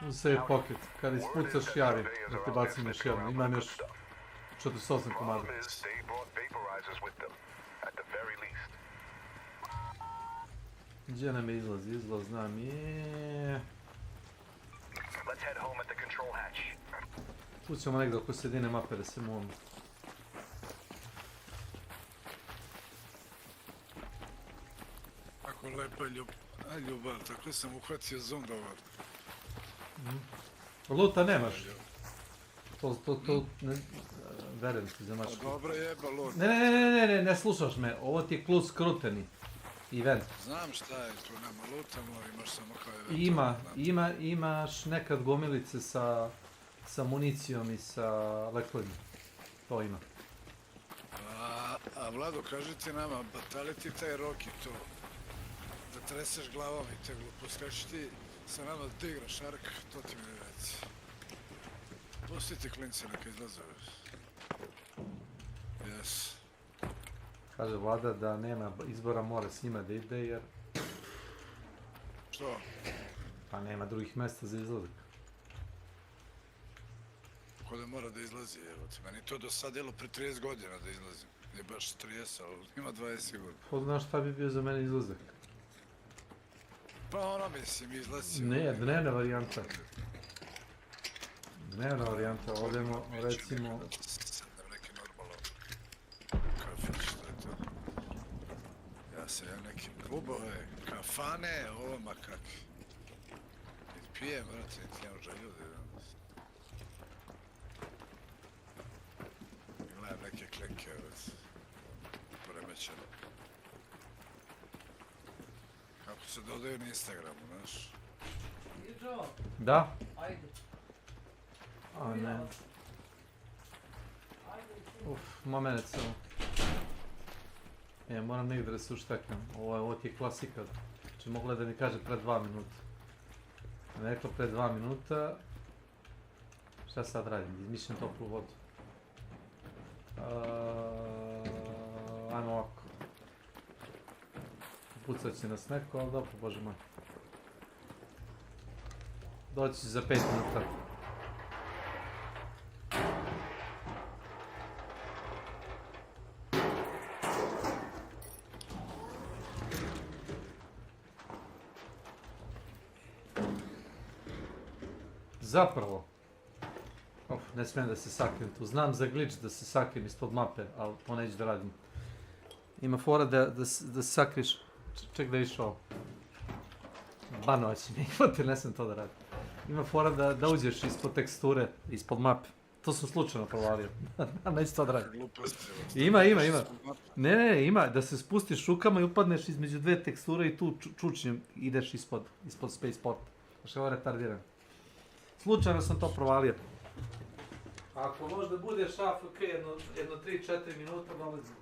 U save pocket. Kad ispucaš javi da te bacim još jedno. Imam još 48 komada. Gdje nam je izlaz? Izlaz nam je... Tu ćemo negdje oko sredine mape da se muvamo. Kako lepa ljubav, tako sam uhvatio zondovar. Luta nemaš. To ne... Verujem ti za mačku. Dobro jeba lut. Ne slušaš me. Ovo ti je klus kruteni. Event. Znam šta je, tu nema luta, imaš samo kao event. Imaš nekad gomilice sa municijom i sa lekovima. To ima. A Vlado, kaži ti nama, batali ti taj Roki to, da treseš glavom i te glupost, kaži ti sa nama da ti igraš Ark, to ti mi reci. Pusti ti klince neka izlaze. Yes. Kaže Vlada da nema izbora, mora s njima da ide jer... Što? Pa nema drugih mjesta za izlazak. Ko da mora da izlazi, evo ti. Meni to do sad jelo pre 30 godina da izlazim. Nije baš 30, ali ima 20 sigurno. Ko znaš šta bi bio za mene izlazak? Pa ono mislim, izlazi. Ne, dnevna varijanta. Dnevna varijanta, odemo recimo... Neki normalno kafić, što je to? Ja se neke klubove, kafane, ovo ma kakvi. Pijem, vrati, ti imam želju da idem. Gledam neke klinke, vrati. Poremećeno. Kako se dodaju na Instagramu, znaš? Da? A ne. Moment samo. Moram negdje da se ušteknem. Ovo ti je klasika. Znači mogla da mi kaže pred 2 minuta. Rekla pred 2 minuta. Šta sad radim? Izmišljam toplu vodu. Ajmo ovako. Pucat će nas neko, ali dobro, bože moj. Doći za 5 minuta. Zapravo, ne smijem da se sakrim tu, znam za glitch da se sakrim ispod mape, ali to neću da radim. Ima fora da se sakriš, ček da je išao. Banovat će mi, jer ne smijem to da radim. Ima fora da uđeš ispod teksture, ispod mape. To sam slučajno provalio, neću to da radim. Ima. Ne, ima, da se spustiš rukama i upadneš između dve teksture i tu čučnjem ideš ispod spaceporta. Znaš je ovo retardiran. Slučajno sam to provalio. Ako možda budeš AFK jedno 3-4 minuta, dolazim.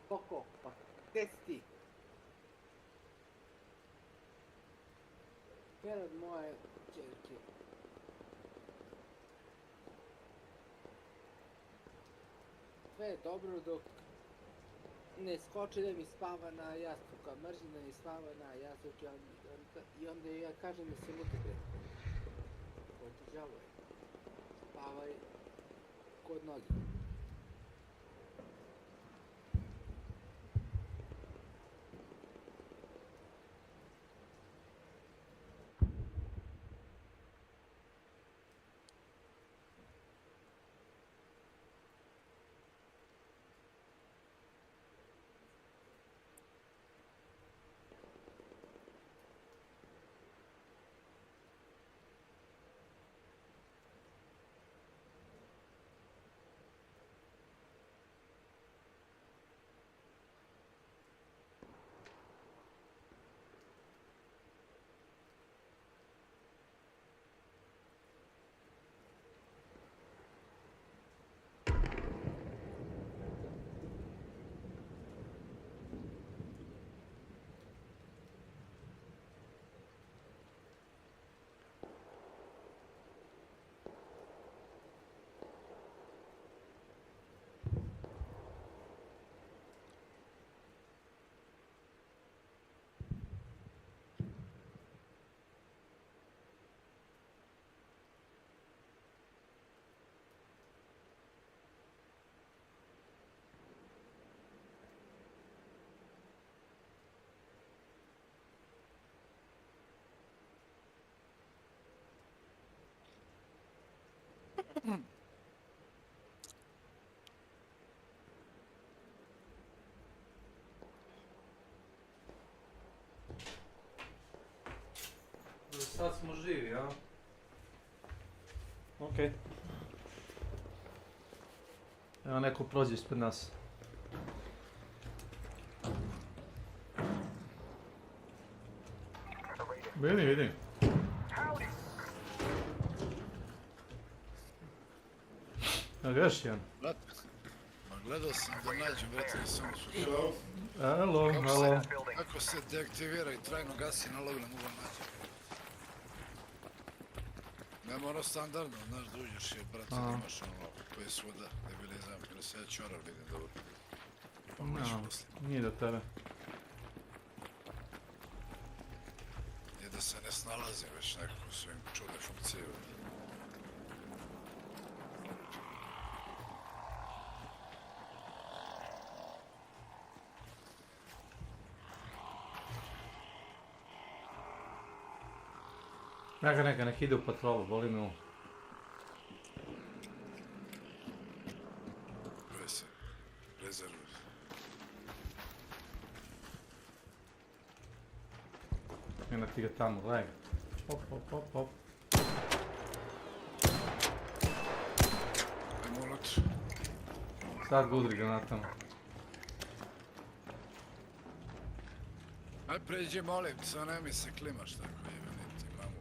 Koliko? Pa gdje si ti? Jedan od moje čerke. Sve je dobro dok ne skoči da mi spava na jastuka. Mrzim da mi spava na jastuk i onda ja kažem da se muti bre. Otižavoj. Spavaj kod noge. Sad smo živi, a? Okej. Evo neko prođe ispred nas. Vidim. Evo ga još jedan. Gledao sam da nađem, recimo samo su... Hello. Kako se deaktivira i trajno gasi na logu, ne mogu naći. Nema ono standardno, znaš da uđeš i brate da imaš ono koje je svuda, debilizam, ili se ja čorar vidim dobro. Pa možeš poslije. Nije do tebe. Nije da se ne snalazim već nekako svojim čude funkcije. Neka nek ide u patrolu, boli me u. Rezervuj. Eno ti ga tamo, gledaj ga. Hop. Ajmo unutra. Sad ga udri granatama. Aj pređi, molim, samo ne mi se klimaš tako, jebeni ti mamu.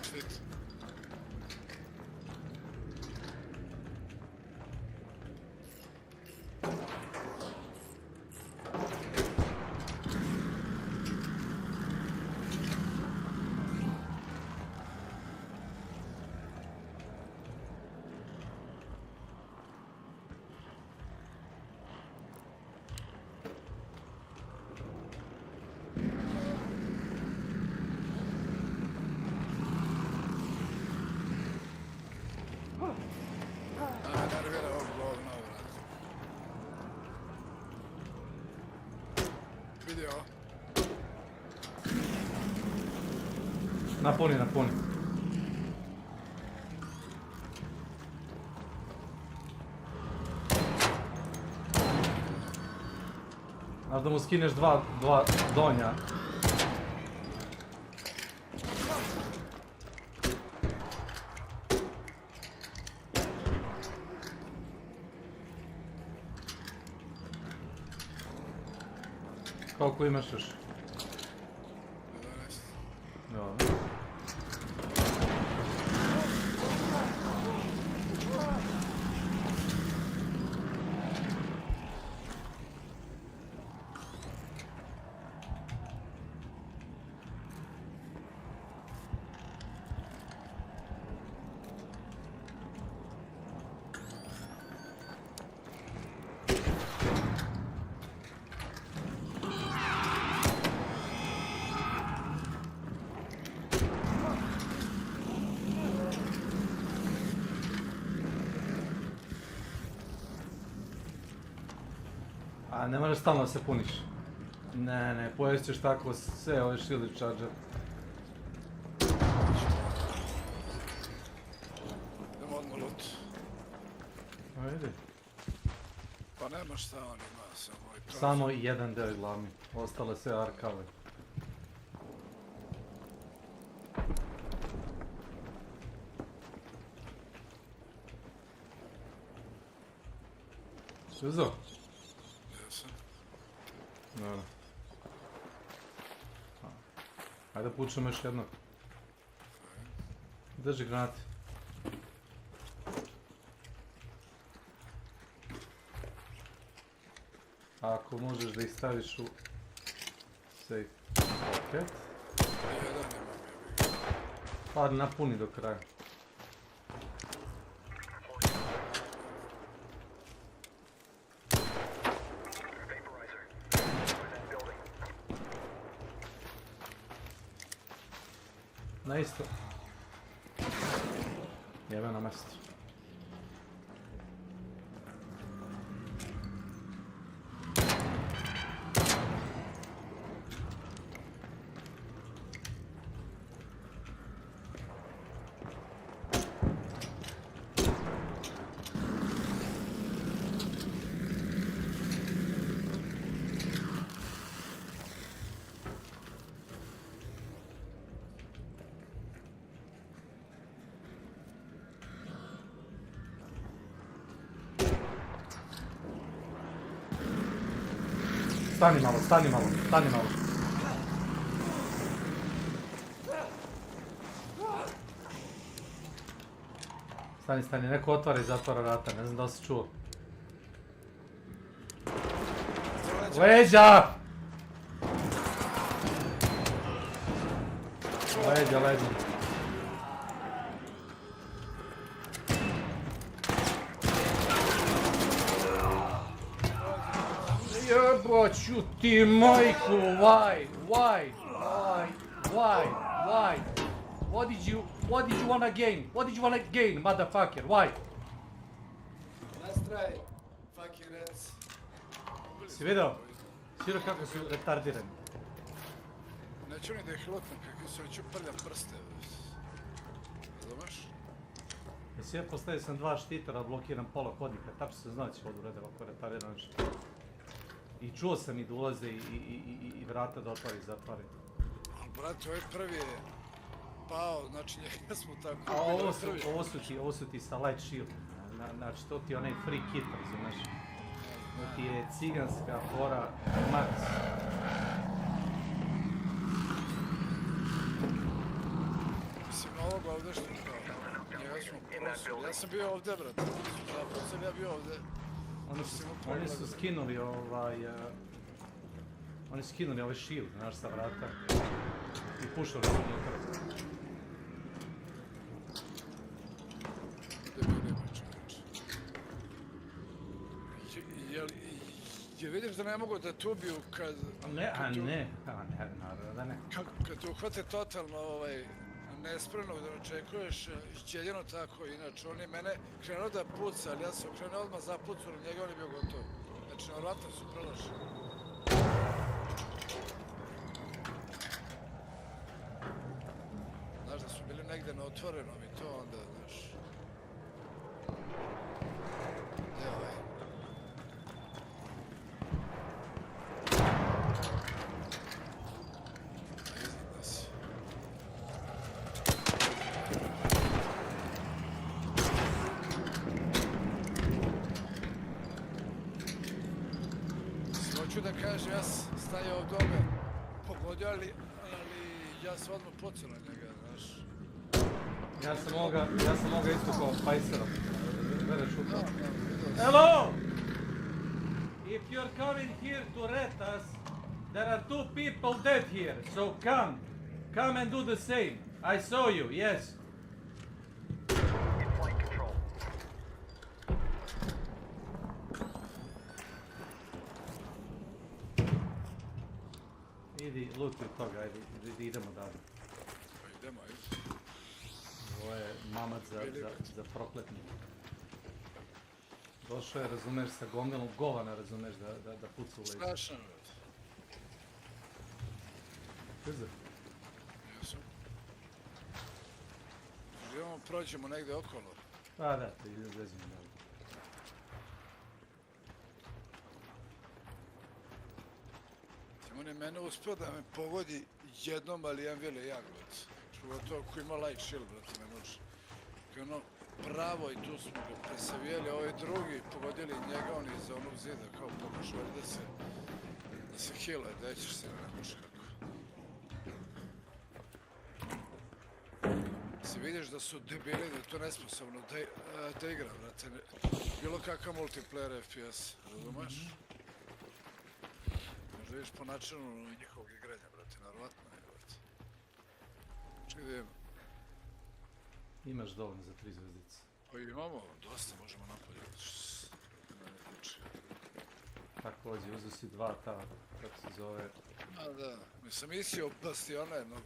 Štit. Vidio. Napuni. Znaš da mu skineš dva donja. Koliko imaš još? 11. Dobro. A ne moraš stalno da se puniš. Ne, pojest ćeš tako sve ove shield charger. Idemo odmah loot. Ajde. Pa nema šta on ima, samo i to. Samo jedan deo je glavni, ostale sve arkave. Uzeo? Jesam. Dobro. Ajde pučemo još jednog. Drži granate. Ako možeš da ih staviš u safe pocket. Pa napuni do kraja. Na isto. Jebe na mesto. Stani malo. Stani, neko otvara i zatvara vrata, ne znam da li si čuo. Leđa! Leđa. Jeboću ti majku, why? What did you wanna gain? Motherfucker, why? Let's try. Fucking rats. Si vidio? Siro kako su retardirani. Neću ni da ih lotnem, kako se već uprljam prste. Razumeš? Jesi ja postavio sam 2 štitera, blokiram pola hodnika, tačno se zna da će vodu urede ovako retardirani što. I čuo sam i da ulaze i vrata da otvori i zatvori. Ali brate, ovaj prvi je pao, znači njega smo tako... A ovo su ti sa light shield. Znači to ti je onaj free kit, razumeš? To ti je ciganska fora max. Mislim, ovoga ovdje što je kao, njega smo prosuli. Ja sam bio ovdje, brate. Zapravo sam ja bio ovdje. Oni su skinuli Oni su skinuli ovaj shield, znaš, sa vrata. I pušali su unutra. Jel vidiš da ne mogu da te ubiju kad... Ne, naravno da ne. Kad te uhvate totalno nespremnog da očekuješ, jedino tako, inače on je mene krenuo da puca, ali ja sam krenuo odmah zapucao na njega, on je bio gotov. Znači, na vrata su prelaši. Znaš da su bili negde na otvorenom i to onda, znaš... Evo je. Izgleda si. Hoću da kažem, ja sam stajao od ove, pogodio, ali ja sam odmah pocao na njega, znaš. Ja sam ovoga isto kao Pajsera. Gledaj šutao. Hello! If you're coming here to ret us, there are 2 people dead here, so come and do the same. I saw you, yes. Idi, lutuj toga, ajde, idemo dalje. Pa idemo, ajde. Ovo je mamac za prokletnik. Došao je, razumeš, sa gomilom govana, razumeš, da puca u leđa. Strašno, brate. Krze? Jesam. Živamo, prođemo negde okolo. Pa da, te ide zezim, da. Timon je mene uspio da me pogodi jednom, ali jedan vile jak, brate. Pogotovo ako ima light shield, brate, ne može. Kao ono pravo i tu smo ga presavijeli, a ovaj drugi pogodili njega, on iza onog zida, kao pokušao da se heala, da ćeš se ne može kako. Se vidiš da su debili, da je to nesposobno da igra, brate. Bilo kakav multiplayer FPS, razumeš? Možda vidiš po načinu njihovog igranja, brate, narovatno je, brate. Čekaj da imamo. Imaš dovoljno za 3 zvezdice. Pa imamo, dosta, možemo napolje. Takođe, uzeo si 2 ta, kako se zove... A da, nisam mislio bastione, no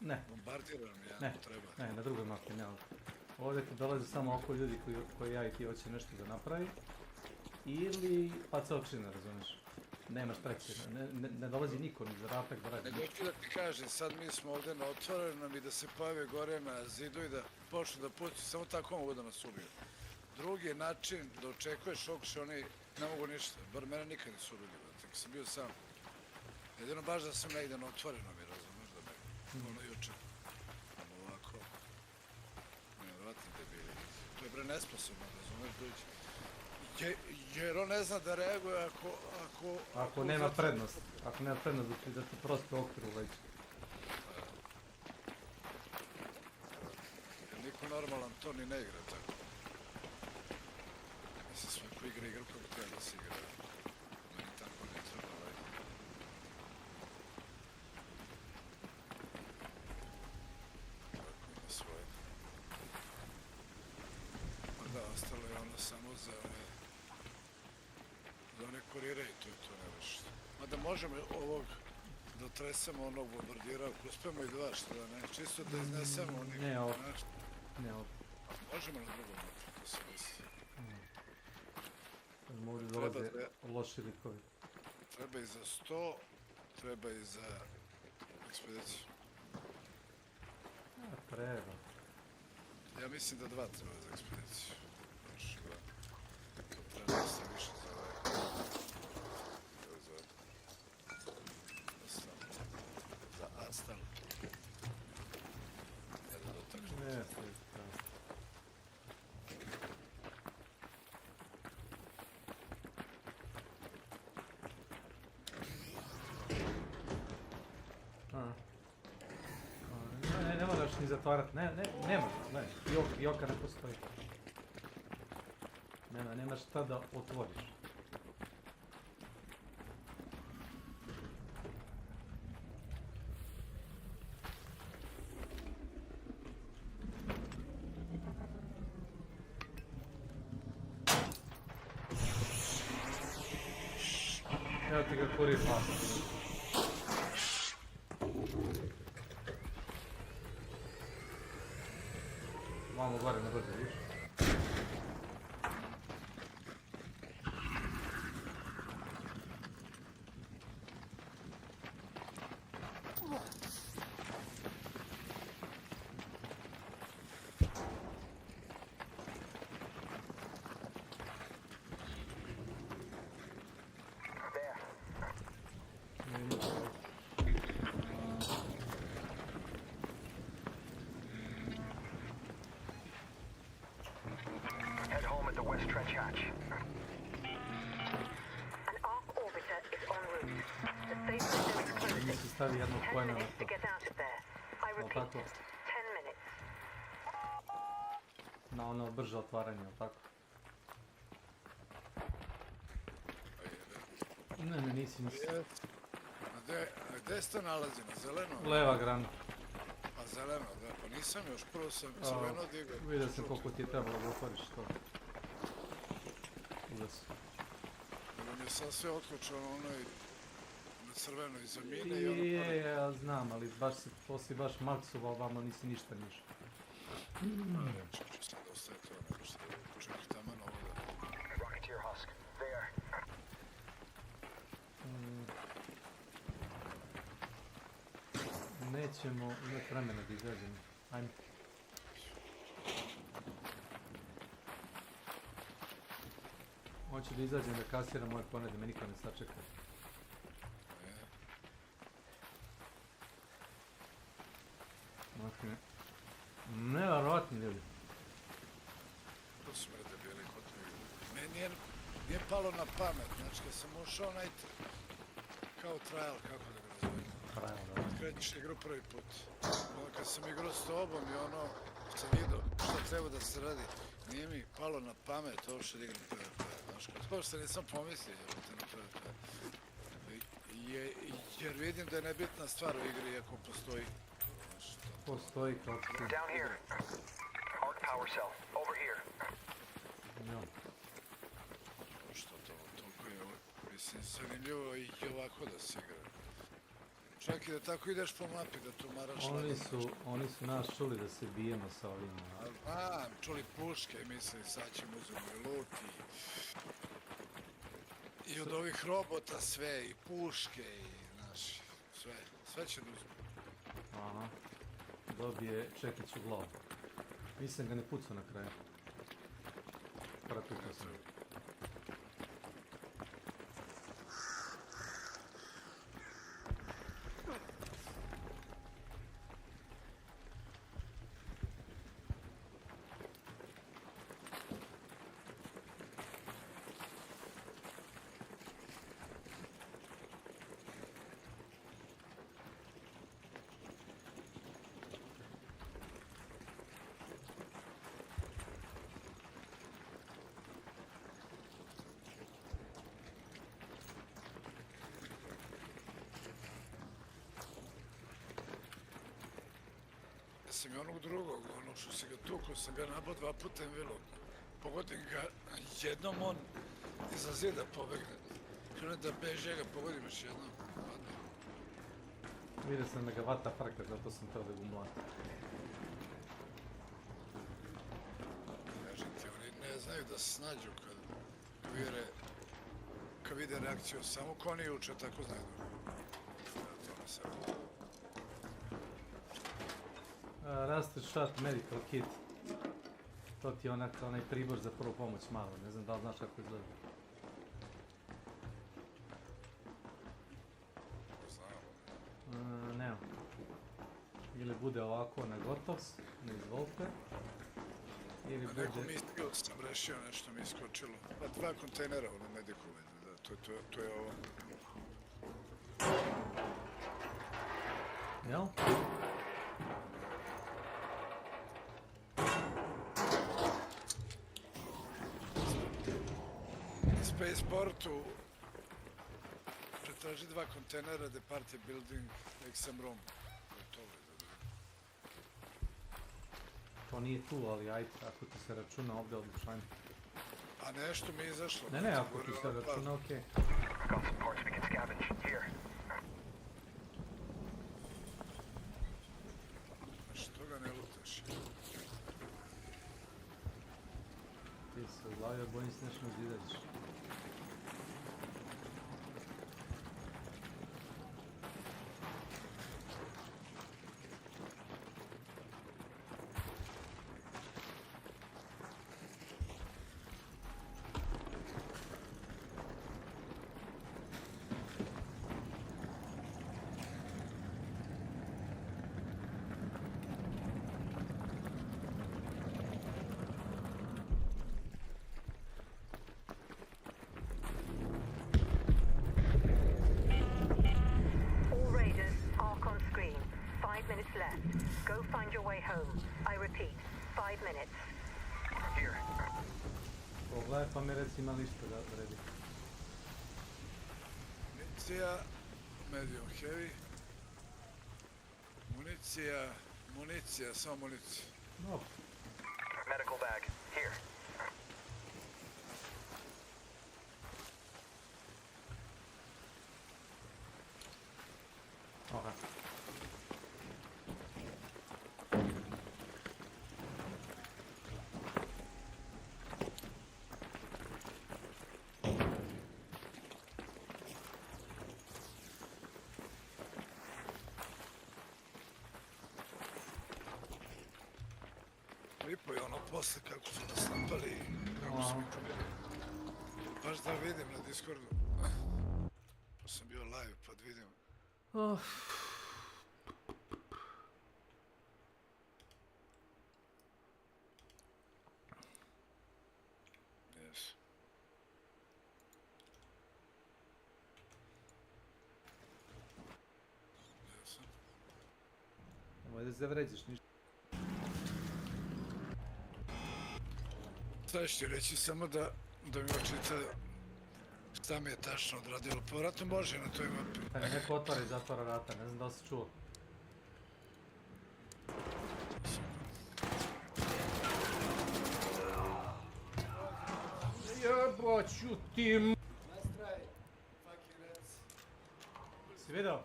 ne, bombardiram ja, ne treba. Ne, na drugoj mapi, ne. Ovdje ti dolaze samo oko ljudi koji ja i ti hoće nešto da napravi. Ili pacovčina, razumiješ? Nemaš treće, ne dolazi niko ni za ratak da radi. Nego ću da ti kažem, sad mi smo ovdje na otvorenom i da se pojave gore na zidu i da počnu da puću, samo tako mogu da nas ubiju. Drugi način da očekuješ okuše, oni ne mogu ništa, bar mene nikad nisu ubili, tako sam bio sam. Jedino baš da sam negdje na otvorenom i razumiješ da me ono juče. Ovako, nevjerovatni debili. To je bre nesposobno, razumiješ, dođe. Jer on ne zna da reaguje ako nema prednost. Ako nema prednost da ti prosto okviru leđe. Jer niko normalan to ni ne igra tako. Mislim, svako igra igru kako treba da se igra. Meni tako ne treba leđe. Tako ima svoje. Pa da, ostalo je ono samo za one kurire i to je to nevršno. Mada možemo ovog da tresemo onog bombardira, ako uspemo i 2, što da ne, čisto da iznesemo onih. Ne ovo. Ne ovo. Možemo na drugom napraviti, to se misli. Mogu dolaze loši likovi. Treba i za 100, treba i za ekspediciju. Treba. Ja mislim da 2 treba za ekspediciju. Znači, 2. Treba da se više za ovaj. Za Astal. Ne, ne moraš ni zatvarat, ne moraš, ne, Joka ne postoji. Nemaš šta da otvoriš. Evo ti ga kurir pas. Malo gore na brzo, vidiš? Head home at the west trench hatch. An arc orbiter is en route. The safe zone is closing. Mi se stavi jednog 10 pojena na minutes to to. get out of there. I repeat, 10 minutes. Na ono brže otvaranje, ali tako? Ne, nisi. A gde se to nalazi? Na zeleno? Leva grana. A zeleno, da, pa nisam još, prvo sam crveno digao. Vidio sam koliko ti je trebalo da otvoriš to. Udas. On je sad sve otkočano onaj na crveno iza mine i ono... Ja znam, ali poslije baš maksova ovamo nisi ništa niš. Čekaj sad ostaje to, nego što čekaj taman ovo da... Nećemo imati vremena da izađemo. Ajme. Hoću da izađem da kasiram moje kone, da me niko ne sačeka. Dakle, nevjerovatni ljudi. To su me debili kod mi. Meni nije palo na pamet, znači kad sam ušao onaj kao trial, kako da ga nazovem. Trial, da. Krećeš igru prvi put. Onda kad sam igrao s tobom i ono, sam vidio šta treba da se radi, nije mi palo na pamet ovo što igram PvP. Znaš, to što nisam pomislio na PvP. Jer vidim da je nebitna stvar u igri iako postoji. Postoji kao ti. Down here. Arc power cell. Over here. No. Što to toliko je, mislim, zanimljivo i ovako da se igra. Čak i da tako ideš po mapi, da tu maraš... Oni su nas čuli da se bijemo sa ovim. Znam, čuli puške i misli sad ćemo uzeti loot i od ovih robota sve, i puške, i znaš, sve će da uzeti. Aha. Dobije čekić u glavu. Nisam ga ne pucao na kraju. Prakutao sam. Sam i onog drugog, onog što si ga tukao, sam ga nabao 2 puta envilom. Pogodim ga, jednom on iza zida pobegne. Krene da beže, ja ga pogodim još jednom. Vidio sam da ga vata frka, zato sam teo da ga umlatim. Kažem ti, oni ne znaju da se snađu kad vide reakciju. Samo ko oni uče, tako znaju. To ne se radi. Rusted shot medical kit. To ti je onaj pribor za prvu pomoć malo, ne znam da li znaš kako izgleda. Nema. Ili bude ovako na gotov, ne izvolite. Ili bude... Neko mislio sam rešio, nešto mi iskočilo. Pa 2 kontejnera u mediku, da, to je ovo. Jel? Spaceportu pretraži 2 kontejnera, Departed Building, XM Room. To nije tu, ali ajde, ako ti se računa ovdje odlično. A nešto mi je izašlo. Ne, ako ti se računa, okej. Što ga ne lutaš? Ti se u glavi, bojim se nešto ne izađeš. Go find your way home. I repeat, 5 minutes. Here. Pogledaj pa mi reci ima lišta da vredi. Municija, medium heavy. Municija, samo municija. No. Medical bag. Here. Okay. posle kako su nas napali i kako su mi komili. Baš da vidim na Discordu. Pa sam bio live, pa da vidim. Yes. Jesam. Nemoj da se vređaš ništa. Sad ću ti reći samo da mi očita šta mi je tačno odradilo. Povratno može na toj mapi. Neko otvara i zatvara vrata, ne znam da li si čuo. Jeboću ti... Si vidio?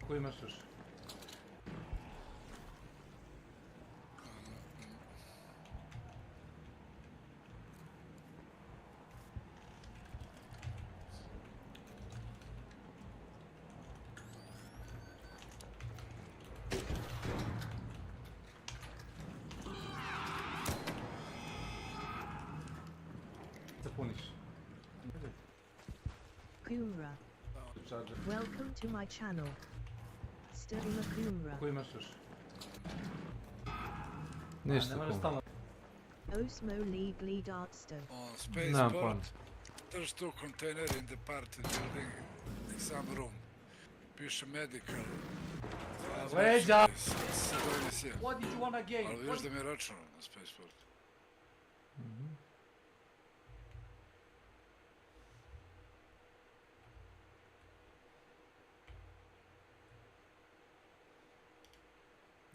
Ko imaš još? Kumra. Welcome to my channel. Sturima Kumra. Ko imaš još? Ništa kuma. Osmo Legally Dartsto. On Spaceport. There's two container in the party building. Some room. Piše medical. Leđa! What What did you wanna gain? Ali vidiš da mi je računao na Spaceport.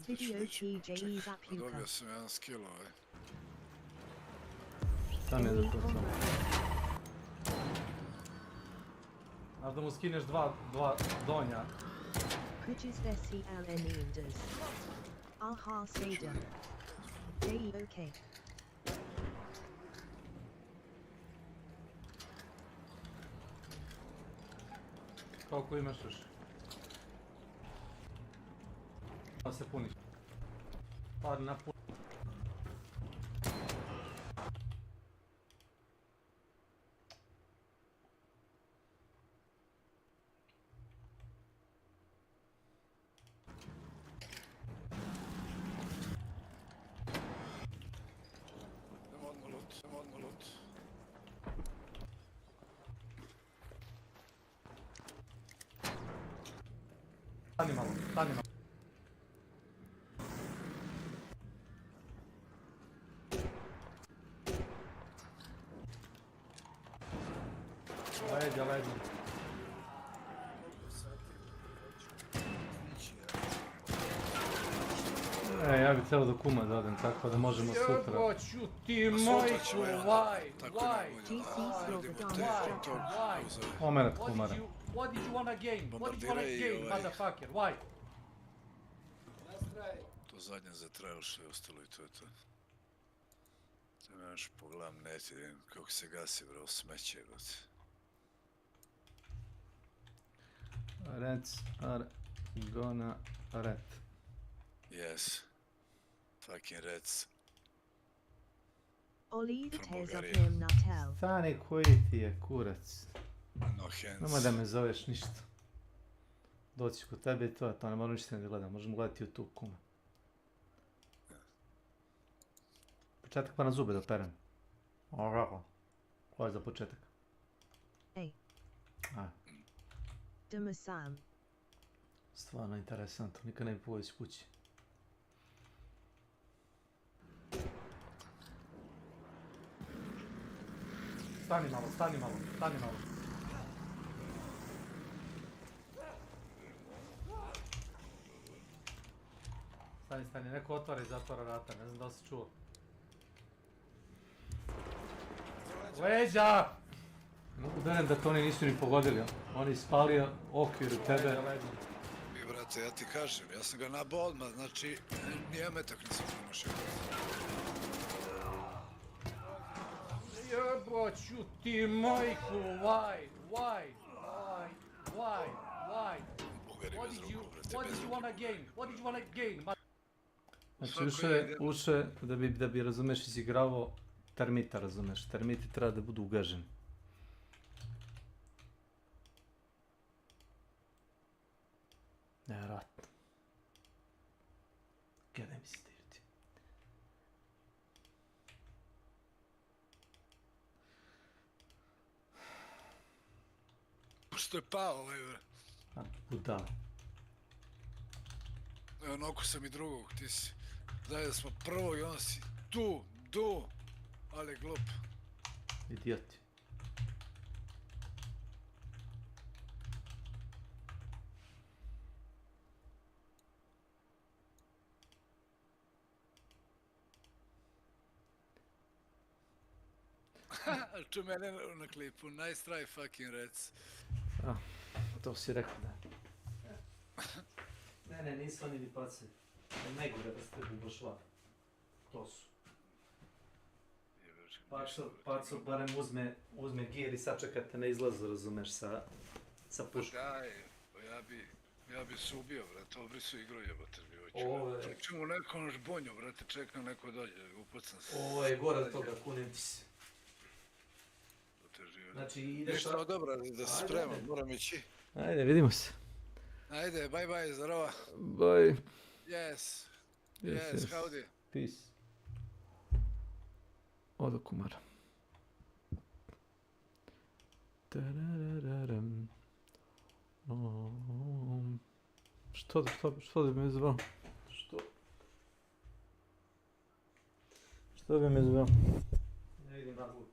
Video TJ's Apuka. Dobio sam jedan skill ovaj. Šta mi je za to samo? Znaš da mu skineš dva donja. Kuchis Vessi Aleninders. Aha Seda. J.O.K. Koliko imaš još? Da se puniš. Pari na puni. Samo odmah loot. Stani malo. Leđa. Ja bih trebao do kuma da odem, tako da možemo sutra. Jeboću ti majku, why? Moment kumara. What did you wanna gain? Motherfucker, why? To zadnje za trial što je ostalo i to je to. Sada me još pogledam net i vidim kako se gasi bro, smeće god. Reds are gonna red. Yes. Fucking Reds. Oli the tears of him Natel. Stani koji ti je kurac. No hands. Nemoj da me zoveš ništa. Doći kod tebe i to ne moram ništa da gledam, možemo gledati YouTube kuma. Početak pa na zube da perem. Ovako. Ko je za početak? Ej. Dama Sam. Stvarno interesantno, nikad ne bi poveć kući. Stani malo. Stani, neko otvara i zatvara vrata, ne znam da li si čuo. Leđa! Mogu da da to oni nisu ni pogodili, on je ispalio okvir u tebe. Mi brate, ja ti kažem, ja sam ga nabao odmah, znači nije metak nisam promašio. Jeboću ti majku, why? What did you wanna gain? Znači uše da bi razumeš izigravao termita, razumeš, termiti treba da budu ugaženi. Nevjerojatno. Gledaj mi se dirti. Što je pao ovaj bre? A budala. Evo noku sam i drugog, ti si. Zajedno smo prvo i on si tu, ali glup. Idioti. Ču mene na klipu, nice try fucking reds. To si rekao da. Ne, nisu oni ni paci. Najgore da ste bubošvar. To su. Paco barem uzme gir i sačekate na izlazu, razumeš, sa puškom. Daj, ja bi se ubio, brate, obri su igru jebate. Čekamo neko na žbonju, brate, čekam neko dođe, upucam se. Ovo je gore od toga, kunem ti se. Znači ideš... Ništa dobro, da se spremam, moram ići. Ajde, vidimo se. Ajde, bye, zdarova. Bye. Yes, howdy. Peace. Odo kumara. Što bi me zvao? Što bi me zvao? Ne vidim razlog.